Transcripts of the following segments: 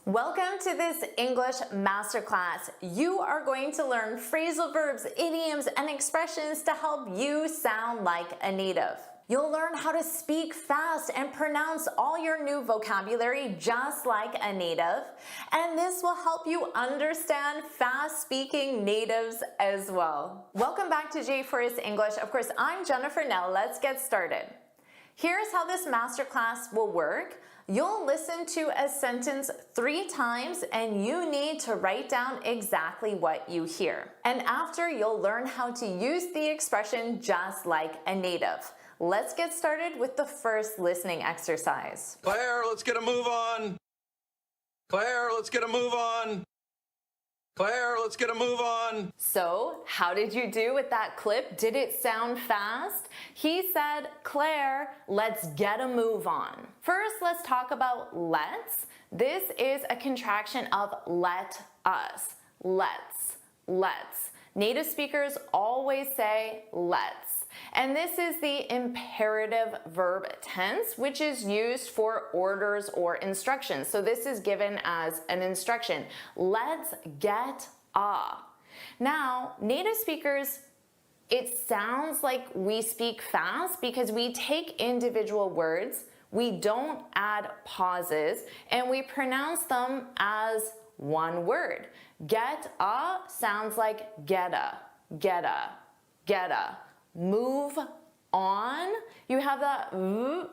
Welcome to this English masterclass. You are going to learn phrasal verbs, idioms, and expressions to help you sound like a native. You'll learn how to speak fast and pronounce all your new vocabulary just like a native. And this will help you understand fast-speaking natives as well. Welcome back to JForrest English. Of course, I'm Jennifer. Now let's get started. Here's how this masterclass will work. You'll listen to a sentence 3 times and you need to write down exactly what you hear. And after, you'll learn how to use the expression just like a native. Let's get started with the first listening exercise. Claire, let's get a move on. Claire, let's get a move on. Claire, let's get a move on. So, how did you do with that clip? Did it sound fast? He said, Claire, let's get a move on. First, let's talk about let's. This is a contraction of let us. Let's. Native speakers always say let's. And this is the imperative verb tense, which is used for orders or instructions. So this is given as an instruction. Let's get a. Now, native speakers, it sounds like we speak fast because we take individual words, we don't add pauses, and we pronounce them as one word. Get a sounds like getta. Move on, you have the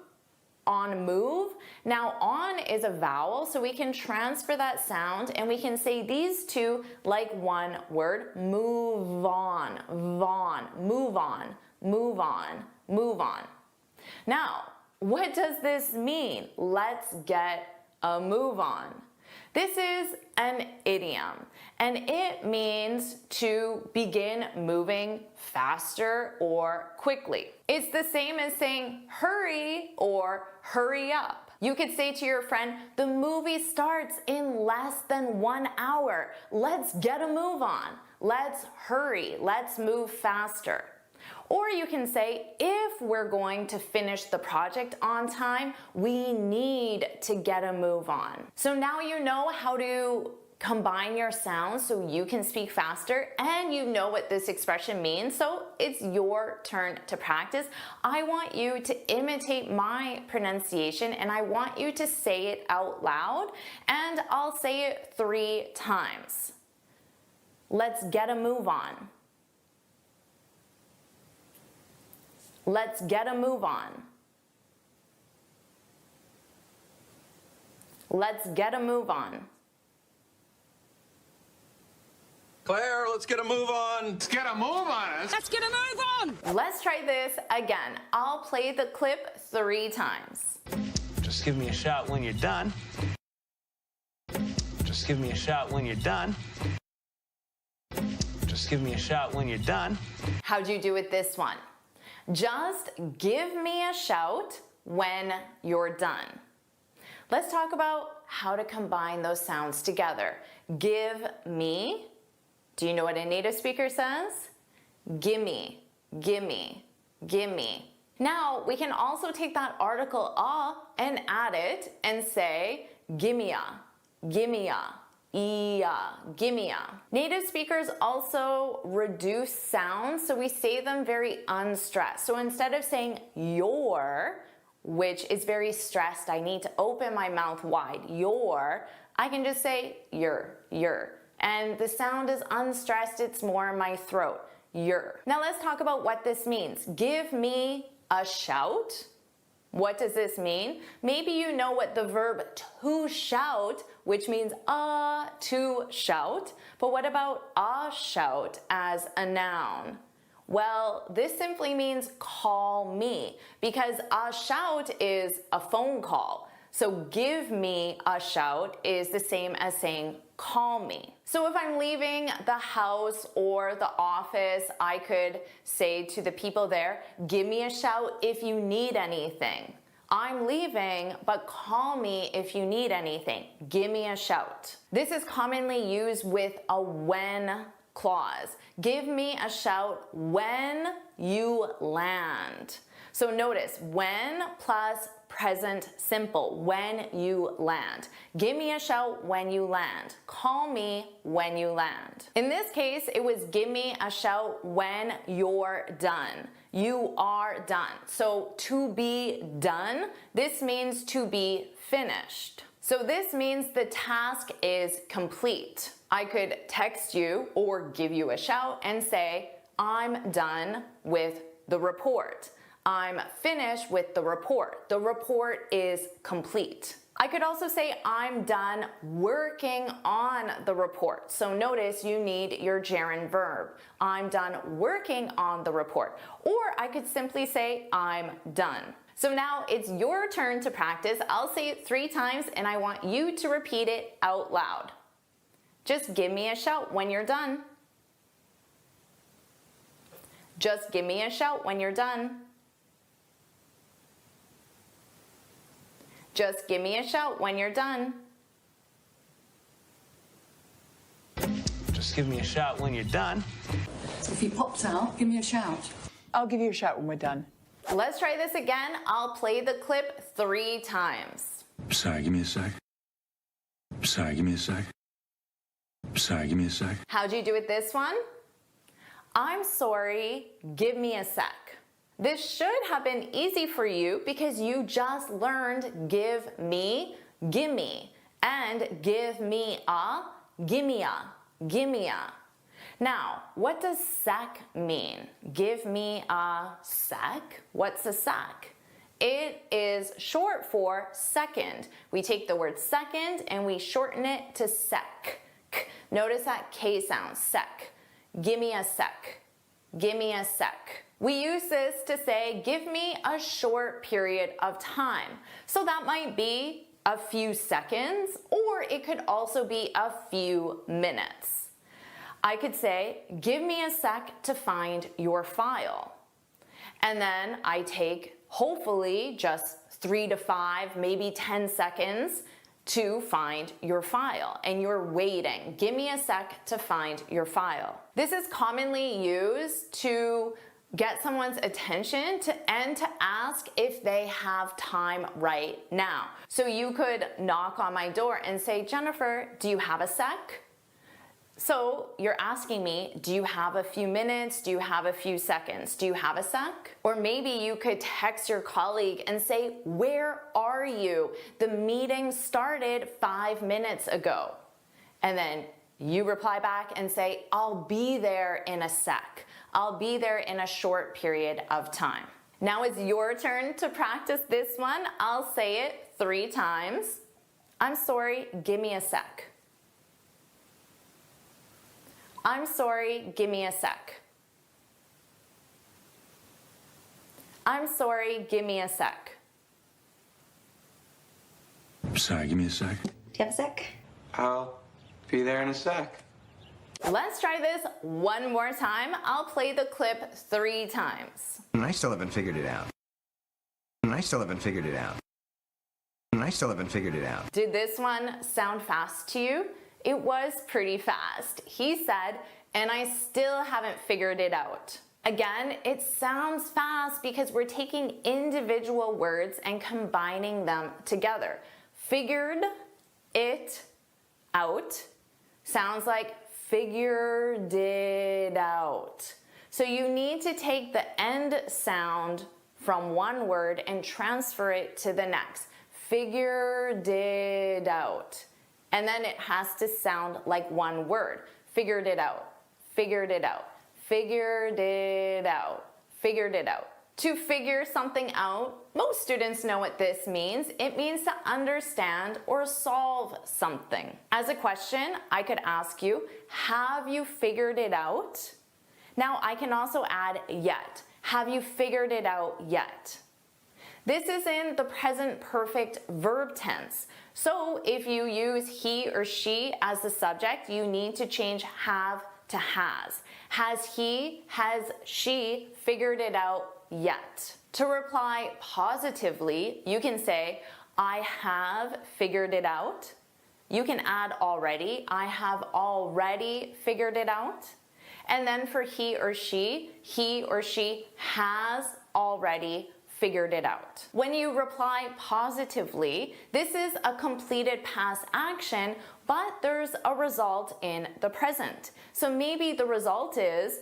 on move. Now on is a vowel, so we can transfer that sound and we can say these two like one word. Move on, move on. Now, what does this mean? Let's get a move on. This is an idiom, and it means to begin moving faster or quickly. It's the same as saying hurry or hurry up. You could say to your friend, the movie starts in less than 1 hour. Let's get a move on. Let's hurry. Let's move faster. Or you can say, if we're going to finish the project on time, we need to get a move on. So now you know how to combine your sounds so you can speak faster, and you know what this expression means, so it's your turn to practice. I want you to imitate my pronunciation, and I want you to say it out loud, and I'll say it 3 times. Let's get a move on. Let's get a move on. Let's get a move on. Claire, let's get a move on. Let's get a move on. Let's get a move on. Let's try this again. I'll play the clip 3 times. Just give me a shout when you're done. Just give me a shout when you're done. Just give me a shout when you're done. How'd you do with this one? Just give me a shout when you're done. Let's talk about how to combine those sounds together. Give me. Do you know what a native speaker says? Gimme, gimme, gimme. Now, we can also take that article a and add it and say gimme-a, gimme-a. Gimme-a. Native speakers also reduce sounds, so we say them very unstressed. So instead of saying your, which is very stressed, I need to open my mouth wide, your, I can just say your. And the sound is unstressed, it's more in my throat, your. Now let's talk about what this means. Give me a shout. What does this mean? Maybe you know what the verb to shout, which means to shout, but what about a shout as a noun? Well, this simply means call me, because a shout is a phone call. So give me a shout is the same as saying call me. So if I'm leaving the house or the office, I could say to the people there, give me a shout if you need anything. I'm leaving, but call me if you need anything. Give me a shout. This is commonly used with a when clause. Give me a shout when you land. So notice when plus present simple, when you land. Give me a shout when you land. Call me when you land. In this case, it was give me a shout when you're done. You are done. So to be done, this means to be finished. So this means the task is complete. I could text you or give you a shout and say, I'm done with the report. I'm finished with the report. The report is complete. I could also say I'm done working on the report. So notice you need your gerund verb. I'm done working on the report. Or I could simply say I'm done. So now it's your turn to practice. I'll say it 3 times and I want you to repeat it out loud. Just give me a shout when you're done. Just give me a shout when you're done. Just give me a shout when you're done. Just give me a shout when you're done. If he pops out, give me a shout. I'll give you a shout when we're done. Let's try this again. I'll play the clip 3 times. Sorry, give me a sec. Sorry, give me a sec. Sorry, give me a sec. How'd you do it this one? I'm sorry, give me a sec. This should have been easy for you because you just learned give me, gimme, and give me a, gimme a, gimme a. Now, what does sec mean? Give me a sec? What's a sec? It is short for second. We take the word second and we shorten it to sec. Notice that K sound, sec. Give me a sec. Give me a sec. We use this to say, give me a short period of time. So that might be a few seconds, or it could also be a few minutes. I could say, give me a sec to find your file. And then I take, hopefully, just 3 to 5, maybe 10 seconds to find your file, and you're waiting. Give me a sec to find your file. This is commonly used to get someone's attention and to ask if they have time right now. So you could knock on my door and say, Jennifer, do you have a sec? So you're asking me, do you have a few minutes? Do you have a few seconds? Do you have a sec? Or maybe you could text your colleague and say, where are you? The meeting started 5 minutes ago. And then you reply back and say, I'll be there in a sec. I'll be there in a short period of time. Now it's your turn to practice this one. I'll say it 3 times. I'm sorry, give me a sec. I'm sorry, give me a sec. I'm sorry, give me a sec. Sorry, give me a sec. Do you have a sec? I'll be there in a sec. Let's try this one more time. I'll play the clip 3 times. I still haven't figured it out. I still haven't figured it out. I still haven't figured it out. Did this one sound fast to you? It was pretty fast. He said, and I still haven't figured it out. Again, it sounds fast because we're taking individual words and combining them together. Figured it out sounds like figured it out. So you need to take the end sound from one word and transfer it to the next. Figured it out. And then it has to sound like one word. Figured it out. Figured it out. Figured it out. Figured it out. To figure something out, most students know what this means. It means to understand or solve something. As a question, I could ask you, have you figured it out? Now I can also add yet. Have you figured it out yet? This is in the present perfect verb tense. So if you use he or she as the subject, you need to change have to has. Has he, has she figured it out yet? To reply positively, you can say, I have figured it out. You can add already. I have already figured it out. And then for he or she has already figured it out. When you reply positively, this is a completed past action, but there's a result in the present. So maybe the result is,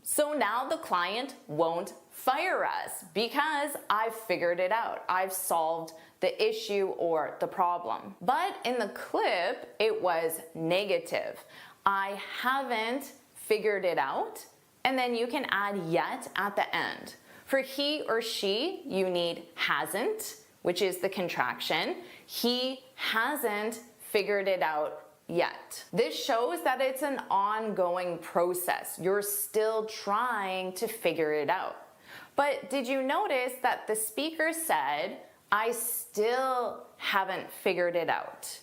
so now the client won't fire us because I've figured it out. I've solved the issue or the problem. But in the clip, it was negative. I haven't figured it out, and then you can add yet at the end. For he or she, you need hasn't, which is the contraction. He hasn't figured it out yet. This shows that it's an ongoing process. You're still trying to figure it out. But did you notice that the speaker said, I still haven't figured it out?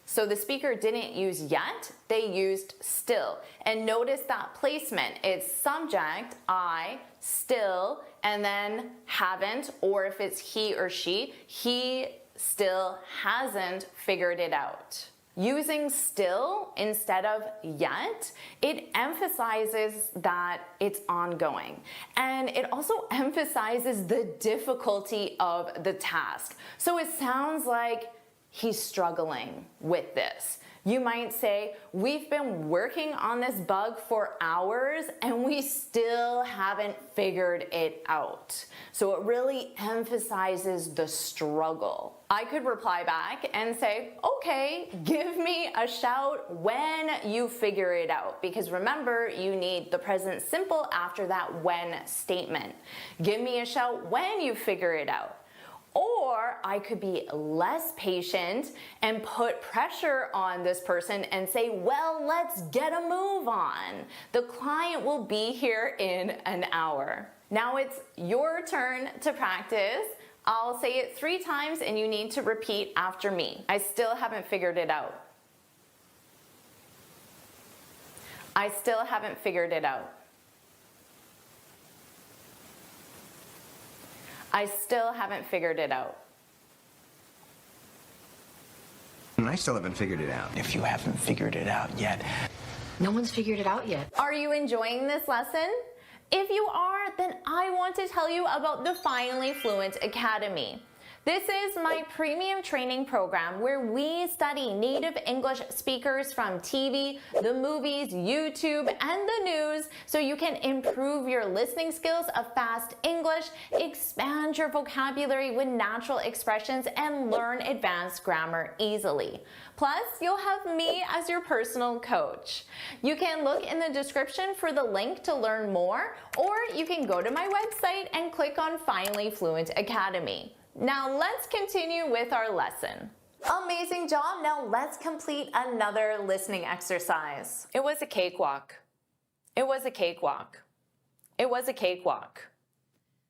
So the speaker didn't use yet, they used still. And notice that placement. It's subject, I, still, and then haven't, or if it's he or she, he still hasn't figured it out. Using still instead of yet, it emphasizes that it's ongoing. And it also emphasizes the difficulty of the task. So it sounds like he's struggling with this. You might say, we've been working on this bug for hours and we still haven't figured it out. So it really emphasizes the struggle. I could reply back and say, okay, give me a shout when you figure it out. Because remember, you need the present simple after that when statement. Give me a shout when you figure it out. Or I could be less patient and put pressure on this person and say, well, let's get a move on. The client will be here in an hour. Now it's your turn to practice. I'll say it 3 times and you need to repeat after me. I still haven't figured it out. I still haven't figured it out. I still haven't figured it out. And I still haven't figured it out. If you haven't figured it out yet. No one's figured it out yet. Are you enjoying this lesson? If you are, then I want to tell you about the Finally Fluent Academy. This is my premium training program where we study native English speakers from TV, the movies, YouTube, and the news so you can improve your listening skills of fast English, expand your vocabulary with natural expressions, and learn advanced grammar easily. Plus, you'll have me as your personal coach. You can look in the description for the link to learn more, or you can go to my website and click on Finally Fluent Academy. Now let's continue with our lesson. Amazing job. Now let's complete another listening exercise. It was a cakewalk. It was a cakewalk. It was a cakewalk.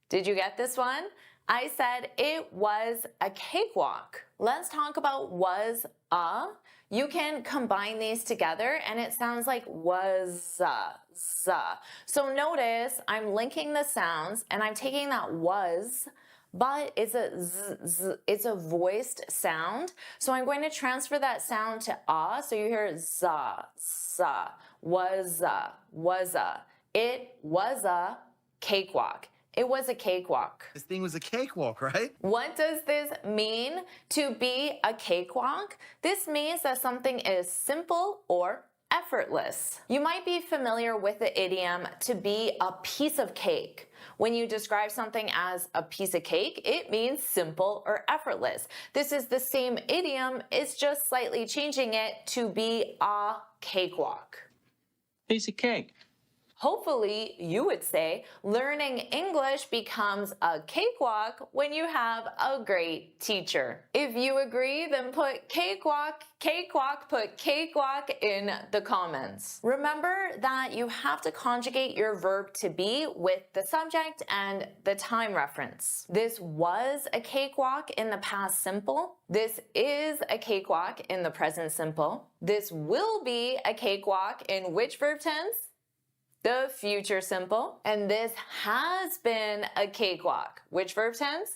Did you get this one? I said it was a cakewalk. Let's talk about was a. You can combine these together and it sounds like was za. So notice I'm linking the sounds and I'm taking that was, but it's a z, it's a voiced sound. So I'm going to transfer that sound to ah. So you hear za, za, was a. It was a cakewalk. It was a cakewalk. This thing was a cakewalk, right? What does this mean to be a cakewalk? This means that something is simple or effortless. You might be familiar with the idiom to be a piece of cake. When you describe something as a piece of cake, it means simple or effortless. This is the same idiom, it's just slightly changing it to be a cakewalk. Piece of cake. Hopefully, you would say learning English becomes a cakewalk when you have a great teacher. If you agree, then put cakewalk, put cakewalk in the comments. Remember that you have to conjugate your verb to be with the subject and the time reference. This was a cakewalk in the past simple. This is a cakewalk in the present simple. This will be a cakewalk in which verb tense? The future simple. And this has been a cakewalk. Which verb tense?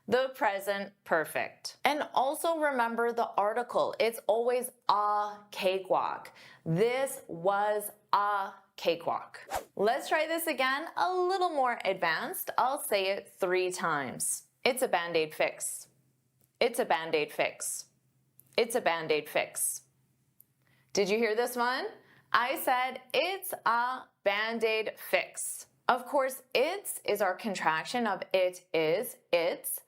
the present perfect. And also remember the article. It's always a cakewalk. This was a cakewalk. Let's try this again, a little more advanced. I'll say it 3 times. It's a Band-Aid fix. It's a Band-Aid fix. It's a Band-Aid fix. Did you hear this one? I said it's a Band-Aid fix. Of course, it's is our contraction of it is, it's.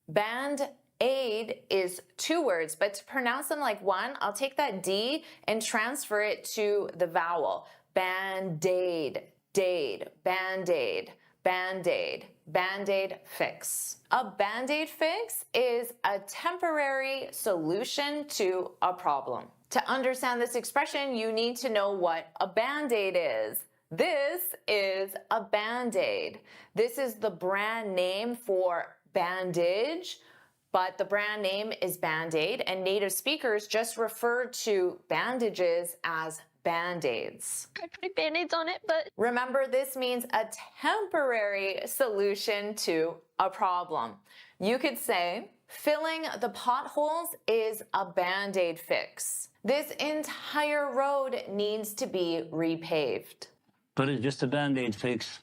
Band-Aid is 2 words, but to pronounce them like one, I'll take that D and transfer it to the vowel. Band-Aid, dade, Band-Aid, Band-Aid, Band-Aid fix. A Band-Aid fix is a temporary solution to a problem. To understand this expression, you need to know what a Band-Aid is. This is a Band-Aid. This is the brand name for bandage, but the brand name is Band-Aid, and native speakers just refer to bandages as Band-Aids. Tried putting Band-Aids on it, but... Remember, this means a temporary solution to a problem. You could say, filling the potholes is a Band-Aid fix. This entire road needs to be repaved. But it's just a Band-Aid fix.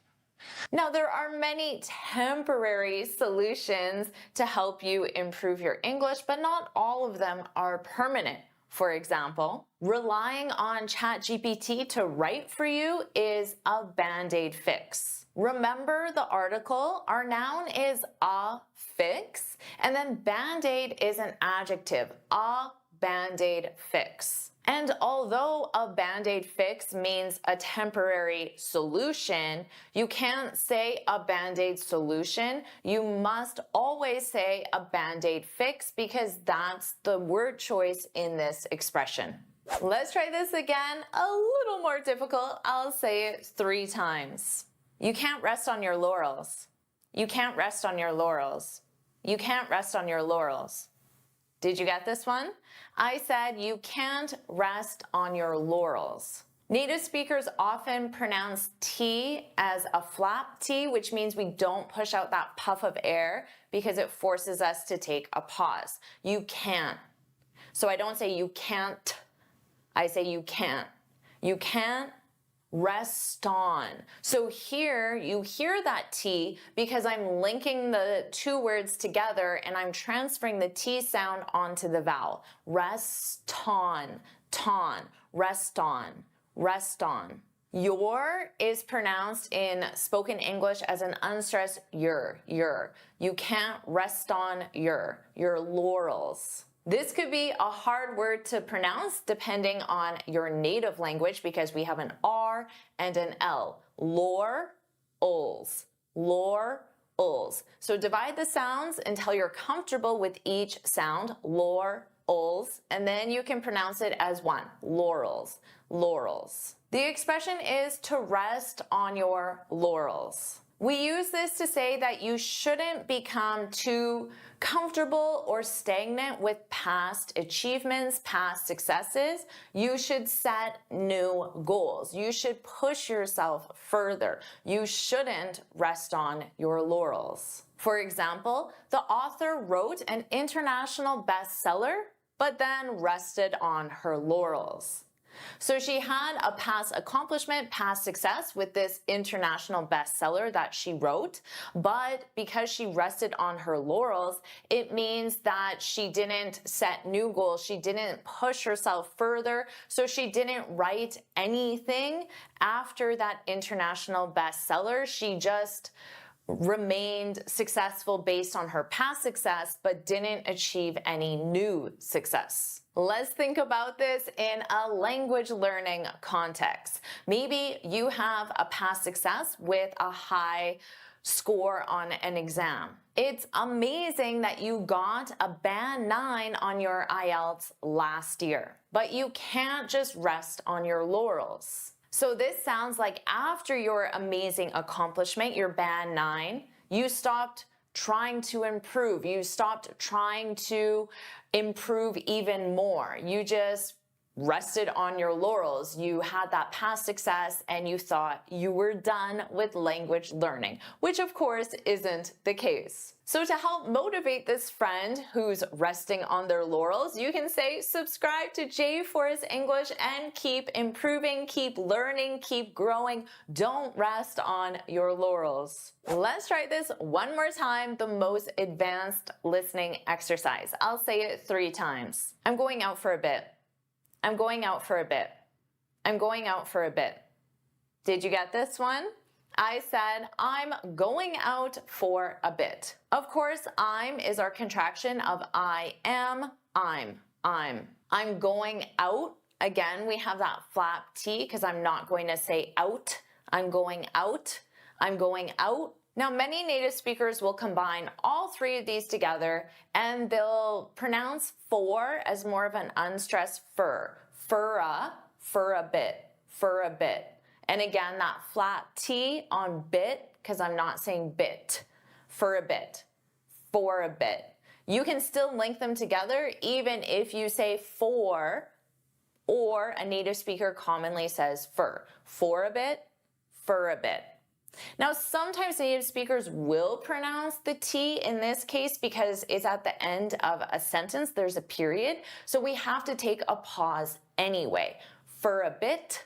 Now, there are many temporary solutions to help you improve your English, but not all of them are permanent. For example, relying on ChatGPT to write for you is a Band-Aid fix. Remember the article, our noun is a fix, and then Band-Aid is an adjective, a Band-Aid fix. And although a Band-Aid fix means a temporary solution, you can't say a Band-Aid solution. You must always say a Band-Aid fix because that's the word choice in this expression. Let's try this again, a little more difficult. I'll say it 3 times. You can't rest on your laurels. You can't rest on your laurels. You can't rest on your laurels. Did you get this one? I said you can't rest on your laurels. Native speakers often pronounce T as a flap T, which means we don't push out that puff of air because it forces us to take a pause. You can't. So I don't say you can't. I say you can't. You can't rest on. So here you hear that T because I'm linking the 2 words together and I'm transferring the T sound onto the vowel. Rest on, ton, rest on, rest on. Your is pronounced in spoken English as an unstressed your. You can't rest on your laurels. This could be a hard word to pronounce depending on your native language because we have an R and an L. Laurels. Laurels. So divide the sounds until you're comfortable with each sound. Laurels. And then you can pronounce it as one. Laurels. Laurels. The expression is to rest on your laurels. We use this to say that you shouldn't become too comfortable or stagnant with past achievements, past successes. You should set new goals. You should push yourself further. You shouldn't rest on your laurels. For example, the author wrote an international bestseller, but then rested on her laurels. So she had a past accomplishment, past success with this international bestseller that she wrote, but because she rested on her laurels, it means that she didn't set new goals, she didn't push herself further, so she didn't write anything after that international bestseller. She just remained successful based on her past success, but didn't achieve any new success. Let's think about this in a language learning context. Maybe you have a past success with a high score on an exam. It's amazing that you got a band 9 on your IELTS last year, but you can't just rest on your laurels. So this sounds like after your amazing accomplishment, your band 9, you stopped trying to improve. You stopped trying to improve even more. You just rested on your laurels. You had that past success and you thought you were done with language learning, which of course isn't the case. So to help motivate this friend who's resting on their laurels, you can say subscribe to JForrest English and keep improving, keep learning, keep growing. Don't rest on your laurels. Let's try this one more time, the most advanced listening exercise. I'll say it 3 times. I'm going out for a bit. I'm going out for a bit. I'm going out for a bit. Did you get this one? I said, I'm going out for a bit. Of course, I'm is our contraction of I am, I'm. I'm going out. Again, we have that flap T because I'm not going to say out. I'm going out. I'm going out. Now, many native speakers will combine all 3 of these together and they'll pronounce for as more of an unstressed fur. For a bit, for a bit. And again, that flat T on bit, because I'm not saying bit, for a bit, for a bit. You can still link them together even if you say for, or a native speaker commonly says for a bit, for a bit. Now, sometimes native speakers will pronounce the T in this case because it's at the end of a sentence. There's a period. So we have to take a pause anyway. For a bit,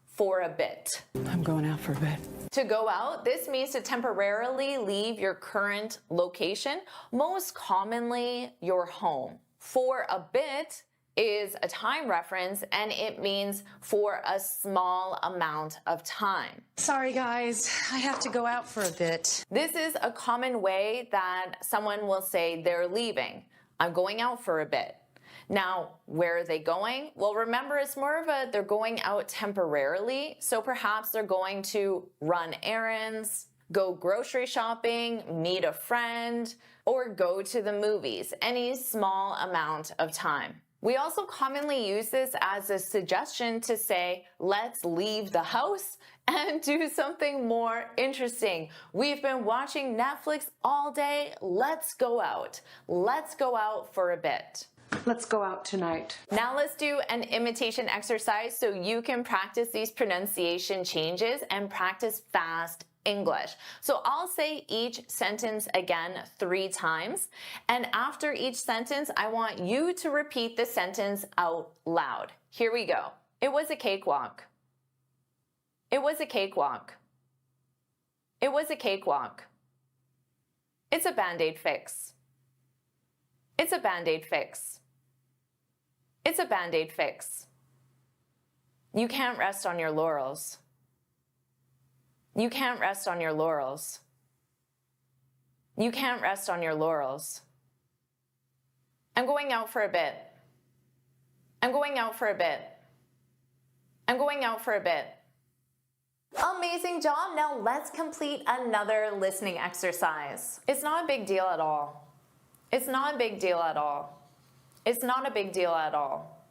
for a bit. I'm going out for a bit. To go out, this means to temporarily leave your current location, most commonly your home. For a bit is a time reference and it means for a small amount of time. Sorry, guys. I have to go out for a bit. This is a common way that someone will say they're leaving. I'm going out for a bit. Now, where are they going? Well, remember, it's more of a they're going out temporarily. So perhaps they're going to run errands, go grocery shopping, meet a friend, or go to the movies, any small amount of time. We also commonly use this as a suggestion to say, let's leave the house and do something more interesting. We've been watching Netflix all day. Let's go out. Let's go out for a bit. Let's go out tonight. Now let's do an imitation exercise so you can practice these pronunciation changes and practice fast English. So I'll say each sentence again 3 times, and after each sentence, I want you to repeat the sentence out loud. Here we go. It was a cakewalk. It was a cakewalk. It was a cakewalk. It's a Band-Aid fix. It's a Band-Aid fix. It's a Band-Aid fix. You can't rest on your laurels. You can't rest on your laurels. You can't rest on your laurels. I'm going out for a bit. I'm going out for a bit. I'm going out for a bit. Amazing job. Now let's complete another listening exercise. It's not a big deal at all. It's not a big deal at all. It's not a big deal at all.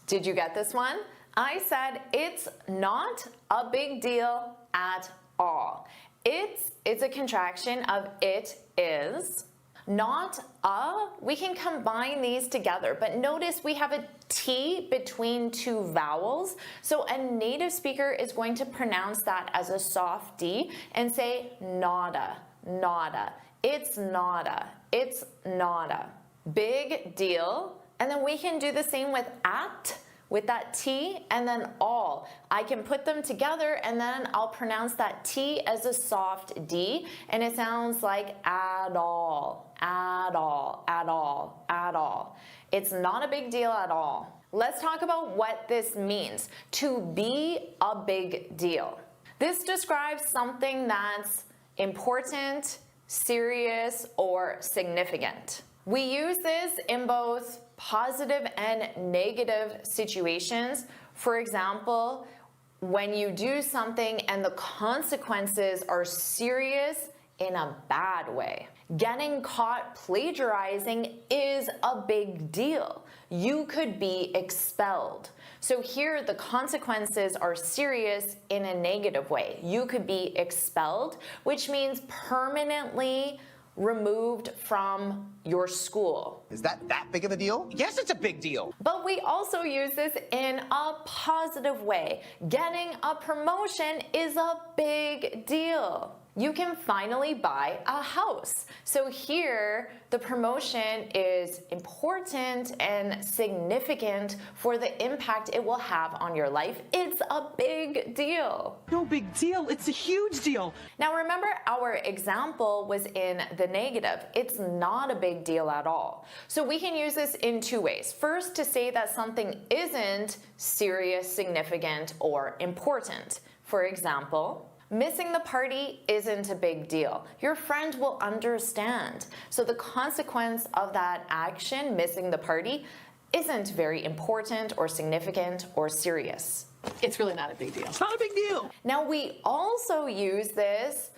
Did you get this one? I said it's not a big deal at all. It's a contraction of it is. Not a, we can combine these together, but notice we have a T between 2 vowels. So a native speaker is going to pronounce that as a soft D and say nada, nada. It's nada, it's nada. Big deal. And then we can do the same with at, with that T, and then all. I can put them together and then I'll pronounce that T as a soft D, and it sounds like at all, at all, at all, at all. It's not a big deal at all. Let's talk about what this means, to be a big deal. This describes something that's important, serious, or significant. We use this in both positive and negative situations. For example, when you do something and the consequences are serious in a bad way. Getting caught plagiarizing is a big deal. You could be expelled. So here the consequences are serious in a negative way. You could be expelled, which means permanently removed from your school. Is that big of a deal? Yes, it's a big deal. But we also use this in a positive way. Getting a promotion is a big deal. You can finally buy a house. So here, the promotion is important and significant for the impact it will have on your life. It's a big deal. No big deal. It's a huge deal. Now remember, our example was in the negative. It's not a big deal at all. So we can use this in two ways. First, to say that something isn't serious, significant, or important. For example, missing the party isn't a big deal. Your friend will understand. So the consequence of that action, missing the party, isn't very important or significant or serious. It's really not a big deal. It's not a big deal. Now we also use this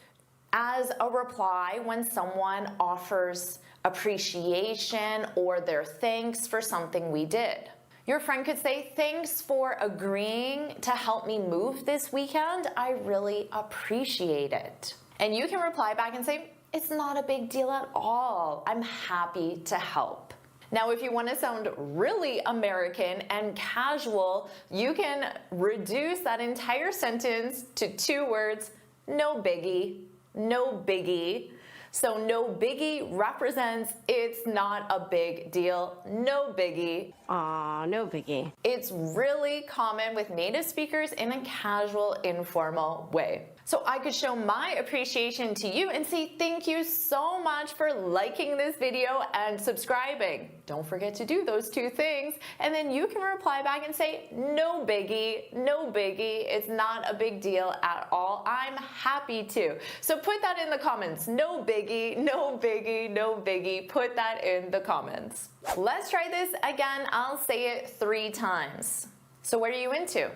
as a reply when someone offers appreciation or their thanks for something we did. Your friend could say, thanks for agreeing to help me move this weekend. I really appreciate it. And you can reply back and say, it's not a big deal at all. I'm happy to help. Now, if you want to sound really American and casual, you can reduce that entire sentence to two words, no biggie, no biggie. So no biggie represents it's not a big deal, no biggie. Aw, no biggie. It's really common with native speakers in a casual, informal way. So I could show my appreciation to you and say thank you so much for liking this video and subscribing. Don't forget to do those two things. And then you can reply back and say, no biggie, no biggie. It's not a big deal at all. I'm happy to. So put that in the comments. No biggie, no biggie, no biggie. Put that in the comments. Let's try this again. I'll say it 3 times. So what are you into?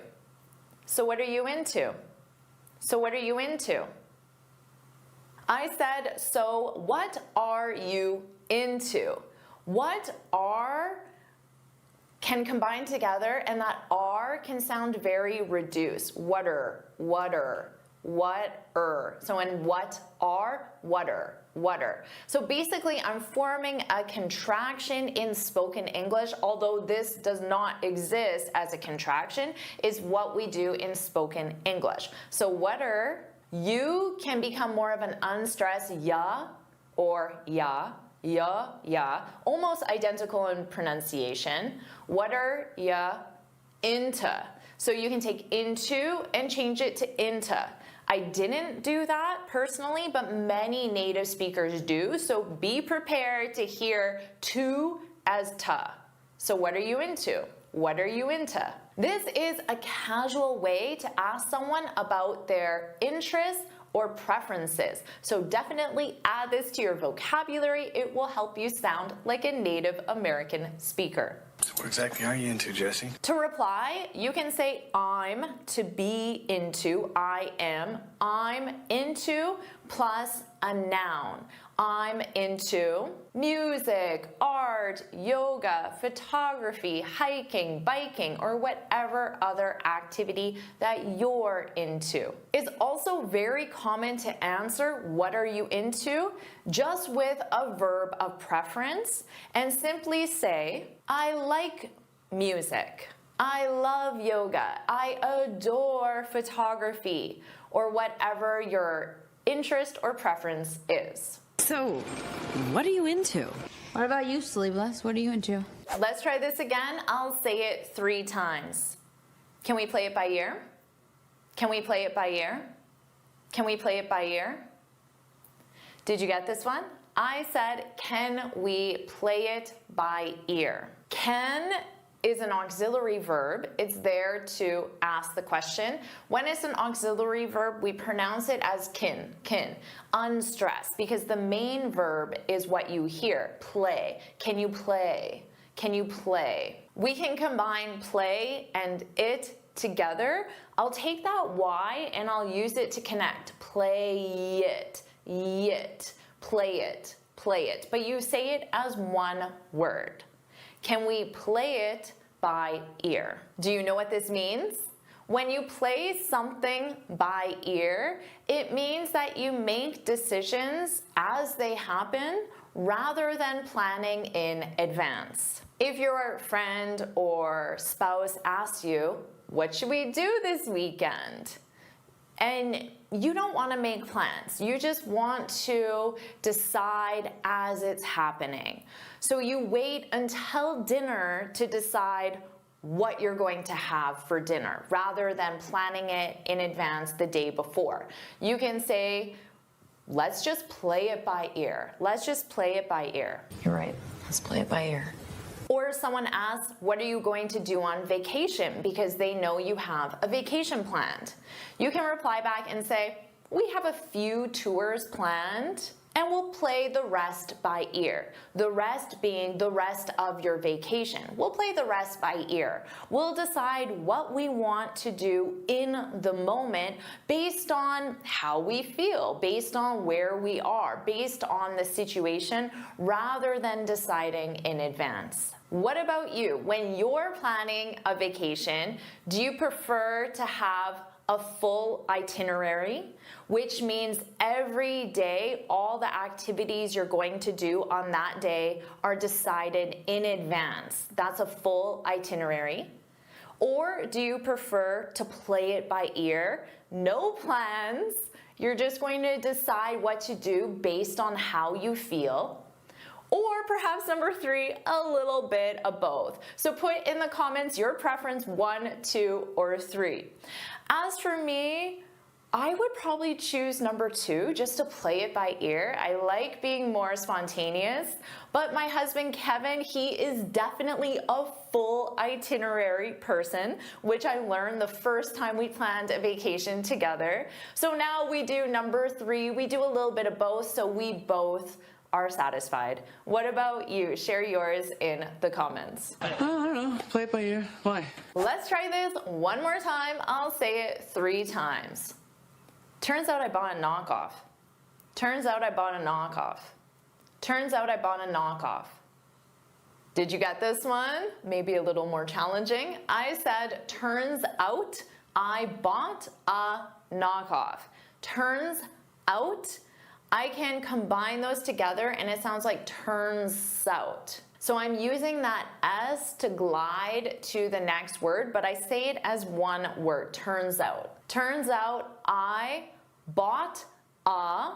So what are you into? So what are you into? I said, so what are you into? What are can combine together, and that are can sound very reduced. What-er. So in what are, what-er. So basically, I'm forming a contraction in spoken English, although this does not exist as a contraction, is what we do in spoken English. So what-er, you can become more of an unstressed ya or ya, almost identical in pronunciation. What-er, ya, into. So you can take into and change it to into. I didn't do that personally, but many native speakers do, so be prepared to hear to as ta. So what are you into? What are you into? This is a casual way to ask someone about their interests or preferences. So definitely add this to your vocabulary. It will help you sound like a Native American speaker. So what exactly are you into, Jesse? To reply, you can say I'm, to be into, I am, I'm into, plus a noun. I'm into music, art, yoga, photography, hiking, biking, or whatever other activity that you're into. It's also very common to answer what are you into just with a verb of preference and simply say, I like music, I love yoga, I adore photography, or whatever your interest or preference is. So, what are you into? What about you, Sleeveless? What are you into? Let's try this again. I'll say it 3 times. Can we play it by ear? Can we play it by ear? Can we play it by ear? Did you get this one? I said, can we play it by ear? Can is an auxiliary verb. It's there to ask the question. When it's an auxiliary verb, we pronounce it as kin, unstressed, because the main verb is what you hear, play. Can you play? Can you play? We can combine play and it together. I'll take that Y and I'll use it to connect. Play it, play it, play it. But you say it as one word. Can we play it by ear? Do you know what this means? When you play something by ear, it means that you make decisions as they happen rather than planning in advance. If your friend or spouse asks you, "What should we do this weekend?" and you don't want to make plans, you just want to decide as it's happening. So you wait until dinner to decide what you're going to have for dinner rather than planning it in advance the day before. You can say, let's just play it by ear. Let's just play it by ear. You're right. Let's play it by ear. Or someone asks, what are you going to do on vacation? Because they know you have a vacation planned. You can reply back and say, we have a few tours planned and we'll play the rest by ear. The rest being the rest of your vacation. We'll play the rest by ear. We'll decide what we want to do in the moment based on how we feel, based on where we are, based on the situation, rather than deciding in advance. What about you? When you're planning a vacation, do you prefer to have a full itinerary, which means every day all the activities you're going to do on that day are decided in advance? That's a full itinerary. Or do you prefer to play it by ear? No plans. You're just going to decide what to do based on how you feel. Or perhaps number 3, a little bit of both. So put in the comments your preference 1, 2, or 3. As for me, I would probably choose number 2, just to play it by ear. I like being more spontaneous, but my husband Kevin, he is definitely a full itinerary person, which I learned the first time we planned a vacation together. So now we do number 3, we do a little bit of both, so we both are satisfied. What about you? Share yours in the comments. I don't know. Play it by ear. Why? Let's try this one more time. I'll say it 3 times. Turns out I bought a knockoff. Turns out I bought a knockoff. Turns out I bought a knockoff. Did you get this one? Maybe a little more challenging. I said, turns out I bought a knockoff. Turns out, I can combine those together and it sounds like turns out. So I'm using that S to glide to the next word, but I say it as one word, turns out. Turns out I bought a,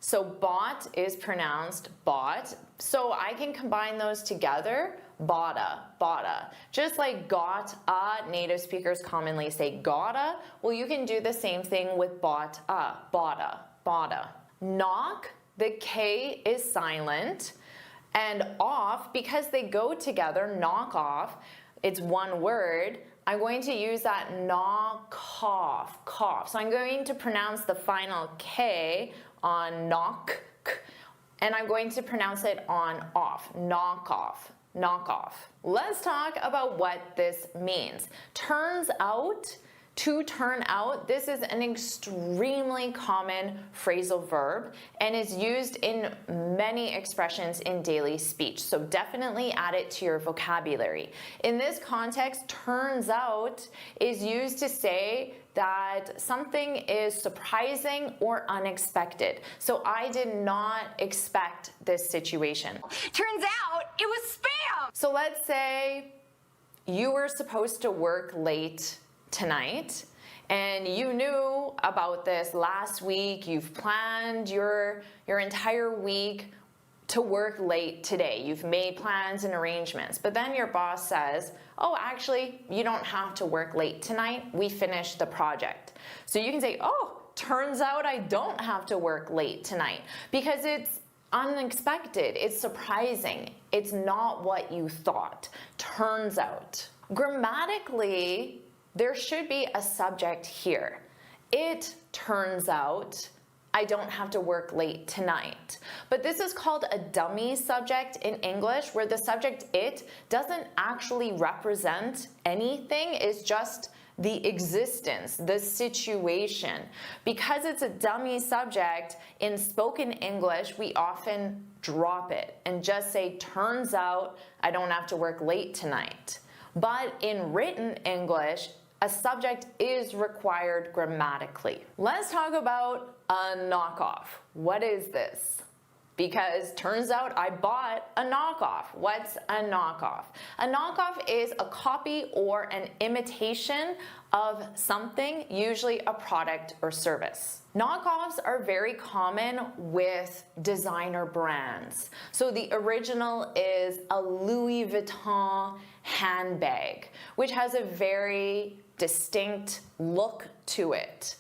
so bought is pronounced bought, so I can combine those together, boughta, boughta. Just like got a, native speakers commonly say gotta, well you can do the same thing with bought a, boughta, boughta. Knock, the K is silent, and off, because they go together, knock off, it's one word, I'm going to use that knock off, cough. So I'm going to pronounce the final K on knock, and I'm going to pronounce it on off, knock off, knock off. Let's talk about what this means. Turns out, to turn out, this is an extremely common phrasal verb and is used in many expressions in daily speech. So definitely add it to your vocabulary. In this context, turns out is used to say that something is surprising or unexpected. So I did not expect this situation. Turns out it was spam! So let's say you were supposed to work late tonight and you knew about this last week. You've planned your entire week to work late today. You've made plans and arrangements, but then your boss says, oh, actually, you don't have to work late tonight. We finished the project. So you can say, oh, turns out I don't have to work late tonight, because it's unexpected, it's surprising, it's not what you thought. Turns out. Grammatically, there should be a subject here. It turns out I don't have to work late tonight. But this is called a dummy subject in English, where the subject it doesn't actually represent anything, it's just the existence, the situation. Because it's a dummy subject, in spoken English, we often drop it and just say, turns out I don't have to work late tonight. But in written English, A subject is required grammatically. Let's talk about a knockoff. What is this? Because turns out I bought a knockoff. What's a knockoff? A knockoff is a copy or an imitation of something, usually a product or service. Knockoffs are very common with designer brands. So the original is a Louis Vuitton handbag, which has a very distinct look to it.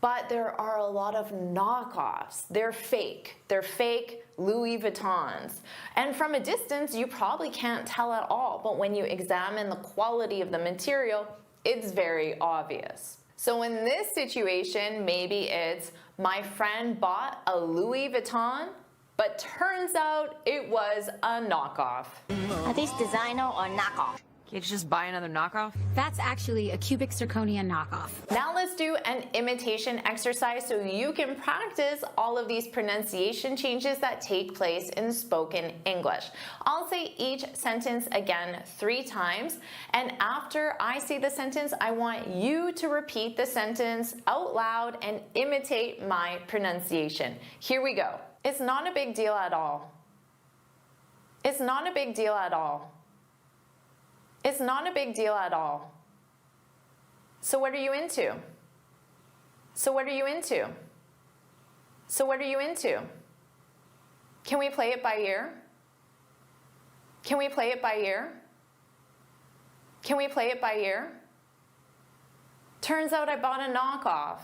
But there are a lot of knockoffs. They're fake. They're fake Louis Vuittons. And from a distance, you probably can't tell at all. But when you examine the quality of the material, it's very obvious. So in this situation, maybe it's my friend bought a Louis Vuitton, but turns out it was a knockoff. Are these designer or knockoff? Can't you just buy another knockoff? That's actually a cubic zirconia knockoff. Now let's do an imitation exercise so you can practice all of these pronunciation changes that take place in spoken English. I'll say each sentence again 3 times, and after I say the sentence, I want you to repeat the sentence out loud and imitate my pronunciation. Here we go. It's not a big deal at all. It's not a big deal at all. It's not a big deal at all. So what are you into? So what are you into? So what are you into? Can we play it by ear? Can we play it by ear? Can we play it by ear? Turns out I bought a knockoff.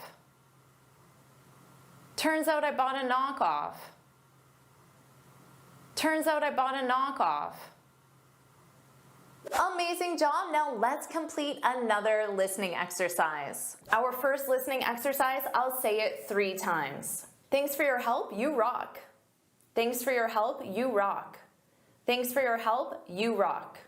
Turns out I bought a knockoff. Turns out I bought a knockoff. Amazing job. Now let's complete another listening exercise. Our first listening exercise, I'll say it 3 times. Thanks for your help, you rock. Thanks for your help, you rock. Thanks for your help, you rock.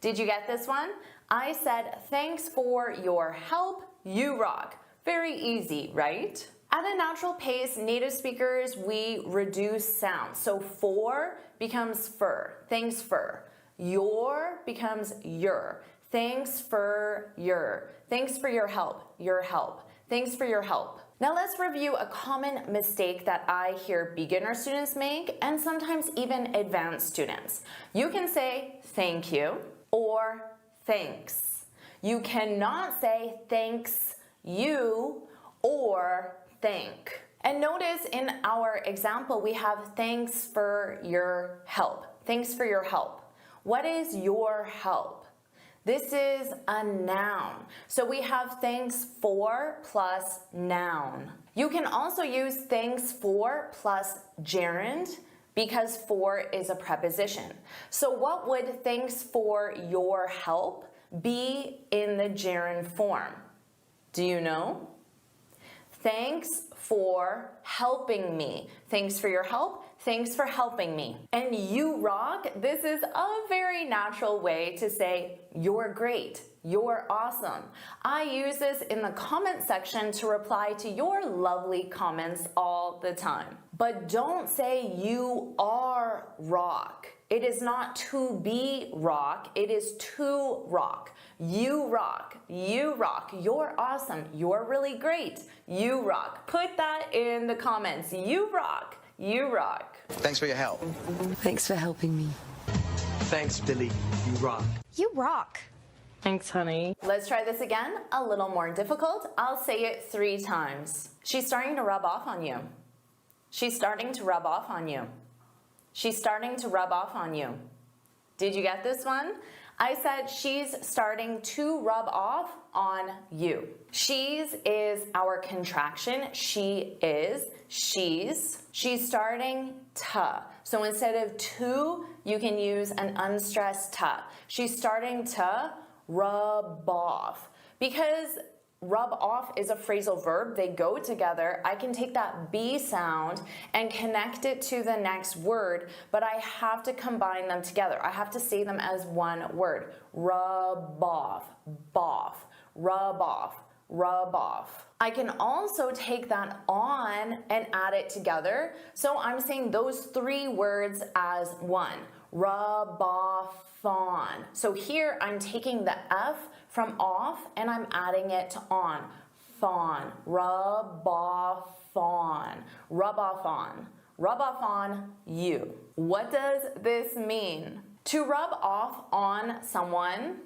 Did you get this one? I said, thanks for your help, you rock. Very easy, right? At a natural pace, native speakers, we reduce sound. So for becomes fur. Thanks for. Your becomes your. Thanks for your. Thanks for your help. Your help. Thanks for your help. Now let's review a common mistake that I hear beginner students make and sometimes even advanced students. You can say thank you or thanks. You cannot say thanks you or thank. And notice in our example we have thanks for your help. Thanks for your help. What is your help? This is a noun. So we have thanks for plus noun. You can also use thanks for plus gerund because for is a preposition. So what would thanks for your help be in the gerund form? Do you know? Thanks for helping me. Thanks for your help. Thanks for helping me. And you rock, this is a very natural way to say you're great, you're awesome. I use this in the comment section to reply to your lovely comments all the time. But don't say you are rock. It is not to be rock, it is to rock. You rock, you're awesome, you're really great, you rock. Put that in the comments, you rock, you rock. Thanks for your help. Thanks for helping me. Thanks, Billy. You rock. You rock. Thanks, honey. Let's try this again, a little more difficult. I'll say it 3 times. She's starting to rub off on you. She's starting to rub off on you. She's starting to rub off on you. Did you get this one? I said she's starting to rub off on you. She's is our contraction. She is, she's. She's starting to. So instead of to, you can use an unstressed to. She's starting to rub off. Because rub off is a phrasal verb, they go together. I can take that B sound and connect it to the next word, but I have to combine them together. I have to say them as one word. Rub off, boff, rub off, rub off. I can also take that on and add it together. So I'm saying those 3 words as one. rub off on. So here I'm taking the F from off and I'm adding it to on. Fawn, rub off on, rub off on, rub off on you. What does this mean? To rub off on someone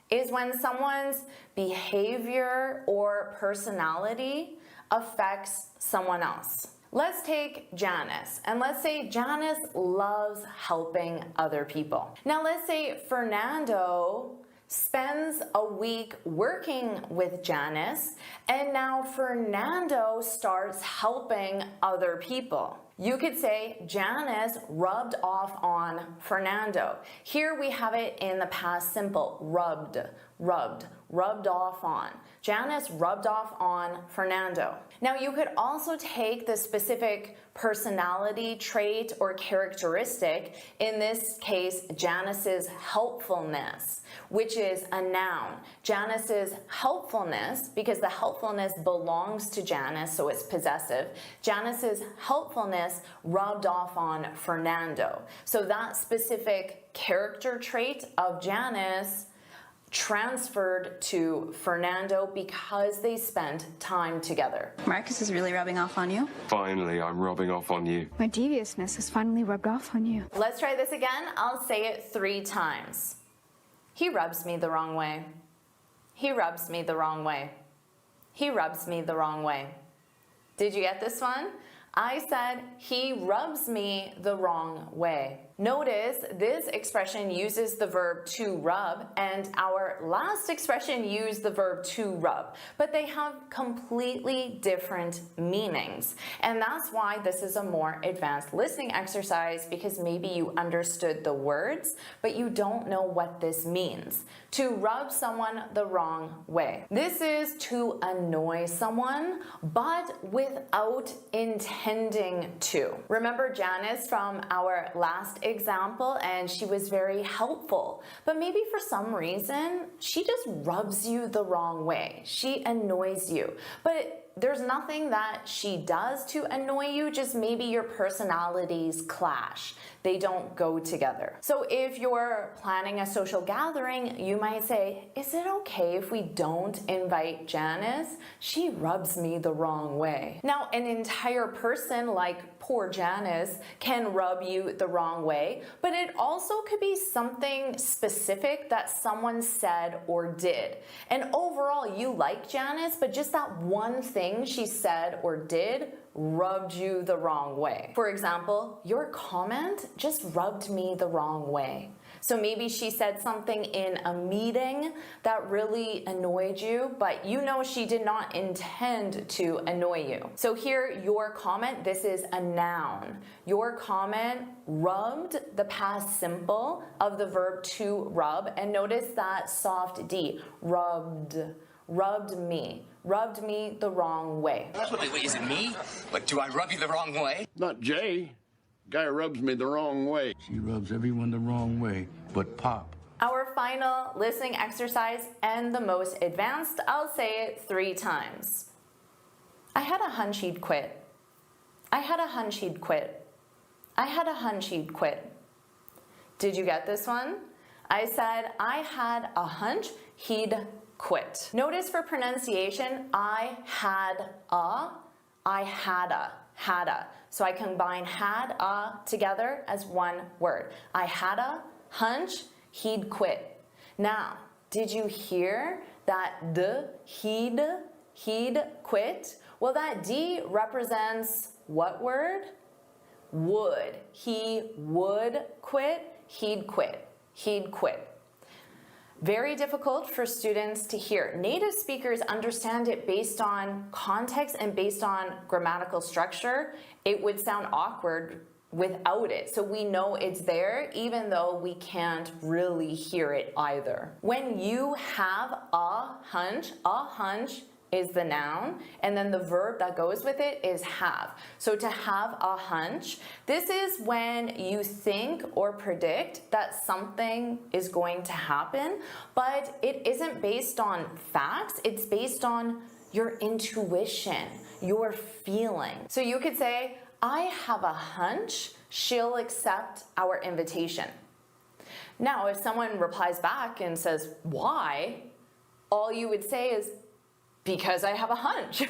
is when someone's behavior or personality affects someone else. Let's take Janice, and let's say Janice loves helping other people. Now let's say Fernando spends a week working with Janice, and now Fernando starts helping other people. You could say Janice rubbed off on Fernando. Here we have it in the past simple, rubbed, rubbed, rubbed off on. Janice rubbed off on Fernando. Now you could also take the specific personality trait or characteristic, in this case Janice's helpfulness, which is a noun. Janice's helpfulness, because the helpfulness belongs to Janice, so it's possessive. Janice's helpfulness rubbed off on Fernando. So that specific character trait of Janice transferred to Fernando because they spent time together. Marcus is really rubbing off on you. Finally, I'm rubbing off on you. My deviousness has finally rubbed off on you. Let's try this again. I'll say it 3 times. He rubs me the wrong way. He rubs me the wrong way. He rubs me the wrong way. Did you get this one? I said, he rubs me the wrong way. Notice this expression uses the verb to rub, and our last expression used the verb to rub, but they have completely different meanings. And that's why this is a more advanced listening exercise, because maybe you understood the words, but you don't know what this means. To rub someone the wrong way. This is to annoy someone, but without intending to. Remember Janice from our last example, and she was very helpful, but maybe for some reason she just rubs you the wrong way. She annoys you, but there's nothing that she does to annoy you, just maybe your personalities clash. They don't go together. So if you're planning a social gathering, you might say, is it okay if we don't invite Janice? She rubs me the wrong way. Now, an entire person like poor Janice can rub you the wrong way, but it also could be something specific that someone said or did. And overall, you like Janice, but just that one thing she said or did rubbed you the wrong way. For example, your comment just rubbed me the wrong way. So maybe she said something in a meeting that really annoyed you, but you know she did not intend to annoy you. So here, your comment, this is a noun. Your comment rubbed the past simple of the verb to rub, and notice that soft D, rubbed, rubbed me the wrong way. Wait, is it me? Like, do I rub you the wrong way? Not Jay. Guy rubs me the wrong way. She rubs everyone the wrong way, but Pop. Our final listening exercise, and the most advanced, I'll say it 3 times. I had a hunch he'd quit. I had a hunch he'd quit. I had a hunch he'd quit. Did you get this one? I said, I had a hunch he'd quit. Notice for pronunciation, I had a. So I combine had a together as one word. I had a hunch he'd quit. Now, did you hear that the he'd quit? Well, that D represents what word? Would. He would quit, he'd quit, he'd quit. Very difficult for students to hear. Native speakers understand it based on context and based on grammatical structure. It would sound awkward without it. So we know it's there even though we can't really hear it either. When you have a hunch is the noun, and then the verb that goes with it is have. So to have a hunch, this is when you think or predict that something is going to happen, but it isn't based on facts, it's based on your intuition, your feeling. So you could say, I have a hunch she'll accept our invitation. Now, if someone replies back and says, why? All you would say is, because I have a hunch.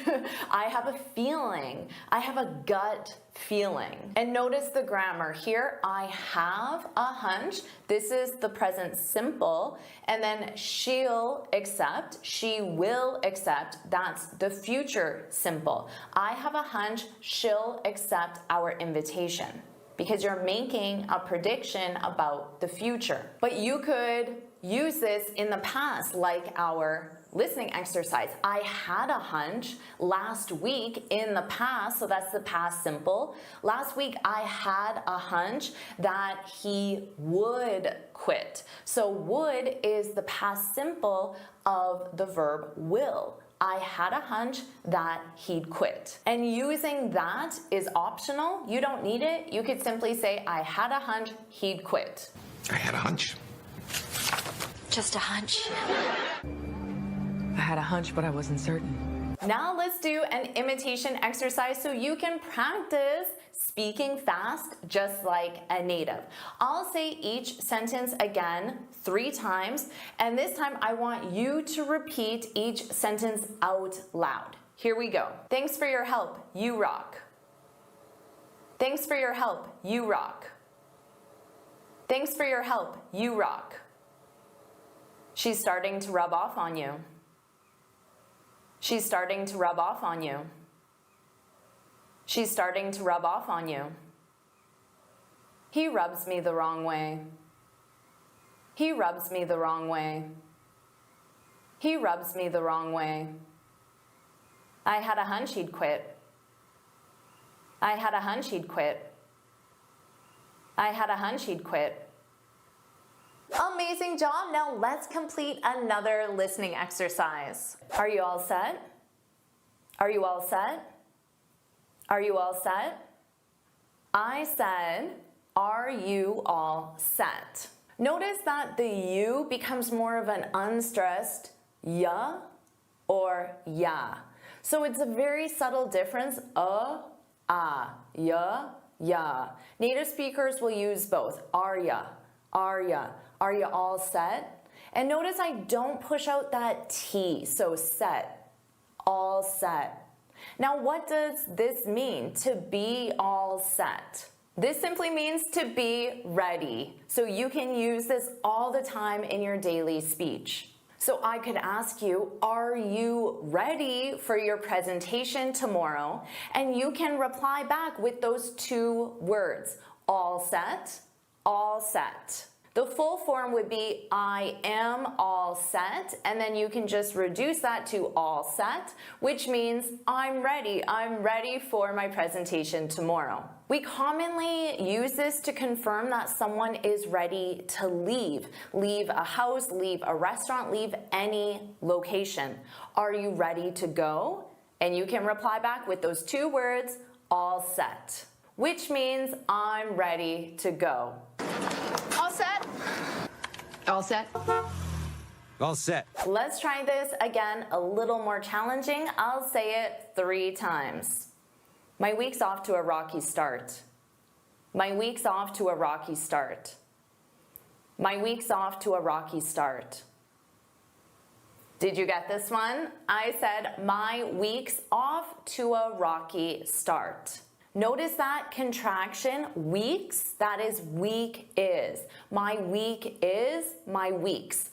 I have a feeling. I have a gut feeling. And notice the grammar here. I have a hunch. This is the present simple. And then she'll accept. She will accept. That's the future simple. I have a hunch. She'll accept our invitation, because you're making a prediction about the future. But you could use this in the past, like our listening exercise. I had a hunch last week in the past, so that's the past simple. Last week I had a hunch that he would quit. So would is the past simple of the verb will. I had a hunch that he'd quit. And using that is optional. You don't need it. You could simply say, I had a hunch he'd quit. I had a hunch. Just a hunch. I had a hunch, but I wasn't certain. Now let's do an imitation exercise so you can practice speaking fast just like a native. I'll say each sentence again 3 times, and this time I want you to repeat each sentence out loud. Here we go. Thanks for your help, you rock. Thanks for your help, you rock. Thanks for your help, you rock. She's starting to rub off on you. She's starting to rub off on you. She's starting to rub off on you. He rubs me the wrong way. He rubs me the wrong way. He rubs me the wrong way. I had a hunch he'd quit. I had a hunch he'd quit. I had a hunch he'd quit. Amazing job. Now let's complete another listening exercise. Are you all set? Are you all set? Are you all set? I said, are you all set? Notice that the you becomes more of an unstressed ya or ya. So it's a very subtle difference, ya, ya. Native speakers will use both, are ya, are ya. Are you all set? And notice I don't push out that T, so set, all set. Now what does this mean, to be all set? This simply means to be ready. So you can use this all the time in your daily speech. So I could ask you, are you ready for your presentation tomorrow? And you can reply back with those 2 words, all set, all set. The full form would be, I am all set, and then you can just reduce that to all set, which means I'm ready for my presentation tomorrow. We commonly use this to confirm that someone is ready to leave a house, leave a restaurant, leave any location. Are you ready to go? And you can reply back with those 2 words, all set, which means I'm ready to go. All set? All set? All set. Let's try this again, a little more challenging. I'll say it 3 times. My week's off to a rocky start. My week's off to a rocky start. My week's off to a rocky start. Did you get this one? I said my week's off to a rocky start. Notice that contraction, weeks, that is week is. My week is, my week's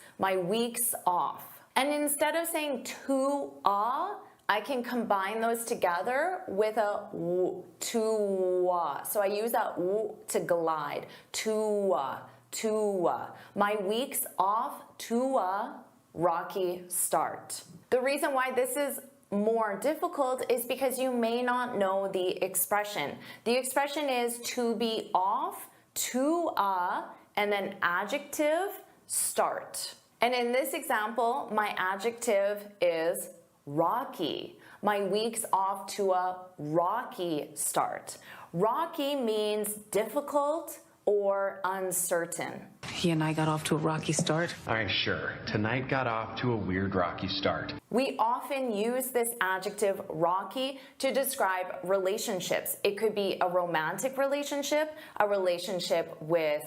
off. And instead of saying to a, I can combine those together with a w, to a. So I use that w to glide, to a. My week's off to a rocky start. The reason why this is more difficult is because you may not know the expression. The expression is to be off, to a, and then adjective, start. And in this example, my adjective is rocky. My week's off to a rocky start. Rocky means difficult or uncertain. He and I got off to a rocky start. All right, sure. Tonight got off to a weird rocky start. We often use this adjective rocky to describe relationships. It could be a romantic relationship, a relationship with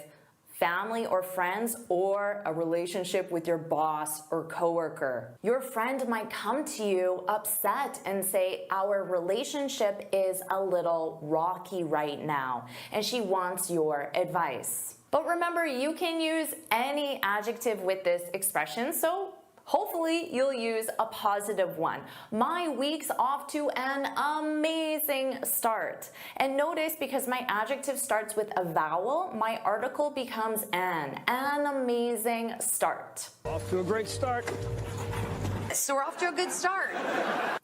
family or friends, or a relationship with your boss or coworker. Your friend might come to you upset and say, our relationship is a little rocky right now, and she wants your advice. But remember, you can use any adjective with this expression, so hopefully you'll use a positive one. My week's off to an amazing start. And notice, because my adjective starts with a vowel, my article becomes an amazing start. Off to a great start. So we're off to a good start.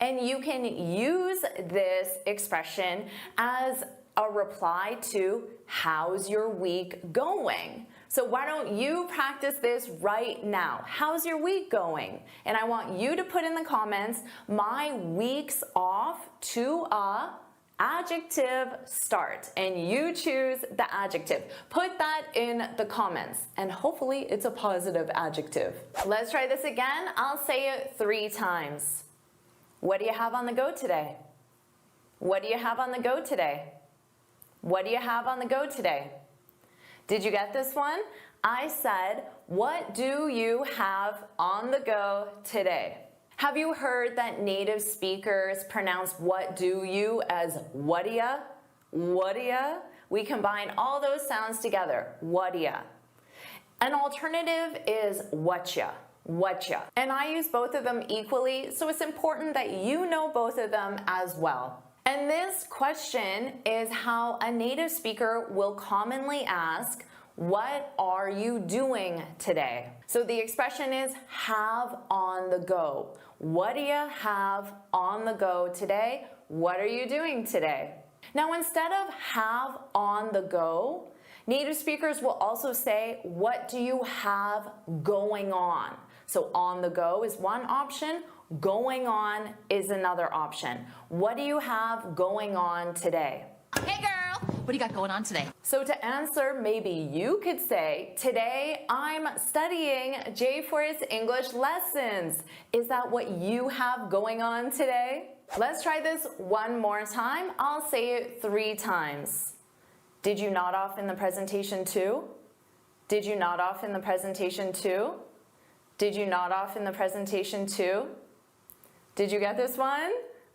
And you can use this expression as a reply to, how's your week going? So why don't you practice this right now? How's your week going? And I want you to put in the comments, my week's off to a adjective start. And you choose the adjective. Put that in the comments. And hopefully it's a positive adjective. Let's try this again. I'll say it 3 times. What do you have on the go today? What do you have on the go today? What do you have on the go today? Did you get this one? I said, what do you have on the go today? Have you heard that native speakers pronounce what do you as what-ya? What-ya? We combine all those sounds together. What-ya? An alternative is whatcha. Whatcha. And I use both of them equally, so it's important that you know both of them as well. And this question is how a native speaker will commonly ask, what are you doing today? So the expression is have on the go. What do you have on the go today? What are you doing today? Now, instead of have on the go, native speakers will also say, what do you have going on? So on the go is one option. Going on is another option. What do you have going on today? Hey girl, what do you got going on today? So to answer, maybe you could say, today I'm studying JForrest English lessons. Is that what you have going on today? Let's try this one more time. I'll say it 3 times. Did you nod off in the presentation too? Did you nod off in the presentation too? Did you nod off in the presentation too? Did you get this one?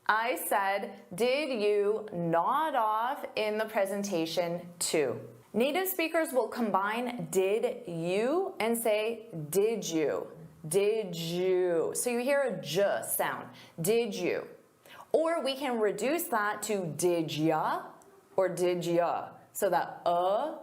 I said, did you nod off in the presentation too? Native speakers will combine did you and say did you. Did you. So you hear a j sound. Did you. Or we can reduce that to did ya or did ya. So that or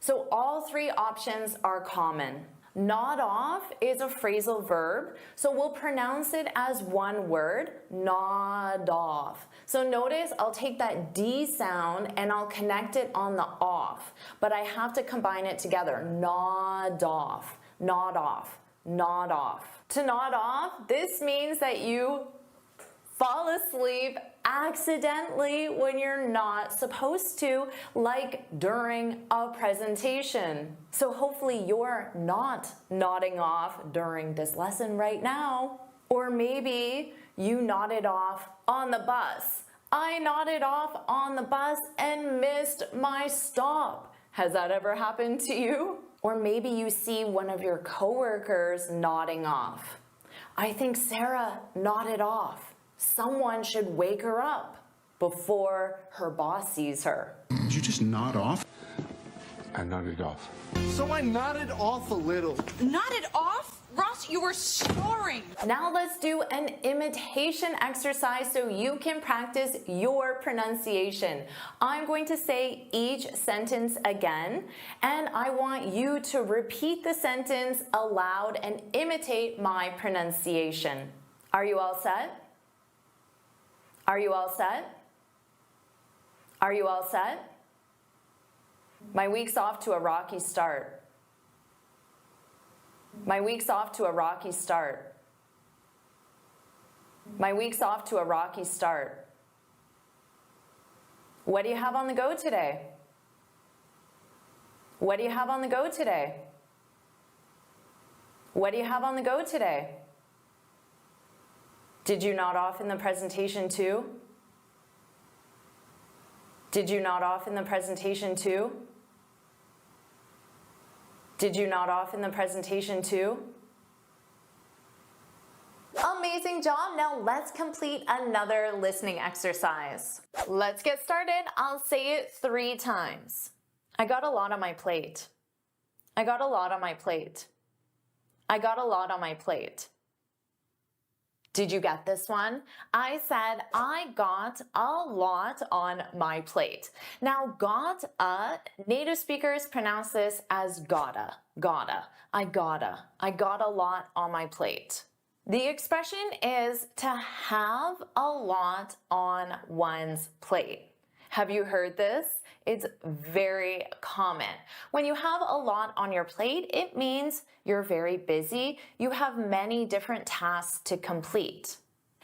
So all 3 options are common. Nod off is a phrasal verb, so we'll pronounce it as one word, nod off. So notice I'll take that D sound and I'll connect it on the off, but I have to combine it together. Nod off, nod off, nod off. To nod off, this means that you fall asleep accidentally when you're not supposed to, like during a presentation. So hopefully you're not nodding off during this lesson right now. Or maybe you nodded off on the bus. I nodded off on the bus and missed my stop. Has that ever happened to you? Or maybe you see one of your coworkers nodding off. I think Sarah nodded off. Someone should wake her up before her boss sees her. Did you just nod off? I nodded off. So I nodded off a little. Nodded off? Ross, you were snoring. Now let's do an imitation exercise so you can practice your pronunciation. I'm going to say each sentence again, and I want you to repeat the sentence aloud and imitate my pronunciation. Are you all set? Are you all set? Are you all set? My week's off to a rocky start. My week's off to a rocky start. My week's off to a rocky start. What do you have on the go today? What do you have on the go today? What do you have on the go today? Did you nod off in the presentation too? Did you nod off in the presentation too? Did you nod off in the presentation too? Amazing job. Now let's complete another listening exercise. Let's get started. I'll say it 3 times. I got a lot on my plate. I got a lot on my plate. I got a lot on my plate. Did you get this one? I said I got a lot on my plate. Now got native speakers pronounce this as gotta, gotta. I got a lot on my plate. The expression is to have a lot on one's plate. Have you heard this? It's very common. When you have a lot on your plate, it means you're very busy. You have many different tasks to complete.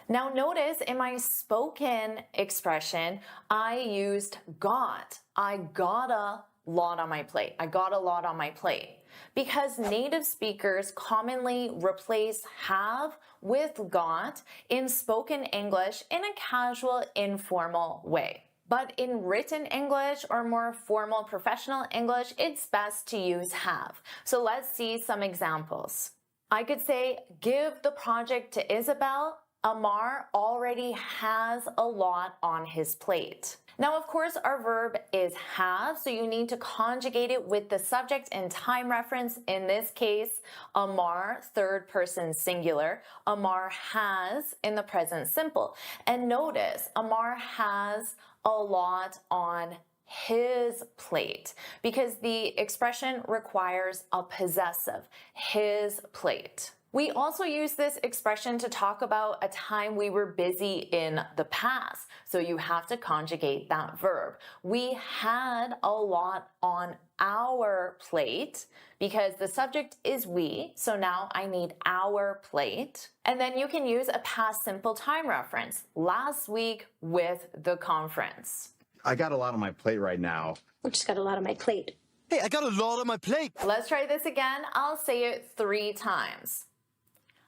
Now notice in my spoken expression, I used got. I got a lot on my plate. I got a lot on my plate. Because native speakers commonly replace have with got in spoken English in a casual, informal way. But in written English or more formal professional English, it's best to use have. So let's see some examples. I could say, give the project to Isabel. Amar already has a lot on his plate. Now, of course, our verb is have, so you need to conjugate it with the subject and time reference. In this case, Amar, third person singular. Amar has in the present simple. And notice, Amar has a lot on his plate because the expression requires a possessive, his plate. We also use this expression to talk about a time we were busy in the past. So you have to conjugate that verb. We had a lot on our plate because the subject is we. So now I need our plate. And then you can use a past simple time reference. Last week with the conference. I got a lot on my plate right now. I just got a lot on my plate. Hey, I got a lot on my plate. Let's try this again. I'll say it 3 times.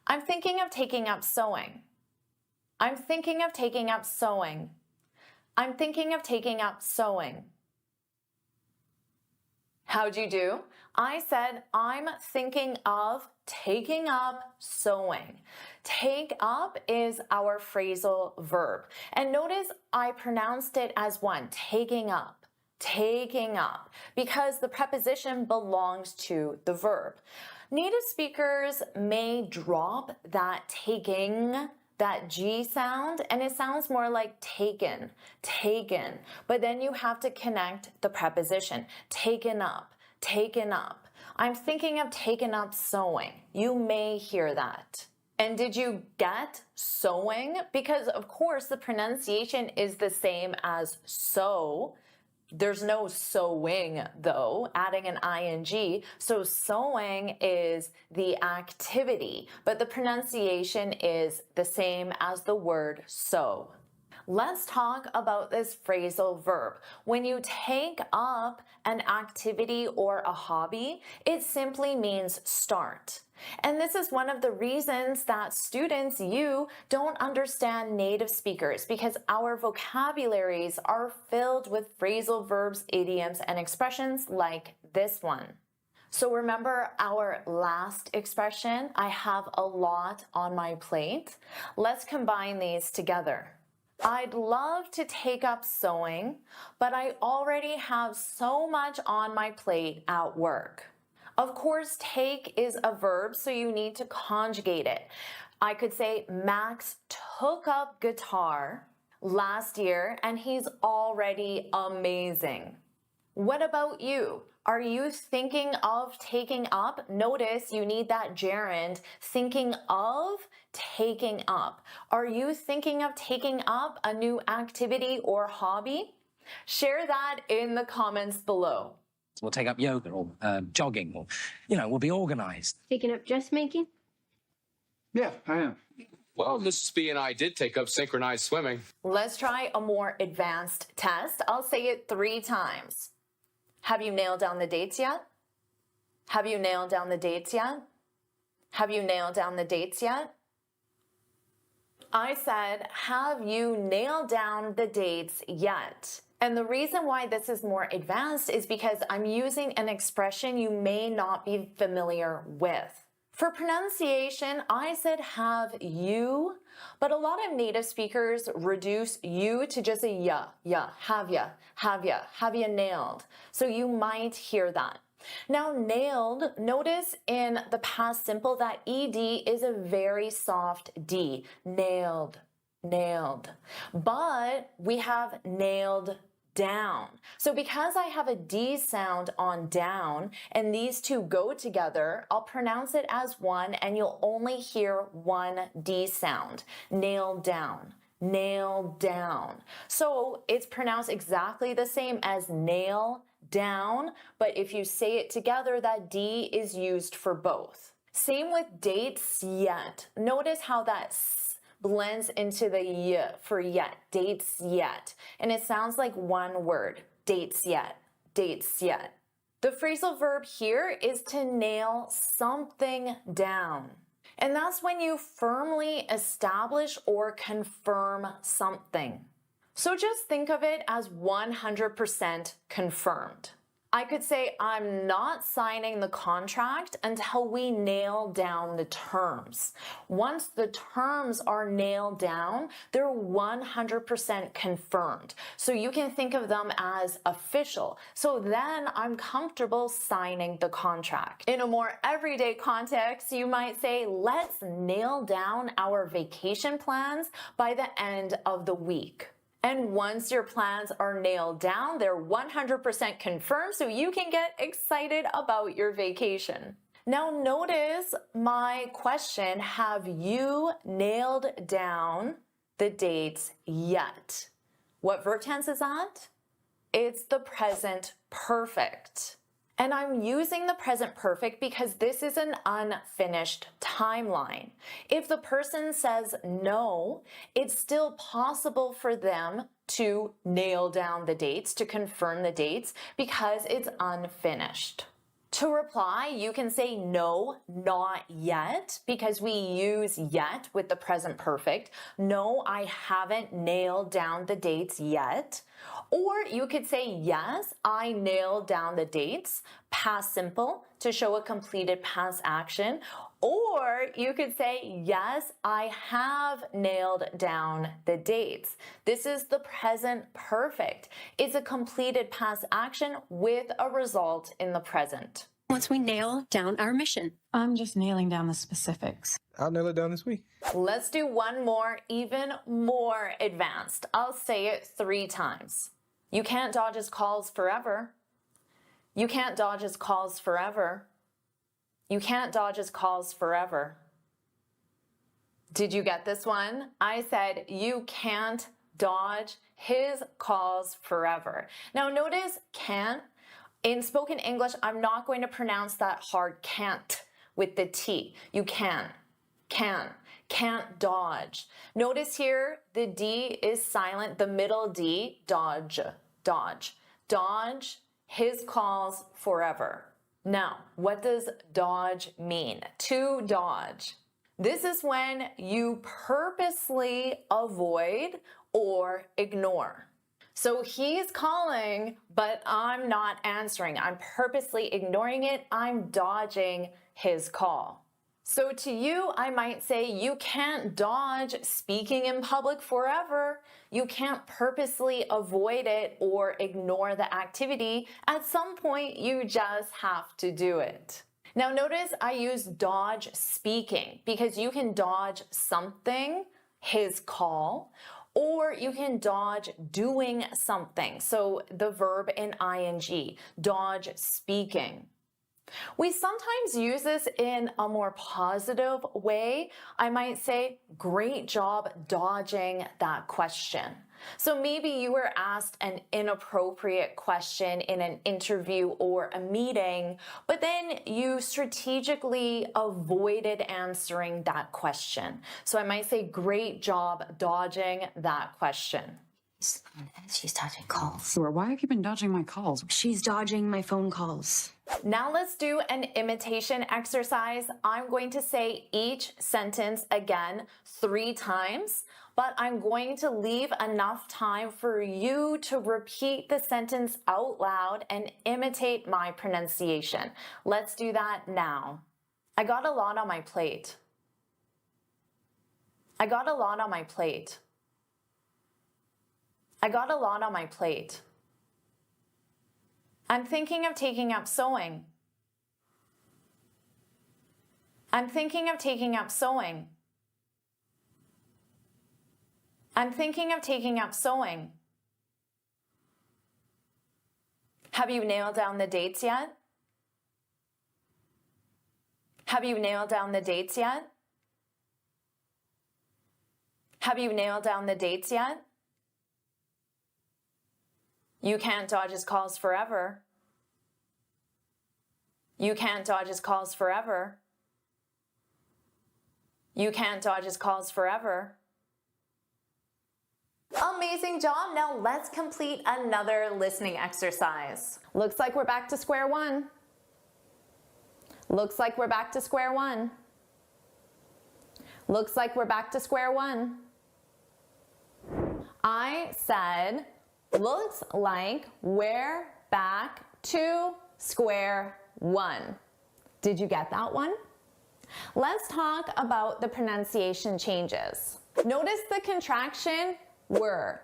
I'm thinking of taking up sewing. I'm thinking of taking up sewing. I'm thinking of taking up sewing. How'd you do? I said I'm thinking of taking up sewing. Take up is our phrasal verb. And notice I pronounced it as one, taking up. Taking up, because the preposition belongs to the verb. Native speakers may drop that taking, that G sound, and it sounds more like taken, taken. But then you have to connect the preposition, taken up, taken up. I'm thinking of taking up sewing. You may hear that. And did you get sewing? Because of course the pronunciation is the same as sew. There's no sewing though, adding an ing. So sewing is the activity, but the pronunciation is the same as the word sew. Let's talk about this phrasal verb. When you take up an activity or a hobby, it simply means start. And this is one of the reasons that students, you don't understand native speakers because our vocabularies are filled with phrasal verbs, idioms, and expressions like this one. So remember our last expression, I have a lot on my plate. Let's combine these together. I'd love to take up sewing, but I already have so much on my plate at work. Of course, take is a verb, so you need to conjugate it. I could say Max took up guitar last year and he's already amazing. What about you? Are you thinking of taking up? Notice you need that gerund, thinking of taking up. Are you thinking of taking up a new activity or hobby? Share that in the comments below. We'll take up yoga or jogging or, we'll be organized. Taking up dressmaking? Yeah, I am. Well, Mrs. B and I did take up synchronized swimming. Let's try a more advanced test. I'll say it 3 times. Have you nailed down the dates yet? Have you nailed down the dates yet? Have you nailed down the dates yet? I said, have you nailed down the dates yet? And the reason why this is more advanced is because I'm using an expression you may not be familiar with. For pronunciation, I said have you, but a lot of native speakers reduce you to just a ya, have ya, have ya nailed. So you might hear that. Now nailed, notice in the past simple that ed is a very soft D, nailed, nailed. But we have nailed down. So because I have a D sound on down and these two go together, I'll pronounce it as one and you'll only hear one D sound. Nailed down, nailed down. So it's pronounced exactly the same as nail down, but if you say it together, that D is used for both. Same with dates yet. Notice how that blends into the y for yet, dates yet. And it sounds like one word, dates yet, dates yet. The phrasal verb here is to nail something down. And that's when you firmly establish or confirm something. So just think of it as 100% confirmed. I could say I'm not signing the contract until we nail down the terms. Once the terms are nailed down, they're 100% confirmed. So you can think of them as official. So then I'm comfortable signing the contract. In a more everyday context, you might say, let's nail down our vacation plans by the end of the week. And once your plans are nailed down, they're 100% confirmed, so you can get excited about your vacation. Now notice my question, have you nailed down the dates yet? What verb tense is that? It's the present perfect. And I'm using the present perfect because this is an unfinished timeline. If the person says no, it's still possible for them to nail down the dates, to confirm the dates, because it's unfinished. To reply, you can say no, not yet, because we use yet with the present perfect. No, I haven't nailed down the dates yet. Or you could say yes, I nailed down the dates, past simple, to show a completed past action. Or you could say yes, I have nailed down the dates. This is the present perfect. It's a completed past action with a result in the present. Once we nail down our mission. I'm just nailing down the specifics. I'll nail it down this week. Let's do one more, even more advanced. I'll say it 3 times. You can't dodge his calls forever. You can't dodge his calls forever. You can't dodge his calls forever. Did you get this one? I said you can't dodge his calls forever. Now notice can't. In spoken English, I'm not going to pronounce that hard can't with the T. You can't dodge. Notice here, the D is silent, the middle D, dodge, dodge. Dodge his calls forever. Now, what does dodge mean? To dodge. This is when you purposely avoid or ignore. So he's calling, but I'm not answering. I'm purposely ignoring it. I'm dodging his call. So to you, I might say you can't dodge speaking in public forever. You can't purposely avoid it or ignore the activity. At some point, you just have to do it. Now notice I use dodge speaking because you can dodge something, his call, or you can dodge doing something. So the verb in ing, dodge speaking. We sometimes use this in a more positive way. I might say, great job dodging that question. So maybe you were asked an inappropriate question in an interview or a meeting, but then you strategically avoided answering that question. So I might say, great job dodging that question. She's dodging calls. Sure, why have you been dodging my calls? She's dodging my phone calls. Now let's do an imitation exercise. I'm going to say each sentence again 3 times, but I'm going to leave enough time for you to repeat the sentence out loud and imitate my pronunciation. Let's do that now. I got a lot on my plate. I got a lot on my plate. I got a lot on my plate. I'm thinking of taking up sewing. I'm thinking of taking up sewing. I'm thinking of taking up sewing. Have you nailed down the dates yet? Have you nailed down the dates yet? Have you nailed down the dates yet? You can't dodge his calls forever. You can't dodge his calls forever. You can't dodge his calls forever. Amazing job. Now let's complete another listening exercise. Looks like we're back to square one. Looks like we're back to square one. Looks like we're back to square one. I said, looks like we're back to square one. Did you get that one? Let's talk about the pronunciation changes. Notice the contraction, were.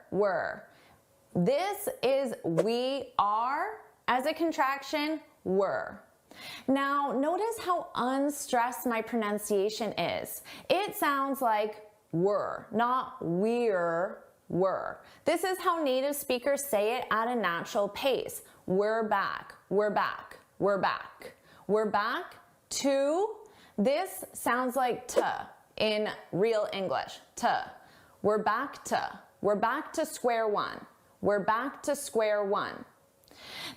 This is we are as a contraction, were. Now, notice how unstressed my pronunciation is. It sounds like were, not we're, were. This is how native speakers say it at a natural pace. We're back, we're back, we're back. We're back to, this sounds like t in real English, t. We're back to square one. We're back to square one.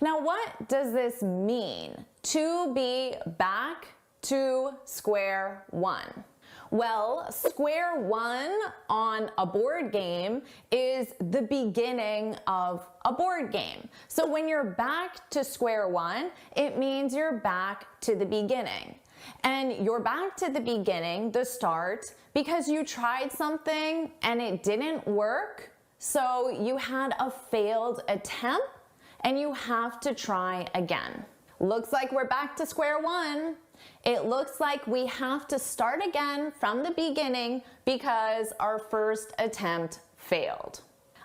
Now, what does this mean? To be back to square one. Well, square one on a board game is the beginning of a board game. So when you're back to square one, it means you're back to the beginning. And you're back to the beginning, the start, because you tried something and it didn't work. So you had a failed attempt and you have to try again. Looks like we're back to square one. It looks like we have to start again from the beginning because our first attempt failed.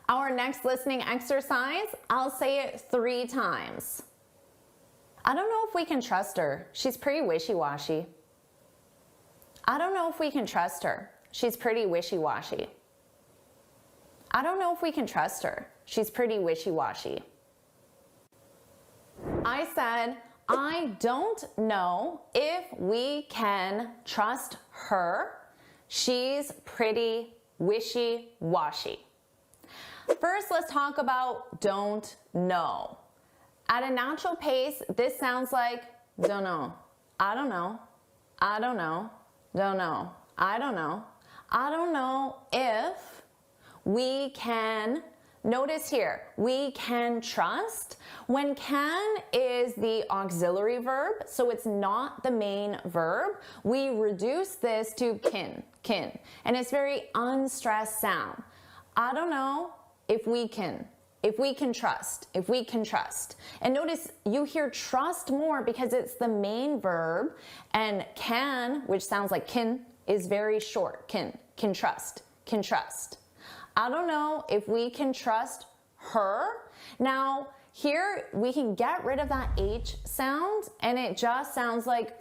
Our next listening exercise, I'll say it 3 times. I don't know if we can trust her. She's pretty wishy-washy. I don't know if we can trust her. She's pretty wishy-washy. I don't know if we can trust her. She's pretty wishy-washy. I said, I don't know if we can trust her. She's pretty wishy-washy. First, let's talk about don't know. At a natural pace, this sounds like don't know, I don't know, I don't know, don't know, I don't know. I don't know if we can, notice here, we can trust. When can is the auxiliary verb, so it's not the main verb. We reduce this to kin, and it's very unstressed sound. I don't know if we can trust, if we can trust. And notice you hear trust more because it's the main verb, and can, which sounds like kin, is very short. Can trust, can trust. I don't know if we can trust her. Now, here we can get rid of that H sound and it just sounds like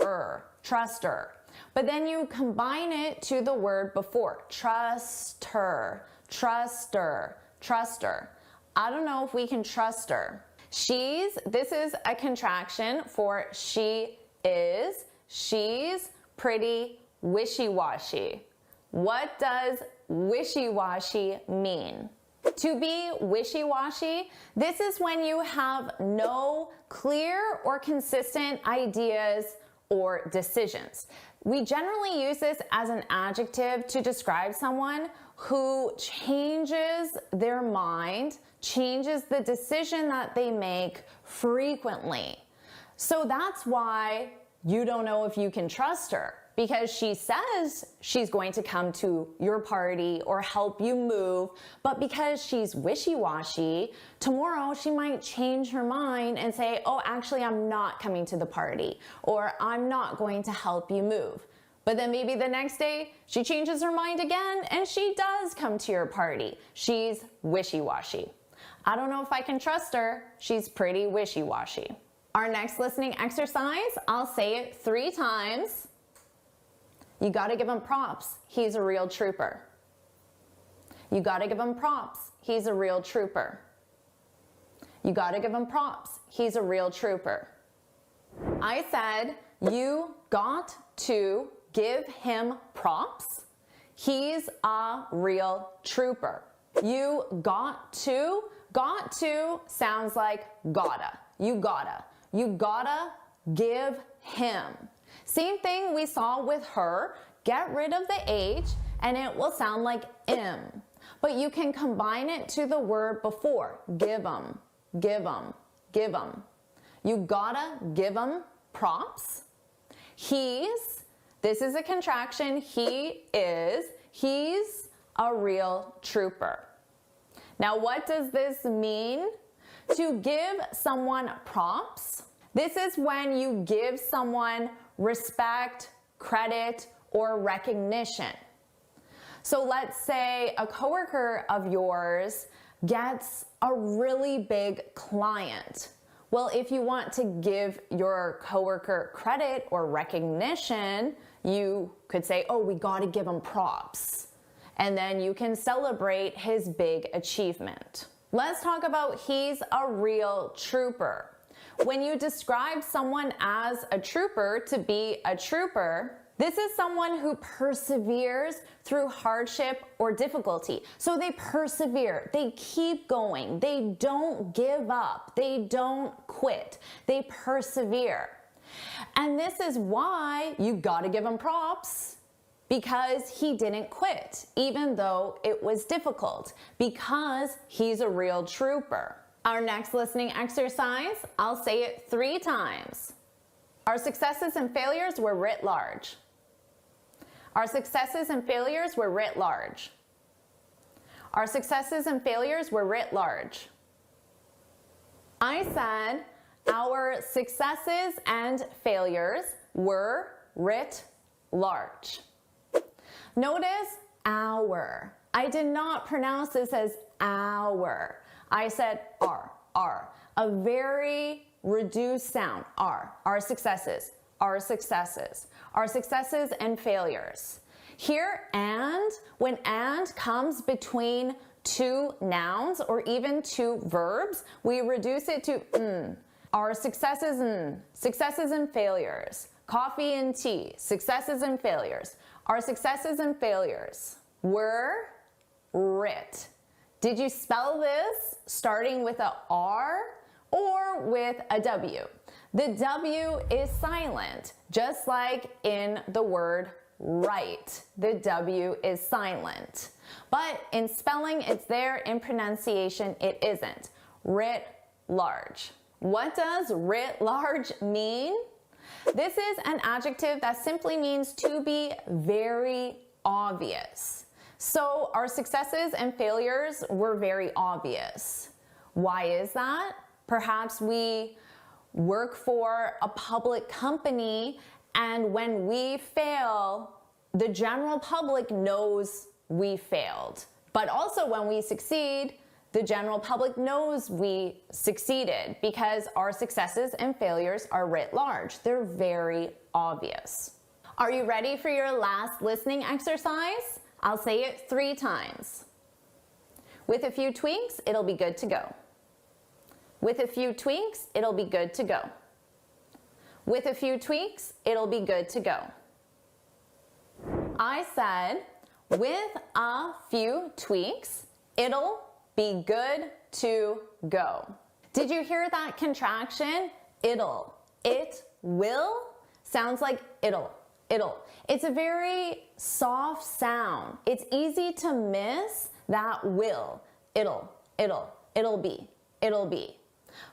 trust her. But then you combine it to the word before, trust her, trust her, trust her. I don't know if we can trust her. This is a contraction for she is. She's pretty wishy-washy. What does wishy-washy mean? To be wishy-washy, this is when you have no clear or consistent ideas or decisions. We generally use this as an adjective to describe someone who changes their mind, changes the decision that they make frequently. So that's why you don't know if you can trust her, because she says she's going to come to your party or help you move, but because she's wishy-washy, tomorrow she might change her mind and say, oh, actually, I'm not coming to the party, or I'm not going to help you move. But then maybe the next day she changes her mind again and she does come to your party. She's wishy-washy. I don't know if I can trust her. She's pretty wishy-washy. Our next listening exercise, I'll say it 3 times. You gotta give him props. He's a real trooper. You gotta give him props. He's a real trooper. You gotta give him props. He's a real trooper. I said, you got to give him props. He's a real trooper. You got to sounds like gotta. You gotta give him. Same thing we saw with her. Get rid of the H and it will sound like im. But you can combine it to the word before. Give him, give him, give him. You gotta give him props. This is a contraction. He's a real trooper. Now, what does this mean? To give someone props, this is when you give someone respect, credit, or recognition. So let's say a coworker of yours gets a really big client. Well, if you want to give your coworker credit or recognition, you could say, oh, we gotta give him props. And then you can celebrate his big achievement. Let's talk about he's a real trooper. When you describe someone as a trooper to be a trooper, this is someone who perseveres through hardship or difficulty. So they persevere, they keep going, they don't give up, they don't quit, they persevere. And this is why you gotta give him props, because he didn't quit, even though it was difficult, because he's a real trooper. Our next listening exercise, I'll say it 3 times. Our successes and failures were writ large. Our successes and failures were writ large. Our successes and failures were writ large. I said our successes and failures were writ large. Notice our. I did not pronounce this as our. I said R. A very reduced sound, R. Our successes, our successes. Our successes and failures. Here, and, when and comes between 2 nouns or even 2 verbs, we reduce it to n. Our successes and failures. Coffee and tea, successes and failures. Our successes and failures were writ. Did you spell this starting with a R or with a W? The W is silent, just like in the word write. The W is silent. But in spelling, it's there. In pronunciation, it isn't. Writ large. What does writ large mean? This is an adjective that simply means to be very obvious. So our successes and failures were very obvious. Why is that? Perhaps we work for a public company, and when we fail, the general public knows we failed. But also when we succeed, the general public knows we succeeded, because our successes and failures are writ large. They're very obvious. Are you ready for your last listening exercise? I'll say it 3 times. With a few tweaks, it'll be good to go. With a few tweaks, it'll be good to go. With a few tweaks, it'll be good to go. I said, with a few tweaks, it'll be good to go. Did you hear that contraction? It'll. It will sounds like it'll. it'll. It's a very soft sound. It's easy to miss that will. It'll be.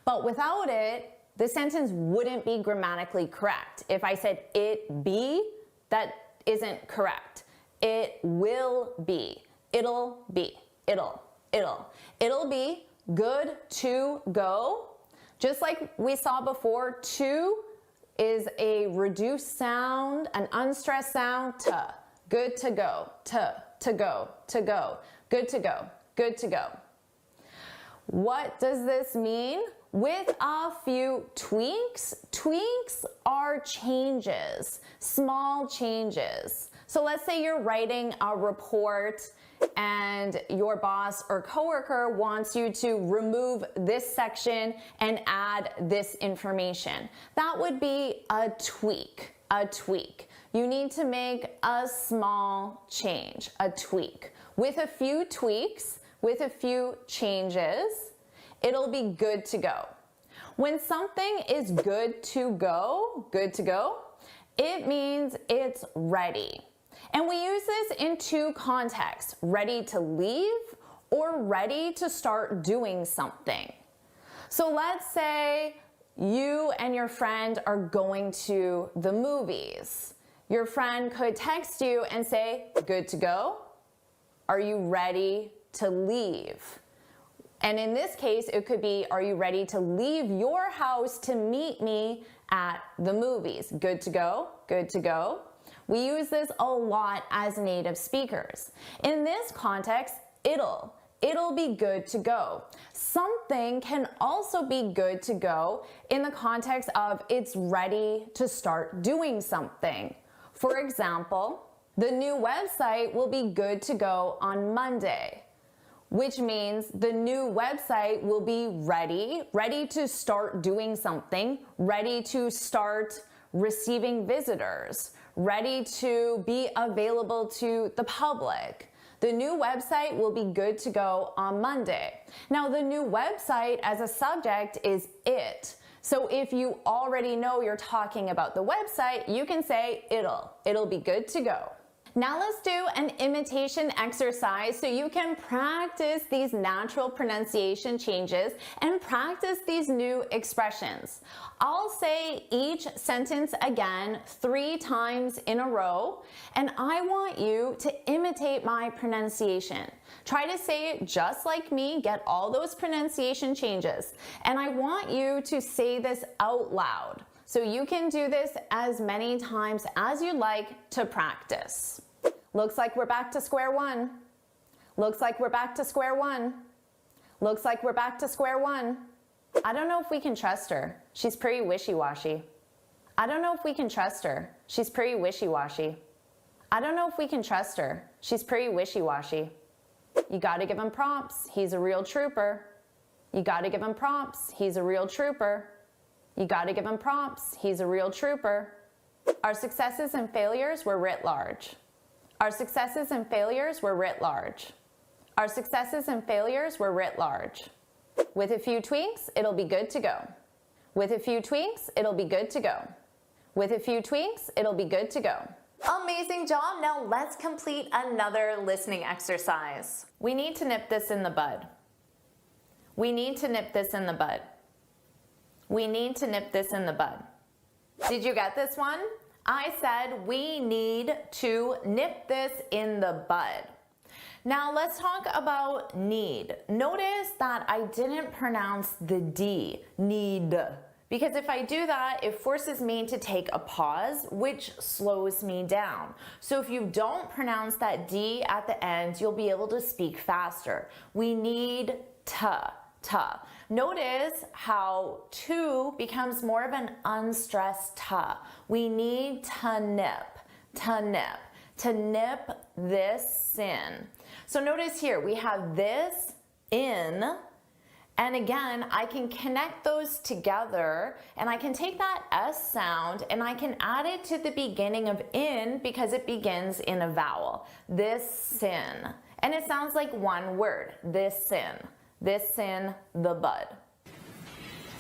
But without it, the sentence wouldn't be grammatically correct. If I said it be, that isn't correct. It will be. It'll be. It'll be good to go. Just like we saw before, to is a reduced sound, an unstressed sound, to. Good to go, to go, good to go, good to go. What does this mean? With a few tweaks, tweaks are changes, small changes. So let's say you're writing a report and your boss or coworker wants you to remove this section and add this information. That would be a tweak, a tweak. You need to make a small change, a tweak. With a few tweaks, with a few changes, it'll be good to go. When something is good to go, it means it's ready. And we use this in two contexts, ready to leave or ready to start doing something. So let's say you and your friend are going to the movies. Your friend could text you and say, good to go? Are you ready to leave? And in this case, it could be, are you ready to leave your house to meet me at the movies? Good to go? Good to go? We use this a lot as native speakers. In this context, it'll be good to go. Something can also be good to go in the context of it's ready to start doing something. For example, the new website will be good to go on Monday, which means the new website will be ready to start doing something, ready to start receiving visitors, ready to be available to the public. The new website will be good to go on Monday. Now, the new website as a subject is it. So if you already know you're talking about the website, you can say it'll be good to go. Now let's do an imitation exercise so you can practice these natural pronunciation changes and practice these new expressions. I'll say each sentence again 3 times in a row, and I want you to imitate my pronunciation. Try to say it just like me, get all those pronunciation changes, and I want you to say this out loud. So you can do this as many times as you like to practice. Looks like we're back to square one. Looks like we're back to square one. Looks like we're back to square one. I don't know if we can trust her. She's pretty wishy-washy. I don't know if we can trust her. She's pretty wishy-washy. I don't know if we can trust her. She's pretty wishy-washy. You gotta give him props. He's a real trooper. You gotta give him props. He's a real trooper. You gotta give him props. He's a real trooper. Our successes and failures were writ large. Our successes and failures were writ large. Our successes and failures were writ large. With a few tweaks, it'll be good to go. With a few tweaks, it'll be good to go. With a few tweaks, it'll be good to go. Amazing job. Now let's complete another listening exercise. We need to nip this in the bud. We need to nip this in the bud. We need to nip this in the bud. Did you get this one? I said we need to nip this in the bud. Now let's talk about need. Notice that I didn't pronounce the D, need. Because if I do that, it forces me to take a pause, which slows me down. So if you don't pronounce that D at the end, you'll be able to speak faster. We need to. Notice how to becomes more of an unstressed to. We need to nip this in. So notice here, we have this in, and again, I can connect those together, and I can take that S sound and I can add it to the beginning of in because it begins in a vowel. This sin. And it sounds like one word, this sin. This in the bud.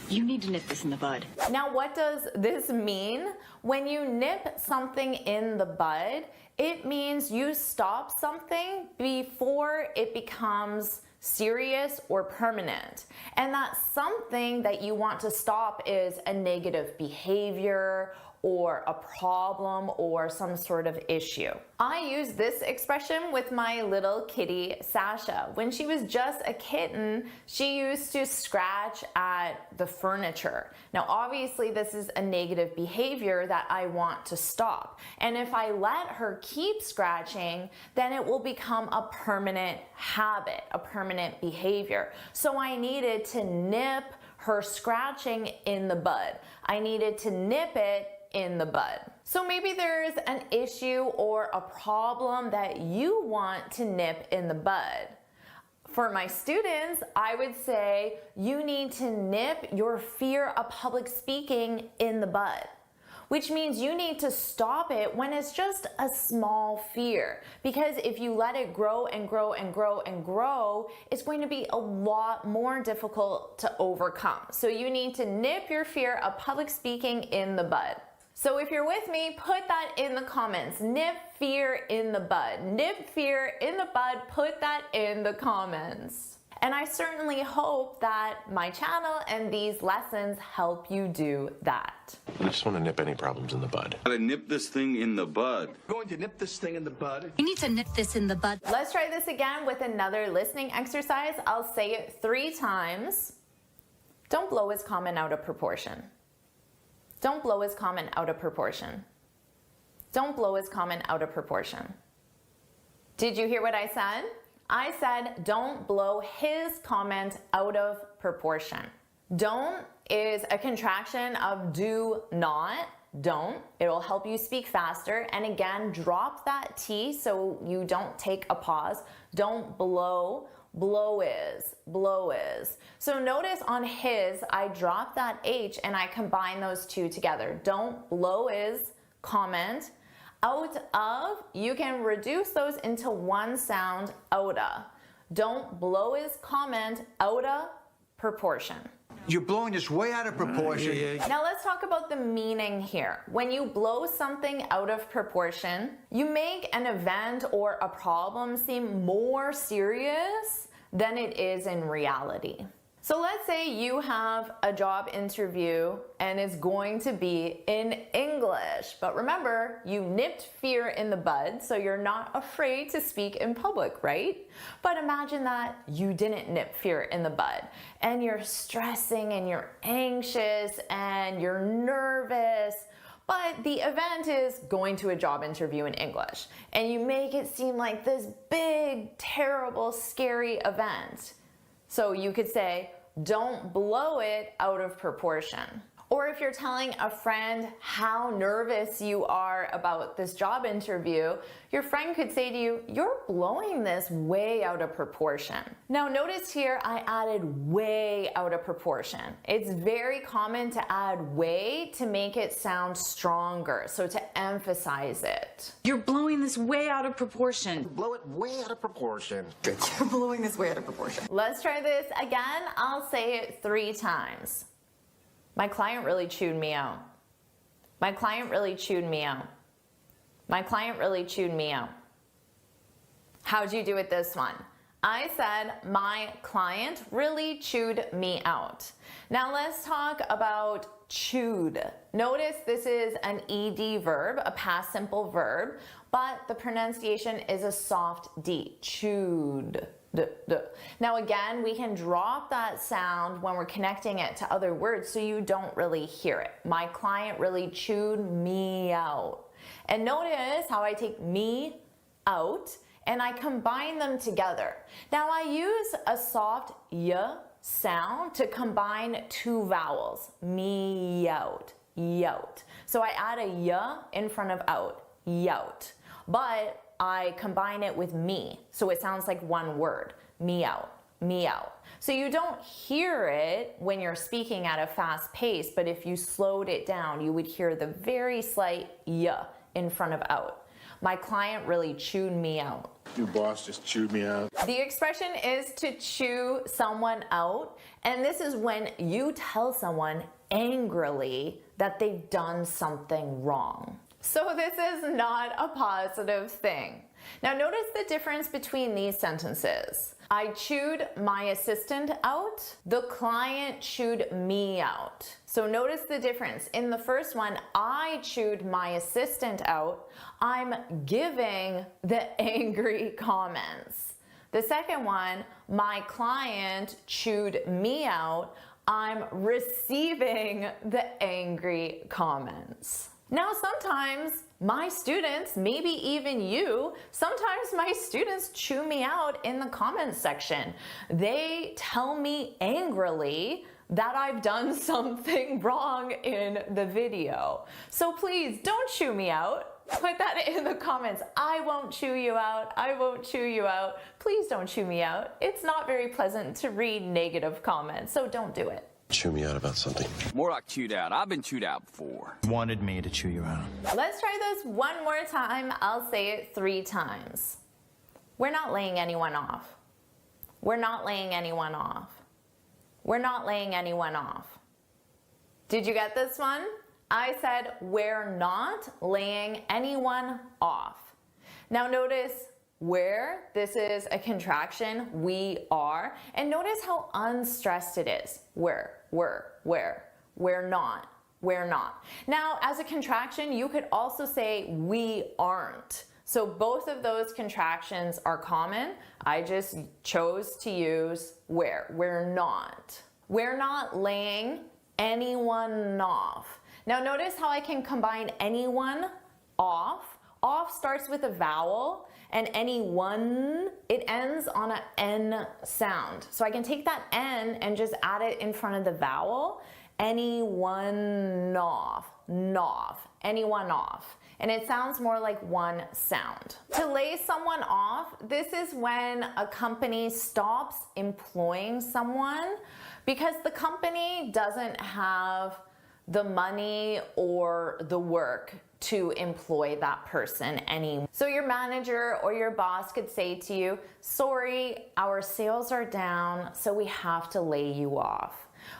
You need to nip this in the bud. Now, what does this mean? When you nip something in the bud, it means you stop something before it becomes serious or permanent. And that something that you want to stop is a negative behavior or a problem or some sort of issue. I use this expression with my little kitty, Sasha. When she was just a kitten, she used to scratch at the furniture. Now, obviously, this is a negative behavior that I want to stop. And if I let her keep scratching, then it will become a permanent habit, a permanent behavior. So I needed to nip her scratching in the bud. I needed to nip it in the bud. So maybe there's an issue or a problem that you want to nip in the bud. For my students, I would say you need to nip your fear of public speaking in the bud, which means you need to stop it when it's just a small fear. Because if you let it grow and grow and grow and grow, it's going to be a lot more difficult to overcome. So you need to nip your fear of public speaking in the bud. So if you're with me, put that in the comments. Nip fear in the bud. Nip fear in the bud, put that in the comments. And I certainly hope that my channel and these lessons help you do that. I just want to nip any problems in the bud. Gotta nip this thing in the bud. Going to nip this thing in the bud. You need to nip this in the bud. Let's try this again with another listening exercise. I'll say it 3 times. Don't blow his comment out of proportion. Don't blow his comment out of proportion. Don't blow his comment out of proportion. Did you hear what I said? I said, don't blow his comment out of proportion. Don't is a contraction of do not. Don't. It'll help you speak faster. And again, drop that T so you don't take a pause. Don't blow. Blow is. So notice on his, I drop that H and I combine those two together. Don't blow is comment. Out of, you can reduce those into one sound, outa. Don't blow is comment, outa proportion. You're blowing this way out of proportion. Now let's talk about the meaning here. When you blow something out of proportion, you make an event or a problem seem more serious than it is in reality. So let's say you have a job interview and it's going to be in English, but remember, you nipped fear in the bud, so you're not afraid to speak in public, right? But imagine that you didn't nip fear in the bud and you're stressing and you're anxious and you're nervous, but the event is going to a job interview in English and you make it seem like this big, terrible, scary event. So you could say, don't blow it out of proportion. Or if you're telling a friend how nervous you are about this job interview, your friend could say to you, you're blowing this way out of proportion. Now notice here I added way out of proportion. It's very common to add way to make it sound stronger, so to emphasize it. You're blowing this way out of proportion. Blow it way out of proportion. You're blowing this way out of proportion. Let's try this again. I'll say it 3 times. My client really chewed me out. My client really chewed me out. My client really chewed me out. How'd you do with this one? I said, my client really chewed me out. Now let's talk about chewed. Notice this is an ED verb, a past simple verb, but the pronunciation is a soft D, chewed. Now again, we can drop that sound when we're connecting it to other words so you don't really hear it. My client really chewed me out. And notice how I take me out and I combine them together. Now I use a soft y sound to combine 2 vowels, me out, yout. So I add a y in front of out, yout. But I combine it with me, so it sounds like one word, me out, me out. So you don't hear it when you're speaking at a fast pace, but if you slowed it down, you would hear the very slight y in front of out. My client really chewed me out. Your boss just chewed me out. The expression is to chew someone out, and this is when you tell someone angrily that they've done something wrong. So this is not a positive thing. Now notice the difference between these sentences. I chewed my assistant out. The client chewed me out. So notice the difference. In the first one, I chewed my assistant out. I'm giving the angry comments. The second one, my client chewed me out. I'm receiving the angry comments. Now sometimes my students, maybe even you, sometimes my students chew me out in the comments section. They tell me angrily that I've done something wrong in the video. So please don't chew me out. Put that in the comments. I won't chew you out. I won't chew you out. Please don't chew me out. It's not very pleasant to read negative comments, so don't do it. Chew me out about something. More like chewed out. I've been chewed out before. Wanted me to chew you out. Let's try this one more time. I'll say it 3 times. We're not laying anyone off. We're not laying anyone off. We're not laying anyone off. Did you get this one? I said we're not laying anyone off. Now notice where, this is a contraction, we are, and notice how unstressed it is. We're not. Now, as a contraction, you could also say we aren't. So both of those contractions are common. I just chose to use where. We're not laying anyone off. Now notice how I can combine anyone, off. Off starts with a vowel, and anyone, it ends on an N sound. So I can take that N and just add it in front of the vowel. Anyone off, anyone off. And it sounds more like one sound. To lay someone off, this is when a company stops employing someone because the company doesn't have the money or the work to employ that person anymore. So your manager or your boss could say to you, sorry, our sales are down, so we have to lay you off.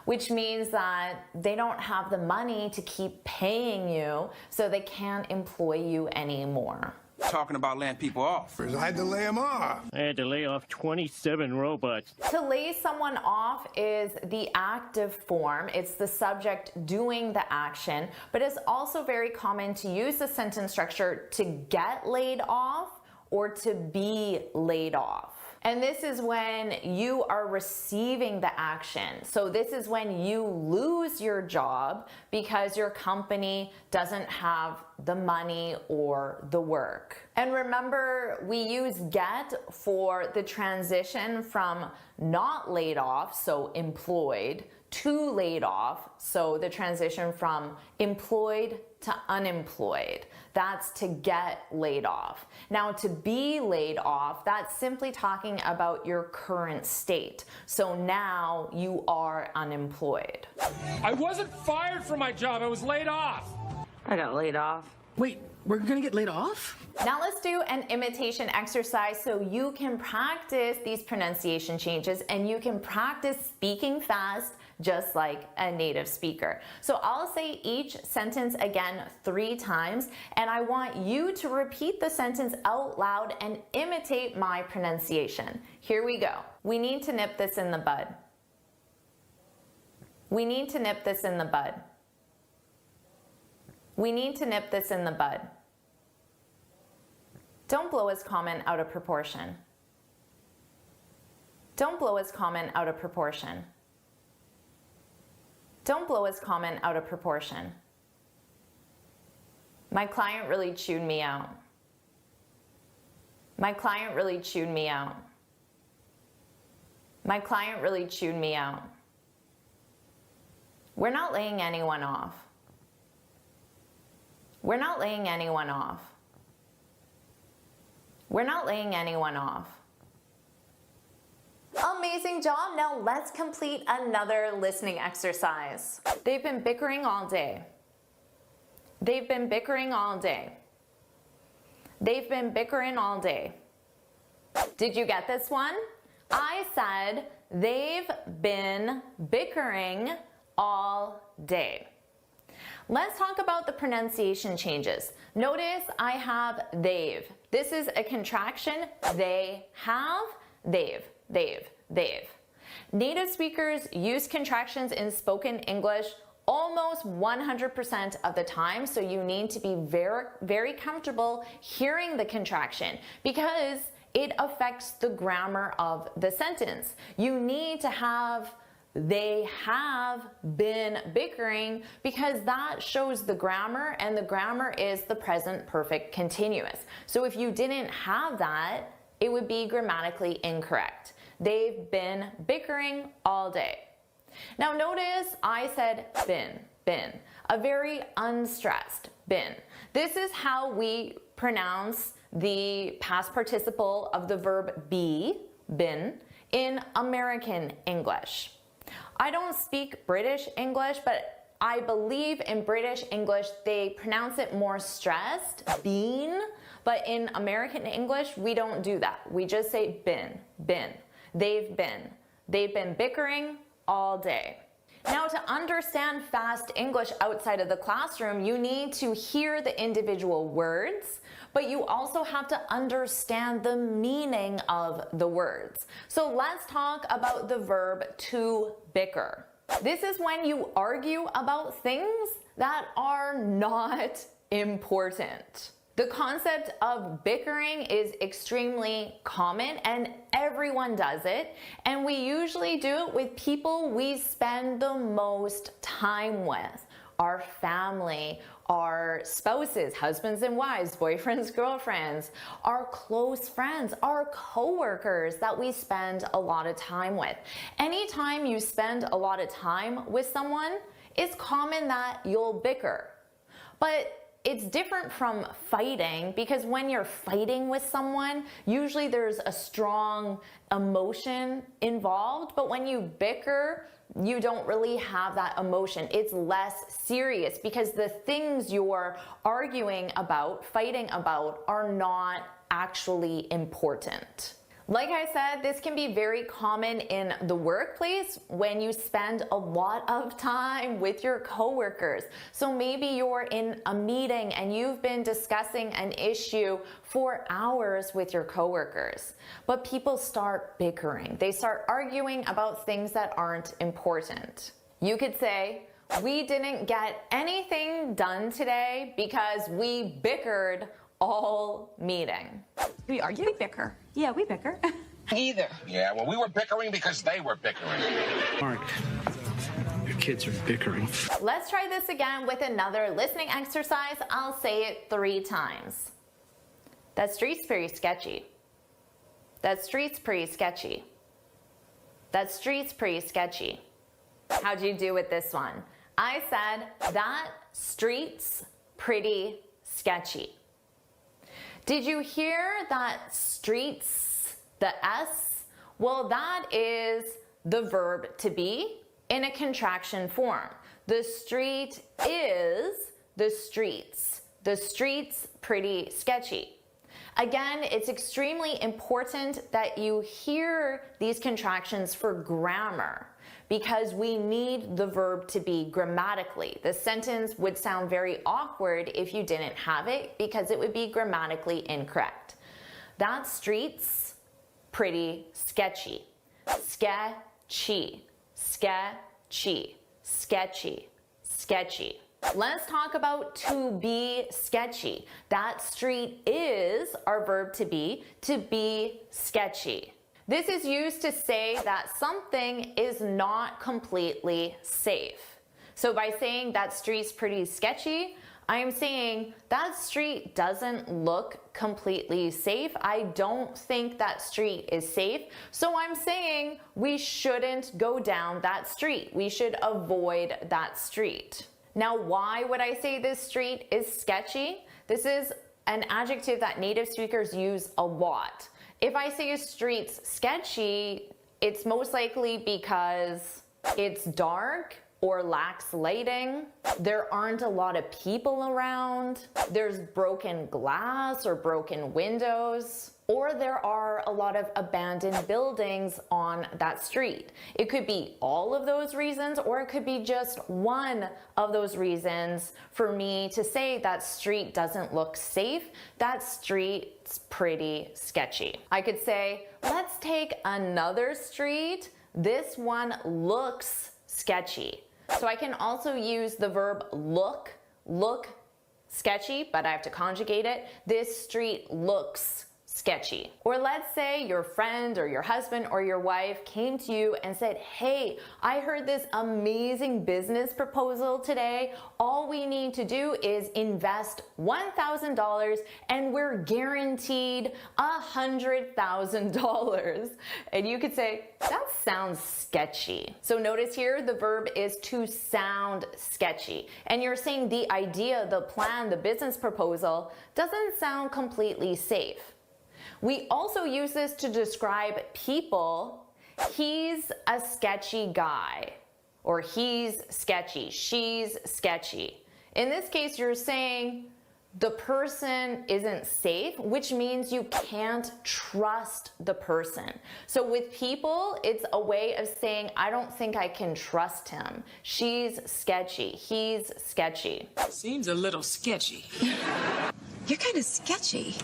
Which means that they don't have the money to keep paying you, so they can't employ you anymore. Talking about laying people off. I had to lay them off. I had to lay off 27 robots. To lay someone off is the active form. It's the subject doing the action, but it's also very common to use the sentence structure to get laid off or to be laid off. And this is when you are receiving the action. So this is when you lose your job because your company doesn't have the money or the work. And remember, we use get for the transition from not laid off, so employed, to laid off, so the transition from employed to unemployed. That's to get laid off. Now, to be laid off, that's simply talking about your current state. So now you are unemployed. I wasn't fired from my job. I was laid off. I got laid off. Wait, we're gonna get laid off? Now let's do an imitation exercise so you can practice these pronunciation changes and you can practice speaking fast just like a native speaker. So I'll say each sentence again 3 times, and I want you to repeat the sentence out loud and imitate my pronunciation. Here we go. We need to nip this in the bud. We need to nip this in the bud. We need to nip this in the bud. Don't blow his comment out of proportion. Don't blow his comment out of proportion. Don't blow his comment out of proportion. My client really chewed me out. My client really chewed me out. My client really chewed me out. We're not laying anyone off. We're not laying anyone off. We're not laying anyone off. Amazing job. Now let's complete another listening exercise. They've been bickering all day. They've been bickering all day. They've been bickering all day. Did you get this one? I said they've been bickering all day. Let's talk about the pronunciation changes. Notice I have they've. This is a contraction. They have, they've. Native speakers use contractions in spoken English almost 100% of the time, so you need to be very comfortable hearing the contraction because it affects the grammar of the sentence. You need to have they have been bickering because that shows the grammar, and the grammar is the present perfect continuous. So if you didn't have that, it would be grammatically incorrect. They've been bickering all day. Now notice I said been, a very unstressed been. This is how we pronounce the past participle of the verb be, been, in American English. I don't speak British English, but I believe in British English they pronounce it more stressed, been, but in American English we don't do that. We just say been. They've been bickering all day. Now, to understand fast English outside of the classroom, you need to hear the individual words, but you also have to understand the meaning of the words. So let's talk about the verb to bicker. This is when you argue about things that are not important. The concept of bickering is extremely common and everyone does it, and we usually do it with people we spend the most time with. Our family, our spouses, husbands and wives, boyfriends, girlfriends, our close friends, our coworkers that we spend a lot of time with. Anytime you spend a lot of time with someone, it's common that you'll bicker. But it's different from fighting, because when you're fighting with someone, usually there's a strong emotion involved, but when you bicker, you don't really have that emotion. It's less serious because the things you're arguing about, fighting about, are not actually important. Like I said, this can be very common in the workplace when you spend a lot of time with your coworkers. So maybe you're in a meeting and you've been discussing an issue for hours with your coworkers, but people start bickering. They start arguing about things that aren't important. You could say, "We didn't get anything done today because we bickered all meeting." We argue? We bicker. Yeah, we bicker. Either. Yeah, well, we were bickering because they were bickering. Mark, your kids are bickering. Let's try this again with another listening exercise. I'll say it 3 times. That street's pretty sketchy. That street's pretty sketchy. That street's pretty sketchy. How'd you do with this one? I said, that street's pretty sketchy. Did you hear that streets, the S? Well, that is the verb to be in a contraction form. The street is the streets. The street's pretty sketchy. Again, it's extremely important that you hear these contractions for grammar, because we need the verb to be grammatically. The sentence would sound very awkward if you didn't have it, because it would be grammatically incorrect. That street's pretty sketchy. Sketchy, sketchy, sketchy, sketchy. Let's talk about to be sketchy. That street is our verb to be sketchy. This is used to say that something is not completely safe. So by saying that street's pretty sketchy, I am saying that street doesn't look completely safe. I don't think that street is safe. So I'm saying we shouldn't go down that street. We should avoid that street. Now, why would I say this street is sketchy? This is an adjective that native speakers use a lot. If I say a street's sketchy, it's most likely because it's dark or lacks lighting. There aren't a lot of people around. There's broken glass or broken windows. or there are a lot of abandoned buildings on that street. It could be all of those reasons, or it could be just one of those reasons for me to say that street doesn't look safe, that street's pretty sketchy. I could say, let's take another street. This one looks sketchy. So I can also use the verb look sketchy, but I have to conjugate it. This street looks sketchy. Or let's say your friend or your husband or your wife came to you and said, hey, I heard this amazing business proposal today. All we need to do is invest $1,000 and we're guaranteed $100,000. And you could say, that sounds sketchy. So notice here the verb is to sound sketchy. And you're saying the idea, the plan, the business proposal doesn't sound completely safe. We also use this to describe people. He's a sketchy guy, or he's sketchy, she's sketchy. In this case, you're saying the person isn't safe, which means you can't trust the person. So with people, it's a way of saying, I don't think I can trust him. She's sketchy, he's sketchy. Seems a little sketchy. You're kind of sketchy.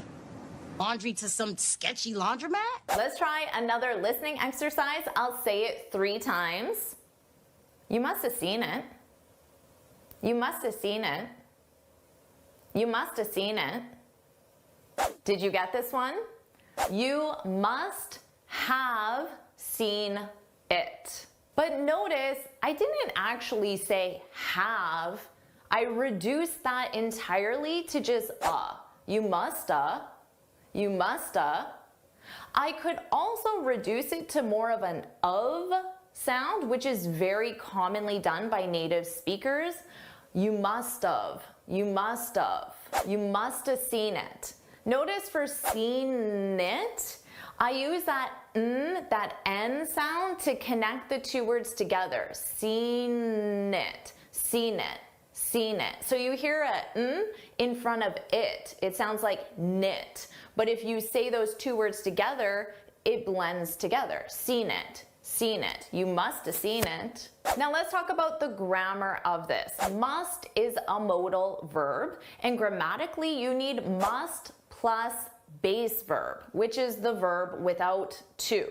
Laundry to some sketchy laundromat? Let's try another listening exercise. I'll say it 3 times. You must have seen it. You must have seen it. You must have seen it. Did you get this one? You must have seen it. But notice, I didn't actually say have. I reduced that entirely to just You musta. You musta. I could also reduce it to more of an of sound, which is very commonly done by native speakers. You must have. You must have. You must have seen it. Notice for seen it, I use that that N sound to connect the 2 words together. Seen it. Seen it. Seen it. So you hear a N in front of it. It sounds like knit. But if you say those 2 words together, it blends together. Seen it. Seen it. You must have seen it. Now let's talk about the grammar of this. Must is a modal verb, and grammatically you need must plus base verb, which is the verb without to.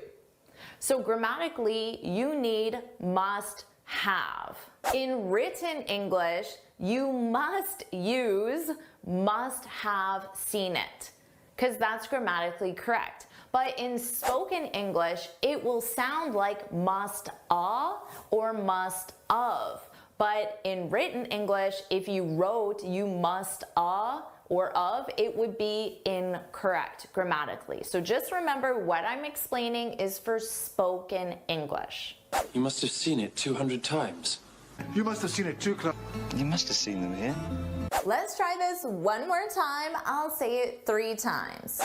So grammatically you need must have. In written English, you must use must have seen it, because that's grammatically correct. But in spoken English, it will sound like must-a or must-of. But in written English, if you wrote you must-a or of, it would be incorrect grammatically. So just remember what I'm explaining is for spoken English. You must have seen it 200 times. You must have seen it too, Clark. You must have seen them here. Let's try this one more time. I'll say it 3 times.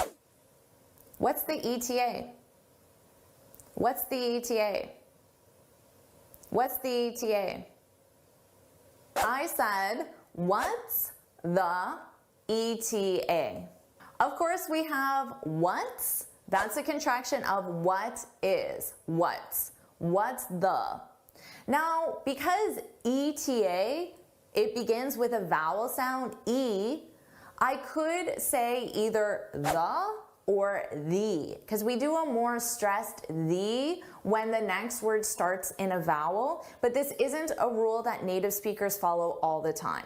What's the ETA? What's the ETA? What's the ETA? I said, what's the ETA? Of course, we have what's. That's a contraction of what is. What's the. Now, because ETA, it begins with a vowel sound, E, I could say either the or the, because we do a more stressed the when the next word starts in a vowel, but this isn't a rule that native speakers follow all the time.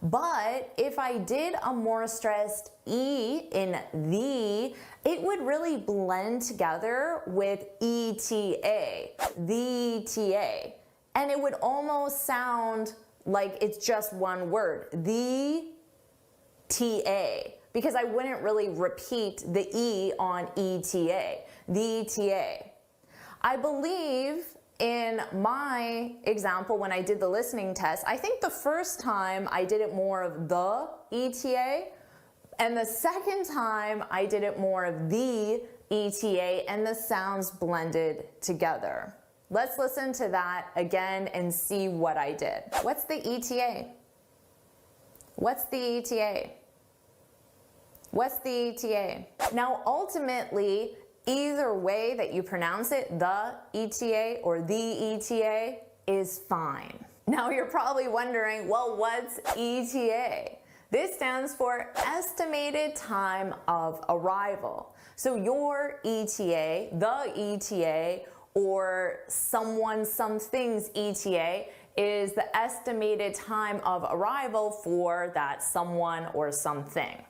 But if I did a more stressed E in the, it would really blend together with ETA, the TA, and it would almost sound like it's just one word, the TA, because I wouldn't really repeat the E on ETA, the TA. I believe in my example when I did the listening test, I think the first time I did it more of the ETA, and the second time I did it more of the ETA, and the sounds blended together. Let's listen to that again and see what I did. What's the ETA? What's the ETA? What's the ETA? Now, ultimately, either way that you pronounce it, the ETA or the ETA, is fine. Now, you're probably wondering, well, what's ETA? This stands for estimated time of arrival. So your ETA, the ETA, or someone, something's ETA is the estimated time of arrival for that someone or something,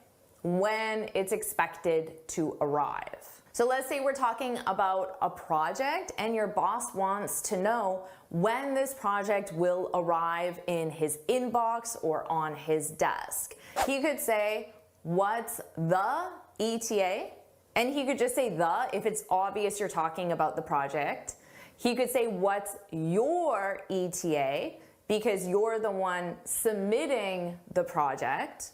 when it's expected to arrive. So let's say we're talking about a project and your boss wants to know when this project will arrive in his inbox or on his desk. He could say, what's the ETA? And he could just say the if it's obvious you're talking about the project. He could say, what's your ETA? Because you're the one submitting the project.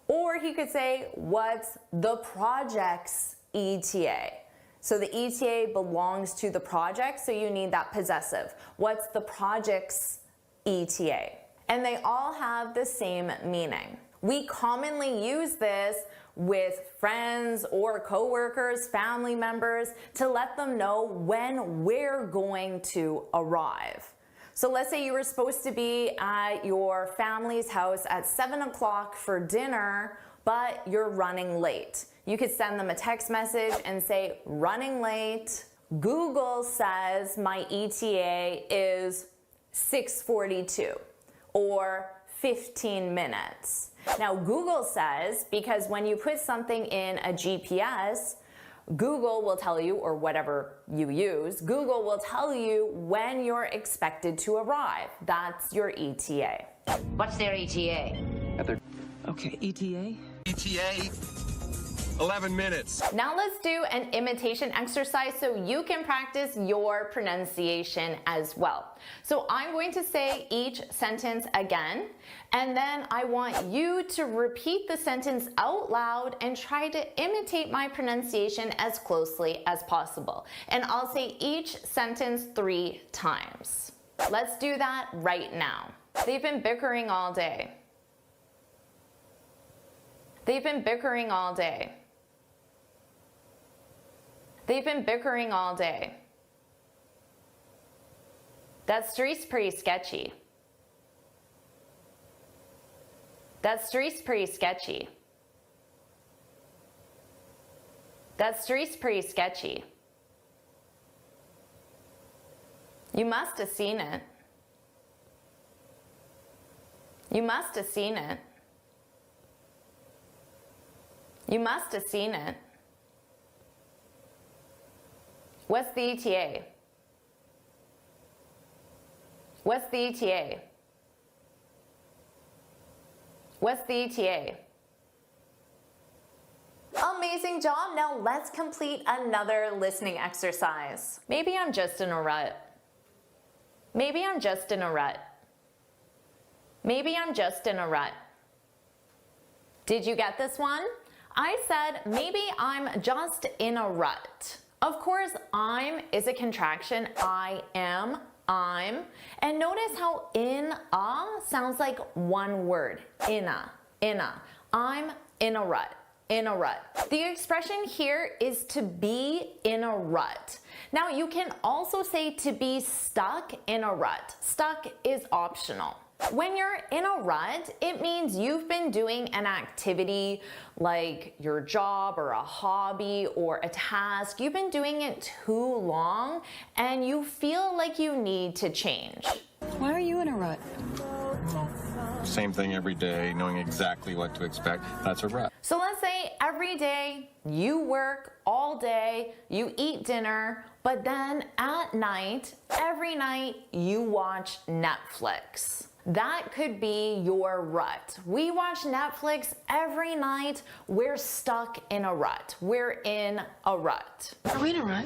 Or he could say, what's the project's ETA? So the ETA belongs to the project, so you need that possessive. What's the project's ETA? And they all have the same meaning. We commonly use this with friends or coworkers, family members, to let them know when we're going to arrive. So let's say you were supposed to be at your family's house at 7 o'clock for dinner, but you're running late. You could send them a text message and say, running late. Google says my ETA is 6:42 or 15 minutes. Now Google says, because when you put something in a GPS, Google will tell you, or whatever you use, Google will tell you when you're expected to arrive. That's your ETA. What's their ETA? Okay, ETA? ETA, 11 minutes. Now let's do an imitation exercise so you can practice your pronunciation as well. So I'm going to say each sentence again, and then I want you to repeat the sentence out loud and try to imitate my pronunciation as closely as possible. And I'll say each sentence 3 times. Let's do that right now. They've been bickering all day. They've been bickering all day. They've been bickering all day. That street's pretty sketchy. That street's pretty sketchy. That street's pretty sketchy. You must have seen it. You must have seen it. You must have seen it. What's the ETA? What's the ETA? What's the ETA? Amazing job. Now let's complete another listening exercise. Maybe I'm just in a rut. Maybe I'm just in a rut. Maybe I'm just in a rut. Did you get this one? I said, maybe I'm just in a rut. Of course, I'm is a contraction. I am, I'm. And notice how in-a sounds like one word. In-a. I'm in a rut. In a rut. The expression here is to be in a rut. Now you can also say to be stuck in a rut. Stuck is optional. When you're in a rut, it means you've been doing an activity like your job or a hobby or a task. You've been doing it too long and you feel like you need to change. Why are you in a rut? Same thing every day, knowing exactly what to expect. That's a rut. So let's say every day you work all day, you eat dinner, but then at night, every night you watch Netflix. That could be your rut. We watch Netflix every night. We're stuck in a rut. We're in a rut. Are we in a rut?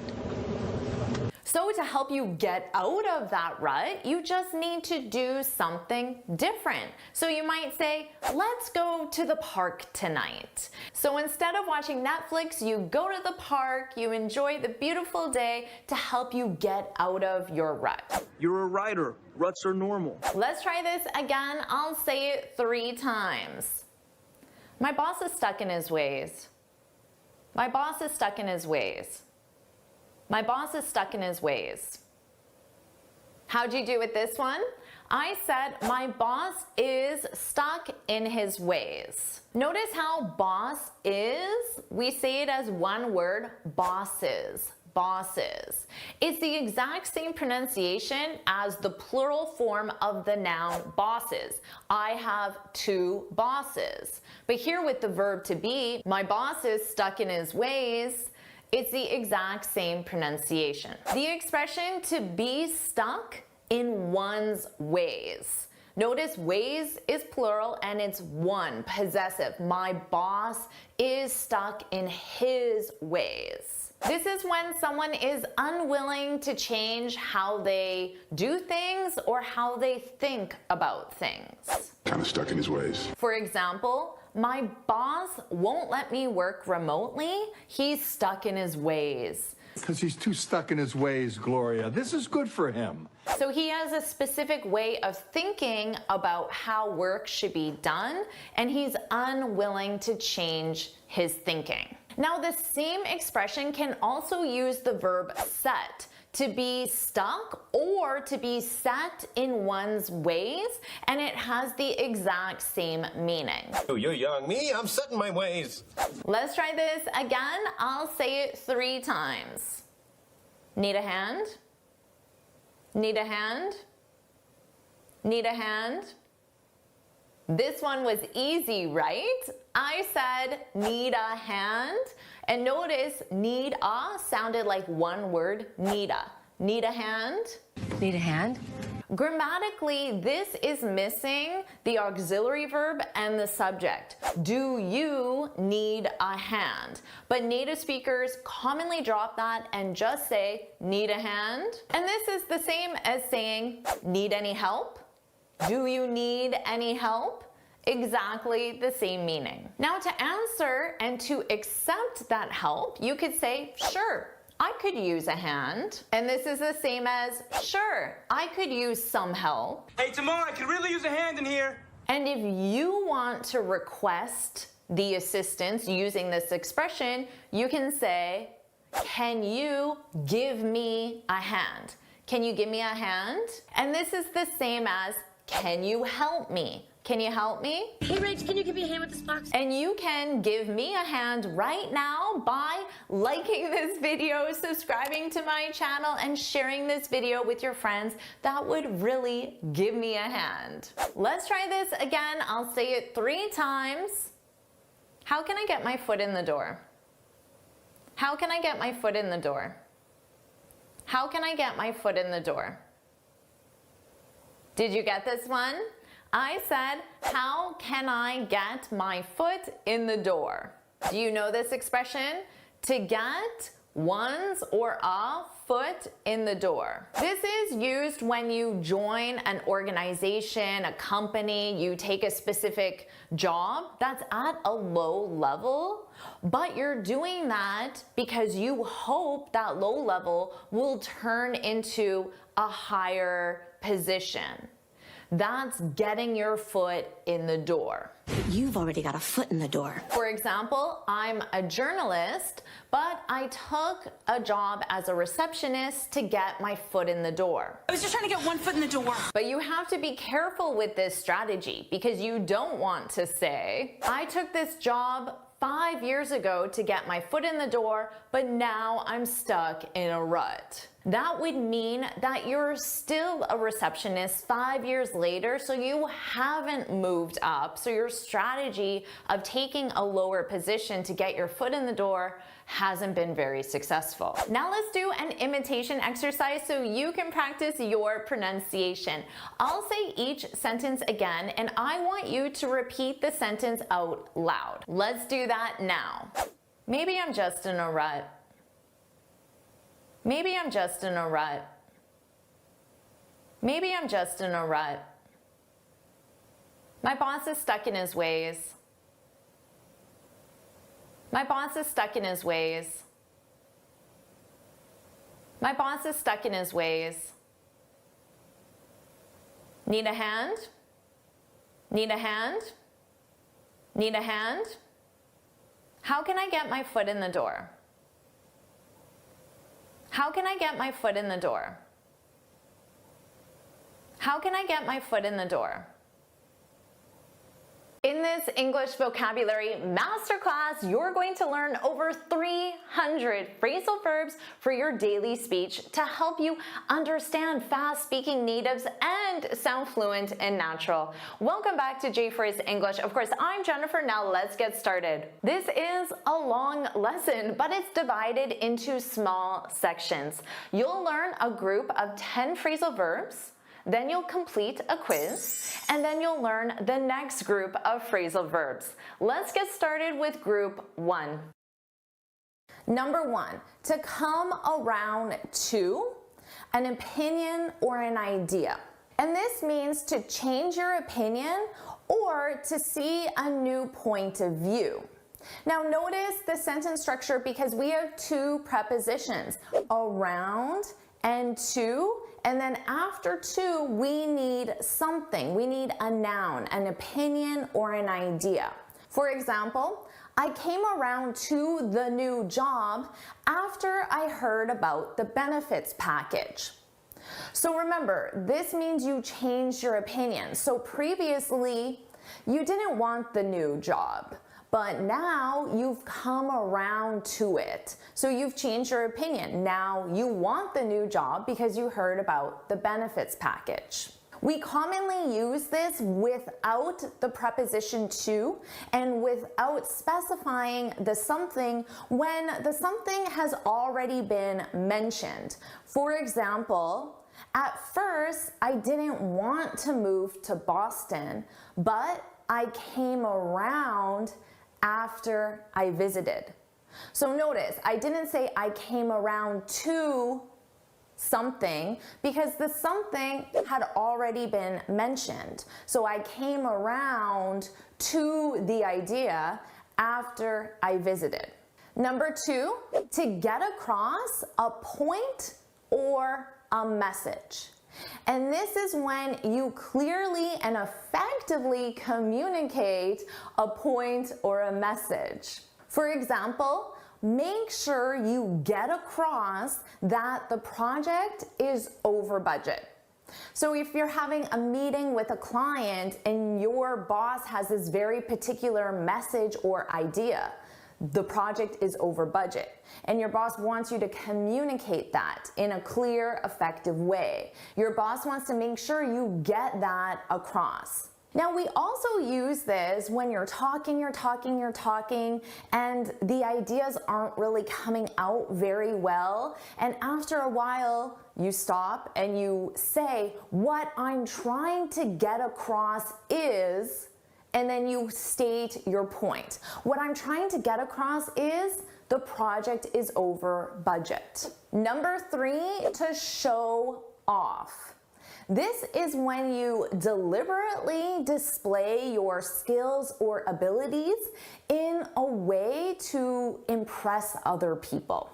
So to help you get out of that rut, you just need to do something different. So you might say, let's go to the park tonight. So instead of watching Netflix, you go to the park, you enjoy the beautiful day to help you get out of your rut. You're a writer. Ruts are normal. Let's try this again. I'll say it 3 times. My boss is stuck in his ways. My boss is stuck in his ways. My boss is stuck in his ways. How'd you do with this one? I said, my boss is stuck in his ways. Notice how boss is, we say it as one word, bosses. Bosses. It's the exact same pronunciation as the plural form of the noun bosses. I have 2 bosses. But here with the verb to be, my boss is stuck in his ways, it's the exact same pronunciation. The expression to be stuck in one's ways. Notice ways is plural and it's one, possessive. My boss is stuck in his ways. This is when someone is unwilling to change how they do things or how they think about things. Kind of stuck in his ways. For example, my boss won't let me work remotely. He's stuck in his ways. Because he's too stuck in his ways, Gloria. This is good for him. So he has a specific way of thinking about how work should be done, and he's unwilling to change his thinking. Now, the same expression can also use the verb set, to be stuck or to be set in one's ways, and it has the exact same meaning. Oh, you're young. Me, I'm set in my ways. Let's try this again. I'll say it 3 times. Need a hand? Need a hand? Need a hand? This one was easy, right? I said need a hand, and notice need a sounded like one word, need a. Need a hand? Need a hand? Grammatically, this is missing the auxiliary verb and the subject. Do you need a hand? But native speakers commonly drop that and just say, need a hand? And this is the same as saying, need any help? Do you need any help? Exactly the same meaning. Now, to answer and to accept that help, you could say, sure, I could use a hand. And this is the same as, sure, I could use some help. Hey, tomorrow I could really use a hand in here. And if you want to request the assistance using this expression, you can say, can you give me a hand? Can you give me a hand? And this is the same as, can you help me? Can you help me? Hey, Rach, can you give me a hand with this box? And you can give me a hand right now by liking this video, subscribing to my channel, and sharing this video with your friends. That would really give me a hand. Let's try this again. I'll say it 3 times. How can I get my foot in the door? How can I get my foot in the door? How can I get my foot in the door? Did you get this one? I said, how can I get my foot in the door? Do you know this expression? To get one's or a foot in the door. This is used when you join an organization, a company, you take a specific job that's at a low level, but you're doing that because you hope that low level will turn into a higher position. That's getting your foot in the door. You've already got a foot in the door. For example, I'm a journalist, but I took a job as a receptionist to get my foot in the door. I was just trying to get one foot in the door. But you have to be careful with this strategy because you don't want to say, I took this job 5 years ago to get my foot in the door, but now I'm stuck in a rut. That would mean that you're still a receptionist 5 years later, so you haven't moved up. So your strategy of taking a lower position to get your foot in the door hasn't been very successful. Now let's do an imitation exercise so you can practice your pronunciation. I'll say each sentence again, and I want you to repeat the sentence out loud. Let's do that now. Maybe I'm just in a rut. Maybe I'm just in a rut. Maybe I'm just in a rut. My boss is stuck in his ways. My boss is stuck in his ways. My boss is stuck in his ways. Need a hand? Need a hand? Need a hand? How can I get my foot in the door? How can I get my foot in the door? How can I get my foot in the door? In this English vocabulary masterclass, you're going to learn over 300 phrasal verbs for your daily speech to help you understand fast-speaking natives and sound fluent and natural. Welcome back to JForrest English. Of course, I'm Jennifer. Now let's get started. This is a long lesson, but it's divided into small sections. You'll learn a group of 10 phrasal verbs. Then you'll complete a quiz, and then you'll learn the next group of phrasal verbs. Let's get started with group 1. Number 1, to come around to an opinion or an idea. And this means to change your opinion or to see a new point of view. Now notice the sentence structure because we have two prepositions, around and to. And then after to, we need something. We need a noun, an opinion, or an idea. For example, I came around to the new job after I heard about the benefits package. So remember, this means you changed your opinion. So previously, you didn't want the new job, but now you've come around to it. So you've changed your opinion. Now you want the new job because you heard about the benefits package. We commonly use this without the preposition to and without specifying the something when the something has already been mentioned. For example, at first I didn't want to move to Boston, but I came around after I visited. So notice, I didn't say I came around to something because the something had already been mentioned. So I came around to the idea after I visited. Number 2, to get across a point or a message. And this is when you clearly and effectively communicate a point or a message. For example, make sure you get across that the project is over budget. So if you're having a meeting with a client and your boss has this very particular message or idea, the project is over budget, and your boss wants you to communicate that in a clear, effective way. Your boss wants to make sure you get that across. Now we also use this when you're talking, and the ideas aren't really coming out very well, and after a while you stop and you say, what I'm trying to get across is, and then you state your point. What I'm trying to get across is the project is over budget. Number 3, to show off. This is when you deliberately display your skills or abilities in a way to impress other people.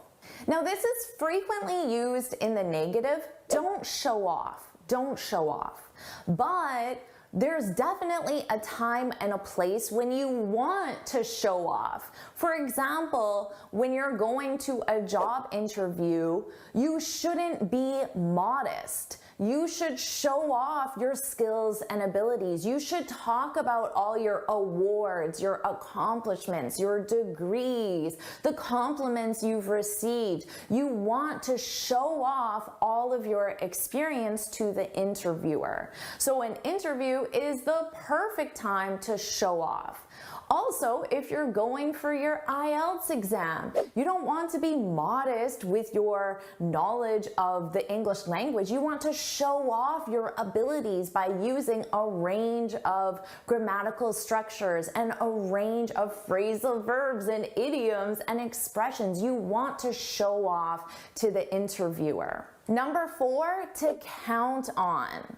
Now this is frequently used in the negative. Don't show off. Don't show off. But there's definitely a time and a place when you want to show off. For example, when you're going to a job interview, you shouldn't be modest. You should show off your skills and abilities. You should talk about all your awards, your accomplishments, your degrees, the compliments you've received. You want to show off all of your experience to the interviewer. So an interview is the perfect time to show off. Also, if you're going for your IELTS exam, you don't want to be modest with your knowledge of the English language. You want to show off your abilities by using a range of grammatical structures and a range of phrasal verbs and idioms and expressions. You want to show off to the interviewer. Number 4, to count on.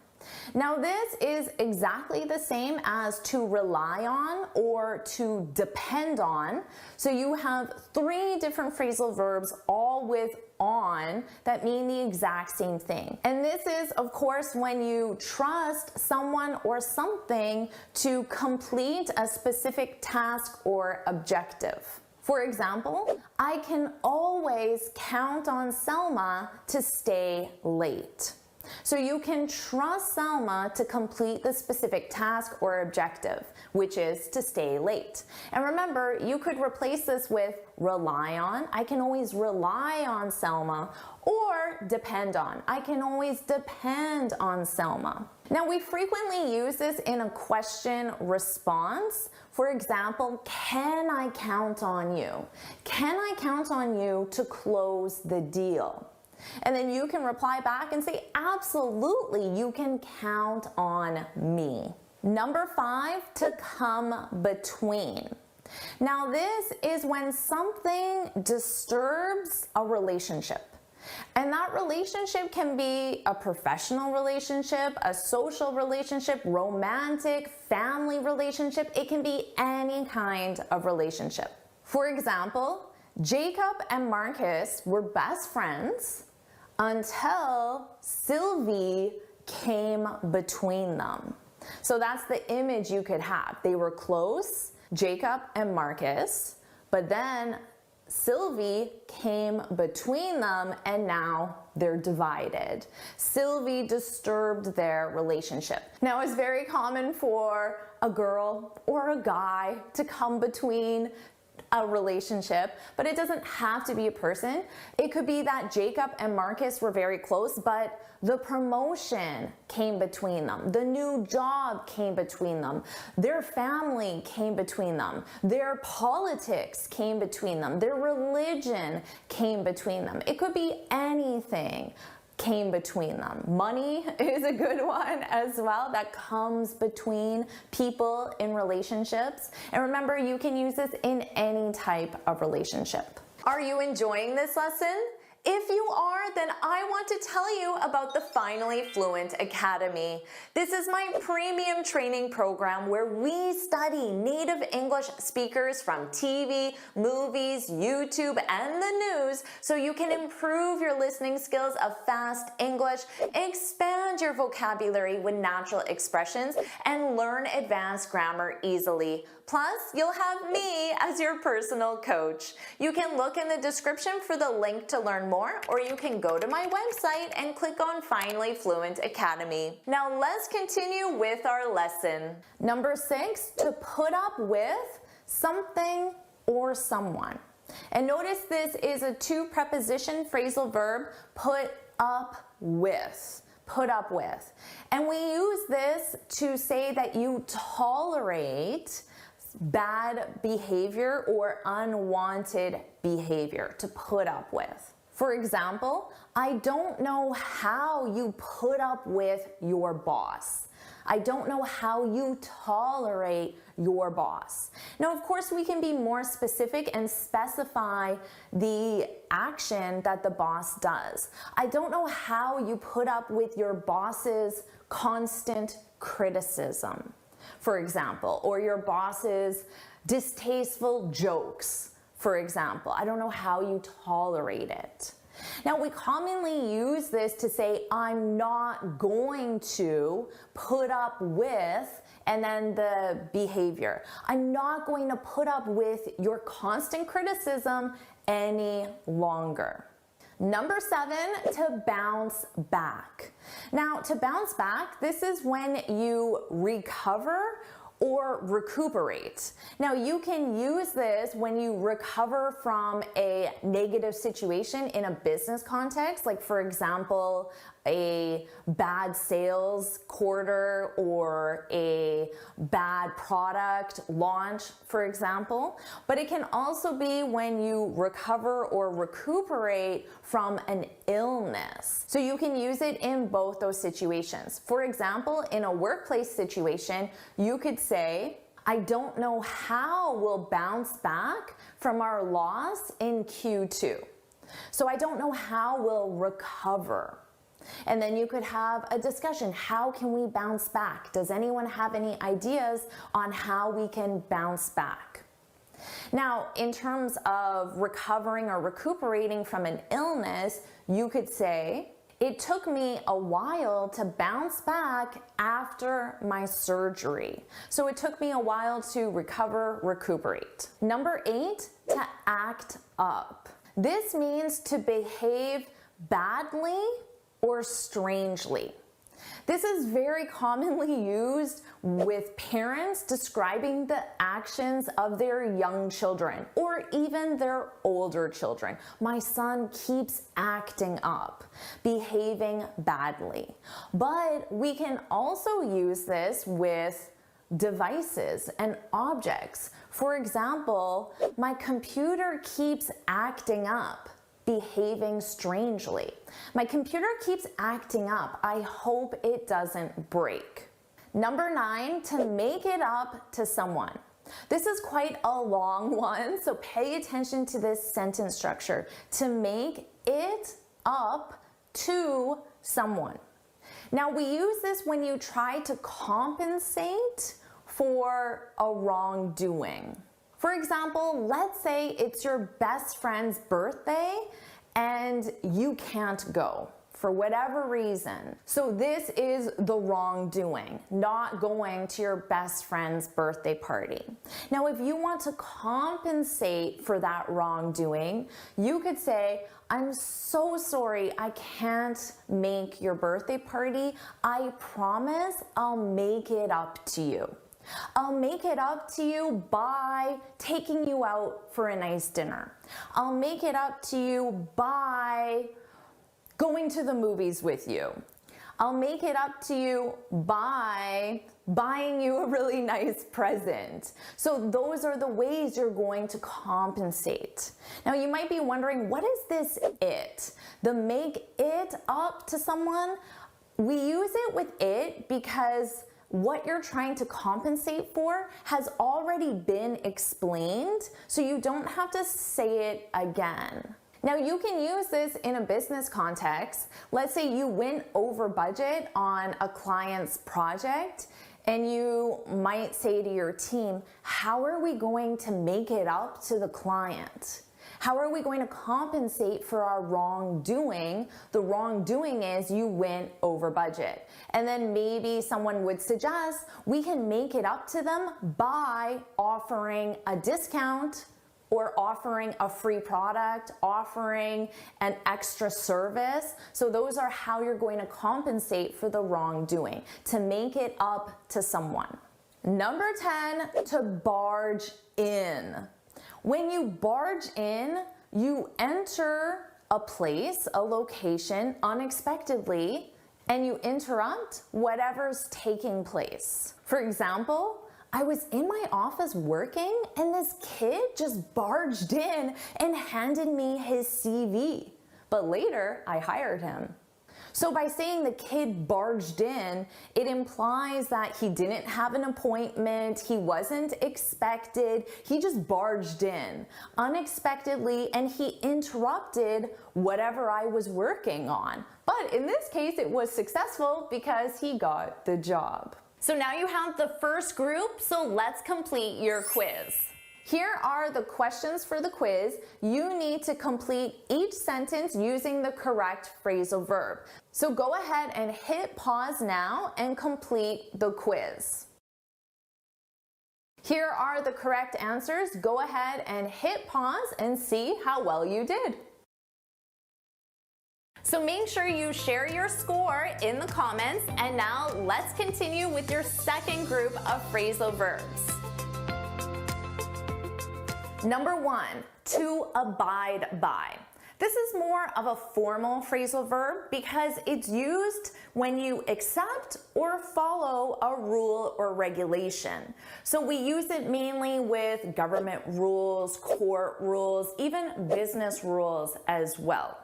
Now this is exactly the same as to rely on or to depend on. So you have 3 different phrasal verbs, all with on, that mean the exact same thing. And this is, of course, when you trust someone or something to complete a specific task or objective. For example, I can always count on Selma to stay late. So you can trust Selma to complete the specific task or objective, which is to stay late. And remember, you could replace this with rely on. I can always rely on Selma. Or depend on. I can always depend on Selma. Now we frequently use this in a question response. For example, can I count on you? Can I count on you to close the deal? And then you can reply back and say, absolutely, you can count on me. Number 5, to come between. Now this is when something disturbs a relationship. And that relationship can be a professional relationship, a social relationship, romantic, family relationship. It can be any kind of relationship. For example, Jacob and Marcus were best friends until Sylvie came between them. So that's the image you could have. They were close, Jacob and Marcus, but then Sylvie came between them and now they're divided. Sylvie disturbed their relationship. Now it's very common for a girl or a guy to come between a relationship, but it doesn't have to be a person. It could be that Jacob and Marcus were very close, but the promotion came between them. The new job came between them. Their family came between them. Their politics came between them. Their religion came between them. It could be anything came between them. Money is a good one as well that comes between people in relationships. And remember, you can use this in any type of relationship. Are you enjoying this lesson? If you are, then I want to tell you about the Finally Fluent Academy. This is my premium training program where we study native English speakers from TV, movies, YouTube, and the news so you can improve your listening skills of fast English, expand your vocabulary with natural expressions, and learn advanced grammar easily. Plus, you'll have me as your personal coach. You can look in the description for the link to learn more, or you can go to my website and click on Finally Fluent Academy. Now let's continue with our lesson. Number 6, to put up with something or someone. And notice this is a 2 preposition phrasal verb, put up with. Put up with. And we use this to say that you tolerate bad behavior or unwanted behavior, to put up with. For example, I don't know how you put up with your boss. I don't know how you tolerate your boss. Now, of course, we can be more specific and specify the action that the boss does. I don't know how you put up with your boss's constant criticism, for example, or your boss's distasteful jokes, for example. I don't know how you tolerate it. Now, we commonly use this to say, I'm not going to put up with, and then the behavior. I'm not going to put up with your constant criticism any longer. Number 7, to bounce back. Now, to bounce back, this is when you recover or recuperate. Now, you can use this when you recover from a negative situation in a business context, like for example, a bad sales quarter or a bad product launch, for example. But it can also be when you recover or recuperate from an illness. So you can use it in both those situations. For example, in a workplace situation, you could say, I don't know how we'll bounce back from our loss in Q2. So I don't know how we'll recover. And then you could have a discussion. How can we bounce back? Does anyone have any ideas on how we can bounce back? Now, in terms of recovering or recuperating from an illness, you could say, it took me a while to bounce back after my surgery. So it took me a while to recover, recuperate. Number 8, to act up. This means to behave badly or strangely. This is very commonly used with parents describing the actions of their young children or even their older children. My son keeps acting up, behaving badly. But we can also use this with devices and objects. For example, my computer keeps acting up, behaving strangely. My computer keeps acting up. I hope it doesn't break. Number 9, to make it up to someone. This is quite a long one, so pay attention to this sentence structure. To make it up to someone. Now we use this when you try to compensate for a wrongdoing. For example, let's say it's your best friend's birthday and you can't go for whatever reason. So this is the wrongdoing, not going to your best friend's birthday party. Now, if you want to compensate for that wrongdoing, you could say, I'm so sorry, I can't make your birthday party. I promise I'll make it up to you. I'll make it up to you by taking you out for a nice dinner. I'll make it up to you by going to the movies with you. I'll make it up to you by buying you a really nice present. So those are the ways you're going to compensate. Now you might be wondering, what is this it? The make it up to someone? We use it with it because what you're trying to compensate for has already been explained, so you don't have to say it again. Now you can use this in a business context. Let's say you went over budget on a client's project and you might say to your team, how are we going to make it up to the client? How are we going to compensate for our wrongdoing? The wrongdoing is you went over budget. And then maybe someone would suggest we can make it up to them by offering a discount or offering a free product, offering an extra service. So those are how you're going to compensate for the wrongdoing, to make it up to someone. Number 10, to barge in. When you barge in, you enter a place, a location unexpectedly, and you interrupt whatever's taking place. For example, I was in my office working and this kid just barged in and handed me his CV. But later, I hired him. So by saying the kid barged in, it implies that he didn't have an appointment, he wasn't expected, he just barged in unexpectedly and he interrupted whatever I was working on. But in this case, it was successful because he got the job. So now you have the first group, so let's complete your quiz. Here are the questions for the quiz. You need to complete each sentence using the correct phrasal verb. So go ahead and hit pause now and complete the quiz. Here are the correct answers. Go ahead and hit pause and see how well you did. So make sure you share your score in the comments, and now let's continue with your second group of phrasal verbs. Number 1, to abide by. This is more of a formal phrasal verb because it's used when you accept or follow a rule or regulation. So we use it mainly with government rules, court rules, even business rules as well.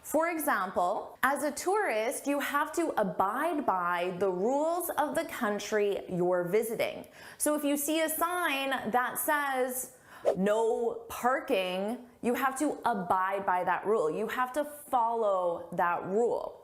For example, as a tourist, you have to abide by the rules of the country you're visiting. So if you see a sign that says no parking, you have to abide by that rule. You have to follow that rule.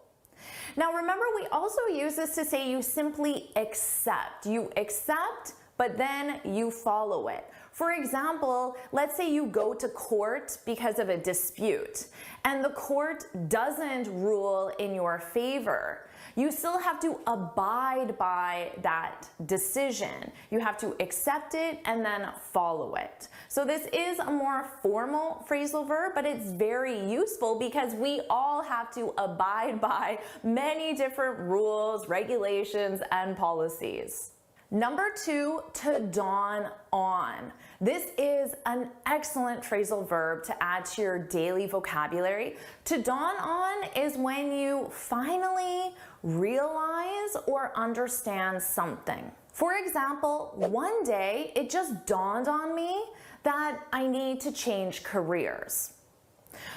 Now remember, we also use this to say you simply accept. You accept, but then you follow it. For example, let's say you go to court because of a dispute and the court doesn't rule in your favor. You still have to abide by that decision. You have to accept it and then follow it. So this is a more formal phrasal verb, but it's very useful because we all have to abide by many different rules, regulations, and policies. Number 2, to dawn on. This is an excellent phrasal verb to add to your daily vocabulary. To dawn on is when you finally realize or understand something. For example, one day it just dawned on me that I need to change careers.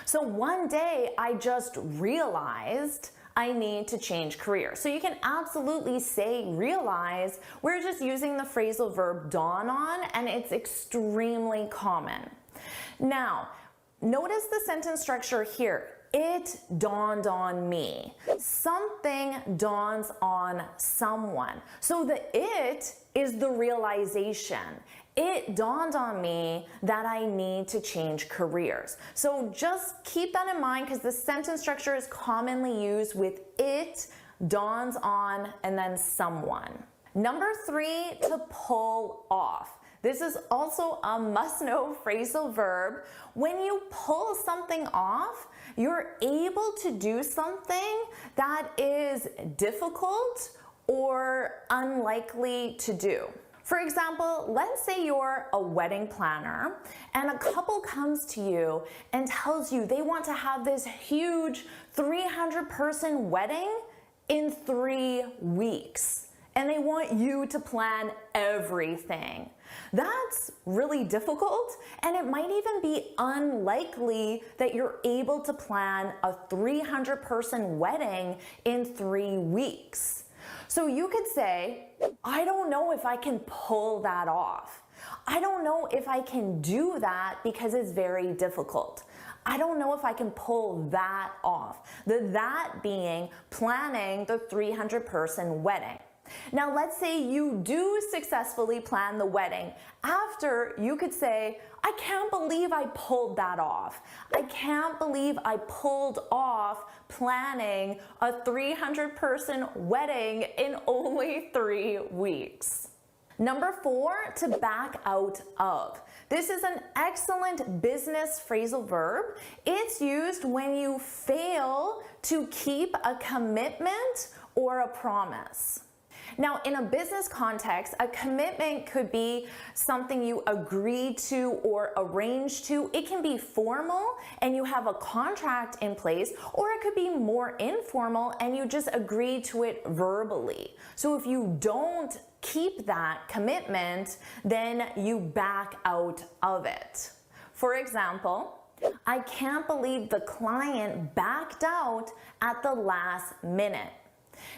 So one day I just realized I need to change careers. So you can absolutely say realize. We're just using the phrasal verb dawn on, and it's extremely common. Now, notice the sentence structure here. It dawned on me. Something dawns on someone. So the it is the realization. It dawned on me that I need to change careers. So just keep that in mind because the sentence structure is commonly used with it, dawns on, and then someone. Number 3, to pull off. This is also a must-know phrasal verb. When you pull something off, you're able to do something that is difficult or unlikely to do. For example, let's say you're a wedding planner and a couple comes to you and tells you they want to have this huge 300-person wedding in 3 weeks. And they want you to plan everything. That's really difficult, and it might even be unlikely that you're able to plan a 300-person wedding in 3 weeks. So you could say, I don't know if I can pull that off. I don't know if I can do that because it's very difficult. I don't know if I can pull that off. That being planning the 300-person wedding. Now let's say you do successfully plan the wedding. After, you could say, I can't believe I pulled that off. I can't believe I pulled off planning a 300-person wedding in only 3 weeks. Number 4, to back out of. This is an excellent business phrasal verb. It's used when you fail to keep a commitment or a promise. Now, in a business context, a commitment could be something you agreed to or arranged to. It can be formal and you have a contract in place, or it could be more informal and you just agree to it verbally. So if you don't keep that commitment, then you back out of it. For example, I can't believe the client backed out at the last minute.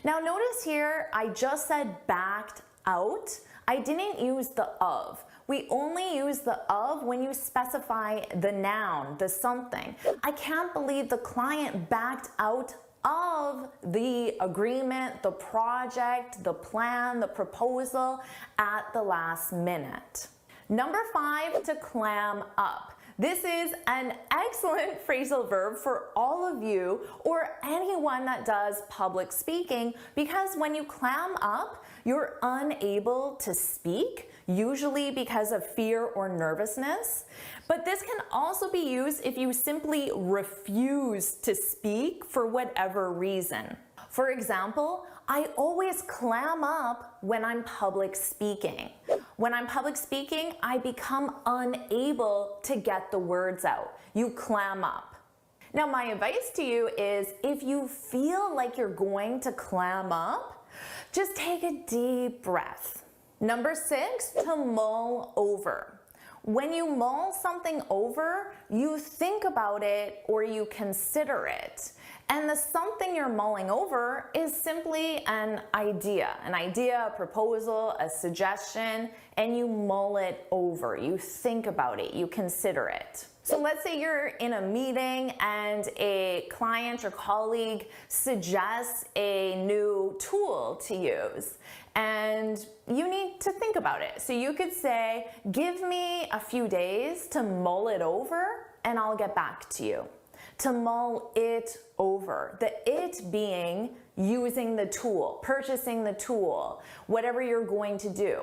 Now notice here, I just said backed out. I didn't use the of. We only use the of when you specify the noun, the something. I can't believe the client backed out of the agreement, the project, the plan, the proposal at the last minute. Number 5, to clam up. This is an excellent phrasal verb for all of you or anyone that does public speaking, because when you clam up, you're unable to speak, usually because of fear or nervousness. But this can also be used if you simply refuse to speak for whatever reason. For example, I always clam up when I'm public speaking. When I'm public speaking, I become unable to get the words out. You clam up. Now, my advice to you is if you feel like you're going to clam up, just take a deep breath. Number 6, to mull over. When you mull something over, you think about it or you consider it. And the something you're mulling over is simply an idea, a proposal, a suggestion, and you mull it over. You think about it, you consider it. So let's say you're in a meeting and a client or colleague suggests a new tool to use and you need to think about it. So you could say, give me a few days to mull it over and I'll get back to you. To mull it over. The it being using the tool, purchasing the tool, whatever you're going to do.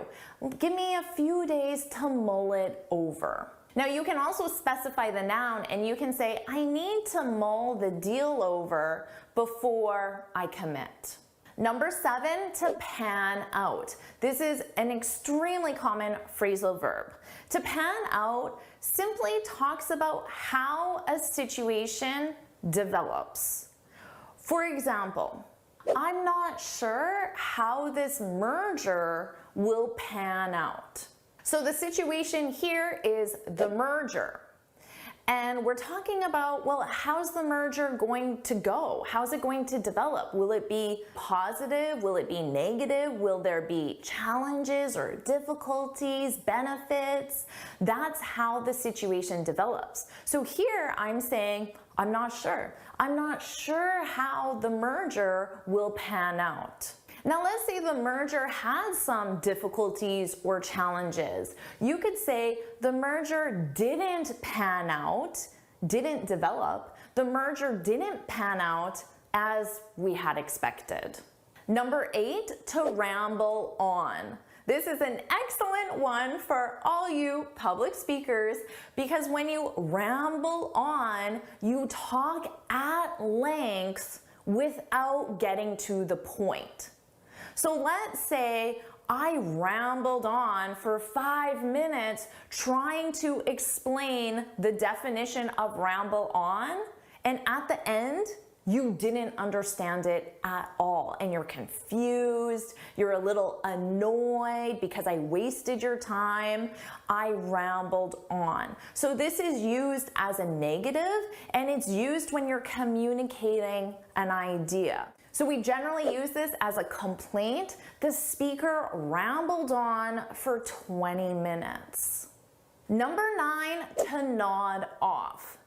Give me a few days to mull it over. Now you can also specify the noun and you can say, I need to mull the deal over before I commit. Number 7, to pan out. This is an extremely common phrasal verb. To pan out simply talks about how a situation develops. For example, I'm not sure how this merger will pan out. So the situation here is the merger. And we're talking about, well, how's the merger going to go? How's it going to develop? Will it be positive? Will it be negative? Will there be challenges or difficulties, benefits? That's how the situation develops. So here I'm saying, I'm not sure. I'm not sure how the merger will pan out. Now let's say the merger has some difficulties or challenges. You could say the merger didn't pan out, didn't develop. The merger didn't pan out as we had expected. Number 8, to ramble on. This is an excellent one for all you public speakers because when you ramble on, you talk at length without getting to the point. So let's say I rambled on for 5 minutes trying to explain the definition of ramble on, and at the end, you didn't understand it at all, and you're confused, you're a little annoyed because I wasted your time, I rambled on. So this is used as a negative, and it's used when you're communicating an idea. So we generally use this as a complaint. The speaker rambled on for 20 minutes. Number 9, to nod off.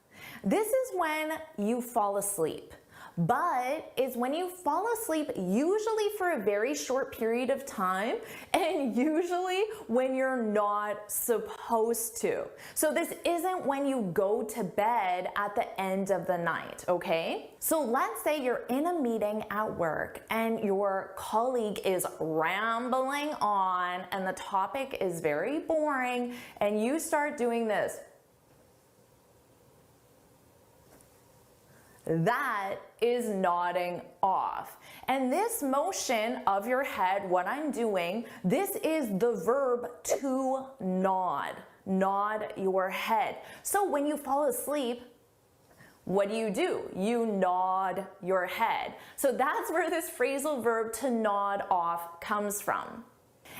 This is when you fall asleep, but it's when you fall asleep usually for a very short period of time and usually when you're not supposed to. So this isn't when you go to bed at the end of the night, okay? So let's say you're in a meeting at work and your colleague is rambling on and the topic is very boring and you start doing this. That is nodding off. And this motion of your head, what I'm doing, this is the verb to nod. Nod your head. So when you fall asleep, what do? You nod your head. So that's where this phrasal verb to nod off comes from.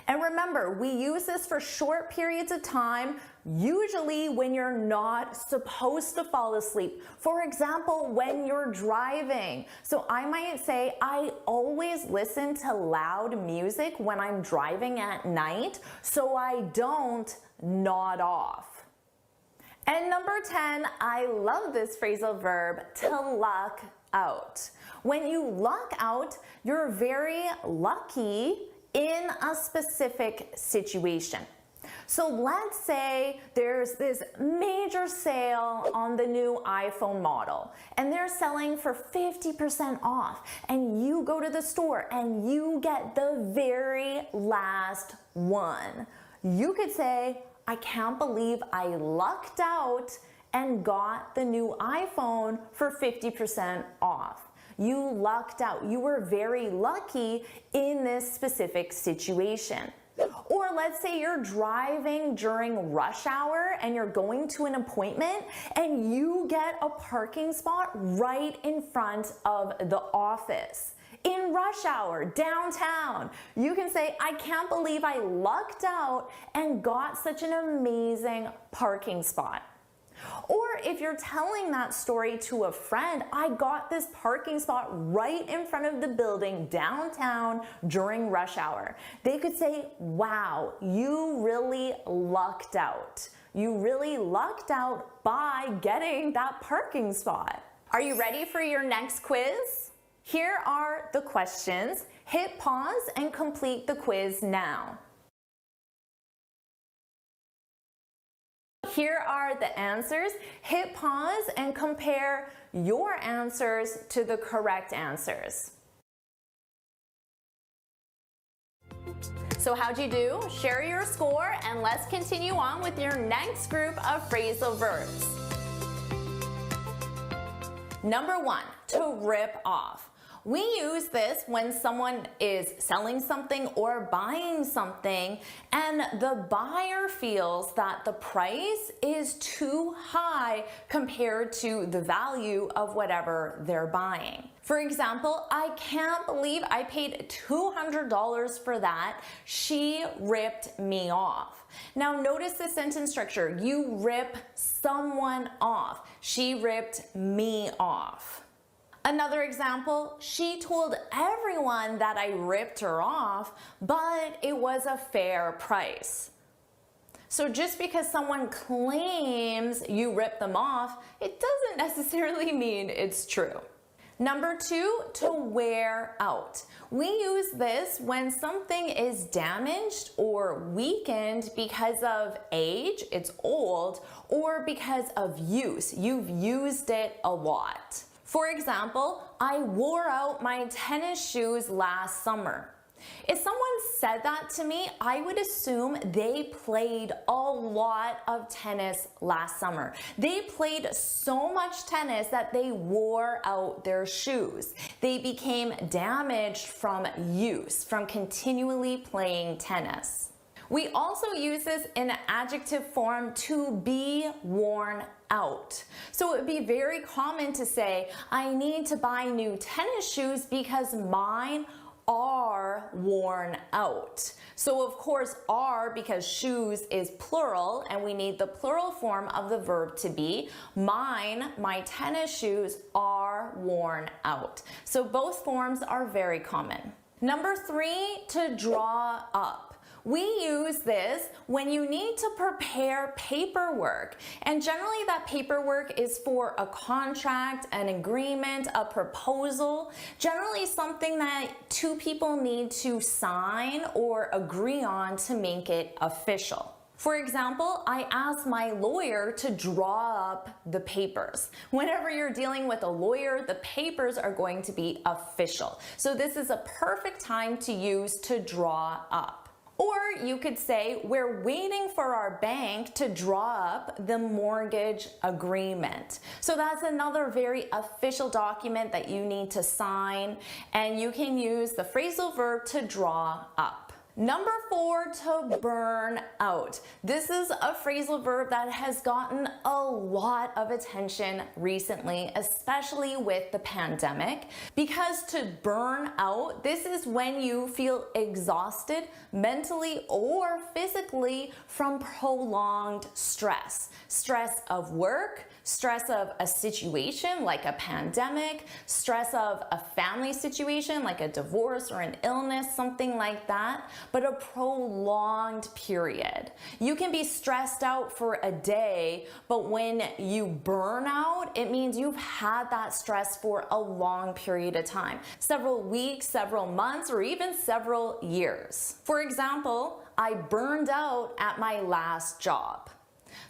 And remember, we use this for short periods of time, usually when you're not supposed to fall asleep. For example, when you're driving. So I might say, I always listen to loud music when I'm driving at night, so I don't nod off. And number 10, I love this phrasal verb, to luck out. When you luck out, you're very lucky in a specific situation. So let's say there's this major sale on the new iPhone model and they're selling for 50% off and you go to the store and you get the very last one. You could say, I can't believe I lucked out and got the new iPhone for 50% off. You lucked out. You were very lucky in this specific situation. Or let's say you're driving during rush hour and you're going to an appointment and you get a parking spot right in front of the office. In rush hour, downtown, you can say, I can't believe I lucked out and got such an amazing parking spot. Or if you're telling that story to a friend, I got this parking spot right in front of the building downtown during rush hour. They could say, wow, you really lucked out. You really lucked out by getting that parking spot. Are you ready for your next quiz? Here are the questions. Hit pause and complete the quiz now. Here are the answers. Hit pause and compare your answers to the correct answers. So how'd you do? Share your score and let's continue on with your next group of phrasal verbs. Number 1, to rip off. We use this when someone is selling something or buying something and the buyer feels that the price is too high compared to the value of whatever they're buying. For example, I can't believe I paid $200 for that. She ripped me off. Now notice the sentence structure. You rip someone off. She ripped me off. Another example, she told everyone that I ripped her off, but it was a fair price. So just because someone claims you ripped them off, it doesn't necessarily mean it's true. Number 2, to wear out. We use this when something is damaged or weakened because of age, it's old, or because of use. You've used it a lot. For example, I wore out my tennis shoes last summer. If someone said that to me, I would assume they played a lot of tennis last summer. They played so much tennis that they wore out their shoes. They became damaged from use, from continually playing tennis. We also use this in an adjective form, to be worn out. So it would be very common to say, I need to buy new tennis shoes because mine are worn out. So of course are, because shoes is plural and we need the plural form of the verb to be. Mine, my tennis shoes are worn out. So both forms are very common. Number 3, to draw up. We use this when you need to prepare paperwork, and generally that paperwork is for a contract, an agreement, a proposal, generally something that 2 people need to sign or agree on to make it official. For example, I asked my lawyer to draw up the papers. Whenever you're dealing with a lawyer, the papers are going to be official. So this is a perfect time to use to draw up. Or you could say, we're waiting for our bank to draw up the mortgage agreement. So that's another very official document that you need to sign, and you can use the phrasal verb to draw up. Number 4, to burn out. This is a phrasal verb that has gotten a lot of attention recently, especially with the pandemic, because to burn out, this is when you feel exhausted mentally or physically from prolonged stress. Stress of work, stress of a situation like a pandemic, stress of a family situation like a divorce or an illness, something like that, but a prolonged period. You can be stressed out for a day, but when you burn out, it means you've had that stress for a long period of time, several weeks, several months, or even several years. For example, I burned out at my last job.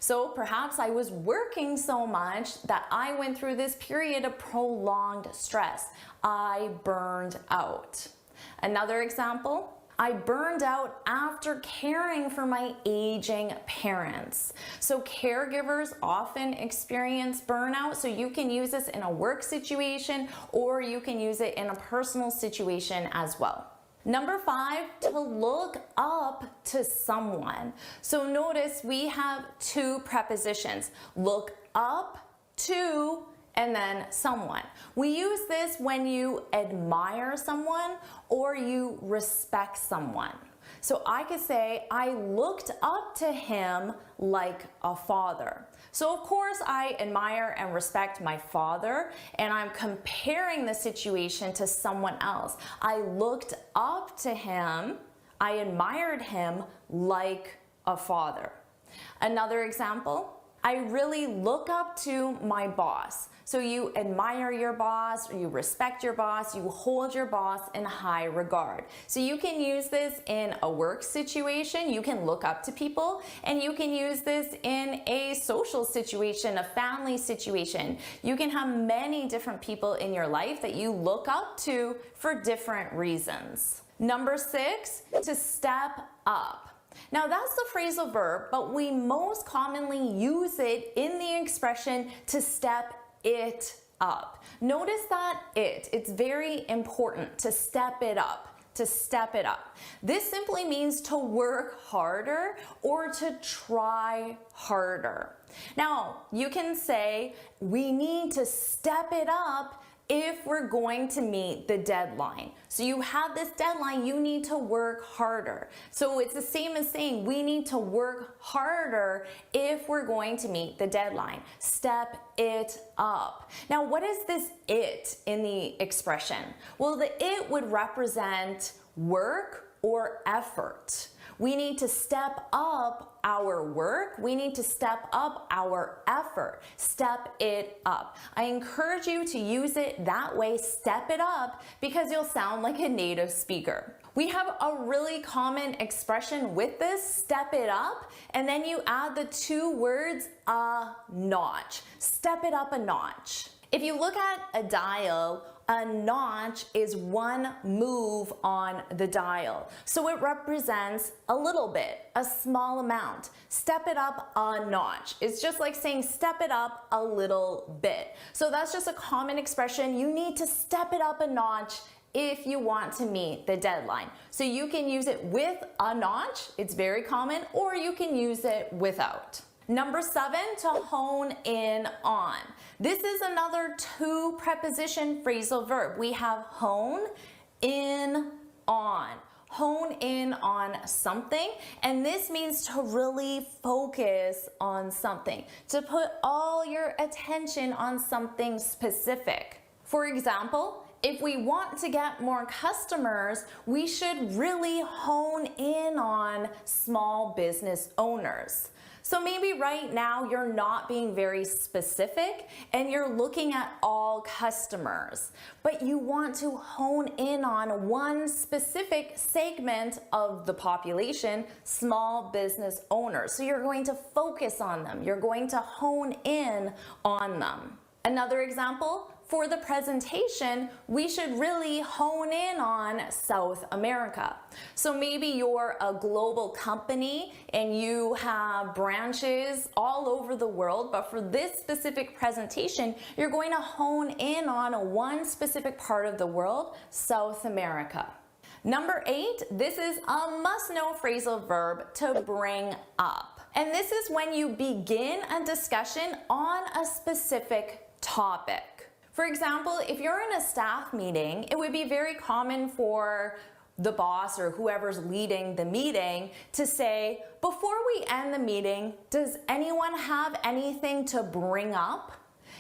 So perhaps I was working so much that I went through this period of prolonged stress. I burned out. Another example, I burned out after caring for my aging parents. So caregivers often experience burnout, so you can use this in a work situation or you can use it in a personal situation as well. Number 5, to look up to someone. So notice we have 2 prepositions, look up to and then someone. We use this when you admire someone or you respect someone. So I could say, I looked up to him like a father. So of course I admire and respect my father, and I'm comparing the situation to someone else. I looked up to him, I admired him like a father. Another example, I really look up to my boss. So you admire your boss, you respect your boss, you hold your boss in high regard. So you can use this in a work situation, you can look up to people, and you can use this in a social situation, a family situation. You can have many different people in your life that you look up to for different reasons. Number 6, to step up. Now that's the phrasal verb, but we most commonly use it in the expression to step it up. Notice that it's very important to step it up, to step it up. This simply means to work harder or to try harder. Now, you can say, we need to step it up if we're going to meet the deadline. So you have this deadline, you need to work harder. So it's the same as saying we need to work harder if we're going to meet the deadline. Step it up. Now, what is this it in the expression? Well, the it would represent work or effort. We need to step up our work. We need to step up our effort. Step it up. I encourage you to use it that way, step it up, because you'll sound like a native speaker. We have a really common expression with this, step it up, and then you add the 2 words, a notch. Step it up a notch. If you look at a dial, a notch is 1 move on the dial. So it represents a little bit, a small amount. Step it up a notch. It's just like saying step it up a little bit. So that's just a common expression. You need to step it up a notch if you want to meet the deadline. So you can use it with a notch, it's very common, or you can use it without. Number 7, to hone in on. This is another 2 preposition phrasal verb. We have hone in on. Hone in on something, and this means to really focus on something, to put all your attention on something specific. For example, if we want to get more customers, we should really hone in on small business owners. So maybe right now you're not being very specific and you're looking at all customers, but you want to hone in on one specific segment of the population, small business owners. So you're going to focus on them. You're going to hone in on them. Another example, for the presentation, we should really hone in on South America. So maybe you're a global company and you have branches all over the world, but for this specific presentation, you're going to hone in on one specific part of the world, South America. Number 8, this is a must-know phrasal verb, to bring up. And this is when you begin a discussion on a specific topic. For example, if you're in a staff meeting, it would be very common for the boss or whoever's leading the meeting to say, before we end the meeting, does anyone have anything to bring up?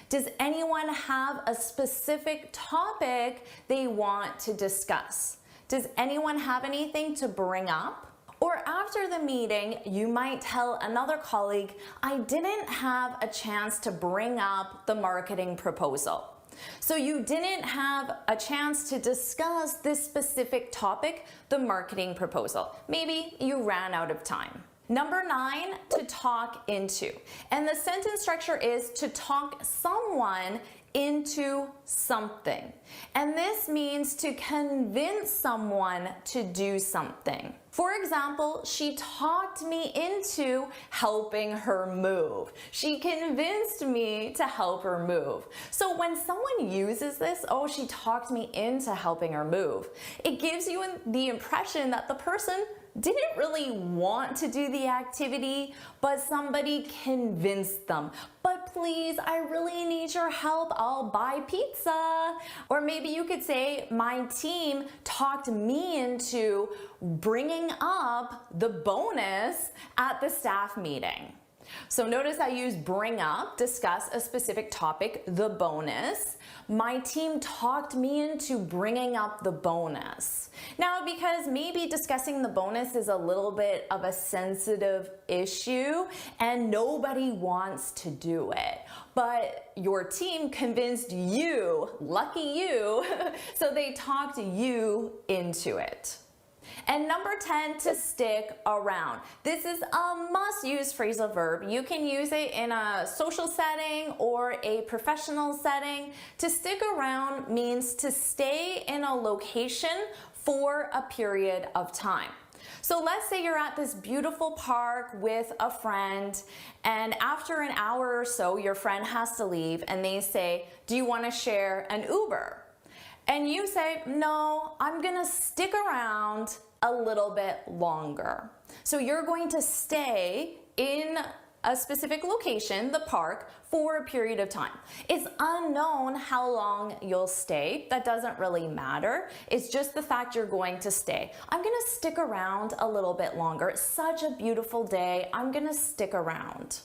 Does anyone have a specific topic they want to discuss? Does anyone have anything to bring up? Or after the meeting, you might tell another colleague, I didn't have a chance to bring up the marketing proposal. So you didn't have a chance to discuss this specific topic, the marketing proposal. Maybe you ran out of time. Number 9, to talk into. And the sentence structure is to talk someone into something. And this means to convince someone to do something. For example, she talked me into helping her move. She convinced me to help her move. So when someone uses this, oh, she talked me into helping her move, it gives you the impression that the person didn't really want to do the activity, but somebody convinced them. But please, I really need your help. I'll buy pizza. Or maybe you could say, my team talked me into bringing up the bonus at the staff meeting. So notice I use bring up, discuss a specific topic, the bonus. My team talked me into bringing up the bonus. Now, because maybe discussing the bonus is a little bit of a sensitive issue and nobody wants to do it, but your team convinced you, lucky you, so they talked you into it. And number 10, to stick around. This is a must-use phrasal verb. You can use it in a social setting or a professional setting. To stick around means to stay in a location for a period of time. So let's say you're at this beautiful park with a friend, and after an hour or so, your friend has to leave, and they say, "Do you want to share an Uber?" And you say, "No, I'm gonna stick around a little bit longer." So you're going to stay in a specific location, the park, for a period of time. It's unknown how long you'll stay. That doesn't really matter. It's just the fact you're going to stay. I'm gonna stick around a little bit longer. It's such a beautiful day. I'm gonna stick around.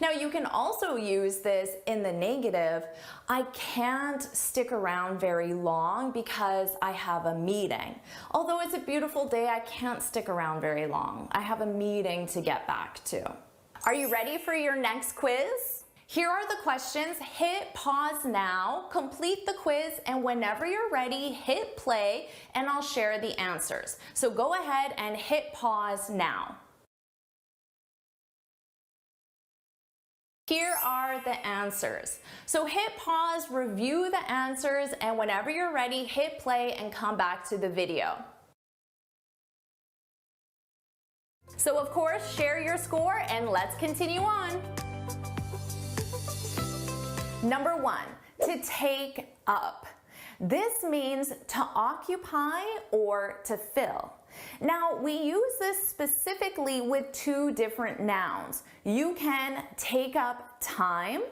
Now you can also use this in the negative. I can't stick around very long because I have a meeting. Although it's a beautiful day, I can't stick around very long. I have a meeting to get back to. Are you ready for your next quiz? Here are the questions. Hit pause now, complete the quiz, and whenever you're ready, hit play and I'll share the answers. So go ahead and hit pause now. Here are the answers. So hit pause, review the answers, and whenever you're ready, hit play and come back to the video. So of course, share your score and let's continue on. Number 1, to take up. This means to occupy or to fill. Now, we use this specifically with 2 different nouns. You can take up time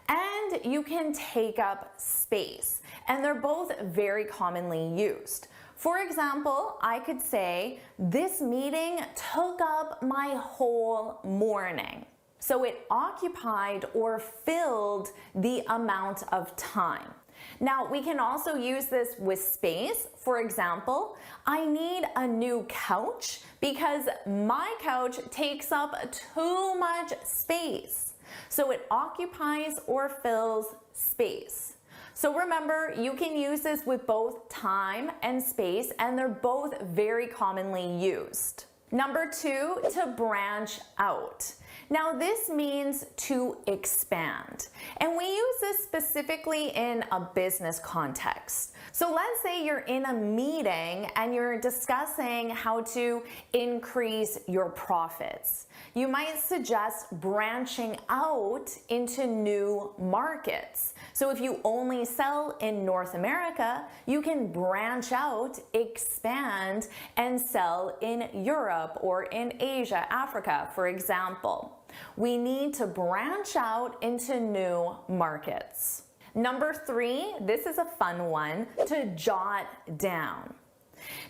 and you can take up space, and they're both very commonly used. For example, I could say, "This meeting took up my whole morning." So it occupied or filled the amount of time. Now, we can also use this with space. For example, "I need a new couch because my couch takes up too much space." So it occupies or fills space. So remember, you can use this with both time and space, and they're both very commonly used. Number 2, to branch out. Now this means to expand, and we use this specifically in a business context. So let's say you're in a meeting and you're discussing how to increase your profits. You might suggest branching out into new markets. So if you only sell in North America, you can branch out, expand, and sell in Europe or in Asia, Africa, for example. We need to branch out into new markets. Number 3, this is a fun one, to jot down.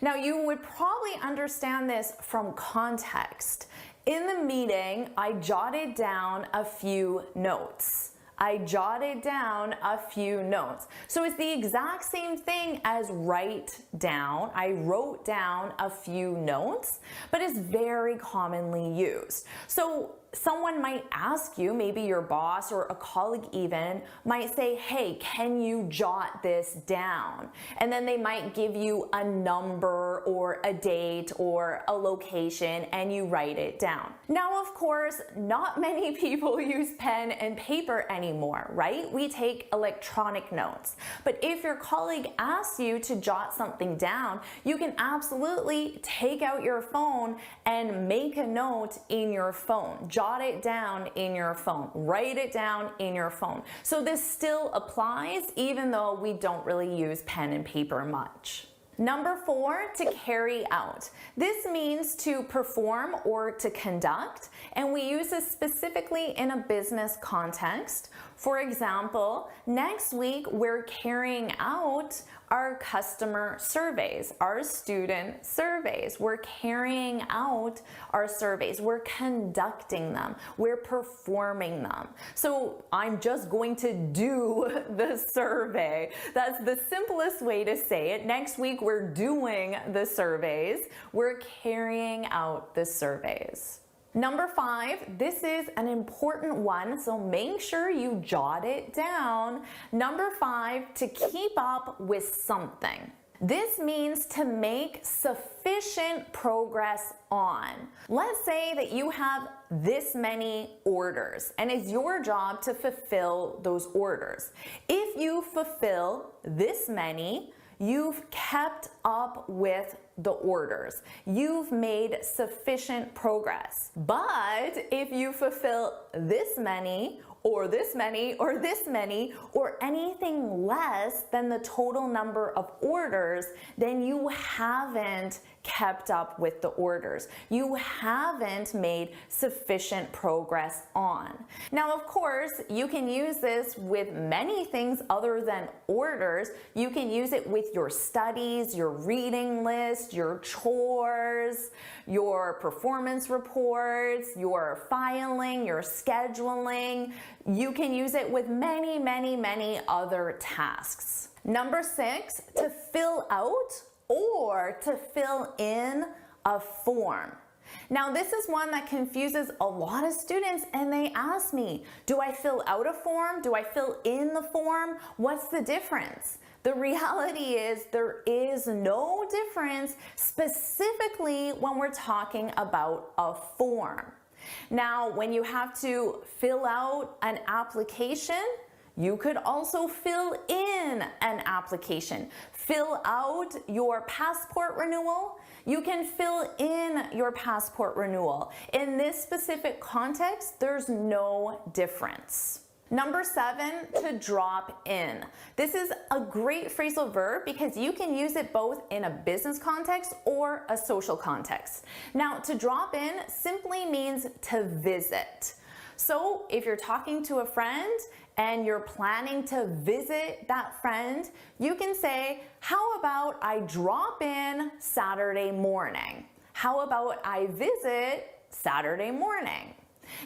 Now you would probably understand this from context. In the meeting, I jotted down a few notes. I jotted down a few notes. So it's the exact same thing as write down. I wrote down a few notes, but it's very commonly used. So someone might ask you, maybe your boss or a colleague even, might say, "Hey, can you jot this down?" And then they might give you a number or a date or a location and you write it down. Now, of course, not many people use pen and paper anymore, right? We take electronic notes. But if your colleague asks you to jot something down, you can absolutely take out your phone and make a note in your phone. Jot it down in your phone. Write it down in your phone. So this still applies even though we don't really use pen and paper much. Number 4, to carry out. This means to perform or to conduct, and we use this specifically in a business context. For example, next week we're carrying out our customer surveys, our student surveys. We're carrying out our surveys. We're conducting them. We're performing them. So I'm just going to do the survey. That's the simplest way to say it. Next week we're doing the surveys. We're carrying out the surveys. Number 5, this is an important one, so make sure you jot it down. Number 5, to keep up with something. This means to make sufficient progress on. Let's say that you have this many orders and it's your job to fulfill those orders. If you fulfill this many, you've kept up with the orders. You've made sufficient progress. But if you fulfill this many, or this many, or this many, or anything less than the total number of orders, then you haven't kept up with the orders. You haven't made sufficient progress on. Now, of course, you can use this with many things other than orders. You can use it with your studies, your reading list, your chores, your performance reports, your filing, your scheduling. You can use it with many, many, many other tasks. Number 6, to fill out or to fill in a form. Now, this is one that confuses a lot of students, and they ask me, do I fill out a form? Do I fill in the form? What's the difference? The reality is there is no difference, specifically when we're talking about a form. Now, when you have to fill out an application, you could also fill in an application. Fill out your passport renewal. You can fill in your passport renewal. In this specific context, there's no difference. Number 7, to drop in. This is a great phrasal verb because you can use it both in a business context or a social context. Now, to drop in simply means to visit. So if you're talking to a friend and you're planning to visit that friend, you can say, how about I drop in Saturday morning? How about I visit Saturday morning?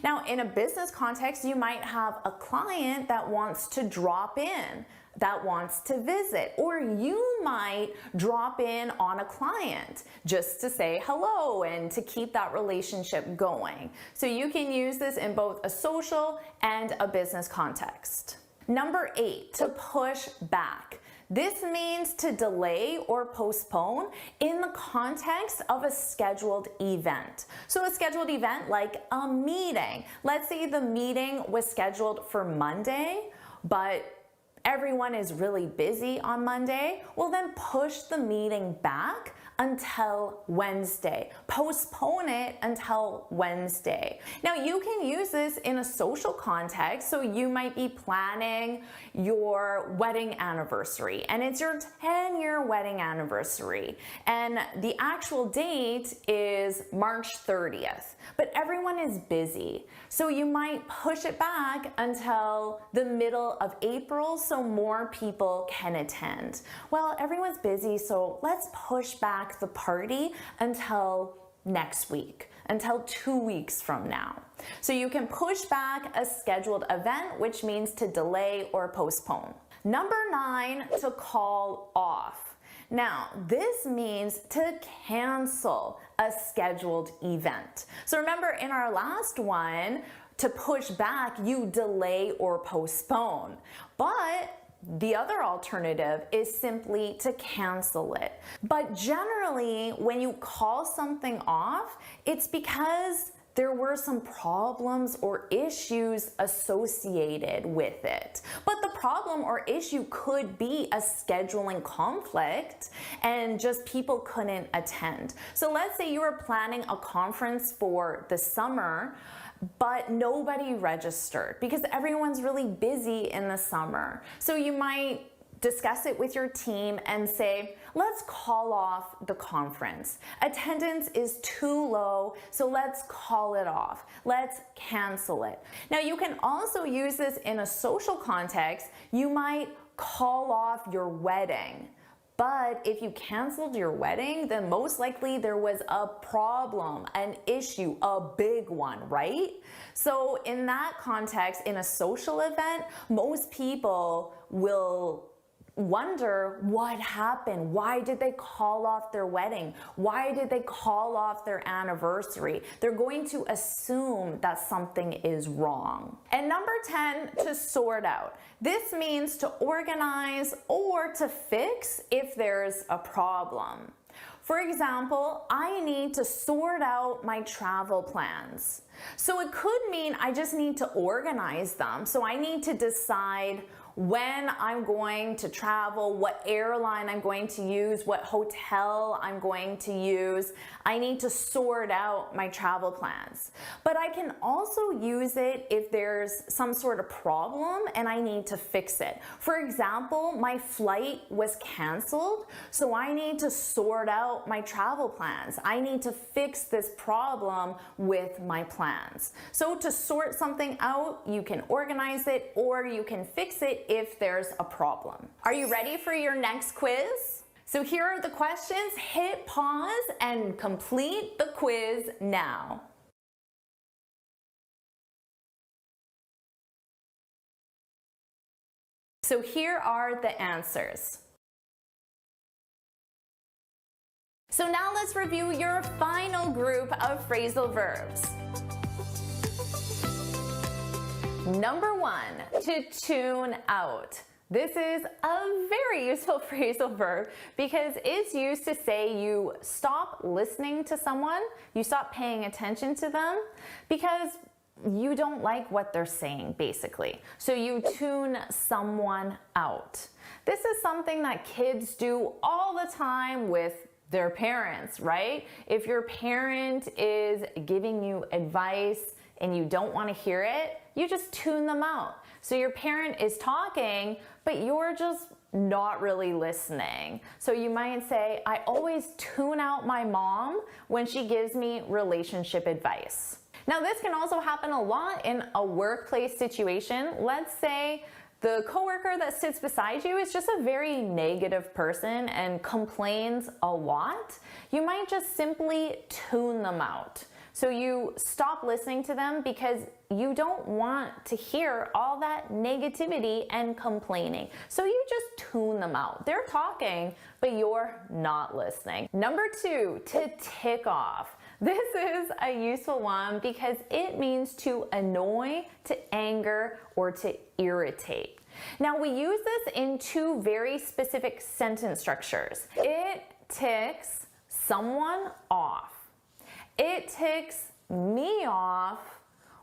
Now, in a business context, you might have a client that wants to drop in, that wants to visit, or you might drop in on a client just to say hello and to keep that relationship going. So you can use this in both a social and a business context. Number 8, to push back. This means to delay or postpone in the context of a scheduled event. So a scheduled event like a meeting. Let's say the meeting was scheduled for Monday, but everyone is really busy on Monday. Well, then push the meeting back until Wednesday. Postpone it until Wednesday. Now, you can use this in a social context, so you might be planning your wedding anniversary, and it's your 10-year wedding anniversary, and the actual date is March 30th, but everyone is busy, so you might push it back until the middle of April so more people can attend. Well, everyone's busy, so let's push back the party until next week, until 2 weeks from now. So you can push back a scheduled event, which means to delay or postpone. Number 9, to call off. Now, this means to cancel a scheduled event. So remember in our last one, to push back, you delay or postpone. But the other alternative is simply to cancel it. But generally, when you call something off, it's because there were some problems or issues associated with it. But the problem or issue could be a scheduling conflict and just people couldn't attend. So let's say you were planning a conference for the summer, but nobody registered because everyone's really busy in the summer. So you might discuss it with your team and say, let's call off the conference. Attendance is too low, so let's call it off. Let's cancel it. Now, you can also use this in a social context. You might call off your wedding. But if you canceled your wedding, then most likely there was a problem, an issue, a big one, right? So in that context, in a social event, most people will wonder what happened. Why did they call off their wedding? Why did they call off their anniversary? They're going to assume that something is wrong. And number 10, to sort out. This means to organize or to fix if there's a problem. For example, I need to sort out my travel plans. So it could mean I just need to organize them. So I need to decide when I'm going to travel, what airline I'm going to use, what hotel I'm going to use. I need to sort out my travel plans. But I can also use it if there's some sort of problem and I need to fix it. For example, my flight was canceled, so I need to sort out my travel plans. I need to fix this problem with my plans. So to sort something out, you can organize it or you can fix it if there's a problem. Are you ready for your next quiz? So here are the questions. Hit pause and complete the quiz now. So here are the answers. So now let's review your final group of phrasal verbs. Number 1, to tune out. This is a very useful phrasal verb because it's used to say you stop listening to someone, you stop paying attention to them because you don't like what they're saying, basically. So you tune someone out. This is something that kids do all the time with their parents, right? If your parent is giving you advice and you don't want to hear it, you just tune them out. So your parent is talking, but you're just not really listening. So you might say, I always tune out my mom when she gives me relationship advice. Now this can also happen a lot in a workplace situation. Let's say the coworker that sits beside you is just a very negative person and complains a lot. You might just simply tune them out. So you stop listening to them because you don't want to hear all that negativity and complaining. So you just tune them out. They're talking, but you're not listening. Number 2, to tick off. This is a useful one because it means to annoy, to anger, or to irritate. Now we use this in 2 very specific sentence structures. It ticks someone off. It ticks me off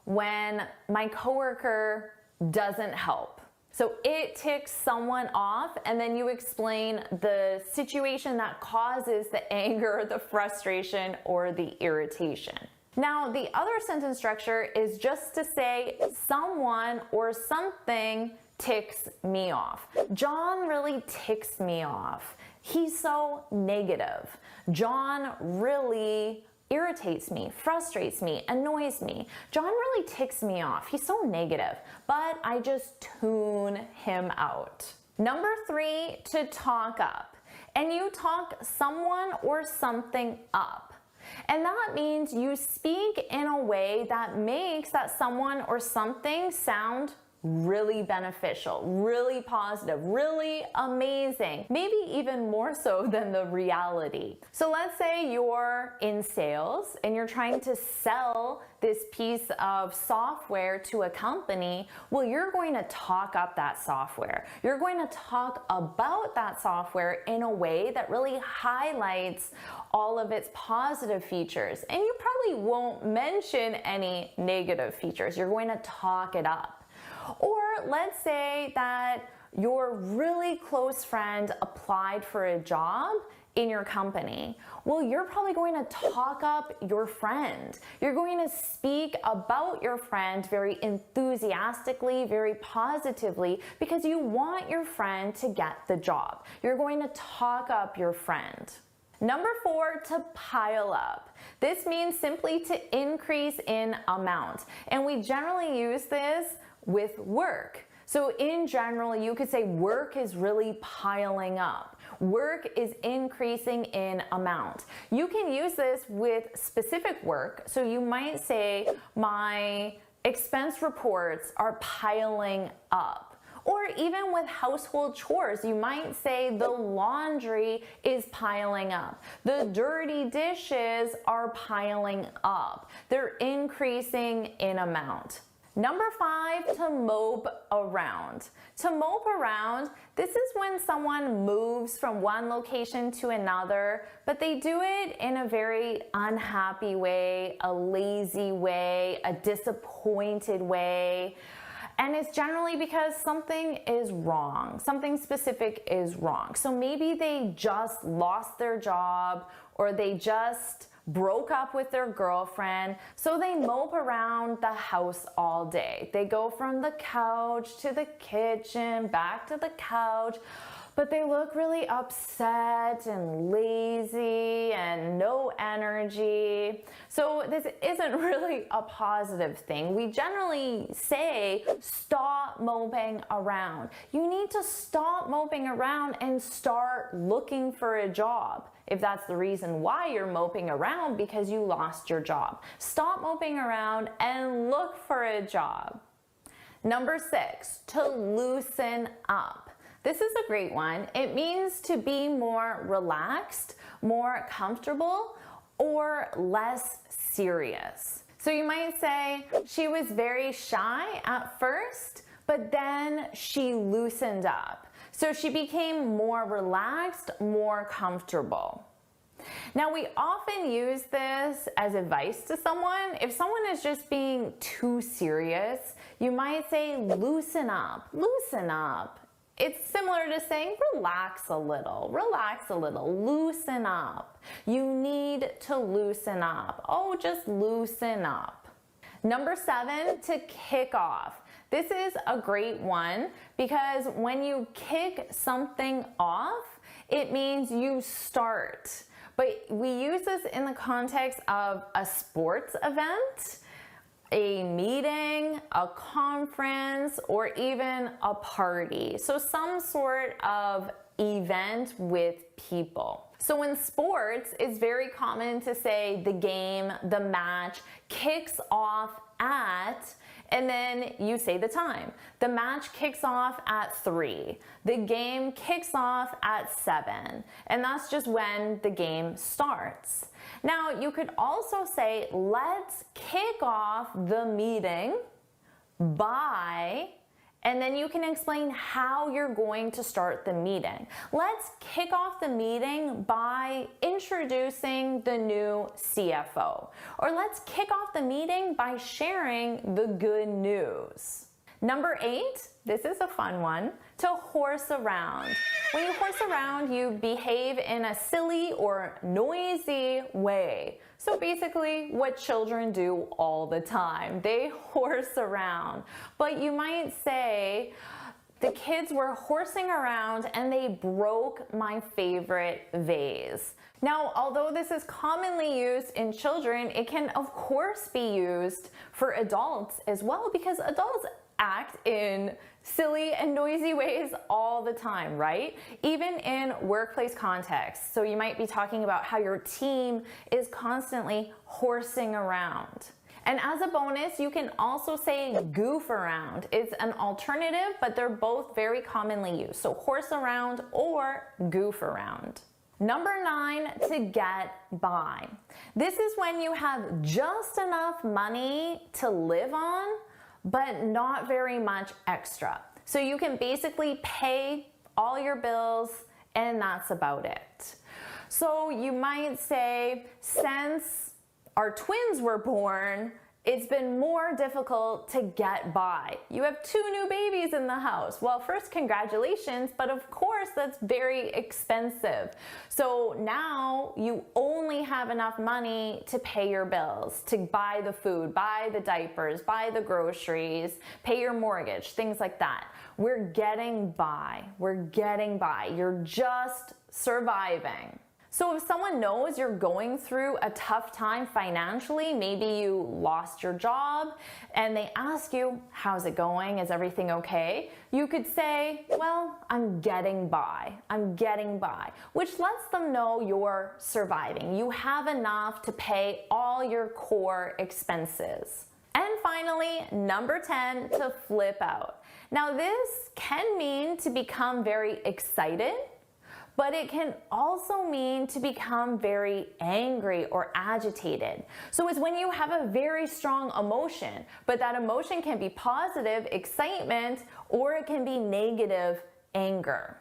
when my coworker doesn't help. So it ticks someone off, and then you explain the situation that causes the anger, the frustration, or the irritation. Now, the other sentence structure is just to say someone or something ticks me off. John really ticks me off. He's so negative. John really irritates me, frustrates me, annoys me. John really ticks me off. He's so negative, but I just tune him out. Number 3, to talk up. And you talk someone or something up. And that means you speak in a way that makes that someone or something sound really beneficial, really positive, really amazing, maybe even more so than the reality. So let's say you're in sales and you're trying to sell this piece of software to a company. Well, you're going to talk up that software. You're going to talk about that software in a way that really highlights all of its positive features. And you probably won't mention any negative features. You're going to talk it up. Or let's say that your really close friend applied for a job in your company? Well, you're probably going to talk up your friend. You're going to speak about your friend very enthusiastically, very positively, because you want your friend to get the job. You're going to talk up your friend. Number 4, to pile up. This means simply to increase in amount. And we generally use this with work. So in general, you could say work is really piling up. Work is increasing in amount. You can use this with specific work. So you might say, my expense reports are piling up. Or even with household chores, you might say the laundry is piling up. The dirty dishes are piling up. They're increasing in amount. Number 5, to mope around. To mope around, this is when someone moves from one location to another, but they do it in a very unhappy way, a lazy way, a disappointed way. And it's generally because something is wrong. Something specific is wrong. So maybe they just lost their job, or they just broke up with their girlfriend, so they mope around the house all day. They go from the couch to the kitchen, back to the couch, but they look really upset and lazy and no energy. So this isn't really a positive thing. We generally say, stop moping around. You need to stop moping around and start looking for a job. If that's the reason why you're moping around, because you lost your job. Stop moping around and look for a job. Number 6, to loosen up. This is a great one. It means to be more relaxed, more comfortable, or less serious. So you might say, she was very shy at first, but then she loosened up. So she became more relaxed, more comfortable. Now, we often use this as advice to someone. If someone is just being too serious, you might say, loosen up, loosen up. It's similar to saying, relax a little, loosen up. You need to loosen up. Oh, just loosen up. Number 7, to kick off. This is a great one because when you kick something off, it means you start. But we use this in the context of a sports event, a meeting, a conference, or even a party. So some sort of event with people. So in sports, it's very common to say the game, the match kicks off at, and then you say the time. The match kicks off at 3. The game kicks off at 7. And that's just when the game starts. Now, you could also say, let's kick off the meeting by, and then you can explain how you're going to start the meeting. Let's kick off the meeting by introducing the new CFO. Or let's kick off the meeting by sharing the good news. Number 8, this is a fun one, to horse around. When you horse around, you behave in a silly or noisy way. So basically what children do all the time. They horse around. But you might say, the kids were horsing around and they broke my favorite vase. Now, although this is commonly used in children, it can of course be used for adults as well, because adults act in silly and noisy ways all the time, right? Even in workplace contexts. So you might be talking about how your team is constantly horsing around. And as a bonus, you can also say goof around. It's an alternative, but they're both very commonly used. So horse around or goof around. Number 9, to get by. This is when you have just enough money to live on, but not very much extra. So you can basically pay all your bills and that's about it. So you might say, since our twins were born It's been more difficult to get by. You have 2 new babies in the house. Well, first, congratulations, but of course that's very expensive. So now you only have enough money to pay your bills, to buy the food, buy the diapers, buy the groceries, pay your mortgage, things like that. We're getting by. We're getting by. You're just surviving. So if someone knows you're going through a tough time financially, maybe you lost your job, and they ask you, how's it going? Is everything okay? You could say, well, I'm getting by. I'm getting by, which lets them know you're surviving. You have enough to pay all your core expenses. And finally, number 10, to flip out. Now this can mean to become very excited, but it can also mean to become very angry or agitated. So it's when you have a very strong emotion, but that emotion can be positive, excitement, or it can be negative, anger.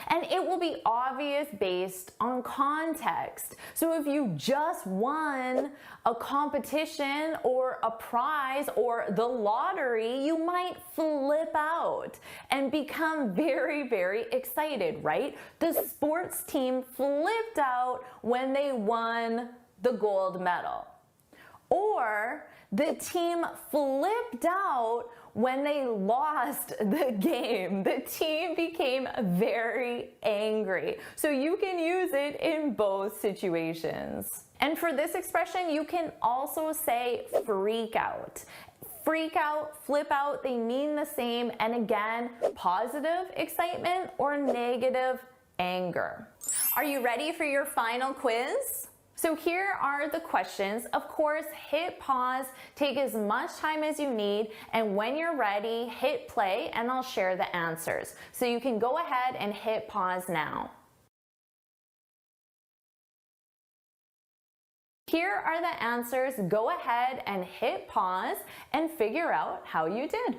And it will be obvious based on context. So if you just won a competition or a prize or the lottery, you might flip out and become very, very excited, right? The sports team flipped out when they won the gold medal. Or the team flipped out when they lost the game. The team became very angry. So you can use it in both situations. And for this expression, you can also say freak out. Freak out, flip out, they mean the same. And again, positive excitement or negative anger. Are you ready for your final quiz? So here are the questions. Of course, hit pause, take as much time as you need, and when you're ready, hit play and I'll share the answers. So you can go ahead and hit pause now. Here are the answers. Go ahead and hit pause and figure out how you did.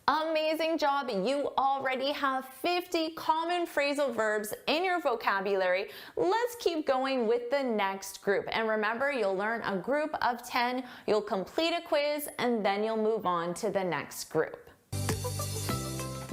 Amazing job! You already have 50 common phrasal verbs in your vocabulary. Let's keep going with the next group. And remember, you'll learn a group of 10, you'll complete a quiz, and then you'll move on to the next group.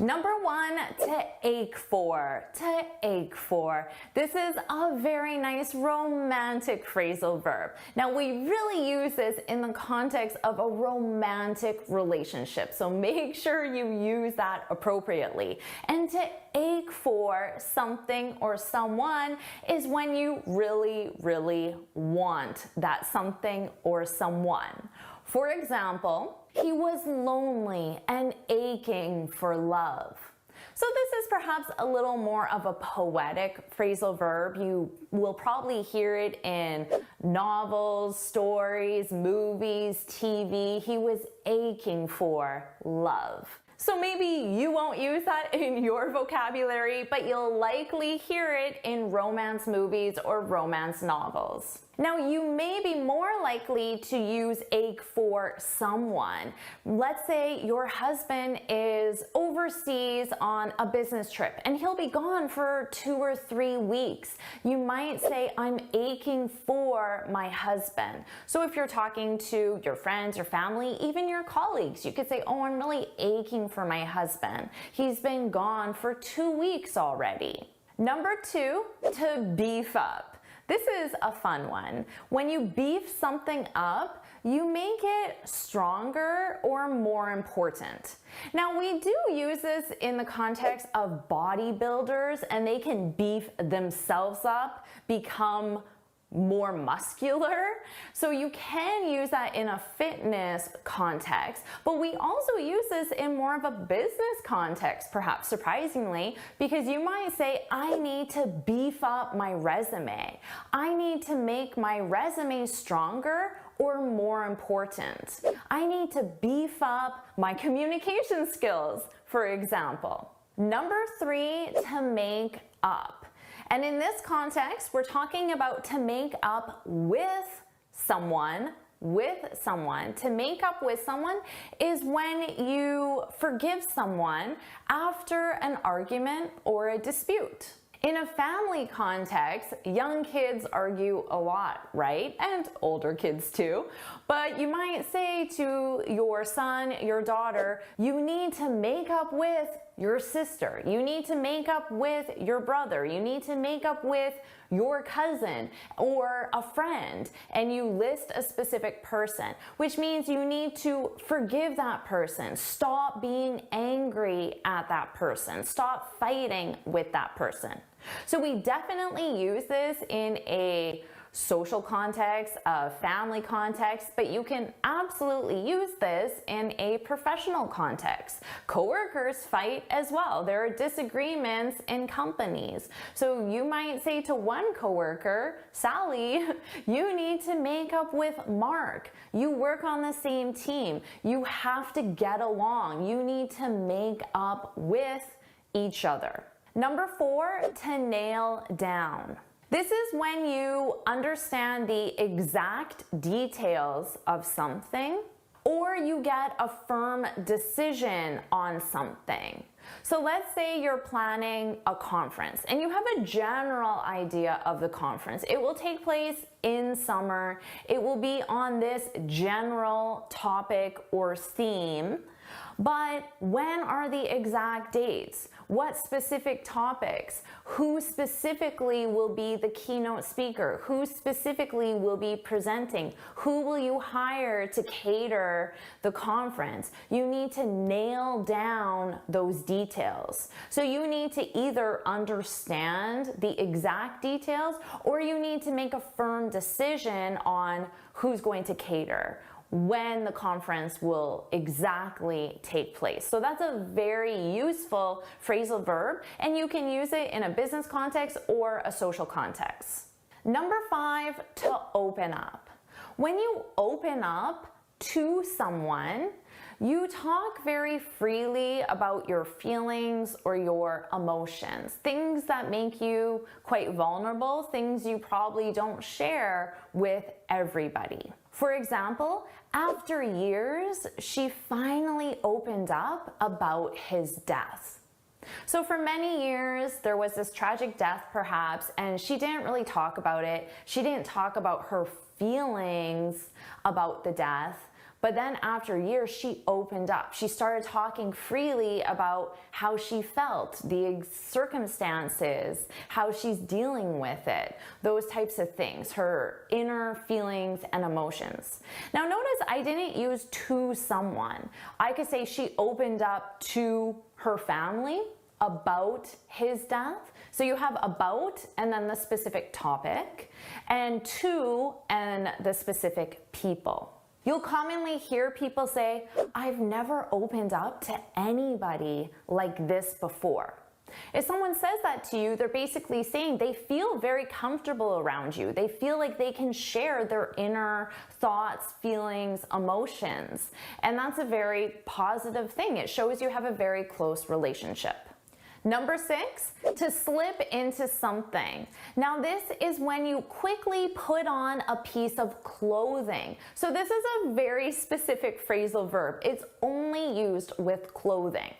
Number 1, to ache for. To ache for. This is a very nice romantic phrasal verb. Now we really use this in the context of a romantic relationship, so make sure you use that appropriately. And to ache for something or someone is when you really, really want that something or someone. For example, he was lonely and aching for love. So this is perhaps a little more of a poetic phrasal verb. You will probably hear it in novels, stories, movies, TV. He was aching for love. So maybe you won't use that in your vocabulary, but you'll likely hear it in romance movies or romance novels. Now, you may be more likely to use ache for someone. Let's say your husband is overseas on a business trip and he'll be gone for 2 or 3 weeks. You might say, I'm aching for my husband. So if you're talking to your friends, your family, even your colleagues, you could say, oh, I'm really aching for my husband. He's been gone for 2 weeks already. Number 2, to beef up. This is a fun one. When you beef something up, you make it stronger or more important. Now, we do use this in the context of bodybuilders, and they can beef themselves up, become more muscular. So you can use that in a fitness context, but we also use this in more of a business context, perhaps surprisingly, because you might say, I need to beef up my resume. I need to make my resume stronger or more important. I need to beef up my communication skills, for example. Number 3, to make up. And in this context, we're talking about to make up with someone. To make up with someone is when you forgive someone after an argument or a dispute. In a family context, young kids argue a lot, right? And older kids too. But you might say to your son, your daughter, you need to make up with your sister. You need to make up with your brother. You need to make up with your cousin or a friend. And you list a specific person, which means you need to forgive that person. Stop being angry at that person. Stop fighting with that person. So we definitely use this in a social context, a family context, but you can absolutely use this in a professional context. Coworkers fight as well. There are disagreements in companies. So you might say to one coworker, Sally, you need to make up with Mark. You work on the same team. You have to get along. You need to make up with each other. Number 4, to nail down. This is when you understand the exact details of something, or you get a firm decision on something. So let's say you're planning a conference and you have a general idea of the conference. It will take place in summer. It will be on this general topic or theme. But when are the exact dates? What specific topics? Who specifically will be the keynote speaker? Who specifically will be presenting? Who will you hire to cater the conference? You need to nail down those details. So you need to either understand the exact details, or you need to make a firm decision on who's going to cater, when the conference will exactly take place. So that's a very useful phrasal verb, and you can use it in a business context or a social context. Number 5, to open up. When you open up to someone, you talk very freely about your feelings or your emotions, things that make you quite vulnerable, things you probably don't share with everybody. For example, after years, she finally opened up about his death. So for many years, there was this tragic death perhaps, and she didn't really talk about it. She didn't talk about her feelings about the death. But then after years, she opened up. She started talking freely about how she felt, the circumstances, how she's dealing with it, those types of things, her inner feelings and emotions. Now notice I didn't use to someone. I could say she opened up to her family about his death. So you have about and then the specific topic, and to and the specific people. You'll commonly hear people say, I've never opened up to anybody like this before. If someone says that to you, they're basically saying they feel very comfortable around you. They feel like they can share their inner thoughts, feelings, emotions. And that's a very positive thing. It shows you have a very close relationship. Number 6, to slip into something. Now this is when you quickly put on a piece of clothing. So this is a very specific phrasal verb. It's only used with clothing.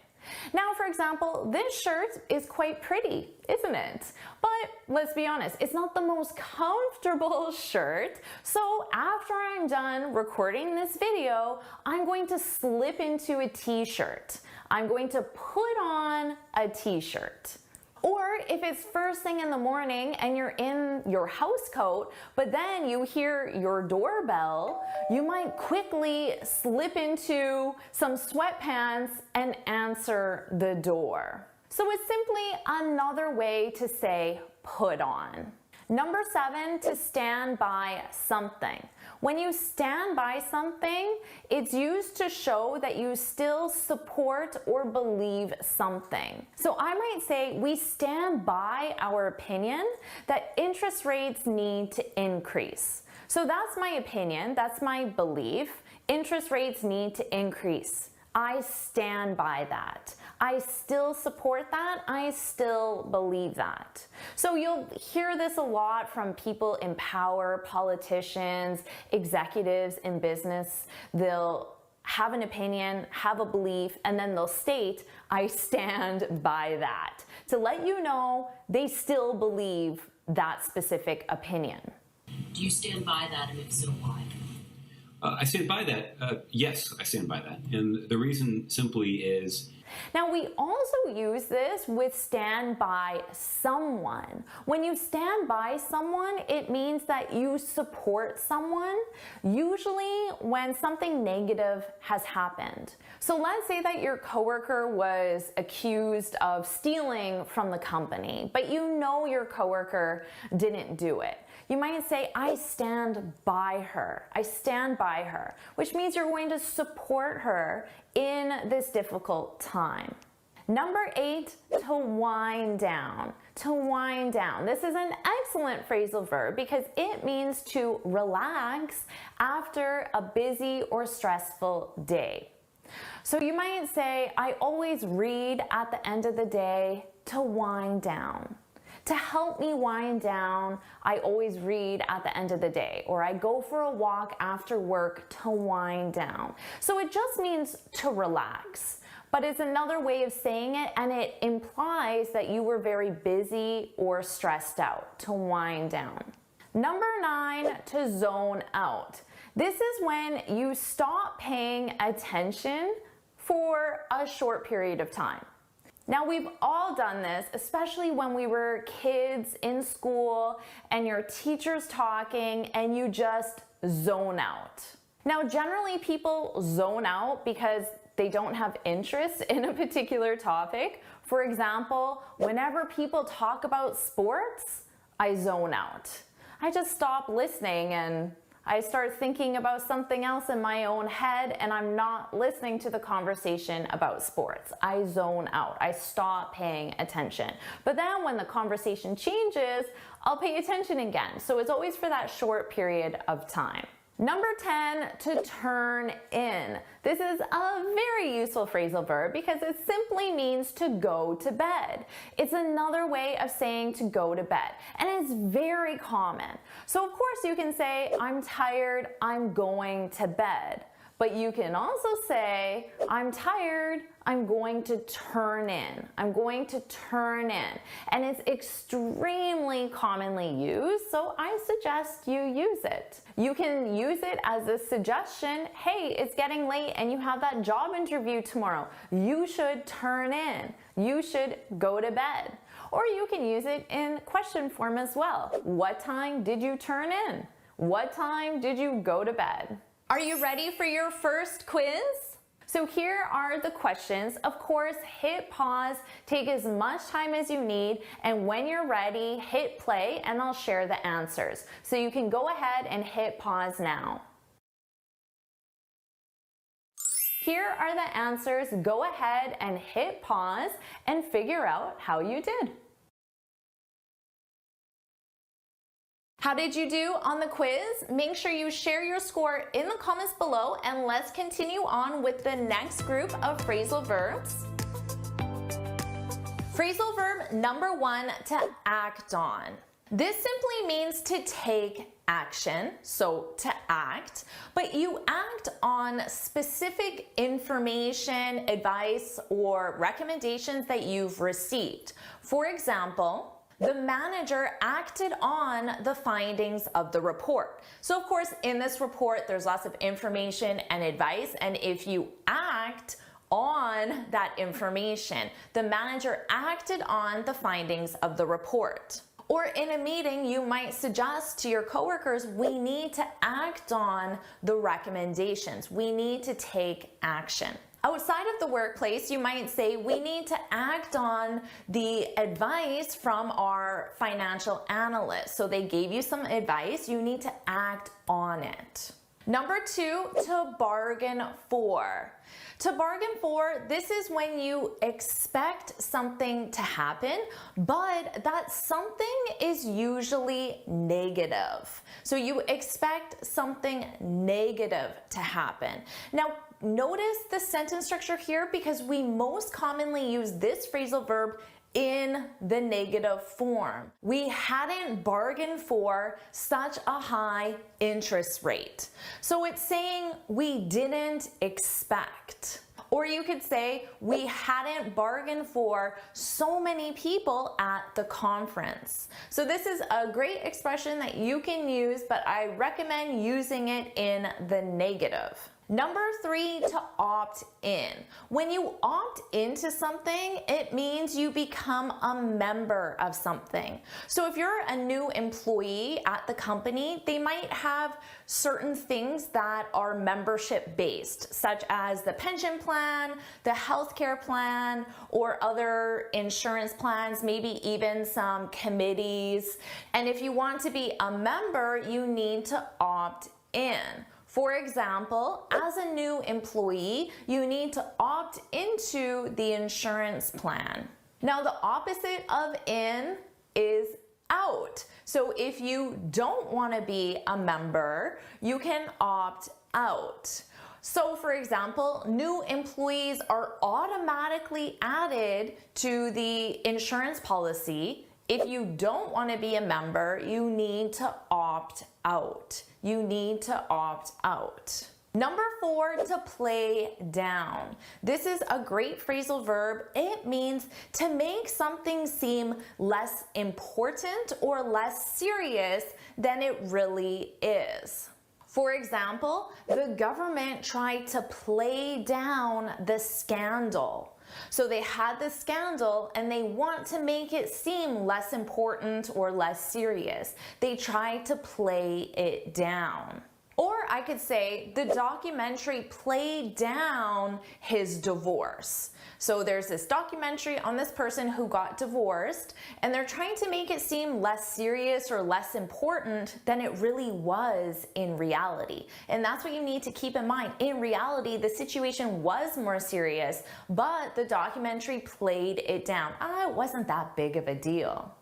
Now, for example, this shirt is quite pretty, isn't it? But let's be honest, it's not the most comfortable shirt. So after I'm done recording this video, I'm going to slip into a t-shirt. I'm going to put on a t-shirt. Or if it's first thing in the morning and you're in your house coat, but then you hear your doorbell, you might quickly slip into some sweatpants and answer the door. So it's simply another way to say put on. Number 7, to stand by something. When you stand by something, it's used to show that you still support or believe something. So I might say we stand by our opinion that interest rates need to increase. So that's my opinion, that's my belief. Interest rates need to increase. I stand by that. I still support that. I still believe that. So you'll hear this a lot from people in power, politicians, executives in business. They'll have an opinion, have a belief, and then they'll state, I stand by that. to let you know they still believe that specific opinion. Do you stand by that, and if so, why? I stand by that. Yes, I stand by that. And the reason simply is... Now, we also use this with stand by someone. When you stand by someone, it means that you support someone, usually when something negative has happened. So let's say that your coworker was accused of stealing from the company, but you know your coworker didn't do it. You might say, I stand by her. I stand by her, which means you're going to support her in this difficult time. Number 8, to wind down. To wind down. This is an excellent phrasal verb because it means to relax after a busy or stressful day. So you might say, I always read at the end of the day to wind down. To help me wind down, I always read at the end of the day, or I go for a walk after work to wind down. So it just means to relax, but it's another way of saying it, and it implies that you were very busy or stressed out, to wind down. Number 9, to zone out. This is when you stop paying attention for a short period of time. Now, we've all done this, especially when we were kids in school and your teacher's talking and you just zone out. Now, generally people zone out because they don't have interest in a particular topic. For example, whenever people talk about sports, I zone out. I just stop listening and I start thinking about something else in my own head, and I'm not listening to the conversation about sports. I zone out. I stop paying attention. But then when the conversation changes, I'll pay attention again. So it's always for that short period of time. Number 10, to turn in. This is a very useful phrasal verb because it simply means to go to bed. It's another way of saying to go to bed, and it's very common. So of course you can say, I'm tired, I'm going to bed. But you can also say, I'm tired, I'm going to turn in. I'm going to turn in. And it's extremely commonly used, so I suggest you use it. You can use it as a suggestion. Hey, it's getting late and you have that job interview tomorrow. You should turn in. You should go to bed. Or you can use it in question form as well. What time did you turn in? What time did you go to bed? Are you ready for your first quiz? So here are the questions. Of course, hit pause, take as much time as you need, and when you're ready, hit play and I'll share the answers. So you can go ahead and hit pause now. Here are the answers. Go ahead and hit pause and figure out how you did. How did you do on the quiz? Make sure you share your score in the comments below, and let's continue on with the next group of phrasal verbs. Phrasal verb number 1, to act on. This simply means to take action, so to act, but you act on specific information, advice, or recommendations that you've received. For example, the manager acted on the findings of the report. So of course, in this report, there's lots of information and advice, and if you act on that information, the manager acted on the findings of the report. Or in a meeting, you might suggest to your coworkers, we need to act on the recommendations. We need to take action. Outside of the workplace, you might say, we need to act on the advice from our financial analyst. So they gave you some advice, you need to act on it. Number 2, to bargain for. To bargain for, this is when you expect something to happen, but that something is usually negative. So you expect something negative to happen. Now, notice the sentence structure here because we most commonly use this phrasal verb in the negative form. We hadn't bargained for such a high interest rate. So it's saying we didn't expect. Or you could say, we hadn't bargained for so many people at the conference. So this is a great expression that you can use, but I recommend using it in the negative. Number 3, to opt in. When you opt into something, it means you become a member of something. So if you're a new employee at the company, they might have certain things that are membership based, such as the pension plan, the healthcare plan, or other insurance plans, maybe even some committees. And if you want to be a member, you need to opt in. For example, as a new employee, you need to opt into the insurance plan. Now, the opposite of in is out. So if you don't want to be a member, you can opt out. So for example, new employees are automatically added to the insurance policy. If you don't want to be a member, you need to opt out. You need to opt out. Number 4, to play down. This is a great phrasal verb. It means to make something seem less important or less serious than it really is. For example, the government tried to play down the scandal. So they had the scandal and they want to make it seem less important or less serious. They tried to play it down. Or I could say the documentary played down his divorce. So there's this documentary on this person who got divorced, and they're trying to make it seem less serious or less important than it really was in reality. And that's what you need to keep in mind. In reality, the situation was more serious, but the documentary played it down. It wasn't that big of a deal.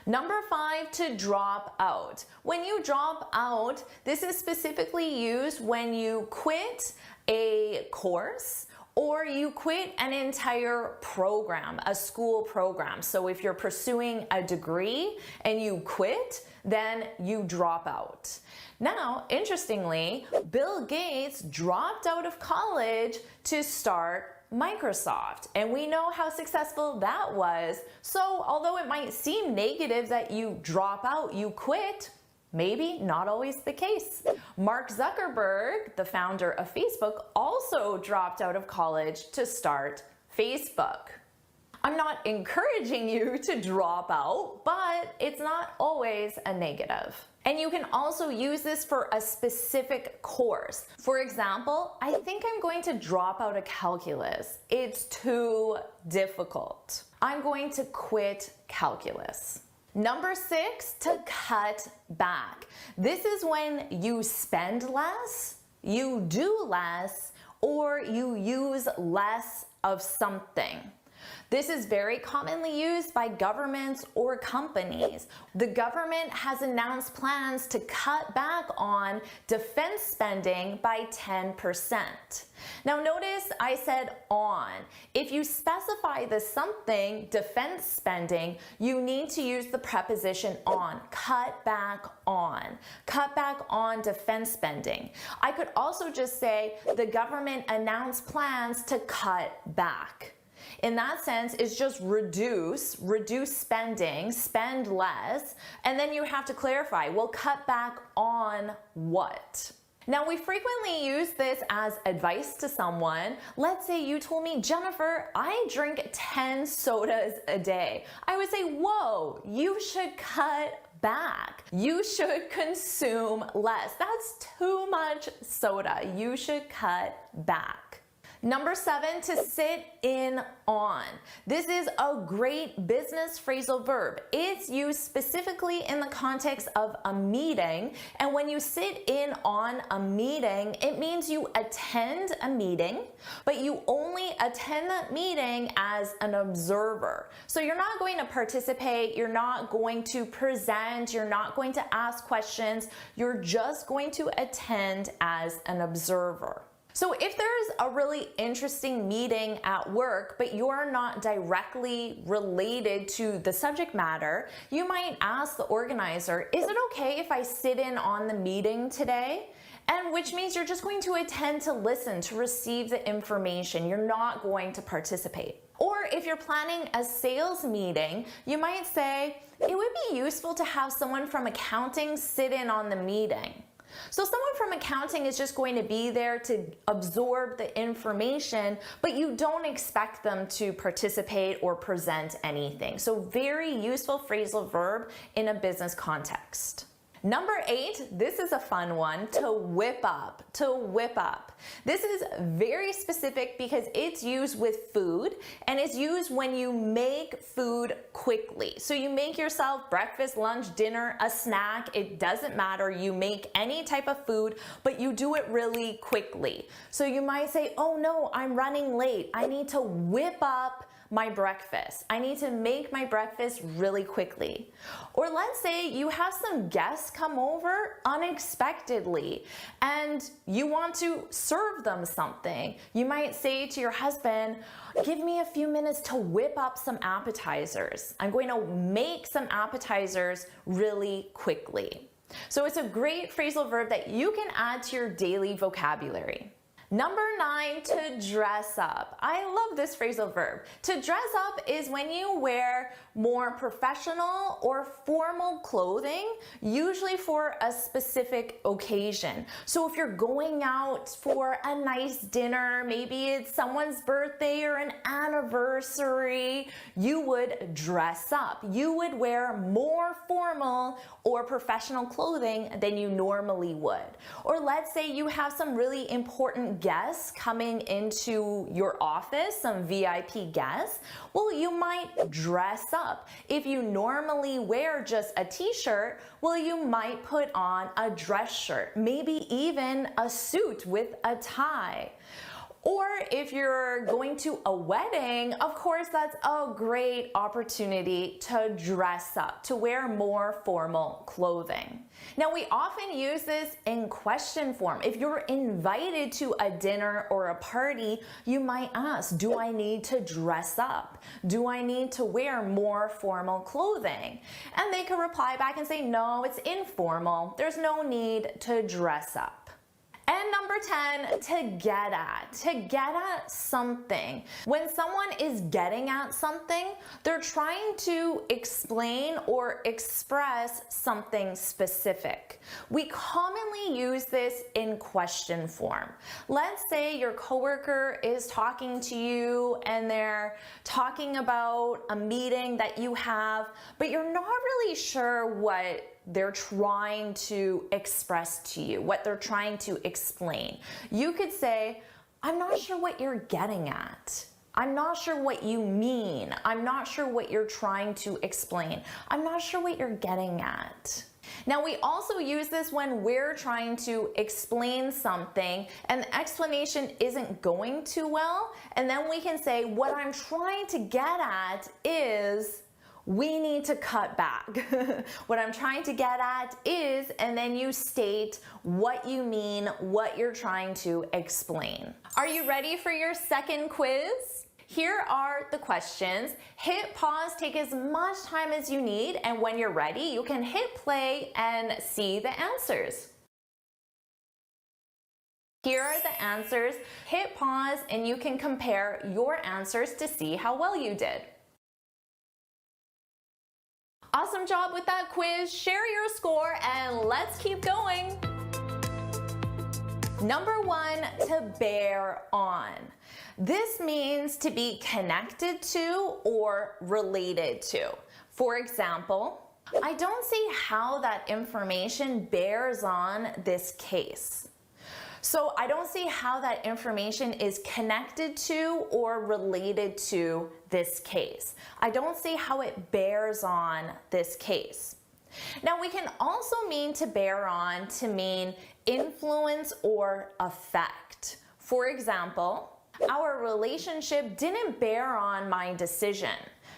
Number 5, to drop out. When you drop out, this is specifically used when you quit a course or you quit an entire program, a school program. So if you're pursuing a degree and you quit, then you drop out. Now, interestingly, Bill Gates dropped out of college to start Microsoft, and we know how successful that was. So although it might seem negative that you drop out, you quit, maybe not always the case. Mark Zuckerberg, the founder of Facebook, also dropped out of college to start Facebook. I'm not encouraging you to drop out, but it's not always a negative. And you can also use this for a specific course. For example, I think I'm going to drop out of calculus. It's too difficult. I'm going to quit calculus. Number 6, to cut back. This is when you spend less, you do less, or you use less of something. This is very commonly used by governments or companies. The government has announced plans to cut back on defense spending by 10%. Now notice I said on. If you specify the something, defense spending, you need to use the preposition on. Cut back on. Cut back on defense spending. I could also just say the government announced plans to cut back. In that sense, it's just reduce spending, spend less, and then you have to clarify, well, cut back on what? Now, we frequently use this as advice to someone. Let's say you told me, Jennifer, I drink 10 sodas a day. I would say, whoa, you should cut back. You should consume less. That's too much soda. You should cut back. Number 7, to sit in on. This is a great business phrasal verb. It's used specifically in the context of a meeting, and when you sit in on a meeting, it means you attend a meeting, but you only attend that meeting as an observer. So you're not going to participate, you're not going to present, you're not going to ask questions, you're just going to attend as an observer. So if there's a really interesting meeting at work, but you're not directly related to the subject matter, you might ask the organizer, is it okay if I sit in on the meeting today? And which means you're just going to attend to listen, to receive the information. You're not going to participate. Or if you're planning a sales meeting, you might say, it would be useful to have someone from accounting sit in on the meeting. So someone from accounting is just going to be there to absorb the information, but you don't expect them to participate or present anything. So very useful phrasal verb in a business context. Number 8, this is a fun one, to whip up, to whip up. This is very specific because it's used with food and it's used when you make food quickly. So you make yourself breakfast, lunch, dinner, a snack, it doesn't matter. You make any type of food, but you do it really quickly. So you might say, oh no, I'm running late. I need to whip up my breakfast. I need to make my breakfast really quickly. Or let's say you have some guests come over unexpectedly and you want to serve them something. You might say to your husband, give me a few minutes to whip up some appetizers. I'm going to make some appetizers really quickly. So it's a great phrasal verb that you can add to your daily vocabulary. Number 9, to dress up. I love this phrasal verb. To dress up is when you wear more professional or formal clothing, usually for a specific occasion. So if you're going out for a nice dinner, maybe it's someone's birthday or an anniversary, you would dress up. You would wear more formal or professional clothing than you normally would. Or let's say you have some really important guests coming into your office, some VIP guests, well, you might dress up. If you normally wear just a t-shirt, well, you might put on a dress shirt, maybe even a suit with a tie. Or if you're going to a wedding, of course, that's a great opportunity to dress up, to wear more formal clothing. Now, we often use this in question form. If you're invited to a dinner or a party, you might ask, do I need to dress up? Do I need to wear more formal clothing? And they could reply back and say, no, it's informal. There's no need to dress up. And number 10, to get at something. When someone is getting at something, they're trying to explain or express something specific. We commonly use this in question form. Let's say your coworker is talking to you and they're talking about a meeting that you have, but you're not really sure what they're trying to express to you, what they're trying to explain. You could say, I'm not sure what you're getting at. I'm not sure what you mean. I'm not sure what you're trying to explain. I'm not sure what you're getting at. Now, we also use this when we're trying to explain something and the explanation isn't going too well, and then we can say, what I'm trying to get at is, we need to cut back. What I'm trying to get at is, and then you state what you mean, what you're trying to explain. Are you ready for your second quiz? Here are the questions. Hit pause, take as much time as you need, and when you're ready, you can hit play and see the answers. Here are the answers. Hit pause and you can compare your answers to see how well you did. Awesome job with that quiz. Share your score and let's keep going. Number 1, to bear on. This means to be connected to or related to. For example, I don't see how that information bears on this case. So I don't see how that information is connected to or related to this case. I don't see how it bears on this case. Now, we can also mean to bear on to mean influence or affect. For example, our relationship didn't bear on my decision.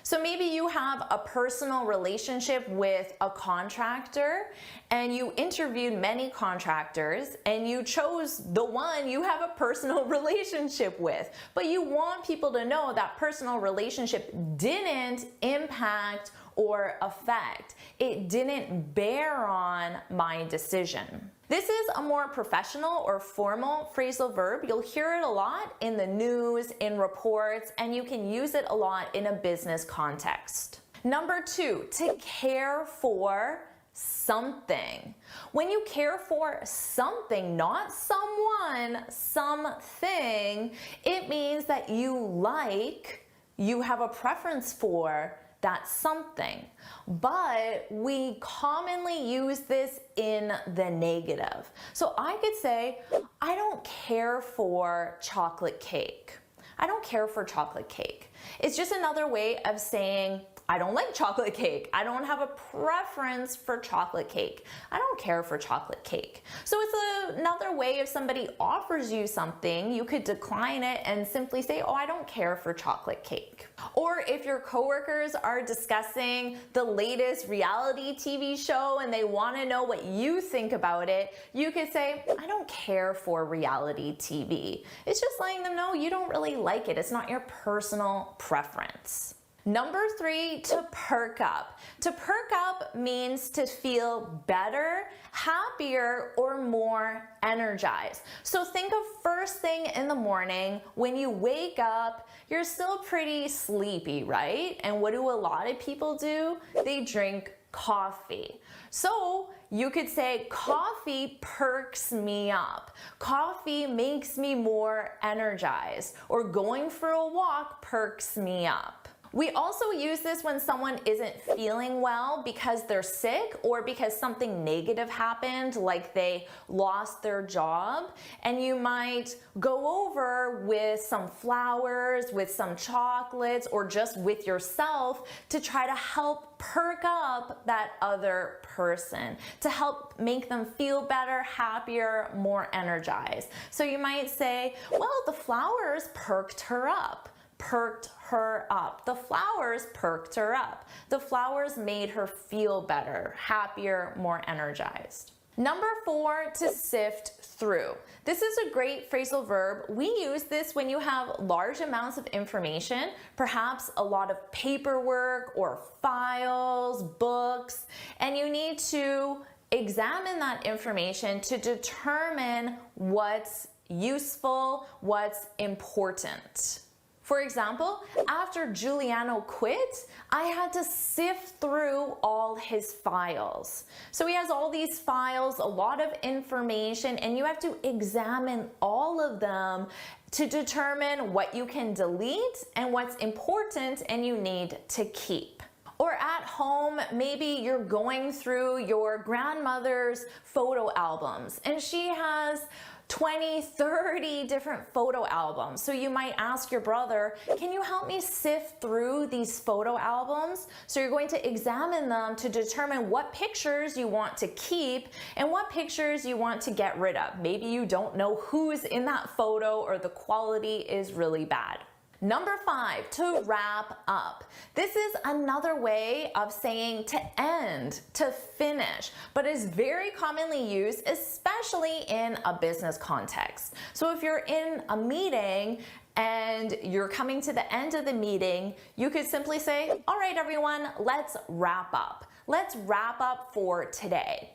So maybe you have a personal relationship with a contractor and you interviewed many contractors and you chose the one you have a personal relationship with. But you want people to know that personal relationship didn't impact or affect. It didn't bear on my decision. This is a more professional or formal phrasal verb. You'll hear it a lot in the news, in reports, and you can use it a lot in a business context. Number 2, to care for something. When you care for something, not someone, something, it means that you have a preference for that something. But we commonly use this in the negative. So I could say, I don't care for chocolate cake. I don't care for chocolate cake. It's just another way of saying, I don't like chocolate cake. I don't have a preference for chocolate cake. I don't care for chocolate cake. So it's another way if somebody offers you something, you could decline it and simply say, oh, I don't care for chocolate cake. Or if your coworkers are discussing the latest reality TV show and they want to know what you think about it, you could say, I don't care for reality TV. It's just letting them know you don't really like it. It's not your personal preference. Number 3, to perk up. To perk up means to feel better, happier, or more energized. So think of first thing in the morning, when you wake up, you're still pretty sleepy, right? And what do a lot of people do? They drink coffee. So you could say, coffee perks me up. Coffee makes me more energized. Or going for a walk perks me up. We also use this when someone isn't feeling well because they're sick or because something negative happened, like they lost their job, and you might go over with some flowers, with some chocolates, or just with yourself to try to help perk up that other person, to help make them feel better, happier, more energized. So you might say, well, the flowers perked her up. Perked her up. The flowers perked her up. The flowers made her feel better, happier, more energized. Number 4, to sift through. This is a great phrasal verb. We use this when you have large amounts of information, perhaps a lot of paperwork or files, books, and you need to examine that information to determine what's useful, what's important. For example, after Giuliano quit, I had to sift through all his files. So he has all these files, a lot of information, and you have to examine all of them to determine what you can delete and what's important and you need to keep. Or at home, maybe you're going through your grandmother's photo albums and she has 20, 30 different photo albums. So you might ask your brother, can you help me sift through these photo albums? So you're going to examine them to determine what pictures you want to keep and what pictures you want to get rid of. Maybe you don't know who's in that photo or the quality is really bad. Number 5, to wrap up. This is another way of saying to end, to finish, but is very commonly used, especially in a business context. So if you're in a meeting and you're coming to the end of the meeting, you could simply say, all right, everyone, let's wrap up. Let's wrap up for today.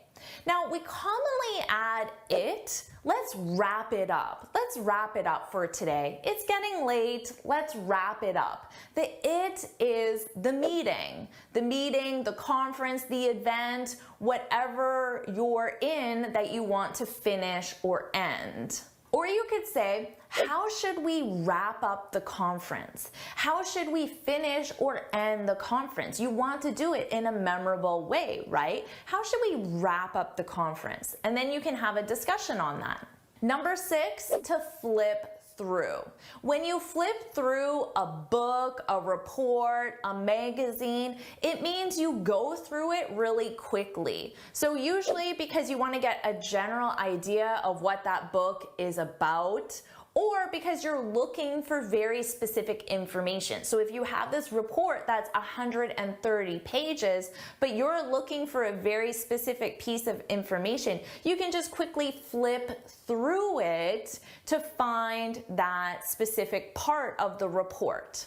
Now, we commonly add it. Let's wrap it up. Let's wrap it up for today. It's getting late. Let's wrap it up. The it is the meeting, the conference, the event, whatever you're in that you want to finish or end. Or you could say, how should we wrap up the conference? How should we finish or end the conference? You want to do it in a memorable way, right? How should we wrap up the conference? And then you can have a discussion on that. Number 6, to flip through. When you flip through a book, a report, a magazine, it means you go through it really quickly. So usually because you want to get a general idea of what that book is about, or because you're looking for very specific information. So if you have this report that's 130 pages, but you're looking for a very specific piece of information, you can just quickly flip through it to find that specific part of the report.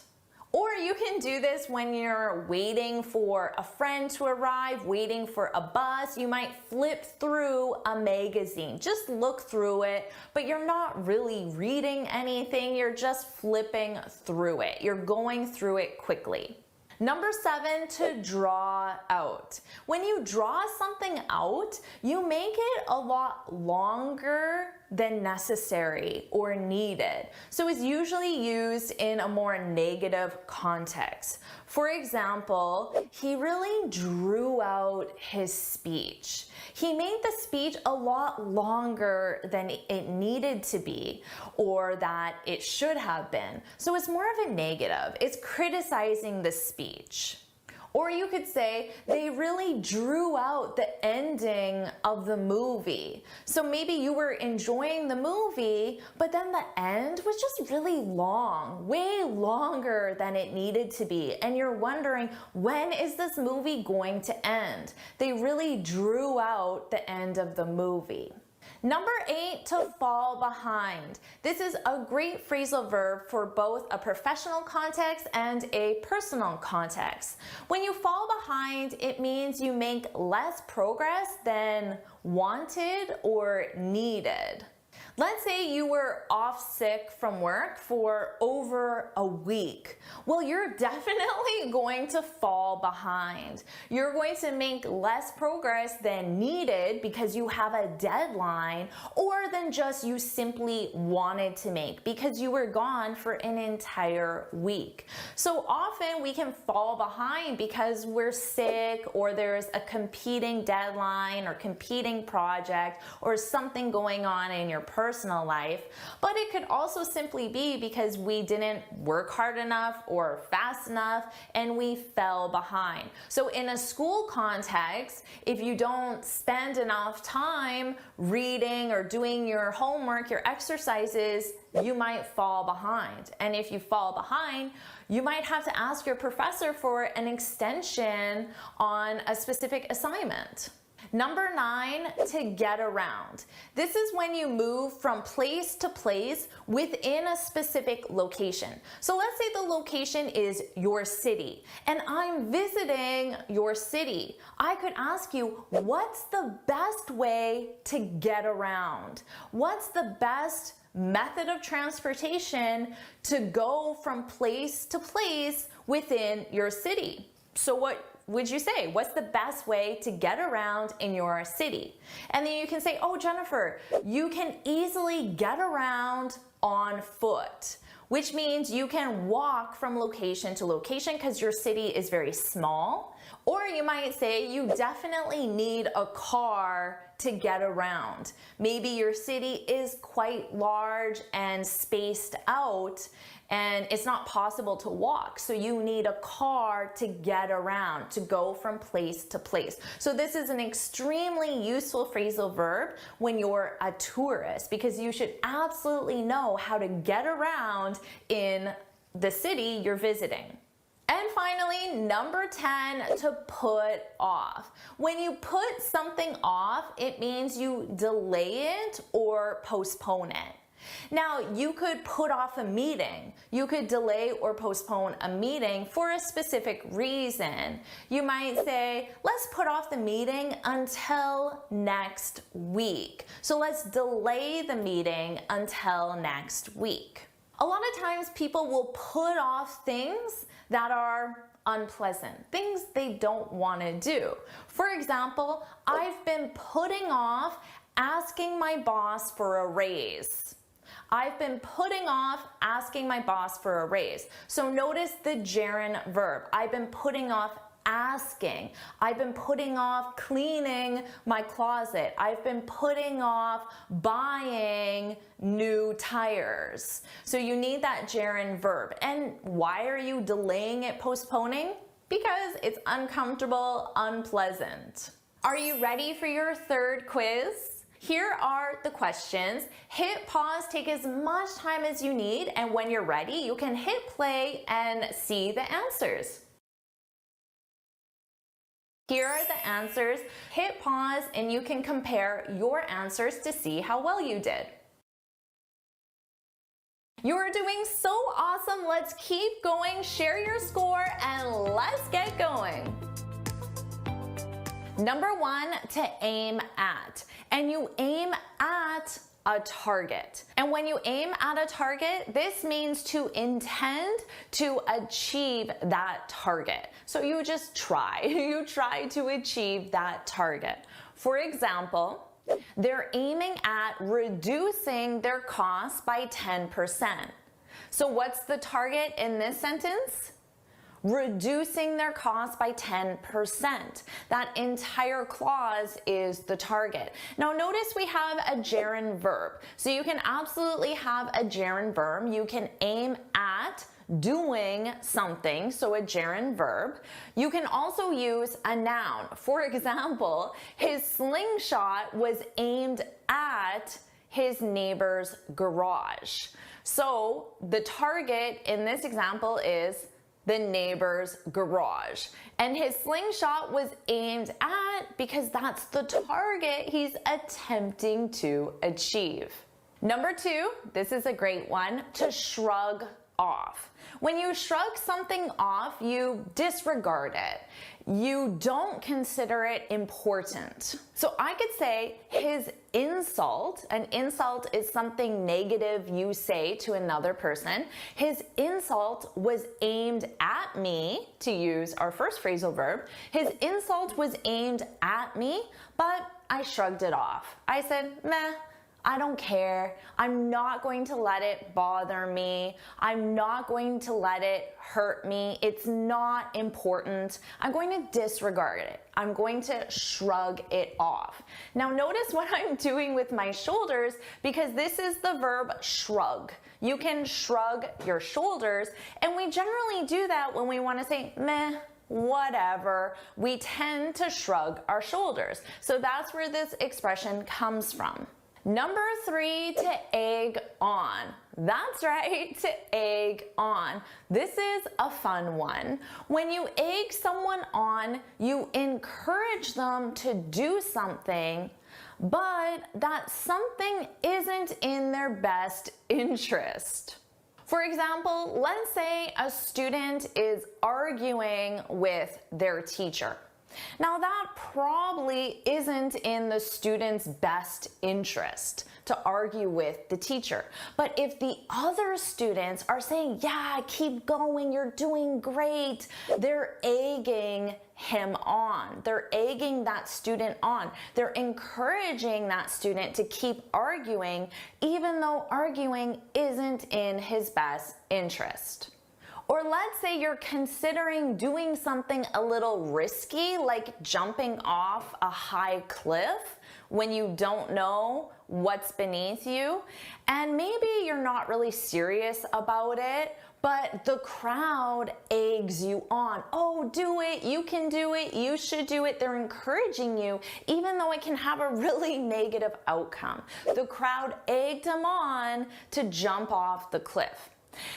Or you can do this when you're waiting for a friend to arrive, waiting for a bus. You might flip through a magazine. Just look through it, but you're not really reading anything. You're just flipping through it. You're going through it quickly. Number 7, to draw out. When you draw something out, you make it a lot longer than necessary or needed. So it's usually used in a more negative context. For example, he really drew out his speech. He made the speech a lot longer than it needed to be or that it should have been. So it's more of a negative. It's criticizing the speech. Or you could say they really drew out the ending of the movie. So maybe you were enjoying the movie, but then the end was just really long, way longer than it needed to be. And you're wondering, when is this movie going to end? They really drew out the end of the movie. Number 8, to fall behind. This is a great phrasal verb for both a professional context and a personal context. When you fall behind, it means you make less progress than wanted or needed. Let's say you were off sick from work for over a week. Well, you're definitely going to fall behind. You're going to make less progress than needed because you have a deadline, or than just you simply wanted to make because you were gone for an entire week. So often we can fall behind because we're sick, or there's a competing deadline or competing project or something going on in your personal life, but it could also simply be because we didn't work hard enough or fast enough and we fell behind. So in a school context, if you don't spend enough time reading or doing your homework, your exercises, you might fall behind. And if you fall behind, you might have to ask your professor for an extension on a specific assignment. Number 9, to get around. This is when you move from place to place within a specific location. So let's say the location is your city, and I'm visiting your city. I could ask you, what's the best way to get around? What's the best method of transportation to go from place to place within your city? So what would you say? What's the best way to get around in your city? And then you can say, oh, Jennifer, you can easily get around on foot, which means you can walk from location to location because your city is very small. Or you might say you definitely need a car to get around. Maybe your city is quite large and spaced out, and it's not possible to walk, so you need a car to get around, to go from place to place. So this is an extremely useful phrasal verb when you're a tourist, because you should absolutely know how to get around in the city you're visiting. And finally, number 10, to put off. When you put something off, it means you delay it or postpone it. Now, you could put off a meeting. You could delay or postpone a meeting for a specific reason. You might say, let's put off the meeting until next week. So let's delay the meeting until next week. A lot of times people will put off things that are unpleasant, things they don't want to do. For example, I've been putting off asking my boss for a raise. I've been putting off asking my boss for a raise. So notice the gerund verb. I've been putting off asking. I've been putting off cleaning my closet. I've been putting off buying new tires. So you need that gerund verb. And why are you delaying it, postponing? Because it's uncomfortable, unpleasant. Are you ready for your third quiz? Here are the questions. Hit pause, take as much time as you need, and when you're ready, you can hit play and see the answers. Here are the answers. Hit pause and you can compare your answers to see how well you did. You're doing so awesome. Let's keep going. Share your score and let's get going. Number 1, to aim at. And you aim at a target. And when you aim at a target, this means to intend to achieve that target. So you just try. You try to achieve that target. For example, they're aiming at reducing their costs by 10%. So what's the target in this sentence? Reducing their costs by 10%. That entire clause is the target. Now notice we have a gerund verb. So you can absolutely have a gerund verb. You can aim at doing something, so a gerund verb. You can also use a noun. For example, his slingshot was aimed at his neighbor's garage. So the target in this example is the neighbor's garage. And his slingshot was aimed at because that's the target he's attempting to achieve. Number 2, this is a great one, to shrug off. When you shrug something off, you disregard it. You don't consider it important. So I could say his insult. An insult is something negative you say to another person. His insult was aimed at me, to use our first phrasal verb. His insult was aimed at me, but I shrugged it off. I said, meh. I don't care. I'm not going to let it bother me. I'm not going to let it hurt me. It's not important. I'm going to disregard it. I'm going to shrug it off. Now notice what I'm doing with my shoulders because this is the verb shrug. You can shrug your shoulders, and we generally do that when we want to say meh, whatever. We tend to shrug our shoulders. So that's where this expression comes from. Number 3, to egg on. That's right, to egg on. This is a fun one. When you egg someone on, you encourage them to do something, but that something isn't in their best interest. For example, let's say a student is arguing with their teacher. Now that probably isn't in the student's best interest to argue with the teacher. But if the other students are saying, yeah, keep going, you're doing great, they're egging him on. They're egging that student on. They're encouraging that student to keep arguing, even though arguing isn't in his best interest. Or let's say you're considering doing something a little risky, like jumping off a high cliff when you don't know what's beneath you. And maybe you're not really serious about it, but the crowd eggs you on. Oh, do it, you can do it, you should do it. They're encouraging you, even though it can have a really negative outcome. The crowd egged him on to jump off the cliff.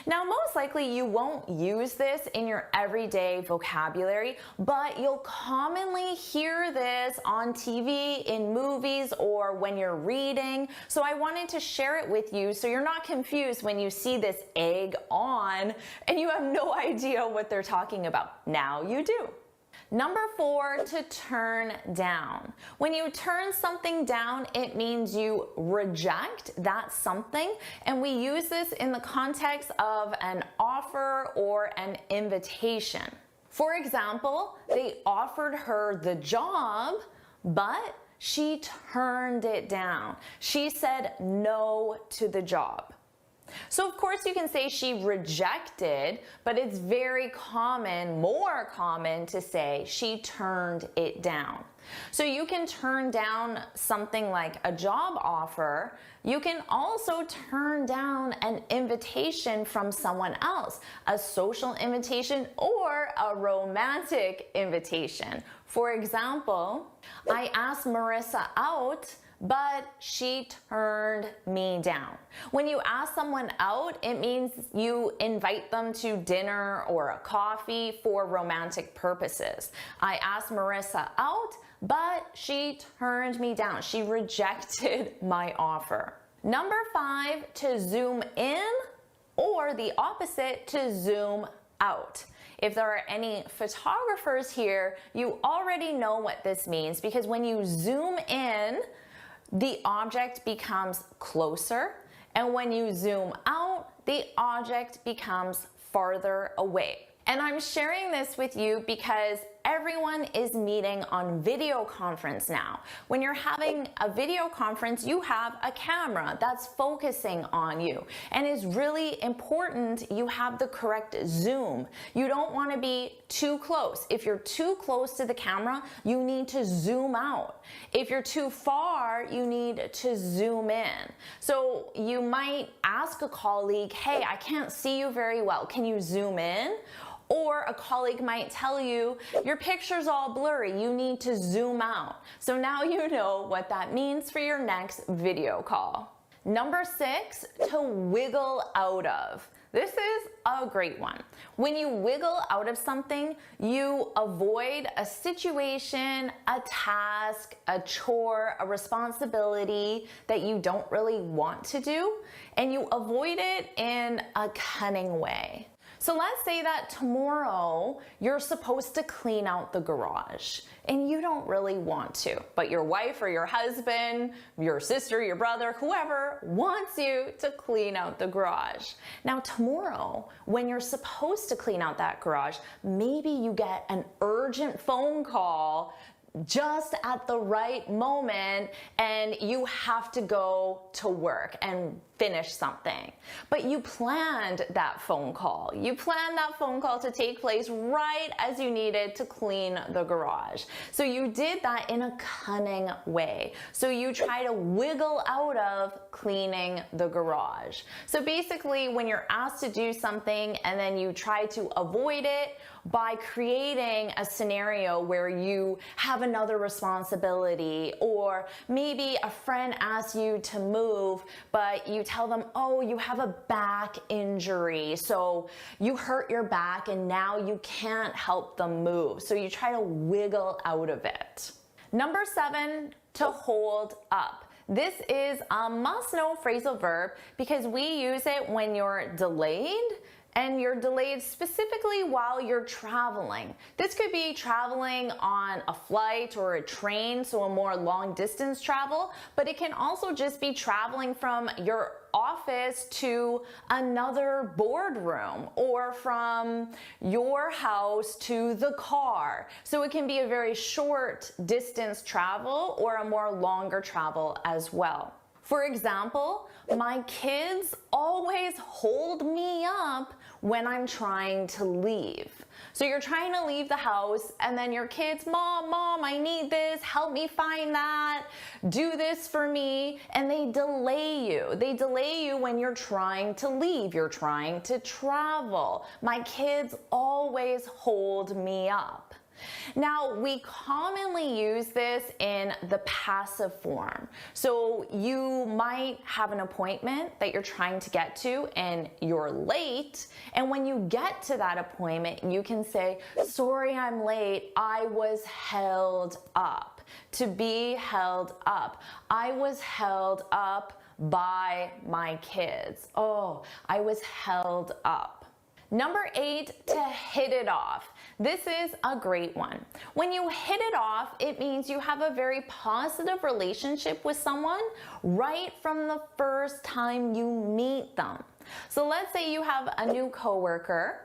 Now, most likely you won't use this in your everyday vocabulary, but you'll commonly hear this on TV, in movies, or when you're reading. So I wanted to share it with you so you're not confused when you see this egg on and you have no idea what they're talking about. Now you do. Number 4, to turn down. When you turn something down, it means you reject that something, and we use this in the context of an offer or an invitation. For example, they offered her the job, but she turned it down. She said no to the job. So of course you can say she rejected, but it's very common, more common to say she turned it down. So you can turn down something like a job offer. You can also turn down an invitation from someone else, a social invitation or a romantic invitation. For example, I asked Marissa out, but she turned me down. When you ask someone out, it means you invite them to dinner or a coffee for romantic purposes. I asked Marissa out, but she turned me down. She rejected my offer. Number 5, to zoom in or the opposite, to zoom out. If there are any photographers here, you already know what this means, because when you zoom in, the object becomes closer, and when you zoom out, the object becomes farther away. And I'm sharing this with you because everyone is meeting on video conference now. When you're having a video conference, you have a camera that's focusing on you, and it's really important you have the correct zoom. You don't want to be too close. If you're too close to the camera, you need to zoom out. If you're too far, you need to zoom in. So you might ask a colleague, hey, I can't see you very well. Can you zoom in? Or a colleague might tell you, your picture's all blurry, you need to zoom out. So now you know what that means for your next video call. Number 6, to wiggle out of. This is a great one. When you wiggle out of something, you avoid a situation, a task, a chore, a responsibility that you don't really want to do, and you avoid it in a cunning way. So let's say that tomorrow you're supposed to clean out the garage and you don't really want to, but your wife or your husband, your sister, your brother, whoever wants you to clean out the garage. Now tomorrow, when you're supposed to clean out that garage, maybe you get an urgent phone call just at the right moment and you have to go to work and finish something. But you planned that phone call. You planned that phone call to take place right as you needed to clean the garage. So you did that in a cunning way. So you try to wiggle out of cleaning the garage. So basically, when you're asked to do something and then you try to avoid it by creating a scenario where you have another responsibility, or maybe a friend asks you to move, but you tell them, oh, you have a back injury, so you hurt your back and now you can't help them move. So you try to wiggle out of it. Number 7, to hold up. This is a must-know phrasal verb because we use it when you're delayed, and you're delayed specifically while you're traveling. This could be traveling on a flight or a train, so a more long distance travel, but it can also just be traveling from your office to another boardroom or from your house to the car. So it can be a very short distance travel or a more longer travel as well. For example, my kids always hold me up when I'm trying to leave. So you're trying to leave the house and then your kids, Mom, I need this, help me find that, do this for me, and they delay you. They delay you when you're trying to leave, you're trying to travel. My kids always hold me up. Now, we commonly use this in the passive form. So you might have an appointment that you're trying to get to and you're late. And when you get to that appointment, you can say, sorry, I'm late. I was held up. To be held up. I was held up by my kids. Oh, I was held up. Number 8, to hit it off. This is a great one. When you hit it off, it means you have a very positive relationship with someone right from the first time you meet them. So let's say you have a new coworker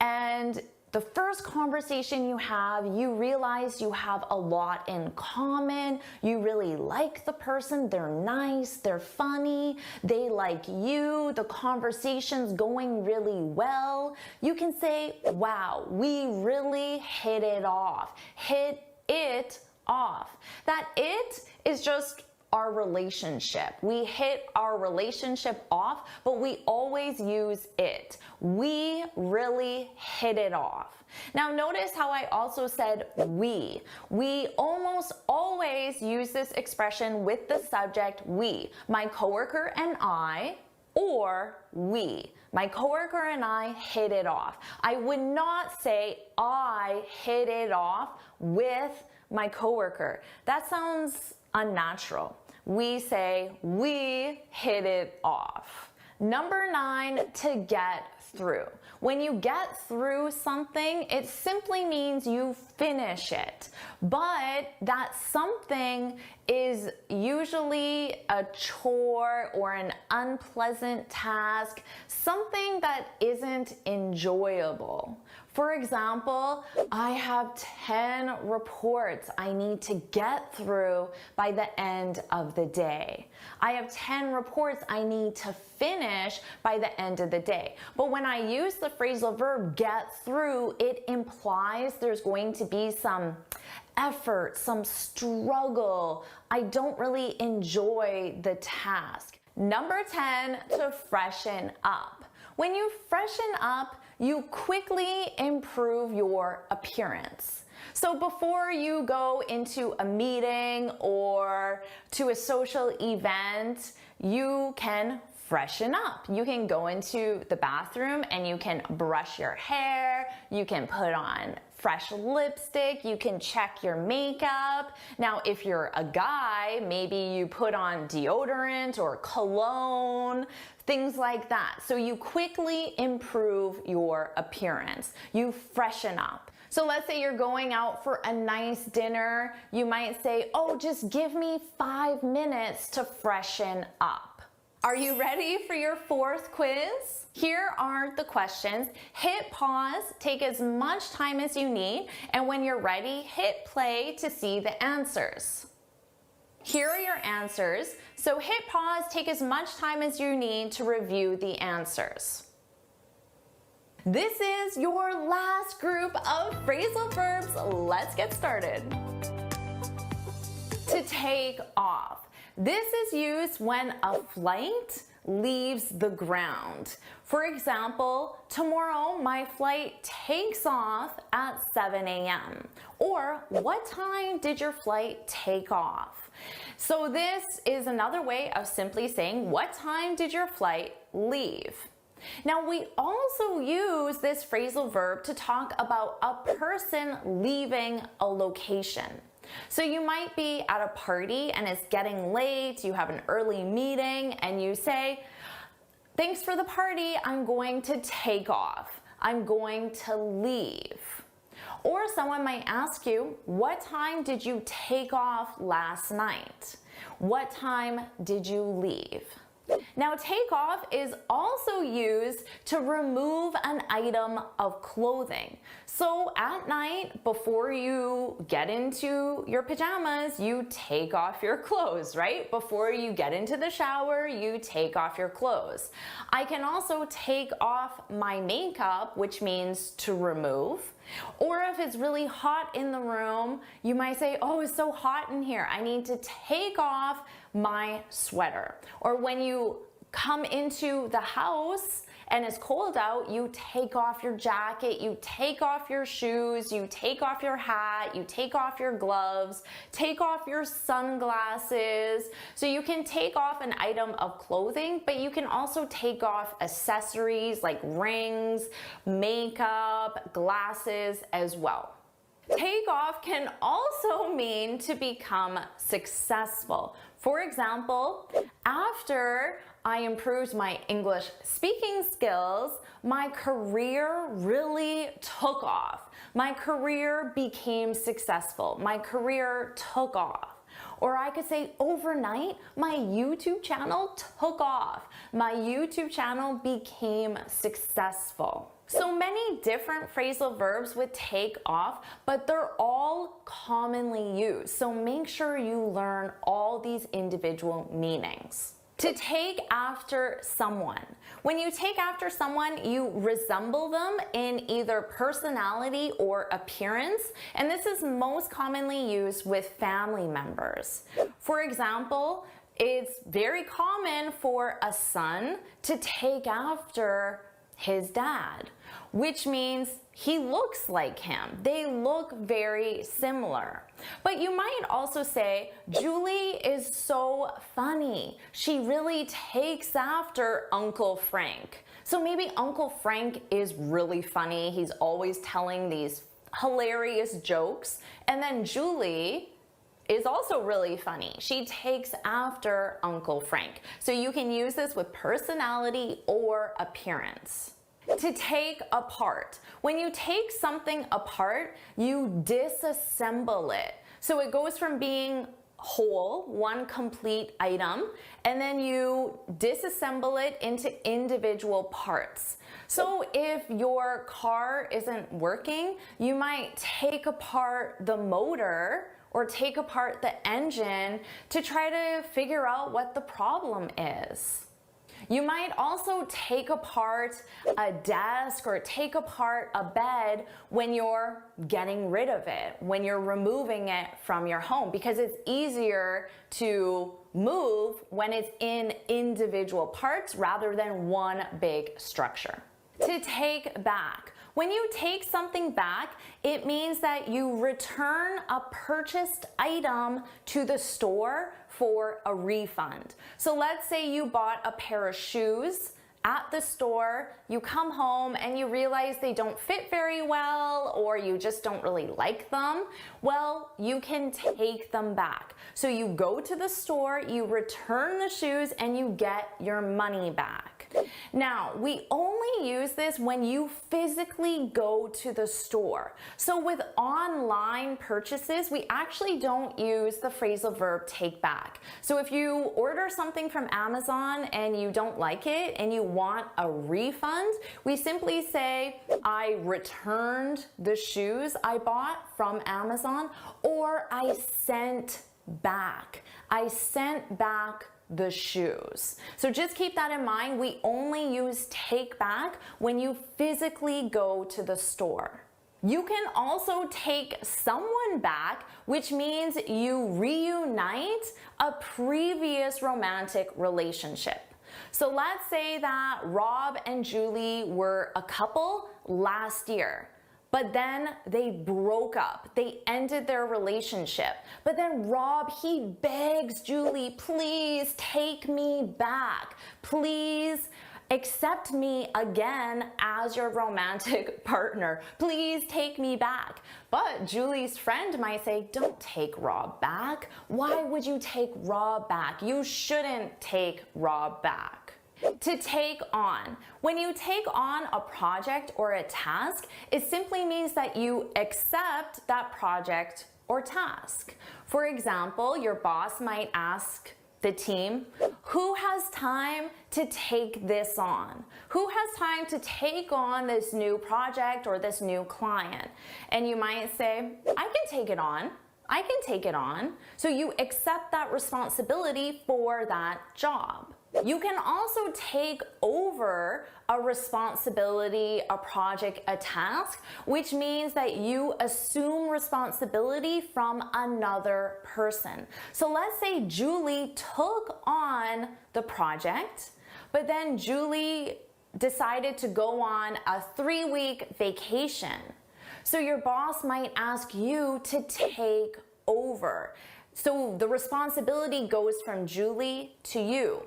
and the first conversation you have, you realize you have a lot in common. You really like the person. They're nice. They're funny. They like you. The conversation's going really well. You can say, wow, we really hit it off. Hit it off. That it is just our relationship. We hit our relationship off, but we always use it. We really hit it off. Now notice how I also said we. We almost always use this expression with the subject we. My coworker and I, or we. My coworker and I hit it off. I would not say I hit it off with my coworker. That sounds unnatural. We say we hit it off. Number 9, to get through. When you get through something, it simply means you finish it. But that something is usually a chore or an unpleasant task, something that isn't enjoyable. For example, I have 10 reports I need to get through by the end of the day. I have 10 reports I need to finish by the end of the day. But when I use the phrasal verb get through, it implies there's going to be some effort, some struggle. I don't really enjoy the task. Number 10, to freshen up. When you freshen up, you quickly improve your appearance. So before you go into a meeting or to a social event, you can freshen up. You can go into the bathroom and you can brush your hair, you can put on fresh lipstick, you can check your makeup. Now, if you're a guy, maybe you put on deodorant or cologne, things like that. So you quickly improve your appearance. You freshen up. So let's say you're going out for a nice dinner. You might say, oh, just give me 5 minutes to freshen up. Are you ready for your 4th quiz? Here are the questions. Hit pause, take as much time as you need, and when you're ready, hit play to see the answers. Here are your answers. So hit pause, take as much time as you need to review the answers. This is your last group of phrasal verbs. Let's get started. To take off. This is used when a flight leaves the ground. For example, tomorrow my flight takes off at 7 a.m. Or what time did your flight take off? So this is another way of simply saying what time did your flight leave? Now we also use this phrasal verb to talk about a person leaving a location. So you might be at a party and it's getting late, you have an early meeting and you say, thanks for the party, I'm going to take off. I'm going to leave. Or someone might ask you, what time did you take off last night? What time did you leave? Now, take off is also used to remove an item of clothing. So at night, before you get into your pajamas, you take off your clothes, right? Before you get into the shower, you take off your clothes. I can also take off my makeup, which means to remove. Or if it's really hot in the room, you might say, oh, it's so hot in here, I need to take off my sweater. Or when you come into the house and it's cold out, you take off your jacket, you take off your shoes, you take off your hat, you take off your gloves, take off your sunglasses. So you can take off an item of clothing, but you can also take off accessories like rings, makeup, glasses as well. Take off can also mean to become successful. For example, after I improved my English speaking skills, my career really took off. My career became successful. My career took off. Or I could say overnight, my YouTube channel took off. My YouTube channel became successful. So many different phrasal verbs with take off, but they're all commonly used. So make sure you learn all these individual meanings. To take after someone. When you take after someone, you resemble them in either personality or appearance, and this is most commonly used with family members. For example, it's very common for a son to take after his dad, which means he looks like him. They look very similar. But you might also say, Julie is so funny. She really takes after Uncle Frank. So maybe Uncle Frank is really funny. He's always telling these hilarious jokes. And then Julie is also really funny. She takes after Uncle Frank. So you can use this with personality or appearance. To take apart. When you take something apart, you disassemble it. So it goes from being whole, one complete item, and then you disassemble it into individual parts. So if your car isn't working, you might take apart the motor or take apart the engine to try to figure out what the problem is. You might also take apart a desk or take apart a bed when you're getting rid of it, when you're removing it from your home, because it's easier to move when it's in individual parts rather than one big structure. To take back. When you take something back, it means that you return a purchased item to the store for a refund. So let's say you bought a pair of shoes at the store, you come home and you realize they don't fit very well or you just don't really like them. Well, you can take them back. So you go to the store, you return the shoes, and you get your money back. Now, we only use this when you physically go to the store. So with online purchases, we actually don't use the phrasal verb take back. So if you order something from Amazon and you don't like it and you want a refund, we simply say, I returned the shoes I bought from Amazon, or I sent back. I sent back the shoes. So just keep that in mind. We only use take back when you physically go to the store. You can also take someone back, which means you reunite a previous romantic relationship. So let's say that Rob and Julie were a couple last year, but then they broke up. They ended their relationship. But then Rob, he begs Julie, please take me back. Please accept me again as your romantic partner. Please take me back. But Julie's friend might say, don't take Rob back. Why would you take Rob back? You shouldn't take Rob back. To take on. When you take on a project or a task, it simply means that you accept that project or task. For example, your boss might ask the team, who has time to take this on? Who has time to take on this new project or this new client? And you might say, I can take it on. I can take it on. So you accept that responsibility for that job. You can also take over a responsibility, a project, a task, which means that you assume responsibility from another person. So let's say Julie took on the project, but then Julie decided to go on a 3-week vacation. So your boss might ask you to take over. So the responsibility goes from Julie to you.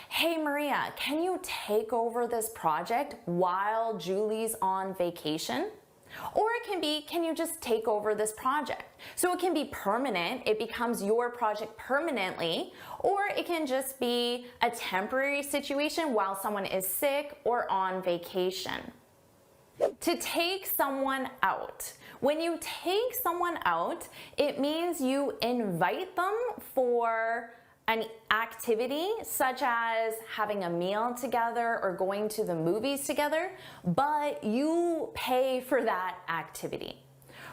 Hey Maria, can you take over this project while Julie's on vacation? Or it can be, can you just take over this project? So it can be permanent, it becomes your project permanently, or it can just be a temporary situation while someone is sick or on vacation. To take someone out. When you take someone out, it means you invite them for an activity such as having a meal together or going to the movies together, but you pay for that activity.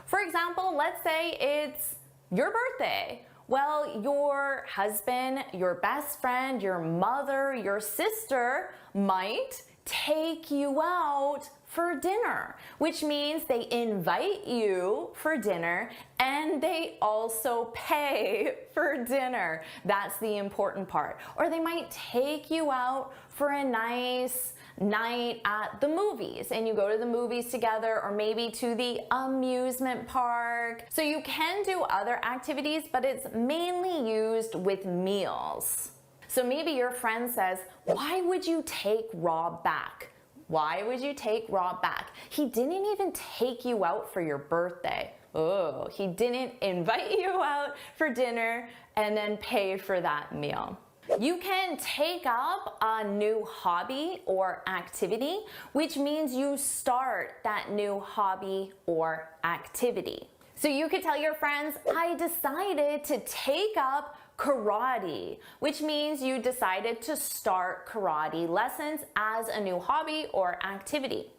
For example, let's say it's your birthday. Well, your husband, your best friend, your mother, your sister might take you out for dinner, which means they invite you for dinner and they also pay for dinner. That's the important part. Or they might take you out for a nice night at the movies and you go to the movies together, or maybe to the amusement park. So you can do other activities, but it's mainly used with meals. So maybe your friend says, why would you take Rob back? Why would you take Rob back? He didn't even take you out for your birthday. Oh, he didn't invite you out for dinner and then pay for that meal. You can take up a new hobby or activity, which means you start that new hobby or activity. So you could tell your friends, I decided to take up karate, which means you decided to start karate lessons as a new hobby or activity.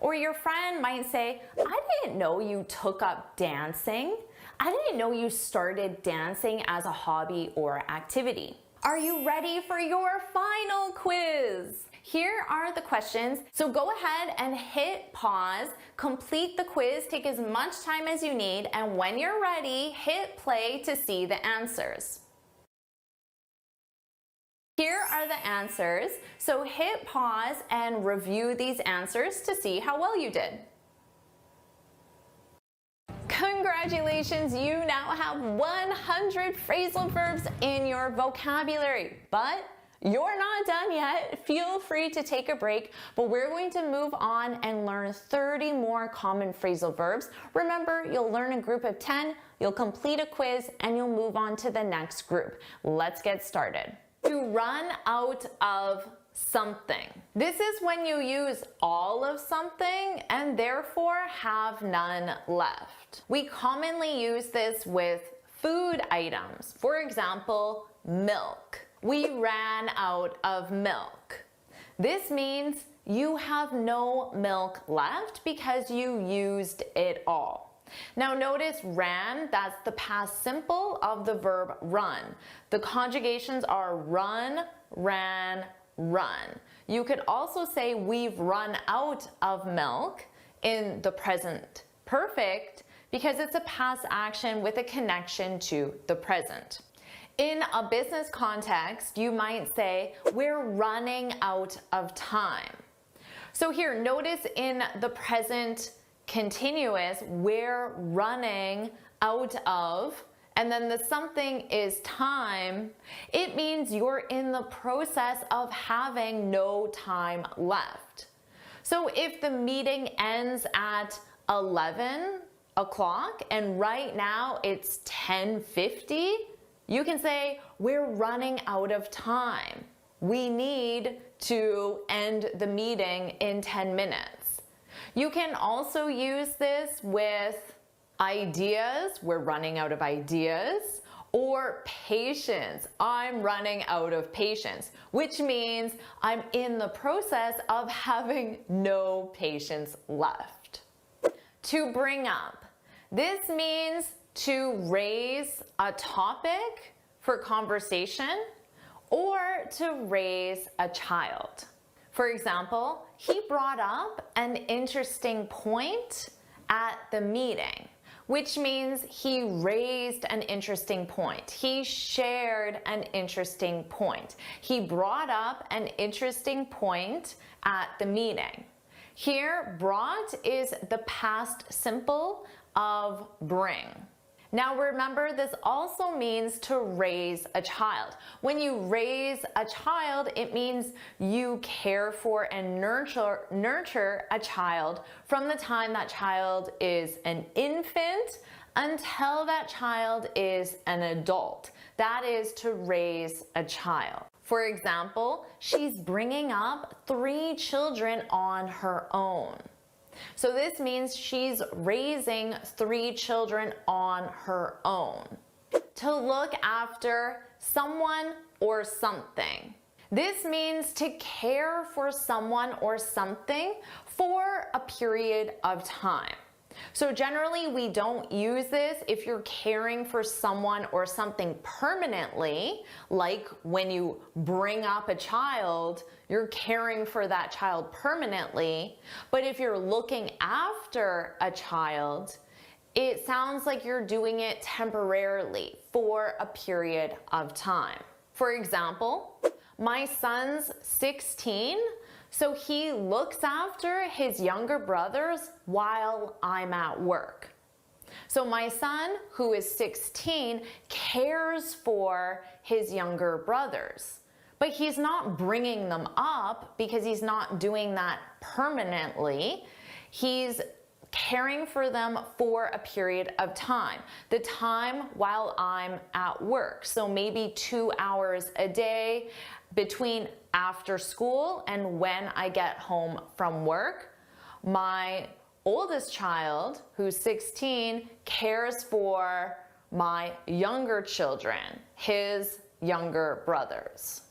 Or your friend might say, I didn't know you took up dancing. I didn't know you started dancing as a hobby or activity. Are you ready for your final quiz? Here are the questions. So go ahead and hit pause, complete the quiz, take as much time as you need, and when you're ready, hit play to see the answers. Here are the answers. So hit pause and review these answers to see how well you did. Congratulations, you now have 100 phrasal verbs in your vocabulary, but you're not done yet. Feel free to take a break, but we're going to move on and learn 30 more common phrasal verbs. Remember, you'll learn a group of 10, you'll complete a quiz, and you'll move on to the next group. Let's get started. To run out of something. This is when you use all of something and therefore have none left. We commonly use this with food items. For example, milk. We ran out of milk. This means you have no milk left because you used it all. Now notice ran, that's the past simple of the verb run. The conjugations are run, ran, run. You could also say we've run out of milk in the present perfect because it's a past action with a connection to the present. In a business context, you might say we're running out of time. So here, notice in the present continuous, we're running out of, and then the something is time. It means you're in the process of having no time left. So if the meeting ends at 11 o'clock and right now it's 10:50, you can say we're running out of time. We need to end the meeting in 10 minutes. You can also use this with ideas, we're running out of ideas, or patience, I'm running out of patience, which means I'm in the process of having no patience left. To bring up, this means to raise a topic for conversation or to raise a child. For example, he brought up an interesting point at the meeting, which means he raised an interesting point. He shared an interesting point. He brought up an interesting point at the meeting. Here, brought is the past simple of bring. Now remember, this also means to raise a child. When you raise a child, it means you care for and nurture a child from the time that child is an infant until that child is an adult. That is to raise a child. For example, she's bringing up 3 children on her own. So this means she's raising 3 children on her own. To look after someone or something. This means to care for someone or something for a period of time. So generally we don't use this if you're caring for someone or something permanently, like when you bring up a child, you're caring for that child permanently. But if you're looking after a child, it sounds like you're doing it temporarily for a period of time. For example, my son's 16, so he looks after his younger brothers while I'm at work. So my son, who is 16, cares for his younger brothers, but he's not bringing them up because he's not doing that permanently. He's caring for them for a period of time. The time while I'm at work. So maybe 2 hours a day between after school and when I get home from work. My oldest child, who's 16, cares for my younger children, his younger brothers.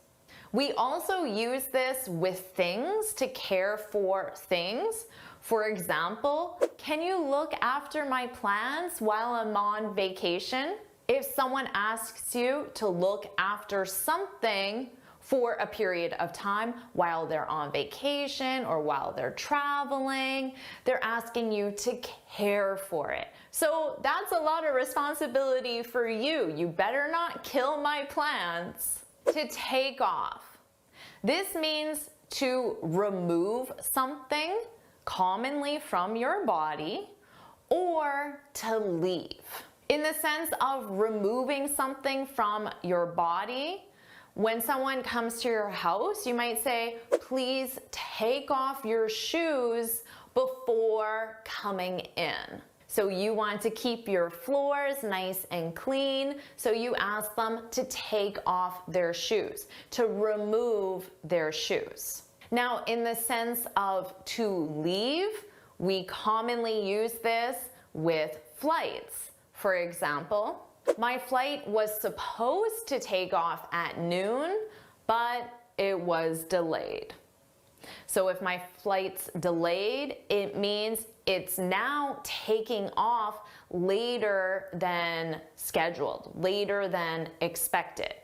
We also use this with things to care for things. For example, can you look after my plants while I'm on vacation? If someone asks you to look after something for a period of time while they're on vacation or while they're traveling, they're asking you to care for it. So that's a lot of responsibility for you. You better not kill my plants. To take off. This means to remove something commonly from your body or to leave. In the sense of removing something from your body, when someone comes to your house, you might say, please take off your shoes before coming in. So you want to keep your floors nice and clean, so you ask them to take off their shoes, to remove their shoes. Now, in the sense of to leave, we commonly use this with flights. For example, my flight was supposed to take off at noon, but it was delayed. So if my flight's delayed, it means it's now taking off later than scheduled, later than expected.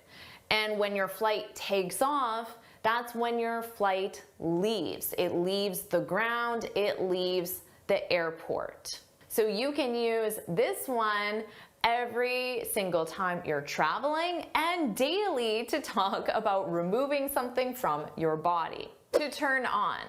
And when your flight takes off, that's when your flight leaves. It leaves the ground, it leaves the airport. So you can use this one every single time you're traveling and daily to talk about removing something from your body. To turn on.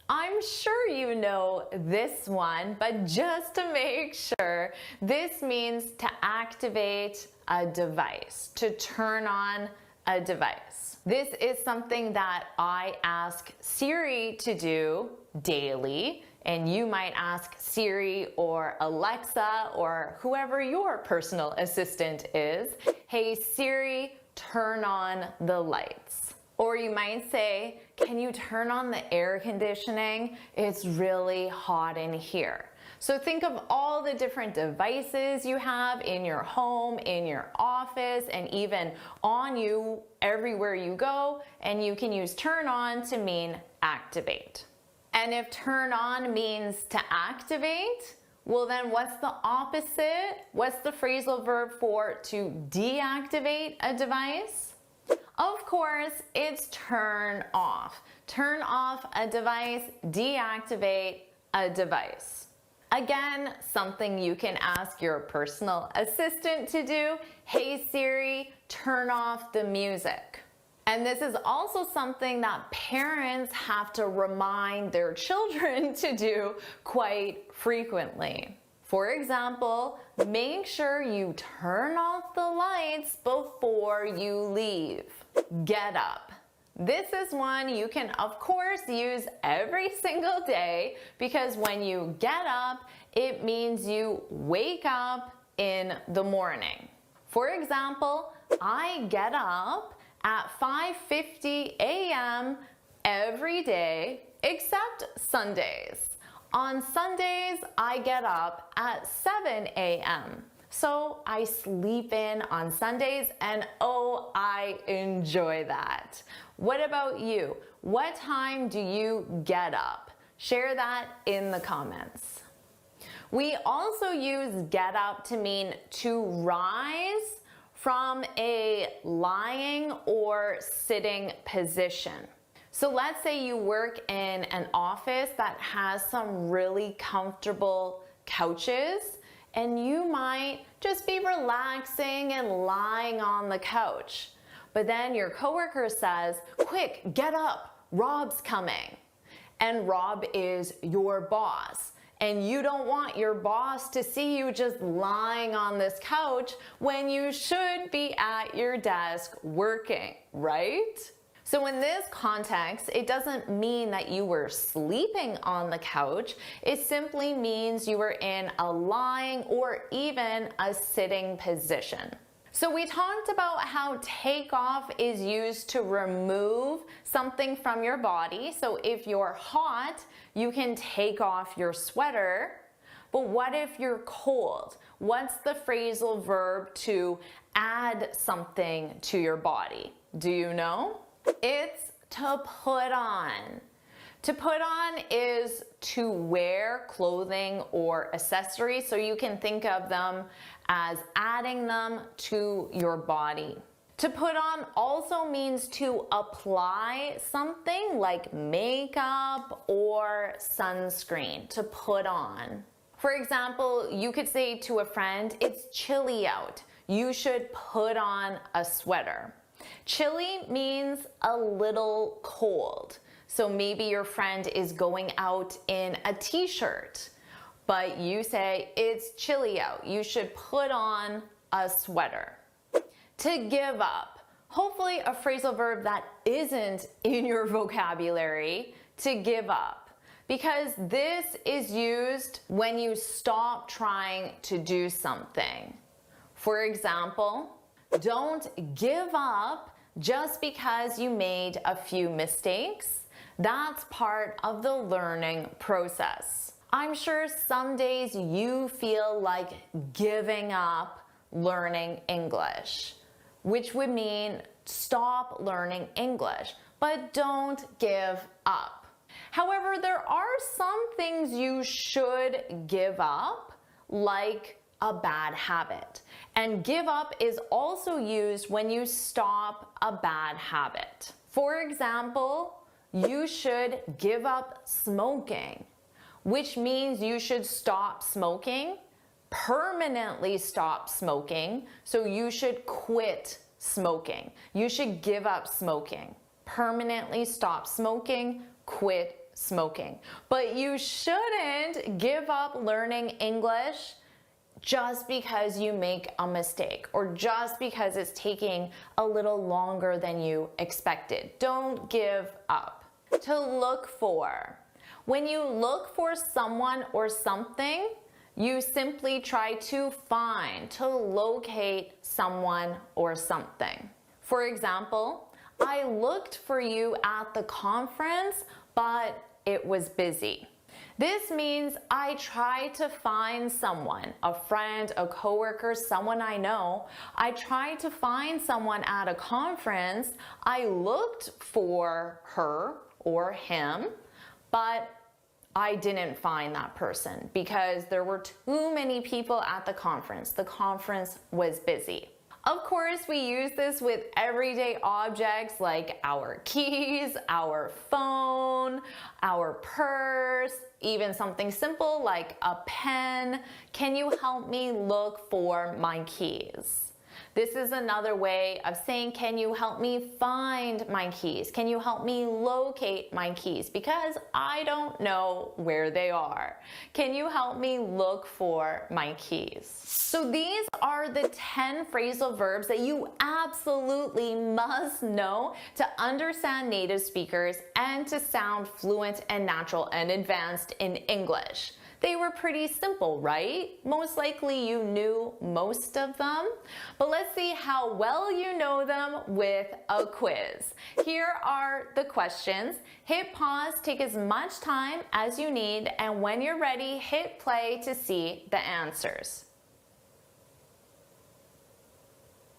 I'm sure you know this one, but just to make sure, this means to activate a device, to turn on a device. This is something that I ask Siri to do daily, and you might ask Siri or Alexa or whoever your personal assistant is, hey Siri, turn on the lights. Or you might say, can you turn on the air conditioning? It's really hot in here. So think of all the different devices you have in your home, in your office, and even on you everywhere you go, and you can use turn on to mean activate. And if turn on means to activate, well then what's the opposite? What's the phrasal verb for to deactivate a device? Of course, it's turn off. Turn off a device, deactivate a device. Again, something you can ask your personal assistant to do. Hey Siri, turn off the music. And this is also something that parents have to remind their children to do quite frequently. For example, make sure you turn off the lights before you leave. Get up. This is one you can, of course, use every single day because when you get up, it means you wake up in the morning. For example, I get up at 5:50 a.m. every day except Sundays. On Sundays, I get up at 7 a.m. So I sleep in on Sundays and oh, I enjoy that. What about you? What time do you get up? Share that in the comments. We also use get up to mean to rise from a lying or sitting position. So let's say you work in an office that has some really comfortable couches, and you might just be relaxing and lying on the couch. But then your coworker says, quick, get up, Rob's coming. And Rob is your boss. And you don't want your boss to see you just lying on this couch when you should be at your desk working, right? So in this context, it doesn't mean that you were sleeping on the couch. It simply means you were in a lying or even a sitting position. So we talked about how take off is used to remove something from your body. So if you're hot, you can take off your sweater. But what if you're cold? What's the phrasal verb to add something to your body? Do you know? It's to put on. To put on is to wear clothing or accessories, so you can think of them as adding them to your body. To put on also means to apply something like makeup or sunscreen, to put on. For example, you could say to a friend, "It's chilly out. You should put on a sweater." Chilly means a little cold. So maybe your friend is going out in a t-shirt, but you say, "It's chilly out. You should put on a sweater." To give up. Hopefully a phrasal verb that isn't in your vocabulary, to give up. Because this is used when you stop trying to do something. For example, don't give up just because you made a few mistakes. That's part of the learning process. I'm sure some days you feel like giving up learning English, which would mean stop learning English, but don't give up. However, there are some things you should give up, like a bad habit. And give up is also used when you stop a bad habit. For example, you should give up smoking, which means you should stop smoking, permanently stop smoking, so you should quit smoking. You should give up smoking, permanently stop smoking, quit smoking. But you shouldn't give up learning English just because you make a mistake or just because it's taking a little longer than you expected. Don't give up. To look for. When you look for someone or something, you simply try to find, to locate someone or something. For example, "I looked for you at the conference, but it was busy." This means I tried to find someone, a friend, a coworker, someone I know. I tried to find someone at a conference. I looked for her or him, but I didn't find that person because there were too many people at the conference. The conference was busy. Of course, we use this with everyday objects like our keys, our phone, our purse, even something simple like a pen. "Can you help me look for my keys?" This is another way of saying, "Can you help me find my keys? Can you help me locate my keys? Because I don't know where they are. Can you help me look for my keys?" So these are the 10 phrasal verbs that you absolutely must know to understand native speakers and to sound fluent and natural and advanced in English. They were pretty simple, right? Most likely you knew most of them, but let's see how well you know them with a quiz. Here are the questions. Hit pause, take as much time as you need, and when you're ready, hit play to see the answers.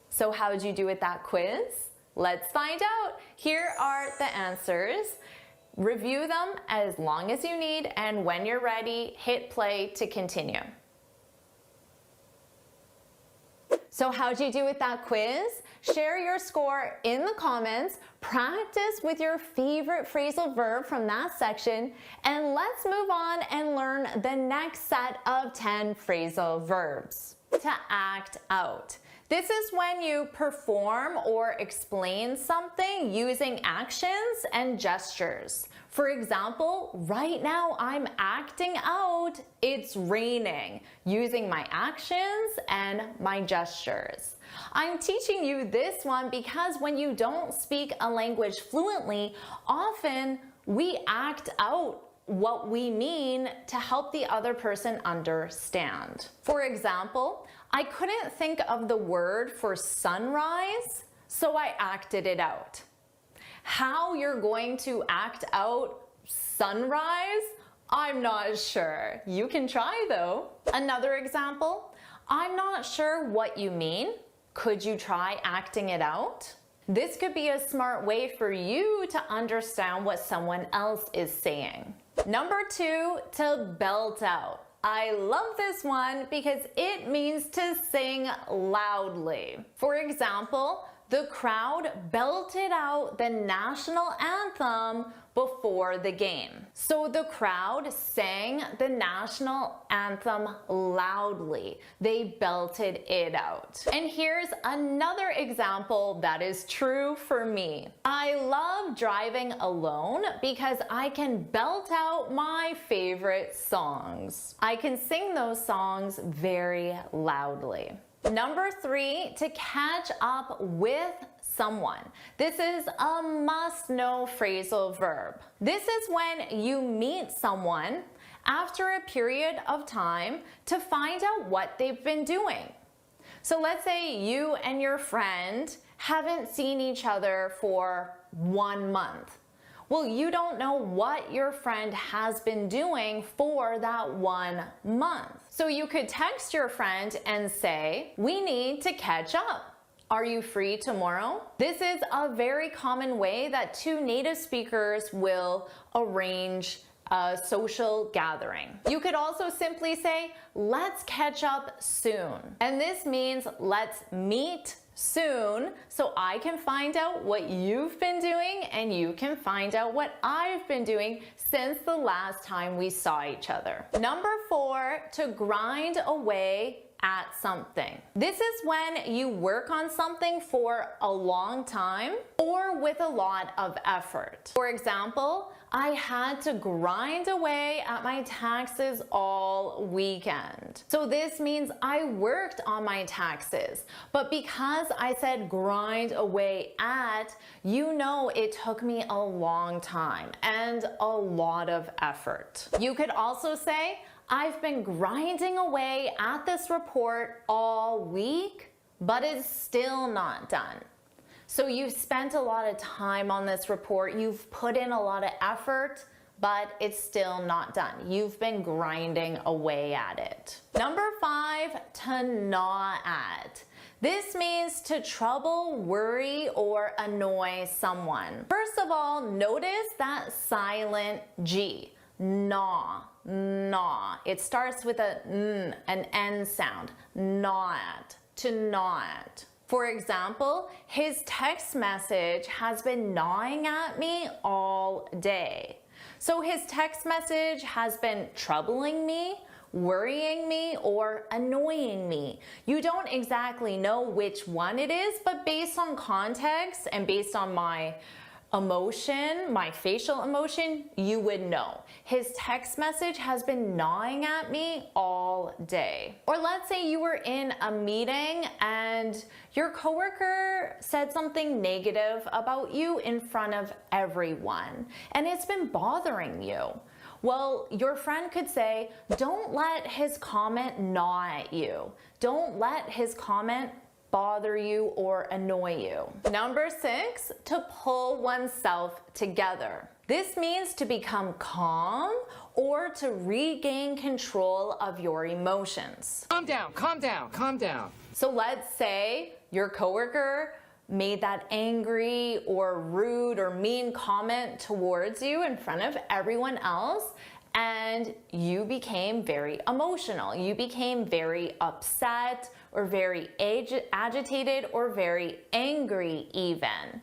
So how'd you do with that quiz? Let's find out. Here are the answers. Review them as long as you need, and when you're ready, hit play to continue. So how'd you do with that quiz? Share your score in the comments, practice with your favorite phrasal verb from that section, and let's move on and learn the next set of 10 phrasal verbs. To act out. This is when you perform or explain something using actions and gestures. For example, right now I'm acting out "it's raining" using my actions and my gestures. I'm teaching you this one because when you don't speak a language fluently, often we act out what we mean to help the other person understand. For example, I couldn't think of the word for sunrise, so I acted it out. How you're going to act out sunrise, I'm not sure. You can try though. Another example, I'm not sure what you mean. Could you try acting it out? This could be a smart way for you to understand what someone else is saying. Number 2, to belt out. I love this one because it means to sing loudly. For example, the crowd belted out the national anthem before the game. So the crowd sang the national anthem loudly. They belted it out. And here's another example that is true for me. I love driving alone because I can belt out my favorite songs. I can sing those songs very loudly. Number 3, to catch up with someone. This is a must-know phrasal verb. This is when you meet someone after a period of time to find out what they've been doing. So let's say you and your friend haven't seen each other for 1 month. Well, you don't know what your friend has been doing for that 1 month. So you could text your friend and say, "We need to catch up. Are you free tomorrow?" This is a very common way that 2 native speakers will arrange a social gathering. You could also simply say, "Let's catch up soon." And this means let's meet soon so I can find out what you've been doing and you can find out what I've been doing since the last time we saw each other. Number 4, to grind away at something. This is when you work on something for a long time or with a lot of effort. For example, I had to grind away at my taxes all weekend. So this means I worked on my taxes, but because I said grind away at, you know it took me a long time and a lot of effort. You could also say, I've been grinding away at this report all week, but it's still not done. So you've spent a lot of time on this report, you've put in a lot of effort, but it's still not done. You've been grinding away at it. Number 5, to gnaw at. This means to trouble, worry, or annoy someone. First of all, notice that silent G. Gnaw, gnaw. It starts with an N sound. Gnaw at, to gnaw at. For example, his text message has been gnawing at me all day. So his text message has been troubling me, worrying me, or annoying me. You don't exactly know which one it is, but based on context and based on my emotion, my facial emotion, you would know. His text message has been gnawing at me all day. Or let's say you were in a meeting and your coworker said something negative about you in front of everyone, and it's been bothering you. Well, your friend could say, don't let his comment gnaw at you. Don't let his comment bother you or annoy you. Number 6, to pull oneself together. This means to become calm or to regain control of your emotions. Calm down, calm down, calm down. So let's say your coworker made that angry or rude or mean comment towards you in front of everyone else, and you became very emotional. You became very upset or very agitated or very angry even.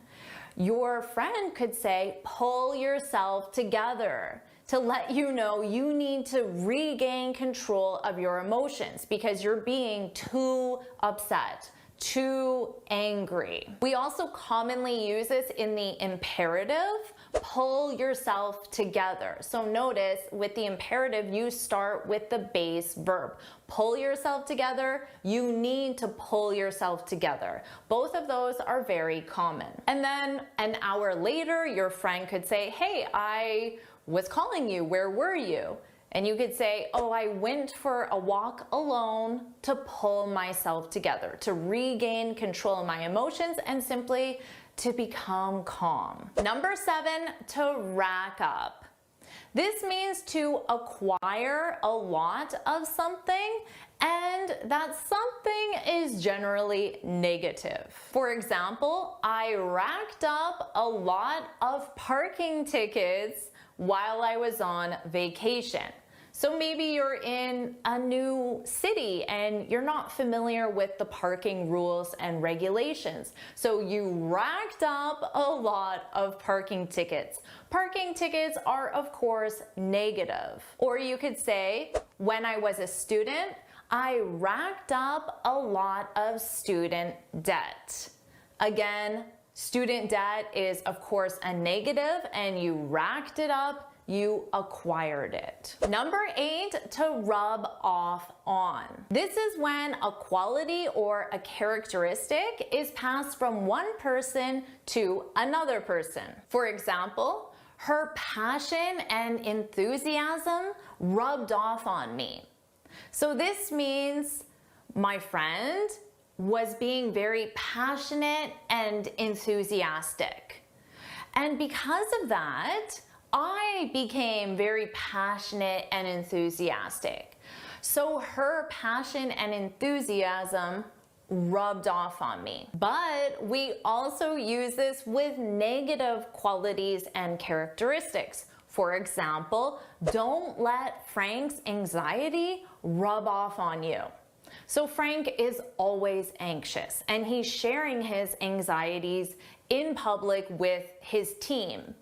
Your friend could say, pull yourself together, to let you know you need to regain control of your emotions because you're being too upset, too angry. We also commonly use this in the imperative, pull yourself together. So notice with the imperative, you start with the base verb. Pull yourself together, you need to pull yourself together. Both of those are very common. And then an hour later, your friend could say, hey, I was calling you, where were you? And you could say, oh, I went for a walk alone to pull myself together, to regain control of my emotions and simply to become calm. Number 7, to rack up. This means to acquire a lot of something, and that something is generally negative. For example, I racked up a lot of parking tickets while I was on vacation. So maybe you're in a new city and you're not familiar with the parking rules and regulations. So you racked up a lot of parking tickets. Parking tickets are, of course, negative. Or you could say, when I was a student, I racked up a lot of student debt. Again, student debt is, of course, a negative, and you racked it up, you acquired it. Number 8, to rub off on. This is when a quality or a characteristic is passed from one person to another person. For example, her passion and enthusiasm rubbed off on me. So this means my friend was being very passionate and enthusiastic. And because of that, I became very passionate and enthusiastic. So her passion and enthusiasm rubbed off on me. But we also use this with negative qualities and characteristics. For example, don't let Frank's anxiety rub off on you. So Frank is always anxious, and he's sharing his anxieties in public with his team.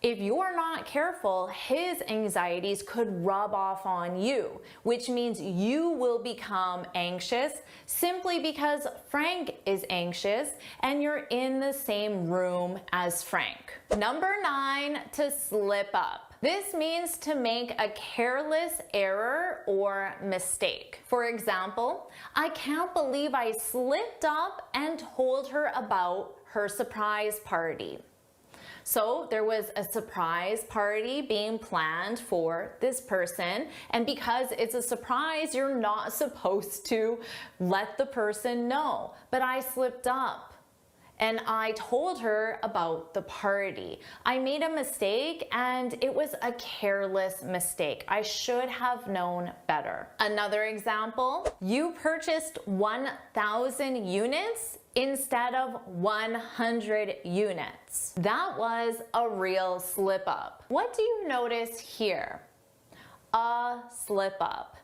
If you're not careful, his anxieties could rub off on you, which means you will become anxious simply because Frank is anxious and you're in the same room as Frank. Number 9, to slip up. This means to make a careless error or mistake. For example, I can't believe I slipped up and told her about her surprise party. So there was a surprise party being planned for this person, and because it's a surprise, you're not supposed to let the person know. But I slipped up and I told her about the party. I made a mistake and it was a careless mistake. I should have known better. Another example, you purchased 1,000 units instead of 100 units. That was a real slip up. What do you notice here? A slip up.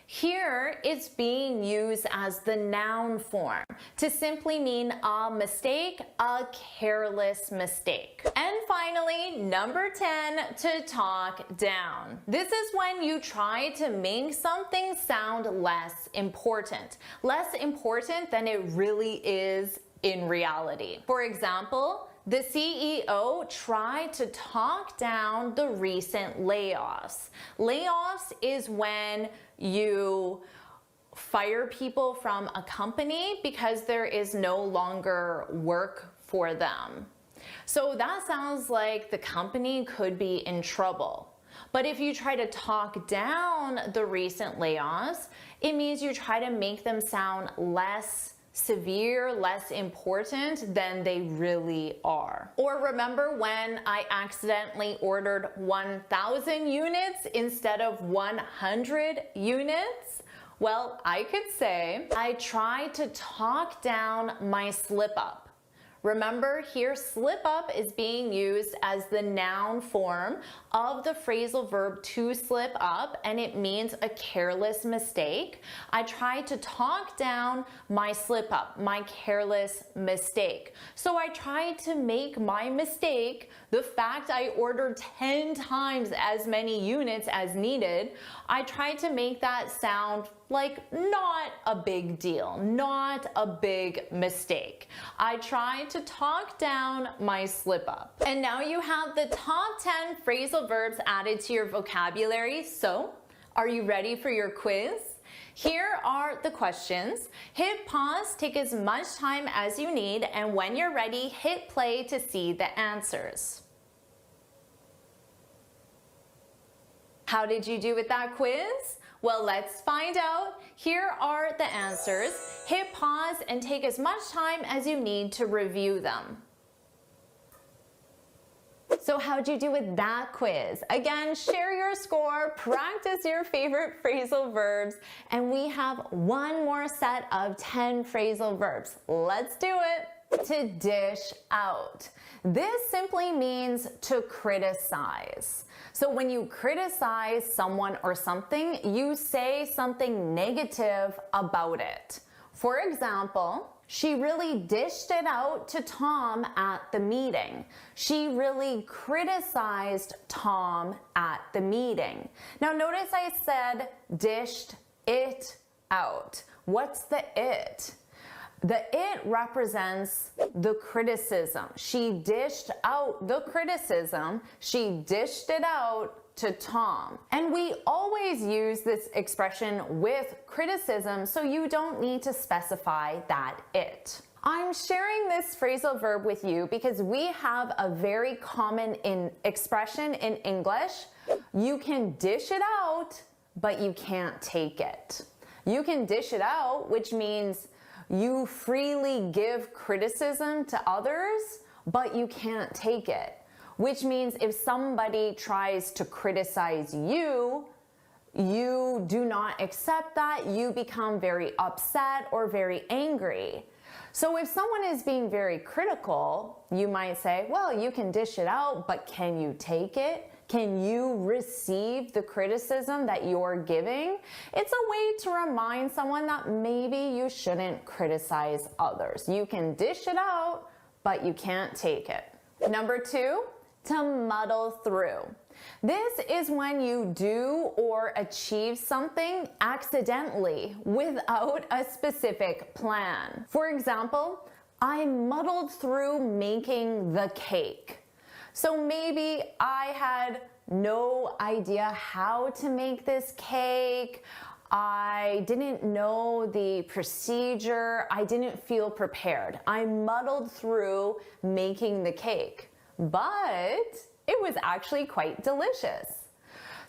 Here, it's being used as the noun form to simply mean a mistake, a careless mistake. And finally, number 10, to talk down. This is when you try to make something sound less important than it really is in reality. For example, the CEO tried to talk down the recent layoffs. Layoffs is when you fire people from a company because there is no longer work for them. So that sounds like the company could be in trouble. But if you try to talk down the recent layoffs, it means you try to make them sound less severe, less important than they really are. Or remember when I accidentally ordered 1,000 units instead of 100 units? Well, I could say I tried to talk down my slip up. Remember, here slip up is being used as the noun form of the phrasal verb to slip up, and it means a careless mistake. I tried to talk down my slip up, my careless mistake. So I tried to make my mistake, the fact I ordered 10 times as many units as needed, I tried to make that sound Like, not a big deal, not a big mistake. I tried to talk down my slip up. And now you have the top 10 phrasal verbs added to your vocabulary. So, are you ready for your quiz? Here are the questions. Hit pause, take as much time as you need, and when you're ready, hit play to see the answers. How did you do with that quiz? Well, let's find out. Here are the answers. Hit pause and take as much time as you need to review them. So how'd you do with that quiz? Again, share your score, practice your favorite phrasal verbs, and we have one more set of 10 phrasal verbs. Let's do it. To dish out. This simply means to criticize. So when you criticize someone or something, you say something negative about it. For example, she really dished it out to Tom at the meeting. She really criticized Tom at the meeting. Now notice I said dished it out. What's the it? The it represents the criticism. She dished out the criticism. She dished it out to Tom. And we always use this expression with criticism, so you don't need to specify that it. I'm sharing this phrasal verb with you because we have a very common expression in English. You can dish it out, but you can't take it. You can dish it out, which means you freely give criticism to others, but you can't take it. Which means if somebody tries to criticize you, you do not accept that, you become very upset or very angry. So if someone is being very critical, you might say, well, you can dish it out, but can you take it? Can you receive the criticism that you're giving? It's a way to remind someone that maybe you shouldn't criticize others. You can dish it out, but you can't take it. Number 2, to muddle through. This is when you do or achieve something accidentally without a specific plan. For example, I muddled through making the cake. So maybe I had no idea how to make this cake. I didn't know the procedure. I didn't feel prepared. I muddled through making the cake, but it was actually quite delicious.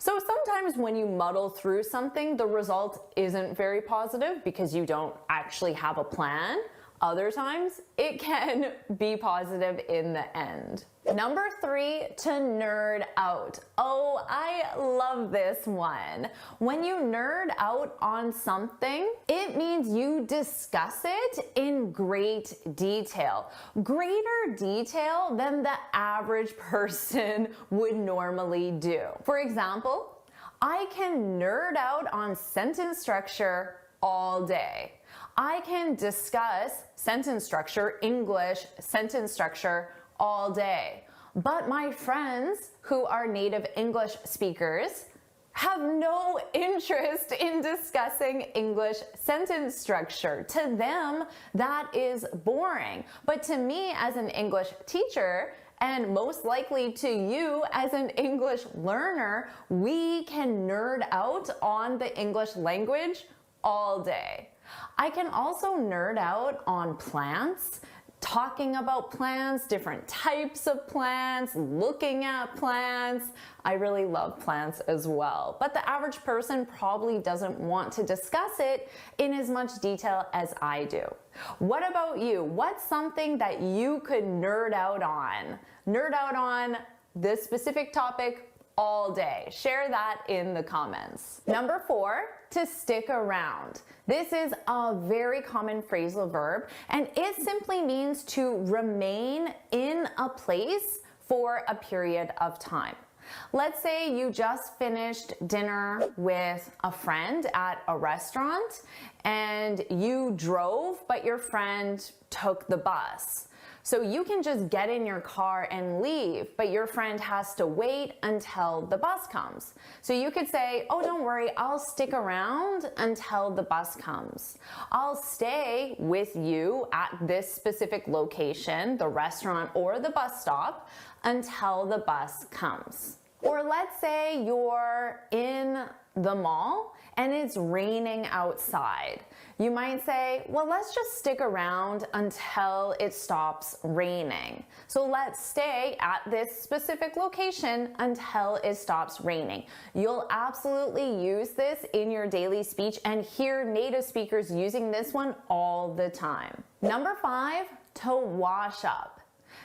So sometimes when you muddle through something, the result isn't very positive because you don't actually have a plan. Other times, it can be positive in the end. Number 3, to nerd out. Oh, I love this one. When you nerd out on something, it means you discuss it in great detail. Greater detail than the average person would normally do. For example, I can nerd out on sentence structure all day. I can discuss sentence structure, English sentence structure all day. But my friends who are native English speakers have no interest in discussing English sentence structure. To them, that is boring. But to me as an English teacher, and most likely to you as an English learner, we can nerd out on the English language all day. I can also nerd out on plants, talking about plants, different types of plants, looking at plants. I really love plants as well, but the average person probably doesn't want to discuss it in as much detail as I do. What about you? What's something that you could nerd out on? Nerd out on this specific topic all day. Share that in the comments. Number 4, to stick around. This is a very common phrasal verb, and it simply means to remain in a place for a period of time. Let's say you just finished dinner with a friend at a restaurant and you drove, but your friend took the bus. So you can just get in your car and leave, but your friend has to wait until the bus comes. So you could say, oh, don't worry, I'll stick around until the bus comes. I'll stay with you at this specific location, the restaurant or the bus stop, until the bus comes. Or let's say you're in the mall and it's raining outside. You might say, well, let's just stick around until it stops raining. So let's stay at this specific location until it stops raining. You'll absolutely use this in your daily speech and hear native speakers using this one all the time. Number 5, to wash up.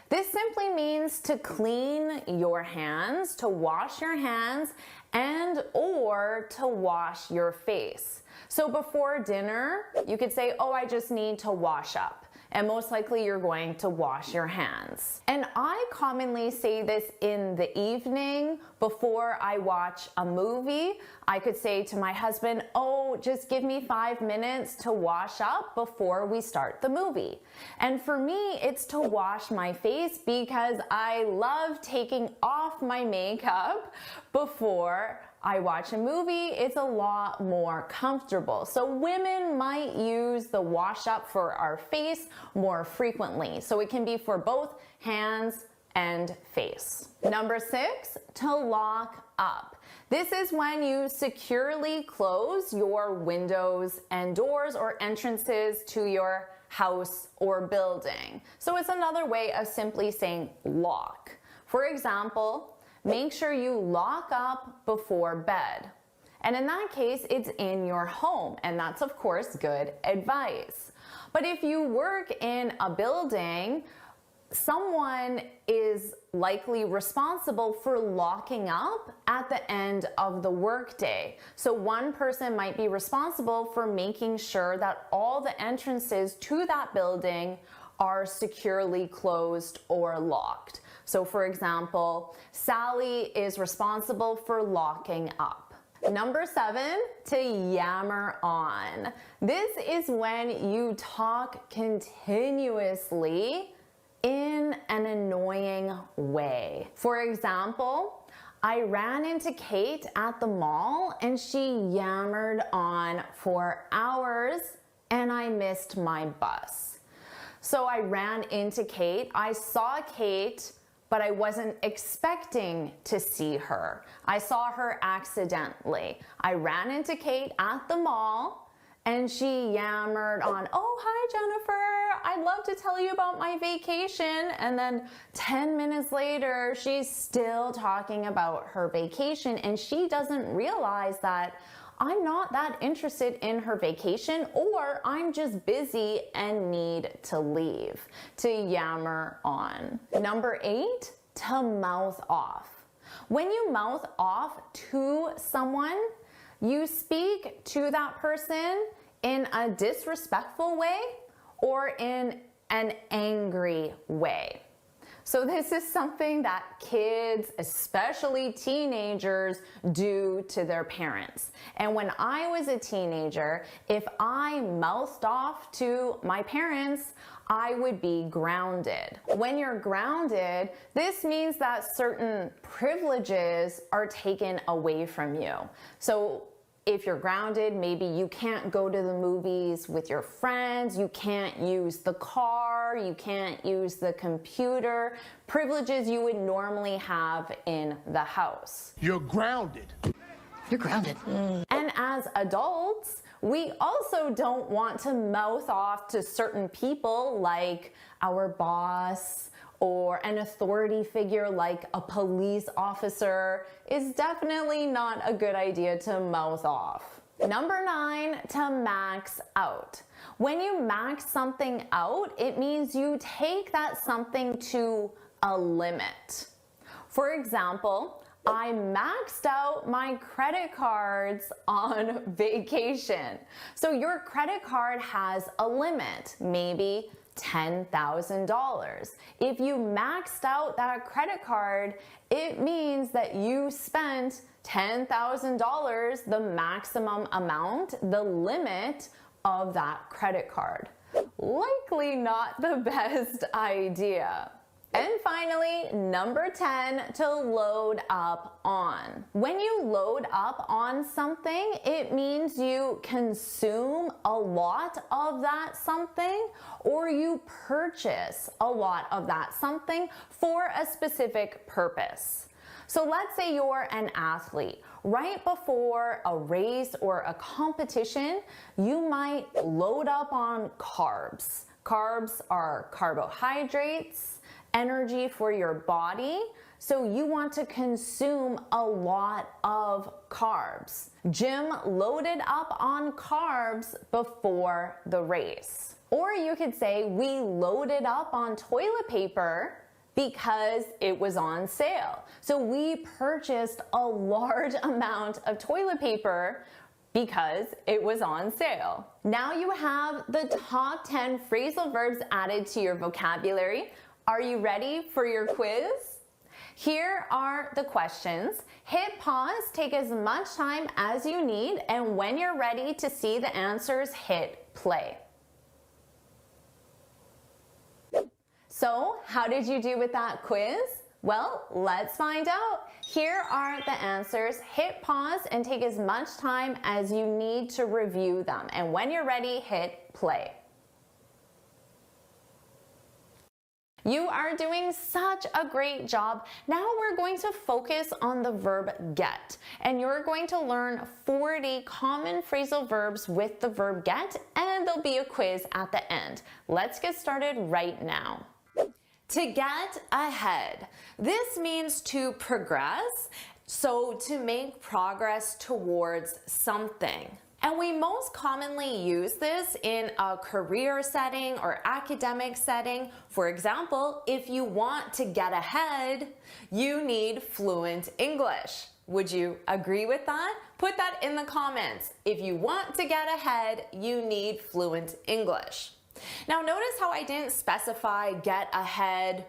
This simply means to clean your hands, to wash your hands, and or to wash your face. So before dinner, you could say, oh, I just need to wash up. And most likely you're going to wash your hands. And I commonly say this in the evening before I watch a movie. I could say to my husband, oh, just give me 5 minutes to wash up before we start the movie. And for me, it's to wash my face because I love taking off my makeup before I watch a movie. It's a lot more comfortable. So women might use the wash up for our face more frequently. So it can be for both hands and face. Number 6, to lock up. This is when you securely close your windows and doors or entrances to your house or building. So it's another way of simply saying lock. For example, make sure you lock up before bed. And in that case, it's in your home, and that's of course good advice. But if you work in a building, someone is likely responsible for locking up at the end of the workday. So one person might be responsible for making sure that all the entrances to that building are securely closed or locked. So for example, Sally is responsible for locking up. Number 7, to yammer on. This is when you talk continuously in an annoying way. For example, I ran into Kate at the mall and she yammered on for hours and I missed my bus. So I ran into Kate, I saw Kate, but I wasn't expecting to see her. I saw her accidentally. I ran into Kate at the mall and she yammered on, oh, hi Jennifer, I'd love to tell you about my vacation. And then 10 minutes later, she's still talking about her vacation and she doesn't realize that I'm not that interested in her vacation, or I'm just busy and need to leave. To yammer on. Number 8, to mouth off. When you mouth off to someone, you speak to that person in a disrespectful way or in an angry way. So this is something that kids, especially teenagers, do to their parents. And when I was a teenager, if I mouthed off to my parents, I would be grounded. When you're grounded, this means that certain privileges are taken away from you. So if you're grounded, maybe you can't go to the movies with your friends, you can't use the car, you can't use the computer, privileges you would normally have in the house. You're grounded. You're grounded. And as adults, we also don't want to mouth off to certain people like our boss, or an authority figure like a police officer. Is definitely not a good idea to mouth off. Number 9, to max out. When you max something out, it means you take that something to a limit. For example, I maxed out my credit cards on vacation. So your credit card has a limit, maybe $10,000. If you maxed out that credit card, it means that you spent $10,000, the maximum amount, the limit of that credit card. likely not the best idea. And finally, number 10, to load up on. When you load up on something, it means you consume a lot of that something, or you purchase a lot of that something for a specific purpose. So let's say you're an athlete. Right before a race or a competition, you might load up on carbs. Carbs are carbohydrates, energy for your body, so you want to consume a lot of carbs. Jim loaded up on carbs before the race. Or you could say we loaded up on toilet paper because it was on sale. So we purchased a large amount of toilet paper because it was on sale. Now you have the top 10 phrasal verbs added to your vocabulary. Are you ready for your quiz? Here are the questions. Hit pause, take as much time as you need, and when you're ready to see the answers, hit play. So, how did you do with that quiz? Well, let's find out. Here are the answers. Hit pause and take as much time as you need to review them. And when you're ready, hit play. You are doing such a great job. Now we're going to focus on the verb get, and you're going to learn 40 common phrasal verbs with the verb get, and there'll be a quiz at the end. Let's get started right now. To get ahead. This means to progress, so to make progress towards something. And we most commonly use this in a career setting or academic setting. For example, if you want to get ahead, you need fluent English. Would you agree with that? Put that in the comments. If you want to get ahead, you need fluent English. Now notice how I didn't specify get ahead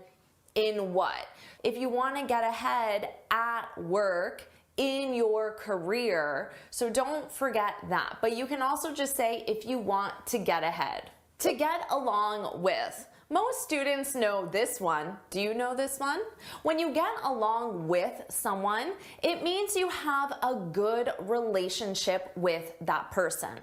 in what. If you want to get ahead at work, in your career, so don't forget that. But you can also just say if you want to get ahead. To get along with. Most students know this one. Do you know this one? When you get along with someone, it means you have a good relationship with that person.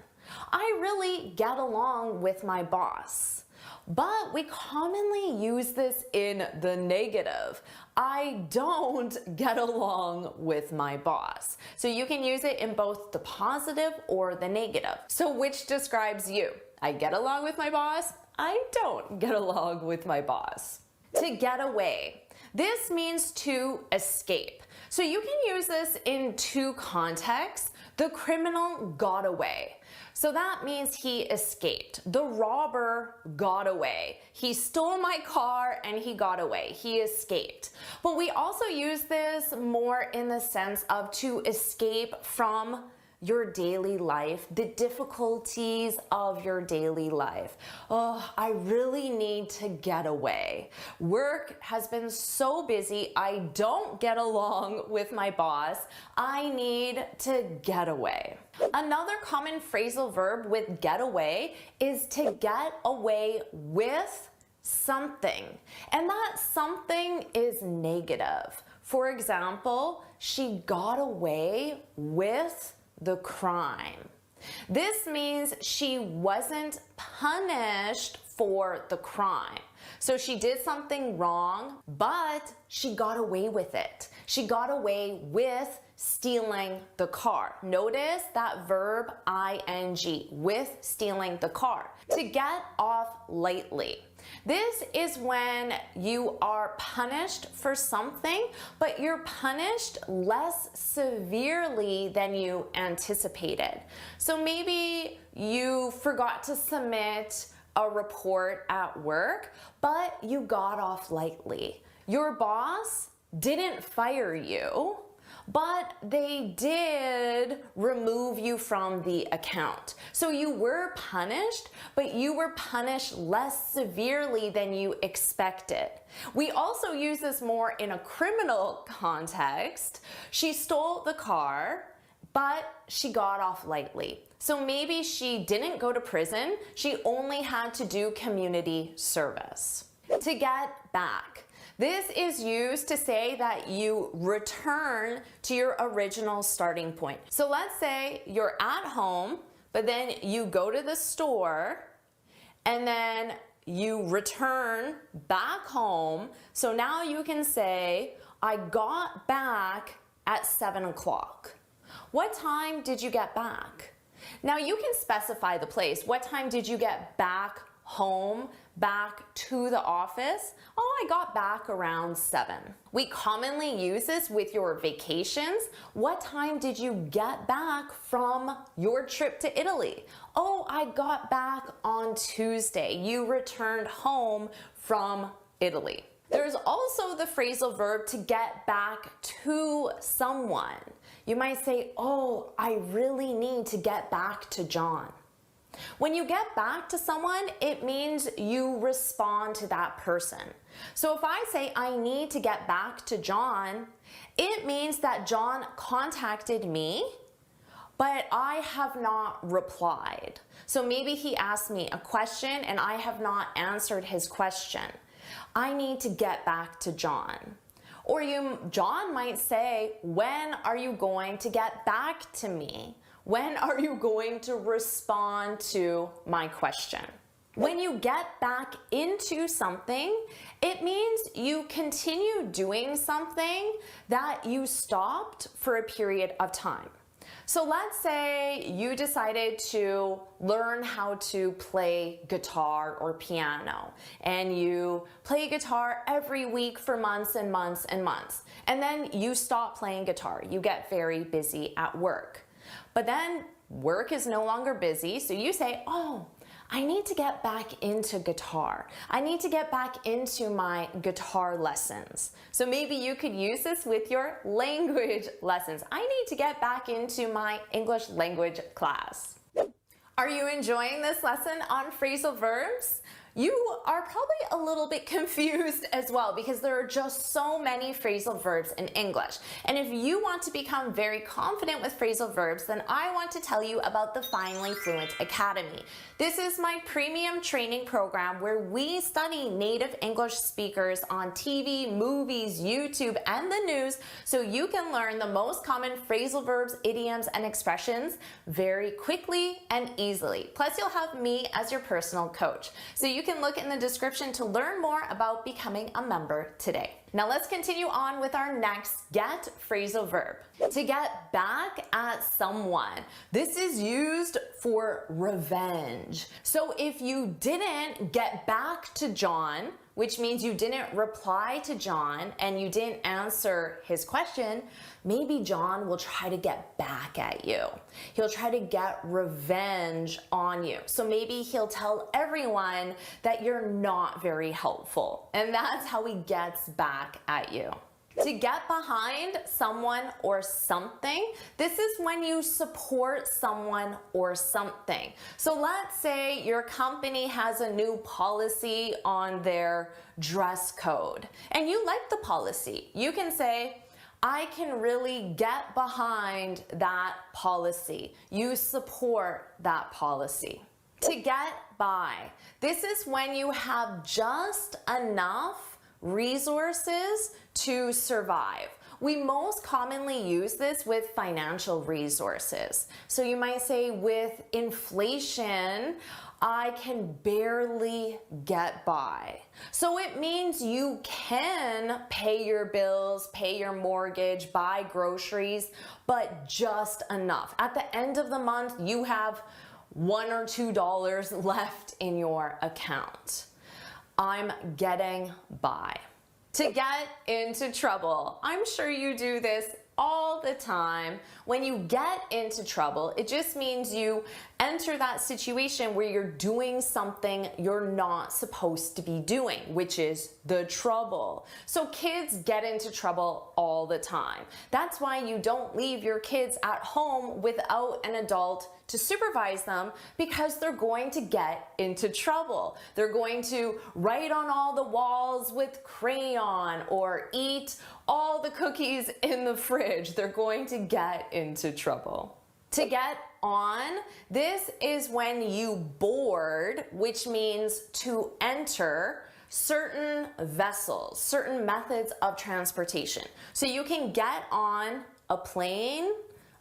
I really get along with my boss. But we commonly use this in the negative. I don't get along with my boss. So you can use it in both the positive or the negative. So which describes you? I get along with my boss. I don't get along with my boss. To get away. This means to escape. So you can use this in two contexts. The criminal got away. So that means he escaped. The robber got away. He stole my car and he got away. He escaped. But we also use this more in the sense of to escape from your daily life, the difficulties of your daily life. Oh, I really need to get away. Work has been so busy, I don't get along with my boss. I need to get away. Another common phrasal verb with get away is to get away with something. And that something is negative. For example, she got away with the crime. This means she wasn't punished for the crime. So she did something wrong, but she got away with it. She got away with stealing the car. Notice that verb ing, with stealing the car. To get off lightly. This is when you are punished for something, but you're punished less severely than you anticipated. So maybe you forgot to submit a report at work, but you got off lightly. Your boss didn't fire you, but they did remove you from the account. So you were punished, but you were punished less severely than you expected. We also use this more in a criminal context. She stole the car, but she got off lightly. So maybe she didn't go to prison, she only had to do community service. To get back. This is used to say that you return to your original starting point. So let's say you're at home, but then you go to the store and then you return back home. So now you can say, I got back at 7 o'clock. What time did you get back? Now you can specify the place. What time did you get back home, back to the office? Oh, I got back around 7. We commonly use this with your vacations. What time did you get back from your trip to Italy? Oh, I got back on Tuesday. You returned home from Italy. There's also the phrasal verb to get back to someone. You might say, oh, I really need to get back to John. When you get back to someone, it means you respond to that person. So if I say I need to get back to John, it means that John contacted me, but I have not replied. So maybe he asked me a question and I have not answered his question. I need to get back to John. Or John might say, when are you going to get back to me? When are you going to respond to my question? When you get back into something, it means you continue doing something that you stopped for a period of time. So let's say you decided to learn how to play guitar or piano, and you play guitar every week for months and months and months. And then you stop playing guitar. You get very busy at work. But then work is no longer busy, so you say, oh, I need to get back into guitar. I need to get back into my guitar lessons. So maybe you could use this with your language lessons. I need to get back into my English language class. Are you enjoying this lesson on phrasal verbs? You are probably a little bit confused as well because there are just so many phrasal verbs in English. And if you want to become very confident with phrasal verbs, then I want to tell you about the Finally Fluent Academy. This is my premium training program where we study native English speakers on TV, movies, YouTube, and the news so you can learn the most common phrasal verbs, idioms, and expressions very quickly and easily. Plus, you'll have me as your personal coach. So you can look in the description to learn more about becoming a member today. Now let's continue on with our next get phrasal verb. To get back at someone. This is used for revenge. So if you didn't get back to John, which means you didn't reply to John and you didn't answer his question, maybe John will try to get back at you. He'll try to get revenge on you. So maybe he'll tell everyone that you're not very helpful. And that's how he gets back at you. To get behind someone or something, this is when you support someone or something. So let's say your company has a new policy on their dress code and you like the policy. You can say, I can really get behind that policy. You support that policy. To get by, this is when you have just enough resources to survive. We most commonly use this with financial resources. So you might say with inflation, I can barely get by. So it means you can pay your bills, pay your mortgage, buy groceries, but just enough. At the end of the month, you have $1 or $2 left in your account. I'm getting by. To get into trouble. I'm sure you do this all the time. When you get into trouble, it just means you enter that situation where you're doing something you're not supposed to be doing, which is the trouble. So kids get into trouble all the time. That's why you don't leave your kids at home without an adult to supervise them because they're going to get into trouble. They're going to write on all the walls with crayon or eat all the cookies in the fridge. They're going to get into trouble. To get on, this is when you board, which means to enter certain vessels, certain methods of transportation. So you can get on a plane,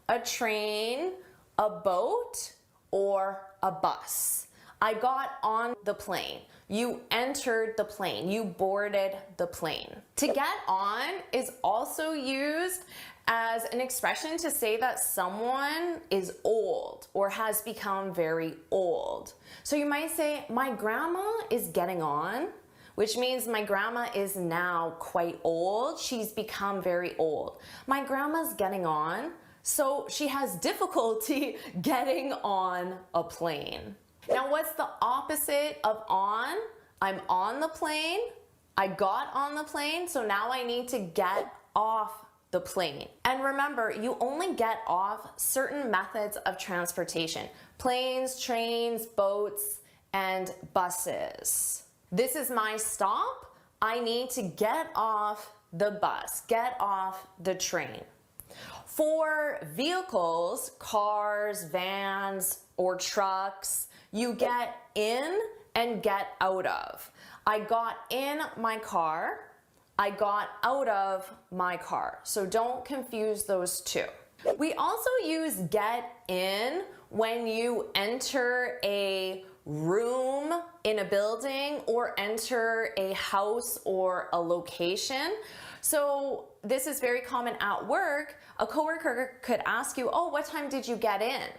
a train, a boat, or a bus. I got on the plane. You entered the plane. You boarded the plane. To get on is also used as an expression to say that someone is old or has become very old. So you might say, my grandma is getting on, which means my grandma is now quite old. She's become very old. My grandma's getting on, so she has difficulty getting on a plane. Now, what's the opposite of on? I'm on the plane. I got on the plane, so now I need to get off the plane. And remember, you only get off certain methods of transportation: planes, trains, boats, and buses. This is my stop. I need to get off the bus, get off the train. For vehicles, cars, vans, or trucks, you get in and get out of. I got in my car. I got out of my car. So don't confuse those two. We also use get in when you enter a room in a building or enter a house or a location. So this is very common at work. A coworker could ask you, oh, what time did you get in?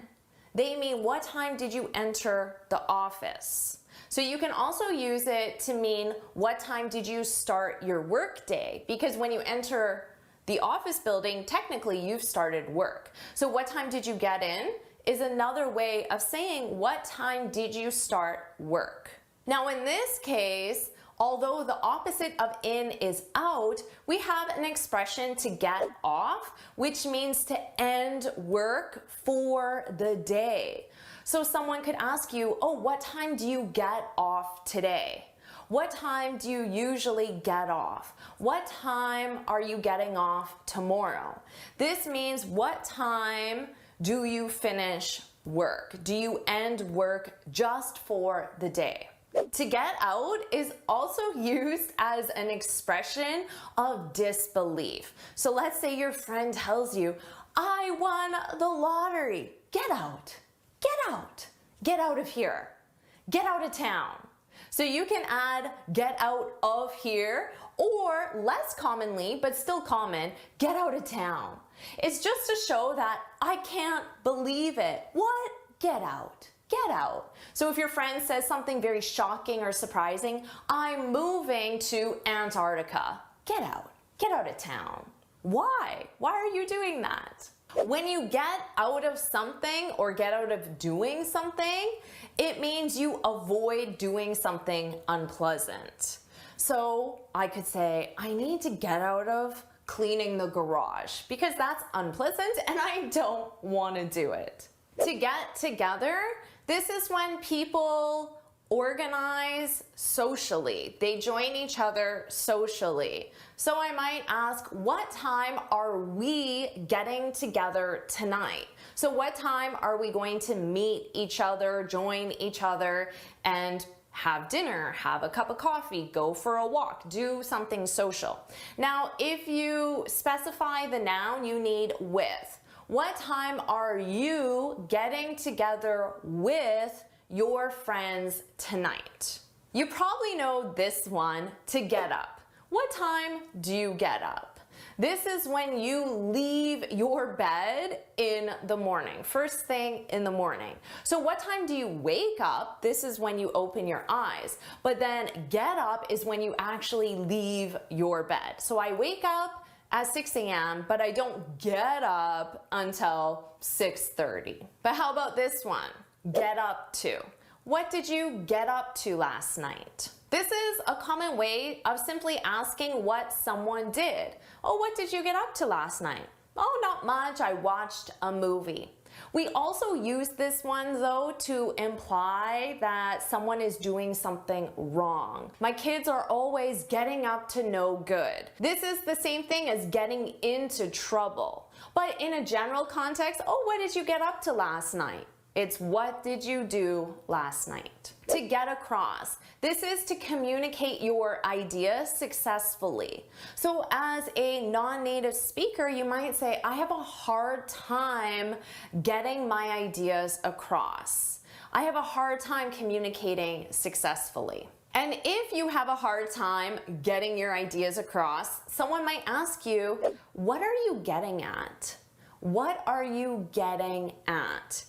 They mean, what time did you enter the office? So you can also use it to mean, what time did you start your work day? Because when you enter the office building, technically you've started work. So what time did you get in is another way of saying, what time did you start work? Now in this case, although the opposite of in is out, we have an expression to get off, which means to end work for the day. So someone could ask you, oh, what time do you get off today? What time do you usually get off? What time are you getting off tomorrow? This means, what time do you finish work? Do you end work just for the day? To get out is also used as an expression of disbelief. So let's say your friend tells you, I won the lottery. Get out. Get out. Get out of here. Get out of town. So you can add get out of here, or less commonly, but still common, get out of town. It's just to show that I can't believe it. What? Get out. Get out. So if your friend says something very shocking or surprising, I'm moving to Antarctica. Get out. Get out of town. Why? Why are you doing that? When you get out of something or get out of doing something, it means you avoid doing something unpleasant. So I could say, I need to get out of cleaning the garage because that's unpleasant and I don't want to do it. To get together, this is when people organize socially. They join each other socially. So I might ask, what time are we getting together tonight? So what time are we going to meet each other, join each other, and have dinner, have a cup of coffee, go for a walk, do something social? Now, if you specify the noun, you need with. What time are you getting together with your friends tonight? You probably know this one, to get up. What time do you get up? This is when you leave your bed in the morning, first thing in the morning. So what time do you wake up? This is when you open your eyes. But then get up is when you actually leave your bed. So I wake up at 6 a.m., but I don't get up until 6:30. But how about this one? Get up to. What did you get up to last night? This is a common way of simply asking what someone did. Oh, what did you get up to last night? Oh, not much. I watched a movie. We also use this one though to imply that someone is doing something wrong. My kids are always getting up to no good. This is the same thing as getting into trouble. But in a general context, oh, what did you get up to last night? It's what did you do last night? To get across. This is to communicate your ideas successfully. So as a non-native speaker, you might say, I have a hard time getting my ideas across. I have a hard time communicating successfully. And if you have a hard time getting your ideas across, someone might ask you, what are you getting at? What are you getting at?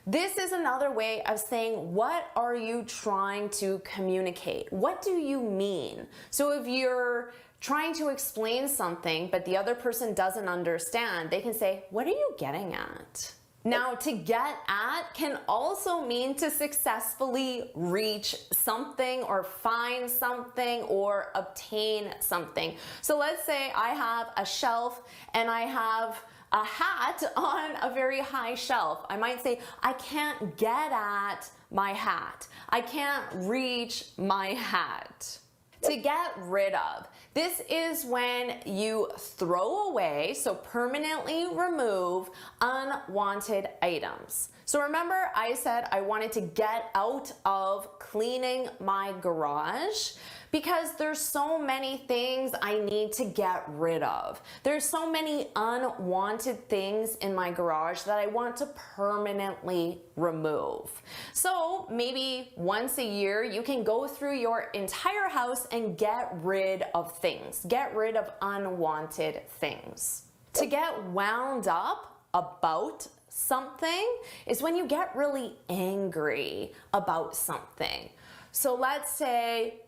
This is another way of saying, what are you trying to communicate? What do you mean? So if you're trying to explain something, but the other person doesn't understand, they can say, what are you getting at? Now, to get at can also mean to successfully reach something or find something or obtain something. So let's say I have a shelf and I have a hat on a very high shelf. I might say, I can't get at my hat. I can't reach my hat. To get rid of. This is when you throw away, so permanently remove unwanted items. So remember I said I wanted to get out of cleaning my garage because there's so many things I need to get rid of. There's so many unwanted things in my garage that I want to permanently remove. So maybe once a year you can go through your entire house and get rid of things. Get rid of unwanted things. To get wound up about something is when you get really angry about something. So let's say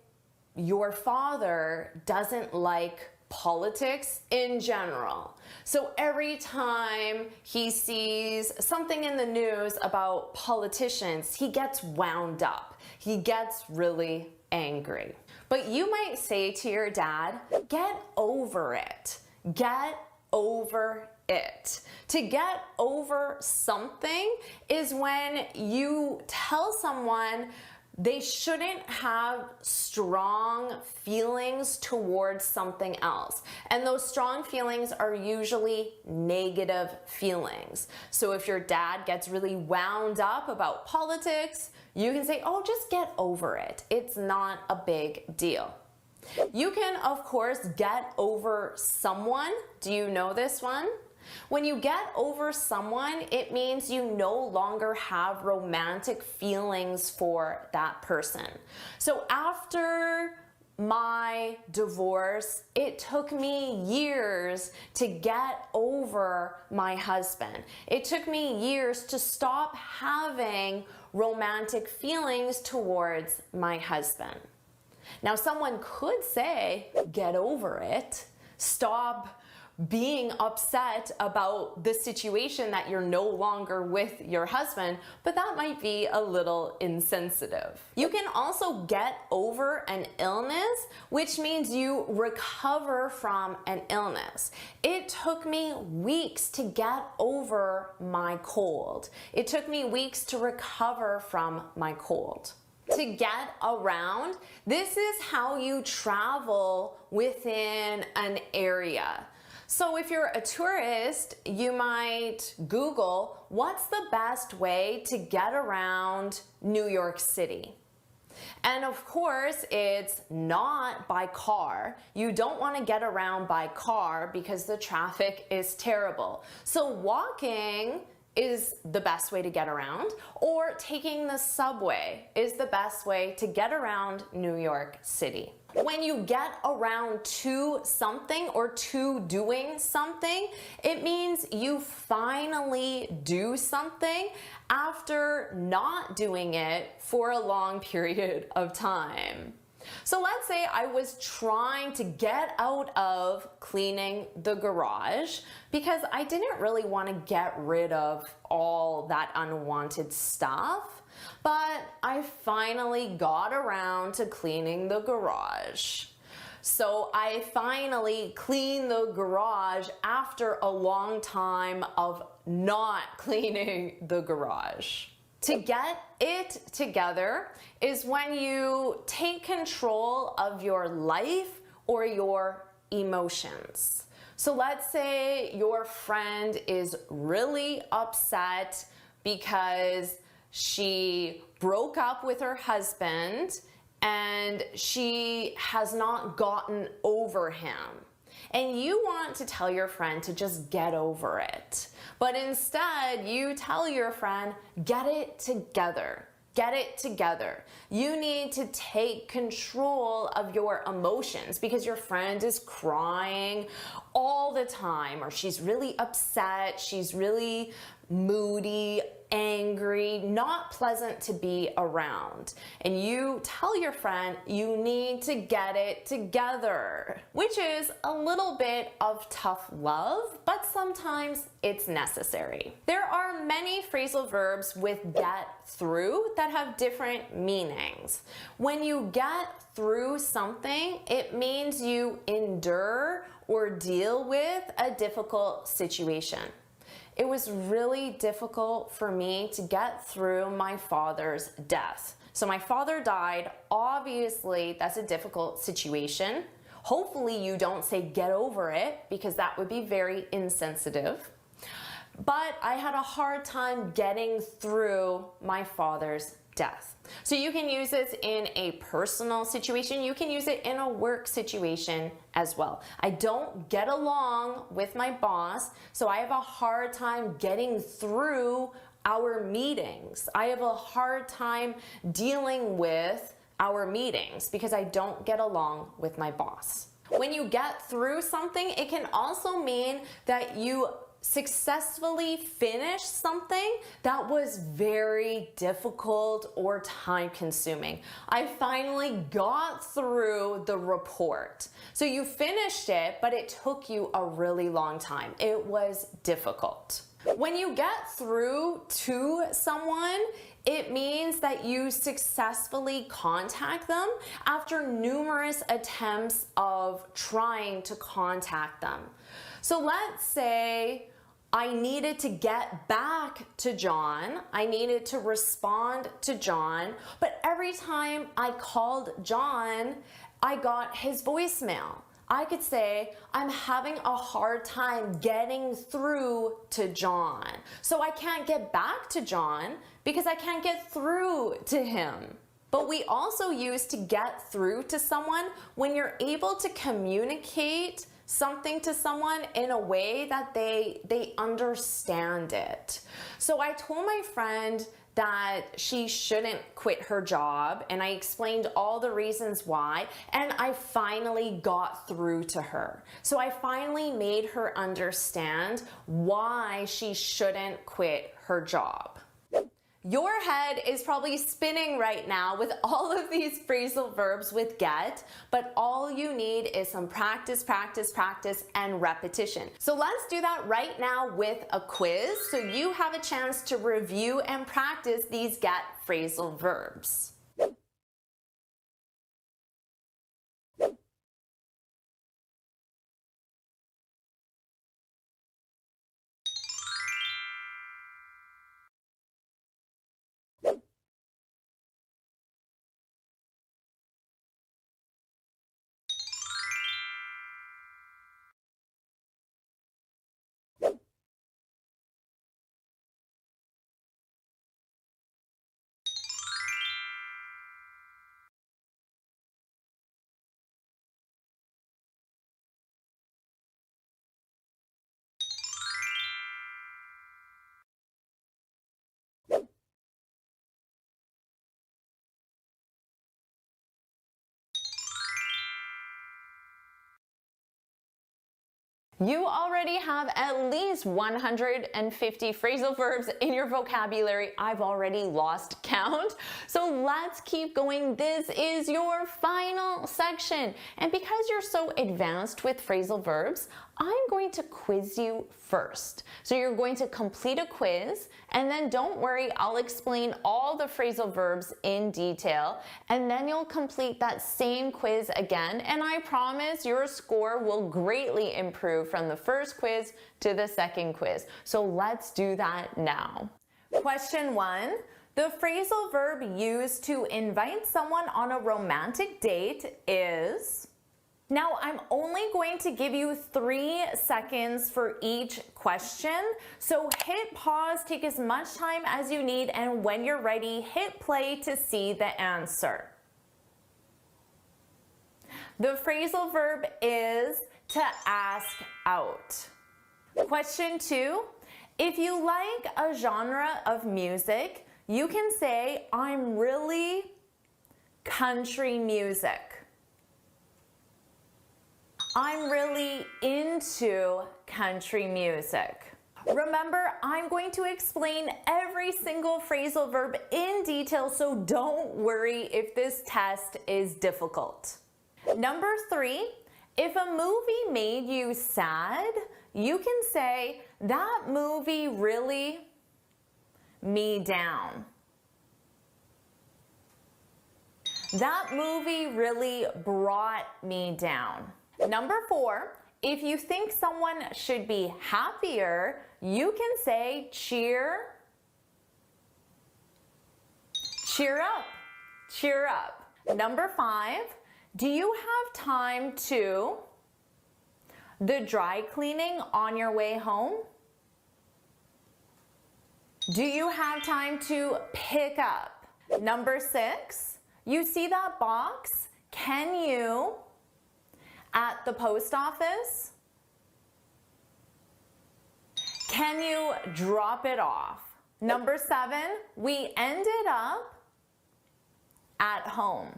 your father doesn't like politics in general. So every time he sees something in the news about politicians, he gets wound up. He gets really angry. But you might say to your dad, get over it. Get over it. To get over something is when you tell someone they shouldn't have strong feelings towards something else. And those strong feelings are usually negative feelings. So if your dad gets really wound up about politics, you can say, oh, just get over it. It's not a big deal. You can, of course, get over someone. Do you know this one? When you get over someone, it means you no longer have romantic feelings for that person. So after my divorce, it took me years to get over my husband. It took me years to stop having romantic feelings towards my husband. Now, someone could say, get over it, stop being upset about the situation that you're no longer with your husband, but that might be a little insensitive. You can also get over an illness, which means you recover from an illness. It took me weeks to get over my cold. It took me weeks to recover from my cold. To get around, this is how you travel within an area. So if you're a tourist, you might Google, what's the best way to get around New York City? And of course, it's not by car. You don't want to get around by car because the traffic is terrible. So walking is the best way to get around, or taking the subway is the best way to get around New York City. When you get around to something or to doing something, it means you finally do something after not doing it for a long period of time. So let's say I was trying to get out of cleaning the garage because I didn't really want to get rid of all that unwanted stuff, but I finally got around to cleaning the garage. So I finally cleaned the garage after a long time of not cleaning the garage. To get it together is when you take control of your life or your emotions. So let's say your friend is really upset because she broke up with her husband and she has not gotten over him. And you want to tell your friend to just get over it. But instead, you tell your friend, get it together. Get it together. You need to take control of your emotions because your friend is crying all the time, or she's really upset, she's really moody, angry, not pleasant to be around. And you tell your friend you need to get it together, which is a little bit of tough love, but sometimes it's necessary. There are many phrasal verbs with get through that have different meanings. When you get through something, it means you endure or deal with a difficult situation. It was really difficult for me to get through my father's death. So my father died. Obviously, that's a difficult situation. Hopefully you don't say get over it because that would be very insensitive. But I had a hard time getting through my father's death. So you can use this in a personal situation. You can use it in a work situation as well. I don't get along with my boss, so I have a hard time getting through our meetings. I have a hard time dealing with our meetings because I don't get along with my boss. When you get through something, it can also mean that you successfully finish something that was very difficult or time consuming. I finally got through the report. So you finished it, but it took you a really long time. It was difficult. When you get through to someone, it means that you successfully contact them after numerous attempts of trying to contact them. So let's say I needed to get back to John. I needed to respond to John, but every time I called John, I got his voicemail. I could say, I'm having a hard time getting through to John. So I can't get back to John because I can't get through to him. But we also use to get through to someone when you're able to communicate something to someone in a way that they understand it. So I told my friend that she shouldn't quit her job, and I explained all the reasons why, and I finally got through to her. So I finally made her understand why she shouldn't quit her job. Your head is probably spinning right now with all of these phrasal verbs with get, but all you need is some practice, practice, practice, and repetition. So let's do that right now with a quiz so you have a chance to review and practice these get phrasal verbs. You already have at least 150 phrasal verbs in your vocabulary. I've already lost count. So let's keep going. This is your final section. And because you're so advanced with phrasal verbs, I'm going to quiz you first. So you're going to complete a quiz, and then don't worry, I'll explain all the phrasal verbs in detail, and then you'll complete that same quiz again, and I promise your score will greatly improve from the first quiz to the second quiz. So let's do that now. Question 1. The phrasal verb used to invite someone on a romantic date is... Now, I'm only going to give you 3 seconds for each question. So hit pause, take as much time as you need, and when you're ready, hit play to see the answer. The phrasal verb is to ask out. Question 2, if you like a genre of music, you can say, I'm really country music. I'm really into country music. Remember, I'm going to explain every single phrasal verb in detail, so don't worry if this test is difficult. Number 3, if a movie made you sad, you can say, that movie really me down. That movie really brought me down. Number 4, if you think someone should be happier, you can say cheer up, cheer up. Number 5, do you have time to the dry cleaning on your way home? Do you have time to pick up? Number 6, you see that box? Can you at the post office? Can you drop it off? Number 7, we ended up at home.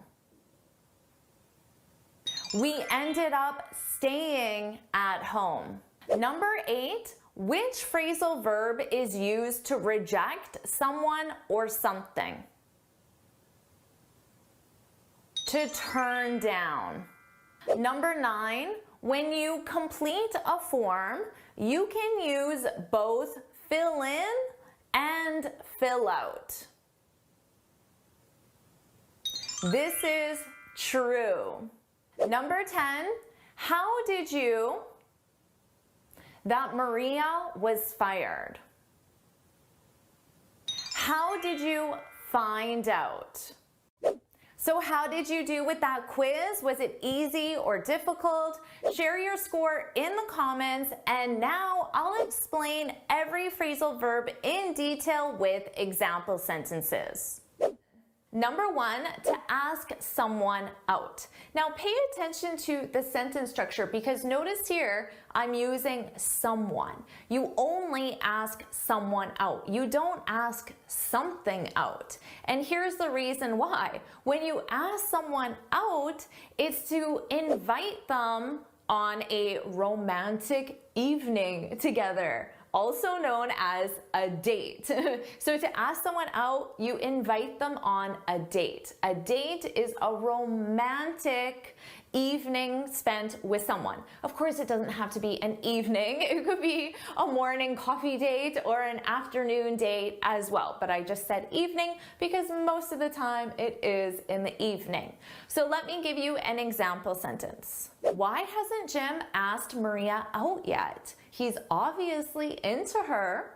We ended up staying at home. Number 8, which phrasal verb is used to reject someone or something? To turn down. Number 9, when you complete a form, you can use both fill in and fill out. This is true. Number 10, how did you that Maria was fired? How did you find out? So how did you do with that quiz? Was it easy or difficult? Share your score in the comments, and now I'll explain every phrasal verb in detail with example sentences. Number 1, to ask someone out. Now pay attention to the sentence structure, because notice here I'm using someone. You only ask someone out. You don't ask something out. And here's the reason why. When you ask someone out, it's to invite them on a romantic evening together, also known as a date. So to ask someone out, you invite them on a date. A date is a romantic evening spent with someone. Of course, it doesn't have to be an evening. It could be a morning coffee date or an afternoon date as well. But I just said evening because most of the time it is in the evening. So let me give you an example sentence. Why hasn't Jim asked Maria out yet? He's obviously into her.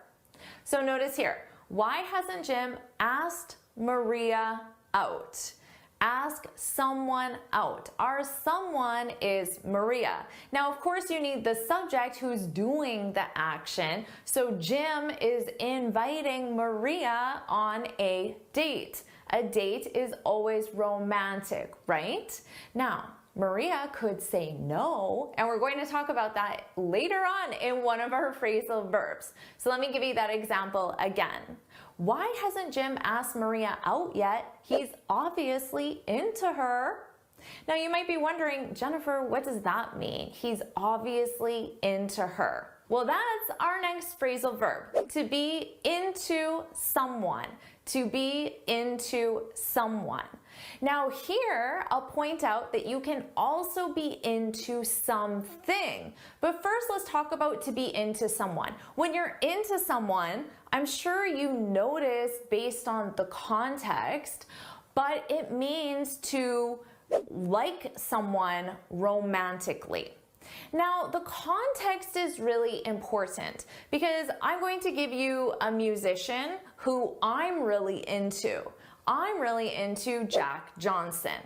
So notice here, why hasn't Jim asked Maria out? Ask someone out. Our someone is Maria. Now, of course, you need the subject who's doing the action. So Jim is inviting Maria on a date. A date is always romantic, right? Now, Maria could say no, and we're going to talk about that later on in one of our phrasal verbs. So let me give you that example again. Why hasn't Jim asked Maria out yet? He's obviously into her. Now you might be wondering, Jennifer, what does that mean? He's obviously into her. Well, that's our next phrasal verb, to be into someone, to be into someone. Now here, I'll point out that you can also be into something. But first, let's talk about to be into someone. When you're into someone, I'm sure you notice based on the context, but it means to like someone romantically. Now, the context is really important because I'm going to give you a musician who I'm really into. I'm really into Jack Johnson.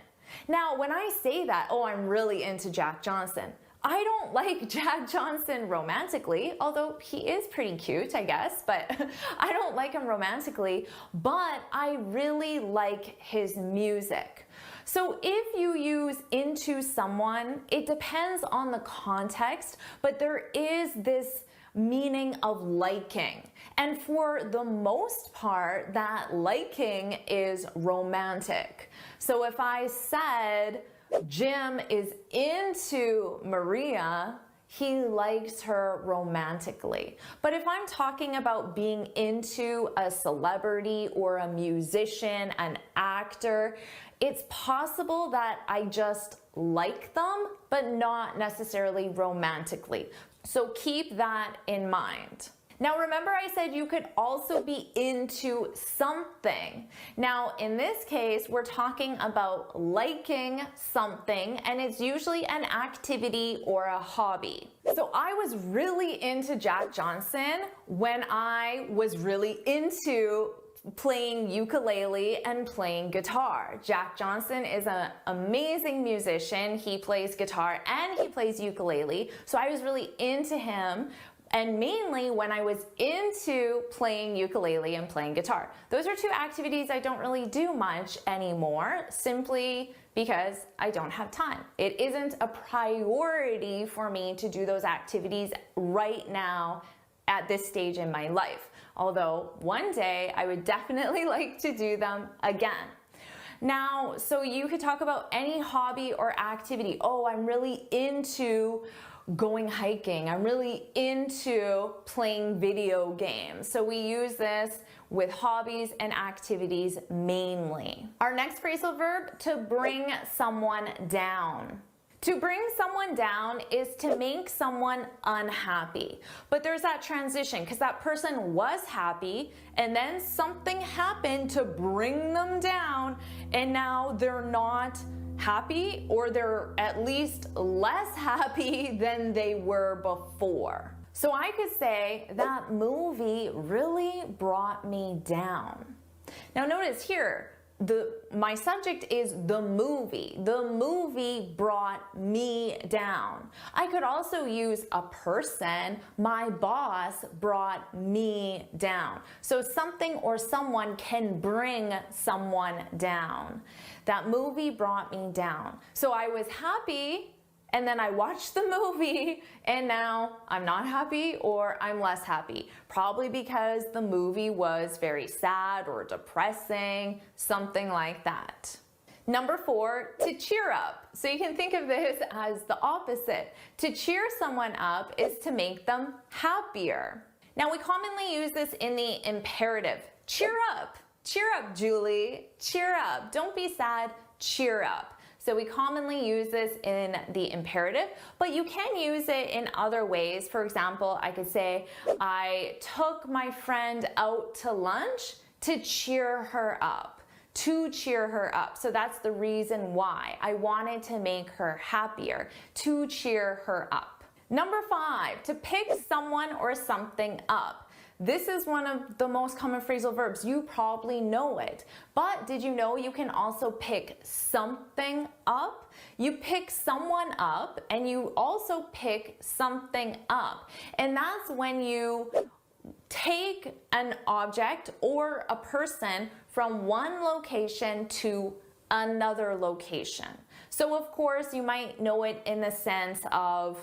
Now, when I say that, oh, I'm really into Jack Johnson, I don't like Jack Johnson romantically, although he is pretty cute, I guess, but I don't like him romantically, but I really like his music. So if you use into someone, it depends on the context, but there is this meaning of liking. And for the most part, that liking is romantic. So if I said, Jim is into Maria, he likes her romantically. But if I'm talking about being into a celebrity or a musician, an actor, it's possible that I just like them, but not necessarily romantically. So keep that in mind. Now remember I said you could also be into something. Now in this case, we're talking about liking something, and it's usually an activity or a hobby. So I was really into Jack Johnson when I was really into playing ukulele and playing guitar. Jack Johnson is an amazing musician. He plays guitar and he plays ukulele. So I was really into him, and mainly when I was into playing ukulele and playing guitar. Those are two activities I don't really do much anymore, simply because I don't have time. It isn't a priority for me to do those activities right now at this stage in my life. Although one day I would definitely like to do them again. Now, so you could talk about any hobby or activity. Oh, I'm really into going hiking. I'm really into playing video games. So we use this with hobbies and activities mainly. Our next phrasal verb, to bring someone down. To bring someone down is to make someone unhappy. But there's that transition because that person was happy and then something happened to bring them down, and now they're not happy, or they're at least less happy than they were before. So I could say that movie really brought me down. Now notice here, my subject is the movie. The movie brought me down. I could also use a person. My boss brought me down. So something or someone can bring someone down. That movie brought me down. So I was happy, and then I watched the movie, and now I'm not happy or I'm less happy. Probably because the movie was very sad or depressing, something like that. Number 4, to cheer up. So you can think of this as the opposite. To cheer someone up is to make them happier. Now we commonly use this in the imperative. Cheer up. Cheer up, Julie. Cheer up. Don't be sad. Cheer up. So we commonly use this in the imperative, but you can use it in other ways. For example, I could say, I took my friend out to lunch to cheer her up. To cheer her up. So that's the reason why. I wanted to make her happier. To cheer her up. Number 5, to pick someone or something up. This is one of the most common phrasal verbs. You probably know it. But did you know you can also pick something up? You pick someone up and you also pick something up. And that's when you take an object or a person from one location to another location. So of course you might know it in the sense of,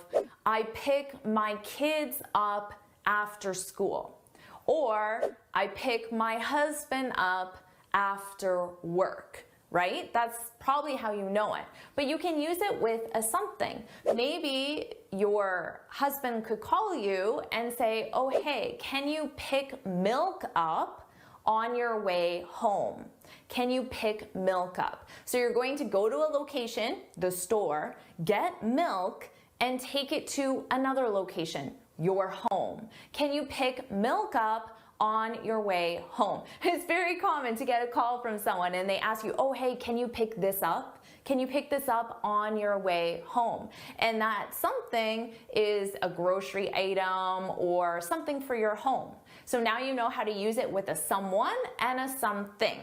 I pick my kids up after school. Or I pick my husband up after work, right? That's probably how you know it. But you can use it with a something. Maybe your husband could call you and say, oh, hey, can you pick milk up on your way home? Can you pick milk up? So you're going to go to a location, the store, get milk, and take it to another location, your home. Can you pick milk up on your way home? It's very common to get a call from someone and they ask you, oh, hey, can you pick this up? Can you pick this up on your way home? And that something is a grocery item or something for your home. So now you know how to use it with a someone and a something.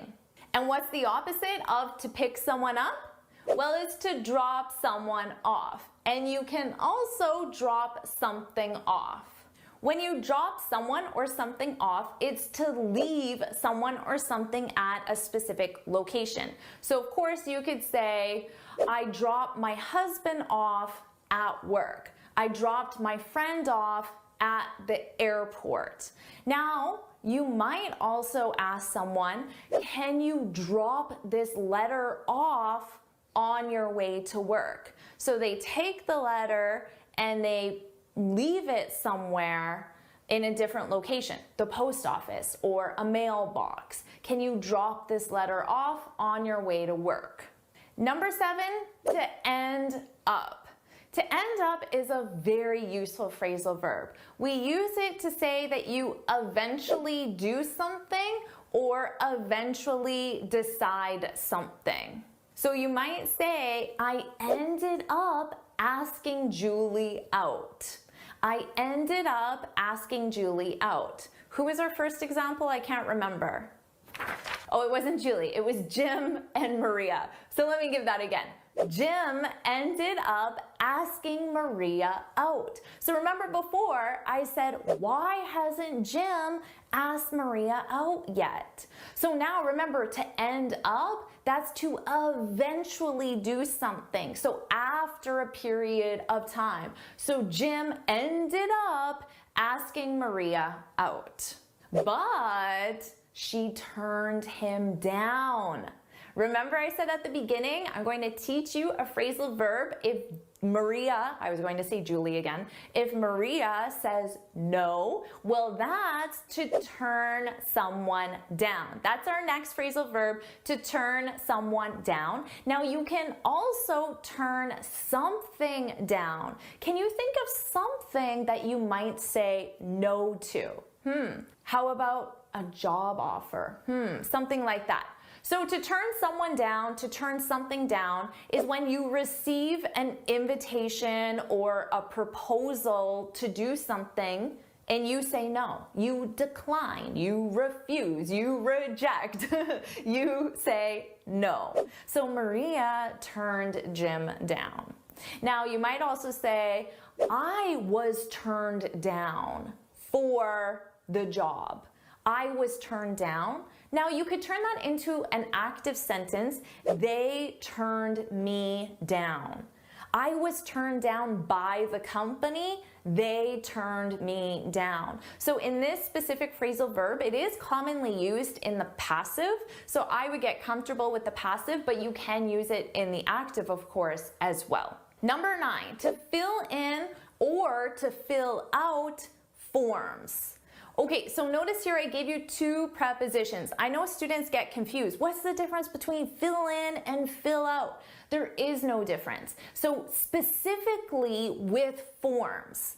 And what's the opposite of to pick someone up? Well, it's to drop someone off. And you can also drop something off. When you drop someone or something off, it's to leave someone or something at a specific location. So of course you could say, I dropped my husband off at work. I dropped my friend off at the airport. Now, you might also ask someone, can you drop this letter off on your way to work? So they take the letter and they leave it somewhere in a different location, the post office or a mailbox. Can you drop this letter off on your way to work? Number 7, to end up. To end up is a very useful phrasal verb. We use it to say that you eventually do something or eventually decide something. So you might say, I ended up asking Julie out. I ended up asking Julie out. Who was our first example? I can't remember. Oh, it wasn't Julie. It was Jim and Maria. So let me give that again. Jim ended up asking Maria out. So remember before I said, why hasn't Jim asked Maria out yet? So now remember, to end up, that's to eventually do something. So after a period of time. So Jim ended up asking Maria out, but she turned him down. Remember I said at the beginning, I'm going to teach you a phrasal verb if Maria, I was going to say Julie again, if Maria says no, well that's to turn someone down. That's our next phrasal verb, to turn someone down. Now you can also turn something down. Can you think of something that you might say no to? How about a job offer? Something like that. So to turn someone down, to turn something down, is when you receive an invitation or a proposal to do something and you say no. You decline, you refuse, you reject, you say no. So Maria turned Jim down. Now you might also say, I was turned down for the job. I was turned down. Now you could turn that into an active sentence. They turned me down. I was turned down by the company. They turned me down. So in this specific phrasal verb, it is commonly used in the passive. So I would get comfortable with the passive, but you can use it in the active, of course, as well. Number 9, to fill in or to fill out forms. Okay, so notice here I gave you 2 prepositions. I know students get confused. What's the difference between fill in and fill out? There is no difference. So specifically with forms,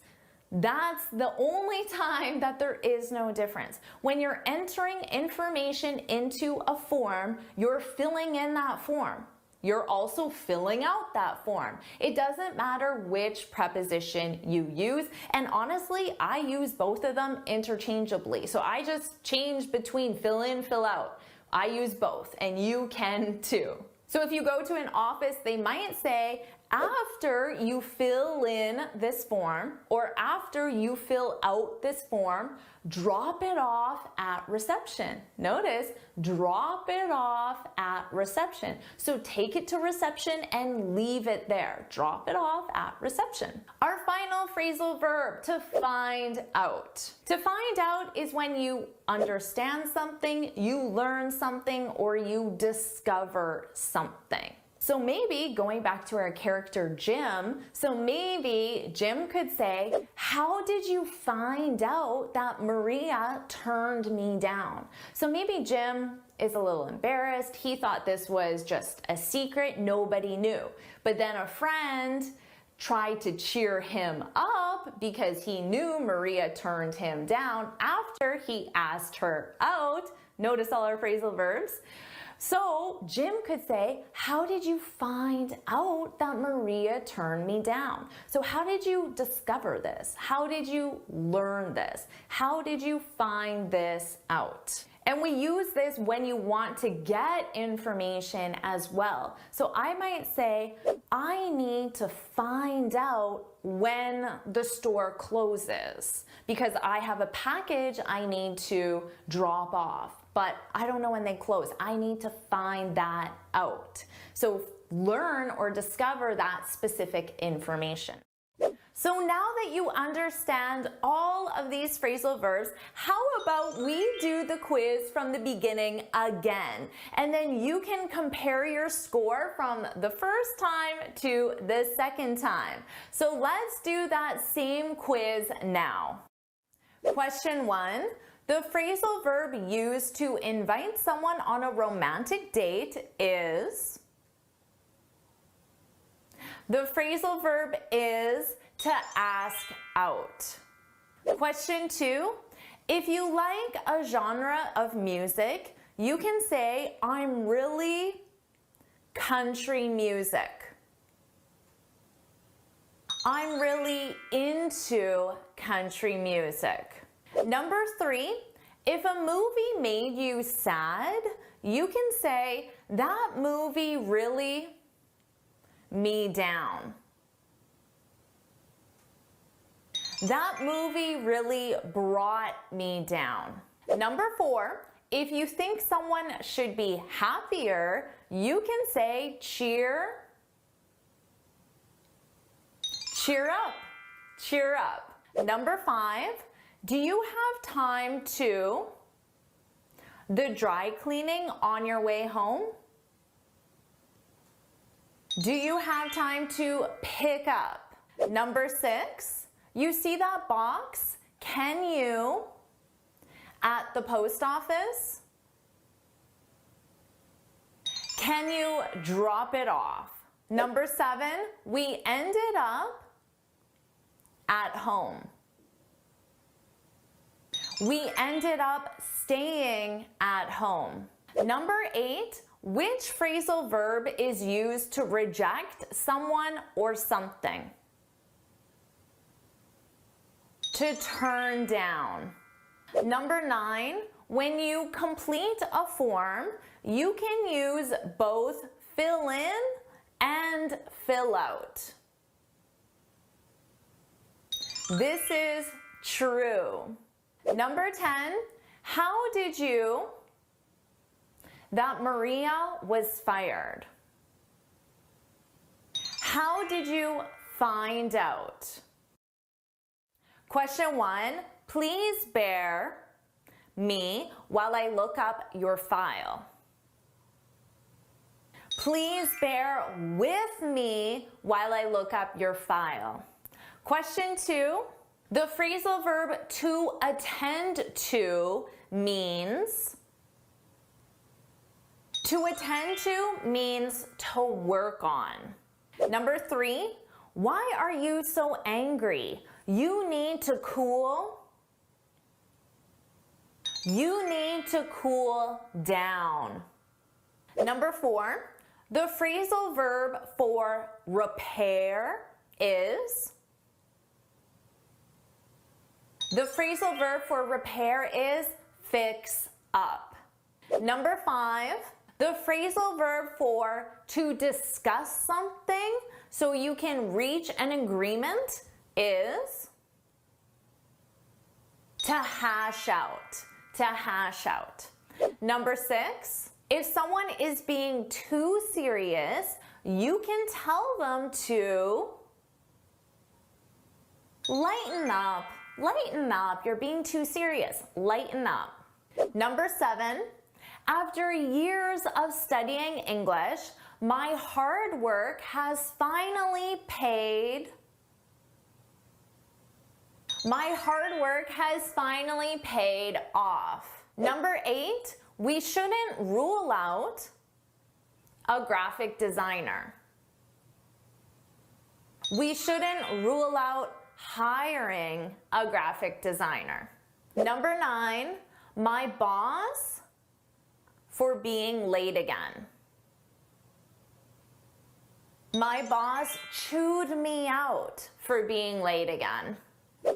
that's the only time that there is no difference. When you're entering information into a form, you're filling in that form. You're also filling out that form. It doesn't matter which preposition you use. And honestly, I use both of them interchangeably. So I just change between fill in, fill out. I use both, and you can too. So if you go to an office, they might say, After you fill in this form, or after you fill out this form, drop it off at reception. Notice, drop it off at reception. So take it to reception and leave it there. Drop it off at reception. Our final phrasal verb, to find out. To find out is when you understand something, you learn something, or you discover something. So maybe, going back to our character Jim, so maybe Jim could say, how did you find out that Maria turned me down? So maybe Jim is a little embarrassed. He thought this was just a secret, nobody knew. But then a friend tried to cheer him up because he knew Maria turned him down after he asked her out. Notice all our phrasal verbs. So Jim could say, how did you find out that Maria turned me down? So how did you discover this? How did you learn this? How did you find this out? And we use this when you want to get information as well. So I might say, I need to find out when the store closes because I have a package I need to drop off, but I don't know when they close. I need to find that out. So learn or discover that specific information. So now that you understand all of these phrasal verbs, how about we do the quiz from the beginning again? And then you can compare your score from the first time to the second time. So let's do that same quiz now. Question 1. The phrasal verb used to invite someone on a romantic date is... The phrasal verb is to ask out. Question 2, if you like a genre of music, you can say, I'm really country music. I'm really into country music. Number 3, if a movie made you sad, you can say, that movie really me down. That movie really brought me down. Number 4, if you think someone should be happier, you can say cheer up, cheer up. Number 5, do you have time to the dry cleaning on your way home? Do you have time to pick up? Number 6, you see that box? Can you, at the post office? Can you drop it off? Number 7, we ended up at home. We ended up staying at home. Number 8, which phrasal verb is used to reject someone or something? To turn down. Number 9, when you complete a form, you can use both fill in and fill out. This is true. Number 10, how did you that Maria was fired? How did you find out? Question 1, please bear me while I look up your file. Please bear with me while I look up your file. Question 2, the phrasal verb to attend to means... To attend to means to work on. Number 3, why are you so angry? You need to cool. You need to cool down. Number 4, the phrasal verb for repair is... The phrasal verb for repair is fix up. Number 5, the phrasal verb for to discuss something. so you can reach an agreement is to hash out. To hash out. Number 6, if someone is being too serious, you can tell them to lighten up. Lighten up. You're being too serious. Lighten up. Number 7, after years of studying English, my hard work has finally paid. My hard work has finally paid off. Number 8, we shouldn't rule out a graphic designer. We shouldn't rule out hiring a graphic designer. Number 9, my boss for being late again. My boss chewed me out for being late again.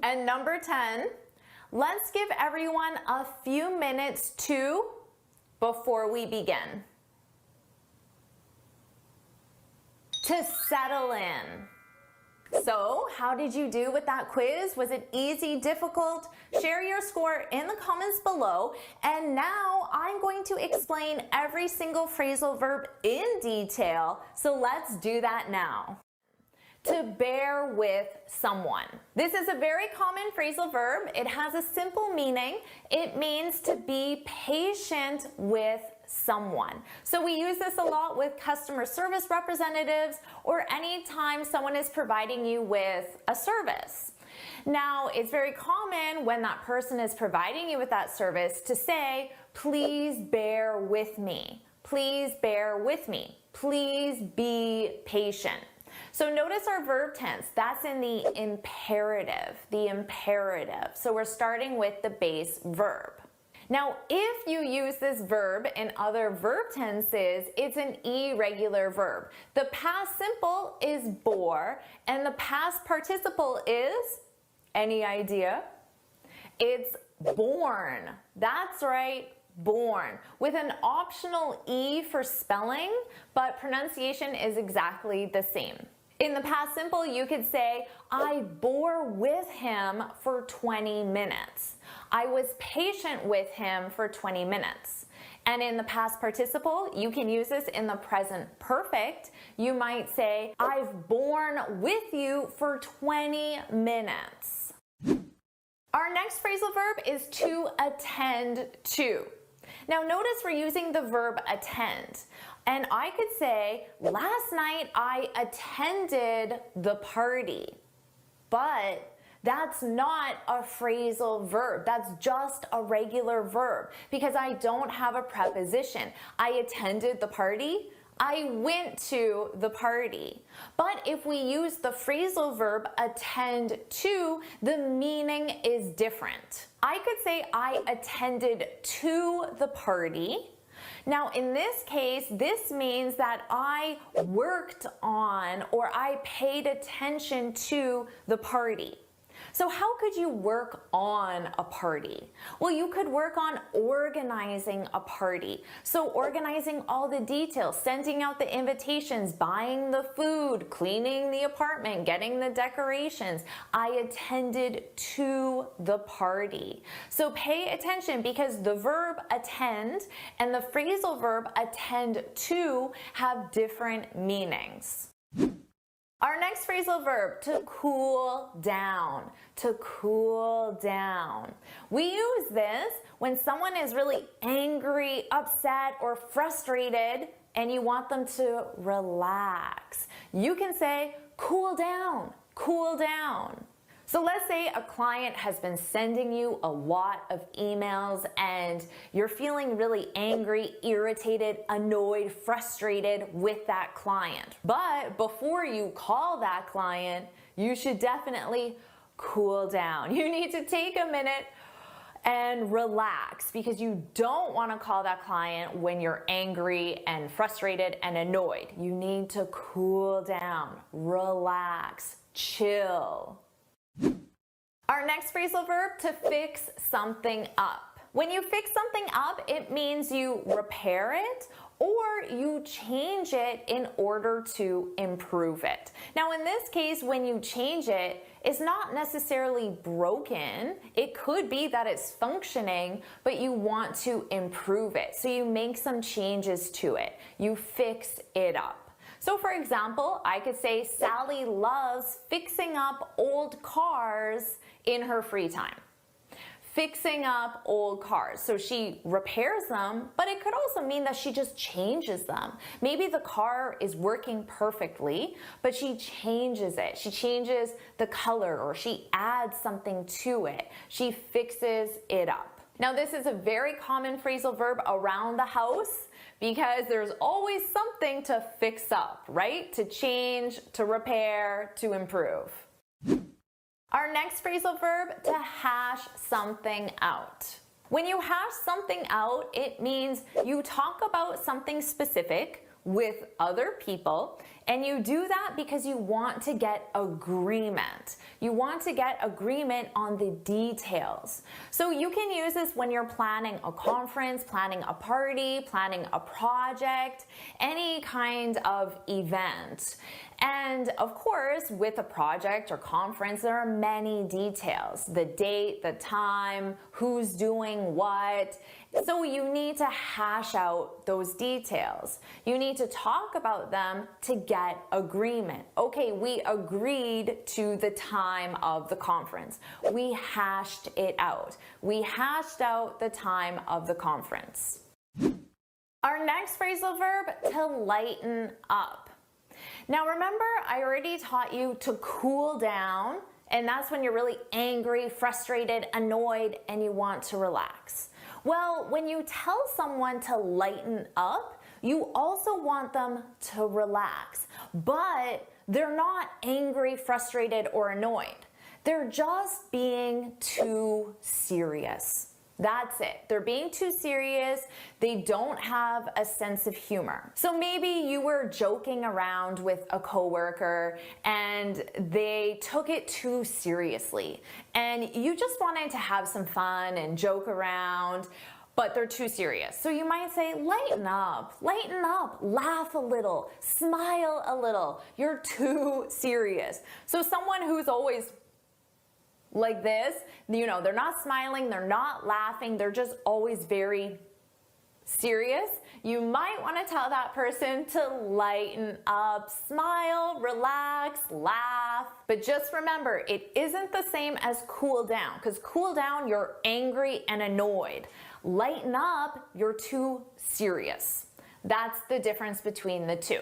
And number 10, let's give everyone a few minutes to before we begin. To settle in. So, how did you do with that quiz? Was it easy, difficult? Share your score in the comments below. And now I'm going to explain every single phrasal verb in detail. So let's do that now. To bear with someone. This is a very common phrasal verb. It has a simple meaning. It means to be patient with someone. So we use this a lot with customer service representatives or anytime someone is providing you with a service. Now, it's very common when that person is providing you with that service to say, please bear with me. Please bear with me. Please be patient. So notice our verb tense, that's in the imperative, So we're starting with the base verb. Now, if you use this verb in other verb tenses, it's an irregular verb. The past simple is bore, and the past participle is, any idea? It's born. That's right, born, with an optional E for spelling, but pronunciation is exactly the same. In the past simple, you could say, I bore with him for 20 minutes. I was patient with him for 20 minutes. And in the past participle, you can use this in the present perfect. You might say, I've borne with you for 20 minutes. Our next phrasal verb is to attend to. Now notice we're using the verb attend. And I could say, last night I attended the party. But that's not a phrasal verb. That's just a regular verb because I don't have a preposition. I attended the party. I went to the party. But if we use the phrasal verb attend to, the meaning is different. I could say I attended to the party. Now in this case, this means that I worked on or I paid attention to the party. So how could you work on a party? Well, you could work on organizing a party. So organizing all the details, sending out the invitations, buying the food, cleaning the apartment, getting the decorations. I attended to the party. So pay attention because the verb attend and the phrasal verb attend to have different meanings. Our next phrasal verb, to cool down, to cool down. We use this when someone is really angry, upset, or frustrated, and you want them to relax. You can say, cool down, cool down. So let's say a client has been sending you a lot of emails and you're feeling really angry, irritated, annoyed, frustrated with that client. But before you call that client, you should definitely cool down. You need to take a minute and relax because you don't want to call that client when you're angry and frustrated and annoyed. You need to cool down, relax, chill. Our next phrasal verb, to fix something up. When you fix something up, it means you repair it or you change it in order to improve it. Now in this case, when you change it, it's not necessarily broken. It could be that it's functioning, but you want to improve it. So you make some changes to it. You fix it up. So for example, I could say Sally loves fixing up old cars in her free time. Fixing up old cars. So she repairs them, but it could also mean that she just changes them. Maybe the car is working perfectly, but she changes it. She changes the color or she adds something to it. She fixes it up. Now this is a very common phrasal verb around the house because there's always something to fix up, right? To change, to repair, to improve. Our next phrasal verb, to hash something out. When you hash something out, it means you talk about something specific with other people, and you do that because you want to get agreement. You want to get agreement on the details. So you can use this when you're planning a conference, planning a party, planning a project, any kind of event. And of course, with a project or conference, there are many details. The date, the time, who's doing what. So you need to hash out those details. You need to talk about them to get agreement. Okay, we agreed to the time of the conference. We hashed it out. We hashed out the time of the conference. Our next phrasal verb, to lighten up. Now remember, I already taught you to cool down, and that's when you're really angry, frustrated, annoyed, and you want to relax. Well, when you tell someone to lighten up, you also want them to relax, but they're not angry, frustrated, or annoyed. They're just being too serious. That's it. They're being too serious. They don't have a sense of humor. So maybe you were joking around with a coworker and they took it too seriously, and you just wanted to have some fun and joke around, but they're too serious. So you might say, lighten up, laugh a little, smile a little. You're too serious. So someone who's always like this, you know, they're not smiling, they're not laughing, they're just always very serious. You might want to tell that person to lighten up, smile, relax, laugh. But just remember, it isn't the same as cool down, because cool down, you're angry and annoyed. Lighten up, you're too serious. That's the difference between the two.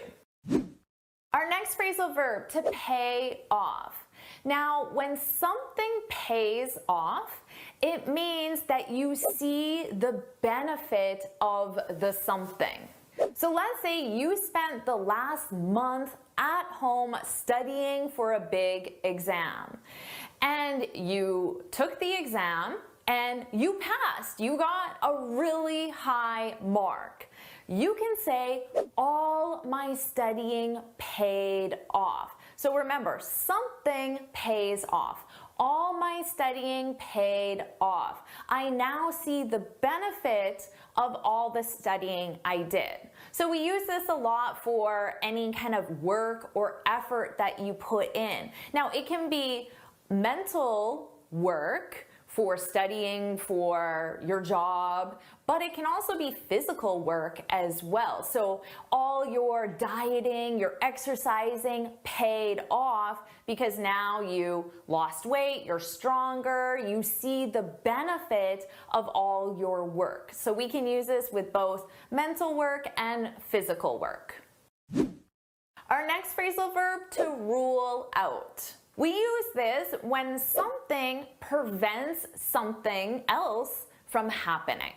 Our next phrasal verb, to pay off. Now, when something pays off, it means that you see the benefit of the something. So let's say you spent the last month at home studying for a big exam, and you took the exam and you passed. You got a really high mark. You can say, all my studying paid off. So remember, something pays off. All my studying paid off. I now see the benefit of all the studying I did. So we use this a lot for any kind of work or effort that you put in. Now, it can be mental work for studying for your job, but it can also be physical work as well. So all your dieting, your exercising paid off because now you lost weight, you're stronger, you see the benefit of all your work. So we can use this with both mental work and physical work. Our next phrasal verb, to rule out. We use this when something prevents something else from happening.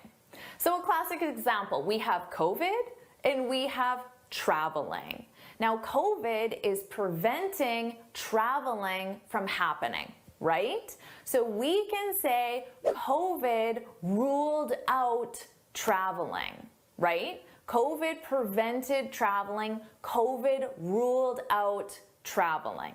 So a classic example, we have COVID and we have traveling. Now COVID is preventing traveling from happening, right? So we can say COVID ruled out traveling, right? COVID prevented traveling, COVID ruled out traveling.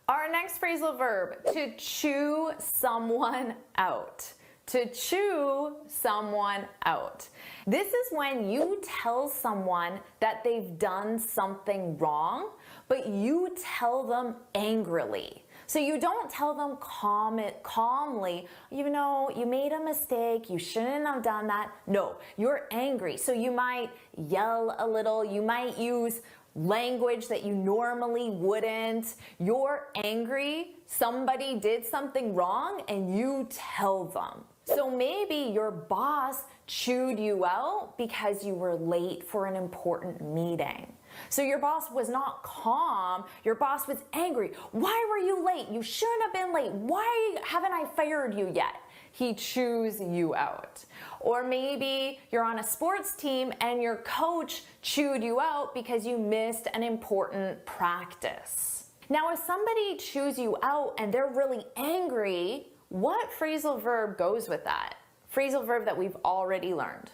Our next phrasal verb, to chew someone out. To chew someone out. This is when you tell someone that they've done something wrong, but you tell them angrily. So you don't tell them calmly, you know, you made a mistake, you shouldn't have done that. No, you're angry. So you might yell a little, you might use language that you normally wouldn't. You're angry, somebody did something wrong, and you tell them. So maybe your boss chewed you out because you were late for an important meeting. So your boss was not calm, your boss was angry. Why were you late? You shouldn't have been late. Why haven't I fired you yet? He chews you out. Or maybe you're on a sports team and your coach chewed you out because you missed an important practice. Now, if somebody chews you out and they're really angry, what phrasal verb goes with that? Phrasal verb that we've already learned.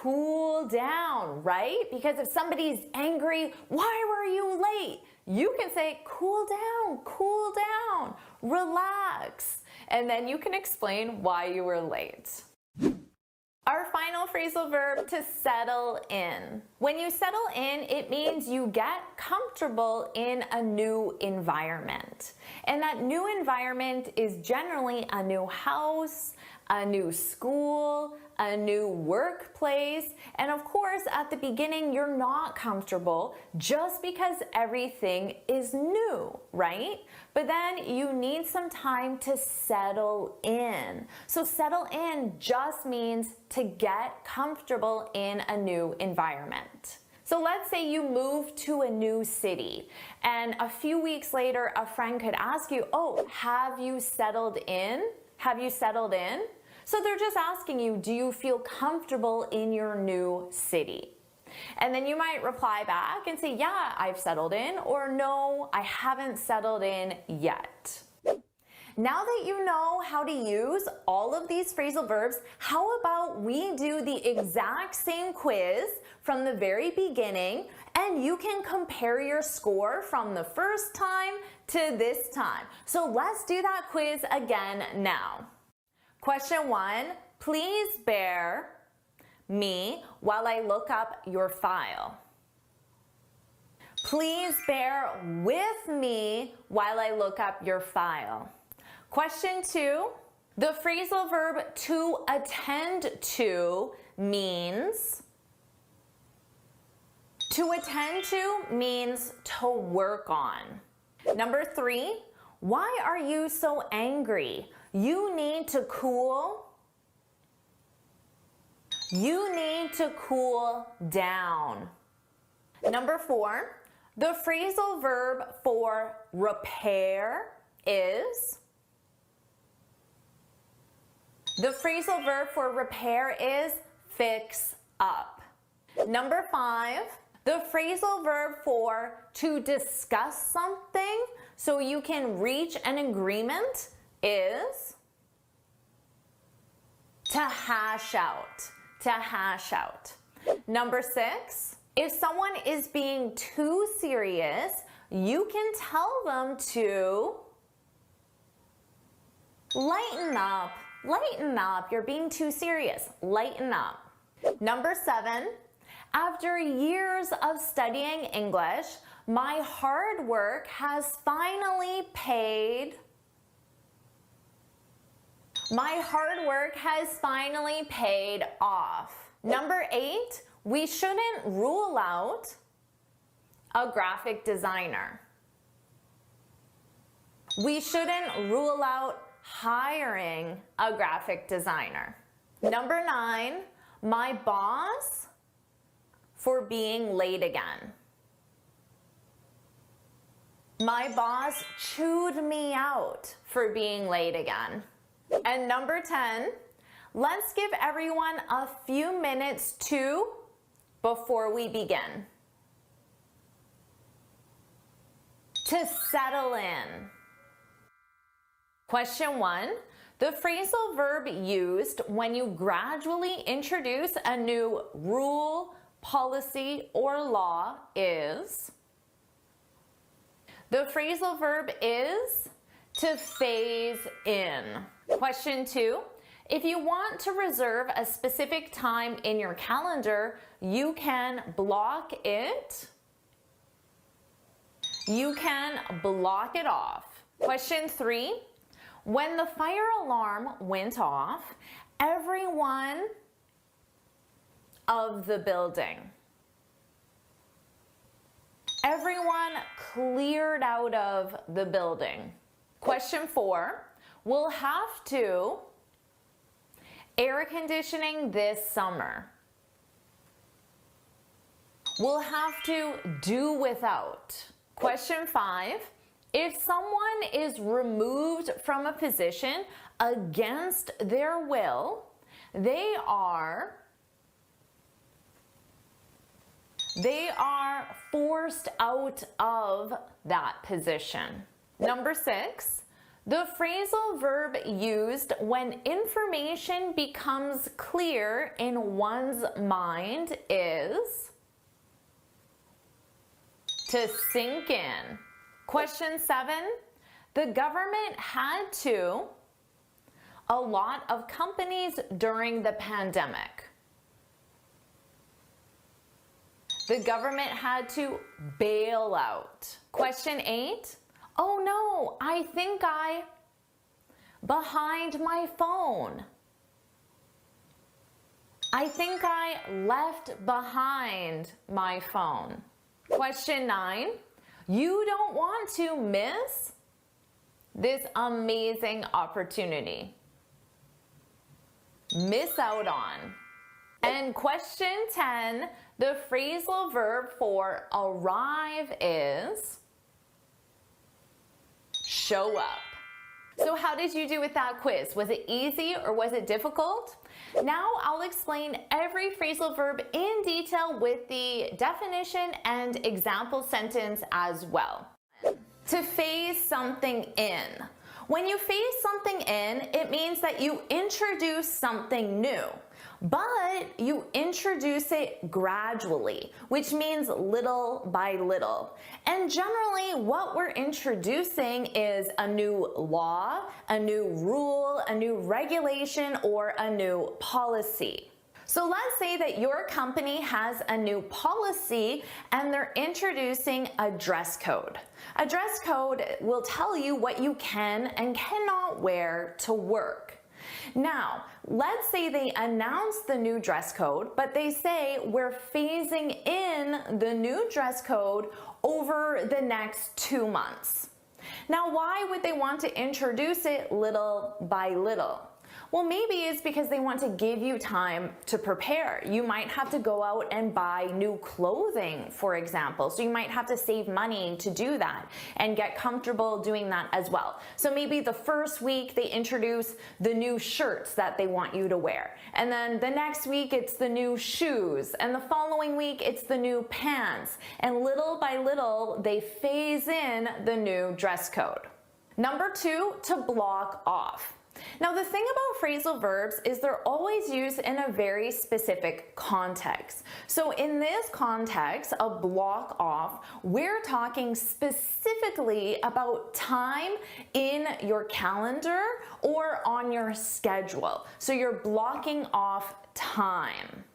Cool down, right? Because if somebody's angry, why were you late? You can say, cool down, relax. And then you can explain why you were late. Our final phrasal verb, to settle in. When you settle in, it means you get comfortable in a new environment. And that new environment is generally a new house, a new school, a new workplace, and of course at the beginning you're not comfortable just because everything is new, right? But then you need some time to settle in. So settle in just means to get comfortable in a new environment. So let's say you move to a new city and a few weeks later a friend could ask you, oh, have you settled in? Have you settled in? So they're just asking you, do you feel comfortable in your new city? And then you might reply back and say, yeah, I've settled in, or no, I haven't settled in yet. Now that you know how to use all of these phrasal verbs, how about we do the exact same quiz from the very beginning and you can compare your score from the first time to this time. So let's do that quiz again now. Question 1, please bear me while I look up your file. Please bear with me while I look up your file. Question 2, the phrasal verb to attend to means, to work on. Number 3, why are you so angry? You need to cool down. Number 4, the phrasal verb for repair is, fix up. Number 5, the phrasal verb for to discuss something so you can reach an agreement is to hash out. Number 6, if someone is being too serious, you can tell them to lighten up. You're being too serious. Lighten up. Number 7, after years of studying English, my hard work has finally paid off. Number 8, we shouldn't rule out a graphic designer. We shouldn't rule out hiring a graphic designer. Number 9, my boss for being late again. My boss chewed me out for being late again. And number 10, let's give everyone a few minutes before we begin. To settle in. Question 1, the phrasal verb used when you gradually introduce a new rule, policy, or law is, the phrasal verb is to phase in. Question 2, If you want to reserve a specific time in your calendar, you can block it. You can block it off. Question 3. When the fire alarm went off, everyone of the building. Everyone cleared out of the building. Question 4. We'll have to air conditioning this summer. We'll have to do without. Question 5. If someone is removed from a position against their will, they are forced out of that position. Number 6, the phrasal verb used when information becomes clear in one's mind is to sink in. Question 7, the government had to a lot of companies during the pandemic. The government had to bail out. Question 8, oh no, I think I behind my phone. I think I left behind my phone. Question 9, you don't want to miss this amazing opportunity. Miss out on. And question 10, the phrasal verb for arrive is show up. So how did you do with that quiz? Was it easy or was it difficult? Now I'll explain every phrasal verb in detail with the definition and example sentence as well. To phase something in. When you phase something in, it means that you introduce something new, but you introduce it gradually, which means little by little. And generally, what we're introducing is a new law, a new rule, a new regulation, or a new policy. So let's say that your company has a new policy and they're introducing a dress code. A dress code will tell you what you can and cannot wear to work. Now, let's say they announce the new dress code, but they say we're phasing in the new dress code over the next 2 months. Now, why would they want to introduce it little by little? Well, maybe it's because they want to give you time to prepare. You might have to go out and buy new clothing, for example. So you might have to save money to do that and get comfortable doing that as well. So maybe the first week they introduce the new shirts that they want you to wear. And then the next week it's the new shoes. And the following week it's the new pants. And little by little they phase in the new dress code. Number 2, to block off. Now, the thing about phrasal verbs is they're always used in a very specific context. So in this context, a block off, we're talking specifically about time in your calendar or on your schedule. So you're blocking off time.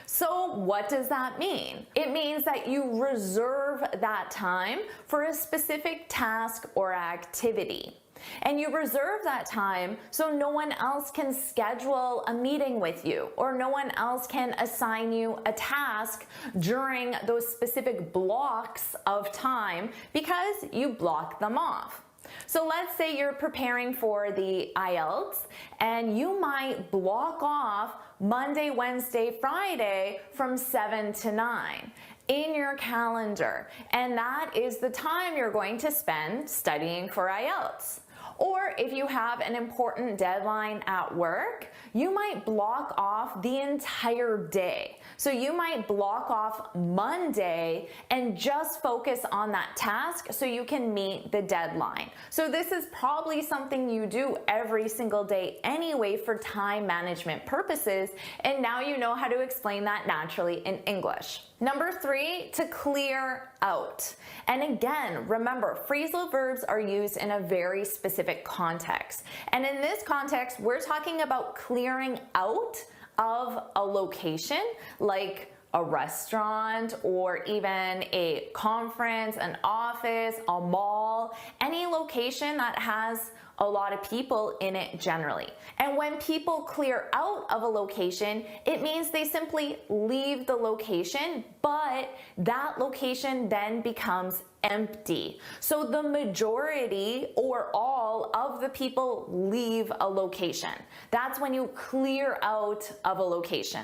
So what does that mean? It means that you reserve that time for a specific task or activity. And you reserve that time so no one else can schedule a meeting with you or no one else can assign you a task during those specific blocks of time because you block them off. So let's say you're preparing for the IELTS and you might block off Monday, Wednesday, Friday from 7 to 9 in your calendar. And that is the time you're going to spend studying for IELTS. Or if you have an important deadline at work, you might block off the entire day. So you might block off Monday and just focus on that task so you can meet the deadline. So this is probably something you do every single day anyway for time management purposes, and now you know how to explain that naturally in English. Number 3, to clear out. And again, remember, phrasal verbs are used in a very specific context. And in this context, we're talking about clearing out of a location, like a restaurant or even a conference, an office, a mall, any location that has a lot of people in it generally. And when people clear out of a location, it means they simply leave the location, but that location then becomes empty. So the majority or all of the people leave a location. That's when you clear out of a location.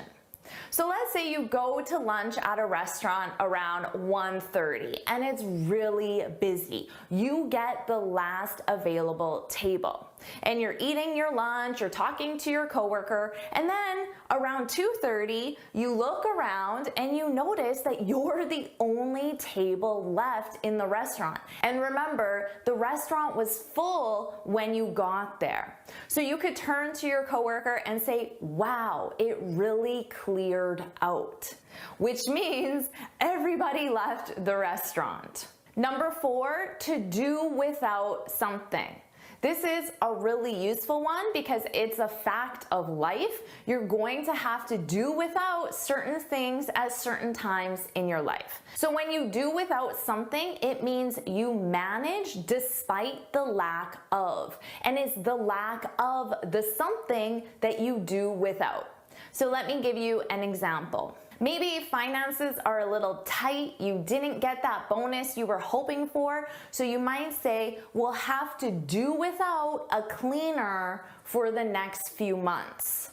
So let's say you go to lunch at a restaurant around 1:30 and it's really busy. You get the last available table and you're eating your lunch, you're talking to your coworker, and then around 2:30 you look around and you notice that you're the only table left in the restaurant. And remember, the restaurant was full when you got there. So you could turn to your coworker and say, "Wow, it really cleared out," which means everybody left the restaurant. Number 4, to do without something. This is a really useful one because it's a fact of life. You're going to have to do without certain things at certain times in your life. So when you do without something, it means you manage despite the lack of. And it's the lack of the something that you do without. So let me give you an example. Maybe finances are a little tight, you didn't get that bonus you were hoping for, so you might say, we'll have to do without a cleaner for the next few months.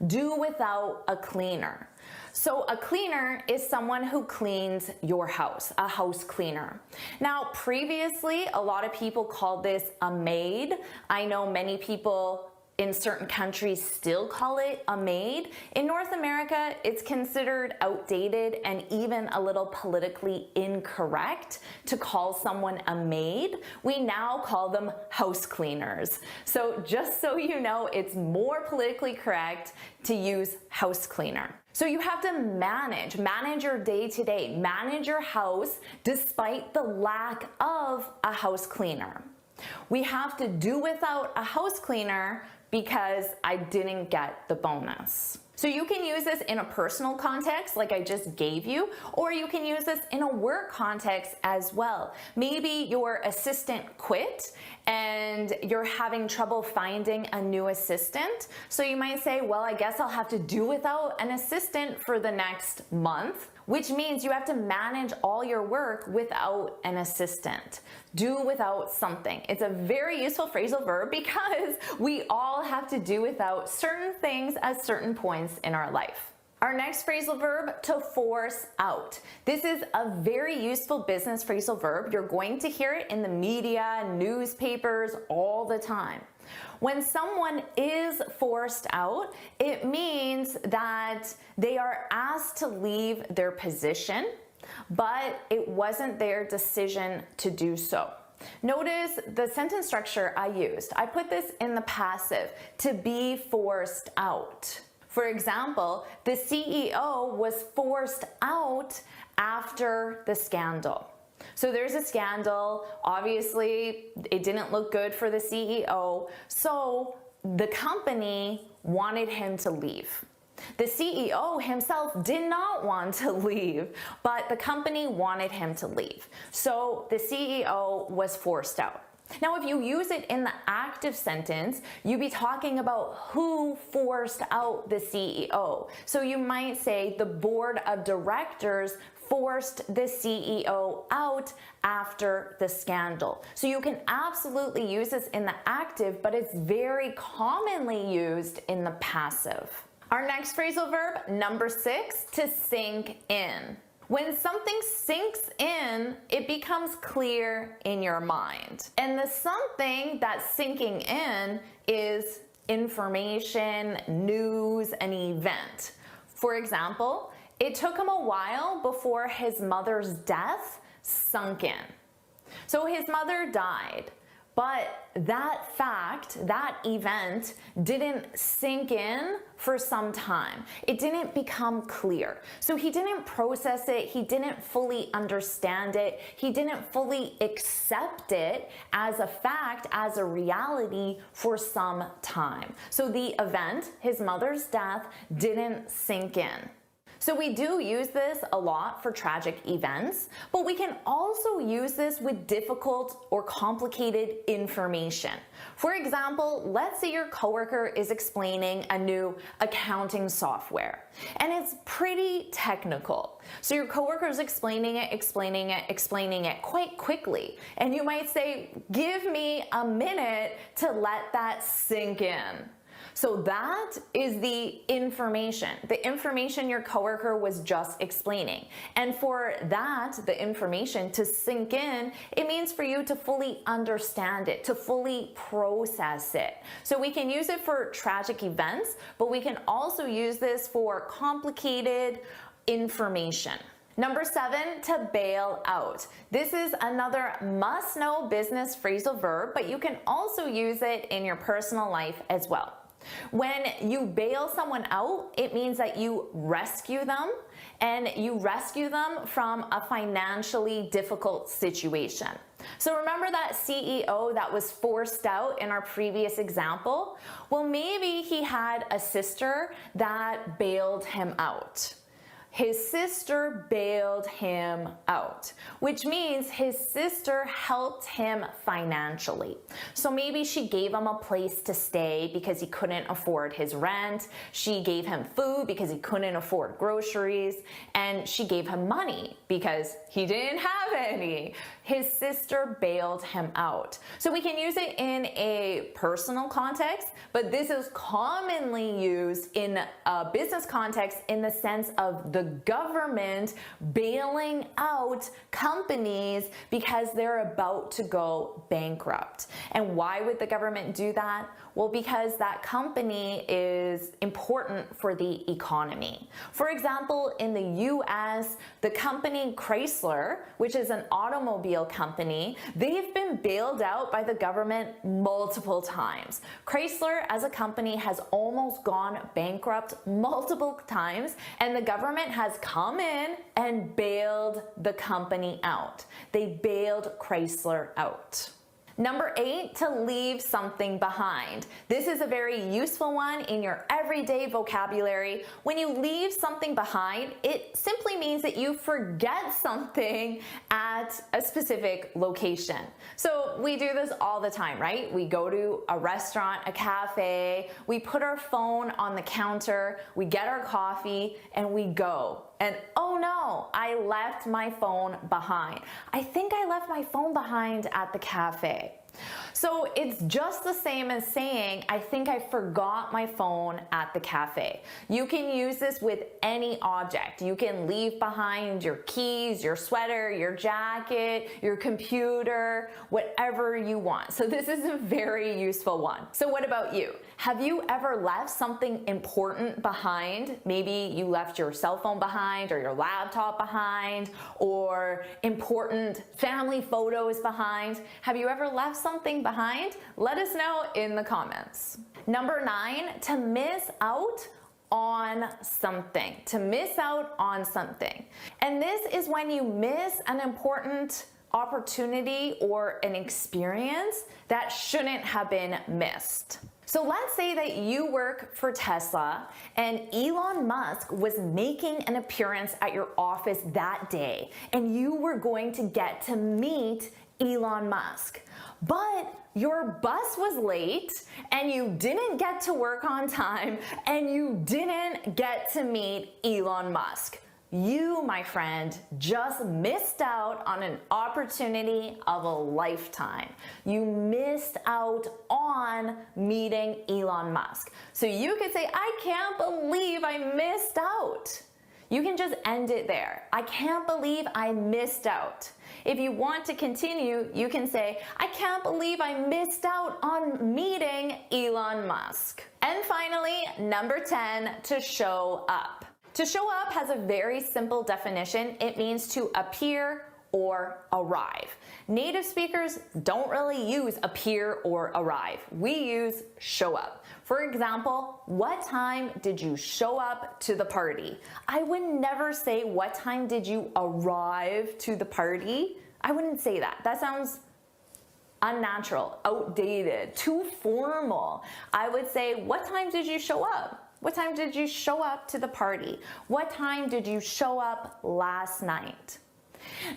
Do without a cleaner. So a cleaner is someone who cleans your house, a house cleaner. Now, previously, a lot of people called this a maid. I know many people in certain countries still call it a maid. In North America, it's considered outdated and even a little politically incorrect to call someone a maid. We now call them house cleaners. So just so you know, it's more politically correct to use house cleaner. So you have to manage your day-to-day, manage your house despite the lack of a house cleaner. We have to do without a house cleaner because I didn't get the bonus. So you can use this in a personal context like I just gave you, or you can use this in a work context as well. Maybe your assistant quit and you're having trouble finding a new assistant. So you might say, well, I guess I'll have to do without an assistant for the next month, which means you have to manage all your work without an assistant. Do without something. It's a very useful phrasal verb because we all have to do without certain things at certain points in our life. Our next phrasal verb, to force out. This is a very useful business phrasal verb. You're going to hear it in the media, newspapers, all the time. When someone is forced out, it means that they are asked to leave their position, but it wasn't their decision to do so. Notice the sentence structure I used. I put this in the passive, to be forced out. For example, the CEO was forced out after the scandal. So there's a scandal. Obviously, it didn't look good for the CEO. So the company wanted him to leave. The CEO himself did not want to leave, but the company wanted him to leave. So the CEO was forced out. Now, if you use it in the active sentence, you'd be talking about who forced out the CEO. So you might say the board of directors forced the CEO out after the scandal. So you can absolutely use this in the active, but it's very commonly used in the passive. Our next phrasal verb, number 6, to sink in. When something sinks in, it becomes clear in your mind. And the something that's sinking in is information, news, an event. For example, it took him a while before his mother's death sunk in. So his mother died, but that fact, that event didn't sink in for some time. It didn't become clear. So he didn't process it, he didn't fully understand it, he didn't fully accept it as a fact, as a reality for some time. So the event, his mother's death, didn't sink in. So we do use this a lot for tragic events, but we can also use this with difficult or complicated information. For example, let's say your coworker is explaining a new accounting software, and it's pretty technical. So your coworker is explaining it quite quickly, and you might say, "Give me a minute to let that sink in." So that is the information your coworker was just explaining. And for that, the information to sink in, it means for you to fully understand it, to fully process it. So we can use it for tragic events, but we can also use this for complicated information. Number 7, to bail out. This is another must-know business phrasal verb, but you can also use it in your personal life as well. When you bail someone out, it means that you rescue them, and you rescue them from a financially difficult situation. So remember that CEO that was forced out in our previous example? Well, maybe he had a sister that bailed him out. His sister bailed him out, which means his sister helped him financially. So maybe she gave him a place to stay because he couldn't afford his rent. She gave him food because he couldn't afford groceries. And she gave him money because he didn't have any. His sister bailed him out. So we can use it in a personal context, but this is commonly used in a business context in the sense of the government bailing out companies because they're about to go bankrupt. And why would the government do that? Well, because that company is important for the economy. For example, in the US, the company Chrysler, which is an automobile company, they've been bailed out by the government multiple times. Chrysler as a company has almost gone bankrupt multiple times, and the government has come in and bailed the company out. They bailed Chrysler out. Number 8, to leave something behind. This is a very useful one in your everyday vocabulary. When you leave something behind, it simply means that you forget something at a specific location. So we do this all the time, right? We go to a restaurant, a cafe, we put our phone on the counter, we get our coffee, and we go. And oh no, I left my phone behind. I think I left my phone behind at the cafe. So it's just the same as saying, I think I forgot my phone at the cafe. You can use this with any object. You can leave behind your keys, your sweater, your jacket, your computer, whatever you want. So this is a very useful one. So what about you? Have you ever left something important behind? Maybe you left your cell phone behind, or your laptop behind, or important family photos behind. Have you ever left something behind? Let us know in the comments. Number 9, to miss out on something. To miss out on something. And this is when you miss an important opportunity or an experience that shouldn't have been missed. So let's say that you work for Tesla and Elon Musk was making an appearance at your office that day, and you were going to get to meet Elon Musk. But your bus was late and you didn't get to work on time and you didn't get to meet Elon Musk. You, my friend, just missed out on an opportunity of a lifetime. You missed out on meeting Elon Musk. So you could say, I can't believe I missed out. You can just end it there. I can't believe I missed out. If you want to continue, you can say, I can't believe I missed out on meeting Elon Musk. And finally, number 10, to show up. To show up has a very simple definition. It means to appear or arrive. Native speakers don't really use appear or arrive. We use show up. For example, what time did you show up to the party? I would never say, what time did you arrive to the party? I wouldn't say that. That sounds unnatural, outdated, too formal. I would say, what time did you show up? What time did you show up to the party? What time did you show up last night?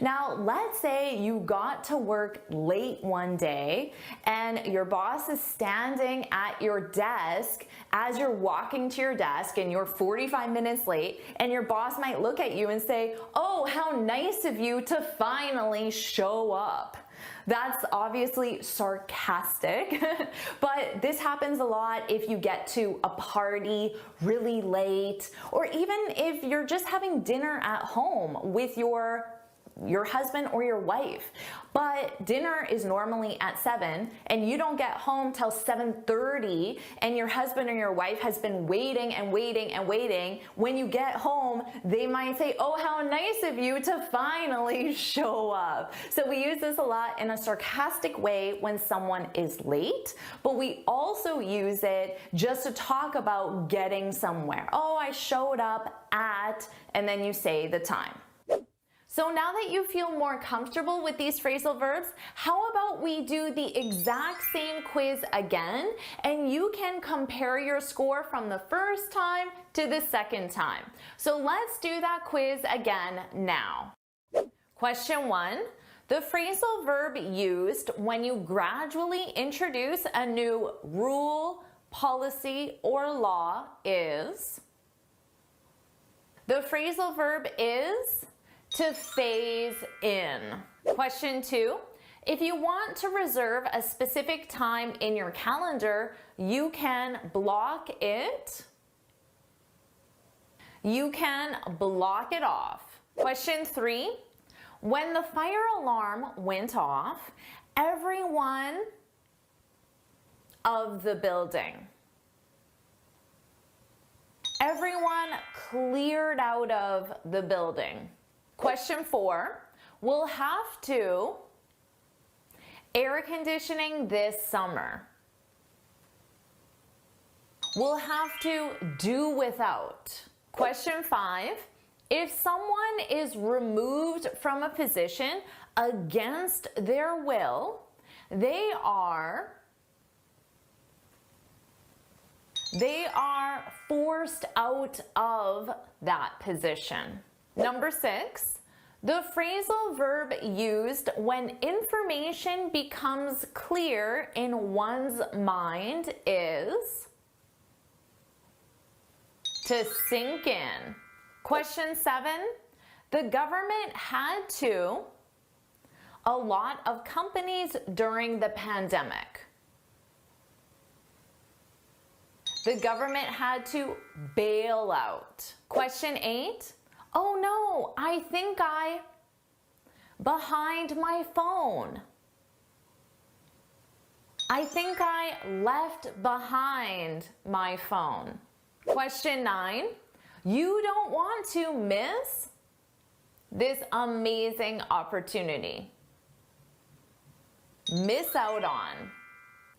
Now, let's say you got to work late one day and your boss is standing at your desk as you're walking to your desk and you're 45 minutes late, and your boss might look at you and say, "Oh, how nice of you to finally show up." That's obviously sarcastic, but this happens a lot if you get to a party really late, or even if you're just having dinner at home with your husband or your wife. But dinner is normally at 7 and you don't get home till 7:30, and your husband or your wife has been waiting and waiting and waiting. When you get home, they might say, "Oh, how nice of you to finally show up." So we use this a lot in a sarcastic way when someone is late, but we also use it just to talk about getting somewhere. "Oh, I showed up at," and then you say the time. So now that you feel more comfortable with these phrasal verbs, how about we do the exact same quiz again, and you can compare your score from the first time to the second time. So let's do that quiz again now. Question 1. The phrasal verb used when you gradually introduce a new rule, policy, or law is? The phrasal verb is to phase in. Question 2, if you want to reserve a specific time in your calendar, you can block it. You can block it off. Question 3, when the fire alarm went off, everyone of the building. Everyone cleared out of the building. Question 4, we'll have to air conditioning this summer. We'll have to do without. Question 5, if someone is removed from a position against their will, they are forced out of that position. Number 6, the phrasal verb used when information becomes clear in one's mind is to sink in. Question 7, the government had to a lot of companies during the pandemic. The government had to bail out. Question 8, oh no, I think I behind my phone. I think I left behind my phone. Question 9, you don't want to miss this amazing opportunity. Miss out on.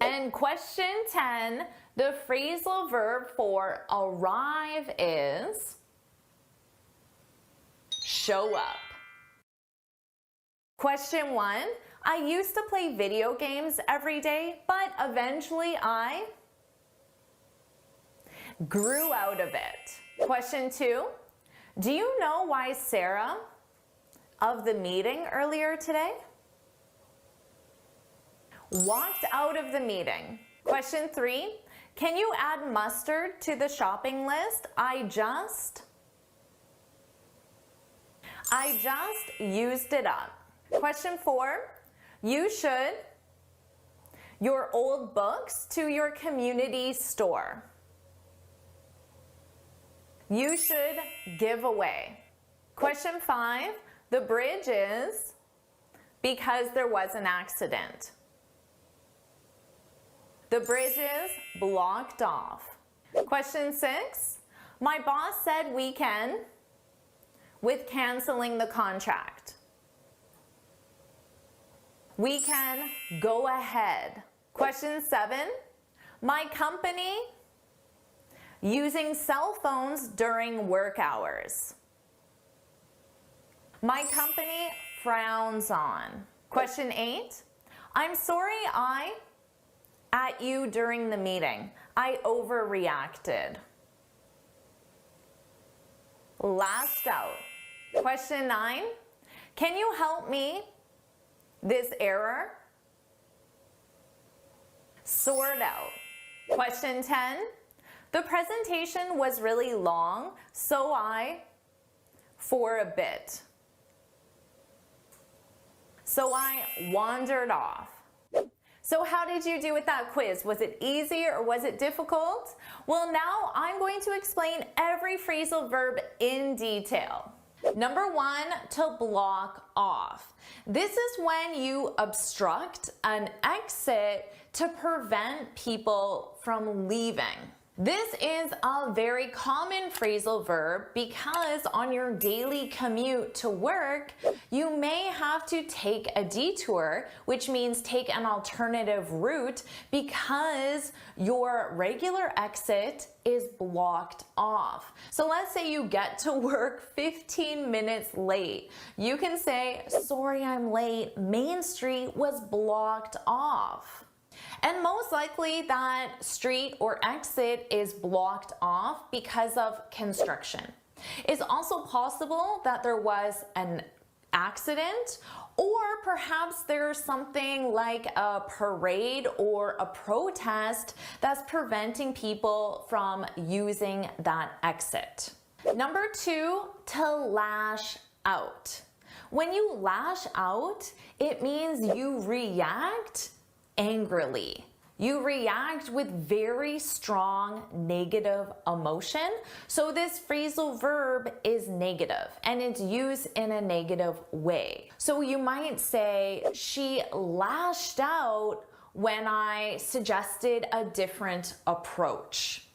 And question 10, the phrasal verb for arrive is show up. Question 1, I used to play video games every day, but eventually I grew out of it. Question 2, do you know why Sarah of the meeting earlier today walked out of the meeting? Question 3, can you add mustard to the shopping list? I just used it up. Question 4, you should your old books to your community store. You should give away. Question 5, the bridge is because there was an accident. The bridge is blocked off. Question 6, my boss said we can with canceling the contract. We can go ahead. Question 7. My company using cell phones during work hours. My company frowns on. Question 8. I'm sorry I at you during the meeting. I overreacted. Lashed out. Question 9. Can you help me? This error. Sort out. Question 10. The presentation was really long, so for a bit. So I wandered off. So how did you do with that quiz? Was it easy or was it difficult? Well, now I'm going to explain every phrasal verb in detail. Number 1, to block off. This is when you obstruct an exit to prevent people from leaving. This is a very common phrasal verb because on your daily commute to work, you may have to take a detour, which means take an alternative route because your regular exit is blocked off. So let's say you get to work 15 minutes late. You can say, sorry I'm late, Main Street was blocked off. And most likely that street or exit is blocked off because of construction. It's also possible that there was an accident, or perhaps there's something like a parade or a protest that's preventing people from using that exit. Number 2, to lash out. When you lash out, it means you react angrily. You react with very strong negative emotion. So this phrasal verb is negative and it's used in a negative way. So you might say, she lashed out when I suggested a different approach.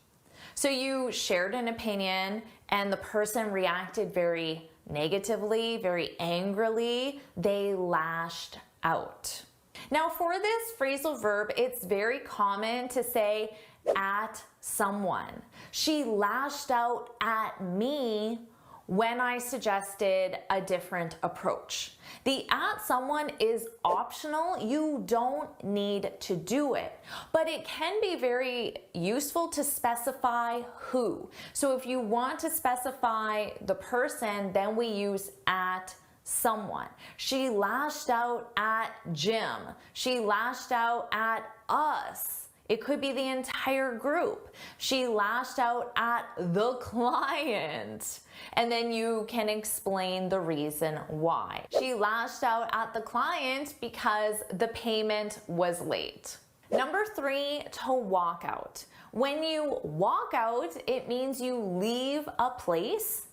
So you shared an opinion and the person reacted very negatively, very angrily. They lashed out. Now for this phrasal verb, it's very common to say at someone. She lashed out at me when I suggested a different approach. The at someone is optional. You don't need to do it, but it can be very useful to specify who. So if you want to specify the person, then we use at someone. She lashed out at Jim. She lashed out at us. It could be the entire group. She lashed out at the client. And then you can explain the reason why. She lashed out at the client because the payment was late. Number 3, to walk out. When you walk out, it means you leave a place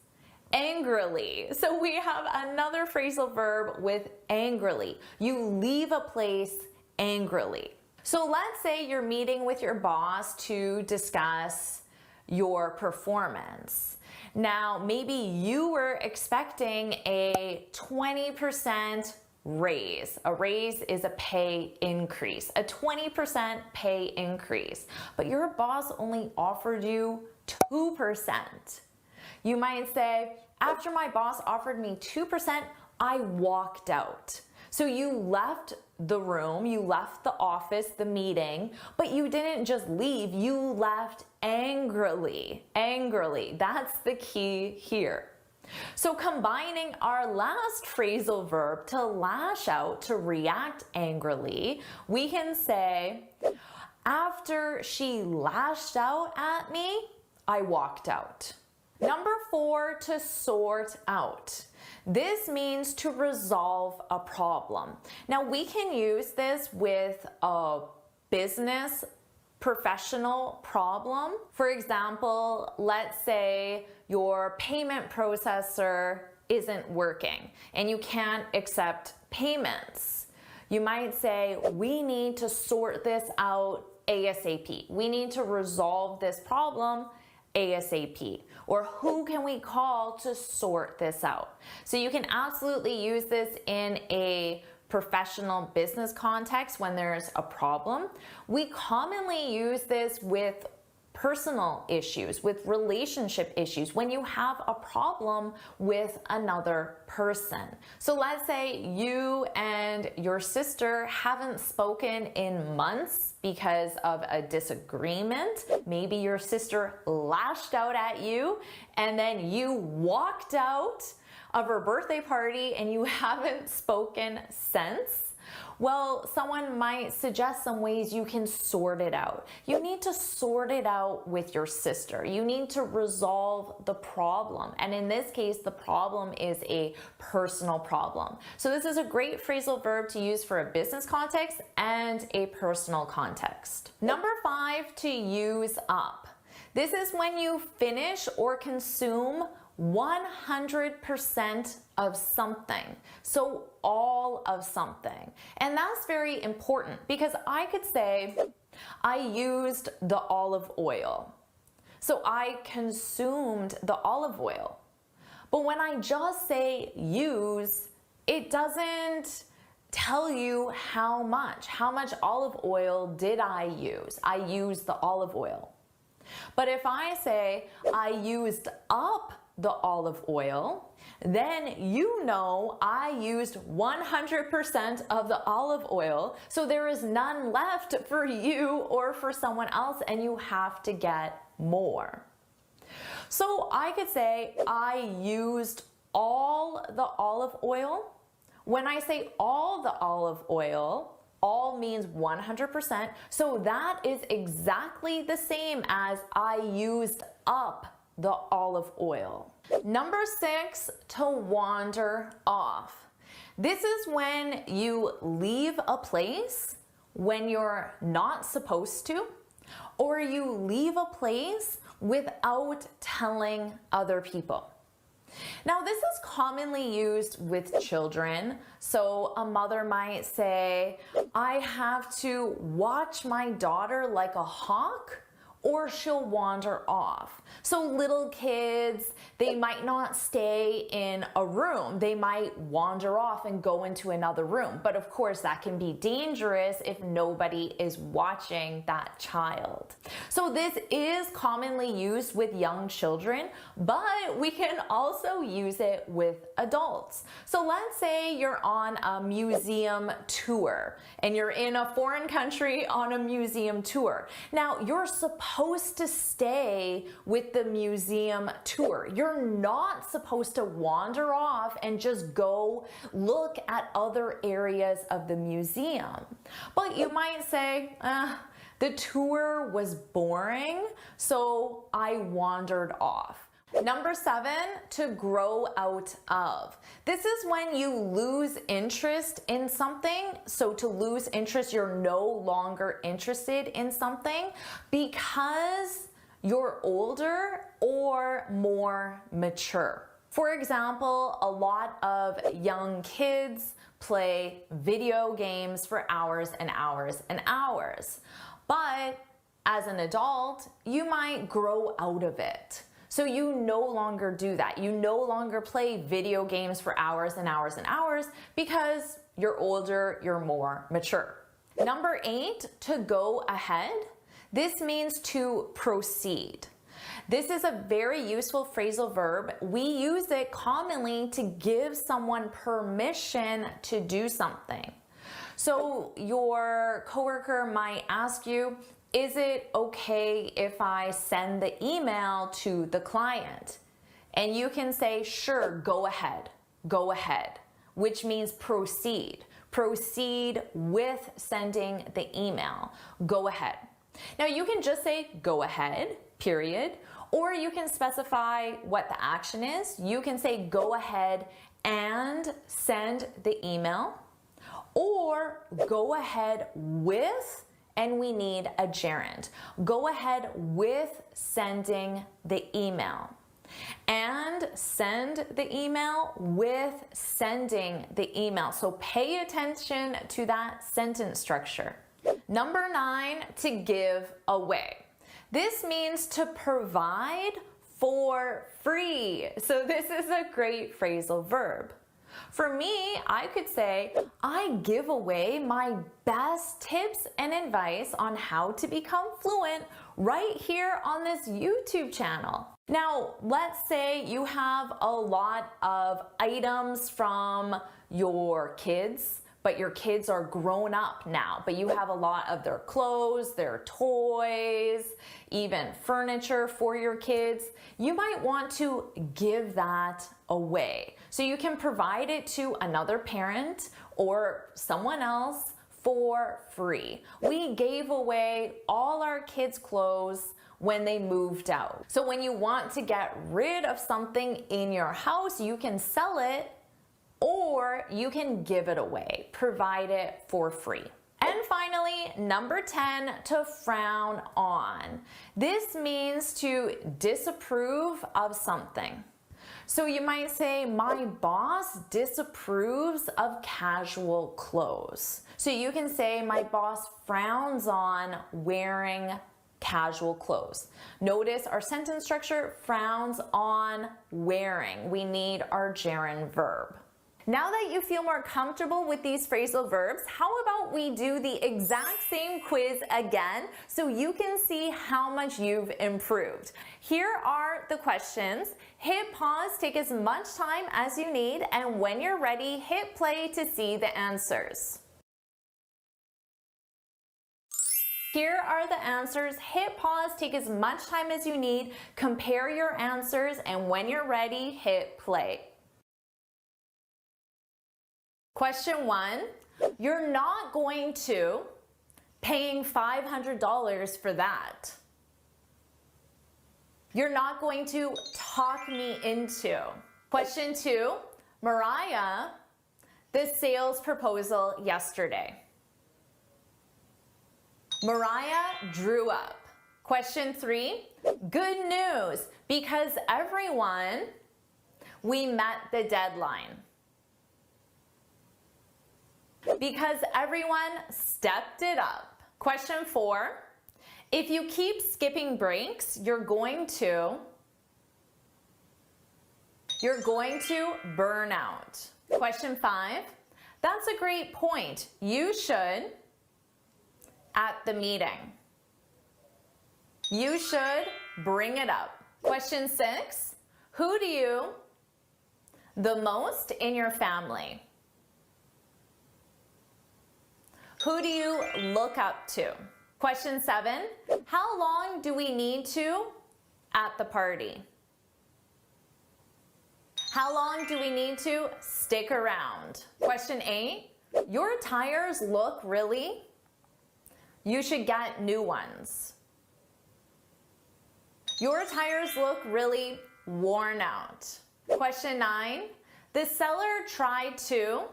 angrily. So we have another phrasal verb with angrily. You leave a place angrily. So let's say you're meeting with your boss to discuss your performance. Now, maybe you were expecting a 20% raise. A raise is a pay increase, a 20% pay increase, but your boss only offered you 2%. You might say, after my boss offered me 2%, I walked out. So you left the room, you left the office, the meeting, but you didn't just leave, you left angrily. Angrily, that's the key here. So combining our last phrasal verb, to lash out, to react angrily, we can say, after she lashed out at me, I walked out. Number 4, to sort out. This means to resolve a problem. Now we can use this with a business professional problem. For example, let's say your payment processor isn't working and you can't accept payments. You might say, we need to sort this out ASAP. We need to resolve this problem ASAP. Or who can we call to sort this out? So you can absolutely use this in a professional business context when there's a problem. We commonly use this with personal issues, with relationship issues, when you have a problem with another person. So let's say you and your sister haven't spoken in months because of a disagreement. Maybe your sister lashed out at you and then you walked out of her birthday party and you haven't spoken since. Well, someone might suggest some ways you can sort it out. You need to sort it out with your sister. You need to resolve the problem. And in this case, the problem is a personal problem. So this is a great phrasal verb to use for a business context and a personal context. Number 5, to use up. This is when you finish or consume 100% of something. So all of something. And that's very important because I could say, I used the olive oil. So I consumed the olive oil. But when I just say use, it doesn't tell you how much olive oil did I use. I used the olive oil. But if I say I used up the olive oil, then you know I used 100% of the olive oil, so there is none left for you or for someone else, and you have to get more. So I could say I used all the olive oil. When I say all the olive oil, all means 100%, so that is exactly the same as I used up the olive oil. Number 6, to wander off. This is when you leave a place when you're not supposed to, or you leave a place without telling other people. Now, this is commonly used with children. So a mother might say, I have to watch my daughter like a hawk, or she'll wander off. So little kids, they might not stay in a room. They might wander off and go into another room. But of course, that can be dangerous if nobody is watching that child. So this is commonly used with young children, but we can also use it with adults. So let's say you're on a museum tour and you're in a foreign country on a museum tour. Now, you're supposed to stay with the museum tour. You're not supposed to wander off and just go look at other areas of the museum. But you might say, the tour was boring, so I wandered off. Number 7, to grow out of. This is when you lose interest in something. So to lose interest, you're no longer interested in something because you're older or more mature. For example, a lot of young kids play video games for hours and hours and hours. But as an adult, you might grow out of it. So you no longer do that. You no longer play video games for hours and hours and hours because you're older, you're more mature. Number 8, to go ahead. This means to proceed. This is a very useful phrasal verb. We use it commonly to give someone permission to do something. So your coworker might ask you, is it okay if I send the email to the client? And you can say, sure, go ahead, which means proceed. Proceed with sending the email. Go ahead. Now you can just say go ahead, period, or you can specify what the action is. You can say go ahead and send the email, or go ahead with, and we need a gerund. Go ahead with sending the email. And send the email with sending the email. So pay attention to that sentence structure. Number 9, to give away. This means to provide for free. So this is a great phrasal verb. For me, I could say, I give away my best tips and advice on how to become fluent right here on this YouTube channel. Now, let's say you have a lot of items from your kids, but your kids are grown up now, but you have a lot of their clothes, their toys, even furniture for your kids. You might want to give that away. So you can provide it to another parent or someone else for free. We gave away all our kids' clothes when they moved out. So when you want to get rid of something in your house, you can sell it or you can give it away, provide it for free. And finally, number 10, to frown on. This means to disapprove of something. So you might say, my boss disapproves of casual clothes. So you can say, my boss frowns on wearing casual clothes. Notice our sentence structure, frowns on wearing. We need our gerund verb. Now that you feel more comfortable with these phrasal verbs, how about we do the exact same quiz again so you can see how much you've improved. Here are the questions. Hit pause, take as much time as you need, and when you're ready, hit play to see the answers. Here are the answers. Hit pause, take as much time as you need, compare your answers, and when you're ready, hit play. Question 1, you're not going to, paying $500 for that. You're not going to talk me into. Question 2, Mariah, the sales proposal yesterday. Mariah drew up. Question 3, good news, because everyone, we met the deadline. Because everyone stepped it up. Question 4, if you keep skipping breaks, you're going to burn out. Question 5, that's a great point. You should, at the meeting. You should bring it up. Question 6, who do you the most in your family? Who do you look up to? Question 7, how long do we need to at the party? How long do we need to stick around? Question 8, your tires look really, you should get new ones. Your tires look really worn out. Question 9, the seller tried to,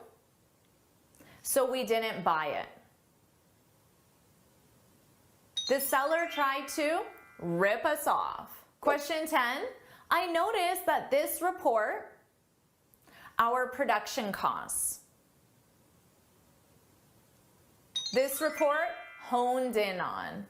so we didn't buy it. The seller tried to rip us off. Question 10, I noticed that this report, our production costs. This report honed in on.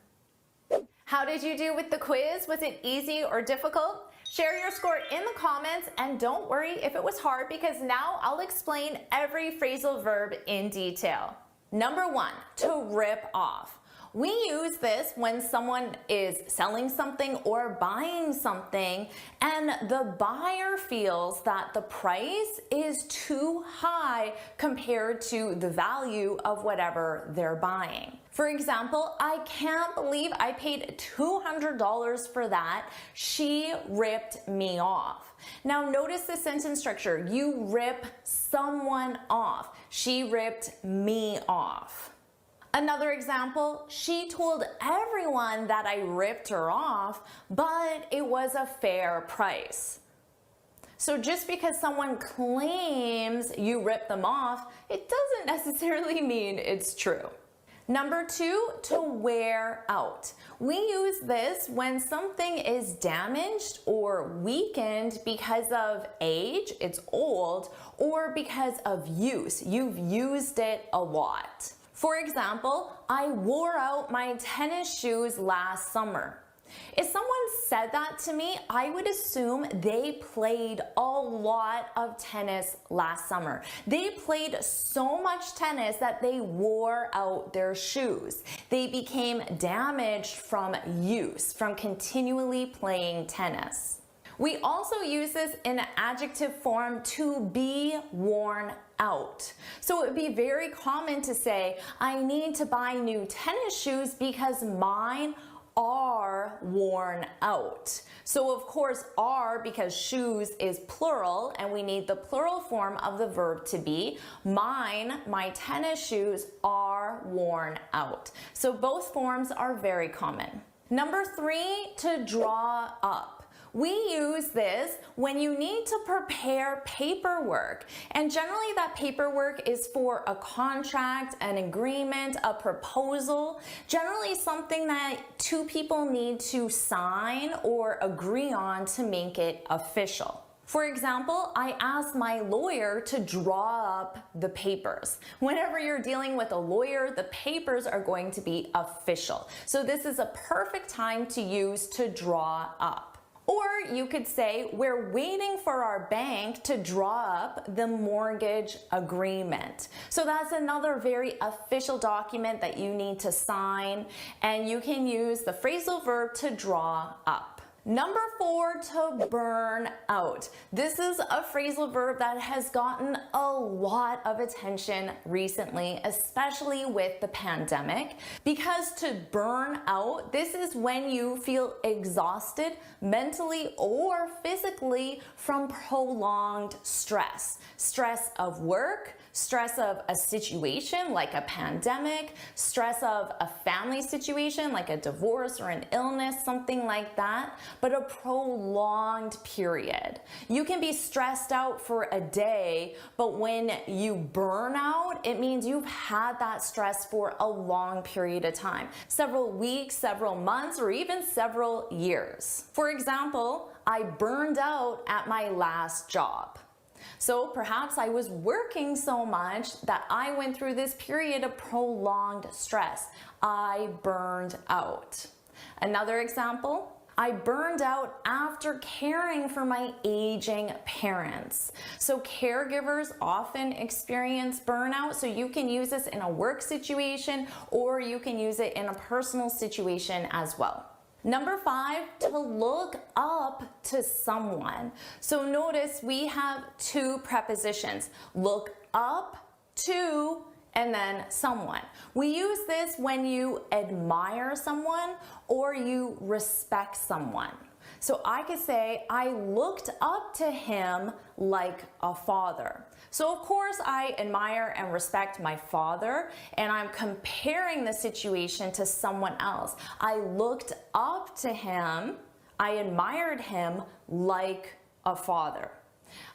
How did you do with the quiz? Was it easy or difficult? Share your score in the comments, and don't worry if it was hard, because now I'll explain every phrasal verb in detail. Number 1, to rip off. We use this when someone is selling something or buying something and the buyer feels that the price is too high compared to the value of whatever they're buying. For example, I can't believe I paid $200 for that. She ripped me off. Now notice the sentence structure. You rip someone off. She ripped me off. Another example, she told everyone that I ripped her off, but it was a fair price. So just because someone claims you ripped them off, it doesn't necessarily mean it's true. Number 2, to wear out. We use this when something is damaged or weakened because of age, it's old, or because of use. You've used it a lot. For example, I wore out my tennis shoes last summer. If someone said that to me, I would assume they played a lot of tennis last summer. They played so much tennis that they wore out their shoes. They became damaged from use, from continually playing tennis. We also use this in an adjective form, to be worn out. So it would be very common to say, I need to buy new tennis shoes because mine are worn out. So of course are, because shoes is plural and we need the plural form of the verb to be. Mine, my tennis shoes are worn out. So both forms are very common. Number 3, to draw up. We use this when you need to prepare paperwork, and generally that paperwork is for a contract, an agreement, a proposal, generally something that two people need to sign or agree on to make it official. For example, I asked my lawyer to draw up the papers. Whenever you're dealing with a lawyer, the papers are going to be official. So this is a perfect time to use to draw up. Or you could say, we're waiting for our bank to draw up the mortgage agreement. So that's another very official document that you need to sign, and you can use the phrasal verb to draw up. Number 4, to burn out. This is a phrasal verb that has gotten a lot of attention recently, especially with the pandemic, because to burn out, this is when you feel exhausted mentally or physically from prolonged stress. Stress of work, stress of a situation like a pandemic, stress of a family situation like a divorce or an illness, something like that, but a prolonged period. You can be stressed out for a day, but when you burn out, it means you've had that stress for a long period of time, several weeks, several months, or even several years. For example, I burned out at my last job. So perhaps I was working so much that I went through this period of prolonged stress. I burned out. Another example, I burned out after caring for my aging parents. So caregivers often experience burnout, so you can use this in a work situation or you can use it in a personal situation as well. Number 5, to look up to someone. So notice we have 2 prepositions, look up to and then someone. We use this when you admire someone or you respect someone. So I could say, I looked up to him like a father. So of course I admire and respect my father, and I'm comparing the situation to someone else. I looked up to him, I admired him like a father.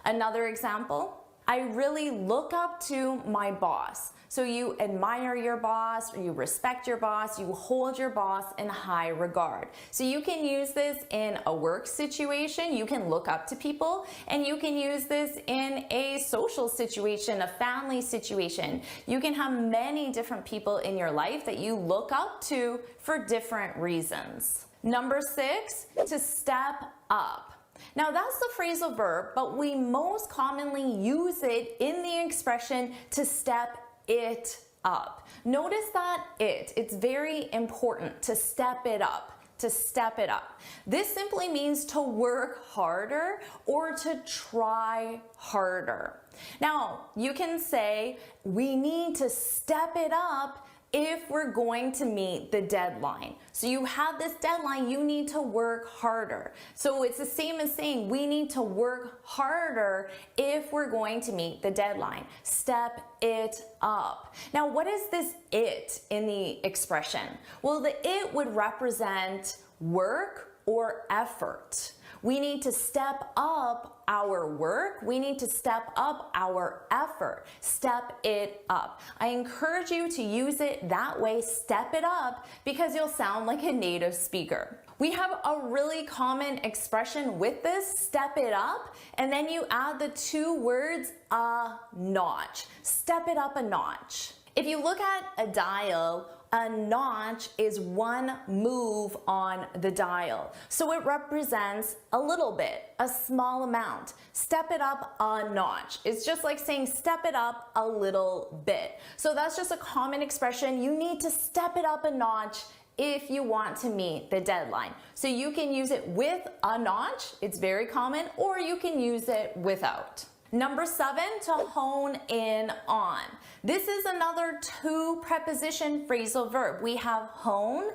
Another example, I really look up to my boss. So you admire your boss, or you respect your boss, you hold your boss in high regard. So you can use this in a work situation, you can look up to people, and you can use this in a social situation, a family situation. You can have many different people in your life that you look up to for different reasons. Number 6, to step up. Now that's the phrasal verb, but we most commonly use it in the expression to step it up. Notice that it's very important to step it up, to step it up. This simply means to work harder or to try harder. Now, you can say, we need to step it up if we're going to meet the deadline. So you have this deadline, you need to work harder. So it's the same as saying we need to work harder if we're going to meet the deadline. Step it up. Now, what is this it in the expression? Well, the it would represent work or effort. We need to step up our work. We need to step up our effort. Step it up. I encourage you to use it that way, step it up, because you'll sound like a native speaker. We have a really common expression with this, step it up, and then you add the 2 words, a notch. Step it up a notch. If you look at a dial a notch is one move on the dial. So it represents a little bit, a small amount. Step it up a notch. It's just like saying step it up a little bit. So that's just a common expression. You need to step it up a notch if you want to meet the deadline. So you can use it with a notch, it's very common, or you can use it without. Number 7, to hone in on. This is another 2 preposition phrasal verb. We have hone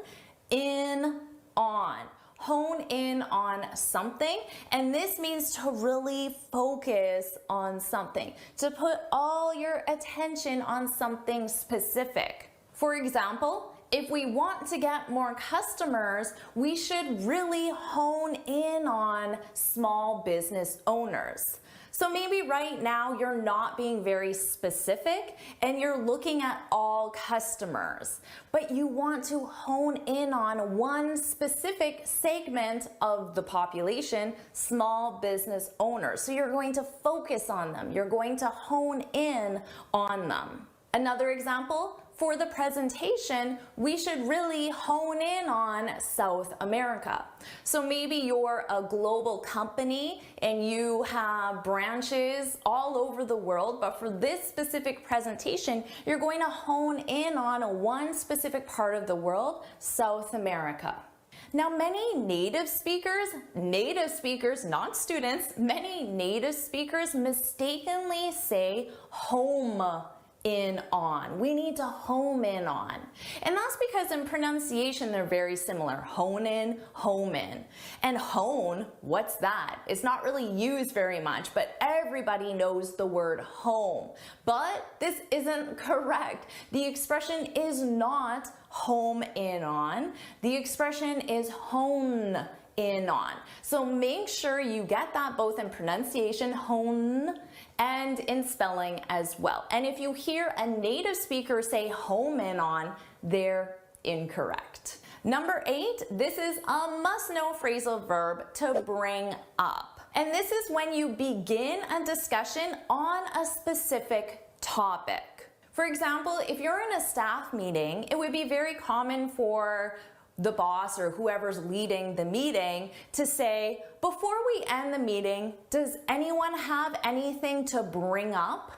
in on. Hone in on something, and this means to really focus on something, to put all your attention on something specific. For example, if we want to get more customers, we should really hone in on small business owners. So maybe right now you're not being very specific and you're looking at all customers, but you want to hone in on one specific segment of the population, small business owners. So you're going to focus on them. You're going to hone in on them. Another example, for the presentation, we should really hone in on South America. So maybe you're a global company and you have branches all over the world, but for this specific presentation, you're going to hone in on one specific part of the world, South America. Now, many native speakers, not students, many native speakers mistakenly say home in on. We need to home in on. And that's because in pronunciation they're very similar. Hone in, home in. And hone, what's that? It's not really used very much, but everybody knows the word home. But this isn't correct. The expression is not home in on. The expression is hone in on. So make sure you get that both in pronunciation, hone, and in spelling as well. And if you hear a native speaker say home in on, they're incorrect. Number 8, this is a must-know phrasal verb, to bring up. And this is when you begin a discussion on a specific topic. For example, if you're in a staff meeting, it would be very common for the boss or whoever's leading the meeting to say, before we end the meeting, does anyone have anything to bring up?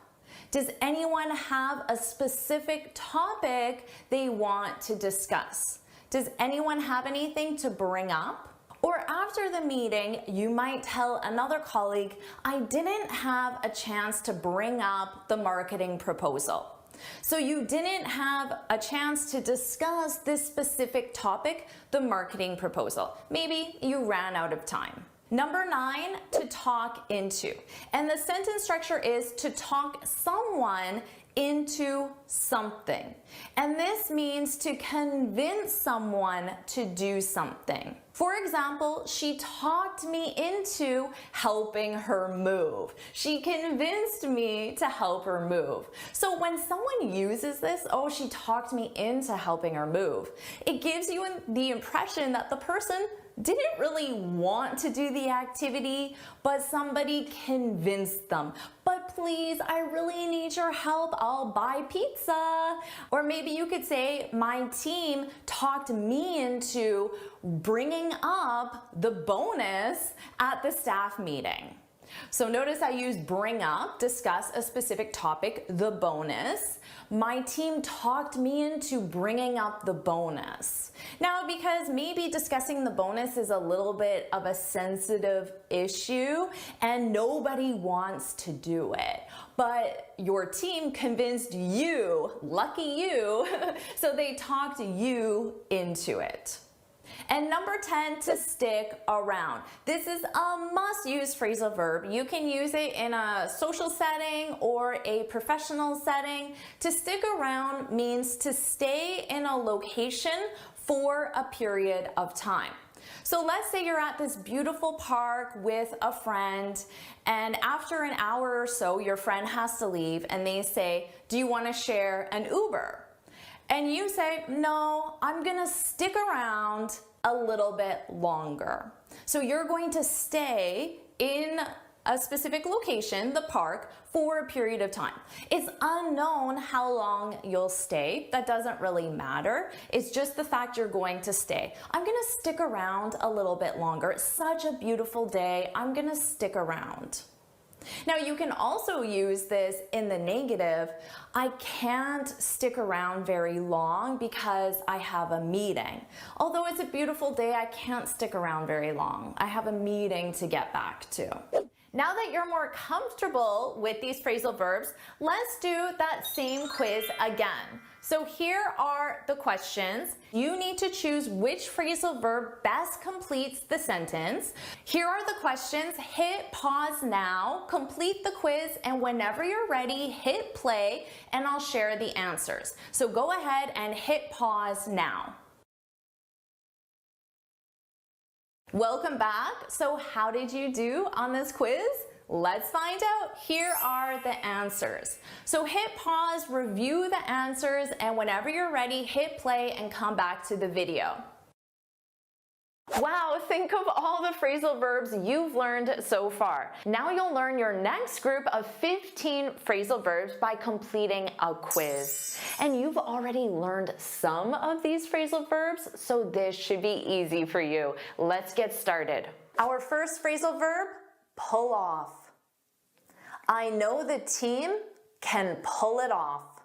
Does anyone have a specific topic they want to discuss? Does anyone have anything to bring up? Or after the meeting, you might tell another colleague, I didn't have a chance to bring up the marketing proposal. So you didn't have a chance to discuss this specific topic, the marketing proposal. Maybe you ran out of time. Number 9, to talk into. And the sentence structure is to talk someone into something. And this means to convince someone to do something. For example, she talked me into helping her move. She convinced me to help her move. So when someone uses this, oh, she talked me into helping her move, it gives you the impression that the person didn't really want to do the activity, but somebody convinced them. But please, I really need your help. I'll buy pizza. Or maybe you could say, my team talked me into bringing up the bonus at the staff meeting. So notice I used bring up, discuss a specific topic, the bonus. My team talked me into bringing up the bonus. Now, because maybe discussing the bonus is a little bit of a sensitive issue and nobody wants to do it, but your team convinced you, lucky you, so they talked you into it. And number 10, to stick around. This is a must-use phrasal verb. You can use it in a social setting or a professional setting. To stick around means to stay in a location for a period of time. So let's say you're at this beautiful park with a friend, and after an hour or so, your friend has to leave, and they say, do you want to share an Uber? And you say, no, I'm gonna stick around a little bit longer. So you're going to stay in a specific location, the park, for a period of time. It's unknown how long you'll stay. That doesn't really matter. It's just the fact you're going to stay. I'm gonna stick around a little bit longer. It's such a beautiful day. I'm gonna stick around. Now you can also use this in the negative. I can't stick around very long because I have a meeting. Although it's a beautiful day, I can't stick around very long. I have a meeting to get back to. Now that you're more comfortable with these phrasal verbs, let's do that same quiz again. So here are the questions. You need to choose which phrasal verb best completes the sentence. Here are the questions. Hit pause now, complete the quiz, and whenever you're ready, hit play, and I'll share the answers. So go ahead and hit pause now. Welcome back. So how did you do on this quiz? Let's find out. Here are the answers. So hit pause, review the answers, and whenever you're ready, hit play and come back to the video. Wow, think of all the phrasal verbs you've learned so far. Now you'll learn your next group of 15 phrasal verbs by completing a quiz. And you've already learned some of these phrasal verbs, so this should be easy for you. Let's get started. Our first phrasal verb, pull off. I know the team can pull it off.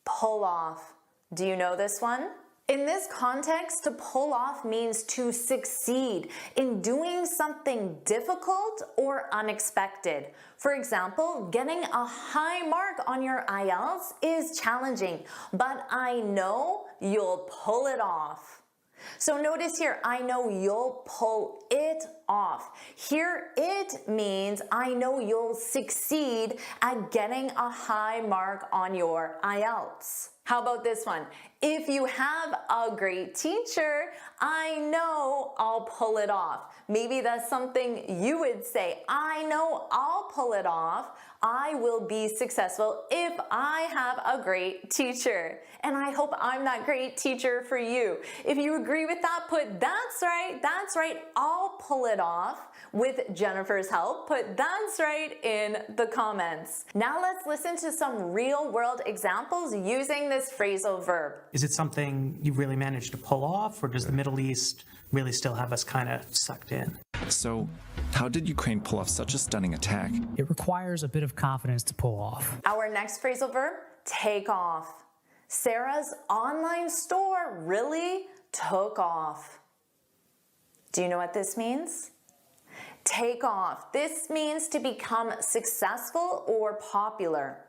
Pull off. Do you know this one? In this context, to pull off means to succeed in doing something difficult or unexpected. For example, getting a high mark on your IELTS is challenging, but I know you'll pull it off. So notice here, I know you'll pull it off. Here it means I know you'll succeed at getting a high mark on your IELTS. How about this one? If you have a great teacher, I know I'll pull it off. Maybe that's something you would say. I know I'll pull it off. I will be successful if I have a great teacher. And I hope I'm that great teacher for you. If you agree with that, put that's right, I'll pull it off with Jennifer's help. Put that's right in the comments. Now let's listen to some real world examples using this phrasal verb. Is it something you really managed to pull off, or does the Middle East really still have us kind of sucked in? So, how did Ukraine pull off such a stunning attack? It requires a bit of confidence to pull off. Our next phrasal verb, take off. Sarah's online store really took off. Do you know what this means? Take off. This means to become successful or popular.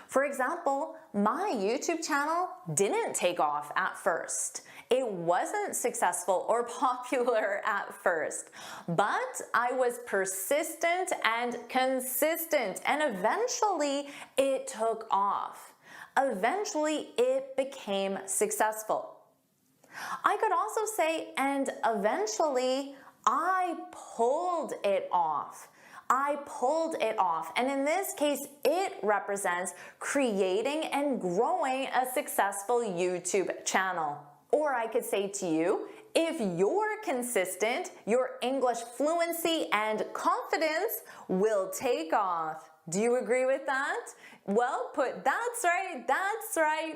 For example, my YouTube channel didn't take off at first. It wasn't successful or popular at first, but I was persistent and consistent, and eventually it took off. Eventually it became successful. I could also say, and eventually I pulled it off. I pulled it off. And in this case, it represents creating and growing a successful YouTube channel. Or I could say to you, if you're consistent, your English fluency and confidence will take off. Do you agree with that? Well, put that's right,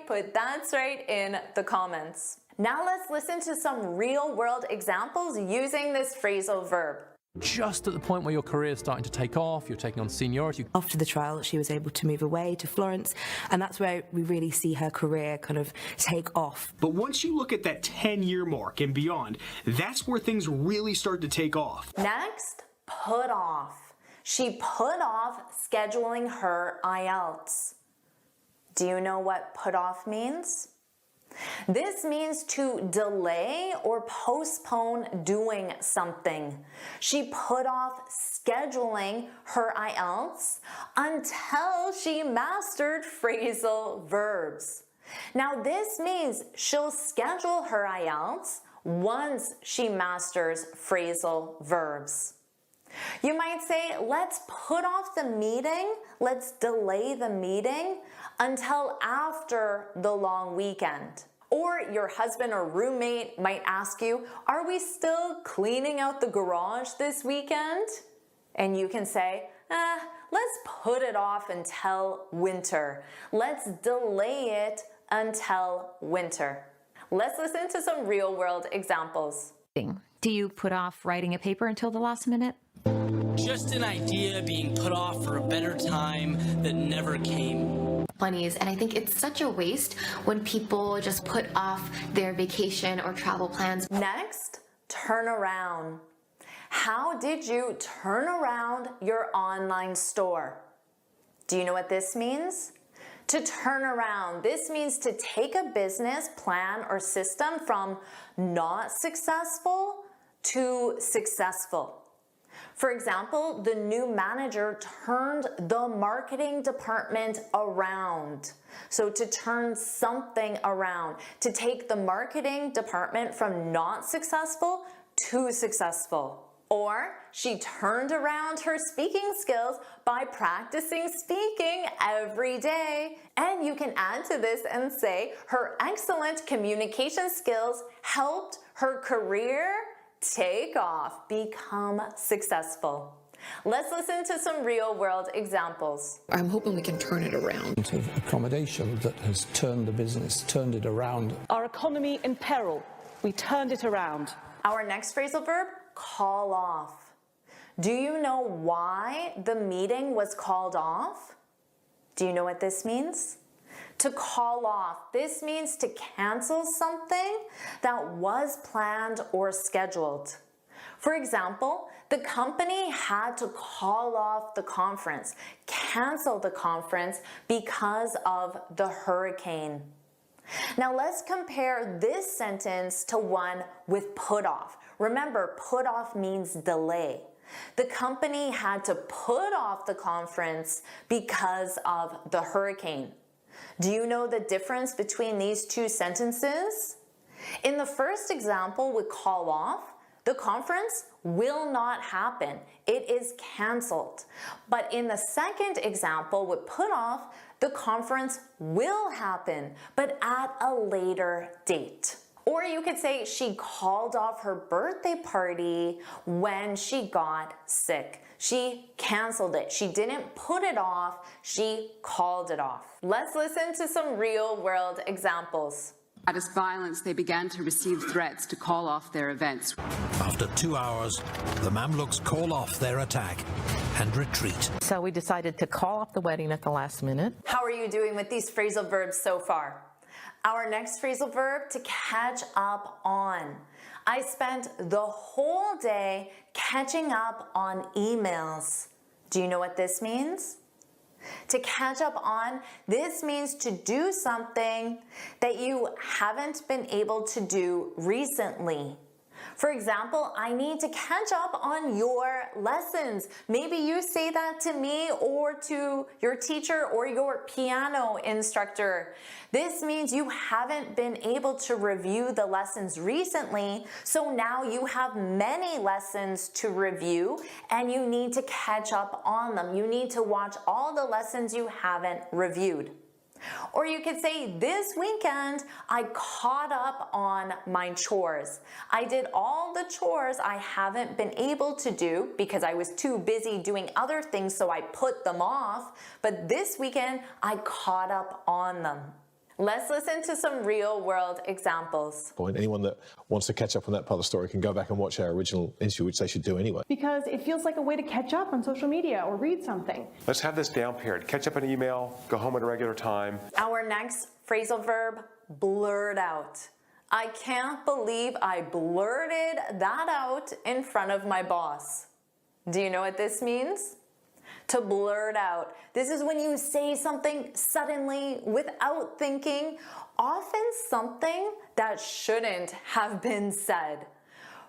put that's right in the comments. Now let's listen to some real world examples using this phrasal verb. Just at the point where your career is starting to take off, you're taking on seniority. After the trial, she was able to move away to Florence, and that's where we really see her career kind of take off. But once you look at that 10-year mark and beyond, that's where things really start to take off. Next, put off. She put off scheduling her IELTS. Do you know what put off means? This means to delay or postpone doing something. She put off scheduling her IELTS until she mastered phrasal verbs. Now this means she'll schedule her IELTS once she masters phrasal verbs. You might say, let's put off the meeting, let's delay the meeting until after the long weekend. Or your husband or roommate might ask you, are we still cleaning out the garage this weekend? And you can say, let's put it off until winter. Let's delay it until winter. Let's listen to some real world examples. Do you put off writing a paper until the last minute? Just an idea being put off for a better time that never came. And I think it's such a waste when people just put off their vacation or travel plans. Next, turn around. How did you turn around your online store? Do you know what this means? To turn around, this means to take a business plan or system from not successful to successful. For example, the new manager turned the marketing department around. So to turn something around, to take the marketing department from not successful to successful. Or she turned around her speaking skills by practicing speaking every day. And you can add to this and say her excellent communication skills helped her career take off, become successful. Let's listen to some real world examples. I'm hoping we can turn it around. Of accommodation that has turned the business, turned it around. Our economy in peril. We turned it around. Our next phrasal verb, call off. Do you know why the meeting was called off? Do you know what this means? To call off, this means to cancel something that was planned or scheduled. For example, the company had to call off the conference, cancel the conference because of the hurricane. Now let's compare this sentence to one with put off. Remember, put off means delay. The company had to put off the conference because of the hurricane. Do you know the difference between these two sentences? In the first example with call off, the conference will not happen. It is canceled. But in the second example with put off, the conference will happen, but at a later date. Or you could say she called off her birthday party when she got sick. She canceled it. She didn't put it off, she called it off. Let's listen to some real world examples. As violence, they began to receive threats to call off their events. After 2 hours, the Mamluks call off their attack and retreat. So we decided to call off the wedding at the last minute. How are you doing with these phrasal verbs so far? Our next phrasal verb, to catch up on. I spent the whole day catching up on emails. Do you know what this means? To catch up on, this means to do something that you haven't been able to do recently. For example, I need to catch up on your lessons. Maybe you say that to me or to your teacher or your piano instructor. This means you haven't been able to review the lessons recently, so now you have many lessons to review and you need to catch up on them. You need to watch all the lessons you haven't reviewed. Or you could say, this weekend, I caught up on my chores. I did all the chores I haven't been able to do because I was too busy doing other things, so I put them off. But this weekend, I caught up on them. Let's listen to some real world examples. Anyone that wants to catch up on that part of the story can go back and watch our original interview, which they should do anyway. Because it feels like a way to catch up on social media or read something. Let's have this down period. Catch up on an email, go home at a regular time. Our next phrasal verb, blurt out. I can't believe I blurted that out in front of my boss. Do you know what this means? To blurt out. This is when you say something suddenly without thinking, often something that shouldn't have been said.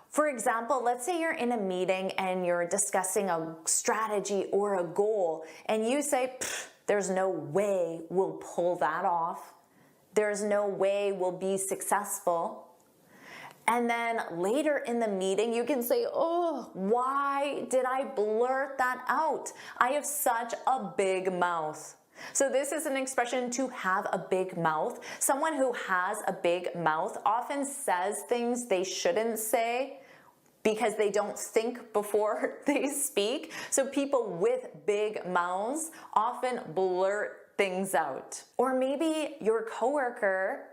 For example, let's say you're in a meeting and you're discussing a strategy or a goal, and you say, there's no way we'll pull that off. There's no way we'll be successful. And then later in the meeting, you can say, oh, why did I blurt that out? I have such a big mouth. So this is an expression, to have a big mouth. Someone who has a big mouth often says things they shouldn't say because they don't think before they speak. So people with big mouths often blurt things out. Or maybe your coworker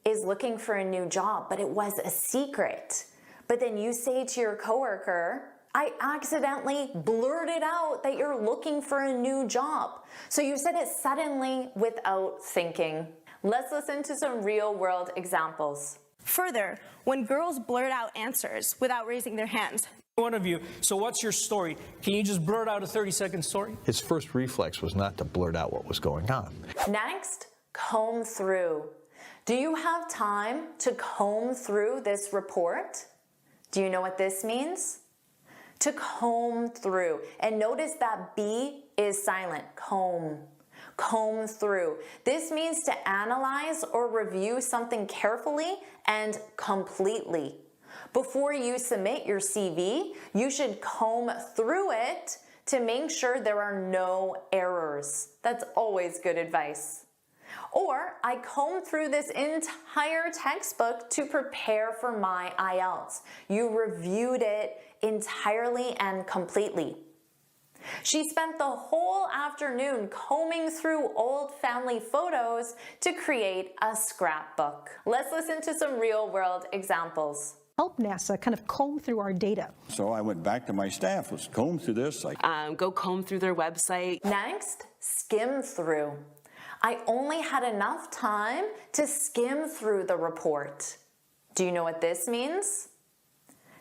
is looking for a new job, but it was a secret. But then you say to your coworker, I accidentally blurted out that you're looking for a new job. So you said it suddenly without thinking. Let's listen to some real world examples. Further, when girls blurt out answers without raising their hands. One of you, so what's your story? Can you just blurt out a 30-second story? His first reflex was not to blurt out what was going on. Next, comb through. Do you have time to comb through this report? Do you know what this means? To comb through. And notice that B is silent. Comb. Comb through. This means to analyze or review something carefully and completely. Before you submit your CV, you should comb through it to make sure there are no errors. That's always good advice. Or, I combed through this entire textbook to prepare for my IELTS. You reviewed it entirely and completely. She spent the whole afternoon combing through old family photos to create a scrapbook. Let's listen to some real-world examples. Help NASA kind of comb through our data. So I went back to my staff, let's comb through this. Go comb through their website. Next, skim through. I only had enough time to skim through the report. Do you know what this means?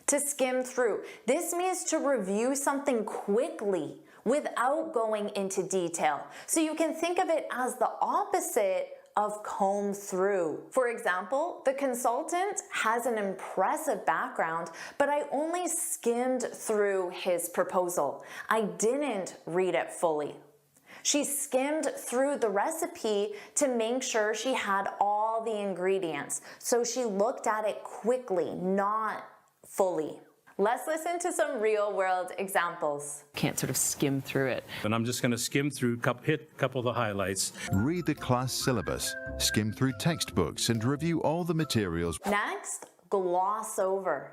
To skim through. This means to review something quickly without going into detail. So you can think of it as the opposite of comb through. For example, the consultant has an impressive background, but I only skimmed through his proposal. I didn't read it fully. She skimmed through the recipe to make sure she had all the ingredients. So she looked at it quickly, not fully. Let's listen to some real-world examples. Can't sort of skim through it. And I'm just going to skim through, hit a couple of the highlights. Read the class syllabus, skim through textbooks, and review all the materials. Next, gloss over.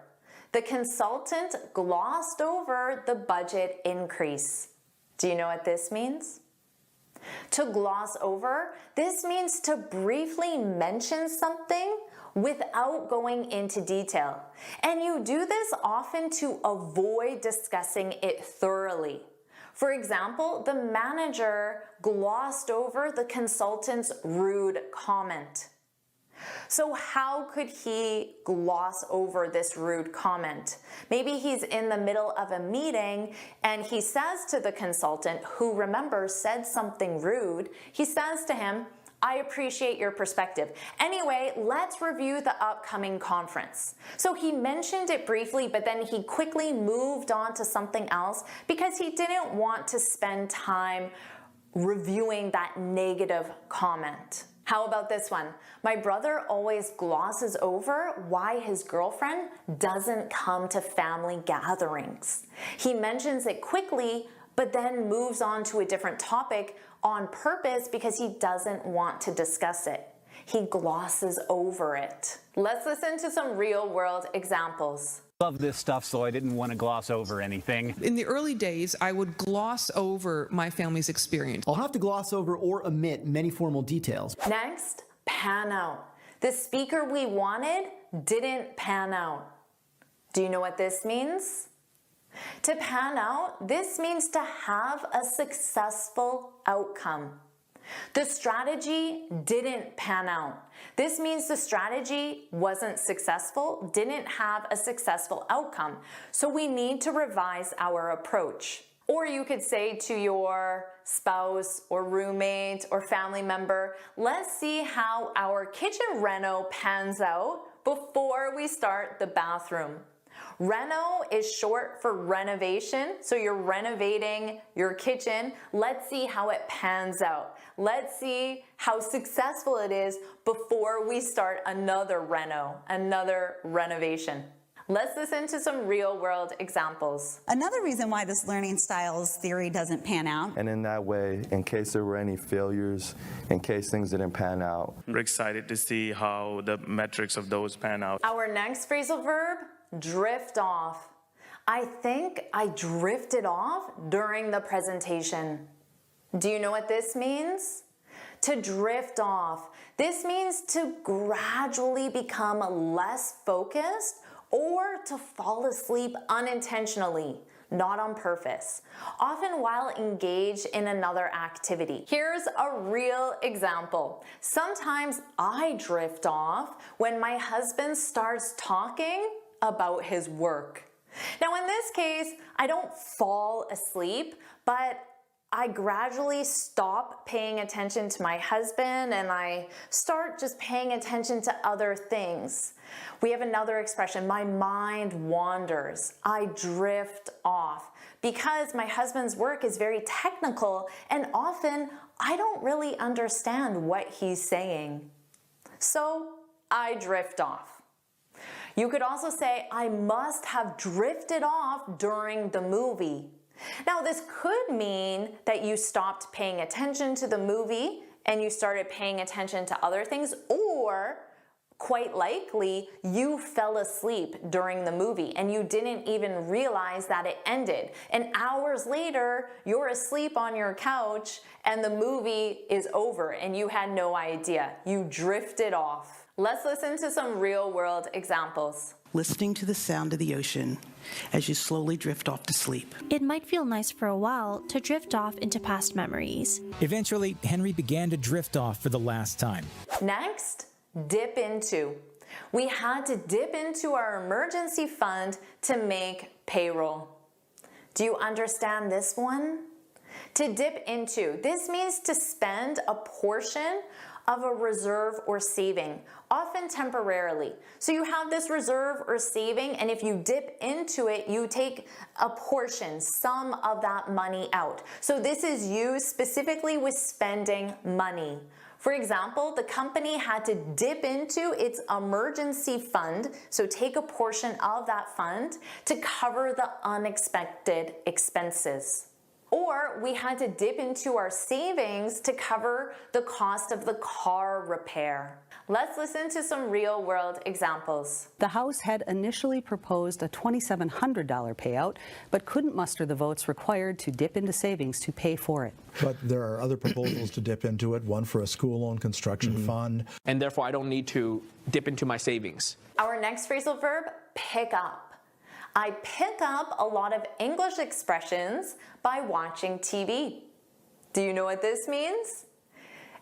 The consultant glossed over the budget increase. Do you know what this means? To gloss over, this means to briefly mention something without going into detail. And you do this often to avoid discussing it thoroughly. For example, the manager glossed over the consultant's rude comment. So how could he gloss over this rude comment? Maybe he's in the middle of a meeting and he says to the consultant, who remember said something rude, he says to him, I appreciate your perspective. Anyway, let's review the upcoming conference. So he mentioned it briefly, but then he quickly moved on to something else because he didn't want to spend time reviewing that negative comment. How about this one? My brother always glosses over why his girlfriend doesn't come to family gatherings. He mentions it quickly, but then moves on to a different topic on purpose because he doesn't want to discuss it. He glosses over it. Let's listen to some real-world examples. Love this stuff, so I didn't want to gloss over anything. In the early days, I would gloss over my family's experience. I'll have to gloss over or omit many formal details. Next, pan out. The speaker we wanted didn't pan out. Do you know what this means? To pan out, this means to have a successful outcome. The strategy didn't pan out. This means the strategy wasn't successful, didn't have a successful outcome. So we need to revise our approach. Or you could say to your spouse or roommate or family member, let's see how our kitchen reno pans out before we start the bathroom. Reno is short for renovation, so you're renovating your kitchen. Let's see how it pans out. Let's see how successful it is before we start another renovation. Let's listen to some real-world examples. Another reason why this learning styles theory doesn't pan out. And in that way, in case there were any failures, in case things didn't pan out. We're excited to see how the metrics of those pan out. Our next phrasal verb, drift off. I think I drifted off during the presentation. Do you know what this means? To drift off. This means to gradually become less focused or to fall asleep unintentionally, not on purpose, often while engaged in another activity. Here's a real example. Sometimes I drift off when my husband starts talking about his work. Now in this case, I don't fall asleep, but I gradually stop paying attention to my husband and I start just paying attention to other things. We have another expression, my mind wanders. I drift off because my husband's work is very technical and often I don't really understand what he's saying. So I drift off. You could also say, I must have drifted off during the movie. Now, this could mean that you stopped paying attention to the movie and you started paying attention to other things, or quite likely you fell asleep during the movie and you didn't even realize that it ended. And hours later, you're asleep on your couch and the movie is over and you had no idea. You drifted off. Let's listen to some real-world examples. Listening to the sound of the ocean as you slowly drift off to sleep. It might feel nice for a while to drift off into past memories. Eventually, Henry began to drift off for the last time. Next, dip into. We had to dip into our emergency fund to make payroll. Do you understand this one? To dip into, this means to spend a portion of a reserve or saving, often temporarily. So you have this reserve or saving, and if you dip into it, you take a portion, some of that money out. So this is used specifically with spending money. For example, the company had to dip into its emergency fund, so take a portion of that fund to cover the unexpected expenses. Or we had to dip into our savings to cover the cost of the car repair. Let's listen to some real-world examples. The House had initially proposed a $2,700 payout, but couldn't muster the votes required to dip into savings to pay for it. But there are other proposals to dip into it, one for a school loan construction fund. And therefore, I don't need to dip into my savings. Our next phrasal verb, pick up. I pick up a lot of English expressions by watching TV. Do you know what this means?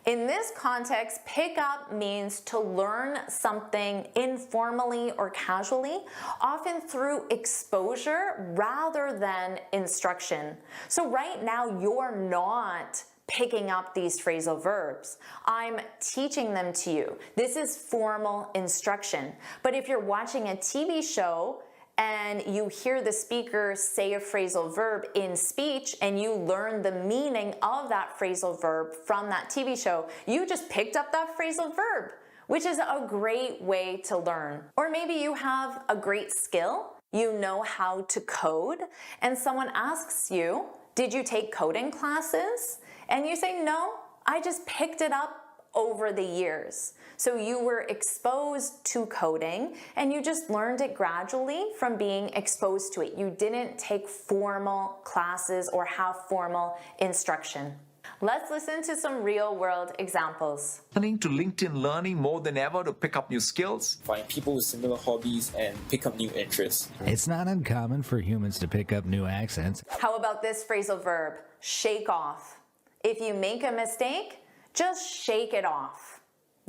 In this context, pick up means to learn something informally or casually, often through exposure rather than instruction. So right now, you're not picking up these phrasal verbs. I'm teaching them to you. This is formal instruction. But if you're watching a TV show, and you hear the speaker say a phrasal verb in speech and you learn the meaning of that phrasal verb from that TV show, you just picked up that phrasal verb, which is a great way to learn. Or maybe you have a great skill, you know how to code, and someone asks you, did you take coding classes? And you say, no, I just picked it up over the years. So you were exposed to coding and you just learned it gradually from being exposed to it. You didn't take formal classes or have formal instruction. Let's listen to some real-world examples. Turning to LinkedIn Learning more than ever to pick up new skills. Find people with similar hobbies and pick up new interests. It's not uncommon for humans to pick up new accents. How about this phrasal verb, shake off? If you make a mistake, just shake it off.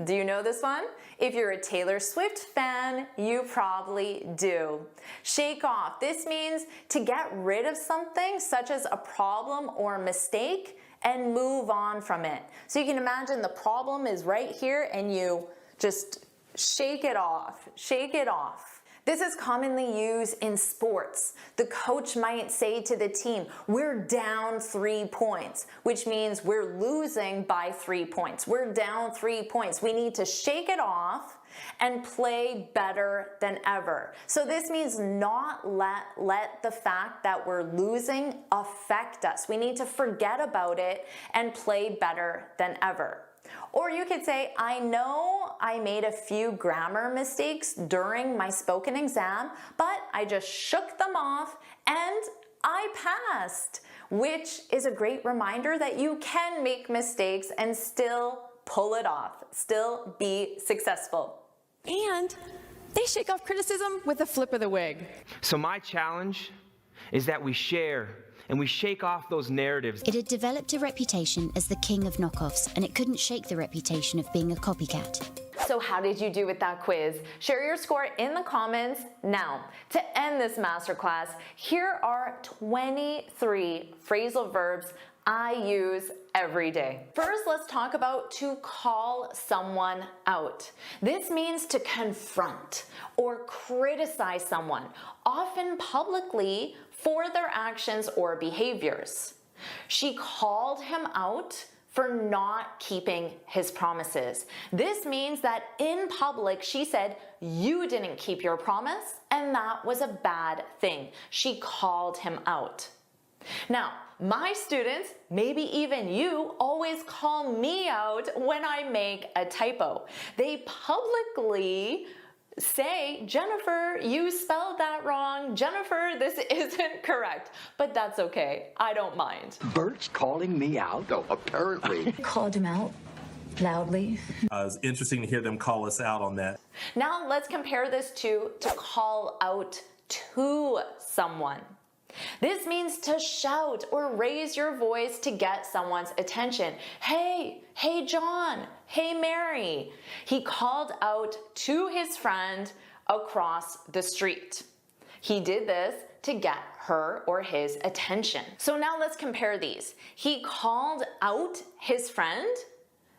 Do you know this one? If you're a Taylor Swift fan, you probably do. Shake off. This means to get rid of something such as a problem or mistake and move on from it. So you can imagine the problem is right here and you just shake it off, shake it off. This is commonly used in sports. The coach might say to the team, we're down 3 points, which means we're losing by 3 points. We're down 3 points. We need to shake it off and play better than ever. So this means not let the fact that we're losing affect us. We need to forget about it and play better than ever. Or you could say, I know I made a few grammar mistakes during my spoken exam, but I just shook them off and I passed, which is a great reminder that you can make mistakes and still pull it off, still be successful. And they shake off criticism with a flip of the wig. So my challenge is that we share and we shake off those narratives. It had developed a reputation as the king of knockoffs, and it couldn't shake the reputation of being a copycat. So how did you do with that quiz? Share your score in the comments. Now, to end this masterclass, here are 23 phrasal verbs I use every day. First, let's talk about to call someone out. This means to confront or criticize someone, often publicly, for their actions or behaviors. She called him out for not keeping his promises. This means that in public, she said, you didn't keep your promise, and that was a bad thing. She called him out. Now, my students, maybe even you, always call me out when I make a typo. They publicly say, Jennifer, you spelled that wrong. Jennifer, this isn't correct. But that's okay. I don't mind. Bert's calling me out? Oh, apparently. Called him out loudly. It's interesting to hear them call us out on that. Now let's compare this to call out to someone. This means to shout or raise your voice to get someone's attention. Hey, hey John, hey Mary. He called out to his friend across the street. He did this to get her or his attention. So now let's compare these. He called out his friend.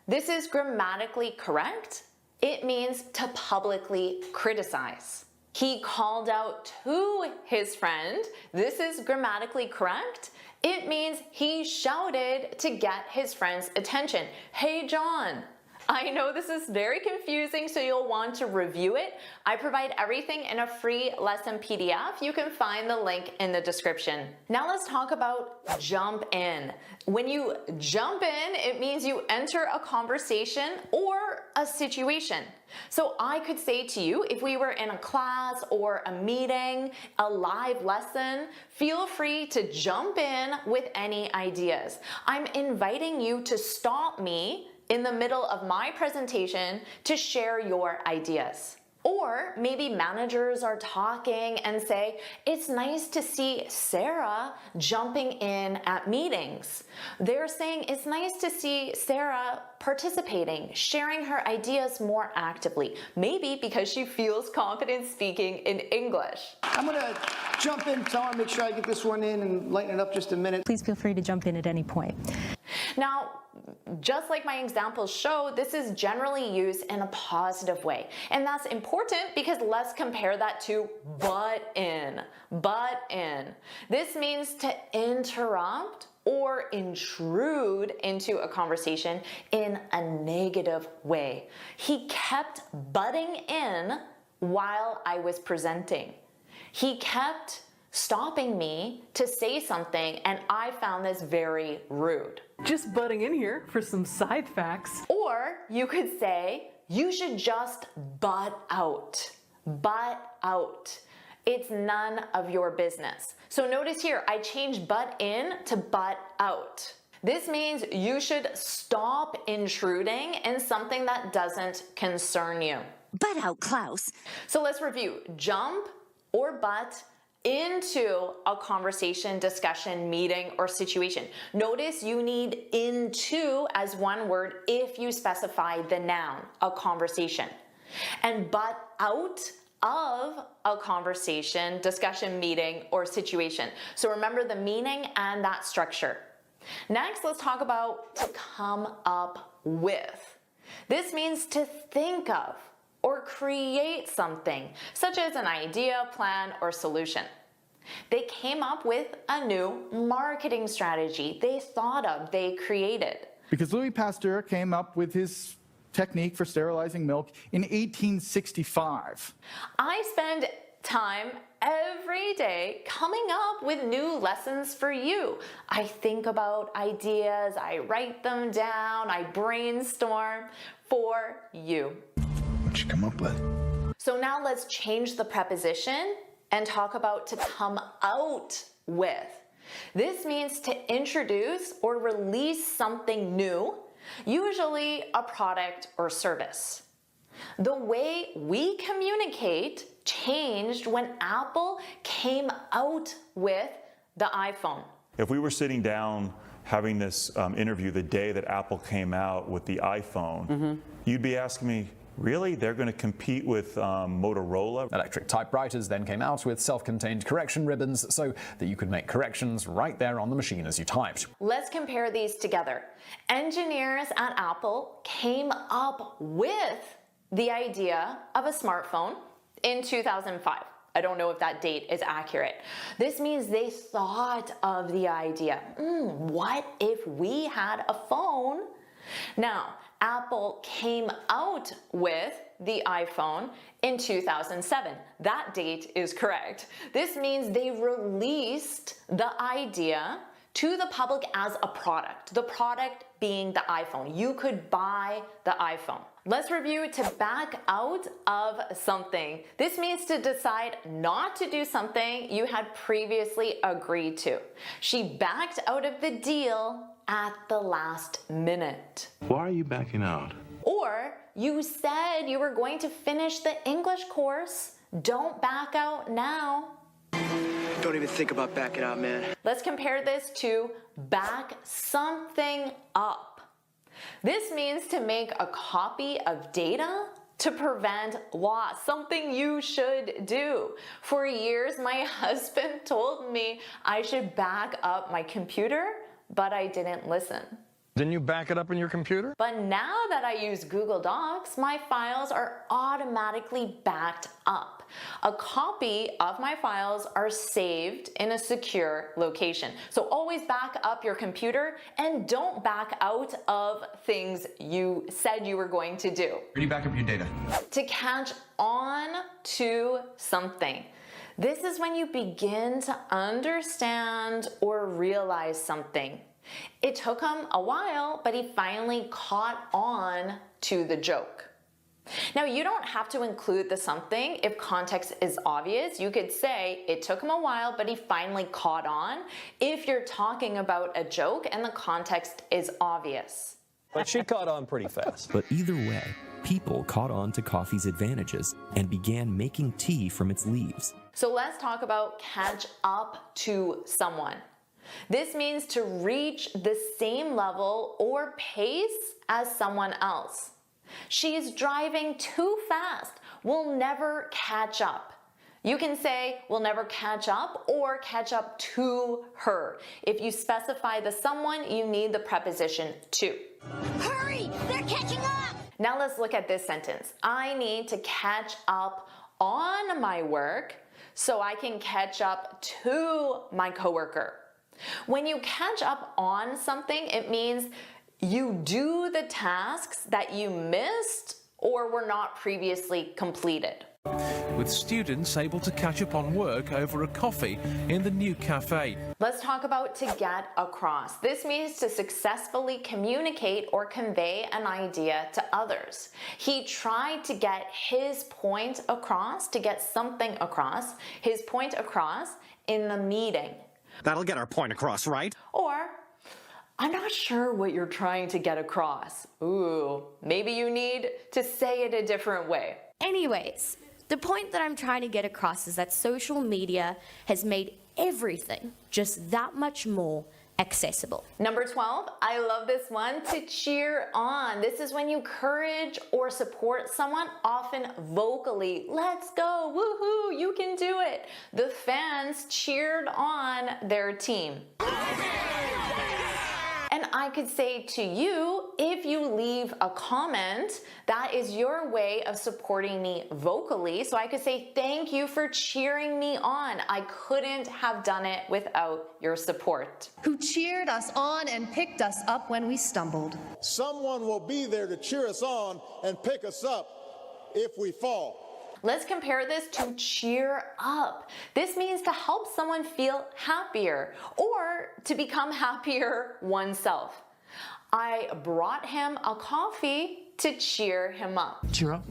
This is grammatically correct. It means to publicly criticize. He called out to his friend. This is grammatically correct. It means he shouted to get his friend's attention. Hey, John. I know this is very confusing, so you'll want to review it. I provide everything in a free lesson PDF. You can find the link in the description. Now let's talk about jump in. When you jump in, it means you enter a conversation or a situation. So I could say to you, if we were in a class or a meeting, a live lesson, feel free to jump in with any ideas. I'm inviting you to stop me in the middle of my presentation to share your ideas. Or maybe managers are talking and say, it's nice to see Sarah jumping in at meetings. They're saying it's nice to see Sarah participating, sharing her ideas more actively, maybe because she feels confident speaking in English. I'm gonna jump in, so I want to make sure I get this one in and lighten it up just a minute. Please feel free to jump in at any point. Now, just like my examples show, this is generally used in a positive way. And that's important because let's compare that to butt in. Butt in. This means to interrupt or intrude into a conversation in a negative way. He kept butting in while I was presenting. He kept stopping me to say something, and I found this very rude. Just butting in here for some side facts. Or you could say, you should just butt out. Butt out. It's none of your business. So notice here, I changed butt in to butt out. This means you should stop intruding in something that doesn't concern you. Butt out, Klaus. So let's review. Jump or butt into a conversation, discussion, meeting, or situation. Notice you need into as one word if you specify the noun, a conversation. And butt out of a conversation, discussion, meeting, or situation. So remember the meaning and that structure. Next, let's talk about to come up with. This means to think of or create something, such as an idea, plan, or solution. They came up with a new marketing strategy they thought of, they created. Because Louis Pasteur came up with his technique for sterilizing milk in 1865. I spend time every day coming up with new lessons for you. I think about ideas, I write them down, I brainstorm for you. What'd you come up with? So now let's change the preposition and talk about to come out with. This means to introduce or release something new, usually a product or service. The way we communicate changed when Apple came out with the iPhone. If we were sitting down having this interview the day that Apple came out with the iPhone, you'd be asking me, really? They're going to compete with Motorola? Electric typewriters then came out with self-contained correction ribbons so that you could make corrections right there on the machine as you typed. Let's compare these together. Engineers at Apple came up with the idea of a smartphone in 2005. I don't know if that date is accurate. This means they thought of the idea. What if we had a phone? Now, Apple came out with the iPhone in 2007. That date is correct. This means they released the idea to the public as a product, the product being the iPhone. You could buy the iPhone. Let's review to back out of something. This means to decide not to do something you had previously agreed to. She backed out of the deal at the last minute. Why are you backing out? Or you said you were going to finish the English course. Don't back out now. Don't even think about backing out, man. Let's compare this to back something up. This means to make a copy of data to prevent loss, something you should do. For years, my husband told me I should back up my computer, but I didn't listen. Didn't you back it up in your computer? But now that I use Google Docs, my files are automatically backed up. A copy of my files are saved in a secure location. So always back up your computer and don't back out of things you said you were going to do. Where do you back up your data? To catch on to something. This is when you begin to understand or realize something. It took him a while, but he finally caught on to the joke. Now, you don't have to include the something if context is obvious. You could say, it took him a while, but he finally caught on, if you're talking about a joke and the context is obvious. But she caught on pretty fast. But either way, people caught on to coffee's advantages and began making tea from its leaves. So let's talk about catch up to someone. This means to reach the same level or pace as someone else. She's driving too fast. We'll never catch up. You can say we'll never catch up or catch up to her. If you specify the someone, you need the preposition to. Hurry! They're catching up! Now let's look at this sentence. I need to catch up on my work so I can catch up to my coworker. When you catch up on something, it means you do the tasks that you missed or were not previously completed. With students able to catch up on work over a coffee in the new cafe. Let's talk about to get across. This means to successfully communicate or convey an idea to others. He tried to get his point across, to get something across, his point across in the meeting. That'll get our point across, right? Or, I'm not sure what you're trying to get across. Ooh, maybe you need to say it a different way. Anyways, the point that I'm trying to get across is that social media has made everything just that much more accessible. Number 12, I love this one, to cheer on. This is when you encourage or support someone, often vocally. Let's go, woohoo, you can do it. The fans cheered on their team. And I could say to you, if you leave a comment, that is your way of supporting me vocally. So I could say, thank you for cheering me on. I couldn't have done it without your support. Who cheered us on and picked us up when we stumbled. Someone will be there to cheer us on and pick us up if we fall. Let's compare this to cheer up. This means to help someone feel happier or to become happier oneself. I brought him a coffee to cheer him up. Cheer up.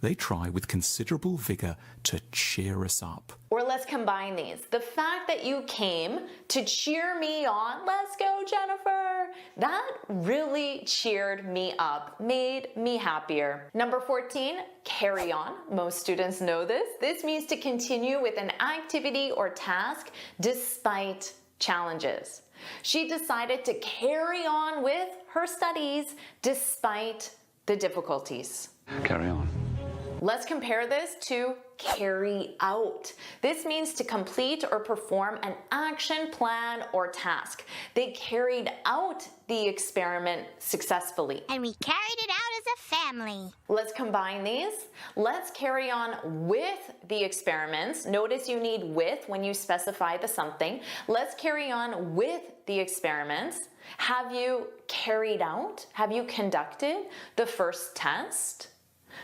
They try with considerable vigor to cheer us up. Or let's combine these. The fact that you came to cheer me on, let's go Jennifer, that really cheered me up, made me happier. Number 14, carry on. Most students know this. This means to continue with an activity or task despite challenges. She decided to carry on with her studies despite the difficulties. Carry on. Let's compare this to carry out. This means to complete or perform an action plan or task. They carried out the experiment successfully. And we carried it out as a family. Let's combine these. Let's carry on with the experiments. Notice you need with when you specify the something. Let's carry on with the experiments. Have you carried out? Have you conducted the first test?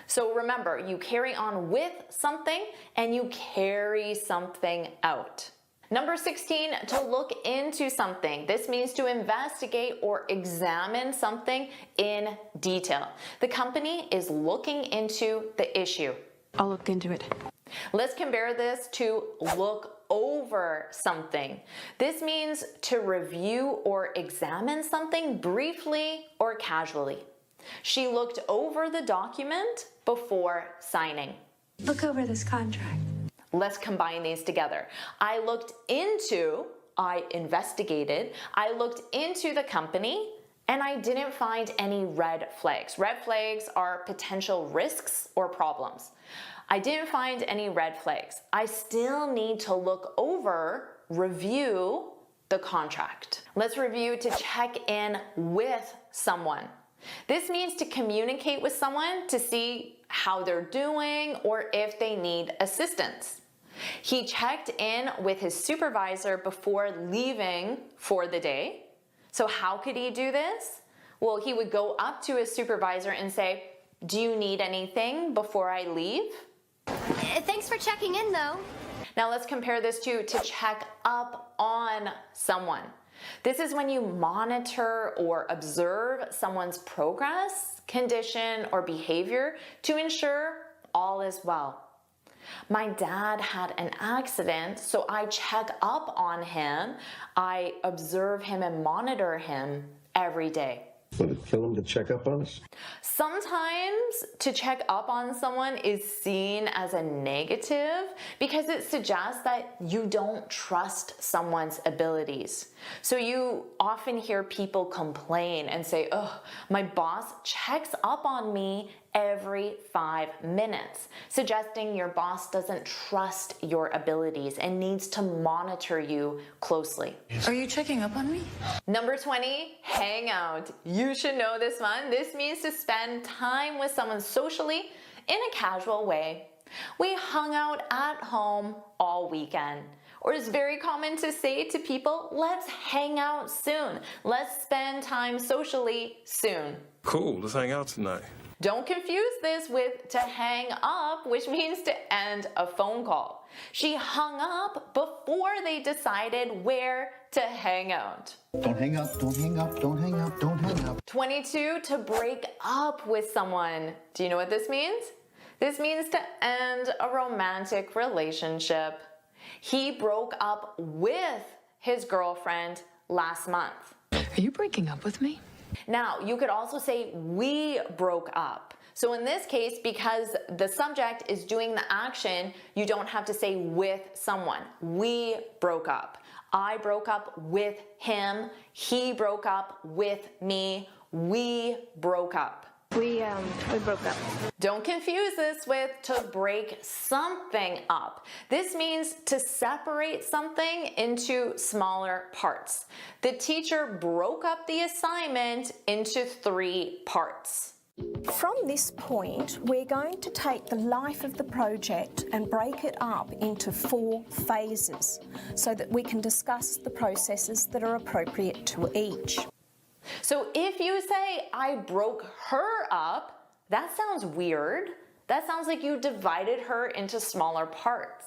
So remember, you carry on with something and you carry something out. Number 16, to look into something. This means to investigate or examine something in detail. The company is looking into the issue. I'll look into it. Let's compare this to look over something. This means to review or examine something briefly or casually. She looked over the document before signing. Look over this contract. Let's combine these together. I investigated, I looked into the company, and I didn't find any red flags. Red flags are potential risks or problems. I didn't find any red flags. I still need to look over, review the contract. Let's review to check in with someone. This means to communicate with someone to see how they're doing or if they need assistance. He checked in with his supervisor before leaving for the day. So how could he do this? Well, he would go up to his supervisor and say, "Do you need anything before I leave?" Thanks for checking in, though. Now let's compare this to check up on someone. This is when you monitor or observe someone's progress, condition, or behavior to ensure all is well. My dad had an accident, so I check up on him. I observe him and monitor him every day. Would it kill him to check up on us? Sometimes to check up on someone is seen as a negative because it suggests that you don't trust someone's abilities. So you often hear people complain and say, "Oh, my boss checks up on me every 5 minutes," suggesting your boss doesn't trust your abilities and needs to monitor you closely. Are you checking up on me? Number 20, hang out. You should know this one. This means to spend time with someone socially in a casual way. We hung out at home all weekend. Or it's very common to say to people, "Let's hang out soon. Let's spend time socially soon." Cool, let's hang out tonight. Don't confuse this with to hang up, which means to end a phone call. She hung up before they decided where to hang out. Don't hang up, don't hang up, don't hang up, don't hang up. 22, to break up with someone. Do you know what this means? This means to end a romantic relationship. He broke up with his girlfriend last month. Are you breaking up with me? Now, you could also say we broke up. So in this case, because the subject is doing the action, you don't have to say with someone. We broke up. I broke up with him. He broke up with me. We broke up. We broke up. Don't confuse this with to break something up. This means to separate something into smaller parts. The teacher broke up the assignment into 3 parts. From this point, we're going to take the life of the project and break it up into 4 phases so that we can discuss the processes that are appropriate to each. So if you say, "I broke her up," that sounds weird. That sounds like you divided her into smaller parts.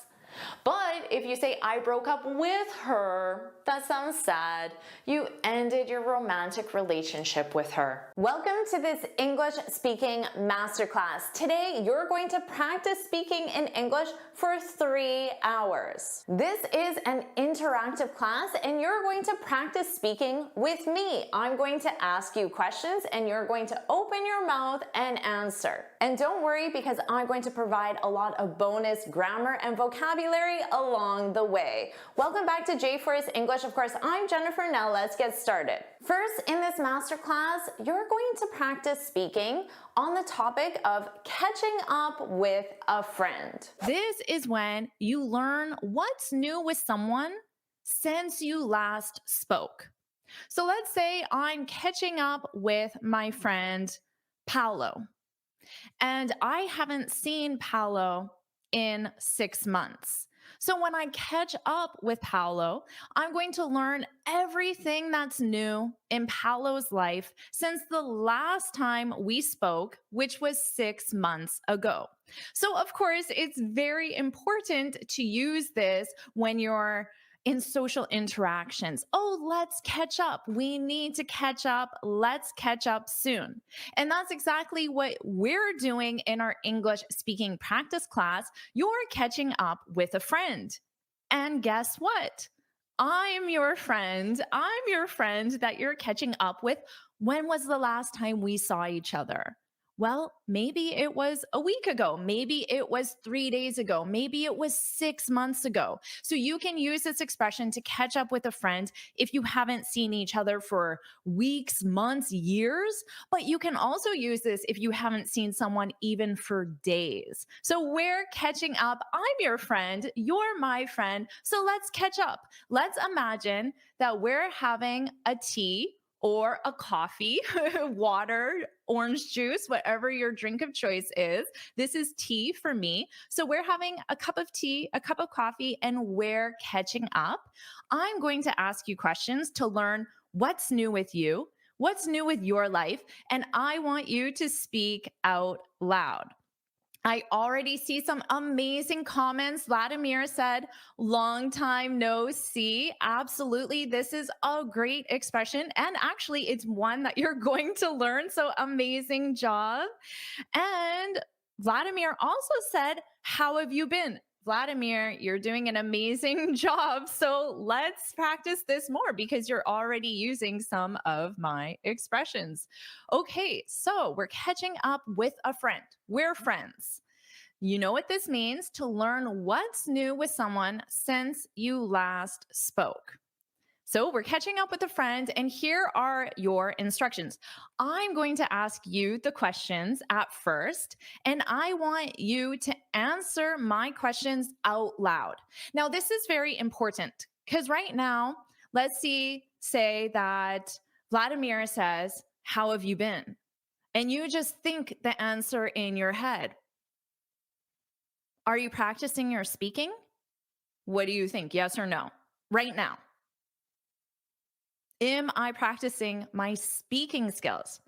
But if you say, I broke up with her, that sounds sad. You ended your romantic relationship with her. Welcome to this English speaking masterclass. Today, you're going to practice speaking in English for 3 hours. This is an interactive class and you're going to practice speaking with me. I'm going to ask you questions and you're going to open your mouth and answer. And don't worry, because I'm going to provide a lot of bonus grammar and vocabulary along the way. Welcome back to JForrest English. Of course, I'm Jennifer. Now let's get started. First, in this masterclass, you're going to practice speaking on the topic of catching up with a friend. This is when you learn what's new with someone since you last spoke. So let's say I'm catching up with my friend Paolo, and I haven't seen Paolo in 6 months. So when I catch up with Paolo, I'm going to learn everything that's new in Paolo's life since the last time we spoke, which was 6 months ago. So of course, it's very important to use this when you're in social interactions. Oh, let's catch up. We need to catch up. Let's catch up soon. And that's exactly what we're doing in our English speaking practice class. You're catching up with a friend. And guess what? I'm your friend. I'm your friend that you're catching up with. When was the last time we saw each other? Well, maybe it was a week ago. Maybe it was 3 days ago. Maybe it was 6 months ago. So you can use this expression to catch up with a friend if you haven't seen each other for weeks, months, years. But you can also use this if you haven't seen someone even for days. So we're catching up. I'm your friend. You're my friend. So let's catch up. Let's imagine that we're having a tea or a coffee, water, orange juice, whatever your drink of choice is. This is tea for me. So we're having a cup of tea, a cup of coffee, and we're catching up. I'm going to ask you questions to learn what's new with you, what's new with your life, and I want you to speak out loud. I already see some amazing comments. Vladimir said, long time no see. Absolutely. This is a great expression. And actually, it's one that you're going to learn. So amazing job. And Vladimir also said, how have you been? Vladimir, you're doing an amazing job. So let's practice this more because you're already using some of my expressions. Okay, so we're catching up with a friend. We're friends. You know what this means to learn what's new with someone since you last spoke. So we're catching up with a friend, and here are your instructions. I'm going to ask you the questions at first, and I want you to answer my questions out loud. Now, this is very important because right now, let's say that Vladimir says, how have you been? And you just think the answer in your head. Are you practicing your speaking? What do you think? Yes or no? Right now. Am I practicing my speaking skills?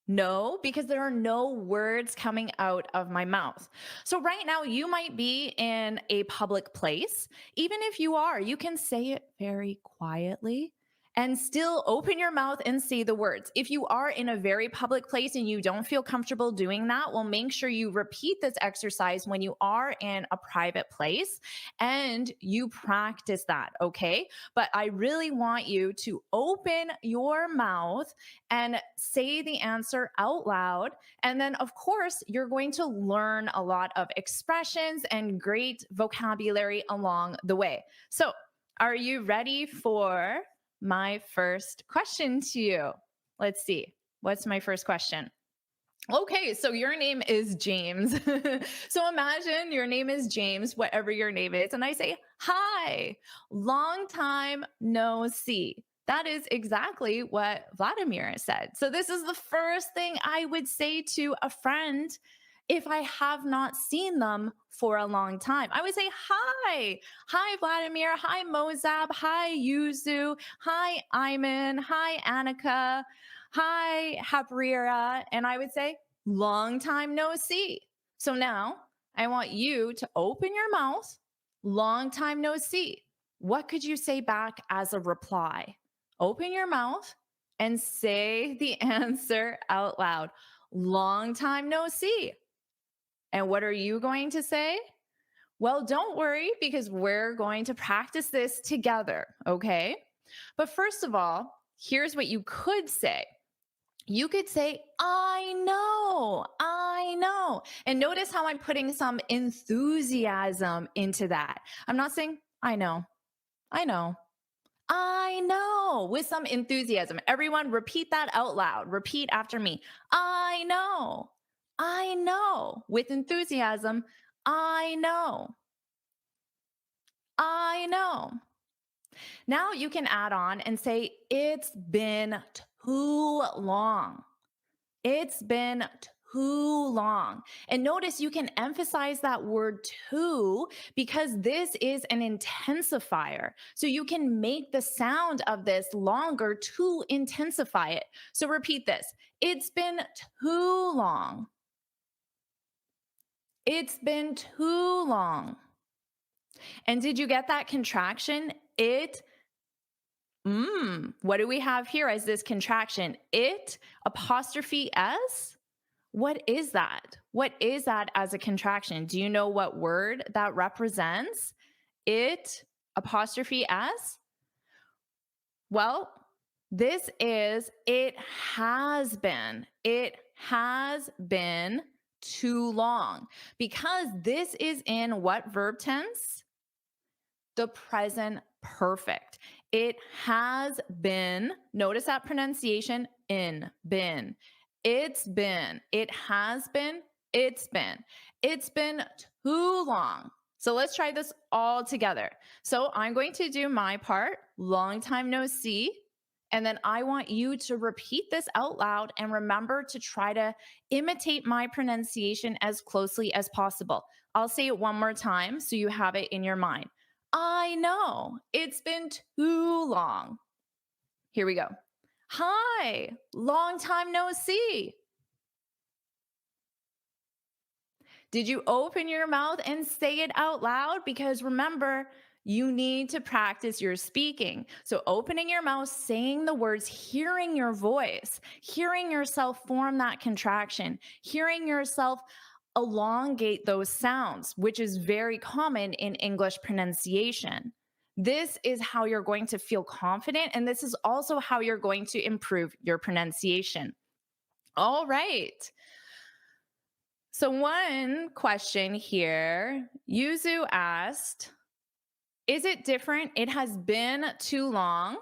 No, because there are no words coming out of my mouth. So right now you might be in a public place. Even if you are, you can say it very quietly and still open your mouth and say the words. If you are in a very public place and you don't feel comfortable doing that, well, make sure you repeat this exercise when you are in a private place and you practice that, okay? But I really want you to open your mouth and say the answer out loud. And then, of course, you're going to learn a lot of expressions and great vocabulary along the way. So, are you ready for my first question to you? Let's see. What's my first question? Okay, so your name is James. So imagine your name is James, whatever your name is, and I say, hi, long time no see. That is exactly what Vladimir said. So this is the first thing I would say to a friend if I have not seen them for a long time. I would say, hi. Hi, Vladimir. Hi, Mozab. Hi, Yuzu. Hi, Ayman. Hi, Annika. Hi, Habrira. And I would say, long time no see. So now I want you to open your mouth. Long time no see. What could you say back as a reply? Open your mouth and say the answer out loud. Long time no see. And what are you going to say? Well, don't worry because we're going to practice this together, okay? But first of all, here's what you could say. You could say, I know, I know. And notice how I'm putting some enthusiasm into that. I'm not saying, I know, I know, I know, with some enthusiasm. Everyone repeat that out loud. Repeat after me. I know, with enthusiasm. I know, I know. Now you can add on and say, it's been too long. It's been too long. And notice you can emphasize that word too because this is an intensifier. So you can make the sound of this longer to intensify it. So repeat this. It's been too long. It's been too long. And did you get that contraction? What do we have here as this contraction? It apostrophe S? What is that? What is that as a contraction? Do you know what word that represents? It apostrophe S? Well, this is it has been too long because this is in what verb tense? The present perfect. It has been, notice that pronunciation, been. It's been, it has been, it's been too long. So let's try this all together. So I'm going to do my part, long time no see. And then I want you to repeat this out loud and remember to try to imitate my pronunciation as closely as possible. I'll say it one more time so you have it in your mind. I know, it's been too long. Here we go. Hi, long time no see. Did you open your mouth and say it out loud? Because remember, you need to practice your speaking. So opening your mouth, saying the words, hearing your voice, hearing yourself form that contraction, hearing yourself elongate those sounds, which is very common in English pronunciation. This is how you're going to feel confident, and this is also how you're going to improve your pronunciation. All right. So one question here, Yuzu asked, is it different? It has been too long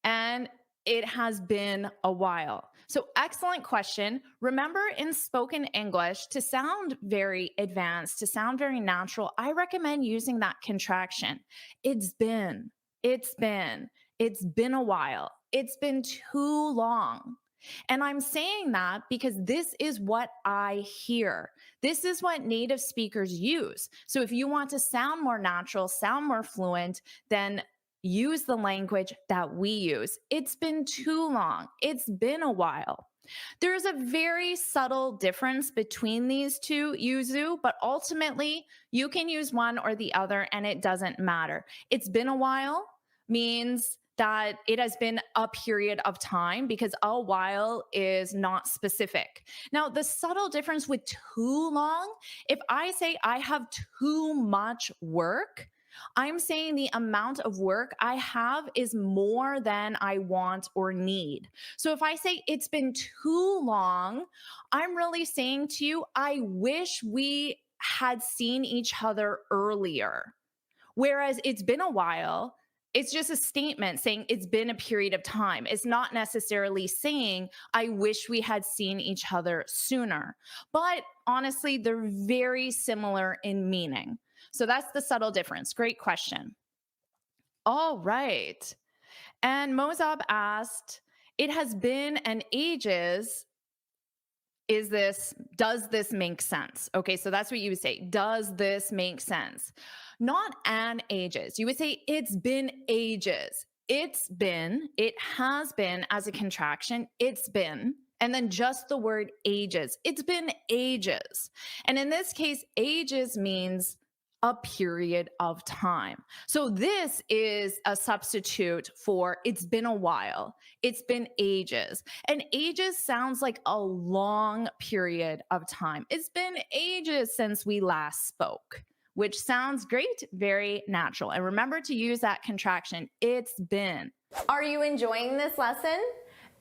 and it has been a while. So excellent question. Remember in spoken English, to sound very advanced, to sound very natural, I recommend using that contraction. It's been a while. It's been too long. And I'm saying that because this is what I hear. This is what native speakers use. So if you want to sound more natural, sound more fluent, then use the language that we use. It's been too long. It's been a while. There's a very subtle difference between these two, Yuzu, but ultimately you can use one or the other and it doesn't matter. It's been a while means that it has been a period of time because a while is not specific. Now, the subtle difference with too long, if I say I have too much work, I'm saying the amount of work I have is more than I want or need. So if I say it's been too long, I'm really saying to you, I wish we had seen each other earlier. Whereas it's been a while, it's just a statement saying it's been a period of time. It's not necessarily saying, I wish we had seen each other sooner. But honestly, they're very similar in meaning. So that's the subtle difference. Great question. All right. And Mozab asked, it has been an ages. Does this make sense? Okay, so that's what you would say. Does this make sense? Not an ages. You would say it's been ages. It has been as a contraction. It's been, and then just the word ages. It's been ages. And in this case, ages means a period of time. So this is a substitute for it's been a while. It's been ages. And ages sounds like a long period of time. It's been ages since we last spoke, which sounds great, very natural. And remember to use that contraction, it's been. Are you enjoying this lesson?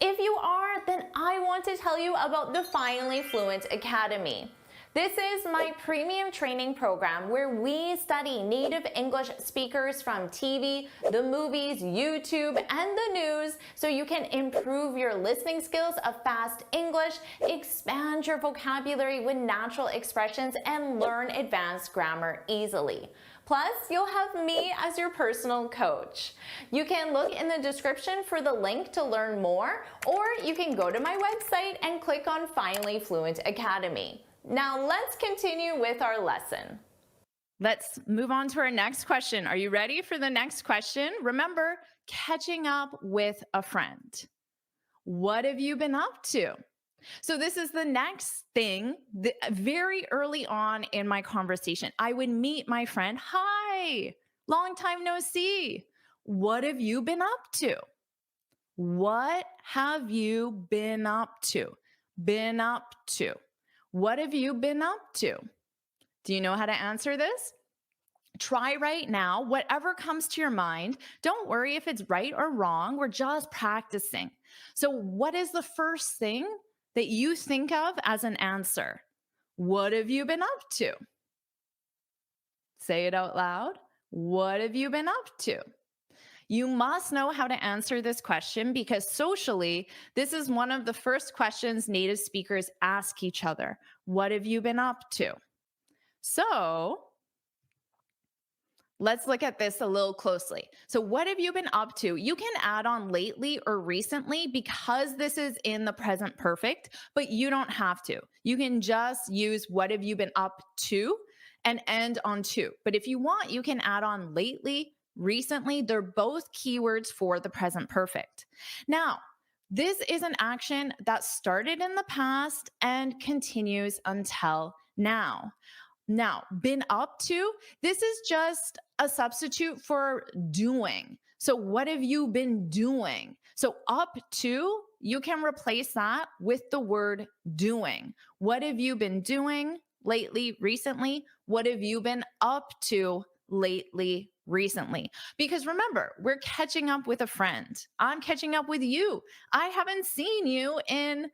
If you are, then I want to tell you about the Finally Fluent Academy. This is my premium training program where we study native English speakers from TV, the movies, YouTube, and the news so you can improve your listening skills of fast English, expand your vocabulary with natural expressions, and learn advanced grammar easily. Plus, you'll have me as your personal coach. You can look in the description for the link to learn more, or you can go to my website and click on Finally Fluent Academy. Now let's continue with our lesson. Let's move on to our next question. Are you ready for the next question? Remember, catching up with a friend. What have you been up to? So this is the next thing. Very early on in my conversation, I would meet my friend. Hi, long time no see. What have you been up to? What have you been up to? Been up to. What have you been up to? Do you know how to answer this? Try right now, whatever comes to your mind. Don't worry if it's right or wrong. We're just practicing. So what is the first thing that you think of as an answer? What have you been up to? Say it out loud. What have you been up to? You must know how to answer this question because socially, this is one of the first questions native speakers ask each other. What have you been up to? So let's look at this a little closely. So what have you been up to? You can add on lately or recently because this is in the present perfect, but you don't have to. You can just use what have you been up to and end on to. But if you want, you can add on lately, recently. They're both keywords for the present perfect. Now, this is an action that started in the past and continues until now. Now, been up to, this is just a substitute for doing. So what have you been doing? So up to, you can replace that with the word doing. What have you been doing lately, recently? What have you been up to lately, recently? Because remember, we're catching up with a friend. I'm catching up with you. I haven't seen you in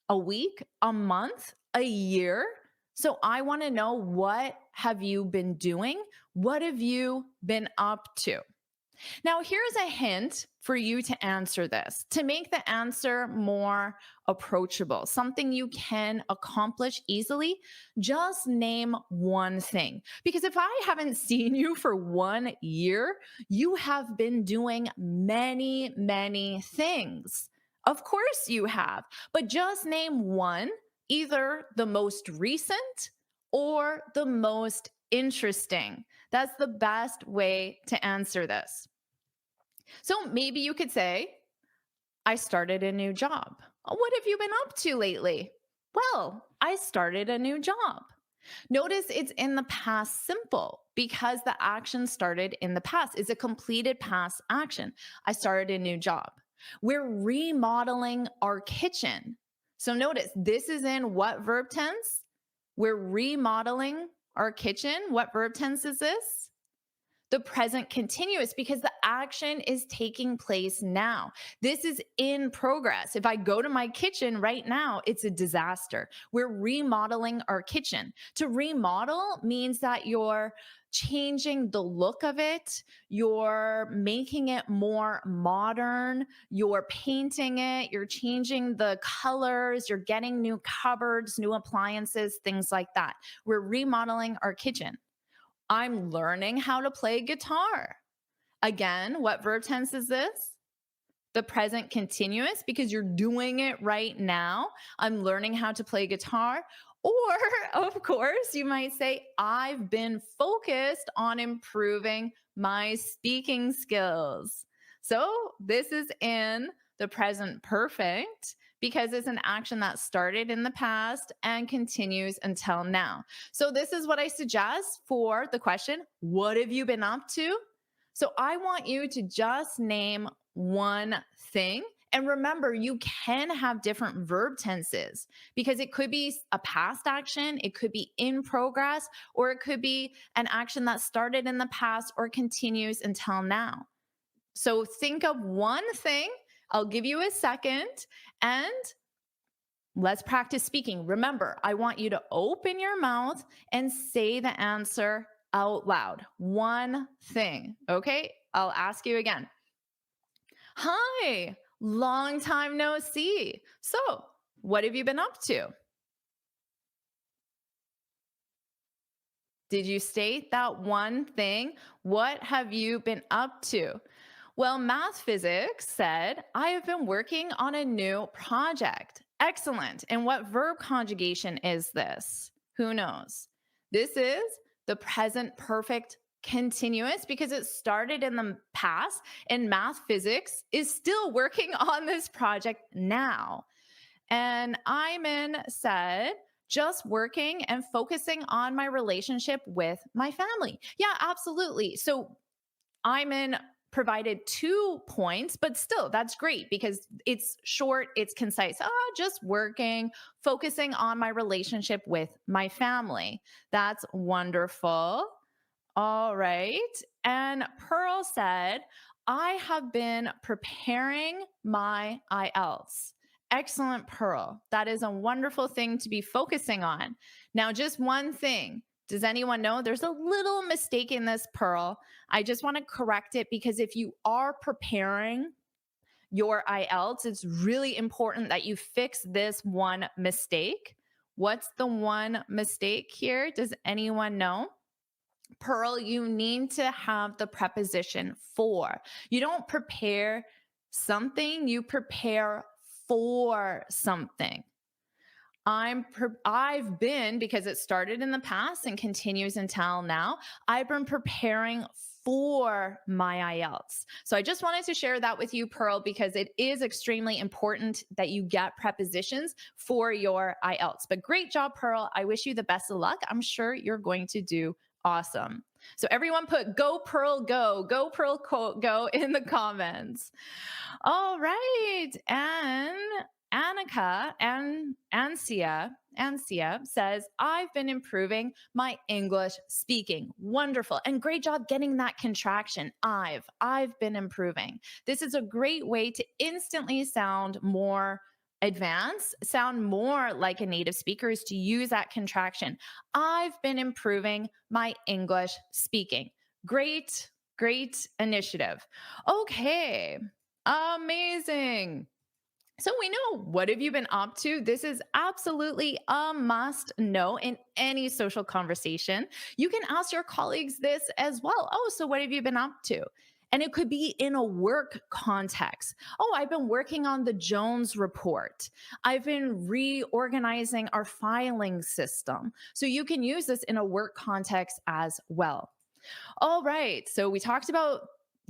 a week, a month, a year. So I want to know, what have you been doing? What have you been up to? Now, here's a hint for you to answer this, to make the answer more approachable, something you can accomplish easily. Just name one thing. Because if I haven't seen you for 1 year, you have been doing many, many things. Of course you have, but just name one, either the most recent or the most interesting. That's the best way to answer this. So maybe you could say, I started a new job. What have you been up to lately? Well, I started a new job. Notice it's in the past simple because the action started in the past. It's a completed past action. I started a new job. We're remodeling our kitchen. So notice this is in what verb tense? We're remodeling our kitchen. What verb tense is this? The present continuous, because the action is taking place now. This is in progress. If I go to my kitchen right now, it's a disaster. We're remodeling our kitchen. To remodel means that you're changing the look of it, you're making it more modern, you're painting it, you're changing the colors, you're getting new cupboards, new appliances, things like that. We're remodeling our kitchen. I'm learning how to play guitar. Again, what verb tense is this? The present continuous, because you're doing it right now. I'm learning how to play guitar. Or, of course, you might say, I've been focused on improving my speaking skills. So this is in the present perfect because it's an action that started in the past and continues until now. So this is what I suggest for the question, what have you been up to? So I want you to just name one thing. And remember, you can have different verb tenses because it could be a past action, it could be in progress, or it could be an action that started in the past or continues until now. So think of one thing. I'll give you a second and let's practice speaking. Remember, I want you to open your mouth and say the answer out loud. One thing, okay? I'll ask you again. Hi, long time no see. So, what have you been up to? Did you state that one thing? What have you been up to? Well, Math Physics said, I have been working on a new project. Excellent. And what verb conjugation is this? Who knows? This is the present perfect continuous because it started in the past and Math Physics is still working on this project now. And Iman said, just working and focusing on my relationship with my family. Yeah, absolutely. So Iman provided 2 points, but still that's great because it's short, it's concise. Just working, focusing on my relationship with my family. That's wonderful. All right. And Pearl said, I have been preparing my IELTS. Excellent, Pearl. That is a wonderful thing to be focusing on. Now, just one thing. Does anyone know? There's a little mistake in this, Pearl. I just want to correct it because if you are preparing your IELTS, it's really important that you fix this one mistake. What's the one mistake here? Does anyone know? Pearl, you need to have the preposition for. You don't prepare something, you prepare for something. I've been, because it started in the past and continues until now, I've been preparing for my IELTS. So I just wanted to share that with you, Pearl, because it is extremely important that you get prepositions for your IELTS. But great job, Pearl. I wish you the best of luck. I'm sure you're going to do awesome. So everyone put go Pearl go go in the comments. All right. And Annika and Ansia says, I've been improving my English speaking. Wonderful. And great job getting that contraction. I've been improving. This is a great way to instantly sound more advanced, sound more like a native speaker is to use that contraction. I've been improving my English speaking. Great initiative. Okay. Amazing. So we know, what have you been up to? This is absolutely a must know in any social conversation. You can ask your colleagues this as well. Oh, so what have you been up to? And it could be in a work context. Oh, I've been working on the Jones report. I've been reorganizing our filing system. So you can use this in a work context as well. All right, so we talked about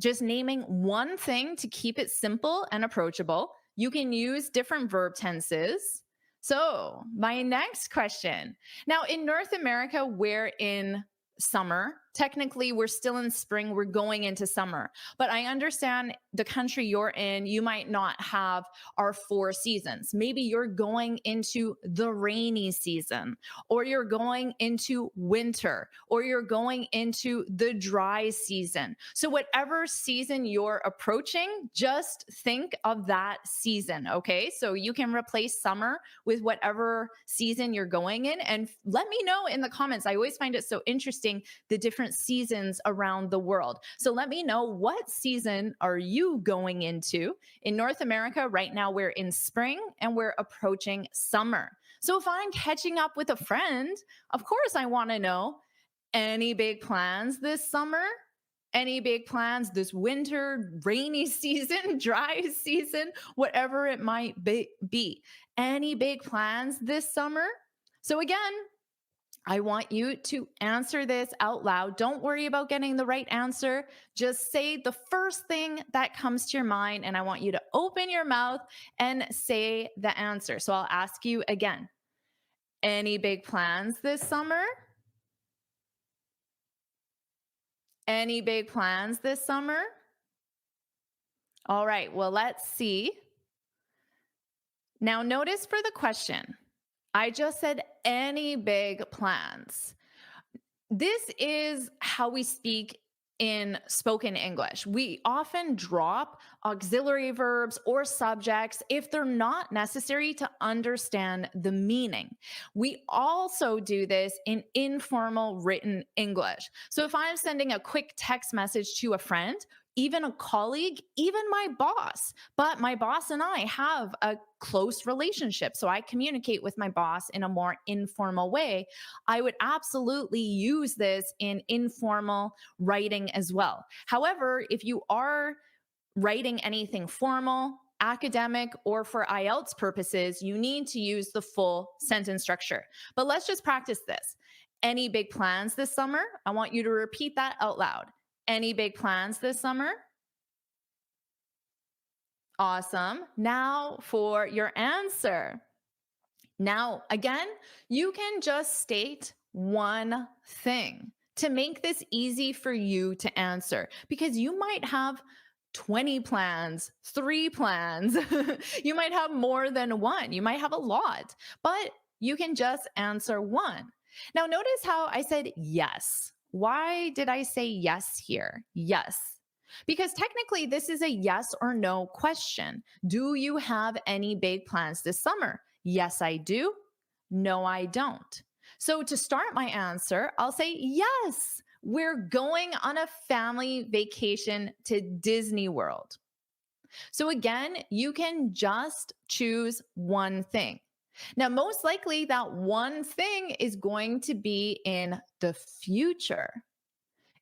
just naming one thing to keep it simple and approachable. You can use different verb tenses. So my next question. Now in North America, we're in summer. Technically, we're still in spring. We're going into summer. But I understand the country you're in, you might not have our 4 seasons. Maybe you're going into the rainy season, or you're going into winter, or you're going into the dry season. So whatever season you're approaching, just think of that season, okay? So you can replace summer with whatever season you're going in. And let me know in the comments. I always find it so interesting, the different seasons around the world. So let me know, what season are you going into? In North America, right now we're in spring and we're approaching summer. So if I'm catching up with a friend, of course I want to know, any big plans this summer? Any big plans this winter, rainy season, dry season, whatever it might be? Any big plans this summer? So again, I want you to answer this out loud. Don't worry about getting the right answer. Just say the first thing that comes to your mind, and I want you to open your mouth and say the answer. So I'll ask you again. Any big plans this summer? Any big plans this summer? All right, well, let's see. Now, notice for the question, I just said any big plans. This is how we speak in spoken English. We often drop auxiliary verbs or subjects if they're not necessary to understand the meaning. We also do this in informal written English. So if I'm sending a quick text message to a friend, even a colleague, even my boss, but my boss and I have a close relationship, so I communicate with my boss in a more informal way, I would absolutely use this in informal writing as well. However, if you are writing anything formal, academic, or for IELTS purposes, you need to use the full sentence structure. But let's just practice this. Any big plans this summer? I want you to repeat that out loud. Any big plans this summer? Awesome. Now for your answer. Now, again, you can just state one thing to make this easy for you to answer, because you might have 20 plans, 3 plans. You might have more than one. You might have a lot, but you can just answer one. Now, notice how I said yes. Why did I say yes here? Yes. Because technically, this is a yes or no question. Do you have any big plans this summer? Yes, I do. No, I don't. So to start my answer, I'll say yes. We're going on a family vacation to Disney World. So again, you can just choose one thing. Now, most likely that one thing is going to be in the future.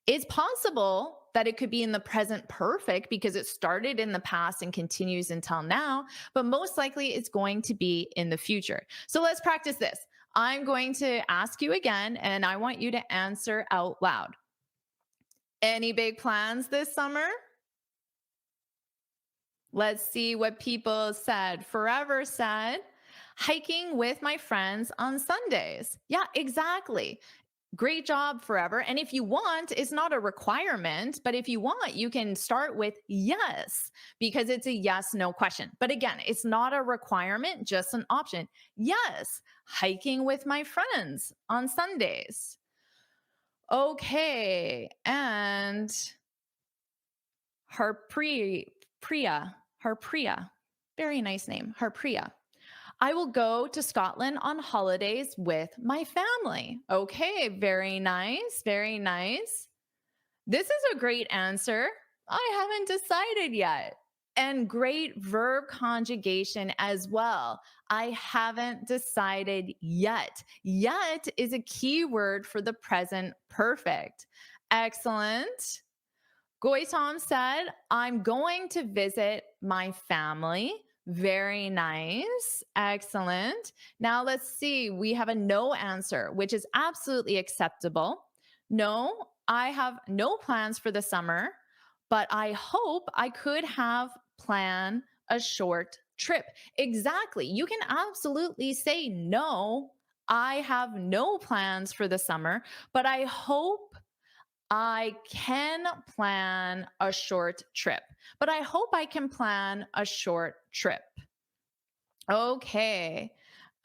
It's possible that it could be in the present perfect because it started in the past and continues until now, but most likely it's going to be in the future. So let's practice this. I'm going to ask you again, and I want you to answer out loud. Any big plans this summer? Let's see what people said. Forever said, hiking with my friends on Sundays. Yeah, exactly. Great job, Forever. And if you want, it's not a requirement, but if you want, you can start with yes, because it's a yes, no question. But again, it's not a requirement, just an option. Yes, hiking with my friends on Sundays. Okay, and Harpriya, very nice name, Harpriya. I will go to Scotland on holidays with my family. Okay, very nice, very nice. This is a great answer. I haven't decided yet. And great verb conjugation as well. I haven't decided yet. Yet is a key word for the present perfect. Excellent. Goitom said, I'm going to visit my family. Very nice. Excellent. Now let's see. We have a no answer, which is absolutely acceptable. No, I have no plans for the summer, but I hope I could have planned a short trip. Exactly. You can absolutely say no. I have no plans for the summer, but I hope I can plan a short trip. But I hope I can plan a short trip. Okay.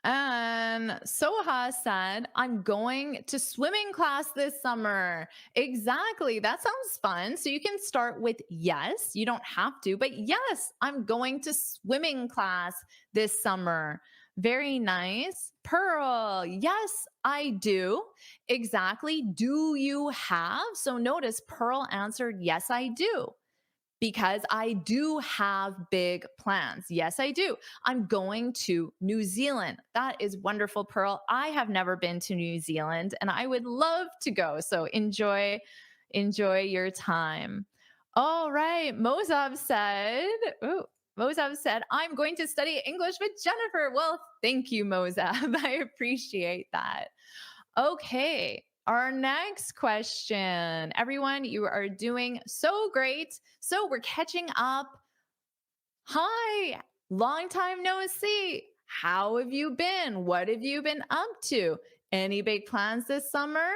And Soha said, I'm going to swimming class this summer. Exactly. That sounds fun. So you can start with yes. You don't have to, but yes, I'm going to swimming class this summer. Very nice. Pearl, yes, I do. Exactly. Do you have? So notice Pearl answered, yes, I do. Because I do have big plans. Yes, I do. I'm going to New Zealand. That is wonderful, Pearl. I have never been to New Zealand and I would love to go. So enjoy your time. All right. Mozab said, I'm going to study English with Jennifer. Well, thank you, Mozab. I appreciate that. Okay, our next question. Everyone, you are doing so great. So we're catching up. Hi, long time no see. How have you been? What have you been up to? Any big plans this summer?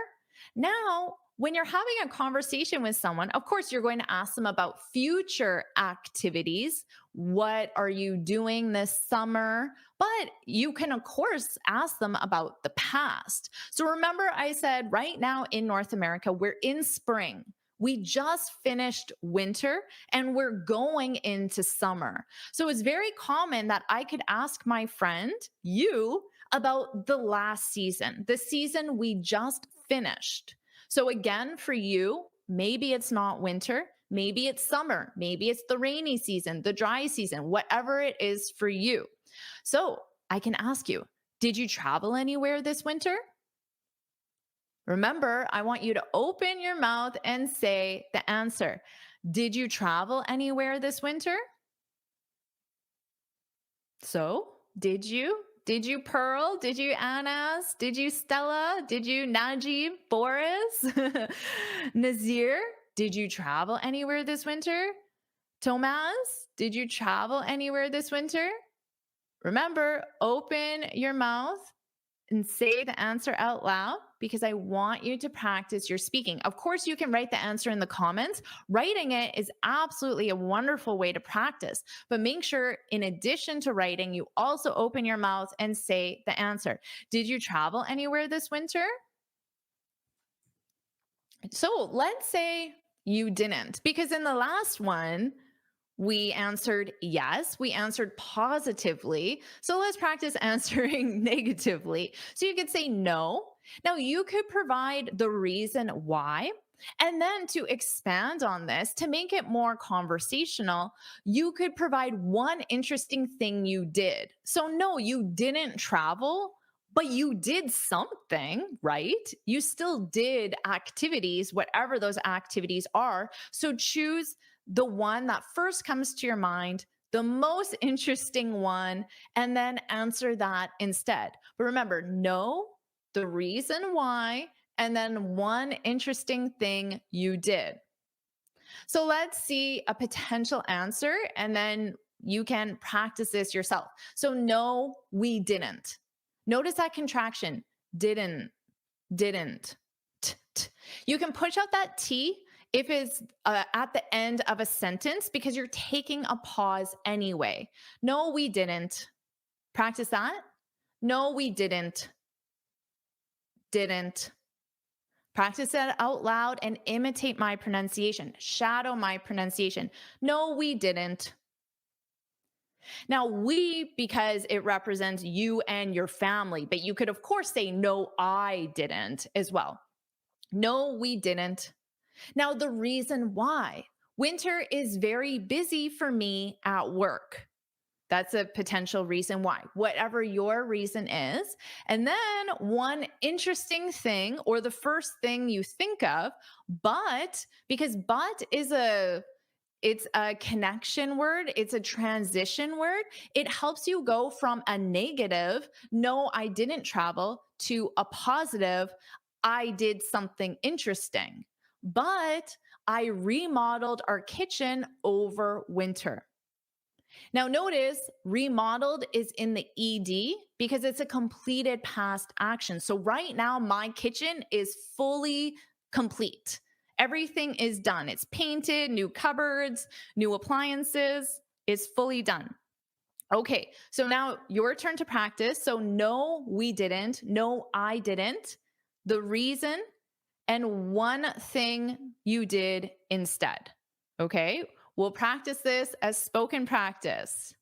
Now, when you're having a conversation with someone, of course, you're going to ask them about future activities. What are you doing this summer? But you can, of course, ask them about the past. So remember, I said right now in North America, we're in spring. We just finished winter and we're going into summer. So it's very common that I could ask my friend, you, about the last season, the season we just finished. So again, for you, maybe it's not winter, maybe it's summer, maybe it's the rainy season, the dry season, whatever it is for you. So I can ask you, did you travel anywhere this winter? Remember, I want you to open your mouth and say the answer. Did you travel anywhere this winter? So, did you? Did you, Pearl? Did you, Anas? Did you, Stella? Did you, Najib? Boris? Nazir? Did you travel anywhere this winter? Tomas? Did you travel anywhere this winter? Remember, open your mouth and say the answer out loud because I want you to practice your speaking. Of course, you can write the answer in the comments. Writing it is absolutely a wonderful way to practice, but make sure in addition to writing, you also open your mouth and say the answer. Did you travel anywhere this winter? So let's say you didn't, because in the last one, we answered yes. We answered positively. So let's practice answering negatively. So you could say no. Now you could provide the reason why. And then to expand on this, to make it more conversational, you could provide one interesting thing you did. So no, you didn't travel, but you did something, right? You still did activities, whatever those activities are. So choose the one that first comes to your mind, the most interesting one, and then answer that instead. But remember, no, the reason why, and then one interesting thing you did. So let's see a potential answer, and then you can practice this yourself. So no, we didn't. Notice that contraction, didn't. You can push out that T if it's at the end of a sentence because you're taking a pause anyway. No, we didn't. Practice that. No, we didn't. Didn't. Practice that out loud and imitate my pronunciation. Shadow my pronunciation. No, we didn't. Now, we, because it represents you and your family, but you could, of course, say, no, I didn't as well. No, we didn't. Now, the reason why. Winter is very busy for me at work. That's a potential reason why, whatever your reason is. And then one interesting thing, or the first thing you think of, but, because but is it's a connection word. It's a transition word. It helps you go from a negative, no, I didn't travel, to a positive, I did something interesting. But I remodeled our kitchen over winter. Now notice remodeled is in the ED because it's a completed past action. So right now my kitchen is fully complete. Everything is done. It's painted, new cupboards, new appliances. It's fully done. Okay, so now your turn to practice. So no, we didn't. No, I didn't. The reason and one thing you did instead. Okay, we'll practice this as spoken practice.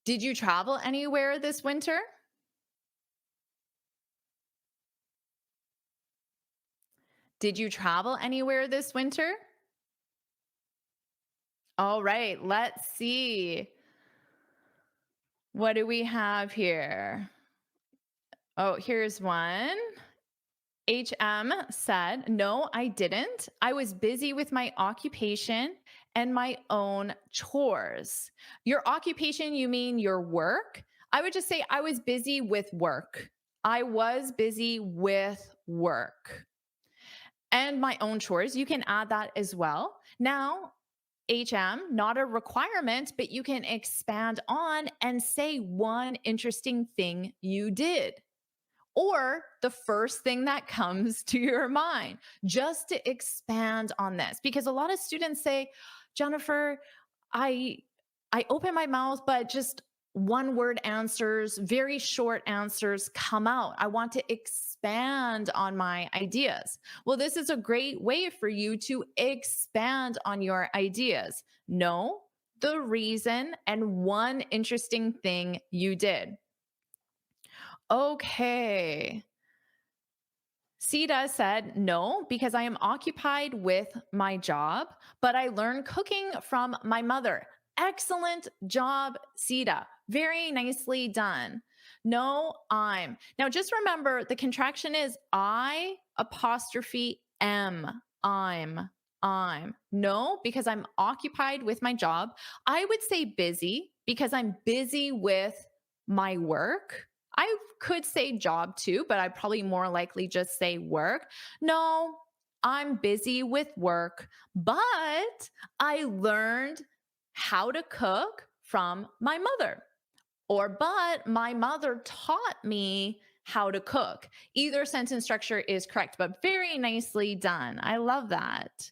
Did you travel anywhere this winter? Did you travel anywhere this winter? All right, let's see. What do we have here? Oh, here's one. HM said, no, I didn't. I was busy with my occupation and my own chores. Your occupation, you mean your work? I would just say I was busy with work. I was busy with work and my own chores. You can add that as well. Now, HM, not a requirement, but you can expand on and say one interesting thing you did, or the first thing that comes to your mind, just to expand on this. Because a lot of students say, Jennifer, I open my mouth, but just one word answers, very short answers come out. I want to expand on my ideas. Well, this is a great way for you to expand on your ideas. Know the reason and one interesting thing you did. Okay. Sita said, no, because I am occupied with my job, but I learned cooking from my mother. Excellent job, Sita. Very nicely done. No, I'm. Now just remember the contraction is I apostrophe am. I'm. No, because I'm occupied with my job. I would say busy because I'm busy with my work. I could say job too, but I'd probably more likely just say work. No, I'm busy with work, but I learned how to cook from my mother. Or, but my mother taught me how to cook. Either sentence structure is correct, but very nicely done. I love that.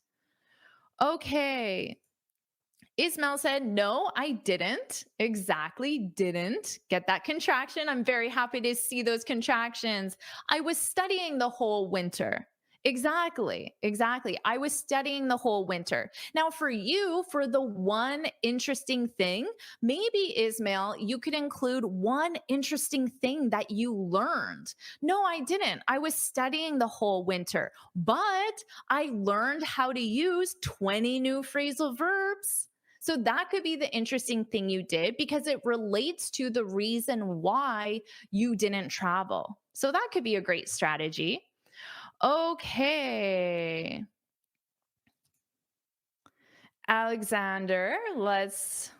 Okay. Ismail said, no, I didn't. Exactly, didn't. Get that contraction. I'm very happy to see those contractions. I was studying the whole winter. Exactly. I was studying the whole winter. Now for you, for the one interesting thing, maybe Ismail, you could include one interesting thing that you learned. No, I didn't. I was studying the whole winter, but I learned how to use 20 new phrasal verbs. So that could be the interesting thing you did because it relates to the reason why you didn't travel. So that could be a great strategy. Okay. Alexander,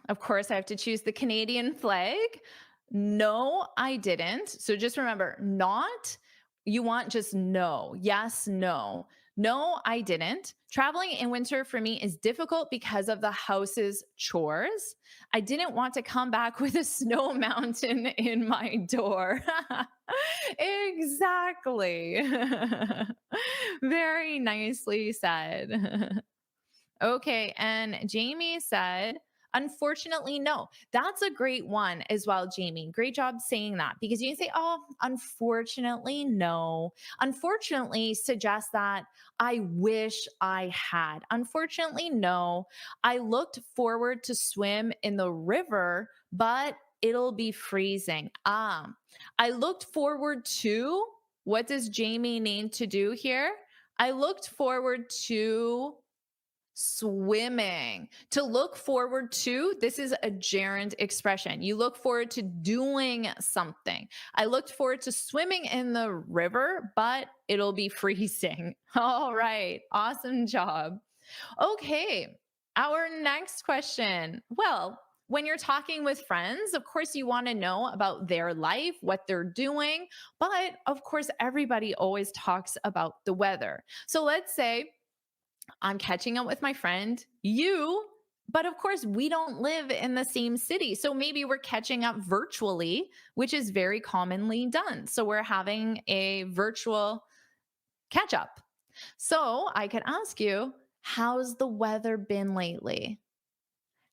of course, I have to choose the Canadian flag. No, I didn't. So just remember, not, you want just no, yes, no. No, I didn't. Traveling in winter for me is difficult because of the house's chores. I didn't want to come back with a snow mountain in my door. Exactly. Very nicely said. Okay, and Jamie said, unfortunately, no. That's a great one as well, Jamie. Great job saying that because you can say, oh, unfortunately, no. Unfortunately suggests that I wish I had. Unfortunately, no. I looked forward to swim in the river, but it'll be freezing. I looked forward to, what does Jamie need to do here? I looked forward to swimming. To look forward to, this is a gerund expression. You look forward to doing something. I looked forward to swimming in the river, but it'll be freezing. All right. Awesome job. Okay. Our next question. Well, when you're talking with friends, of course, you want to know about their life, what they're doing. But of course, everybody always talks about the weather. So let's say, I'm catching up with my friend, but of course we don't live in the same city. So maybe we're catching up virtually, which is very commonly done. So we're having a virtual catch up. So I could ask you, how's the weather been lately?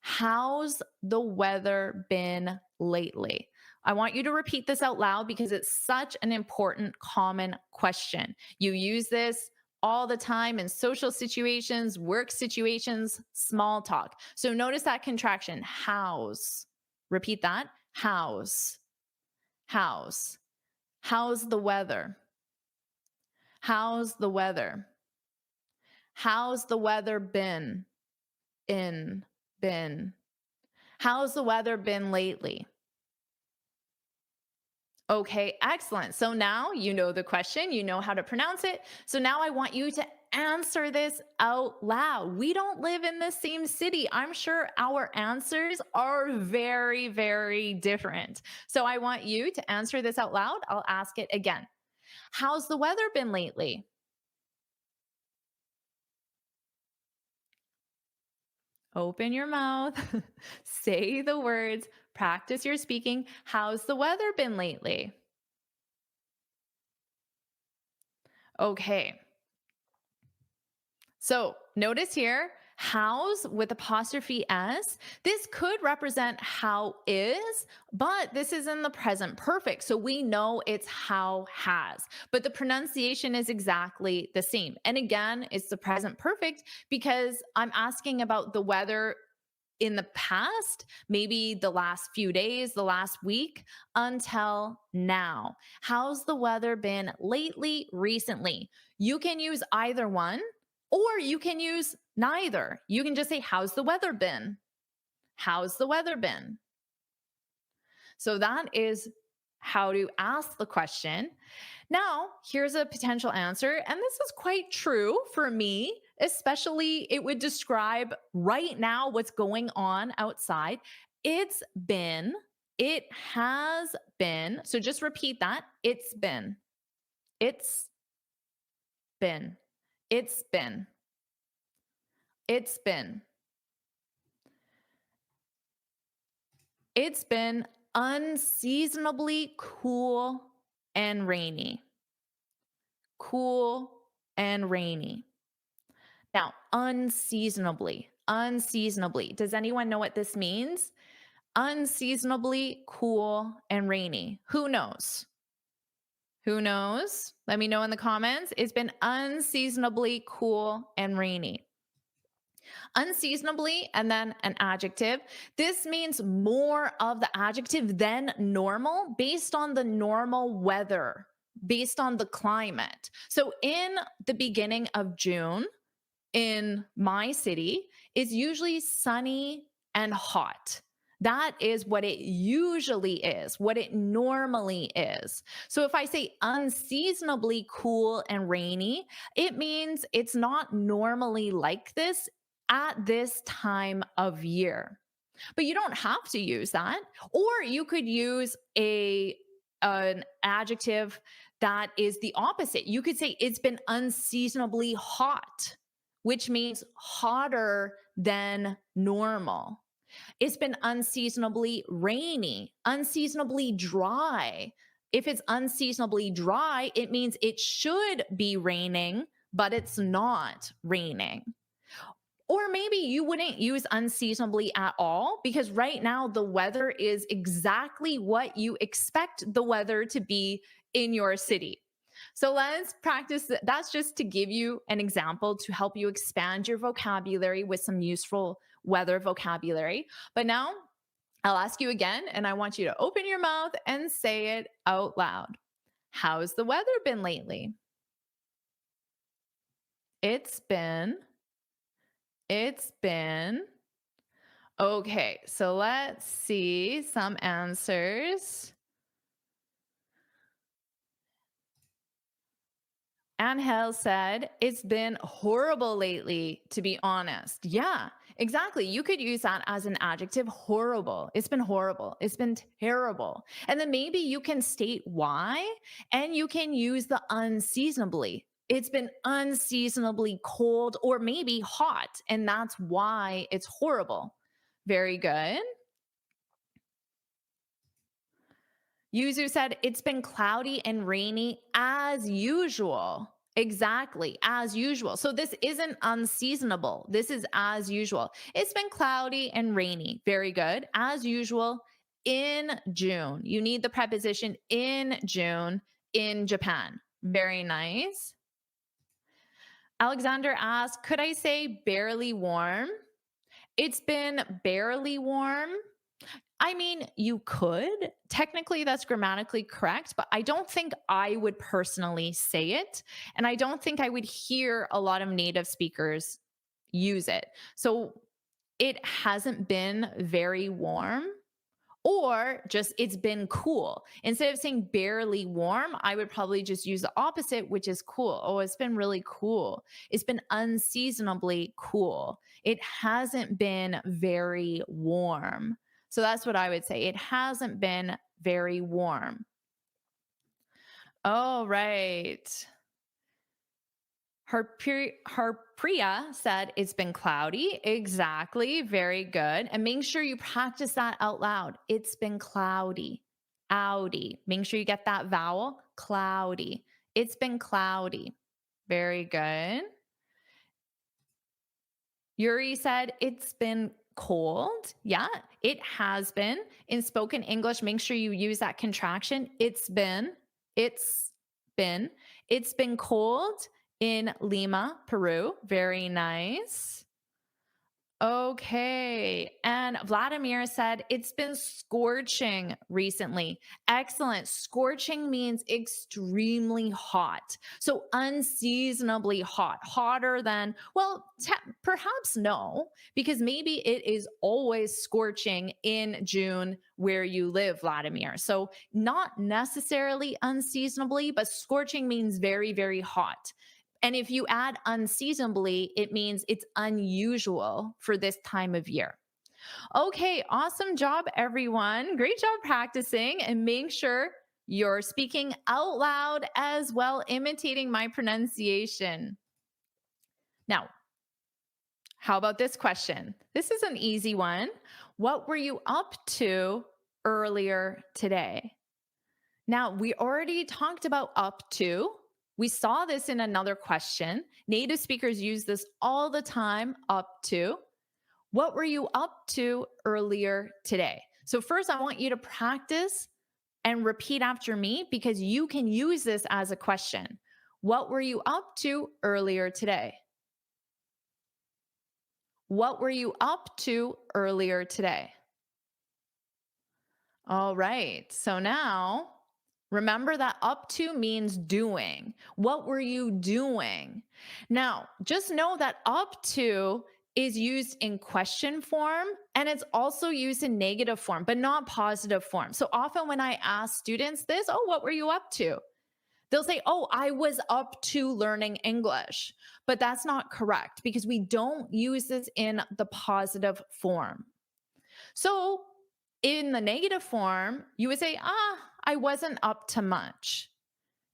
How's the weather been lately? I want you to repeat this out loud because it's such an important common question. You use this all the time in social situations, work situations, small talk. So notice that contraction, how's. Repeat that, how's. How's. How's the weather? How's the weather? How's the weather been? Been. How's the weather been lately? Okay, excellent. So now you know the question, you know how to pronounce it. So now I want you to answer this out loud. We don't live in the same city. I'm sure our answers are very, very different. So I want you to answer this out loud. I'll ask it again. How's the weather been lately? Open your mouth, say the words, practice your speaking. How's the weather been lately? Okay. So notice here, how's with apostrophe S. This could represent how is, but this is in the present perfect. So we know it's how has, but the pronunciation is exactly the same. And again, it's the present perfect because I'm asking about the weather in the past, maybe the last few days, the last week, until now. How's the weather been lately, recently? You can use either one, or you can use neither. You can just say, how's the weather been? How's the weather been? So that is how to ask the question. Now, here's a potential answer, and this is quite true for me, especially it would describe right now what's going on outside. It's been, it has been. So just repeat that. It's been, it's been, it's been, it's been. It's been unseasonably cool and rainy. Cool and rainy. Now, unseasonably. Does anyone know what this means? Unseasonably cool and rainy. Who knows? Who knows? Let me know in the comments. It's been unseasonably cool and rainy. Unseasonably and then an adjective. This means more of the adjective than normal based on the normal weather, based on the climate. So in the beginning of June, in my city, is usually sunny and hot. That is what it usually is, what it normally is. So if I say unseasonably cool and rainy, it means it's not normally like this at this time of year. But you don't have to use that. Or you could use an adjective that is the opposite. You could say it's been unseasonably hot, which means hotter than normal. It's been unseasonably rainy, unseasonably dry. If it's unseasonably dry, it means it should be raining, but it's not raining. Or maybe you wouldn't use unseasonably at all because right now the weather is exactly what you expect the weather to be in your city. So let's practice. That's just to give you an example to help you expand your vocabulary with some useful weather vocabulary. But now I'll ask you again, and I want you to open your mouth and say it out loud. How's the weather been lately? It's been. Okay, so let's see some answers. Angel said, it's been horrible lately, to be honest. Yeah, exactly. You could use that as an adjective, horrible. It's been horrible. It's been terrible. And then maybe you can state why, and you can use the unseasonably. It's been unseasonably cold or maybe hot, and that's why it's horrible. Very good. Yuzu said, it's been cloudy and rainy as usual. Exactly, as usual. So this isn't unseasonable. This is as usual. It's been cloudy and rainy. Very good. As usual in June. You need the preposition in June in Japan. Very nice. Alexander asked, could I say barely warm? It's been barely warm. I mean, you could. Technically, that's grammatically correct, but I don't think I would personally say it. And I don't think I would hear a lot of native speakers use it. So it hasn't been very warm, Or just it's been cool. Instead of saying barely warm, I would probably just use the opposite, which is cool. Oh, it's been really cool. It's been unseasonably cool. It hasn't been very warm. So that's what I would say. It hasn't been very warm. All right. Harpriya said it's been cloudy. Exactly. Very good. And make sure you practice that out loud. It's been cloudy. Oudy. Make sure you get that vowel. Cloudy. It's been cloudy. Very good. Yuri said it's been cold. Yeah, it has been. In spoken English, make sure you use that contraction. It's been. It's been. It's been cold in Lima, Peru. Very nice. Okay. And Vladimir said it's been scorching recently. Excellent. Scorching means extremely hot. So unseasonably hot, hotter than, well, perhaps no, because maybe it is always scorching in June where you live, Vladimir. So not necessarily unseasonably, but scorching means very, very hot. And if you add unseasonably, it means it's unusual for this time of year. Okay, awesome job, everyone. Great job practicing, and make sure you're speaking out loud as well, imitating my pronunciation. Now, how about this question? This is an easy one. What were you up to earlier today? Now, we already talked about up to. We saw this in another question. Native speakers use this all the time, up to. What were you up to earlier today? So first, I want you to practice and repeat after me because you can use this as a question. What were you up to earlier today? What were you up to earlier today? All right, so now remember that up to means doing. What were you doing? Now, just know that up to is used in question form and it's also used in negative form, but not positive form. So often when I ask students this, oh, what were you up to? They'll say, oh, I was up to learning English. But that's not correct because we don't use this in the positive form. So in the negative form, you would say, I wasn't up to much,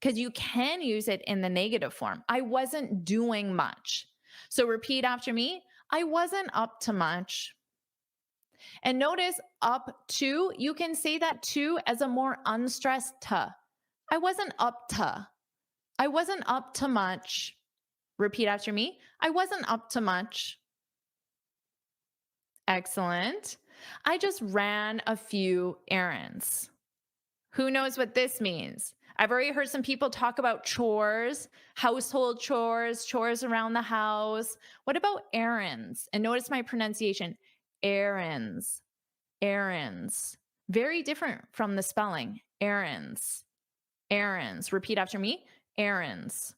because you can use it in the negative form. I wasn't doing much. So repeat after me. I wasn't up to much. And notice up to, you can say that to as a more unstressed to. I wasn't up to. I wasn't up to much. Repeat after me. I wasn't up to much. Excellent. I just ran a few errands. Who knows what this means? I've already heard some people talk about chores, household chores, chores around the house. What about errands? And notice my pronunciation, errands, errands. Very different from the spelling, errands, errands. Repeat after me, errands.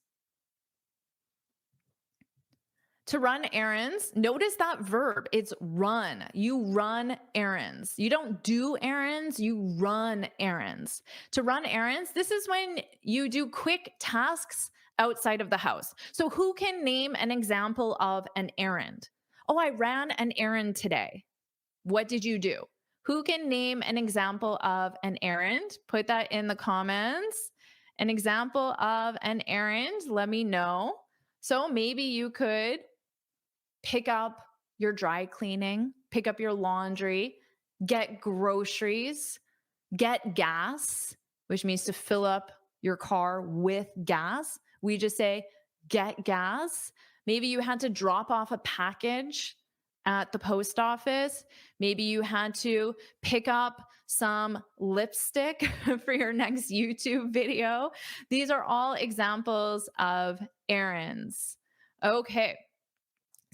To run errands, notice that verb, it's run. You run errands. You don't do errands, you run errands. To run errands, this is when you do quick tasks outside of the house. So who can name an example of an errand? Oh, I ran an errand today. What did you do? Who can name an example of an errand? Put that in the comments. An example of an errand, let me know. So maybe you could pick up your dry cleaning, pick up your laundry, get groceries, get gas, which means to fill up your car with gas. We just say, get gas. Maybe you had to drop off a package at the post office. Maybe you had to pick up some lipstick for your next YouTube video. These are all examples of errands. Okay.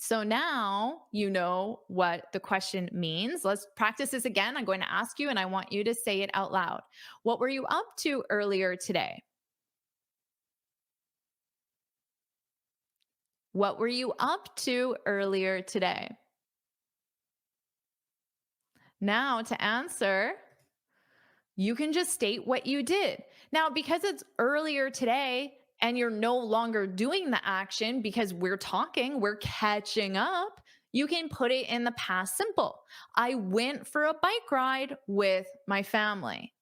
So now you know what the question means. Let's practice this again. I'm going to ask you and I want you to say it out loud. What were you up to earlier today? What were you up to earlier today? Now to answer, you can just state what you did. Now, because it's earlier today and you're no longer doing the action because we're talking, we're catching up, you can put it in the past simple. I went for a bike ride with my family.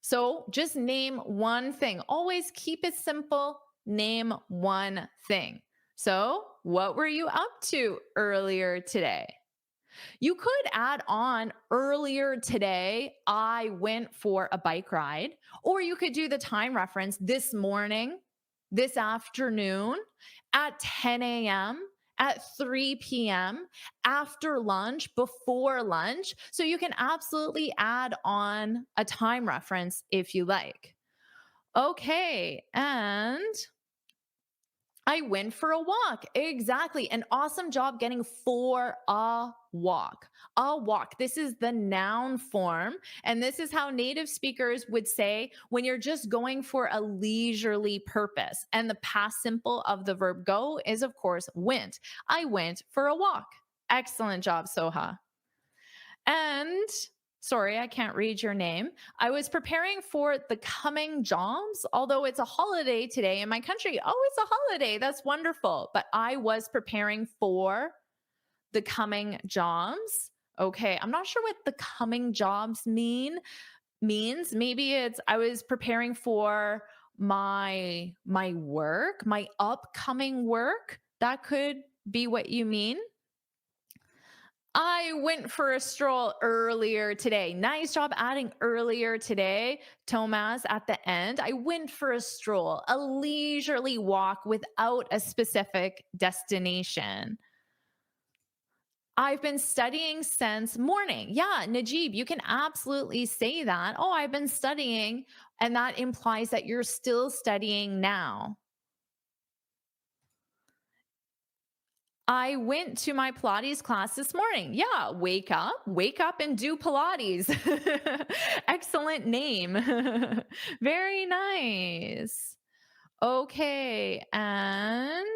So just name one thing. Always keep it simple. Name one thing. So what were you up to earlier today? You could add on earlier today, I went for a bike ride, or you could do the time reference this morning, this afternoon, at 10 a.m., at 3 p.m., after lunch, before lunch. So you can absolutely add on a time reference if you like. Okay, and I went for a walk. Exactly. An awesome job getting for a walk. A walk. This is the noun form. And this is how native speakers would say when you're just going for a leisurely purpose. And the past simple of the verb go is, of course, went. I went for a walk. Excellent job, Soha. And sorry, I can't read your name. I was preparing for the coming jobs, although it's a holiday today in my country. Oh, it's a holiday. That's wonderful. But I was preparing for the coming jobs. Okay, I'm not sure what the coming jobs means. Maybe it's I was preparing for my work, my upcoming work. That could be what you mean. I went for a stroll earlier today. Nice job adding earlier today, Thomas, at the end. I went for a stroll, a leisurely walk without a specific destination. I've been studying since morning. Yeah, Najib, you can absolutely say that. Oh, I've been studying, and that implies that you're still studying now. I went to my Pilates class this morning. Yeah, wake up and do Pilates. Excellent name. Very nice. Okay, and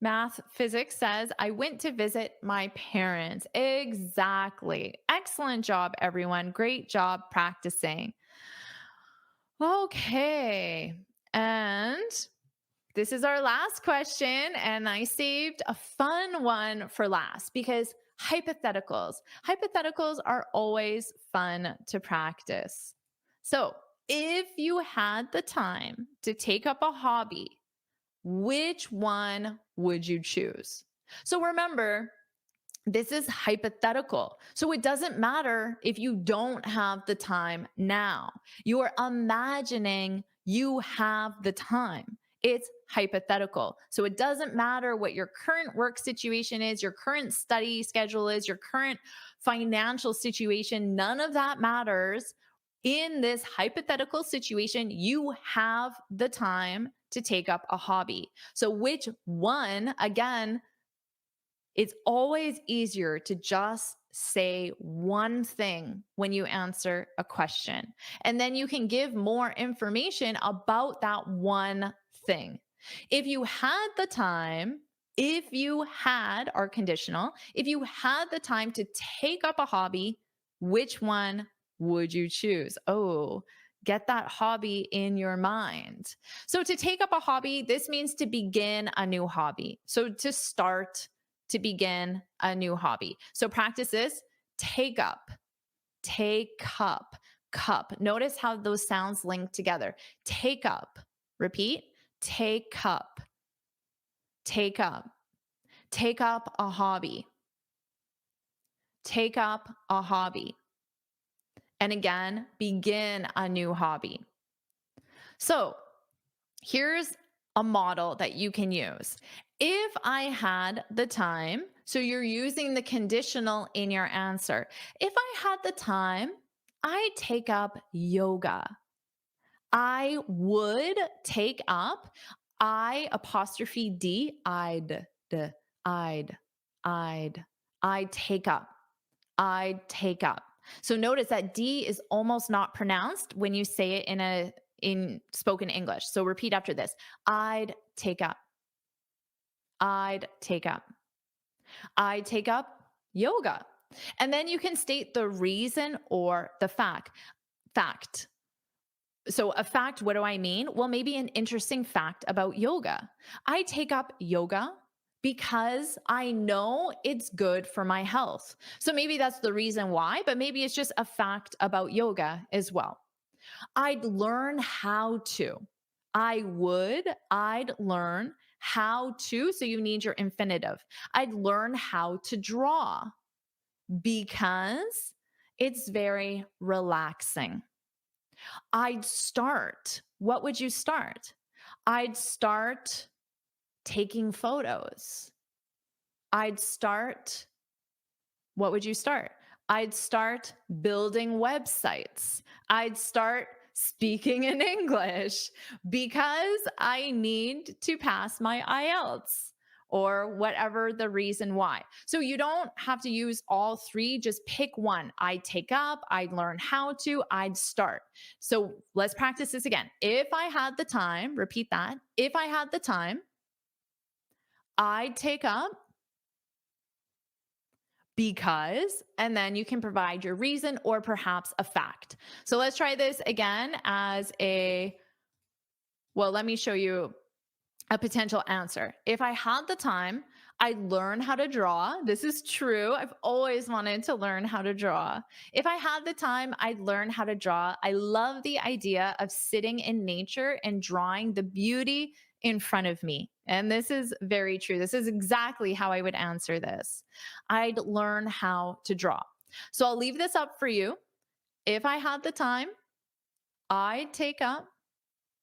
Math Physics says, I went to visit my parents. Exactly. Excellent job, everyone. Great job practicing. Okay, and this is our last question, and I saved a fun one for last because hypotheticals are always fun to practice. So if you had the time to take up a hobby, which one would you choose? So remember, this is hypothetical. So it doesn't matter if you don't have the time now. You are imagining you have the time. It's hypothetical. So it doesn't matter what your current work situation is, your current study schedule is, your current financial situation. None of that matters. In this hypothetical situation, you have the time to take up a hobby. So which one, again, it's always easier to just say one thing when you answer a question. And then you can give more information about that one thing. If you had the time, if you had are conditional, if you had the time to take up a hobby, which one would you choose? Oh, get that hobby in your mind. So to take up a hobby, this means to begin a new hobby. So to start, to begin a new hobby. So practice this, take up, cup. Notice how those sounds link together. Take up, repeat, take up, take up a hobby, take up a hobby. And again, begin a new hobby. So here's a model that you can use. If I had the time, so you're using the conditional in your answer. If I had the time, I'd take up yoga. I would take up, I'd take up. So notice that D is almost not pronounced when you say it in spoken English. So repeat after this. I'd take up. I'd take up. I'd take up yoga. And then you can state the reason or the fact. So a fact, what do I mean? Well, maybe an interesting fact about yoga. I take up yoga because I know it's good for my health. So maybe that's the reason why, but maybe it's just a fact about yoga as well. I'd learn how to. I'd learn how to. So you need your infinitive. I'd learn how to draw because it's very relaxing. I'd start. What would you start? I'd start taking photos. I'd start. What would you start? I'd start building websites. I'd start speaking in English because I need to pass my IELTS or whatever the reason why. So you don't have to use all three, just pick one. I'd take up, I'd learn how to, I'd start. So let's practice this again. If I had the time, repeat that. If I had the time, I'd take up because, and then you can provide your reason or perhaps a fact. So let's try this again as let me show you a potential answer. If I had the time, I'd learn how to draw. This is true. I've always wanted to learn how to draw. If I had the time, I'd learn how to draw. I love the idea of sitting in nature and drawing the beauty in front of me. And this is very true. This is exactly how I would answer this. I'd learn how to draw. So I'll leave this up for you. If I had the time, I'd take up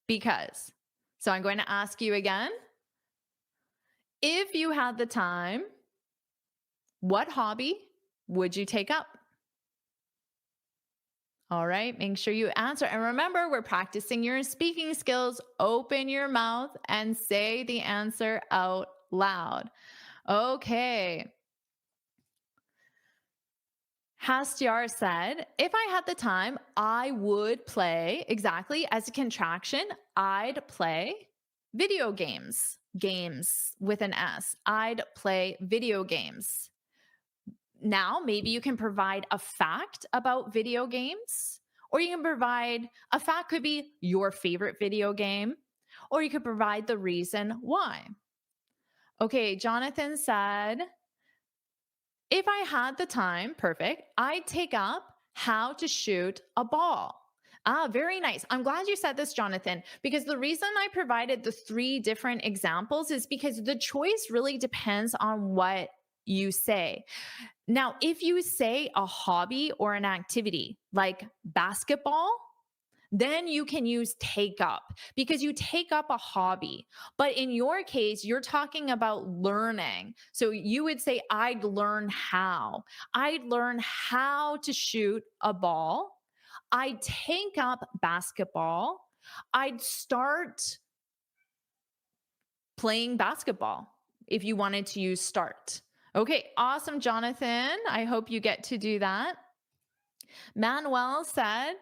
because. So I'm going to ask you again. If you had the time, what hobby would you take up? All right, make sure you answer. And remember, we're practicing your speaking skills. Open your mouth and say the answer out loud. Okay. Hastiar said, if I had the time, I would play, exactly as a contraction, I'd play video games. Games with an S. I'd play video games. Now, maybe you can provide a fact about video games, or you can provide a fact could be your favorite video game, or you could provide the reason why. Okay, Jonathan said, if I had the time, perfect, I'd take up how to shoot a ball. Ah, very nice. I'm glad you said this, Jonathan, because the reason I provided the 3 different examples is because the choice really depends on what you say. Now, if you say a hobby or an activity like basketball, then you can use take up because you take up a hobby. But in your case, you're talking about learning. So you would say, I'd learn how. I'd learn how to shoot a ball. I'd take up basketball. I'd start playing basketball if you wanted to use start. Okay, awesome, Jonathan. I hope you get to do that. Manuel said,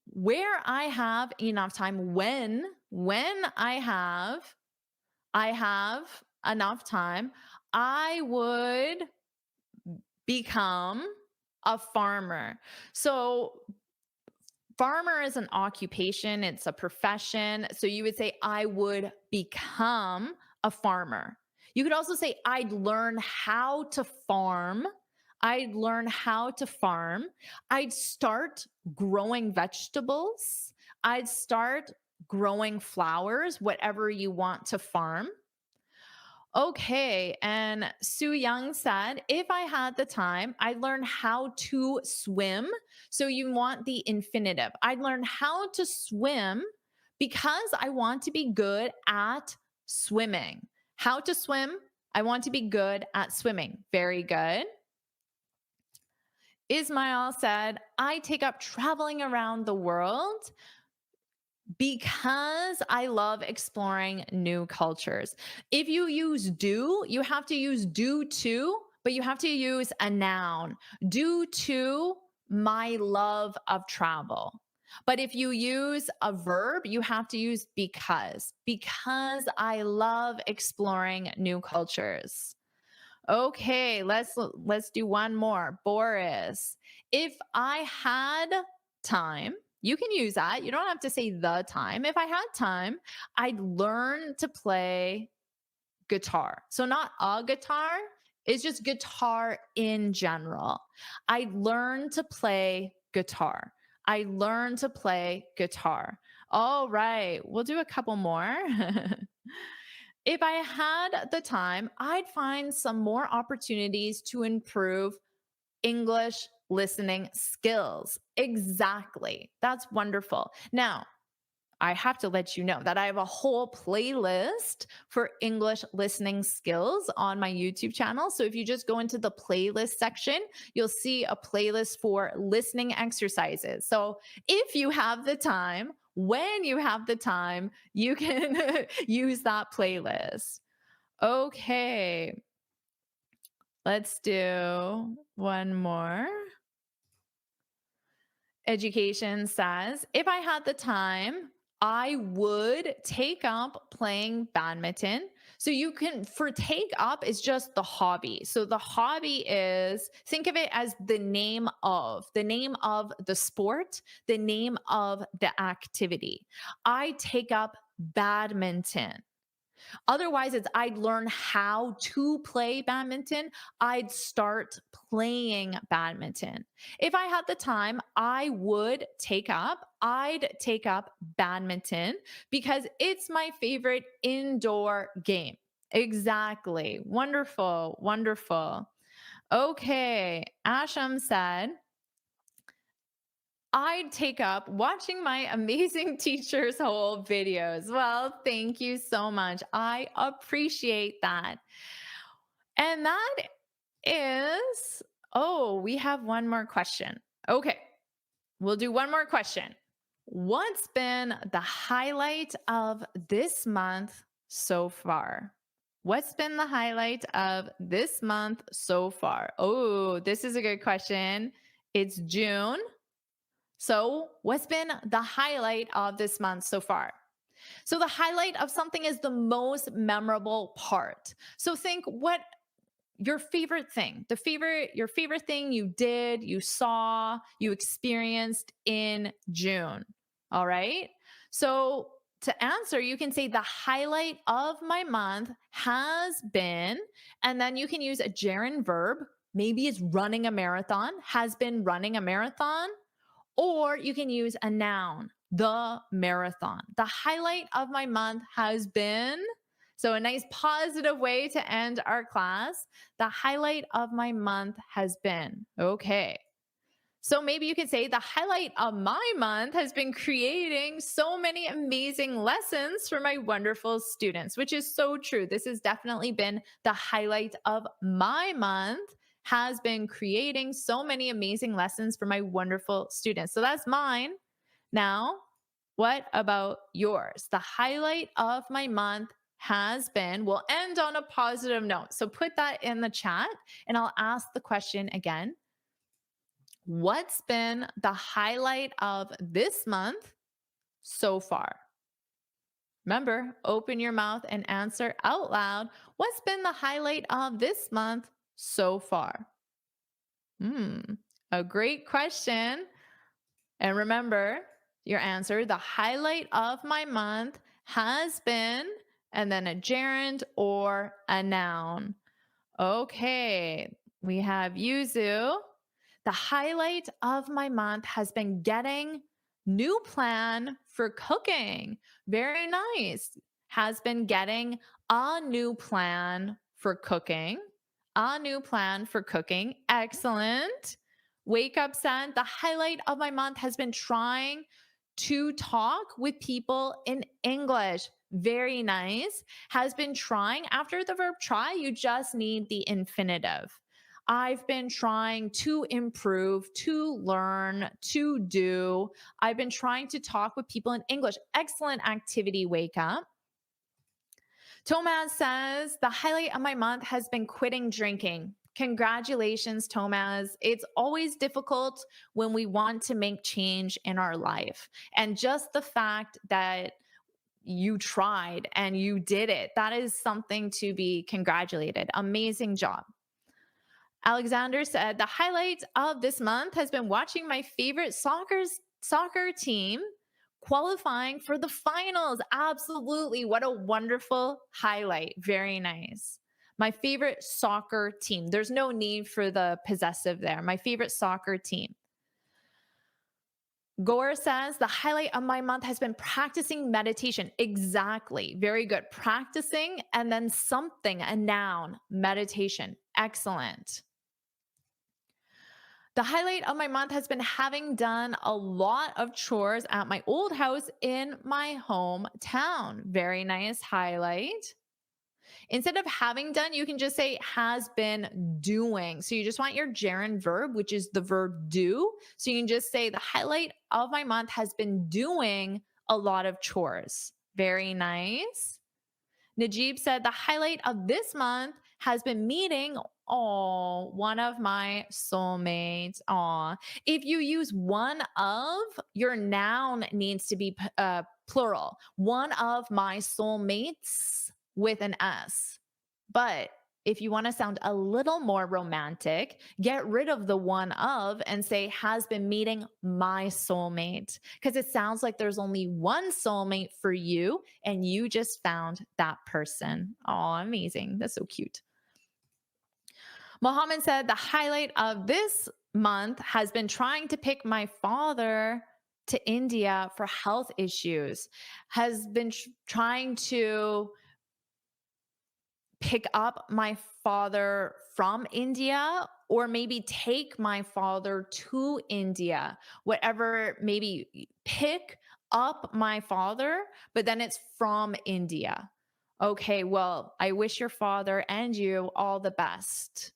where I have enough time, when I have enough time, I would become a farmer. So farmer is an occupation, it's a profession. So you would say, I would become a farmer. You could also say, I'd learn how to farm. I'd learn how to farm. I'd start growing vegetables. I'd start growing flowers, whatever you want to farm. Okay, and Sue Young said, if I had the time, I'd learn how to swim. So you want the infinitive. I'd learn how to swim because I want to be good at swimming. How to swim? I want to be good at swimming. Very good. Ismail said, I take up traveling around the world because I love exploring new cultures. If you use do, you have to use due to, but you have to use a noun. Due to my love of travel. But if you use a verb, you have to use because I love exploring new cultures. Okay, let's do one more. Boris, if I had time, you can use that. You don't have to say the time. If I had time, I'd learn to play guitar. So not a guitar, it's just guitar in general. I learned to play guitar. I learned to play guitar. All right, we'll do a couple more. If I had the time, I'd find some more opportunities to improve English listening skills. Exactly. That's wonderful. Now, I have to let you know that I have a whole playlist for English listening skills on my YouTube channel. So if you just go into the playlist section, you'll see a playlist for listening exercises. So if you have the time, when you have the time, you can use that playlist. Okay. Let's do one more. Education says, if I had the time, I would take up playing badminton. So you can, for take up is just the hobby. So the hobby is, think of it as the name of the sport, the name of the activity. I take up badminton. Otherwise, it's I'd learn how to play badminton. I'd start playing badminton. If I had the time, I'd take up badminton because it's my favorite indoor game. Exactly. Wonderful. Wonderful. Okay. Asham said, I'd take up watching my amazing teacher's whole videos. Well, thank you so much. I appreciate that. And that is, we have one more question. Okay, we'll do one more question. What's been the highlight of this month so far? What's been the highlight of this month so far? Oh, this is a good question. It's June. So, what's been the highlight of this month so far? So, the highlight of something is the most memorable part. So, think what your favorite thing, your favorite thing you did, you saw, you experienced in June. All right. So, to answer, you can say the highlight of my month has been, and then you can use a gerund verb. Maybe it's running a marathon, has been running a marathon. Or you can use a noun, the marathon. The highlight of my month has been, so a nice positive way to end our class. The highlight of my month has been. Okay. So maybe you could say the highlight of my month has been creating so many amazing lessons for my wonderful students, which is so true. This has definitely been the highlight of my month, has been creating so many amazing lessons for my wonderful students. So that's mine. Now, what about yours? The highlight of my month has been, we'll end on a positive note. So put that in the chat and I'll ask the question again. What's been the highlight of this month so far? Remember, open your mouth and answer out loud. What's been the highlight of this month so far? A great question. And remember your answer. The highlight of my month has been, and then a gerund or a noun. Okay, we have Yuzu. The highlight of my month has been getting new plan for cooking. Very nice. Has been getting a new plan for cooking. A new plan for cooking. Excellent. Wake Up said, the highlight of my month has been trying to talk with people in English. Very nice. Has been trying. After the verb try, you just need the infinitive. I've been trying to improve, to learn, to do. I've been trying to talk with people in English. Excellent activity, Wake Up. Tomaz says, the highlight of my month has been quitting drinking. Congratulations, Tomaz. It's always difficult when we want to make change in our life. And just the fact that you tried and you did it. That is something to be congratulated. Amazing job. Alexander said, the highlight of this month has been watching my favorite soccer team qualifying for the finals. Absolutely. What a wonderful highlight. Very nice. My favorite soccer team. There's no need for the possessive there. My favorite soccer team. Gore says, the highlight of my month has been practicing meditation. Exactly. Very good. Practicing and then something, a noun, meditation. Excellent. The highlight of my month has been having done a lot of chores at my old house in my hometown. Very nice highlight. Instead of having done, you can just say has been doing. So you just want your gerund verb, which is the verb do. So you can just say the highlight of my month has been doing a lot of chores. Very nice. Najib said the highlight of this month has been meeting one of my soulmates. If you use one of, your noun needs to be plural. One of my soulmates with an S. But if you want to sound a little more romantic, get rid of the one of and say has been meeting my soulmate, because it sounds like there's only one soulmate for you and you just found that person. Oh, amazing. That's so cute. Mohammed said the highlight of this month has been trying to pick my father to India for health issues. Has been trying to pick up my father from India, or maybe take my father to India, whatever, maybe pick up my father, but then it's from India. Okay, well, I wish your father and you all the best.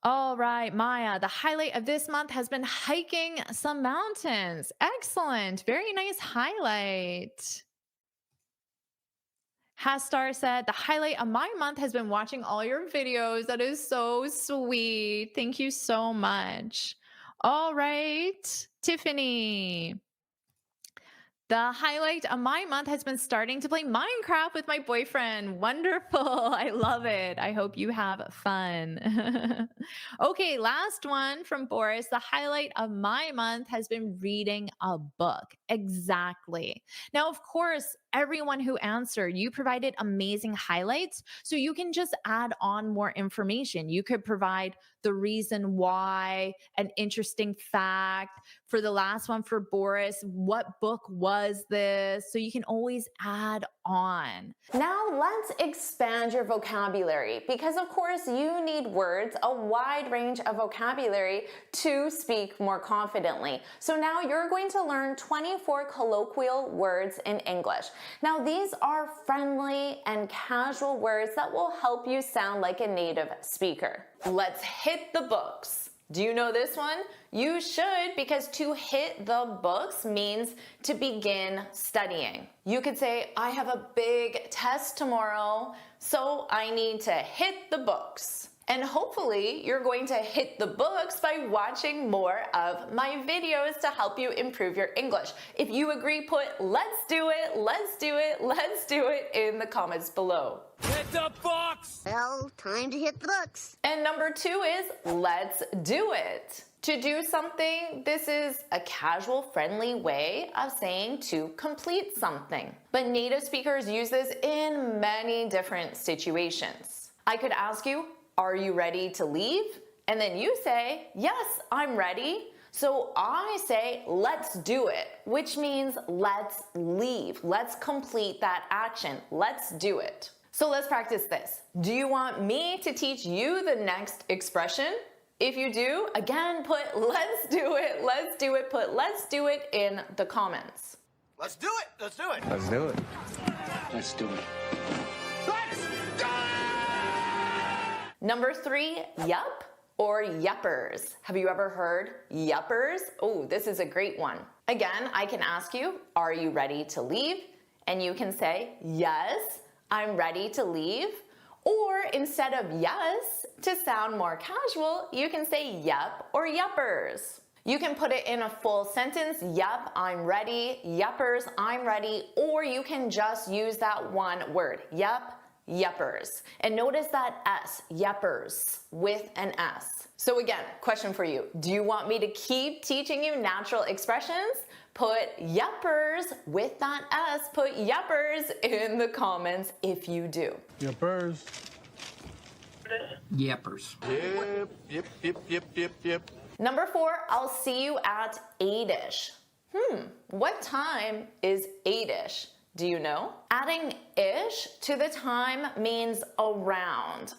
All right, Maya, the highlight of this month has been hiking some mountains. Excellent. Very nice highlight. Hastar said, the highlight of my month has been watching all your videos. That is so sweet. Thank you so much. All right, Tiffany. The highlight of my month has been starting to play Minecraft with my boyfriend. Wonderful. I love it. I hope you have fun. Okay, last one from Boris. The highlight of my month has been reading a book. Exactly. Now, of course, everyone who answered, you provided amazing highlights, so you can just add on more information. You could provide the reason why, an interesting fact. For the last one for Boris, what book was this? So you can always add on. Now let's expand your vocabulary, because of course you need words, a wide range of vocabulary to speak more confidently. So now you're going to learn 24 colloquial words in English. Now these are friendly and casual words that will help you sound like a native speaker. Let's hit the books. Do you know this one? You should, because to hit the books means to begin studying. You could say, I have a big test tomorrow, so I need to hit the books. And hopefully you're going to hit the books by watching more of my videos to help you improve your English. If you agree, put let's do it, let's do it, let's do it in the comments below. Hit the books! Well, time to hit the books. And number 2 is let's do it. To do something, this is a casual, friendly way of saying to complete something. But native speakers use this in many different situations. I could ask you, are you ready to leave? And then you say, yes, I'm ready. So I say, let's do it, which means let's leave. Let's complete that action. Let's do it. So let's practice this. Do you want me to teach you the next expression? If you do, again, put let's do it, let's do it, put let's do it in the comments. Let's do it! Let's do it! Let's do it. Let's do it. Number 3, yup or yuppers. Have you ever heard yuppers? Oh, this is a great one. Again, I can ask you, are you ready to leave? And you can say, yes, I'm ready to leave. Or instead of yes, to sound more casual, you can say yup or yuppers. You can put it in a full sentence, yep, I'm ready, yeppers, I'm ready, or you can just use that one word, yep, yeppers. And notice that S, yeppers, with an S. So again, question for you. Do you want me to keep teaching you natural expressions? Put yeppers with that S, put yeppers in the comments if you do. Yeppers. Yeppers. Yep. Number 4, I'll see you at 8-ish. What time is 8-ish? Do you know? Adding ish to the time means around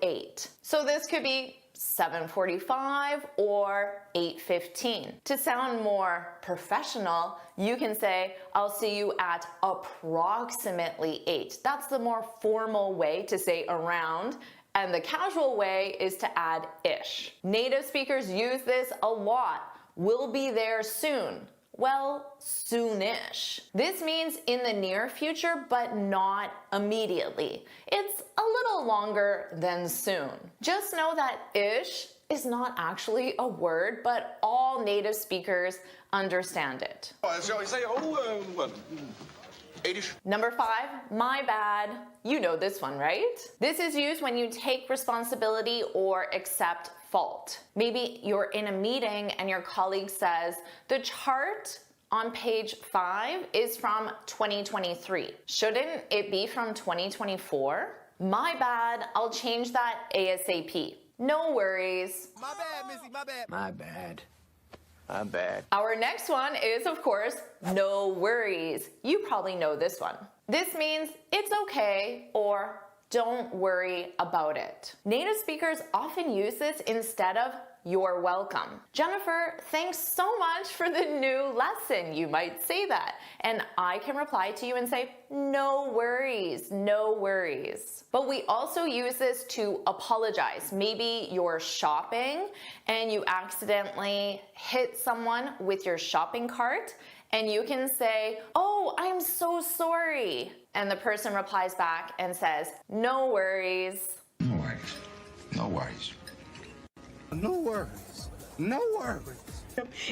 8. So this could be 7:45 or 8:15. To sound more professional, you can say, I'll see you at approximately 8. That's the more formal way to say around, and the casual way is to add ish. Native speakers use this a lot. We'll be there soon. Well, soonish. This means in the near future, but not immediately. It's a little longer than soon. Just know that ish is not actually a word, but all native speakers understand it. Shall we say, 8-ish? Number 5, my bad. You know this one, right? This is used when you take responsibility or accept fault. Maybe you're in a meeting and your colleague says, the chart on page 5 is from 2023. Shouldn't it be from 2024? My bad, I'll change that ASAP. No worries. My bad, Missy, my bad. My bad. I'm bad. Our next one is, of course, no worries. You probably know this one. This means it's okay or don't worry about it. Native speakers often use this instead of you're welcome. Jennifer, thanks so much for the new lesson. You might say that. And I can reply to you and say, no worries, no worries. But we also use this to apologize. Maybe you're shopping and you accidentally hit someone with your shopping cart, and you can say, oh, I'm so sorry. And the person replies back and says, no worries. No worries. No worries. No worries. No worries.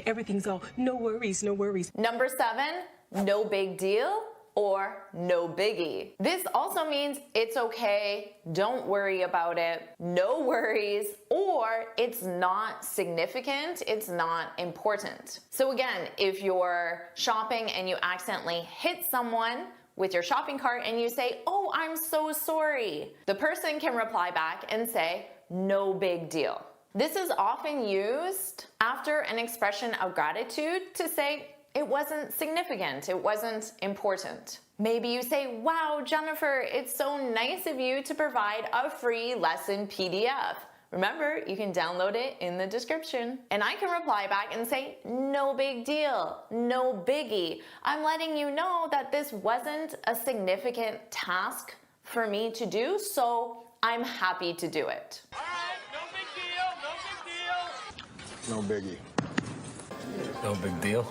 Everything's all no worries, no worries. Number 7, no big deal or no biggie. This also means it's okay, don't worry about it, no worries, or it's not significant, it's not important. So again, if you're shopping and you accidentally hit someone with your shopping cart and you say, oh, I'm so sorry, the person can reply back and say, no big deal. This is often used after an expression of gratitude to say it wasn't significant, it wasn't important. Maybe you say, wow, Jennifer, it's so nice of you to provide a free lesson PDF. Remember, you can download it in the description. And I can reply back and say, no big deal, no biggie. I'm letting you know that this wasn't a significant task for me to do, so I'm happy to do it. No biggie. No big deal.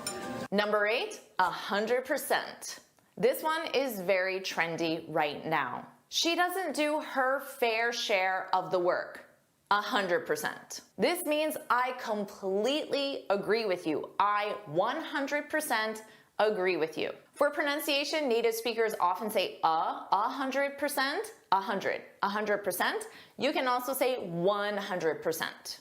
Number 8, 100%. This one is very trendy right now. She doesn't do her fair share of the work. 100%. This means I completely agree with you. I 100% agree with you. For pronunciation, native speakers often say 100%, 100%. You can also say 100%.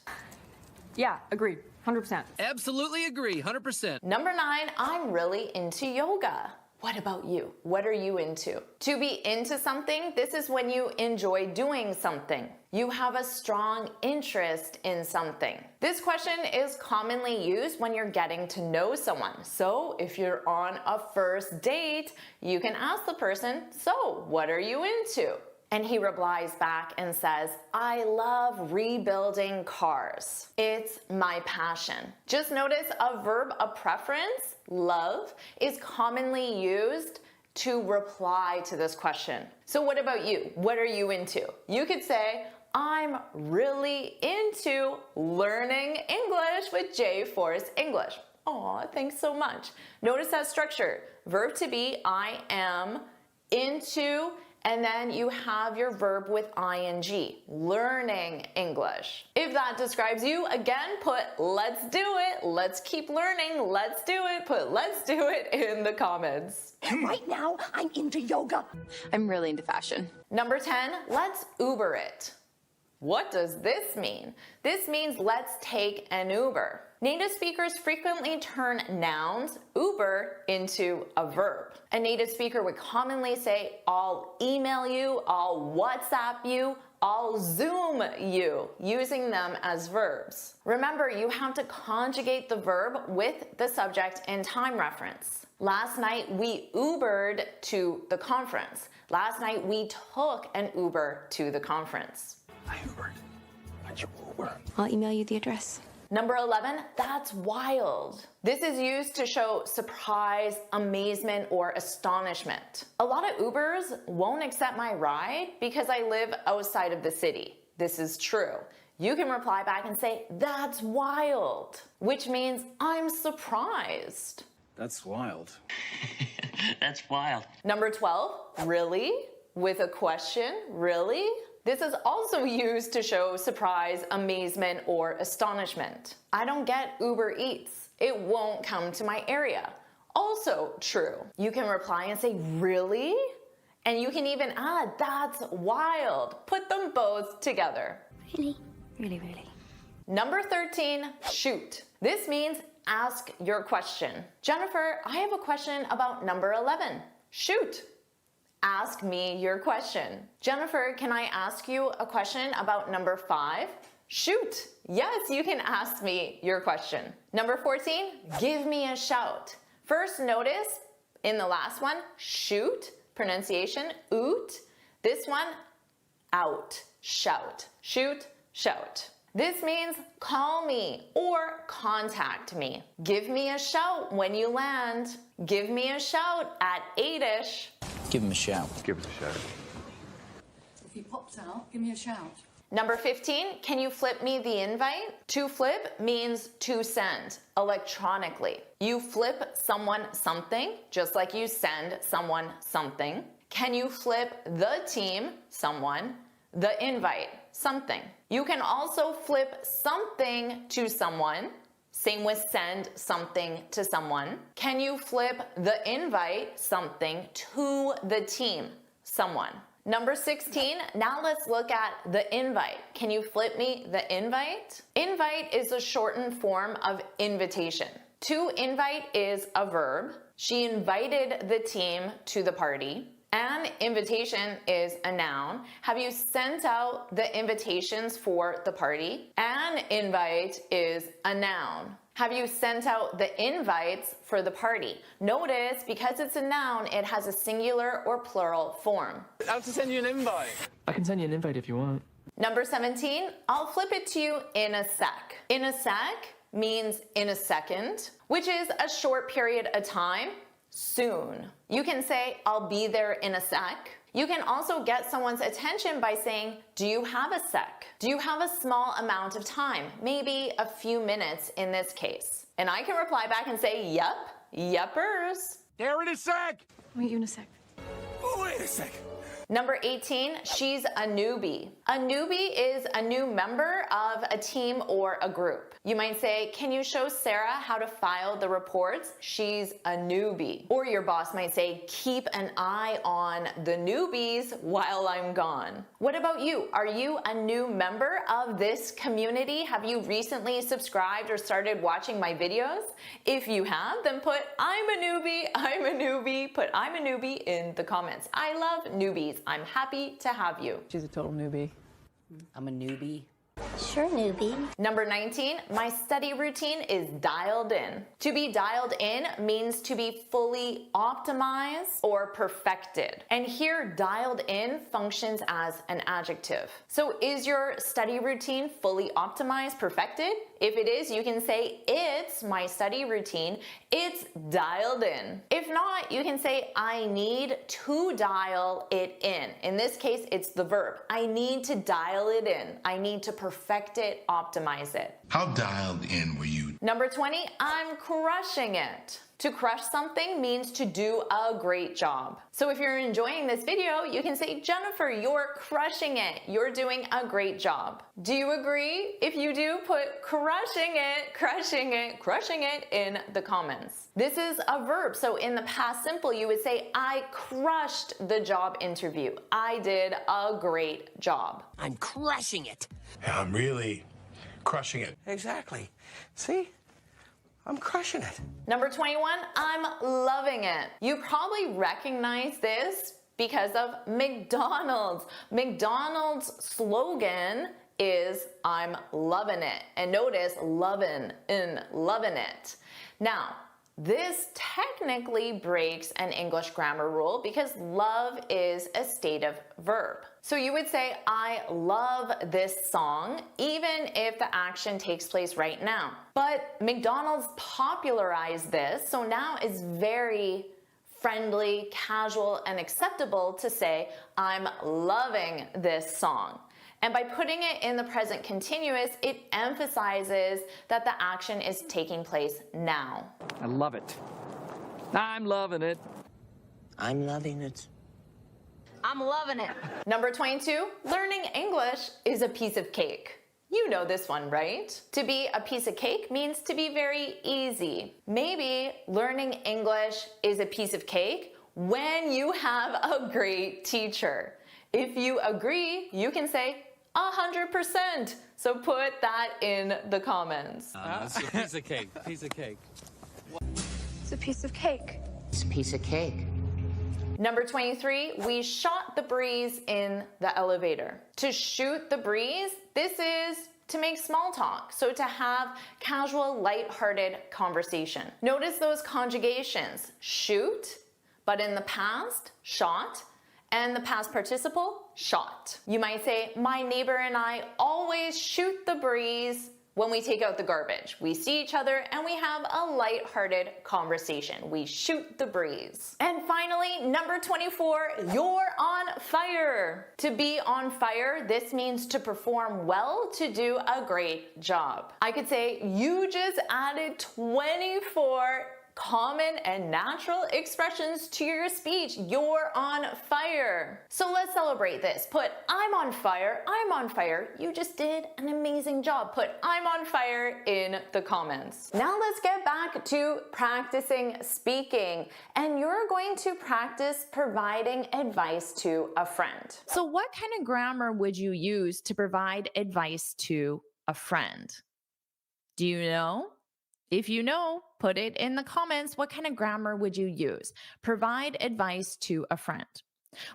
Yeah, agreed. 100%. Absolutely agree, 100%. Number 9, I'm really into yoga. What about you? What are you into? To be into something, this is when you enjoy doing something. You have a strong interest in something. This question is commonly used when you're getting to know someone. So if you're on a first date, you can ask the person, so what are you into? And he replies back and says, I love rebuilding cars. It's my passion. Just notice a verb of preference, love, is commonly used to reply to this question. So what about you? What are you into? You could say, I'm really into learning English with JForrest English. Aw, thanks so much. Notice that structure. Verb to be, I am, into, and then you have your verb with ing, learning English. If that describes you, again, put let's do it, let's keep learning, let's do it, put let's do it in the comments. Right now, I'm into yoga. I'm really into fashion. Number 10, let's Uber it. What does this mean? This means let's take an Uber. Native speakers frequently turn nouns, Uber, into a verb. A native speaker would commonly say, I'll email you, I'll WhatsApp you, I'll Zoom you, using them as verbs. Remember, you have to conjugate the verb with the subject and time reference. Last night, we Ubered to the conference. Last night, we took an Uber to the conference. I Ubered. What'd you Uber? I'll email you the address. Number 11, that's wild. This is used to show surprise, amazement, or astonishment. A lot of Ubers won't accept my ride because I live outside of the city. This is true. You can reply back and say, that's wild, which means I'm surprised. That's wild. That's wild. Number 12, really? With a question, really? This is also used to show surprise, amazement, or astonishment. I don't get Uber Eats. It won't come to my area. Also true. You can reply and say, really? And you can even add, that's wild. Put them both together. Really? Really, really. Number 13, shoot. This means ask your question. Jennifer, I have a question about number 11. Shoot. Ask me your question. Jennifer, can I ask you a question about number 5? Shoot. Yes, you can ask me your question. Number 14, give me a shout. First, notice in the last one, shoot, pronunciation, oot. This one, out, shout. Shoot, shout. This means call me or contact me. Give me a shout when you land. Give me a shout at 8-ish. Give him a shout. Give us a shout. If he pops out, give me a shout. Number 15, can you flip me the invite? To flip means to send electronically. You flip someone something, just like you send someone something. Can you flip the team, someone, the invite, something? You can also flip something to someone. Same with send something to someone. Can you flip the invite, something, to the team, someone? Number 16, now let's look at the invite. Can you flip me the invite? Invite is a shortened form of invitation. To invite is a verb. She invited the team to the party. An invitation is a noun. Have you sent out the invitations for the party? An invite is a noun. Have you sent out the invites for the party? Notice, because it's a noun, it has a singular or plural form. I have to send you an invite. I can send you an invite if you want. Number 17, I'll flip it to you in a sec. In a sec means in a second, which is a short period of time. Soon. You can say, I'll be there in a sec. You can also get someone's attention by saying, do you have a sec? Do you have a small amount of time? Maybe a few minutes in this case. And I can reply back and say, yep, yepers. Here in a sec. Wait, you in a sec. Wait a sec. Number 18, she's a newbie. A newbie is a new member of a team or a group. You might say, can you show Sarah how to file the reports? She's a newbie. Or your boss might say, keep an eye on the newbies while I'm gone. What about you? Are you a new member of this community? Have you recently subscribed or started watching my videos? If you have, then put I'm a newbie, put I'm a newbie in the comments. I love newbies. I'm happy to have you. She's a total newbie. I'm a newbie. Sure, newbie. Number 19, my study routine is dialed in. To be dialed in means to be fully optimized or perfected. And here, dialed in functions as an adjective. So is your study routine fully optimized, perfected? If it is, you can say, it's my study routine. It's dialed in. If not, you can say, I need to dial it in. In this case, it's the verb. I need to dial it in. I need to perfect it, optimize it. How dialed in were you Number 20, I'm crushing it. To crush something means to do a great job. So if you're enjoying this video, you can say, Jennifer, you're crushing it. You're doing a great job. Do you agree? If you do, put crushing it, crushing it, crushing it in the comments. This is a verb. So in the past simple, you would say, I crushed the job interview. I did a great job. I'm crushing it. Yeah, I'm really crushing it. Exactly. See? I'm crushing it. Number 21, I'm loving it. You probably recognize this because of McDonald's. McDonald's slogan is I'm loving it. And notice lovin' in loving it. Now, this technically breaks an English grammar rule because love is a state of verb. So you would say, I love this song, even if the action takes place right now. But McDonald's popularized this, so now it's very friendly, casual, and acceptable to say, I'm loving this song. And by putting it in the present continuous, it emphasizes that the action is taking place now. I love it. I'm loving it. I'm loving it. I'm loving it. Number 22, learning English is a piece of cake. You know this one, right? To be a piece of cake means to be very easy. Maybe learning English is a piece of cake when you have a great teacher. If you agree, you can say 100%. So put that in the comments. It's a piece of cake. Piece of cake. It's a piece of cake. It's a piece of cake. Number 23, we shot the breeze in the elevator. To shoot the breeze, this is to make small talk, so to have casual, light-hearted conversation. Notice those conjugations, shoot, but in the past, shot, and the past participle, shot. You might say, my neighbor and I always shoot the breeze when we take out the garbage. We see each other and we have a light-hearted conversation. We shoot the breeze. And finally, number 24, you're on fire. To be on fire, this means to perform well, to do a great job. I could say, you just added 24 common and natural expressions to your speech. You're on fire. So let's celebrate this. Put I'm on fire, I'm on fire. You just did an amazing job. Put I'm on fire in the comments. Now let's get back to practicing speaking. And you're going to practice providing advice to a friend. So what kind of grammar would you use to provide advice to a friend? Do you know? If you know, put it in the comments. What kind of grammar would you use? Provide advice to a friend.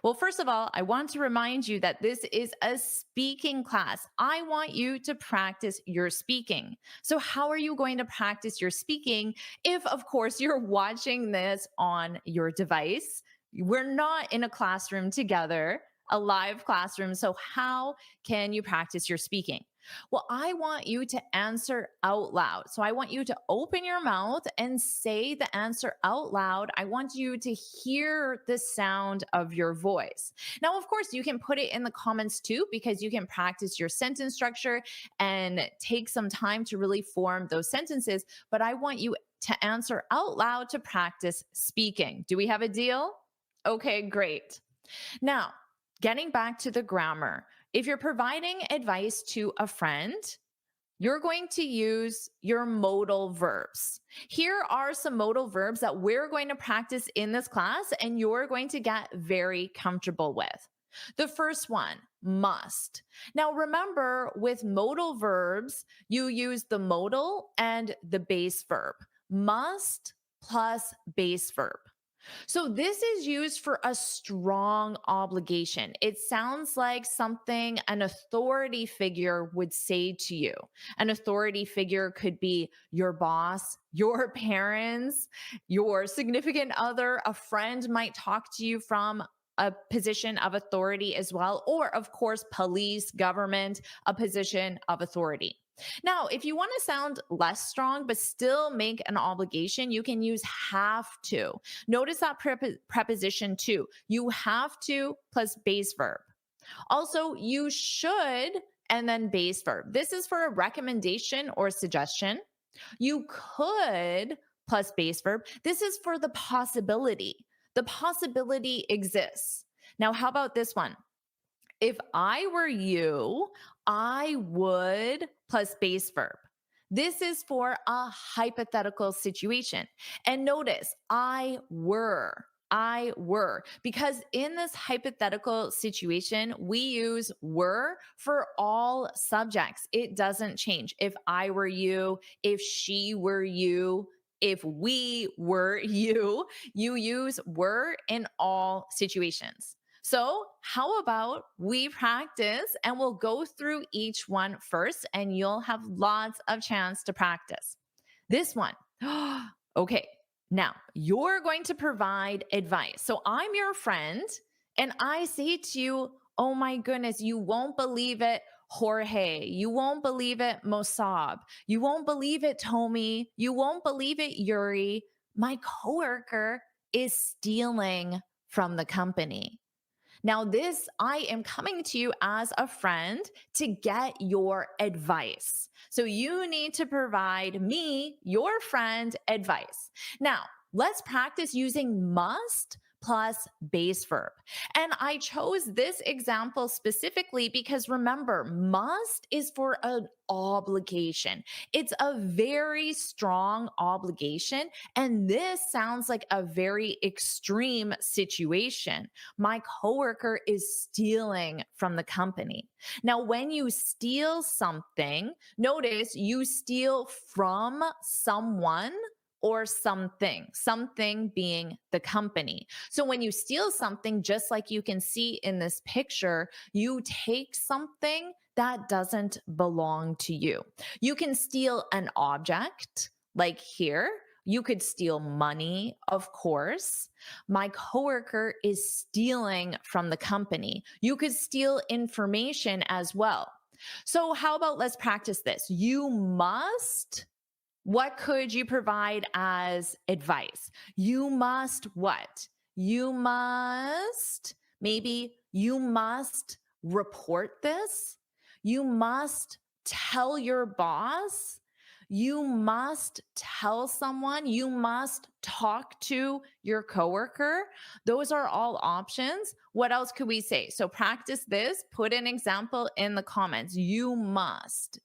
Well, first of all, I want to remind you that this is a speaking class. I want you to practice your speaking. So how are you going to practice your speaking if, of course, you're watching this on your device? We're not in a classroom together, a live classroom. So how can you practice your speaking? Well, I want you to answer out loud. So I want you to open your mouth and say the answer out loud. I want you to hear the sound of your voice. Now, of course, you can put it in the comments too, because you can practice your sentence structure and take some time to really form those sentences. But I want you to answer out loud to practice speaking. Do we have a deal? Okay, great. Now, getting back to the grammar. If you're providing advice to a friend, you're going to use your modal verbs. Here are some modal verbs that we're going to practice in this class and you're going to get very comfortable with. The first one, must. Now remember, with modal verbs, you use the modal and the base verb. Must plus base verb. So this is used for a strong obligation. It sounds like something an authority figure would say to you. An authority figure could be your boss, your parents, your significant other. A friend might talk to you from a position of authority as well, or of course, police, government, a position of authority. Now, if you want to sound less strong, but still make an obligation, you can use have to. Notice that preposition to. You have to plus base verb. Also, you should and then base verb. This is for a recommendation or suggestion. You could plus base verb. This is for the possibility. The possibility exists. Now, how about this one? If I were you, I would plus base verb. This is for a hypothetical situation. And notice, I were, because in this hypothetical situation, we use were for all subjects. It doesn't change. If I were you, if she were you, if we were you, you use were in all situations. So how about we practice and we'll go through each one first and you'll have lots of chance to practice. This one. Okay. Now you're going to provide advice. So I'm your friend and I say to you, oh my goodness, you won't believe it, Jorge. You won't believe it, Mosab. You won't believe it, Tomi. You won't believe it, Yuri. My coworker is stealing from the company. Now, this, I am coming to you as a friend to get your advice. So you need to provide me, your friend, advice. Now, let's practice using must plus base verb. And I chose this example specifically because remember, must is for an obligation. It's a very strong obligation. And this sounds like a very extreme situation. My coworker is stealing from the company. Now, when you steal something, notice you steal from someone or something being the company. So when you steal something, just like you can see in this picture, you take something that doesn't belong to you. You can steal an object, like here. You could steal money, of course. My coworker is stealing from the company. You could steal information as well. So how about let's practice this. You must. What could you provide as advice? You must what? You must, maybe you must report this. You must tell your boss. You must tell someone. You must talk to your coworker. Those are all options. What else could we say? So practice this. Put an example in the comments. You must,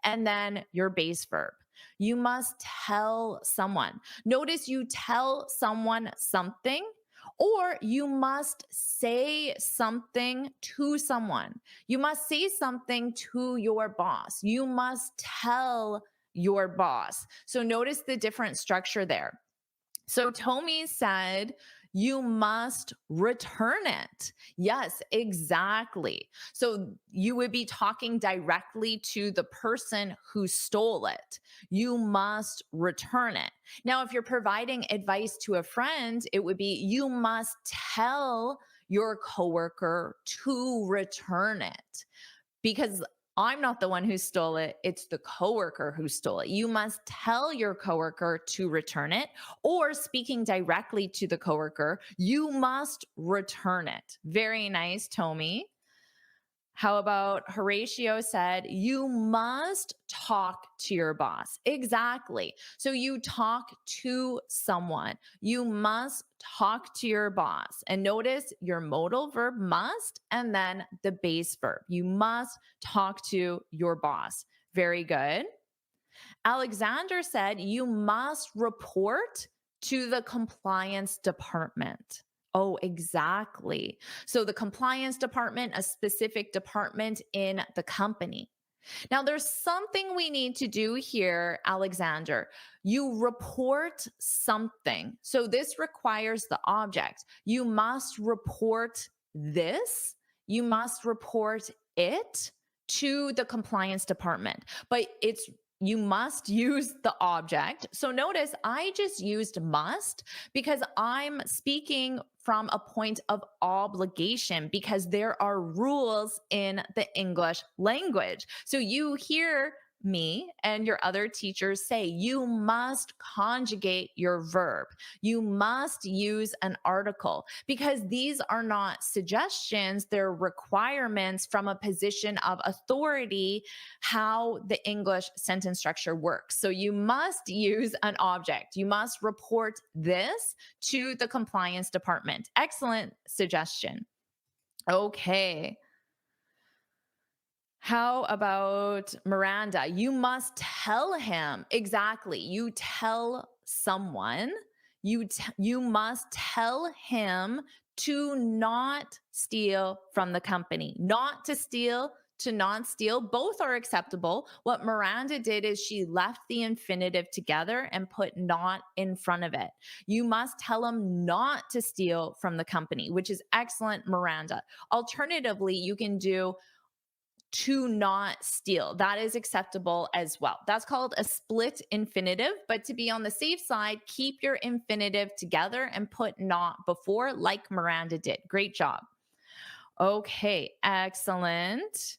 and then your base verb. You must tell someone. Notice you tell someone something, or you must say something to someone. You must say something to your boss. You must tell your boss. So notice the different structure there. So Tomi said, you must return it. Yes, exactly. So you would be talking directly to the person who stole it. You must return it. Now, if you're providing advice to a friend, it would be you must tell your coworker to return it, because I'm not the one who stole it. It's the coworker who stole it. You must tell your coworker to return it, or speaking directly to the coworker, you must return it. Very nice, Tomi. How about Horatio said, you must talk to your boss. Exactly. So you talk to someone. You must talk to your boss. And notice your modal verb must and then the base verb. You must talk to your boss. Very good. Alexander said, you must report to the compliance department. Oh, exactly. So the compliance department, a specific department in the company. Now, there's something we need to do here, Alexander. You report something. So this requires the object. You must report this. You must report it to the compliance department. But you must use the object. So notice I just used must because I'm speaking from a point of obligation, because there are rules in the English language. So you hear me and your other teachers say, you must conjugate your verb. You must use an article, because these are not suggestions, they're requirements from a position of authority, how the English sentence structure works. So you must use an object. You must report this to the compliance department. Excellent suggestion. Okay. How about Miranda? You must tell him. Exactly. You tell someone, you must tell him to not steal from the company. Not to steal, to not steal, both are acceptable. What Miranda did is she left the infinitive together and put not in front of it. You must tell him not to steal from the company, which is excellent, Miranda. Alternatively, you can do to not steal. That is acceptable as well. That's called a split infinitive, but to be on the safe side, keep your infinitive together and put not before, like Miranda did. Great job. Okay, excellent.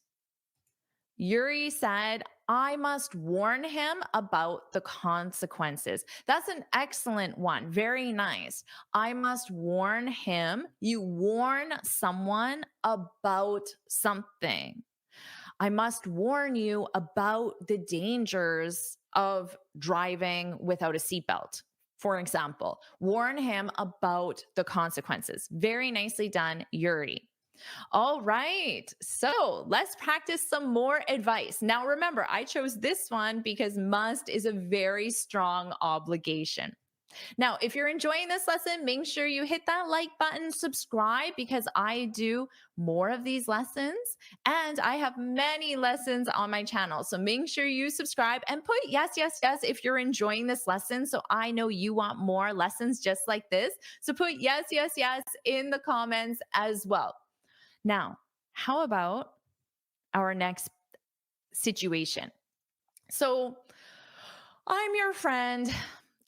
Yuri said, I must warn him about the consequences. That's an excellent one. Very nice. I must warn him. You warn someone about something. I must warn you about the dangers of driving without a seatbelt. For example, warn him about the consequences. Very nicely done, Yuri. All right, so let's practice some more advice. Now remember, I chose this one because must is a very strong obligation. Now, if you're enjoying this lesson, make sure you hit that like button, subscribe, because I do more of these lessons and I have many lessons on my channel. So make sure you subscribe and put yes, yes, yes if you're enjoying this lesson. So I know you want more lessons just like this. So put yes, yes, yes in the comments as well. Now, how about our next situation? So I'm your friend.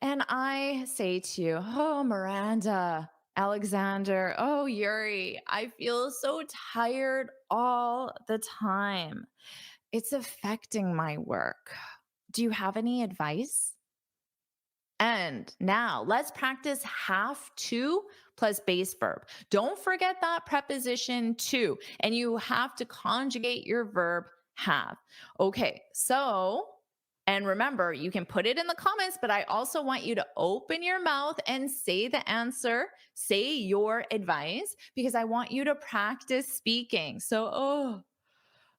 And I say to you, oh, Miranda, Alexander, oh, Yuri, I feel so tired all the time. It's affecting my work. Do you have any advice? And now let's practice have to plus base verb. Don't forget that preposition to, and you have to conjugate your verb have. Okay, so and remember, you can put it in the comments, but I also want you to open your mouth and say the answer, say your advice, because I want you to practice speaking. So,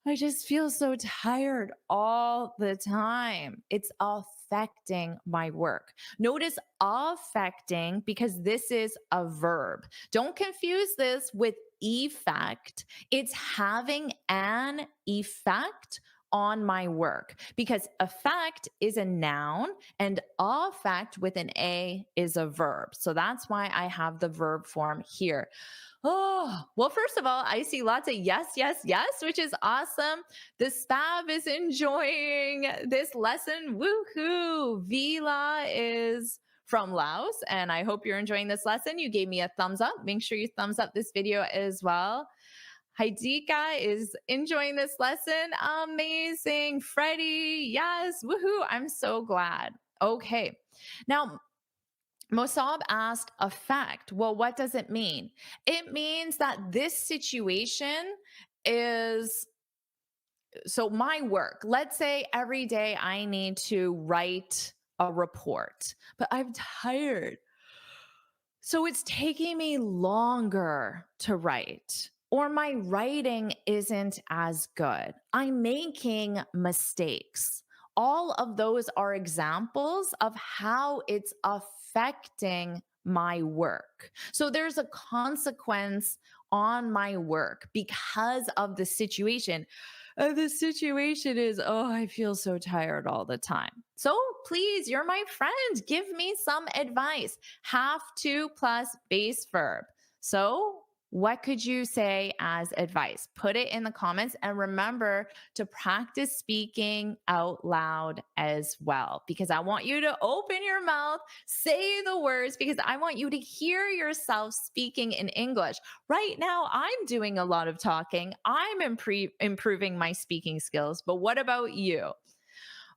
I just feel so tired all the time. It's affecting my work. Notice affecting because this is a verb. Don't confuse this with effect. It's having an effect on my work, because effect is a noun and affect with an A is a verb. So that's why I have the verb form here. Oh, well, first of all, I see lots of yes, yes, yes, which is awesome. The Spav is enjoying this lesson. Woohoo! Vila is from Laos, and I hope you're enjoying this lesson. You gave me a thumbs up. Make sure you thumbs up this video as well. Haidika is enjoying this lesson. Amazing. Freddie, yes. Woohoo. I'm so glad. Okay. Now, Mosab asked affect. Well, what does it mean? It means that this situation is, so my work, let's say every day I need to write a report, but I'm tired. So it's taking me longer to write, or my writing isn't as good. I'm making mistakes. All of those are examples of how it's affecting my work. So there's a consequence on my work because of the situation. The situation is, oh, I feel so tired all the time. So please, you're my friend. Give me some advice. Have to plus base verb. So what could you say as advice? Put it in the comments, and remember to practice speaking out loud as well, because I want you to open your mouth, say the words, because I want you to hear yourself speaking in English. Right now, I'm doing a lot of talking. I'm improving my speaking skills, but what about you?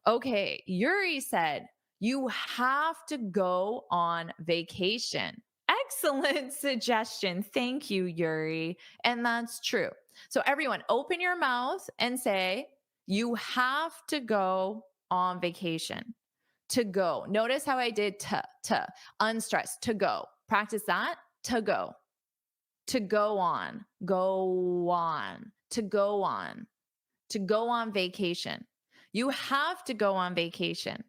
Okay, Yuri said, you have to go on vacation. Excellent suggestion. Thank you, Yuri. And that's true. So, everyone, open your mouth and say, you have to go on vacation. To go. Notice how I did to, unstressed, to go. Practice that. To go. To go on. Go on. To go on. To go on vacation. You have to go on vacation.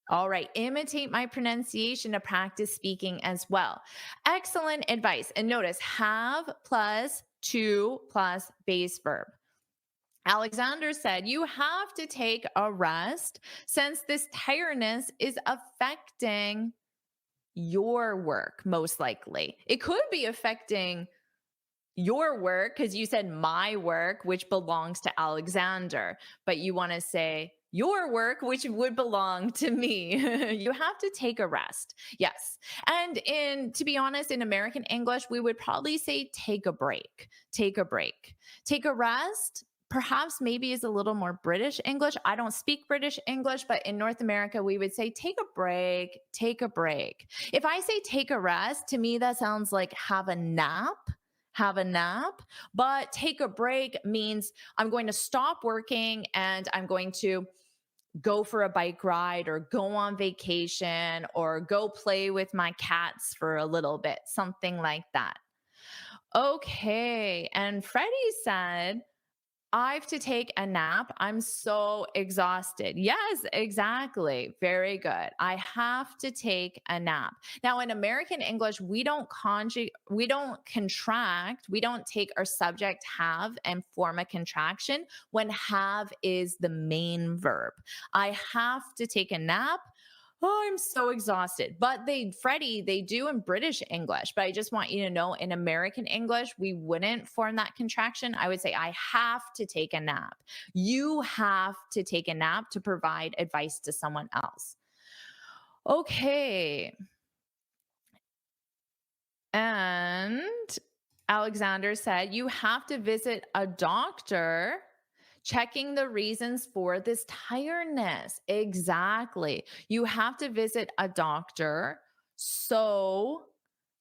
All right, imitate my pronunciation to practice speaking as well. Excellent advice. And notice have plus to plus base verb. Alexander said, you have to take a rest since this tiredness is affecting your work, most likely. It could be affecting your work because you said my work, which belongs to Alexander, but you want to say your work, which would belong to me. You have to take a rest. Yes. And to be honest, in American English, we would probably say take a break, take a break, take a rest. Perhaps maybe is a little more British English. I don't speak British English, but in North America, we would say take a break, take a break. If I say take a rest, to me, that sounds like have a nap. Have a nap, but take a break means I'm going to stop working and I'm going to go for a bike ride or go on vacation or go play with my cats for a little bit, something like that. Okay, and Freddie said, I have to take a nap. I'm so exhausted. Yes, exactly. Very good. I have to take a nap. Now, in American English, we don't contract, we don't take our subject have and form a contraction when have is the main verb. I have to take a nap. Oh, I'm so exhausted. But Freddie, they do in British English. But I just want you to know in American English, we wouldn't form that contraction. I would say, I have to take a nap. You have to take a nap to provide advice to someone else. Okay. And Alexander said, you have to visit a doctor. Checking the reasons for this tiredness. Exactly. You have to visit a doctor so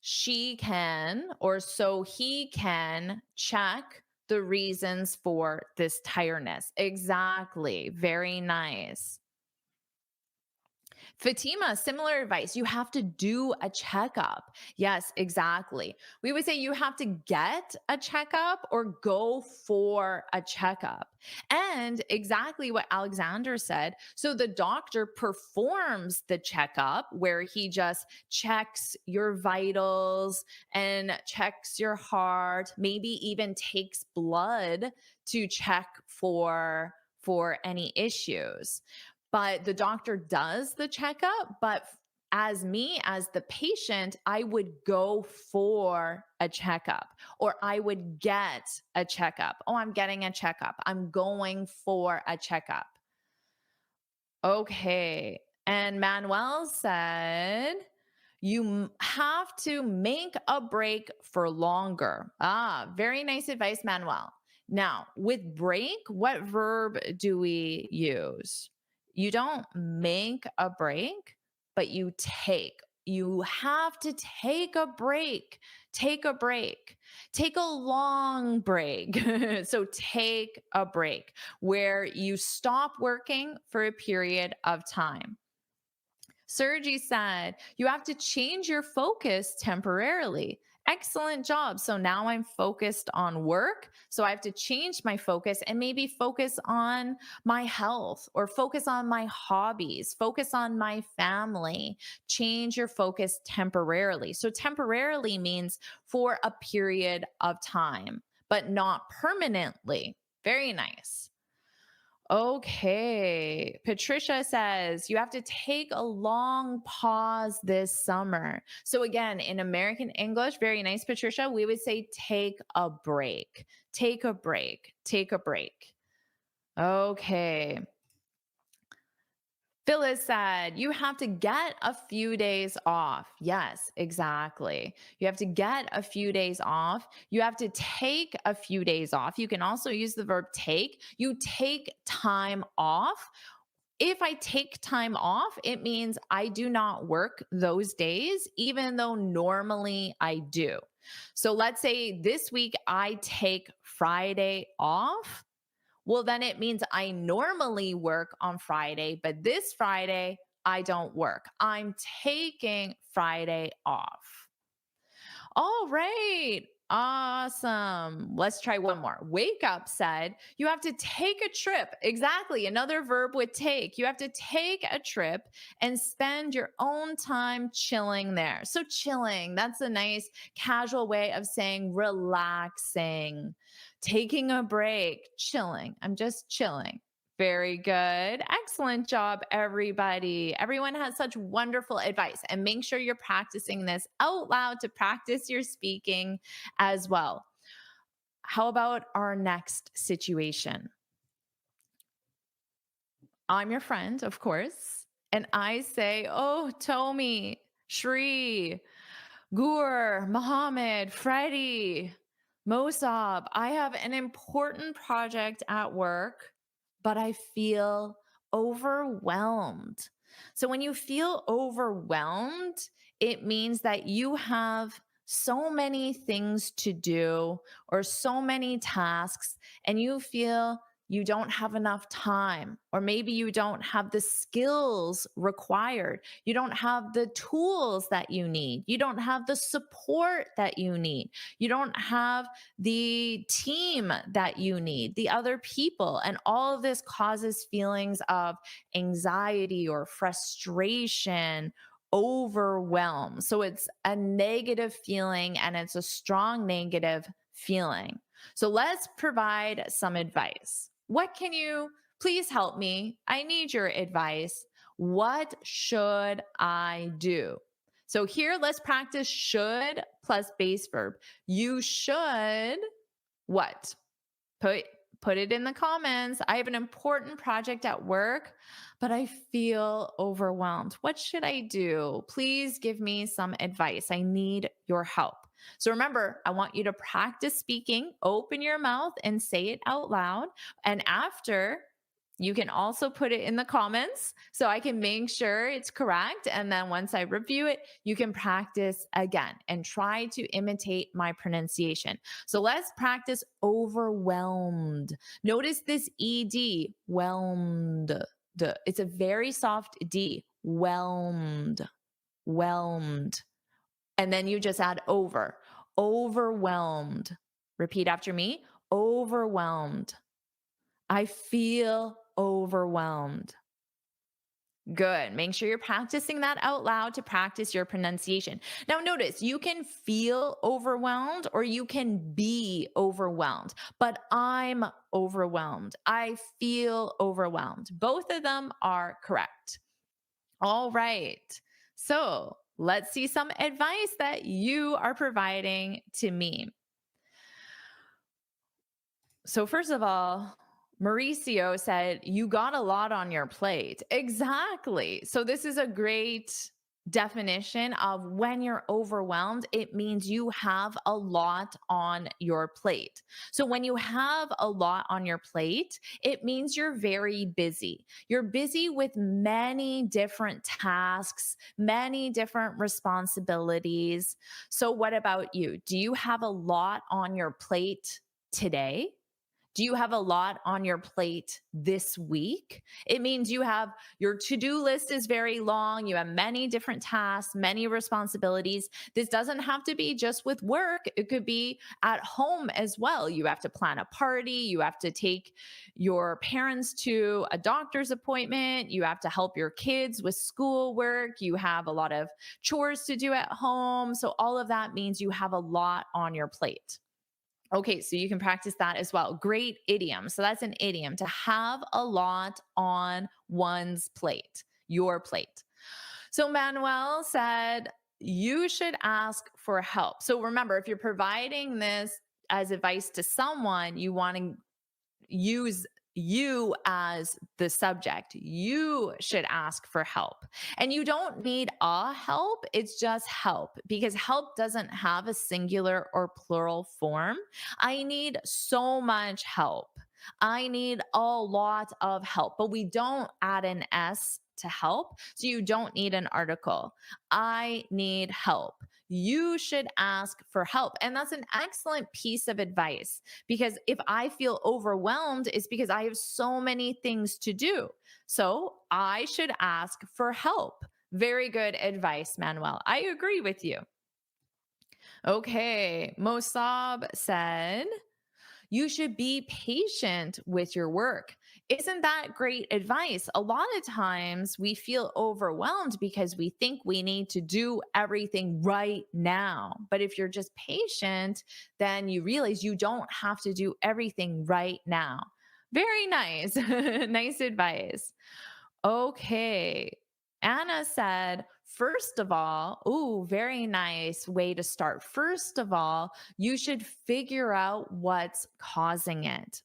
she can or so he can check the reasons for this tiredness. Exactly. Very nice. Fatima, similar advice. You have to do a checkup. Yes, exactly. We would say you have to get a checkup or go for a checkup. And exactly what Alexander said. So the doctor performs the checkup where he just checks your vitals and checks your heart, maybe even takes blood to check for any issues. But the doctor does the checkup, but as me, as the patient, I would go for a checkup or I would get a checkup. Oh, I'm getting a checkup. I'm going for a checkup. Okay. And Manuel said, you have to make a break for longer. Ah, very nice advice, Manuel. Now, with break, what verb do we use? You don't make a break, but you take. You have to take a break. Take a break. Take a long break. So take a break where you stop working for a period of time. Sergi said, you have to change your focus temporarily. Excellent job. So now I'm focused on work. So I have to change my focus and maybe focus on my health or focus on my hobbies, focus on my family. Change your focus temporarily. So temporarily means for a period of time, but not permanently. Very nice. Okay. Patricia says, you have to take a long pause this summer. So again, in American English, very nice, Patricia, we would say take a break. Take a break. Take a break. Okay. Phyllis said, you have to get a few days off. Yes, exactly. You have to get a few days off. You have to take a few days off. You can also use the verb take. You take time off If I take time off, it means I do not work those days, even though normally I do. So let's say this week I take Friday off. Well, then it means I normally work on Friday, but this Friday I don't work. I'm taking Friday off. All right. Awesome. Let's try one more. Wake Up said you have to take a trip. Exactly. Another verb with take. You have to take a trip and spend your own time chilling there. So, chilling, that's a nice casual way of saying relaxing, taking a break, chilling. I'm just chilling. Very good. Excellent job, everybody. Everyone has such wonderful advice. And make sure you're practicing this out loud to practice your speaking as well. How about our next situation? I'm your friend, of course. And I say, oh, Tomi, Shri, Gur, Mohammed, Freddie, Mosab, I have an important project at work, but I feel overwhelmed. So when you feel overwhelmed, it means that you have so many things to do or so many tasks, and you feel you don't have enough time, or maybe you don't have the skills required. You don't have the tools that you need. You don't have the support that you need. You don't have the team that you need, the other people. And all of this causes feelings of anxiety or frustration, overwhelm. So it's a negative feeling, and it's a strong negative feeling. So let's provide some advice. What can you please help me? I need your advice. What should I do? So here, let's practice should plus base verb. You should what? Put it in the comments. I have an important project at work, but I feel overwhelmed. What should I do? Please give me some advice. I need your help. So remember, I want you to practice speaking, open your mouth and say it out loud. And after, you can also put it in the comments so I can make sure it's correct. And then once I review it, you can practice again and try to imitate my pronunciation. So let's practice overwhelmed. Notice this ED, whelmed. It's a very soft D, whelmed, whelmed. And then you just add over, overwhelmed. Repeat after me, overwhelmed. I feel overwhelmed. Good. Make sure you're practicing that out loud to practice your pronunciation. Now, notice you can feel overwhelmed or you can be overwhelmed, but I'm overwhelmed. I feel overwhelmed. Both of them are correct. All right. So let's see some advice that you are providing to me. So first of all, Mauricio said, you got a lot on your plate. Exactly. So this is a great definition of when you're overwhelmed, it means you have a lot on your plate. So when you have a lot on your plate, it means you're very busy. You're busy with many different tasks, many different responsibilities. So what about you? Do you have a lot on your plate today? Do you have a lot on your plate this week? It means you have your to-do list is very long. You have many different tasks, many responsibilities. This doesn't have to be just with work. It could be at home as well. You have to plan a party. You have to take your parents to a doctor's appointment. You have to help your kids with schoolwork. You have a lot of chores to do at home. So all of that means you have a lot on your plate. Okay, so you can practice that as well. Great idiom. So that's an idiom, to have a lot on one's plate, your plate. So Manuel said, you should ask for help. So remember, if you're providing this as advice to someone, you want to use you as the subject. You should ask for help. And you don't need a help, it's just help, because help doesn't have a singular or plural form. I need so much help. I need a lot of help, but we don't add an S to help. So you don't need an article. I need help. You should ask for help. And that's an excellent piece of advice because if I feel overwhelmed, it's because I have so many things to do. So I should ask for help. Very good advice, Manuel. I agree with you. Okay, Mosab said, you should be patient with your work. Isn't that great advice? A lot of times we feel overwhelmed because we think we need to do everything right now. But if you're just patient, then you realize you don't have to do everything right now. Very nice. Nice advice. Okay. Anna said, first of all, ooh, very nice way to start. First of all, you should figure out what's causing it.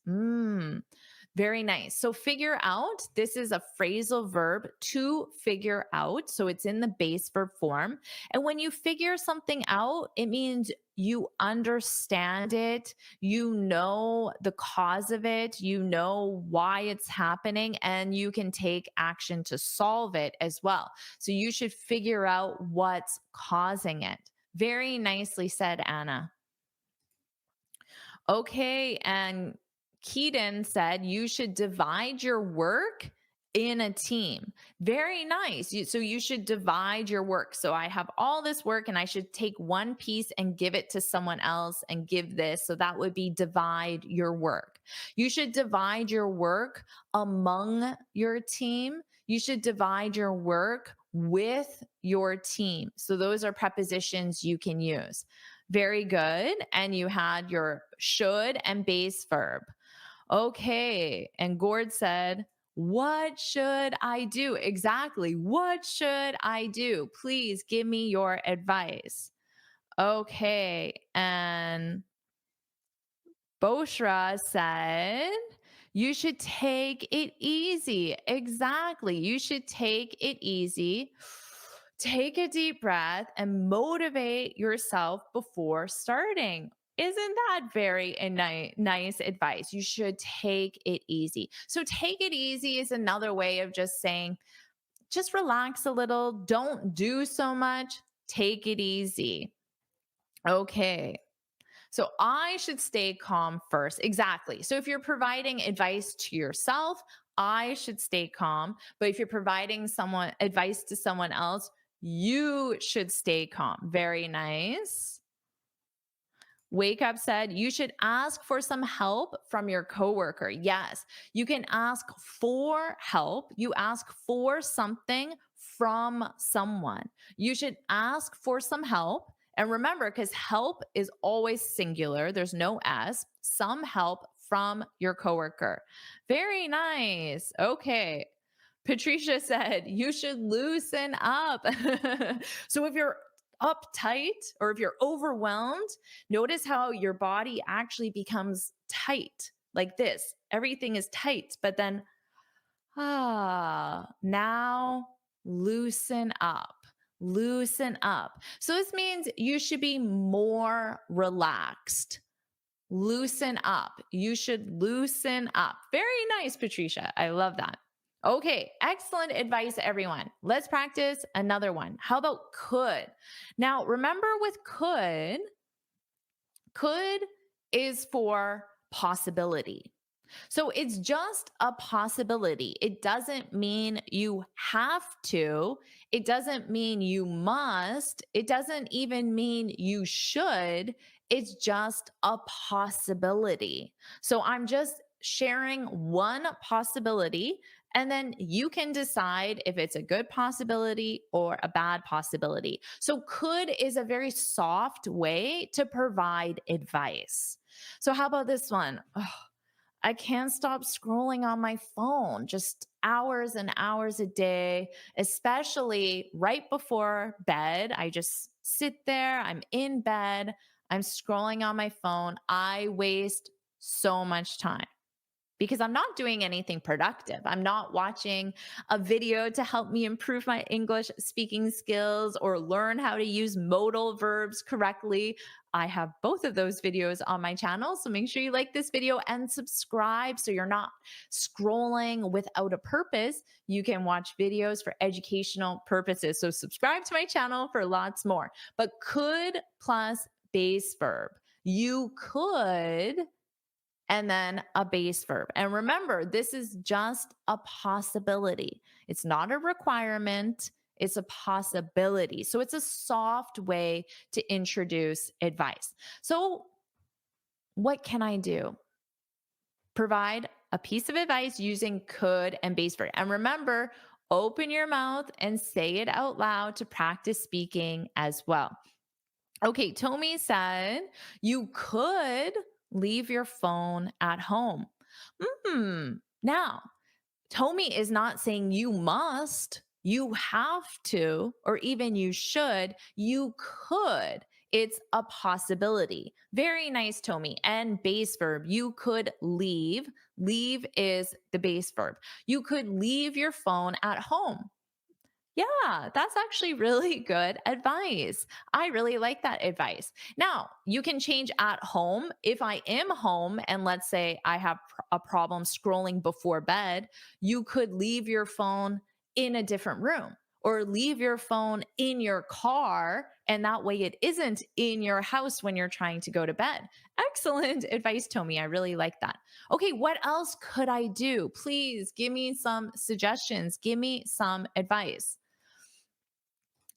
Very nice. So figure out, this is a phrasal verb, to figure out. So it's in the base verb form. And when you figure something out, it means you understand it, you know the cause of it, you know why it's happening, and you can take action to solve it as well. So you should figure out what's causing it. Very nicely said, Anna. Okay, and Keaton said you should divide your work in a team. Very nice. So you should divide your work. So I have all this work and I should take one piece and give it to someone else and give this. So that would be divide your work. You should divide your work among your team. You should divide your work with your team. So those are prepositions you can use. Very good. And you had your should and base verb. Okay. And Gord said, what should I do? Exactly. What should I do? Please give me your advice. Okay. And Boshra said, you should take it easy. Exactly. You should take it easy. Take a deep breath and motivate yourself before starting. Isn't that very nice advice? You should take it easy. So take it easy is another way of just saying, just relax a little. Don't do so much. Take it easy. Okay. So I should stay calm first. Exactly. So if you're providing advice to yourself, I should stay calm. But if you're providing advice to someone else, you should stay calm. Very nice. Wake Up said, you should ask for some help from your coworker. Yes, you can ask for help. You ask for something from someone. You should ask for some help. And remember, because help is always singular, there's no S, some help from your coworker. Very nice. Okay. Patricia said, you should loosen up. So if you're uptight or if you're overwhelmed, notice how your body actually becomes tight like this. Everything is tight, but then, now loosen up. Loosen up. So this means you should be more relaxed. Loosen up. You should loosen up. Very nice, Patricia. I love that. Okay, excellent advice, everyone. Let's practice another one. How about could? Now, remember with could is for possibility. So it's just a possibility. It doesn't mean you have to. It doesn't mean you must. It doesn't even mean you should. It's just a possibility. So I'm just sharing one possibility, and then you can decide if it's a good possibility or a bad possibility. So could is a very soft way to provide advice. So how about this one? I can't stop scrolling on my phone, just hours and hours a day, especially right before bed. I just sit there, I'm in bed, I'm scrolling on my phone. I waste so much time. because I'm not doing anything productive. I'm not watching a video to help me improve my English speaking skills or learn how to use modal verbs correctly. I have both of those videos on my channel, so make sure you like this video and subscribe so you're not scrolling without a purpose. You can watch videos for educational purposes. So subscribe to my channel for lots more. But could plus base verb. You could, and then a base verb. And remember, this is just a possibility. It's not a requirement. It's a possibility. So it's a soft way to introduce advice. So what can I do? Provide a piece of advice using could and base verb. And remember, open your mouth and say it out loud to practice speaking as well. Okay, Tommy said, you could leave your phone at home. Now, Tommy is not saying you must, you have to, or even you should. You could. It's a possibility. Very nice, Tommy. And base verb, you could leave. Leave is the base verb. You could leave your phone at home. Yeah, that's actually really good advice. I really like that advice. Now, you can change at home. If I am home and let's say I have a problem scrolling before bed, you could leave your phone in a different room or leave your phone in your car. And that way it isn't in your house when you're trying to go to bed. Excellent advice, Tommy. I really like that. Okay, what else could I do? Please give me some suggestions. Give me some advice.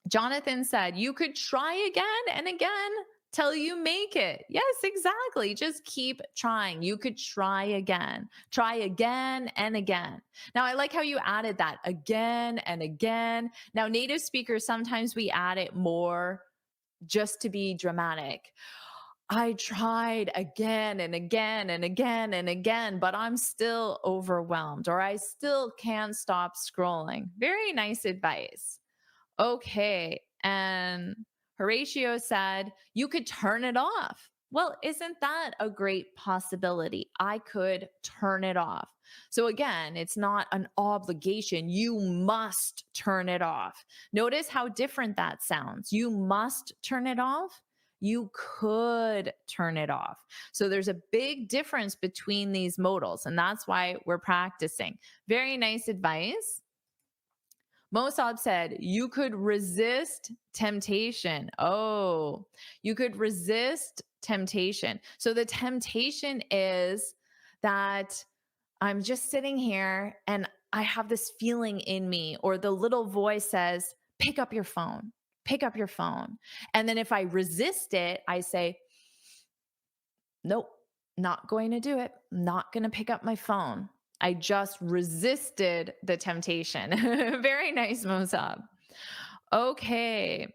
Jonathan said, you could try again and again till you make it. Yes, exactly. Just keep trying. You could try again and again. Now, I like how you added that again and again. Now, native speakers, sometimes we add it more just to be dramatic. I tried again and again and again and again, but I'm still overwhelmed, or I still can't stop scrolling. Very nice advice. Okay. And Horatio said, you could turn it off. Well, isn't that a great possibility? I could turn it off. So again, it's not an obligation. You must turn it off. Notice how different that sounds. You must turn it off. You could turn it off. So there's a big difference between these modals, and that's why we're practicing. Very nice advice. Mosab said, you could resist temptation. Oh, you could resist temptation. So the temptation is that I'm just sitting here and I have this feeling in me, or the little voice says, pick up your phone, pick up your phone. And then if I resist it, I say, nope, not going to do it. Not going to pick up my phone. I just resisted the temptation. Very nice, Mosab. Okay.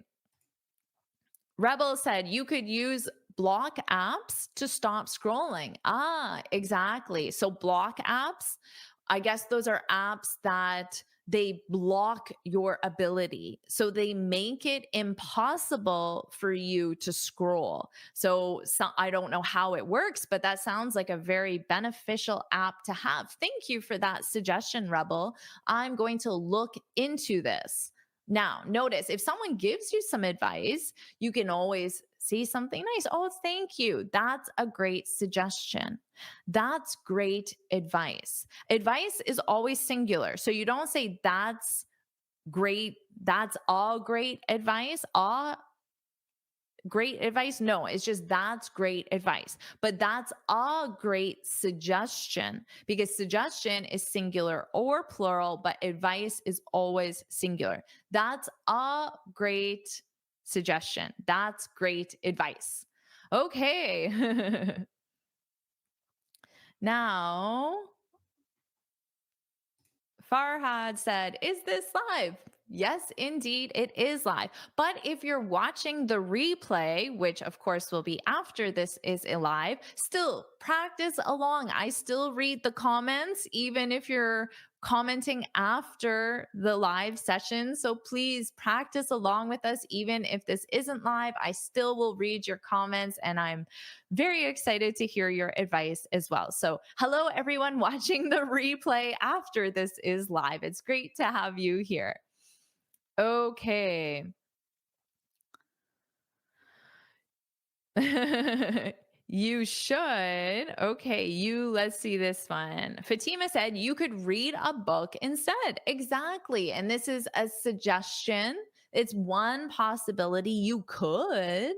Rebel said you could use block apps to stop scrolling. Ah, exactly. So block apps, I guess those are apps that they block your ability. So they make it impossible for you to scroll. So I don't know how it works, but that sounds like a very beneficial app to have. Thank you for that suggestion, Rebel. I'm going to look into this. Now, notice if someone gives you some advice, you can always say something nice. Oh, thank you. That's a great suggestion. That's great advice. Advice is always singular. So you don't say that's great. That's all great advice. All great advice. No, it's just that's great advice. But that's a great suggestion, because suggestion is singular or plural, but advice is always singular. That's a great suggestion. That's great advice. Okay. Now, Farhad said, is this live? Yes, indeed, it is live. But if you're watching the replay, which of course will be after this is live, still practice along. I still read the comments, even if you're commenting after the live session. So please practice along with us. Even if this isn't live, I still will read your comments, and I'm very excited to hear your advice as well. So hello, everyone watching the replay after this is live. It's great to have you here. Okay. You should. Okay, let's see this one. Fatima said you could read a book instead. Exactly. And this is a suggestion. It's one possibility you could.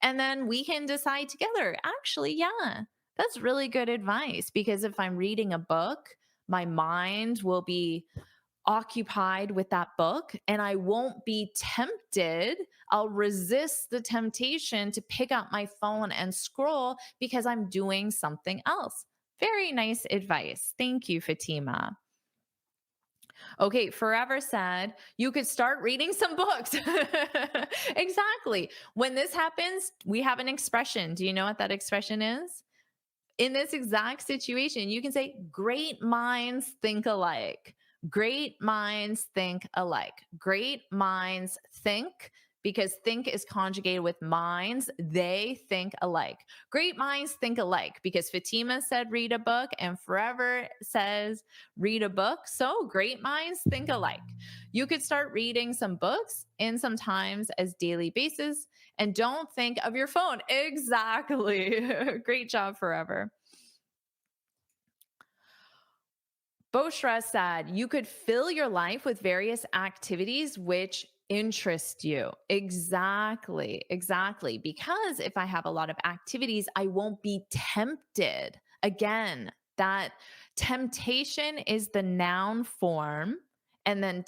And then we can decide together. Actually, yeah, that's really good advice, because if I'm reading a book, my mind will be occupied with that book and I won't be tempted. I'll resist the temptation to pick up my phone and scroll because I'm doing something else. Very nice advice. Thank you, Fatima. Okay, Forever said you could start reading some books. Exactly. When this happens, we have an expression. Do you know what that expression is? In this exact situation, you can say, great minds think alike. Great minds think alike. Great minds think, because think is conjugated with minds. They think alike. Great minds think alike, because Fatima said read a book and Forever says read a book. So great minds think alike. You could start reading some books in some times as daily basis, and don't think of your phone. Exactly. Great job, Forever. Boshra said you could fill your life with various activities which interest you. Exactly. Because if I have a lot of activities, I won't be tempted. Again, that temptation is the noun form, and then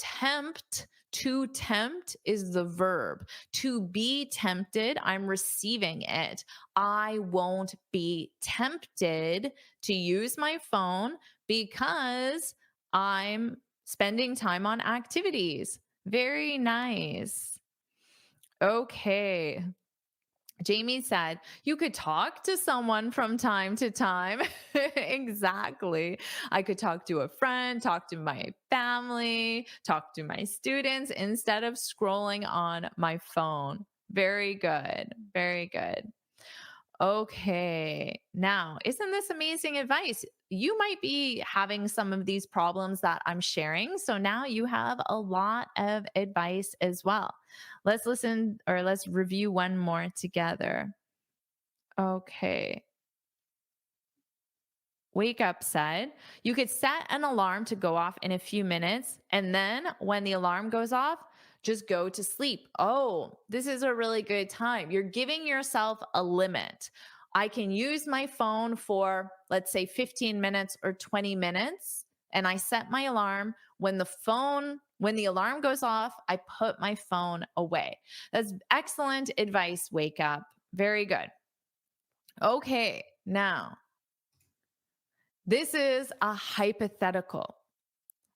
to tempt is the verb. To be tempted, I'm receiving it. I won't be tempted to use my phone because I'm spending time on activities. Very nice. Okay. Jamie said, you could talk to someone from time to time. Exactly. I could talk to a friend, talk to my family, talk to my students instead of scrolling on my phone. Very good. Very good. Okay. Now, isn't this amazing advice? You might be having some of these problems that I'm sharing. So now you have a lot of advice as well. Let's listen, or let's review one more together. Okay. Wake Up said, you could set an alarm to go off in a few minutes, and then when the alarm goes off, just go to sleep. Oh, this is a really good time. You're giving yourself a limit. I can use my phone for, let's say, 15 minutes or 20 minutes, and I set my alarm. When the alarm goes off, I put my phone away. That's excellent advice, Wake Up. Very good. Okay, now, this is a hypothetical.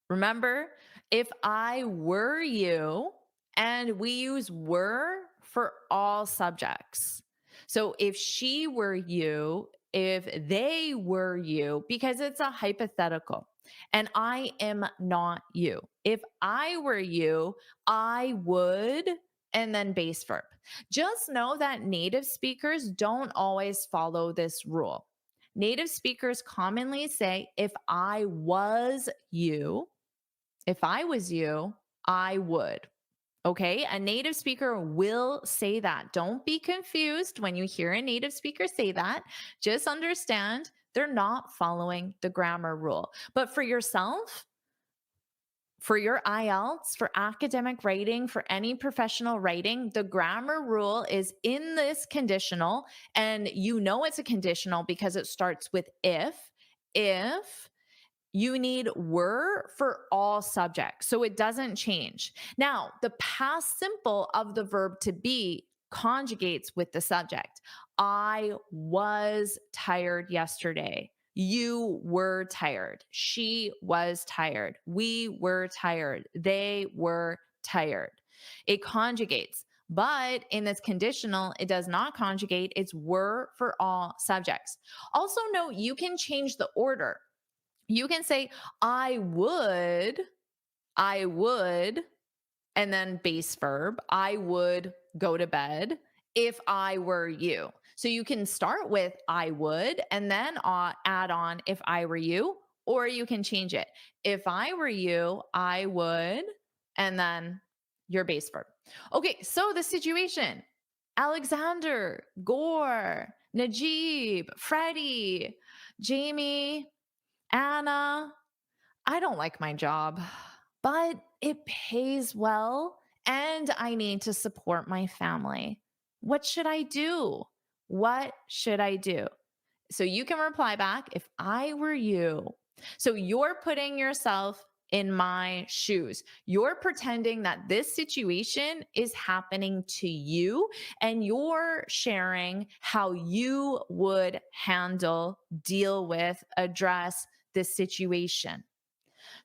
Remember, if I were you, and we use were for all subjects. So if she were you, if they were you, because it's a hypothetical, and I am not you. If I were you, I would, and then base verb. Just know that native speakers don't always follow this rule. Native speakers commonly say, if I was you, I would. Okay, a native speaker will say that. Don't be confused when you hear a native speaker say that. Just understand they're not following the grammar rule. But for yourself, for your IELTS, for academic writing, for any professional writing, the grammar rule is in this conditional, and you know it's a conditional because it starts with if. You need were for all subjects, so it doesn't change. Now, the past simple of the verb to be conjugates with the subject. I was tired yesterday. You were tired. She was tired. We were tired. They were tired. It conjugates. But in this conditional, it does not conjugate. It's were for all subjects. Also note, you can change the order. You can say, I would, and then base verb, I would go to bed if I were you. So you can start with I would and then add on if I were you, or you can change it. If I were you, I would, and then your base verb. Okay, so the situation. Alexander, Gore, Najib, Freddie, Jamie, Anna. I don't like my job, but it pays well and I need to support my family. What should I do? What should I do? So you can reply back, if I were you. So you're putting yourself in my shoes. You're pretending that this situation is happening to you and you're sharing how you would handle, deal with, address this situation.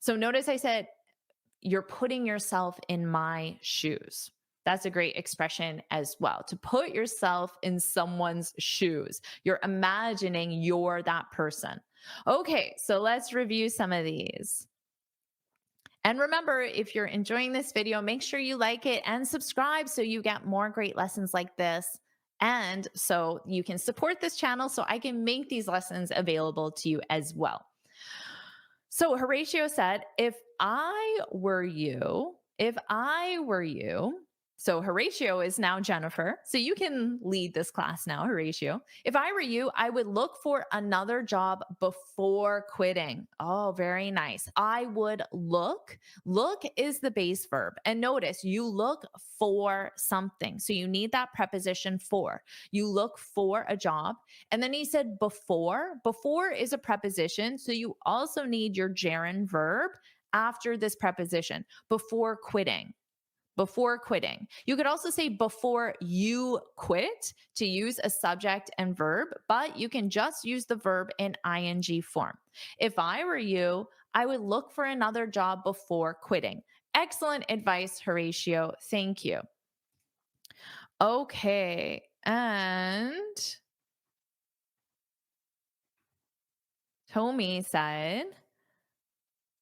So notice I said, you're putting yourself in my shoes. That's a great expression as well, to put yourself in someone's shoes. You're imagining you're that person. Okay, so let's review some of these. And remember, if you're enjoying this video, make sure you like it and subscribe so you get more great lessons like this. And so you can support this channel so I can make these lessons available to you as well. So Horatio said, if I were you, so Horatio is now Jennifer. So you can lead this class now, Horatio. If I were you, I would look for another job before quitting. Oh, very nice. I would look. Look is the base verb. And notice you look for something. So you need that preposition for. You look for a job. And then he said before. Before is a preposition. So you also need your gerund verb after this preposition, before quitting. Before quitting. You could also say before you quit to use a subject and verb, but you can just use the verb in ing form. If I were you, I would look for another job before quitting. Excellent advice, Horatio. Thank you. Okay, and Tommy said,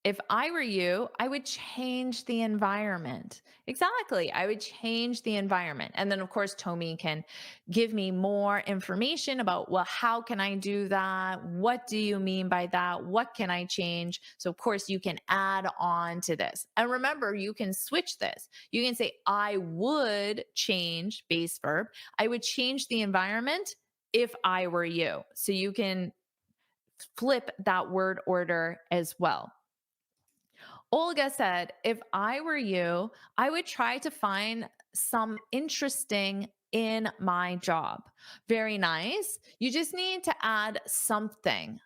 if I were you, I would change the environment. Exactly. I would change the environment. And then, of course, Tommy can give me more information about, well, how can I do that? What do you mean by that? What can I change? So, of course, you can add on to this. And remember, you can switch this. You can say, I would change base verb. I would change the environment if I were you. So you can flip that word order as well. Olga said, if I were you, I would try to find some interesting in my job. Very nice. You just need to add something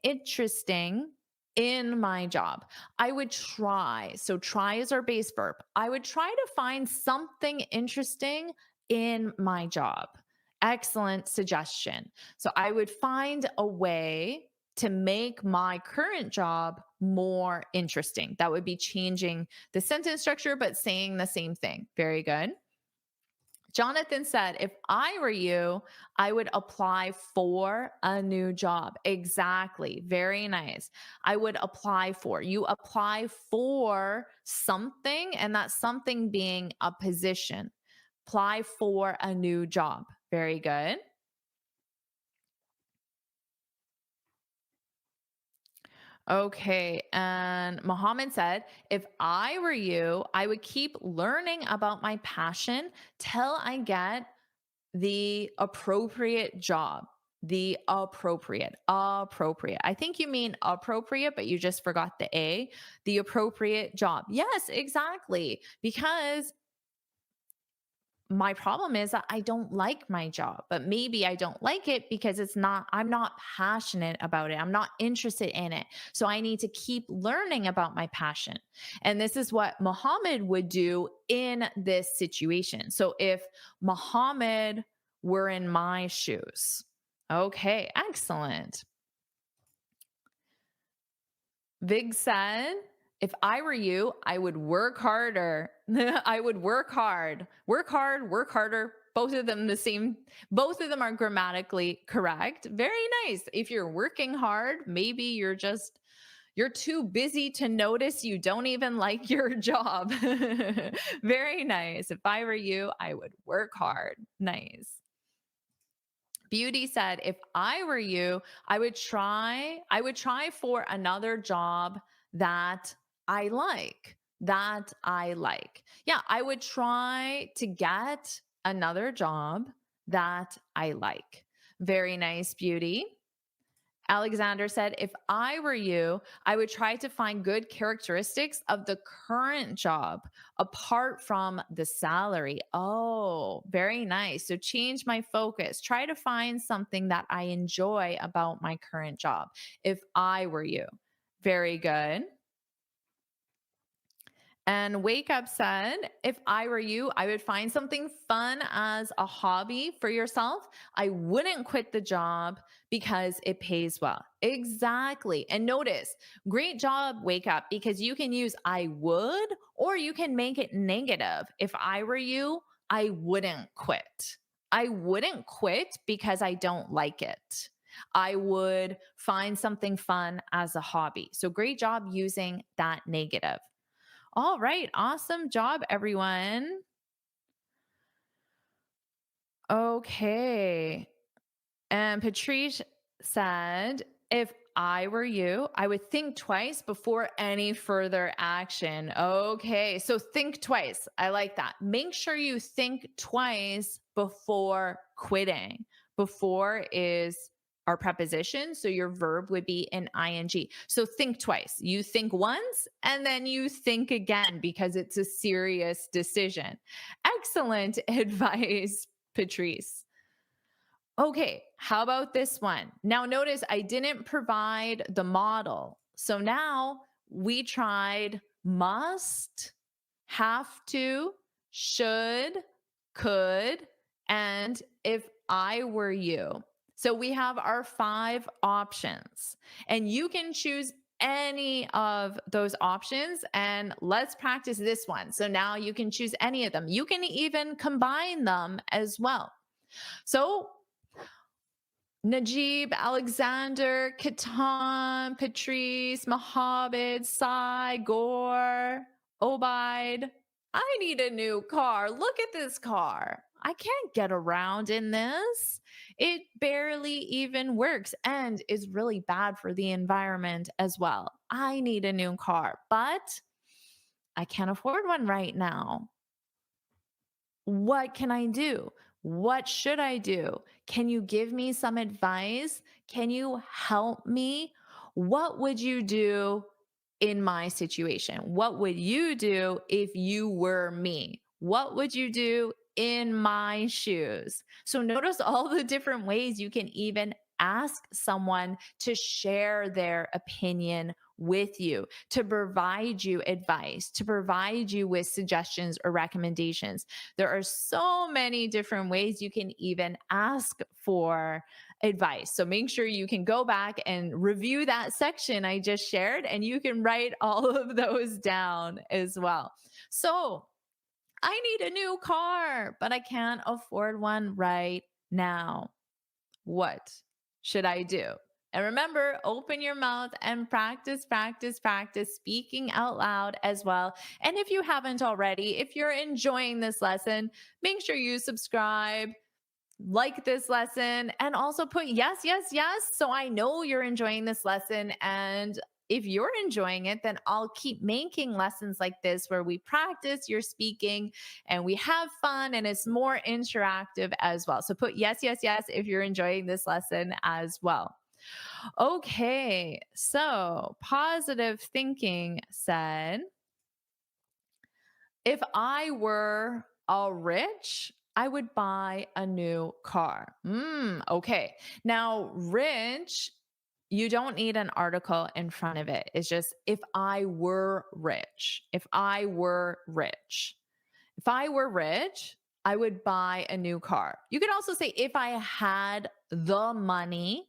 interesting in my job. I would try. So try is our base verb. I would try to find something interesting in my job. Excellent suggestion. So I would find a way to make my current job more interesting. That would be changing the sentence structure, but saying the same thing. Very good. Jonathan said, if I were you, I would apply for a new job. Exactly. Very nice. I would apply for. You apply for something, and that something being a position. Apply for a new job. Very good. Okay, and Mohammed said, if I were you, I would keep learning about my passion till I get the appropriate job. The appropriate. I think you mean appropriate, but you just forgot the A. The appropriate job. Yes, exactly. Because my problem is that I don't like my job, but maybe I don't like it because I'm not passionate about it. I'm not interested in it. So I need to keep learning about my passion. And this is what Muhammad would do in this situation. So if Muhammad were in my shoes. Okay, excellent. Vig said, If I were you, I would work harder. I would work hard. Work hard, work harder. Both of them the same. Both of them are grammatically correct. Very nice. If you're working hard, maybe you're too busy to notice you don't even like your job. Very nice. If I were you, I would work hard. Nice. Beauty said, if I were you, I would try for another job that I like. Yeah, I would try to get another job that I like. Very nice, Beauty. Alexander said, if I were you, I would try to find good characteristics of the current job apart from the salary. Oh, very nice. So change my focus. Try to find something that I enjoy about my current job. If I were you. Very good. And Wake Up said, if I were you, I would find something fun as a hobby for yourself. I wouldn't quit the job because it pays well. Exactly. And notice, great job, Wake Up, because you can use I would, or you can make it negative. If I were you, I wouldn't quit. I wouldn't quit because I don't like it. I would find something fun as a hobby. So great job using that negative. All right. Awesome job, everyone. Okay. And Patrice said, if I were you, I would think twice before any further action. Okay. So think twice. I like that. Make sure you think twice before quitting. Before is our preposition. So your verb would be an ing. So think twice. You think once and then you think again because it's a serious decision. Excellent advice, Patrice. Okay, how about this one? Now notice I didn't provide the model. So now we tried must, have to, should, could, and if I were you. So we have our 5 options and you can choose any of those options, and let's practice this one. So now you can choose any of them. You can even combine them as well. So Najib, Alexander, Katan, Patrice, Mohammed, Sai, Gore, Obaid. I need a new car. Look at this car. I can't get around in this. It barely even works and is really bad for the environment as well. I need a new car, but I can't afford one right now. What can I do? What should I do? Can you give me some advice? Can you help me? What would you do in my situation? What would you do if you were me? What would you do in my shoes? So notice all the different ways you can even ask someone to share their opinion with you, to provide you advice, to provide you with suggestions or recommendations. There are so many different ways you can even ask for advice. So make sure you can go back and review that section I just shared, and you can write all of those down as well. So I need a new car, but I can't afford one right now. What should I do? And remember, open your mouth and practice speaking out loud as well. And if you haven't already, if you're enjoying this lesson, make sure you subscribe, like this lesson, and also put yes, yes, yes. So I know you're enjoying this lesson. And if you're enjoying it, then I'll keep making lessons like this where we practice your speaking and we have fun and it's more interactive as well. So put yes, yes, yes if you're enjoying this lesson as well. Okay, so positive thinking said, if I were all rich, I would buy a new car. Okay. Now, rich, you don't need an article in front of it. It's just, if I were rich, if I were rich, if I were rich, I would buy a new car. You could also say, if I had the money,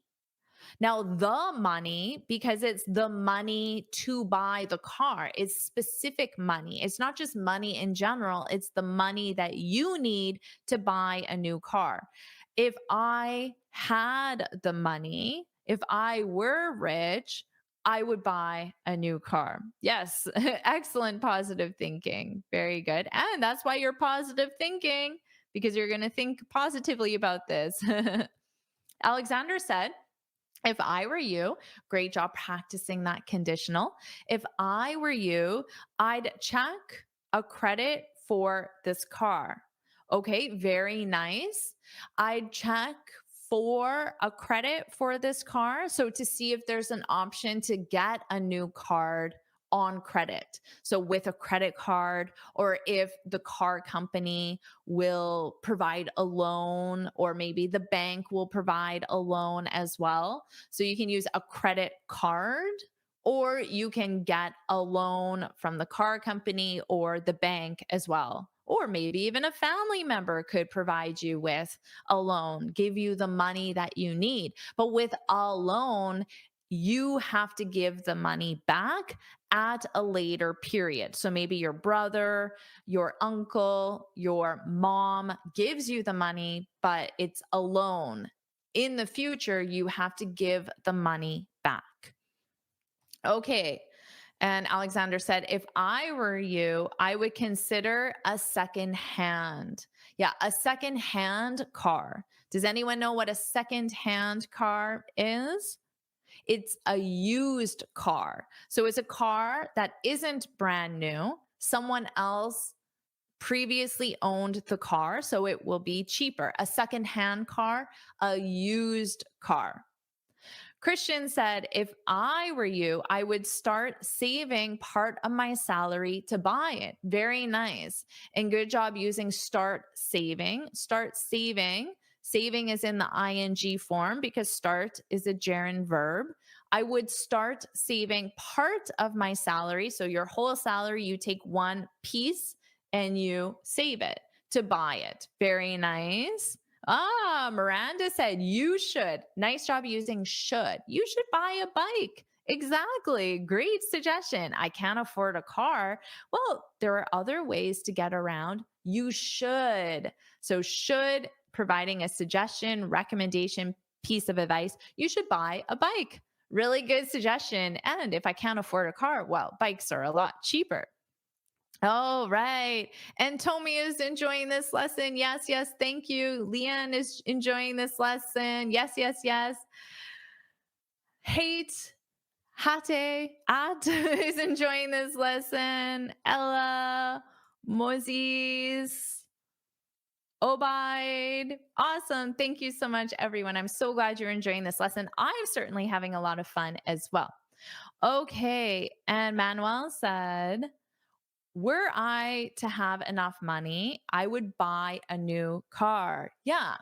Now, the money, because it's the money to buy the car, it's specific money. It's not just money in general, it's the money that you need to buy a new car. If I had the money, if I were rich, I would buy a new car. Yes, excellent positive thinking. Very good. And that's why you're positive thinking, because you're going to think positively about this. Alexander said, if I were you, great job practicing that conditional. If I were you, I'd check a credit for this car. Okay, very nice. I'd check for a credit for this car. So to see if there's an option to get a new card on credit. So with a credit card, or if the car company will provide a loan, or maybe the bank will provide a loan as well. So you can use a credit card, or you can get a loan from the car company or the bank as well. Or maybe even a family member could provide you with a loan, give you the money that you need. But with a loan, you have to give the money back at a later period. So maybe your brother, your uncle, your mom gives you the money, but it's a loan. In the future, you have to give the money back. Okay. And Alexander said, if I were you, I would consider a second hand. Yeah, a second hand car. Does anyone know what a second hand car is? It's a used car. So it's a car that isn't brand new. Someone else previously owned the car, so it will be cheaper. A second-hand car, a used car. Christian said, if I were you, I would start saving part of my salary to buy it. Very nice. And good job using start saving. Start saving. Saving is in the ing form because start is a gerund verb. I would start saving part of my salary. So your whole salary, you take one piece and you save it to buy it. Very nice. Miranda said, you should. Nice job using should. You should buy a bike. Exactly. Great suggestion. I can't afford a car. Well, there are other ways to get around. You should. So should, providing a suggestion, recommendation, piece of advice. You should buy a bike. Really good suggestion. And if I can't afford a car, well, bikes are a lot cheaper. All right. And Tommy is enjoying this lesson. Yes, yes. Thank you. Leanne is enjoying this lesson. Yes, yes, yes. Hate, Hate, At is enjoying this lesson. Ella, Moses, Obaid. Awesome. Thank you so much, everyone. I'm so glad you're enjoying this lesson. I'm certainly having a lot of fun as well. Okay. And Manuel said, were I to have enough money, I would buy a new car. Yeah.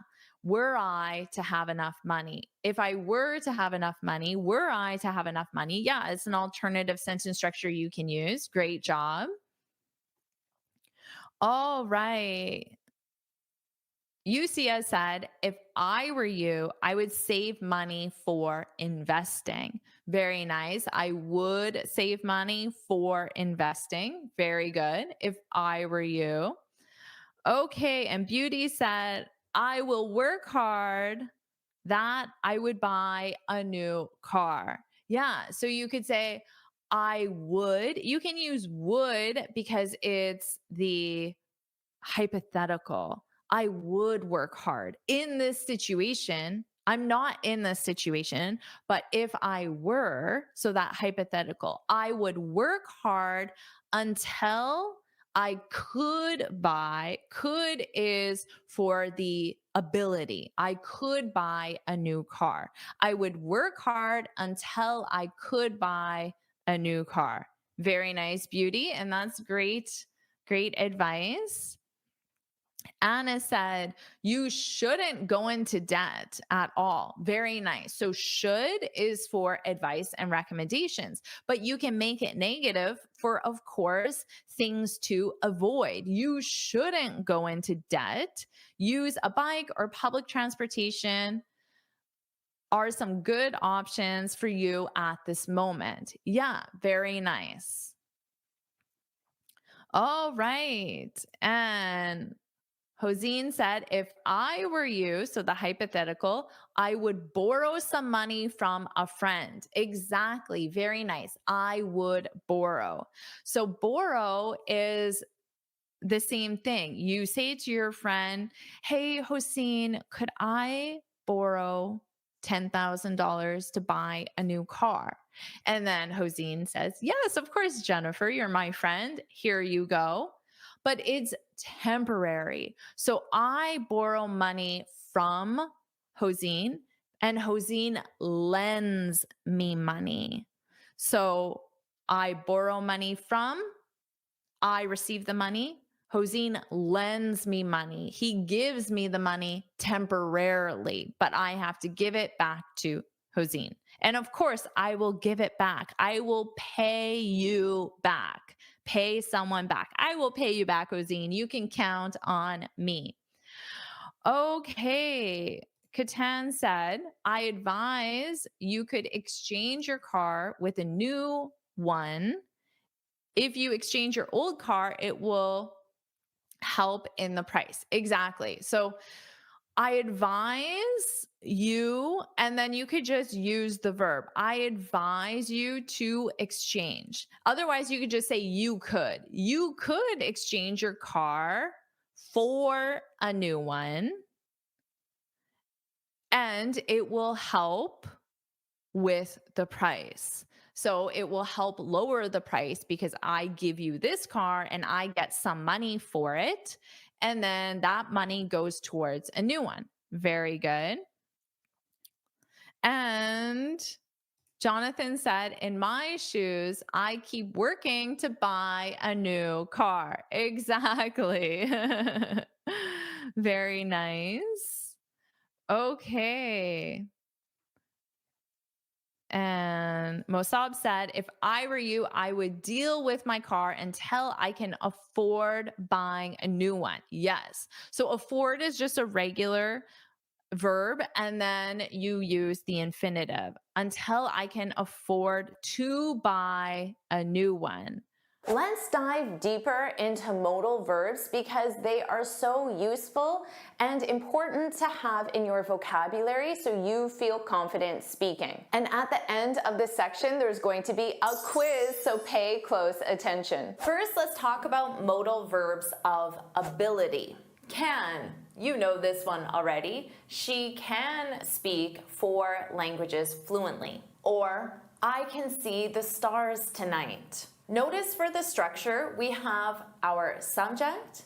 Were I to have enough money. If I were to have enough money, were I to have enough money? Yeah, it's an alternative sentence structure you can use. Great job. All right. UCS said, if I were you, I would save money for investing. Very nice. I would save money for investing. Very good. If I were you. Okay. And Beauty said, I will work hard that I would buy a new car. Yeah. So you could say, I would. You can use would because it's the hypothetical. I would work hard in this situation. I'm not in this situation, but if I were, so that hypothetical, I would work hard until I could buy. Could is for the ability. I could buy a new car. I would work hard until I could buy a new car. Very nice, Beauty. And that's great, great advice. Anna said, you shouldn't go into debt at all. Very nice. So should is for advice and recommendations, but you can make it negative for, of course, things to avoid. You shouldn't go into debt. Use a bike or public transportation. are some good options for you at this moment. Yeah, very nice. All right. And Josine said, if I were you, so the hypothetical, I would borrow some money from a friend. Exactly. Very nice. I would borrow. So borrow is the same thing. You say to your friend, hey, Josine, could I borrow $10,000 to buy a new car? And then Josine says, yes, of course, Jennifer, you're my friend. Here you go. But it's temporary. So I borrow money from Josine, and Josine lends me money. So I borrow money from, I receive the money. Josine lends me money. He gives me the money temporarily, but I have to give it back to Josine. And of course, I will give it back. I will pay you back. Pay someone back. I will pay you back, Josine. You can count on me. Okay. Katan said, I advise you could exchange your car with a new one. If you exchange your old car, it will help in the price. Exactly. So I advise you, and then you could just use the verb. I advise you to exchange. Otherwise, you could just say you could. You could exchange your car for a new one, and it will help with the price. So it will help lower the price because I give you this car and I get some money for it. And then that money goes towards a new one. Very good. And Jonathan said, in my shoes, I keep working to buy a new car. Exactly. Very nice. Okay. And Mosab said, if I were you, I would deal with my car until I can afford buying a new one. Yes. So afford is just a regular verb, and then you use the infinitive. Until I can afford to buy a new one. Let's dive deeper into modal verbs because they are so useful and important to have in your vocabulary so you feel confident speaking. And at the end of this section, there's going to be a quiz, so pay close attention. First, let's talk about modal verbs of ability. Can, you know this one already. She can speak 4 languages fluently. Or, I can see the stars tonight. Notice for the structure, we have our subject,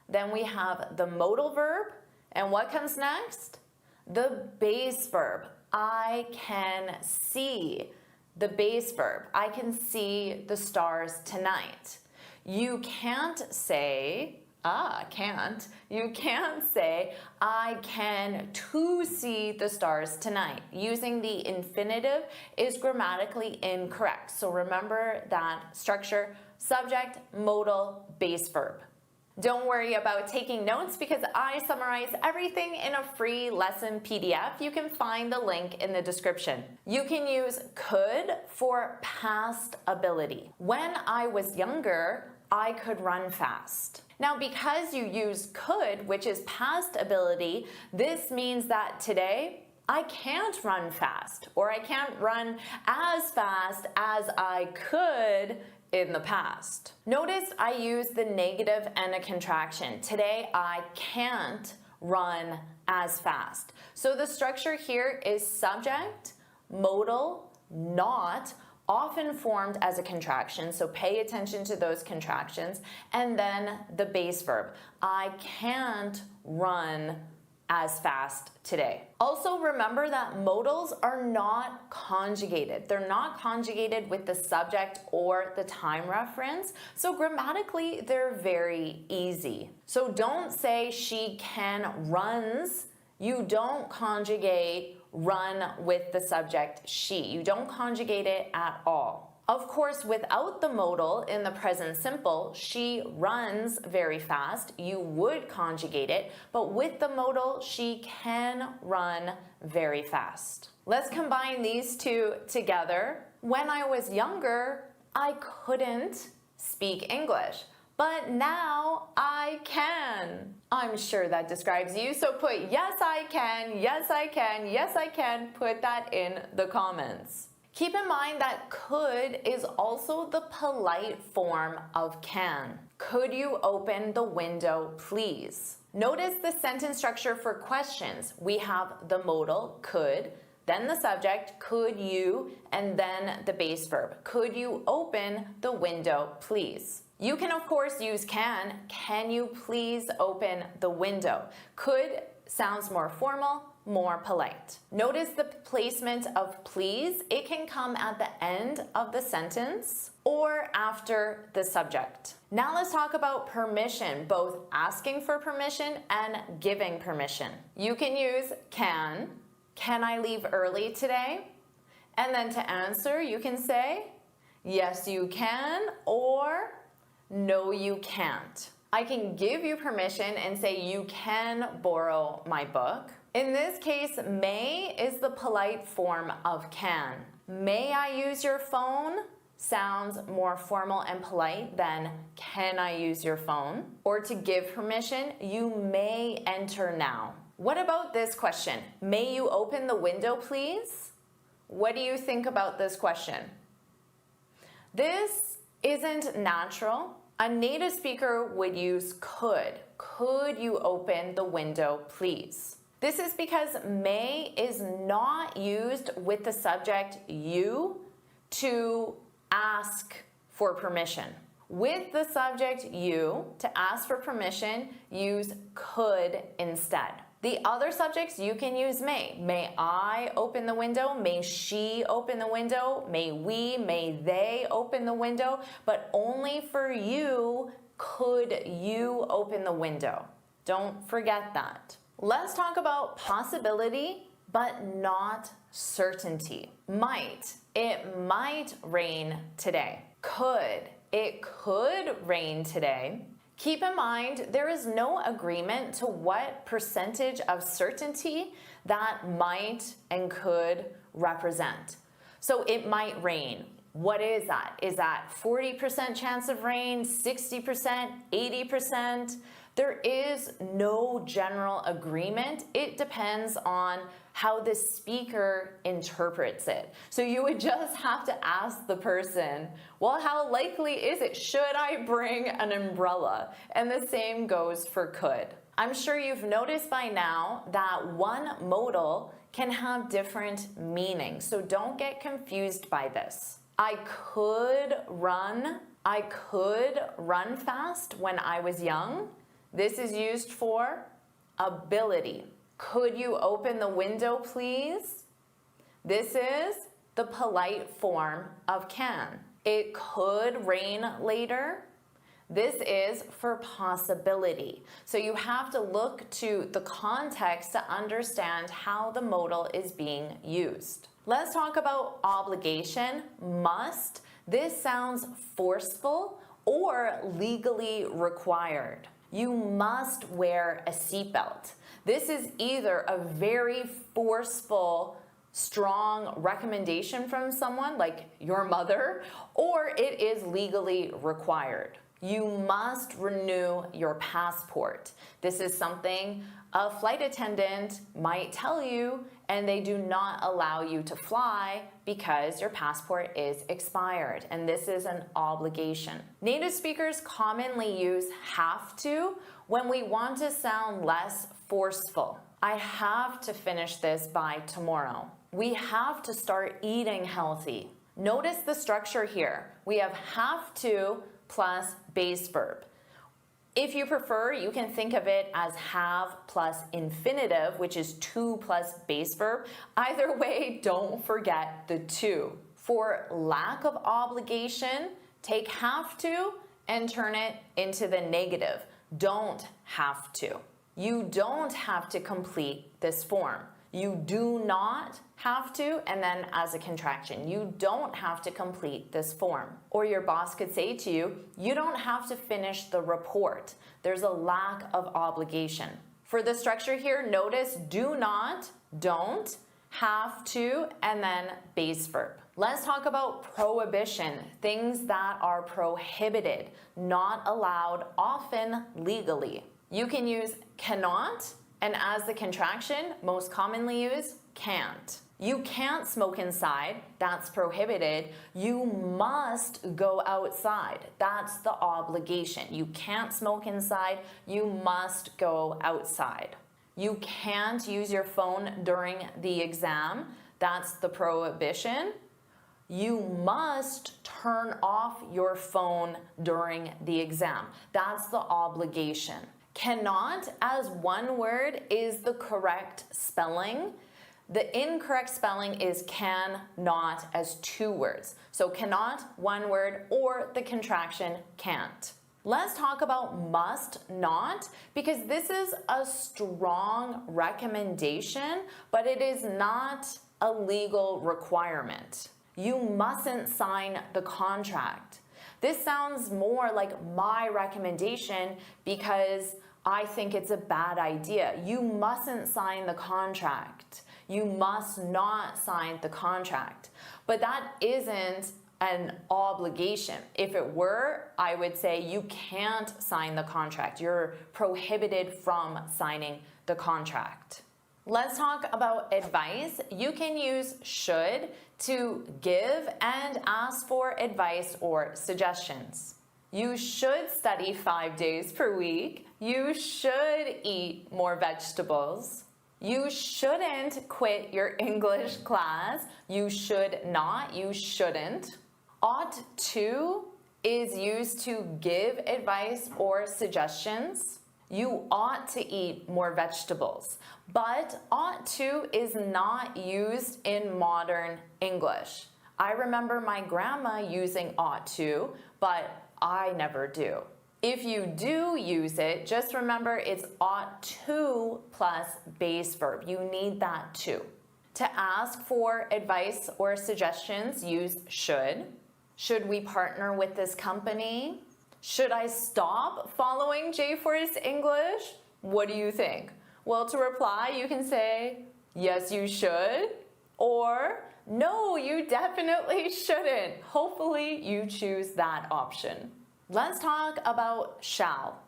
then we have the modal verb, and what comes next? The base verb. I can see. The base verb. I can see the stars tonight. You can't say, you can't say, I can to see the stars tonight. Using the infinitive is grammatically incorrect. So remember that structure, subject, modal, base verb. Don't worry about taking notes because I summarize everything in a free lesson PDF. You can find the link in the description. You can use could for past ability. When I was younger, I could run fast. Now, because you use could, which is past ability, this means that today I can't run fast, or I can't run as fast as I could in the past. Notice I use the negative and a contraction. Today I can't run as fast. So the structure here is subject, modal, not, often formed as a contraction, so pay attention to those contractions, and then the base verb. I can't run as fast today. Also remember that modals are not conjugated. They're not conjugated with the subject or the time reference, so grammatically they're very easy. So don't say she can runs. You don't conjugate run with the subject she. You don't conjugate it at all. Of course, without the modal in the present simple, she runs very fast, you would conjugate it, but with the modal, she can run very fast. Let's combine these two together. When I was younger, I couldn't speak English, but now I can. I'm sure that describes you, so put yes I can, yes I can, yes I can, put that in the comments. Keep in mind that could is also the polite form of can. Could you open the window, please? Notice the sentence structure for questions. We have the modal, could, then the subject, could you, and then the base verb. Could you open the window, please? You can, of course, use can you please open the window? Could sounds more formal, more polite. Notice the placement of please. It can come at the end of the sentence or after the subject. Now let's talk about permission, both asking for permission and giving permission. You can use can I leave early today? And then to answer, you can say, yes, you can, or no, you can't. I can give you permission and say you can borrow my book. In this case, may is the polite form of can. May I use your phone sounds more formal and polite than can I use your phone? Or to give permission, you may enter now. What about this question? May you open the window, please? What do you think about this question? This isn't natural. A native speaker would use could. Could you open the window, please? This is because may is not used with the subject you to ask for permission. With the subject you, to ask for permission, use could instead. The other subjects, you can use may. May I open the window? May she open the window? May we, may they open the window? But only for you, could you open the window? Don't forget that. Let's talk about possibility, but not certainty. Might, it might rain today. Could, it could rain today. Keep in mind, there is no agreement to what percentage of certainty that might and could represent. So it might rain. What is that? Is that 40% chance of rain, 60%, 80%? There is no general agreement. It depends on how the speaker interprets it. So you would just have to ask the person, well, how likely is it? Should I bring an umbrella? And the same goes for could. I'm sure you've noticed by now that one modal can have different meanings, so don't get confused by this. I could run fast when I was young. This is used for ability. Could you open the window, please? This is the polite form of can. It could rain later. This is for possibility. So you have to look to the context to understand how the modal is being used. Let's talk about obligation, must. This sounds forceful or legally required. You must wear a seatbelt. This is either a very forceful, strong recommendation from someone like your mother, or it is legally required. You must renew your passport. This is something a flight attendant might tell you, and they do not allow you to fly because your passport is expired, and this is an obligation. Native speakers commonly use have to when we want to sound less forceful. I have to finish this by tomorrow. We have to start eating healthy. Notice the structure here. We have have to plus base verb. If you prefer, you can think of it as have plus infinitive, which is to plus base verb. Either way, don't forget the to. For lack of obligation, take have to and turn it into the negative. Don't have to. You don't have to complete this form. You do not have to, and then as a contraction. You don't have to complete this form. Or your boss could say to you, you don't have to finish the report. There's a lack of obligation. For the structure here, notice do not, don't, have to, and then base verb. Let's talk about prohibition, things that are prohibited, not allowed, often legally. You can use cannot, and as the contraction, most commonly used, can't. You can't smoke inside, that's prohibited. You must go outside, that's the obligation. You can't smoke inside, you must go outside. You can't use your phone during the exam, that's the prohibition. You must turn off your phone during the exam, that's the obligation. Cannot as one word is the correct spelling. The incorrect spelling is cannot as two words. So cannot, one word, or the contraction can't. Let's talk about must not, because this is a strong recommendation, but it is not a legal requirement. You mustn't sign the contract. This sounds more like my recommendation because I think it's a bad idea. You mustn't sign the contract. You must not sign the contract. But that isn't an obligation. If it were, I would say you can't sign the contract. You're prohibited from signing the contract. Let's talk about advice. You can use should to give and ask for advice or suggestions. You should study 5 days per week. You should eat more vegetables. You shouldn't quit your English class. You should not, you shouldn't. Ought to is used to give advice or suggestions. You ought to eat more vegetables. But ought to is not used in modern English. I remember my grandma using ought to, but I never do. If you do use it, just remember it's ought to plus base verb. You need that too. To ask for advice or suggestions, use should. Should we partner with this company? Should I stop following JForrest English? What do you think? Well, to reply, you can say, yes, you should, or no, you definitely shouldn't. Hopefully you choose that option. Let's talk about shall.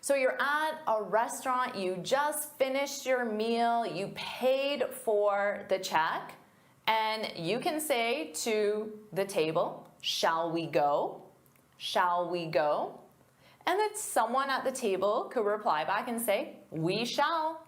So you're at a restaurant, you just finished your meal, you paid for the check, and you can say to the table, shall we go? Shall we go? And then someone at the table could reply back and say, we shall.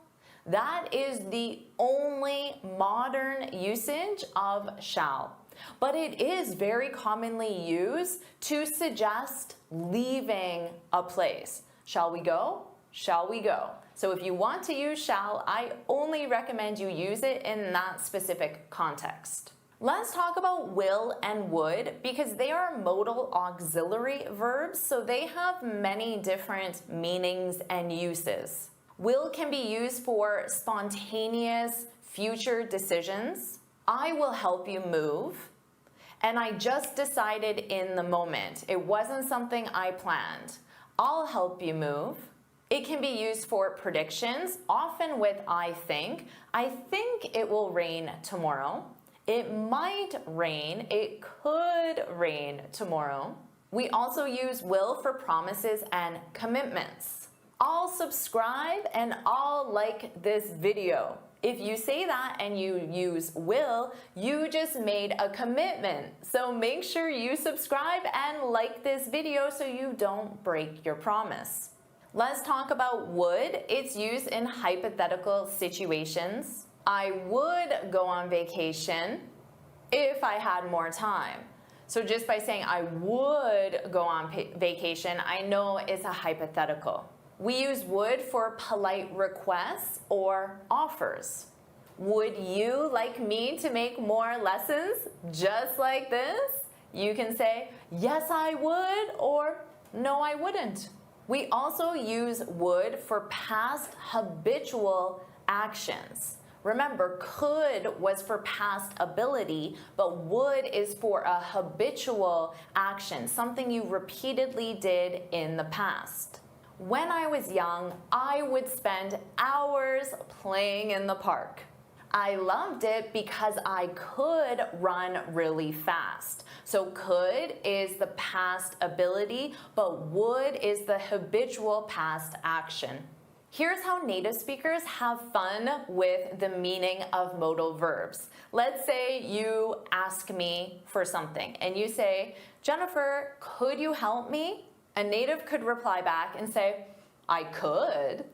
That is the only modern usage of shall. But it is very commonly used to suggest leaving a place. Shall we go? Shall we go? So if you want to use shall, I only recommend you use it in that specific context. Let's talk about will and would because they are modal auxiliary verbs, so they have many different meanings and uses. Will can be used for spontaneous future decisions. I will help you move. And I just decided in the moment. It wasn't something I planned. I'll help you move. It can be used for predictions, often with I think. I think it will rain tomorrow. It might rain. It could rain tomorrow. We also use will for promises and commitments. I'll subscribe and I'll like this video. If you say that and you use will, you just made a commitment. So make sure you subscribe and like this video so you don't break your promise. Let's talk about would. It's used in hypothetical situations. I would go on vacation if I had more time. So just by saying I would go on vacation, I know it's a hypothetical. We use would for polite requests or offers. Would you like me to make more lessons just like this? You can say, yes, I would, or no, I wouldn't. We also use would for past habitual actions. Remember, could was for past ability, but would is for a habitual action, something you repeatedly did in the past. When I was young, I would spend hours playing in the park. I loved it because I could run really fast. So could is the past ability, but would is the habitual past action. Here's how native speakers have fun with the meaning of modal verbs. Let's say you ask me for something and you say, Jennifer, could you help me? A native could reply back and say, I could,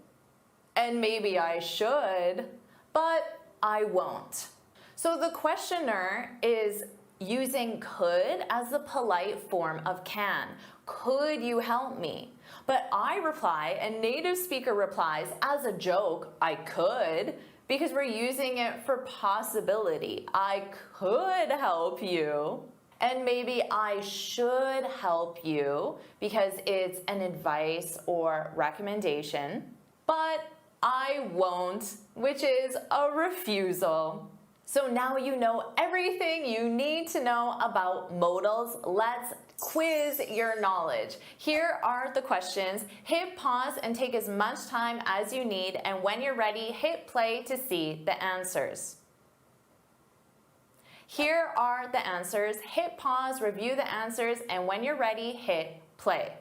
and maybe I should, but I won't. So the questioner is using could as the polite form of can. Could you help me? But I reply, and native speaker replies as a joke, I could, because we're using it for possibility. I could help you. And maybe I should help you because it's an advice or recommendation. But I won't, which is a refusal. So now you know everything you need to know about modals. Let's quiz your knowledge. Here are the questions. Hit pause and take as much time as you need, and when you're ready, hit play to see the answers. Here are the answers. Hit pause, review the answers, and when you're ready, hit play.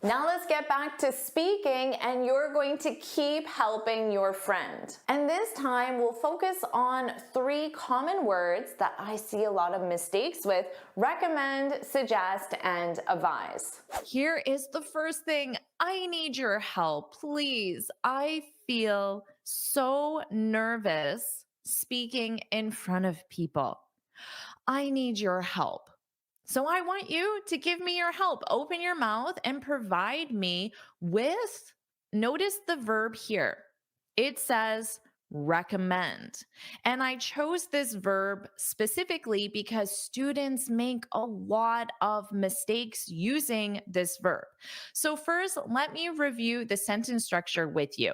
Now let's get back to speaking, and you're going to keep helping your friend. And this time we'll focus on 3 common words that I see a lot of mistakes with: recommend, suggest, and advise. Here is the first thing. I need your help, please. I feel so nervous speaking in front of people. I need your help. So I want you to give me your help. Open your mouth and provide me with, notice the verb here. It says recommend. And I chose this verb specifically because students make a lot of mistakes using this verb. So first, let me review the sentence structure with you.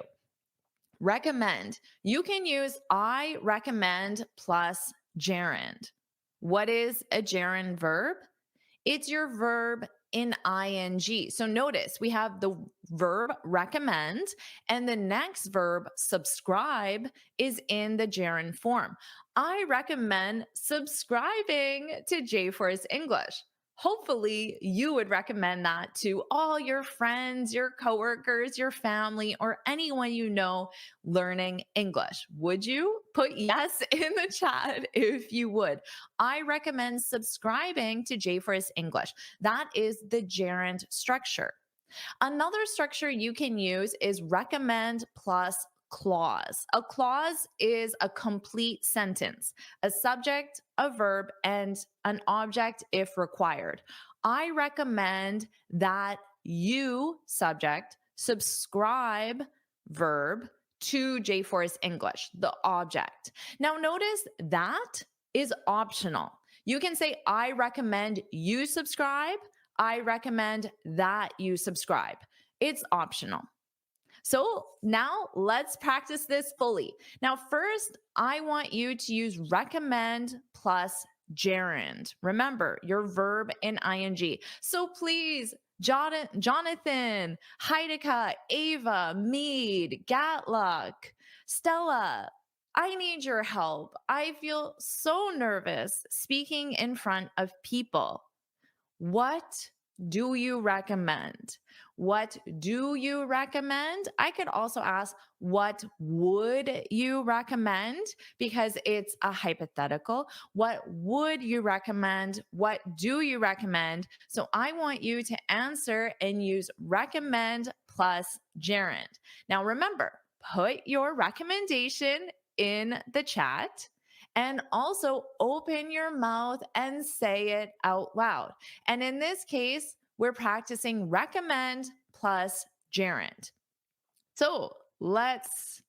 Recommend. You can use I recommend plus gerund. What is a gerund verb? It's your verb in ing. So notice we have the verb recommend, and the next verb subscribe is in the gerund form. I recommend subscribing to JForrest English. Hopefully you would recommend that to all your friends, your coworkers, your family, or anyone you know learning English. Would you? Put yes in the chat if you would. I recommend subscribing to JForrest English. That is the gerund structure. Another structure you can use is recommend plus clause. A clause is a complete sentence, a subject, a verb, and an object if required. I recommend that you, subject, subscribe, verb, to JForrest English, the object. Now notice that is optional. You can say, I recommend you subscribe. I recommend that you subscribe. It's optional. So now let's practice this fully. Now, first, I want you to use recommend plus gerund. Remember, your verb in ing. So please, Jonathan, Heideka, Ava, Mead, Gatluck, Stella, I need your help. I feel so nervous speaking in front of people. What do you recommend? What do you recommend? I could also ask, what would you recommend? Because it's a hypothetical. What would you recommend? What do you recommend? So I want you to answer and use recommend plus gerund. Now remember, put your recommendation in the chat. And also open your mouth and say it out loud. And in this case, we're practicing recommend plus gerund. So let's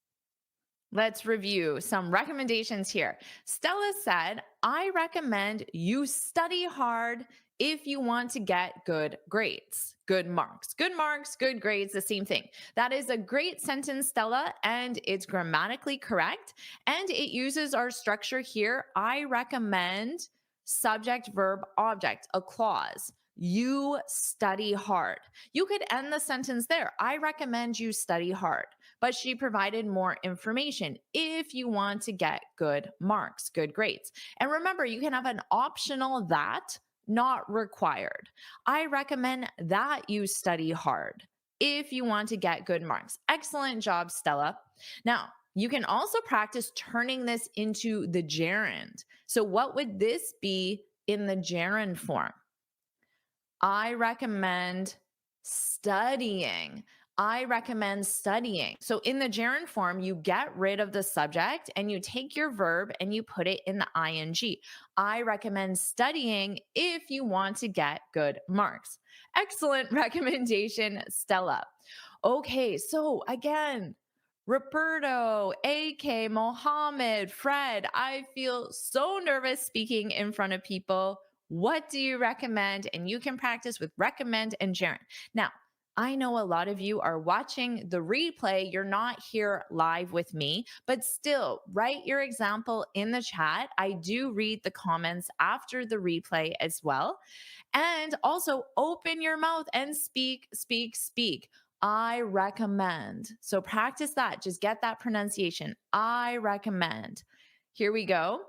review some recommendations here. Stella said, I recommend you study hard if you want to get good grades, good marks. Good marks, good grades, the same thing. That is a great sentence, Stella, and it's grammatically correct. And it uses our structure here. I recommend subject, verb, object, a clause. You study hard. You could end the sentence there. I recommend you study hard. But she provided more information if you want to get good marks, good grades. And remember, you can have an optional that, not required. I recommend that you study hard if you want to get good marks. Excellent job, Stella. Now, you can also practice turning this into the gerund. So what would this be in the gerund form? I recommend studying. I recommend studying. So in the gerund form, you get rid of the subject and you take your verb and you put it in the ing. I recommend studying if you want to get good marks. Excellent recommendation, Stella. Okay, so again, Roberto, AK, Mohammed, Fred, I feel so nervous speaking in front of people. What do you recommend? And you can practice with recommend and gerund. Now, I know a lot of you are watching the replay. You're not here live with me, but still write your example in the chat. I do read the comments after the replay as well. And also open your mouth and speak, speak, speak. I recommend. So practice that. Just get that pronunciation. I recommend. Here we go.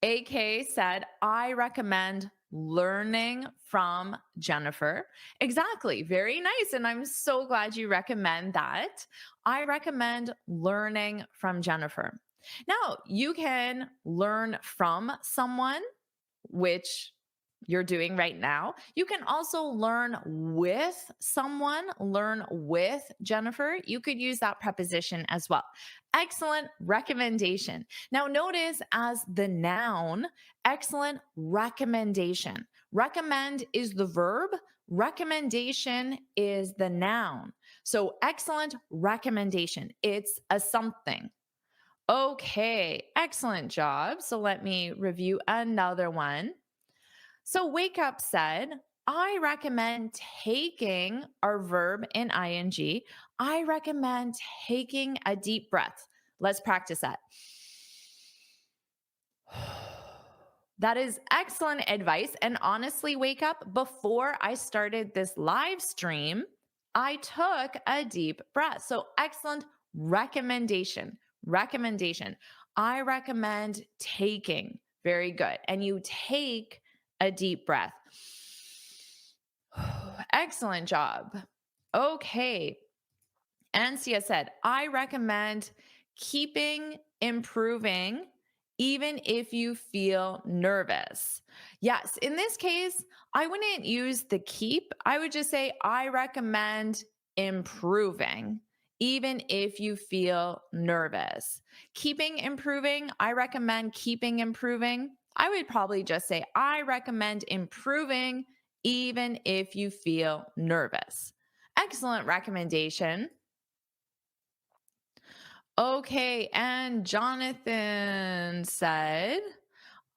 AK said, I recommend learning from Jennifer. Exactly. Very nice. And I'm so glad you recommend that. I recommend learning from Jennifer. Now, you can learn from someone, which you're doing right now. You can also learn with someone, learn with Jennifer. You could use that preposition as well. Excellent recommendation. Now notice as the noun, excellent recommendation. Recommend is the verb. Recommendation is the noun. So excellent recommendation. It's a something. Okay, excellent job. So let me review another one. So Wake Up said, I recommend taking our verb in ing. I recommend taking a deep breath. Let's practice that. That is excellent advice. And honestly, Wake Up, before I started this live stream, I took a deep breath. So excellent recommendation. Recommendation. I recommend taking. Very good. And you take a deep breath. Excellent job. Okay. Ansia said, I recommend keeping improving even if you feel nervous. Yes, in this case, I wouldn't use the keep. I would just say, I recommend improving even if you feel nervous. Keeping improving, I recommend keeping improving. I would probably just say, I recommend improving even if you feel nervous. Excellent recommendation. Okay, and Jonathan said,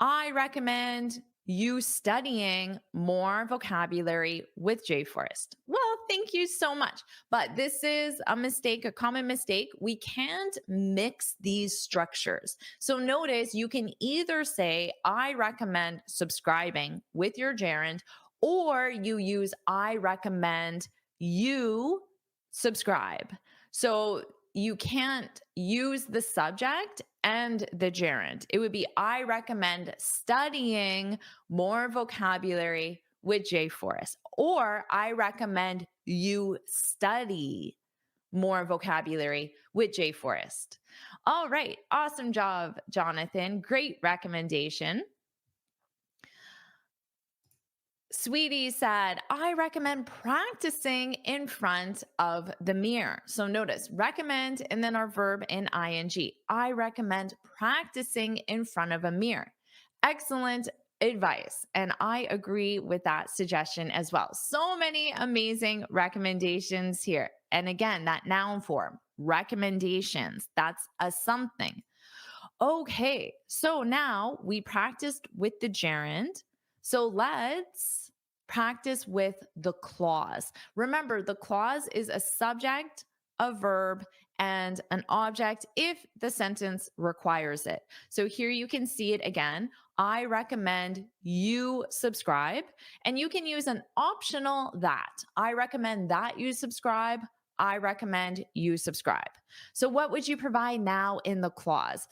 I recommend you studying more vocabulary with JForrest. Well, thank you so much. But this is a mistake, a common mistake. We can't mix these structures. So notice you can either say, I recommend subscribing with your gerund, or you use, I recommend you subscribe. So you can't use the subject and the gerund. It would be, I recommend studying more vocabulary with JForrest, or I recommend you study more vocabulary with JForrest. All right. Awesome job, Jonathan. Great recommendation. Sweetie said, I recommend practicing in front of the mirror. So notice, recommend and then our verb in ing. I recommend practicing in front of a mirror. Excellent advice. And I agree with that suggestion as well. So many amazing recommendations here. And again, that noun form, recommendations, that's a something. Okay, so now we practiced with the gerund. So let's practice with the clause. Remember, the clause is a subject, a verb, and an object if the sentence requires it. So here you can see it again. I recommend you subscribe, and you can use an optional that. I recommend that you subscribe. I recommend you subscribe. So what would you provide now in the clause?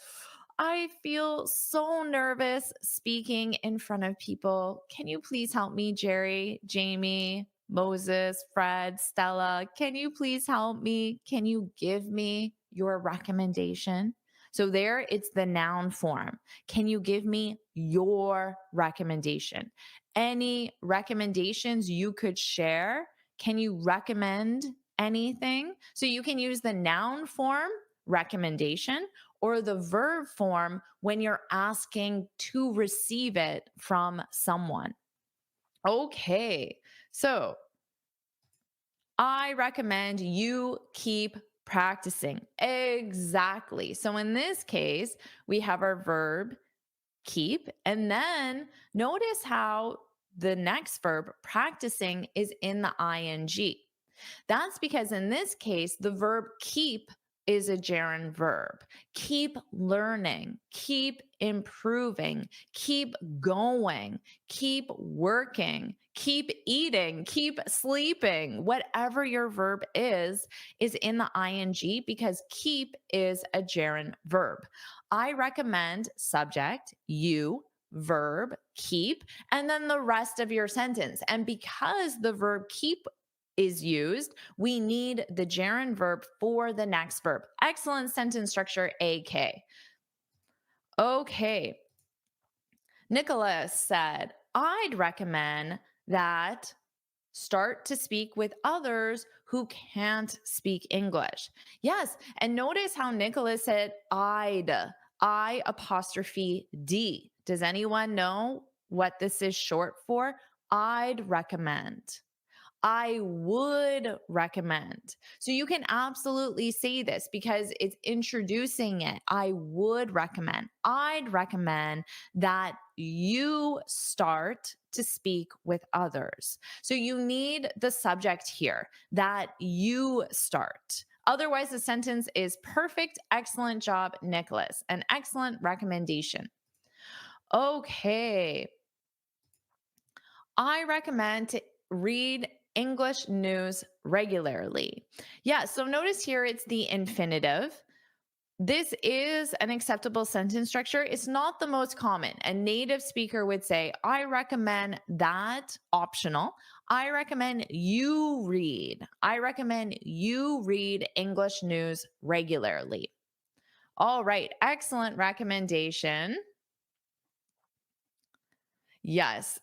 I feel so nervous speaking in front of people. Can you please help me, Jerry, Jamie, Moses, Fred, Stella? Can you please help me? Can you give me your recommendation? So there it's the noun form. Can you give me your recommendation? Any recommendations you could share? Can you recommend anything? So you can use the noun form, recommendation, or the verb form when you're asking to receive it from someone. Okay, so I recommend you keep practicing. Exactly. So in this case, we have our verb keep, and then notice how the next verb practicing is in the ing. That's because in this case, the verb keep is a gerund verb. Keep learning, keep improving, keep going, keep working, keep eating, keep sleeping. Whatever your verb is in the ing because keep is a gerund verb. I recommend subject, you, verb, keep, and then the rest of your sentence. And because the verb keep is used, we need the gerund verb for the next verb. Excellent sentence structure, AK. Okay. Nicholas said, I'd recommend that start to speak with others who can't speak English. Yes, and notice how Nicholas said I apostrophe D. Does anyone know what this is short for? I'd recommend. I would recommend. So you can absolutely say this because it's introducing it. I would recommend. I'd recommend that you start to speak with others. So you need the subject here, that you start. Otherwise, the sentence is perfect. Excellent job, Nicholas. An excellent recommendation. Okay. I recommend to read English news regularly. Yeah, so notice here it's the infinitive. This is an acceptable sentence structure. It's not the most common. A native speaker would say, I recommend that, optional. I recommend you read. I recommend you read English news regularly. All right, excellent recommendation. Yes,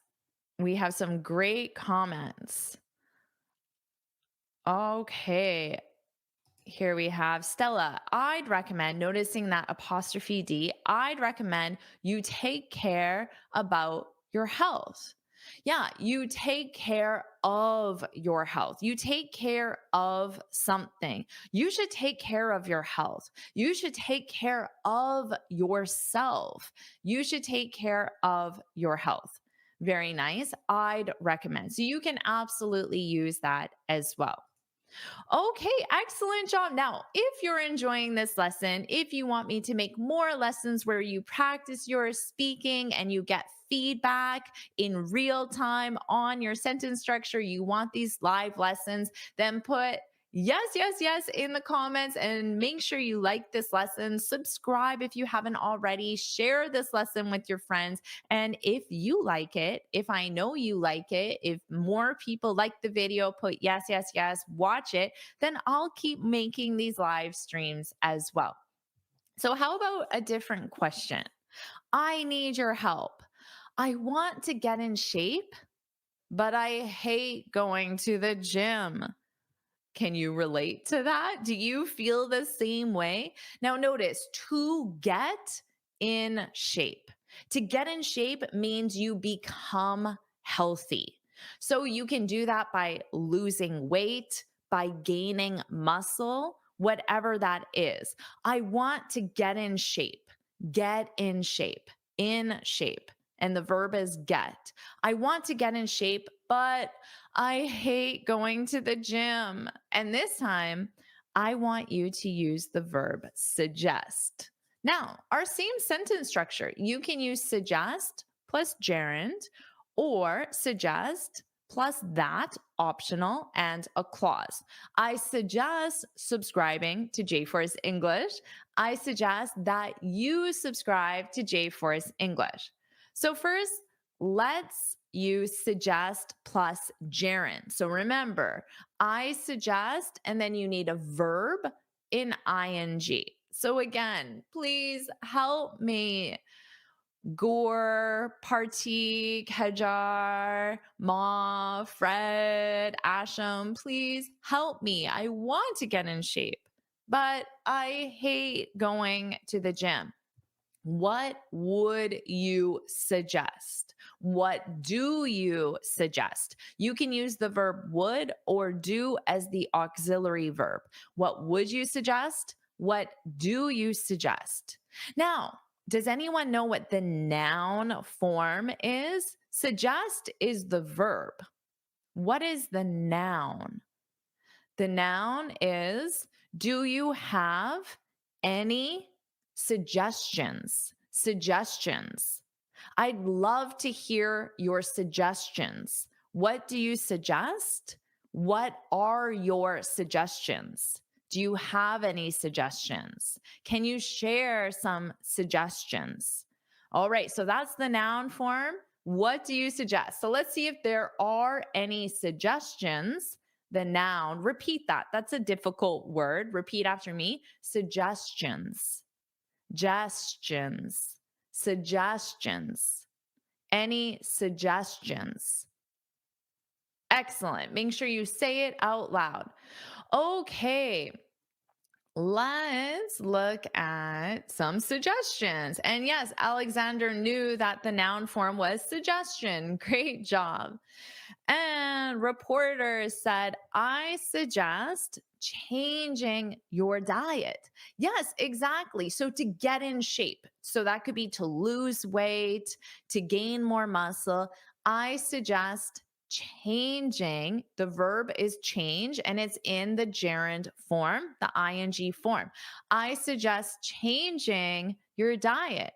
we have some great comments. Okay. Here we have Stella. I'd recommend, noticing that apostrophe D, I'd recommend you take care about your health. Yeah, you take care of your health. You take care of something. You should take care of your health. You should take care of yourself. You should take care of your health. Very nice. I'd recommend. So you can absolutely use that as well. Okay, excellent job. Now, if you're enjoying this lesson, if you want me to make more lessons where you practice your speaking and you get feedback in real time on your sentence structure, you want these live lessons, then put yes in the comments and make sure you like this lesson. Subscribe if you haven't already. Share this lesson with your friends. And if you like it, if I know you like it, if more people like the video, put yes, watch it, then I'll keep making these live streams as well. So how about a different question? I need your help. I want to get in shape, but I hate going to the gym. Can you relate to that? Do you feel the same way? Now notice, to get in shape. To get in shape means you become healthy. So you can do that by losing weight, by gaining muscle, whatever that is. I want to get in shape. Get in shape. In shape. and the verb is get. I want to get in shape, but I hate going to the gym. And this time, I want you to use the verb suggest. Now, our same sentence structure, you can use suggest plus gerund or suggest plus that, optional, and a clause. I suggest subscribing to JForrest English. I suggest that you subscribe to JForrest English. So first, let's use suggest plus gerund. So remember, I suggest, and then you need a verb in ing. So again, please help me. Gore, Party, Kejar, Ma, Fred, Asham, please help me. I want to get in shape, but I hate going to the gym. What would you suggest? What do you suggest? You can use the verb would or do as the auxiliary verb. What would you suggest? What do you suggest? Now, does anyone know what the noun form is? Suggest is the verb. What is the noun? The noun is, do you have any suggestions? Suggestions. I'd love to hear your suggestions. What do you suggest? What are your suggestions? Do you have any suggestions? Can you share some suggestions? All right, so that's the noun form. What do you suggest? So let's see if there are any suggestions. The noun, repeat that. That's a difficult word. Repeat after me. Suggestions. Suggestions. Suggestions. Any suggestions? Excellent. Make sure you say it out loud. Okay, let's look at some suggestions. And yes, Alexander knew that the noun form was suggestion. Great job. And reporter said, I suggest changing your diet. Yes, exactly. So to get in shape. So that could be to lose weight, to gain more muscle. I suggest changing. The verb is change and it's in the gerund form, the ing form. I suggest changing your diet.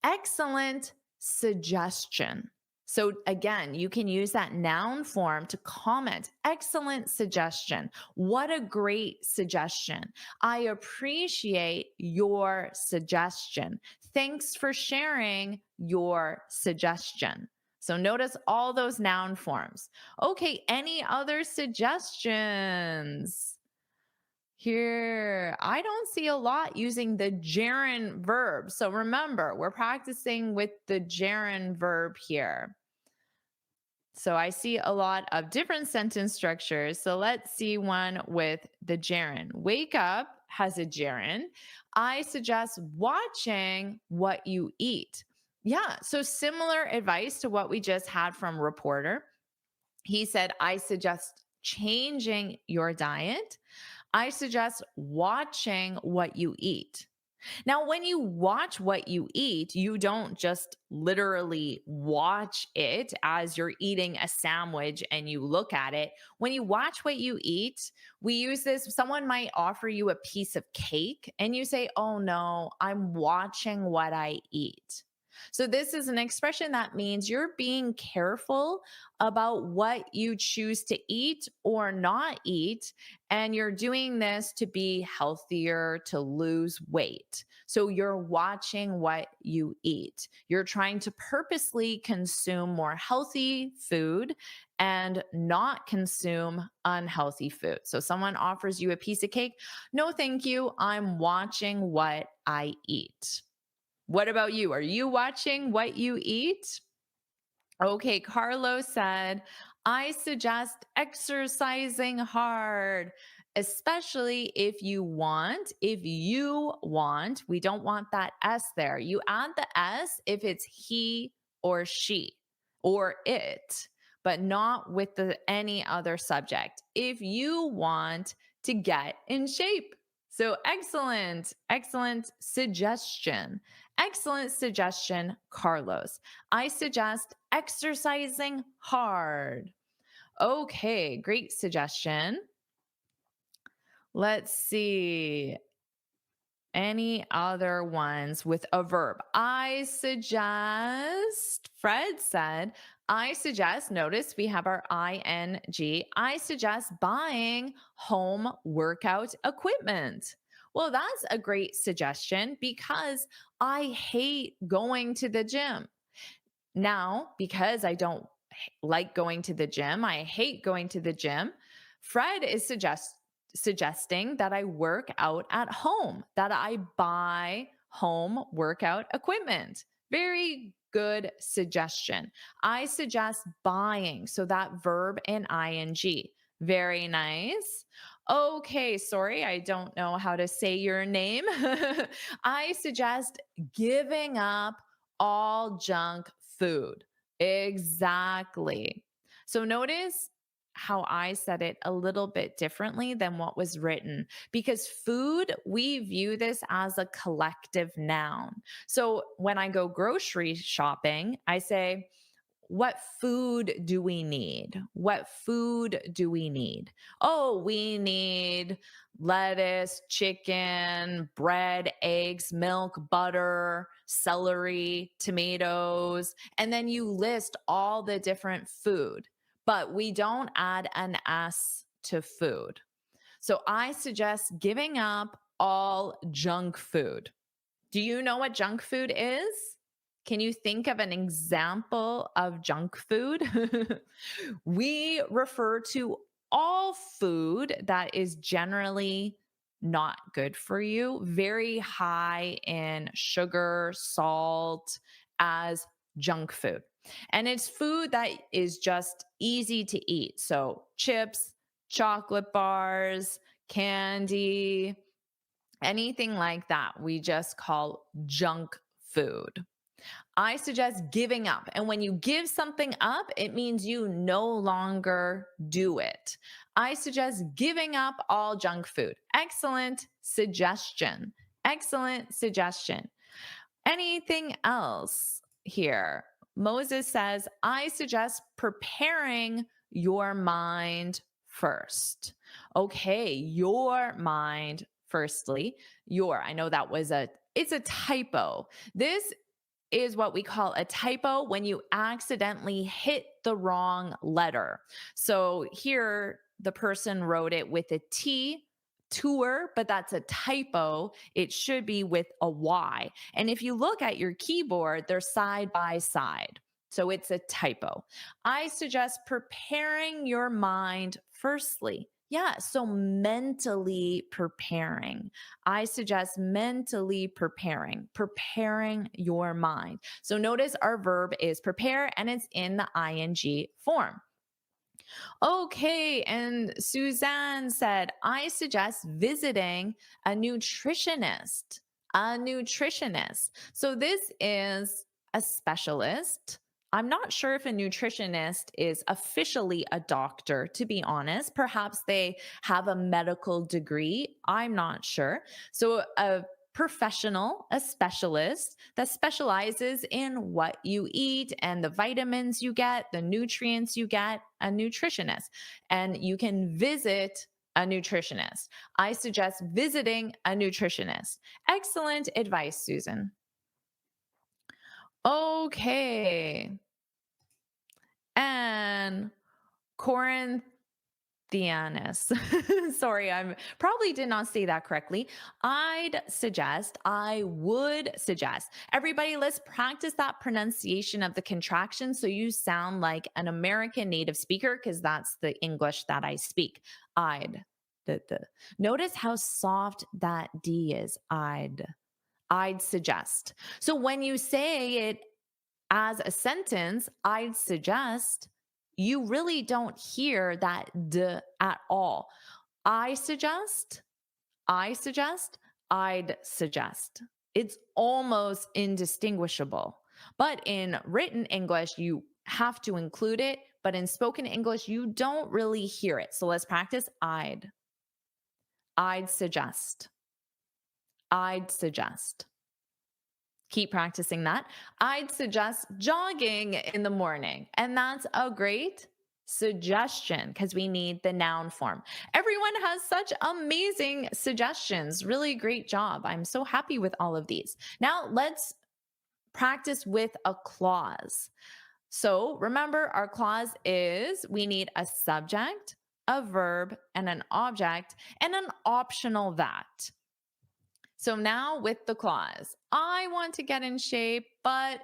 Excellent suggestion. So again, you can use that noun form to comment. Excellent suggestion. What a great suggestion. I appreciate your suggestion. Thanks for sharing your suggestion. So notice all those noun forms. Okay, any other suggestions? Here, I don't see a lot using the gerund verb. So remember, we're practicing with the gerund verb here. So I see a lot of different sentence structures. So let's see one with the gerund. Wake up has a gerund. I suggest watching what you eat. Yeah, so similar advice to what we just had from reporter. He said, I suggest changing your diet. I suggest watching what you eat. Now, when you watch what you eat, you don't just literally watch it as you're eating a sandwich and you look at it. When you watch what you eat, we use this. Someone might offer you a piece of cake and you say, oh no, I'm watching what I eat. So this is an expression that means you're being careful about what you choose to eat or not eat, and you're doing this to be healthier, to lose weight. So you're watching what you eat. You're trying to purposely consume more healthy food and not consume unhealthy food. So someone offers you a piece of cake. No, thank you. I'm watching what I eat. What about you? Are you watching what you eat? Okay, Carlos said, I suggest exercising hard, especially if you want, we don't want that S there. You add the S if it's he or she or it, but not with any other subject. If you want to get in shape. So excellent, excellent suggestion. Excellent suggestion, Carlos. I suggest exercising hard. Okay, great suggestion. Let's see. Any other ones with a verb? I suggest, Fred said, I suggest, notice we have our ing. I suggest buying home workout equipment. Well, that's a great suggestion because I hate going to the gym. Now, because I don't like going to the gym, I hate going to the gym, Fred is suggesting that I work out at home, that I buy home workout equipment. Very good suggestion. I suggest buying, so that verb and ing. Very nice. Okay, sorry, I don't know how to say your name. I suggest giving up all junk food. Exactly. So notice how I said it a little bit differently than what was written, because food, we view this as a collective noun. So when I go grocery shopping, I say, what food do we need? What food do we need? Oh, we need lettuce, chicken, bread, eggs, milk, butter, celery, tomatoes. And then you list all the different food, but we don't add an S to food. So I suggest giving up all junk food. Do you know what junk food is? Can you think of an example of junk food? We refer to all food that is generally not good for you, very high in sugar, salt, as junk food. And it's food that is just easy to eat. So chips, chocolate bars, candy, anything like that, we just call junk food. I suggest giving up. And when you give something up, it means you no longer do it. I suggest giving up all junk food. Excellent suggestion. Excellent suggestion. Anything else here? Moses says, I suggest preparing your mind first. Okay, your mind firstly. I know that was it's a typo. This is what we call a typo when you accidentally hit the wrong letter. So here the person wrote it with a T, tour, but that's a typo. It should be with a Y. And if you look at your keyboard, they're side by side. So it's a typo. I suggest preparing your mind firstly. Yeah, so mentally preparing. I suggest mentally preparing your mind. So notice our verb is prepare and it's in the ing form. Okay, and Suzanne said, I suggest visiting a nutritionist. A nutritionist. So this is a specialist. I'm not sure if a nutritionist is officially a doctor, to be honest. Perhaps they have a medical degree. I'm not sure. So a professional, a specialist that specializes in what you eat and the vitamins you get, the nutrients you get, a nutritionist. And you can visit a nutritionist. I suggest visiting a nutritionist. Excellent advice, Susan. Okay. And Corinthianus. Sorry, I probably did not say that correctly. I would suggest. Everybody, let's practice that pronunciation of the contraction so you sound like an American native speaker, because that's the English that I speak. Notice how soft that D is. I'd suggest. So when you say it as a sentence, I'd suggest, you really don't hear that D at all. I suggest, I'd suggest. It's almost indistinguishable. But in written English, you have to include it. But in spoken English, you don't really hear it. So let's practice I'd suggest. I'd suggest. Keep practicing that. I'd suggest jogging in the morning. And that's a great suggestion because we need the noun form. Everyone has such amazing suggestions. Really great job. I'm so happy with all of these. Now let's practice with a clause. So remember, our clause is we need a subject, a verb, and an object, and an optional that. So now with the clause, I want to get in shape, but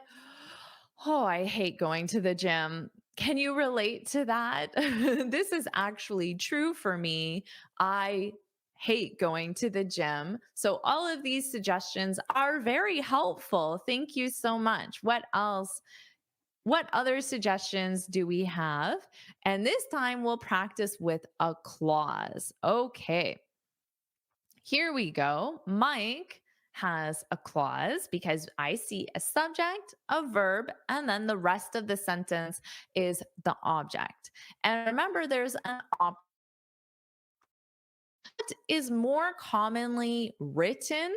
I hate going to the gym. Can you relate to that? This is actually true for me. I hate going to the gym. So all of these suggestions are very helpful. Thank you so much. What else? What other suggestions do we have? And this time we'll practice with a clause. Okay. Here we go. Mike has a clause because I see a subject, a verb, and then the rest of the sentence is the object. And remember, there's an object that is more commonly written,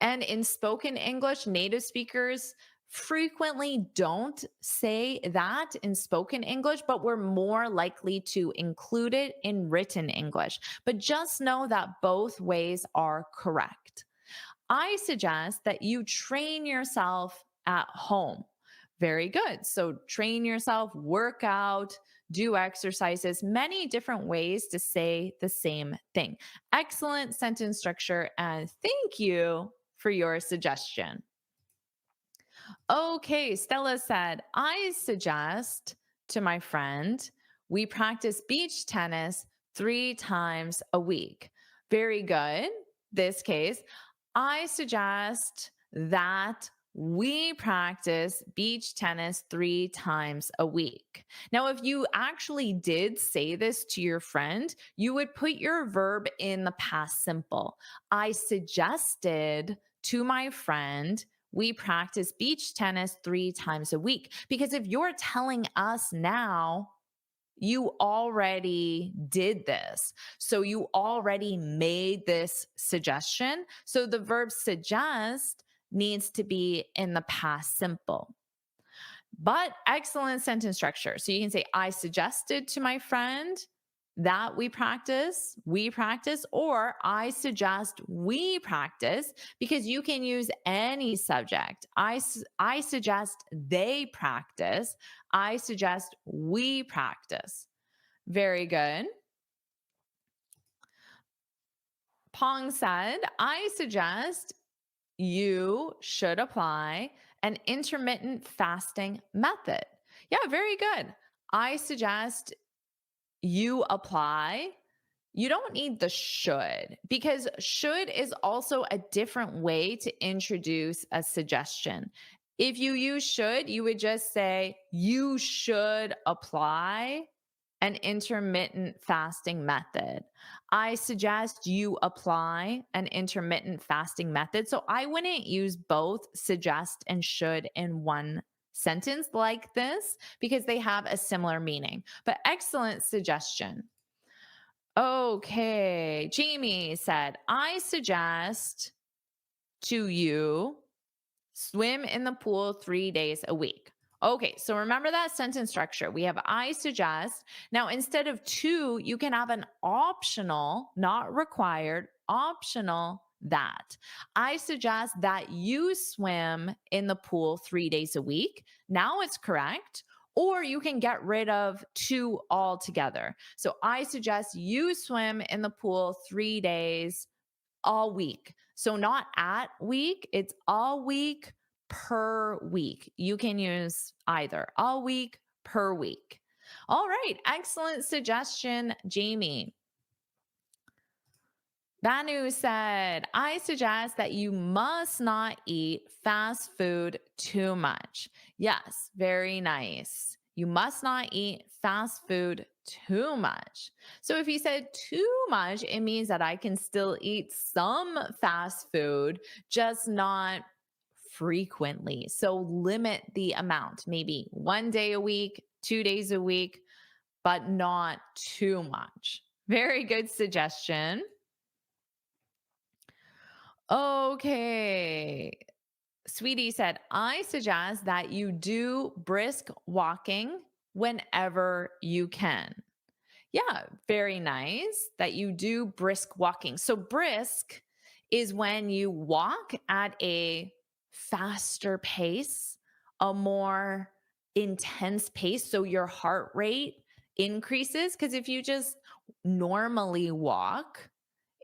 and in spoken English, native speakers frequently don't say that in spoken English, but we're more likely to include it in written English. But just know that both ways are correct. I suggest that you train yourself at home. Very good. So train yourself, work out, do exercises, many different ways to say the same thing. Excellent sentence structure, and thank you for your suggestion. Okay, Stella said, I suggest to my friend we practice beach tennis 3 times a week. Very good. This case, I suggest that we practice beach tennis 3 times a week. Now, if you actually did say this to your friend, you would put your verb in the past simple. I suggested to my friend we practice beach tennis 3 times a week. Because if you're telling us now, you already did this. So you already made this suggestion. So the verb suggest needs to be in the past simple. But excellent sentence structure. So you can say, I suggested to my friend that we practice, or I suggest we practice, because you can use any subject. I suggest they practice. I suggest we practice. Very good. Pong said, I suggest you should apply an intermittent fasting method. Yeah, very good. I suggest you apply. You don't need the should, because should is also a different way to introduce a suggestion. If you use should, you would just say, you should apply an intermittent fasting method. I suggest you apply an intermittent fasting method. So I wouldn't use both suggest and should in one sentence like this because they have a similar meaning. But excellent suggestion. Okay, Jamie said, I suggest to you swim in the pool 3 days a week. Okay, so remember that sentence structure. We have I suggest. Now, instead of to, you can have an optional, not required, optional that. I suggest that you swim in the pool 3 days a week. Now it's correct. Or you can get rid of to altogether. So I suggest you swim in the pool 3 days all week. So not at week, it's all week per week. You can use either all week per week. All right, excellent suggestion, Jamie. Banu said, I suggest that you must not eat fast food too much. Yes, very nice. You must not eat fast food too much. So if you said too much, it means that I can still eat some fast food, just not frequently. So limit the amount, maybe 1 day a week, 2 days a week, but not too much. Very good suggestion. Okay. Sweetie said, I suggest that you do brisk walking whenever you can. Yeah, very nice that you do brisk walking. So, brisk is when you walk at a faster pace, a more intense pace. So, your heart rate increases. Because if you just normally walk,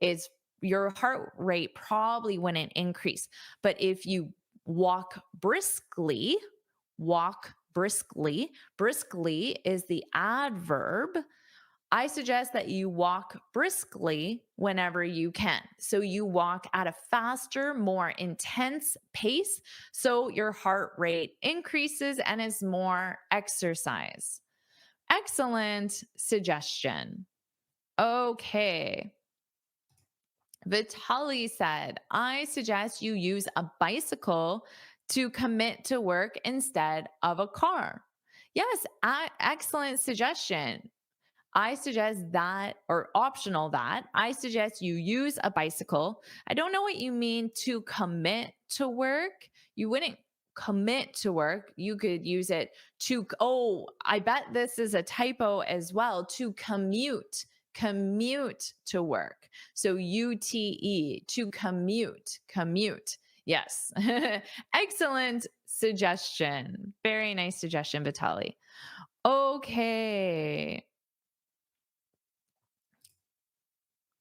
is your heart rate probably wouldn't increase. But if you walk briskly, briskly is the adverb. I suggest that you walk briskly whenever you can. So you walk at a faster, more intense pace. So your heart rate increases and is more exercise. Excellent suggestion. Okay. Vitali said, I suggest you use a bicycle to commit to work instead of a car. Yes, excellent suggestion. I suggest that, or optional that, I suggest you use a bicycle. I don't know what you mean to commit to work. You wouldn't commit to work. You could use it to, oh, I bet this is a typo as well, to commute to work. So UTE, to commute. Yes. Excellent suggestion. Very nice suggestion, Vitali. Okay.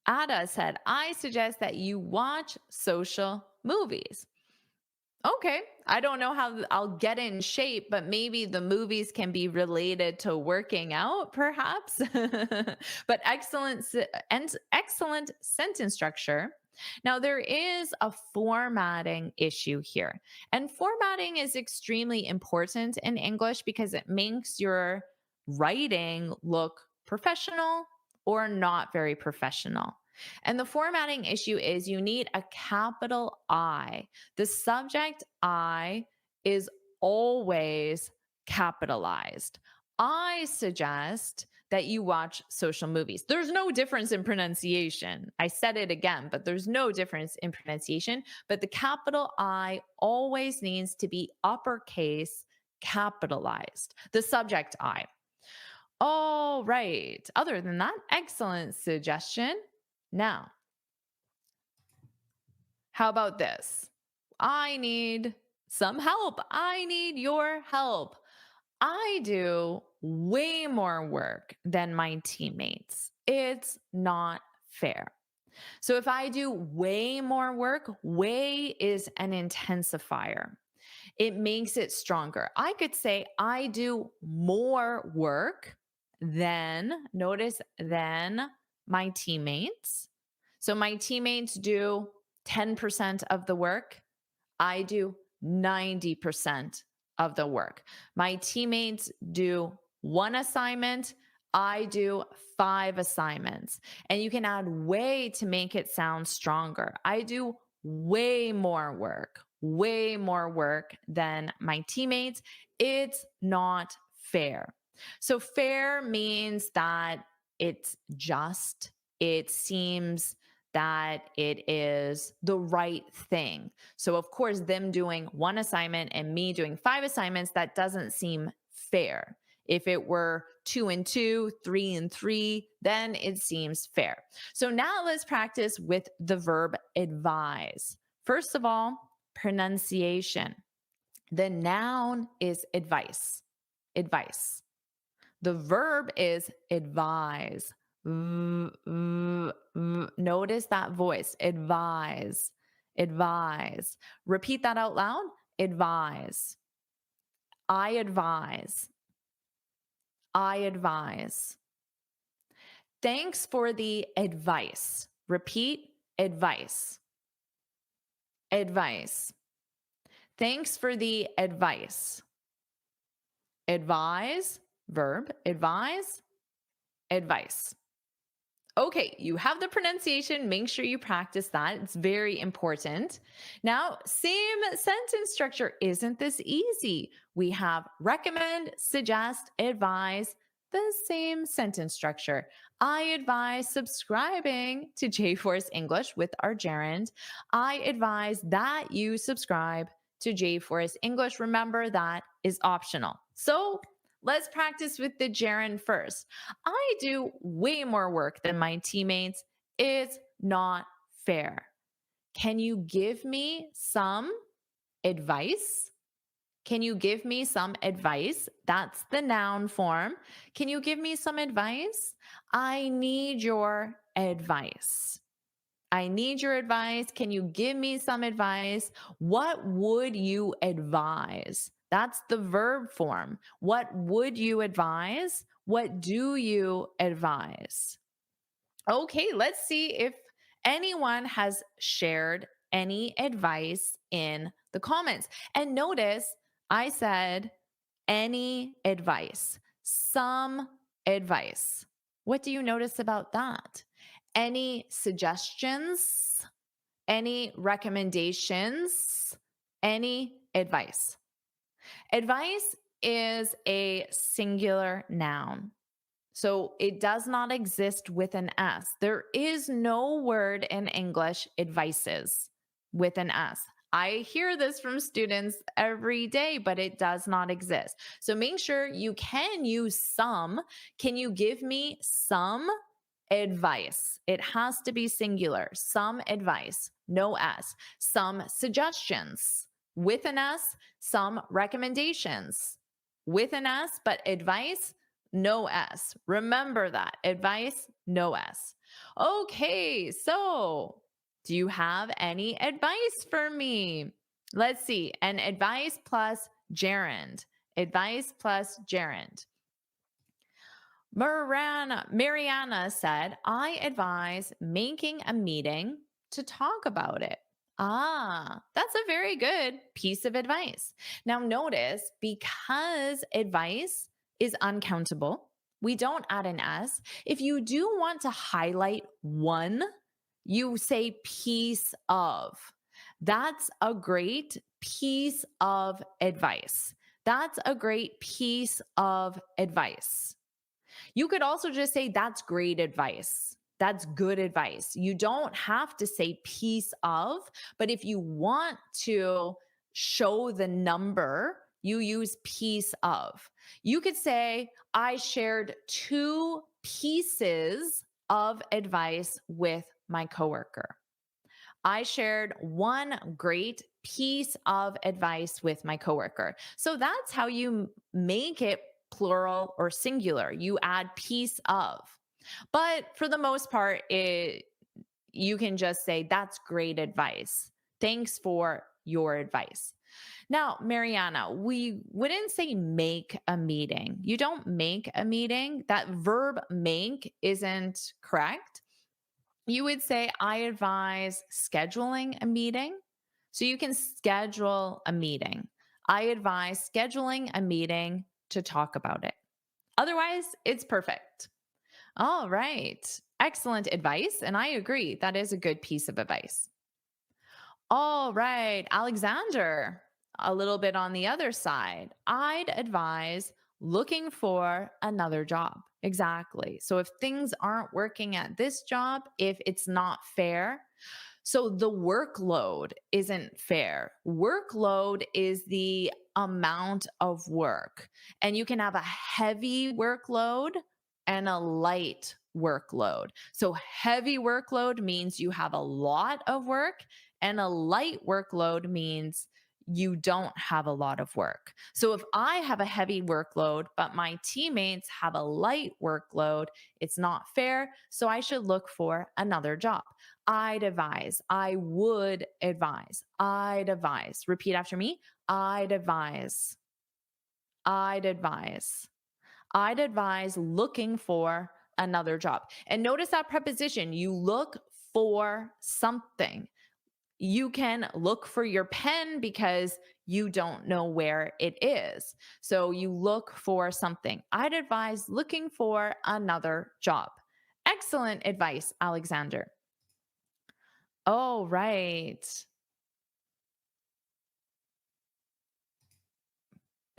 Ada said, I suggest that you watch social movies. Okay, I don't know how I'll get in shape, but maybe the movies can be related to working out, perhaps. But excellent sentence structure. Now, there is a formatting issue here. And formatting is extremely important in English because it makes your writing look professional or not very professional. And the formatting issue is you need a capital I. The subject I is always capitalized. I suggest that you watch social movies. There's no difference in pronunciation. I said it again, but there's no difference in pronunciation. But the capital I always needs to be uppercase capitalized. The subject I. All right. Other than that, excellent suggestion. Now, how about this? I need some help. I need your help. I do way more work than my teammates. It's not fair. So if I do way more work, way is an intensifier. It makes it stronger. I could say I do more work than, notice, than my teammates. So my teammates do 10% of the work. I do 90% of the work. My teammates do one assignment. I do 5 assignments. And you can add way to make it sound stronger. I do way more work than my teammates. It's not fair. So fair means that it's just, it seems that it is the right thing. So of course, them doing one assignment and me doing 5 assignments, that doesn't seem fair. If it were 2 and 2, 3 and 3, then it seems fair. So now let's practice with the verb advise. First of all, pronunciation. The noun is advice. Advice. The verb is advise. Notice that voice. Advise. Advise. Repeat that out loud. Advise. I advise. I advise. Thanks for the advice. Repeat. Advice. Advice. Thanks for the advice. Advise, verb, advise, advice. Okay, you have the pronunciation. Make sure you practice that. It's very important. Now, same sentence structure. Isn't this easy? We have recommend, suggest, advise, the same sentence structure. I advise subscribing to JForrest English with our gerund. I advise that you subscribe to JForrest English. Remember, that is optional. So let's practice with the gerund first. I do way more work than my teammates. It's not fair. Can you give me some advice? Can you give me some advice? That's the noun form. Can you give me some advice? I need your advice. I need your advice. Can you give me some advice? What would you advise? That's the verb form. What would you advise? What do you advise? Okay, let's see if anyone has shared any advice in the comments. And notice I said any advice, some advice. What do you notice about that? Any suggestions? Any recommendations? Any advice? Advice is a singular noun. So it does not exist with an S. There is no word in English, advices, with an S. I hear this from students every day, but it does not exist. So make sure you can use some. Can you give me some advice? It has to be singular. Some advice, no S. Some suggestions with an S. Some recommendations with an S, but advice, no S. Remember that. Advice, no S. Okay, so do you have any advice for me? Let's see. An advice plus gerund. Advice plus gerund. Mariana said, I advise making a meeting to talk about it. Ah, that's a very good piece of advice. Now notice, because advice is uncountable, we don't add an S. If you do want to highlight one, you say piece of. That's a great piece of advice. That's a great piece of advice. You could also just say that's great advice. That's good advice. You don't have to say piece of, but if you want to show the number, you use piece of. You could say, I shared 2 pieces of advice with my coworker. I shared 1 great piece of advice with my coworker. So that's how you make it plural or singular. You add piece of. But for the most part, you can just say, that's great advice. Thanks for your advice. Now, Mariana, we wouldn't say make a meeting. You don't make a meeting. That verb make isn't correct. You would say, I advise scheduling a meeting. So you can schedule a meeting. I advise scheduling a meeting to talk about it. Otherwise, it's perfect. All right. Excellent advice. And I agree. That is a good piece of advice. All right. Alexander, a little bit on the other side. I'd advise looking for another job. Exactly. So if things aren't working at this job, if it's not fair, so the workload isn't fair. Workload is the amount of work. And you can have a heavy workload and a light workload. So heavy workload means you have a lot of work, and a light workload means you don't have a lot of work. So if I have a heavy workload, but my teammates have a light workload, it's not fair. So I should look for another job. I'd advise, I would advise, I'd advise. Repeat after me. I'd advise, I'd advise, I'd advise looking for another job. And notice that preposition, you look for something. You can look for your pen because you don't know where it is. So you look for something. I'd advise looking for another job. Excellent advice, Alexander. Oh, right.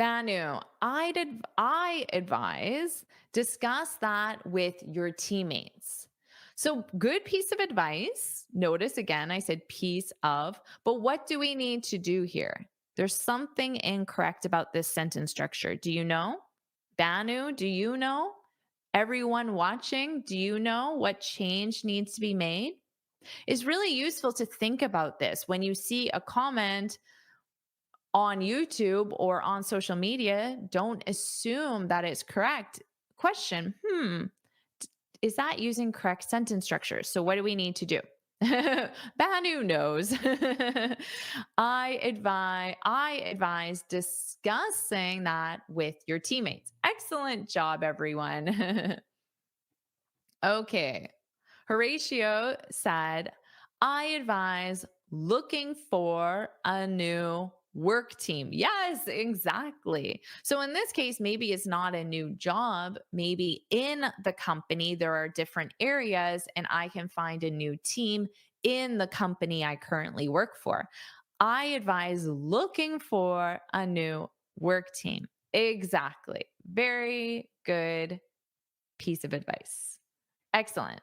Banu, I advise discuss that with your teammates. So good piece of advice. Notice again, I said piece of, but what do we need to do here? There's something incorrect about this sentence structure. Do you know? Banu, do you know? Everyone watching, do you know what change needs to be made? It's really useful to think about this when you see a comment on YouTube or on social media. Don't assume that it's correct. Question, is that using correct sentence structure? So what do we need to do? Banu knows. I advise discussing that with your teammates. Excellent job, everyone. Okay. Horatio said, I advise looking for a new work team. Yes, exactly. So in this case, maybe it's not a new job. Maybe in the company, there are different areas and I can find a new team in the company I currently work for. I advise looking for a new work team. Exactly. Very good piece of advice. Excellent.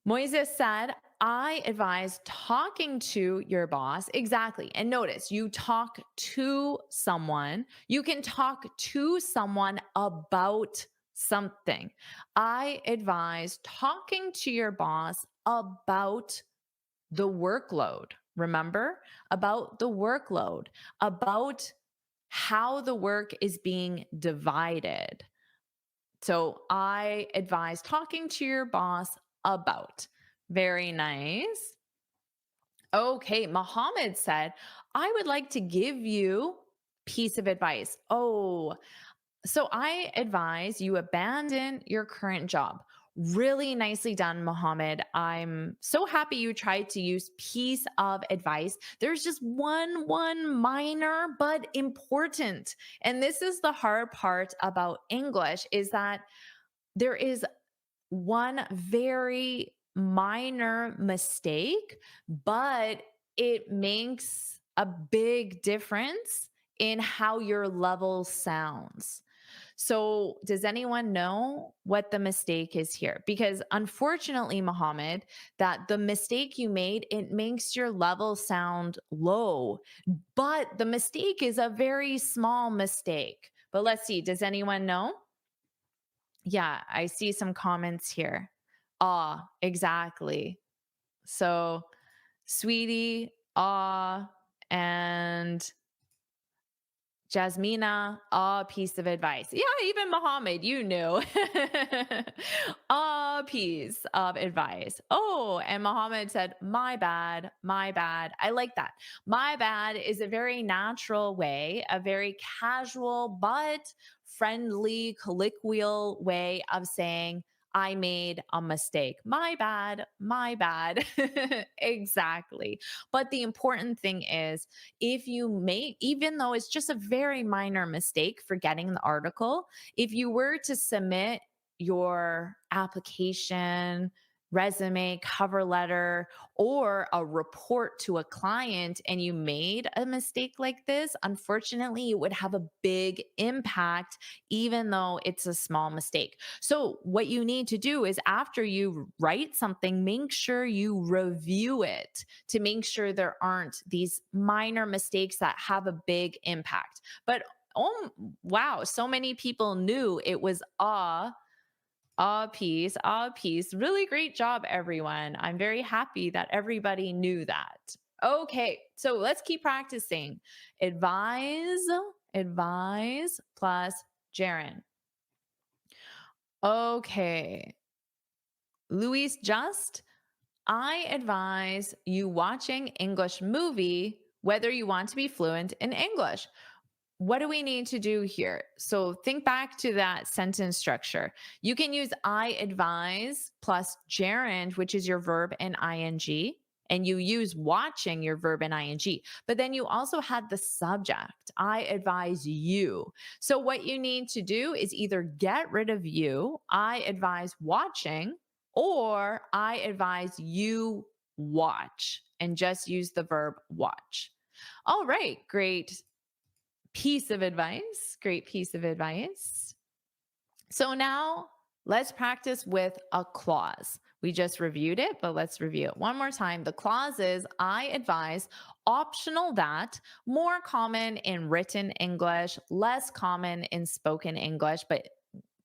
Moises said, I advise talking to your boss. Exactly. And notice you talk to someone. You can talk to someone about something. I advise talking to your boss about the workload. Remember? About the workload, about how the work is being divided. So I advise talking to your boss about. Very nice. Okay, Mohammed said, I would like to give you piece of advice. Oh, so I advise you abandon your current job. Really nicely done, Mohammed. I'm so happy you tried to use piece of advice. There's just one minor but important. And this is the hard part about English, is that there is one very minor mistake, but it makes a big difference in how your level sounds. So does anyone know what the mistake is here? Because unfortunately, Mohammed, that the mistake you made, it makes your level sound low, but the mistake is a very small mistake. But let's see, does anyone know? Yeah, I see some comments here. Exactly. So, sweetie, and Jasmina, piece of advice. Yeah, even Mohammed, you knew. Piece of advice. Oh, and Mohammed said, my bad, my bad. I like that. My bad is a very natural way, a very casual but friendly, colloquial way of saying, I made a mistake. My bad, my bad. Exactly. But the important thing is, if you make, even though it's just a very minor mistake forgetting the article, if you were to submit your application, resume, cover letter, or a report to a client and you made a mistake like this, unfortunately, it would have a big impact, even though it's a small mistake. So what you need to do is, after you write something, make sure you review it to make sure there aren't these minor mistakes that have a big impact. But oh, wow, so many people knew it was a piece. Really great job, everyone. I'm very happy that everybody knew that. Okay, so let's keep practicing. Advise plus gerund. Okay. Luis just, I advise you watching English movie whether you want to be fluent in English. What do we need to do here? So think back to that sentence structure. You can use I advise plus gerund, which is your verb and ing, and you use watching, your verb and ing. But then you also had the subject, I advise you. So what you need to do is either get rid of you, I advise watching, or I advise you watch, and just use the verb watch. All right, great piece of advice. Great piece of advice. So now let's practice with a clause. We just reviewed it, but let's review it one more time. The clause is, I advise, optional that, more common in written English, less common in spoken English, but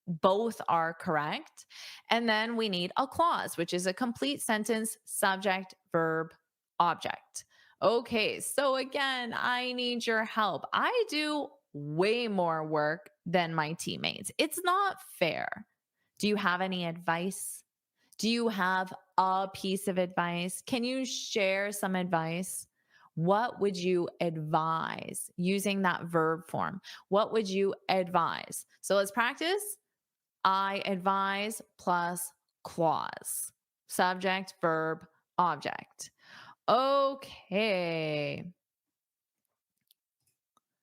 both are correct. And then we need a clause, which is a complete sentence, subject, verb, object. Okay, so again, I need your help. I do way more work than my teammates. It's not fair. Do you have any advice? Do you have a piece of advice? Can you share some advice? What would you advise using that verb form? What would you advise? So let's practice. I advise plus clause. Subject, verb, object. Okay.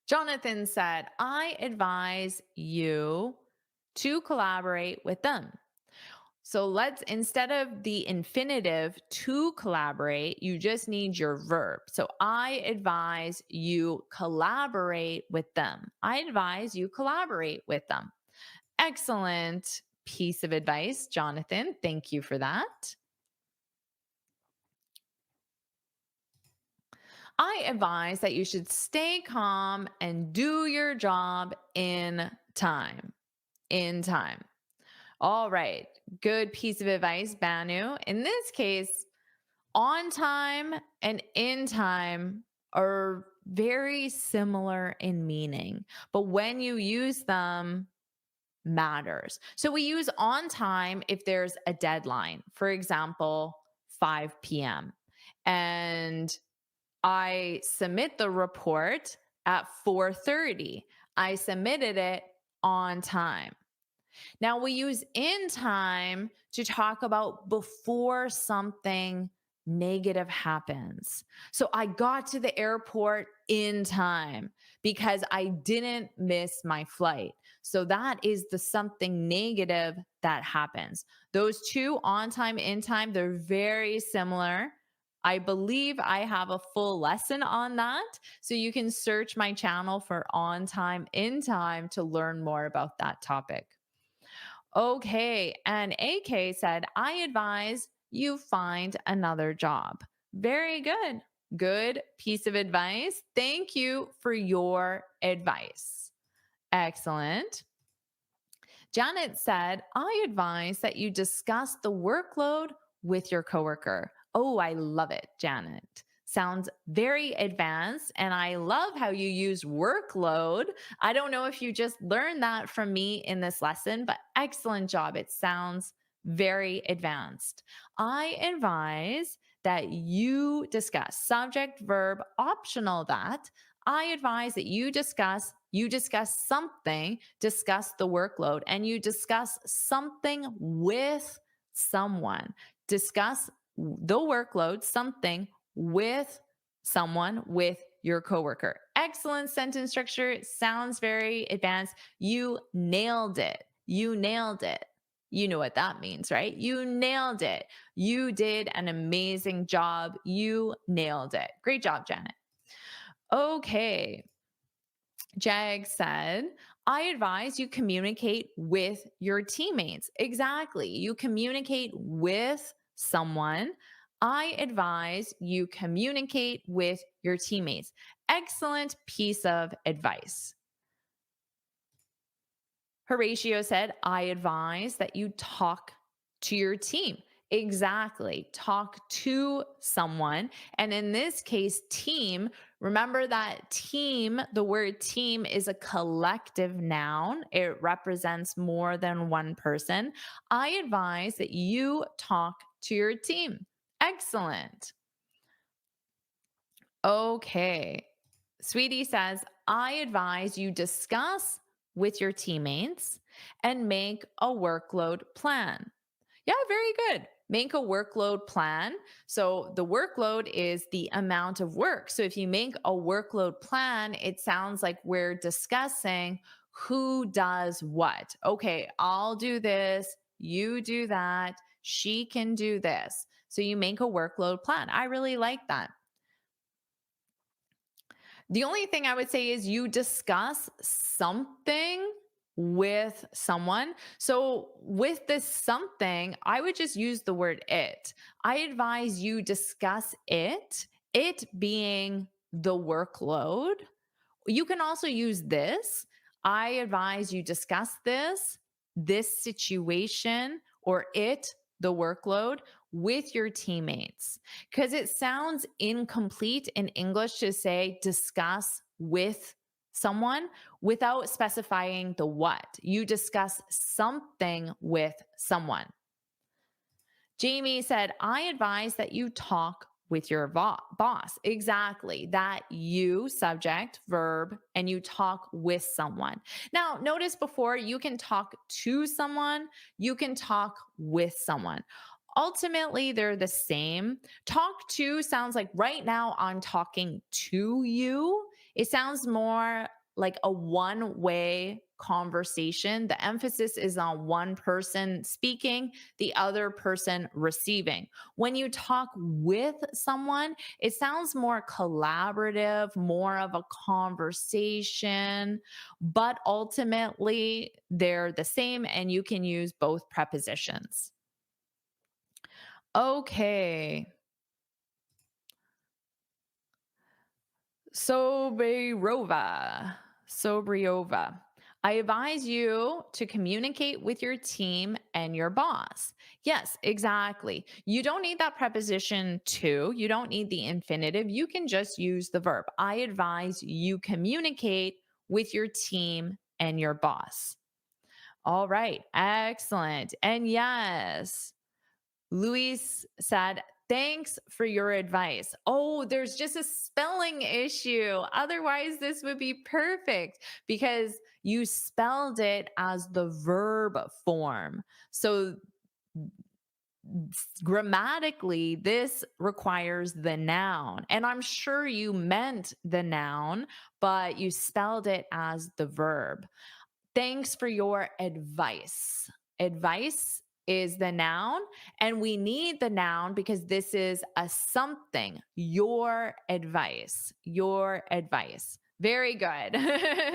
Jonathan said, I advise you to collaborate with them. So let's, instead of the infinitive to collaborate, you just need your verb. So I advise you collaborate with them. I advise you collaborate with them. Excellent piece of advice, Jonathan. Thank you for that. I advise that you should stay calm and do your job in time. In time. All right. Good piece of advice, Banu. In this case, on time and in time are very similar in meaning, but when you use them, matters. So we use on time if there's a deadline, for example, 5 p.m. and I submit the report at 4:30. I submitted it on time. Now we use in time to talk about before something negative happens. So I got to the airport in time because I didn't miss my flight. So that is the something negative that happens. Those two, on time, in time, they're very similar. I believe I have a full lesson on that. So you can search my channel for on time, in time to learn more about that topic. Okay, and AK said, I advise you find another job. Very good. Good piece of advice. Thank you for your advice. Excellent. Janet said, I advise that you discuss the workload with your coworker. Oh, I love it, Janet. Sounds very advanced, and I love how you use workload. I don't know if you just learned that from me in this lesson, but excellent job. It sounds very advanced. I advise that you discuss subject, verb, optional that. I advise that you discuss something, discuss the workload, and you discuss something with someone. Discuss the workload, something with someone, with your coworker. Excellent sentence structure. It sounds very advanced. You nailed it. You nailed it. You know what that means, right? You nailed it. You did an amazing job. You nailed it. Great job, Janet. Okay. Jag said, I advise you communicate with your teammates. Exactly. You communicate with someone. I advise you communicate with your teammates. Excellent piece of advice. Horatio said, I advise that you talk to your team. Exactly. Talk to someone. And in this case, team, remember that team, the word team is a collective noun. It represents more than one person. I advise that you talk to your team. Excellent. Okay. Sweetie says, I advise you discuss with your teammates and make a workload plan. Yeah, very good. Make a workload plan. So the workload is the amount of work. So if you make a workload plan, it sounds like we're discussing who does what. Okay, I'll do this. You do that. She can do this. So you make a workload plan. I really like that. The only thing I would say is you discuss something with someone. So with this something, I would just use the word it. I advise you discuss it being the workload. You can also use this. I advise you discuss this situation, or the workload, with your teammates, because it sounds incomplete in English to say discuss with someone without specifying the what. You discuss something with someone. Jamie said, I advise that you talk with your boss. Exactly. That you, subject, verb, and you talk with someone. Now, notice before, you can talk to someone, you can talk with someone. Ultimately, they're the same. Talk to sounds like right now I'm talking to you. It sounds more like a one-way conversation. The emphasis is on one person speaking, the other person receiving. When you talk with someone, it sounds more collaborative, more of a conversation, but ultimately they're the same and you can use both prepositions. Okay. Sobriova. I advise you to communicate with your team and your boss. Yes, exactly. You don't need that preposition to. You don't need the infinitive. You can just use the verb. I advise you communicate with your team and your boss. All right. Excellent. And yes, Luis said, thanks for your advice. Oh, there's just a spelling issue. Otherwise, this would be perfect because you spelled it as the verb form. So grammatically, this requires the noun. And I'm sure you meant the noun, but you spelled it as the verb. Thanks for your advice. Advice is the noun, and we need the noun because this is a something. Your advice. Very good.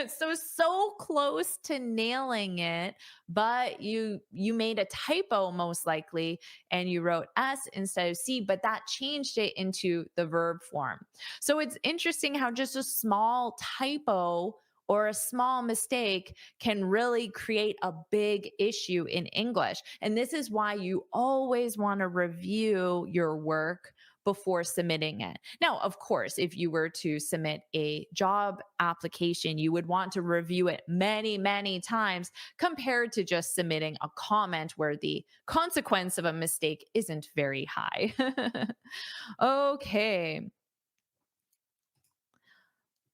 So close to nailing it, but you made a typo most likely, and you wrote S instead of C, but that changed it into the verb form. So it's interesting how just a small typo or a small mistake can really create a big issue in English. And this is why you always want to review your work before submitting it. Now, of course, if you were to submit a job application, you would want to review it many, many times compared to just submitting a comment where the consequence of a mistake isn't very high. Okay.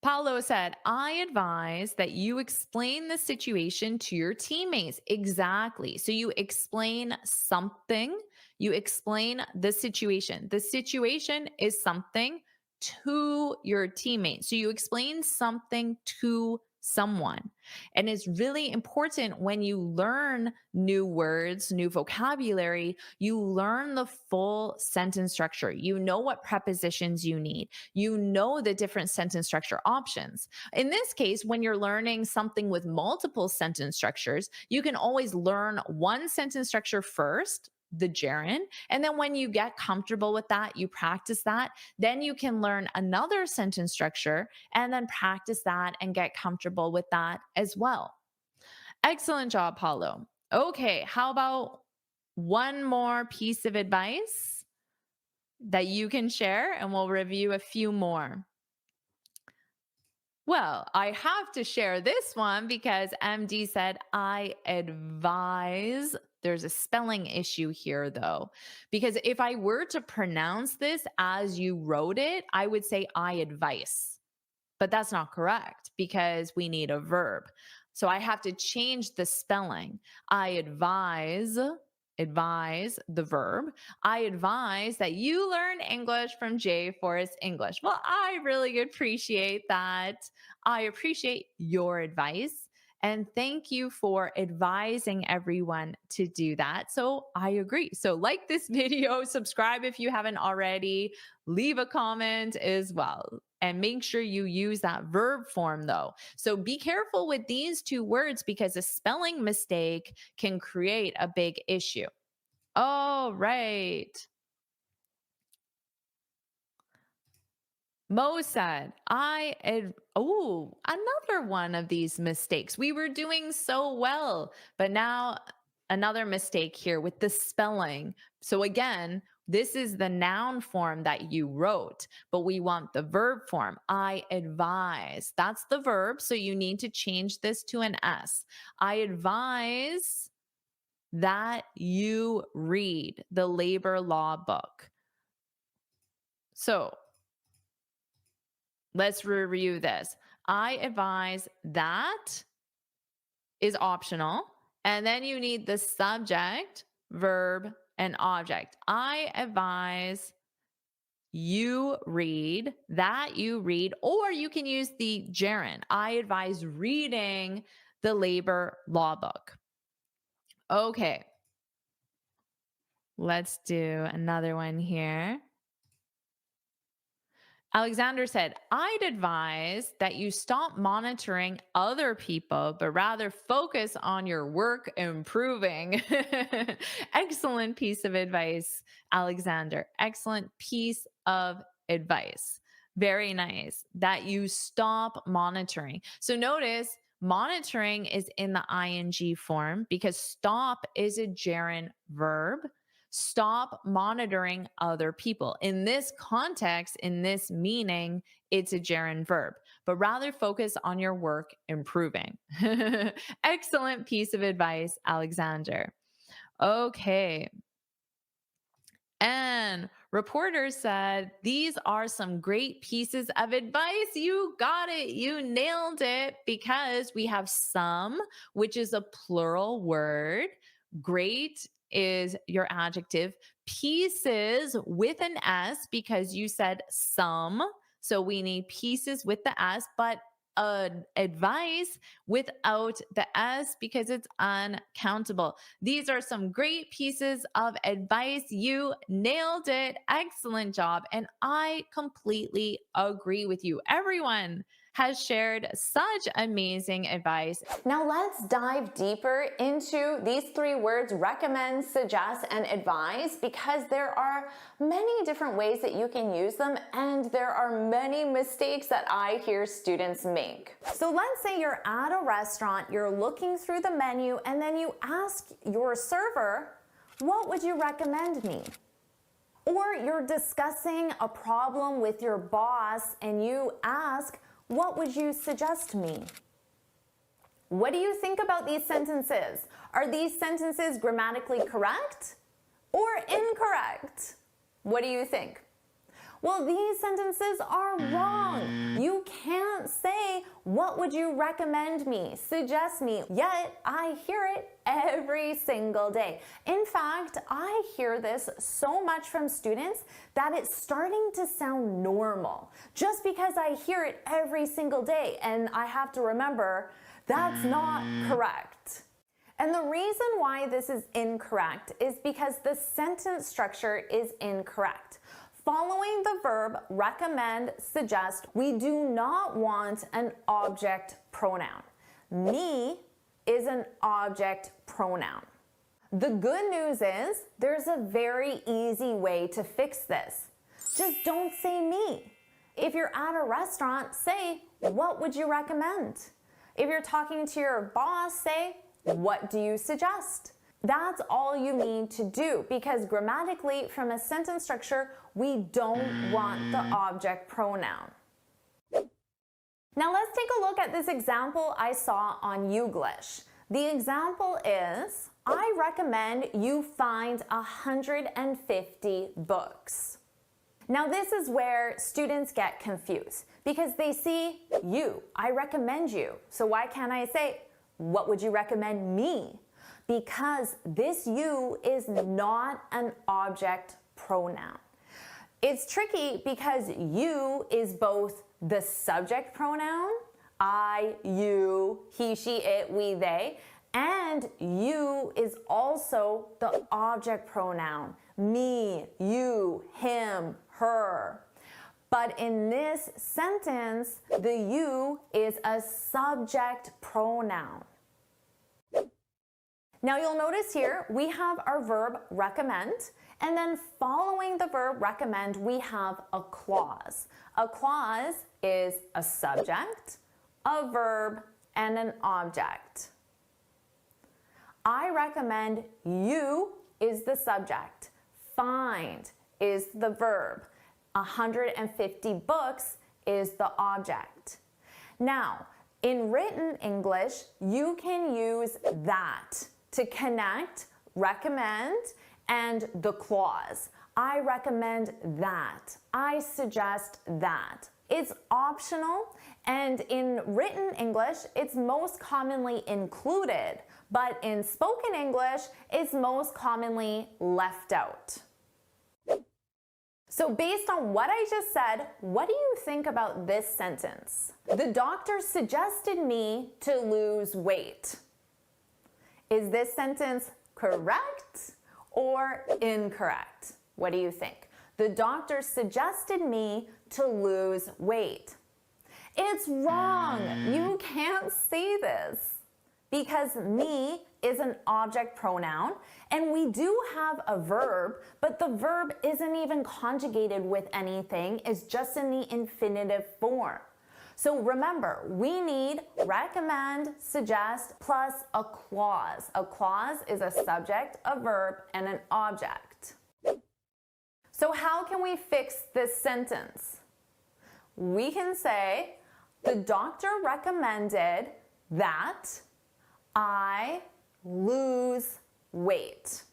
Paulo said, I advise that you explain the situation to your teammates. Exactly. So you explain something, you explain the situation. The situation is something to your teammates. So you explain something to someone. And it's really important when you learn new words, new vocabulary, you learn the full sentence structure. You know what prepositions you need. You know the different sentence structure options. In this case, when you're learning something with multiple sentence structures, you can always learn one sentence structure first, the gerund, and then when you get comfortable with that, you practice that, then you can learn another sentence structure and then practice that and get comfortable with that as well. Excellent job, Paulo. Okay, how about one more piece of advice that you can share, and we'll review a few more. Well, I have to share this one because MD said, I advise. There's a spelling issue here, though, because if I were to pronounce this as you wrote it, I would say I advise. But that's not correct because we need a verb. So I have to change the spelling. I advise the verb. I advise that you learn English from JForrest English. Well, I really appreciate that. I appreciate your advice. And thank you for advising everyone to do that. So I agree. So like this video, subscribe if you haven't already, leave a comment as well. And make sure you use that verb form though. So be careful with these two words because a spelling mistake can create a big issue. All right. Mo said, another one of these mistakes. We were doing so well, but now another mistake here with the spelling. So again, this is the noun form that you wrote, but we want the verb form. I advise. That's the verb, so you need to change this to an S. I advise that you read the labor law book. So let's review this. I advise that is optional. And then you need the subject, verb, and object. I advise you read, that you read, or you can use the gerund. I advise reading the labor law book. Okay. Let's do another one here. Alexander said, I'd advise that you stop monitoring other people, but rather focus on your work improving. Excellent piece of advice, Alexander. Excellent piece of advice. Very nice that you stop monitoring. So notice monitoring is in the ing form because stop is a gerund verb. Stop monitoring other people. In this context, in this meaning, it's a gerund verb, but rather focus on your work improving. Excellent piece of advice, Alexander. Okay. And reporter said, these are some great pieces of advice. You got it. You nailed it because we have some, which is a plural word. Great is your adjective. Pieces with an S because you said some. So we need pieces with the S, but advice without the S because it's uncountable. These are some great pieces of advice. You nailed it. Excellent job. And I completely agree with you. Everyone has shared such amazing advice. Now let's dive deeper into these three words, recommend, suggest, and advise, because there are many different ways that you can use them, and there are many mistakes that I hear students make. So let's say you're at a restaurant, you're looking through the menu, and then you ask your server, what would you recommend me? Or you're discussing a problem with your boss and you ask, what would you suggest me? What do you think about these sentences? Are these sentences grammatically correct or incorrect? What do you think? Well, these sentences are wrong. You can't say, what would you recommend me, suggest me, yet I hear it every single day. In fact, I hear this so much from students that it's starting to sound normal just because I hear it every single day, and I have to remember that's not correct. And the reason why this is incorrect is because the sentence structure is incorrect. Following the verb recommend, suggest, we do not want an object pronoun. Me is an object pronoun. The good news is there's a very easy way to fix this. Just don't say me. If you're at a restaurant, say, what would you recommend? If you're talking to your boss, say, what do you suggest? That's all you need to do, because grammatically, from a sentence structure, we don't want the object pronoun. Now let's take a look at this example I saw on Youglish. The example is, I recommend you find 150 books. Now this is where students get confused because they see you, I recommend you. So why can't I say, what would you recommend me? Because this you is not an object pronoun. It's tricky because you is both the subject pronoun, I, you, he, she, it, we, they, and you is also the object pronoun, me, you, him, her. But in this sentence, the you is a subject pronoun. Now you'll notice here, we have our verb recommend, and then following the verb recommend, we have a clause. A clause is a subject, a verb, and an object. I recommend you is the subject. Find is the verb. 150 books is the object. Now, in written English, you can use that to connect recommend and the clause. I recommend that. I suggest that. It's optional, and in written English, it's most commonly included, but in spoken English, it's most commonly left out. So based on what I just said, what do you think about this sentence? The doctor suggested me to lose weight. Is this sentence correct or incorrect? What do you think? The doctor suggested me to lose weight. It's wrong. You can't say this because me is an object pronoun, and we do have a verb, but the verb isn't even conjugated with anything. It's just in the infinitive form. So remember, we need recommend, suggest, plus a clause. A clause is a subject, a verb, and an object. So how can we fix this sentence? We can say, the doctor recommended that I lose weight.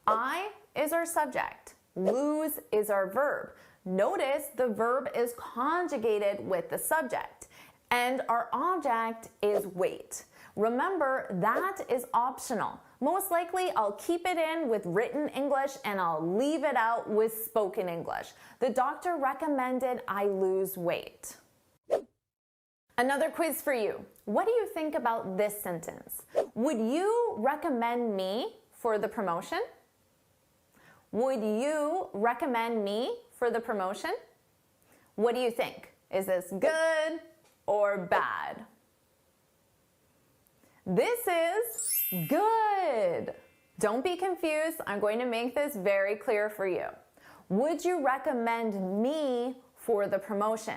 I is our subject. Lose is our verb. Notice the verb is conjugated with the subject, and our object is weight. Remember, that is optional. Most likely, I'll keep it in with written English and I'll leave it out with spoken English. The doctor recommended I lose weight. Another quiz for you. What do you think about this sentence? Would you recommend me for the promotion? Would you recommend me for the promotion? What do you think? Is this good or bad? This is good. Don't be confused. I'm going to make this very clear for you. Would you recommend me for the promotion?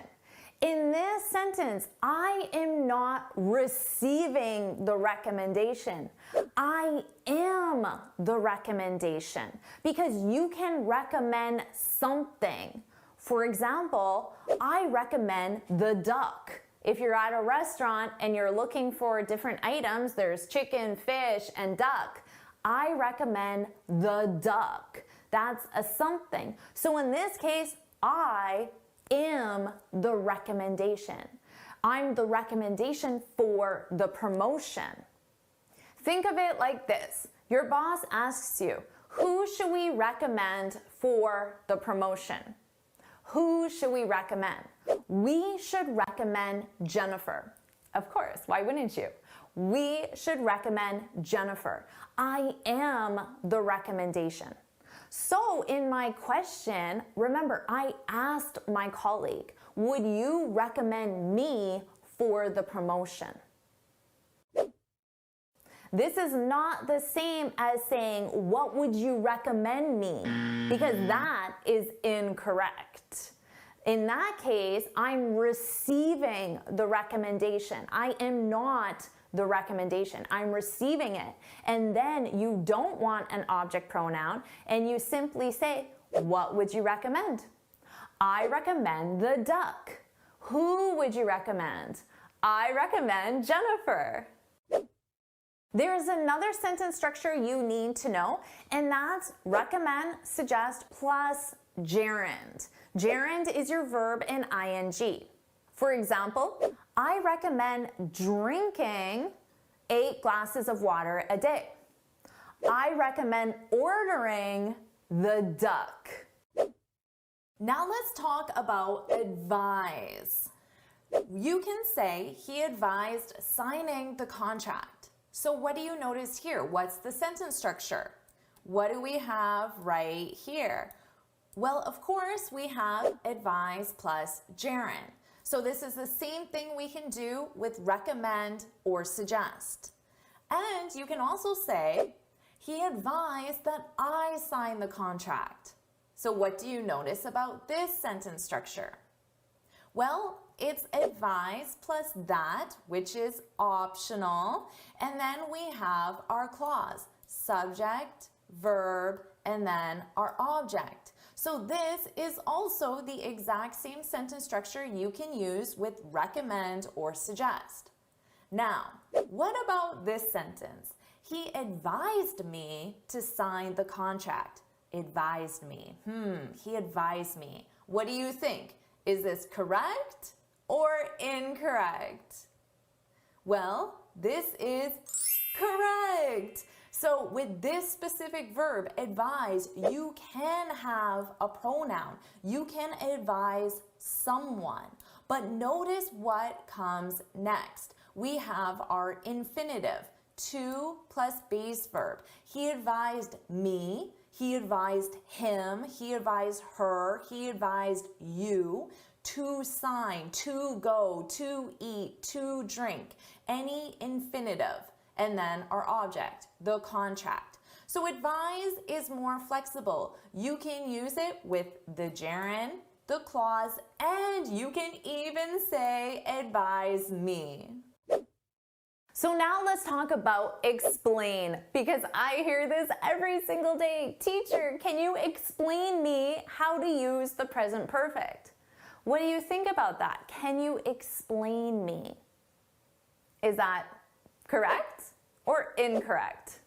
In this sentence, I am not receiving the recommendation. I am the recommendation, because you can recommend something. For example, I recommend the duck. If you're at a restaurant and you're looking for different items, there's chicken, fish, and duck. I recommend the duck. That's a something. So in this case, I am the recommendation. I'm the recommendation for the promotion. Think of it like this. Your boss asks you, who should we recommend for the promotion? Who should we recommend? We should recommend Jennifer. Of course, why wouldn't you? We should recommend Jennifer. I am the recommendation. So in my question, remember, I asked my colleague, would you recommend me for the promotion? This is not the same as saying, what would you recommend me? Because that is incorrect. In that case, I'm receiving the recommendation. I am not the recommendation. I'm receiving it. And then you don't want an object pronoun, and you simply say, what would you recommend? I recommend the duck. Who would you recommend? I recommend Jennifer. There's another sentence structure you need to know, and that's recommend, suggest, plus gerund. Gerund is your verb in ing. For example, I recommend drinking 8 glasses of water a day. I recommend ordering the duck. Now let's talk about advise. You can say he advised signing the contract. So what do you notice here? What's the sentence structure? What do we have right here? Well, of course, we have advise plus gerund. So this is the same thing we can do with recommend or suggest. And you can also say, he advised that I sign the contract. So what do you notice about this sentence structure? Well, it's advise plus that, which is optional. And then we have our clause, subject, verb, and then our object. So this is also the exact same sentence structure you can use with recommend or suggest. Now, what about this sentence? He advised me to sign the contract. Advised me. He advised me. What do you think? Is this correct or incorrect? Well, this is correct. So with this specific verb, advise, you can have a pronoun. You can advise someone. But notice what comes next. We have our infinitive, to plus base verb. He advised me, he advised him, he advised her, he advised you to sign, to go, to eat, to drink, any infinitive. And then our object, the contract. So advise is more flexible. You can use it with the gerund, the clause, and you can even say advise me. So now let's talk about explain, because I hear this every single day. Teacher, can you explain me how to use the present perfect? What do you think about that? Can you explain me? Is that correct or incorrect?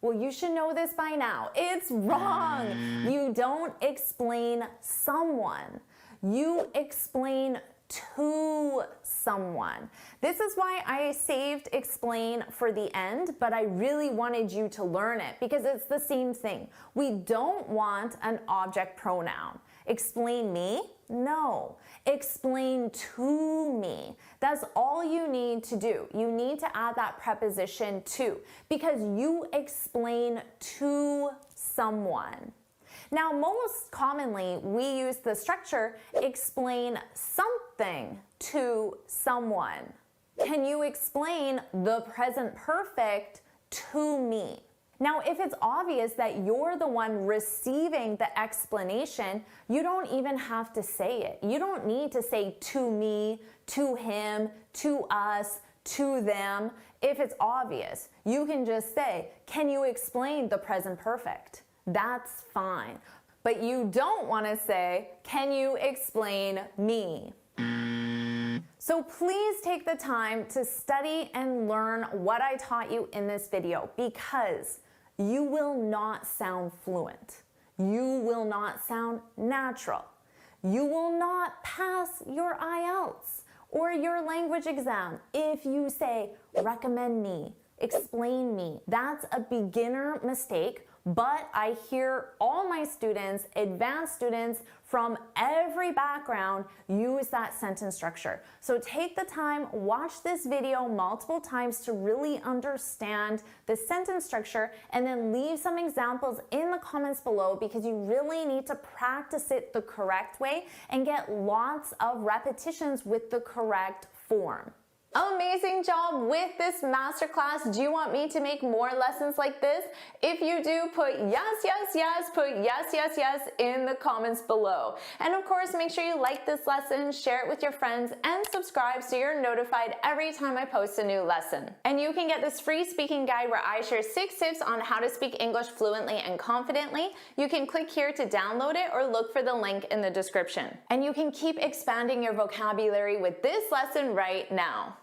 Well, you should know this by now. It's wrong. You don't explain someone. You explain to someone. This is why I saved explain for the end, but I really wanted you to learn it because it's the same thing. We don't want an object pronoun. Explain me? No. Explain to me. That's all you need to do. You need to add that preposition to because you explain to someone. Now, most commonly, we use the structure explain something to someone. Can you explain the present perfect to me? Now, if it's obvious that you're the one receiving the explanation, you don't even have to say it. You don't need to say to me, to him, to us, to them. If it's obvious, you can just say, can you explain the present perfect? That's fine. But you don't want to say, can you explain me? So please take the time to study and learn what I taught you in this video because you will not sound fluent. You will not sound natural. You will not pass your IELTS or your language exam if you say, recommend me, explain me. That's a beginner mistake, but I hear all my students, advanced students from every background use that sentence structure. So take the time, watch this video multiple times to really understand the sentence structure and then leave some examples in the comments below because you really need to practice it the correct way and get lots of repetitions with the correct form. Amazing job with this masterclass. Do you want me to make more lessons like this? If you do, put yes, yes, yes, put yes, yes, yes in the comments below. And of course, make sure you like this lesson, share it with your friends, and subscribe so you're notified every time I post a new lesson. And you can get this free speaking guide where I share 6 tips on how to speak English fluently and confidently. You can click here to download it or look for the link in the description. And you can keep expanding your vocabulary with this lesson right now.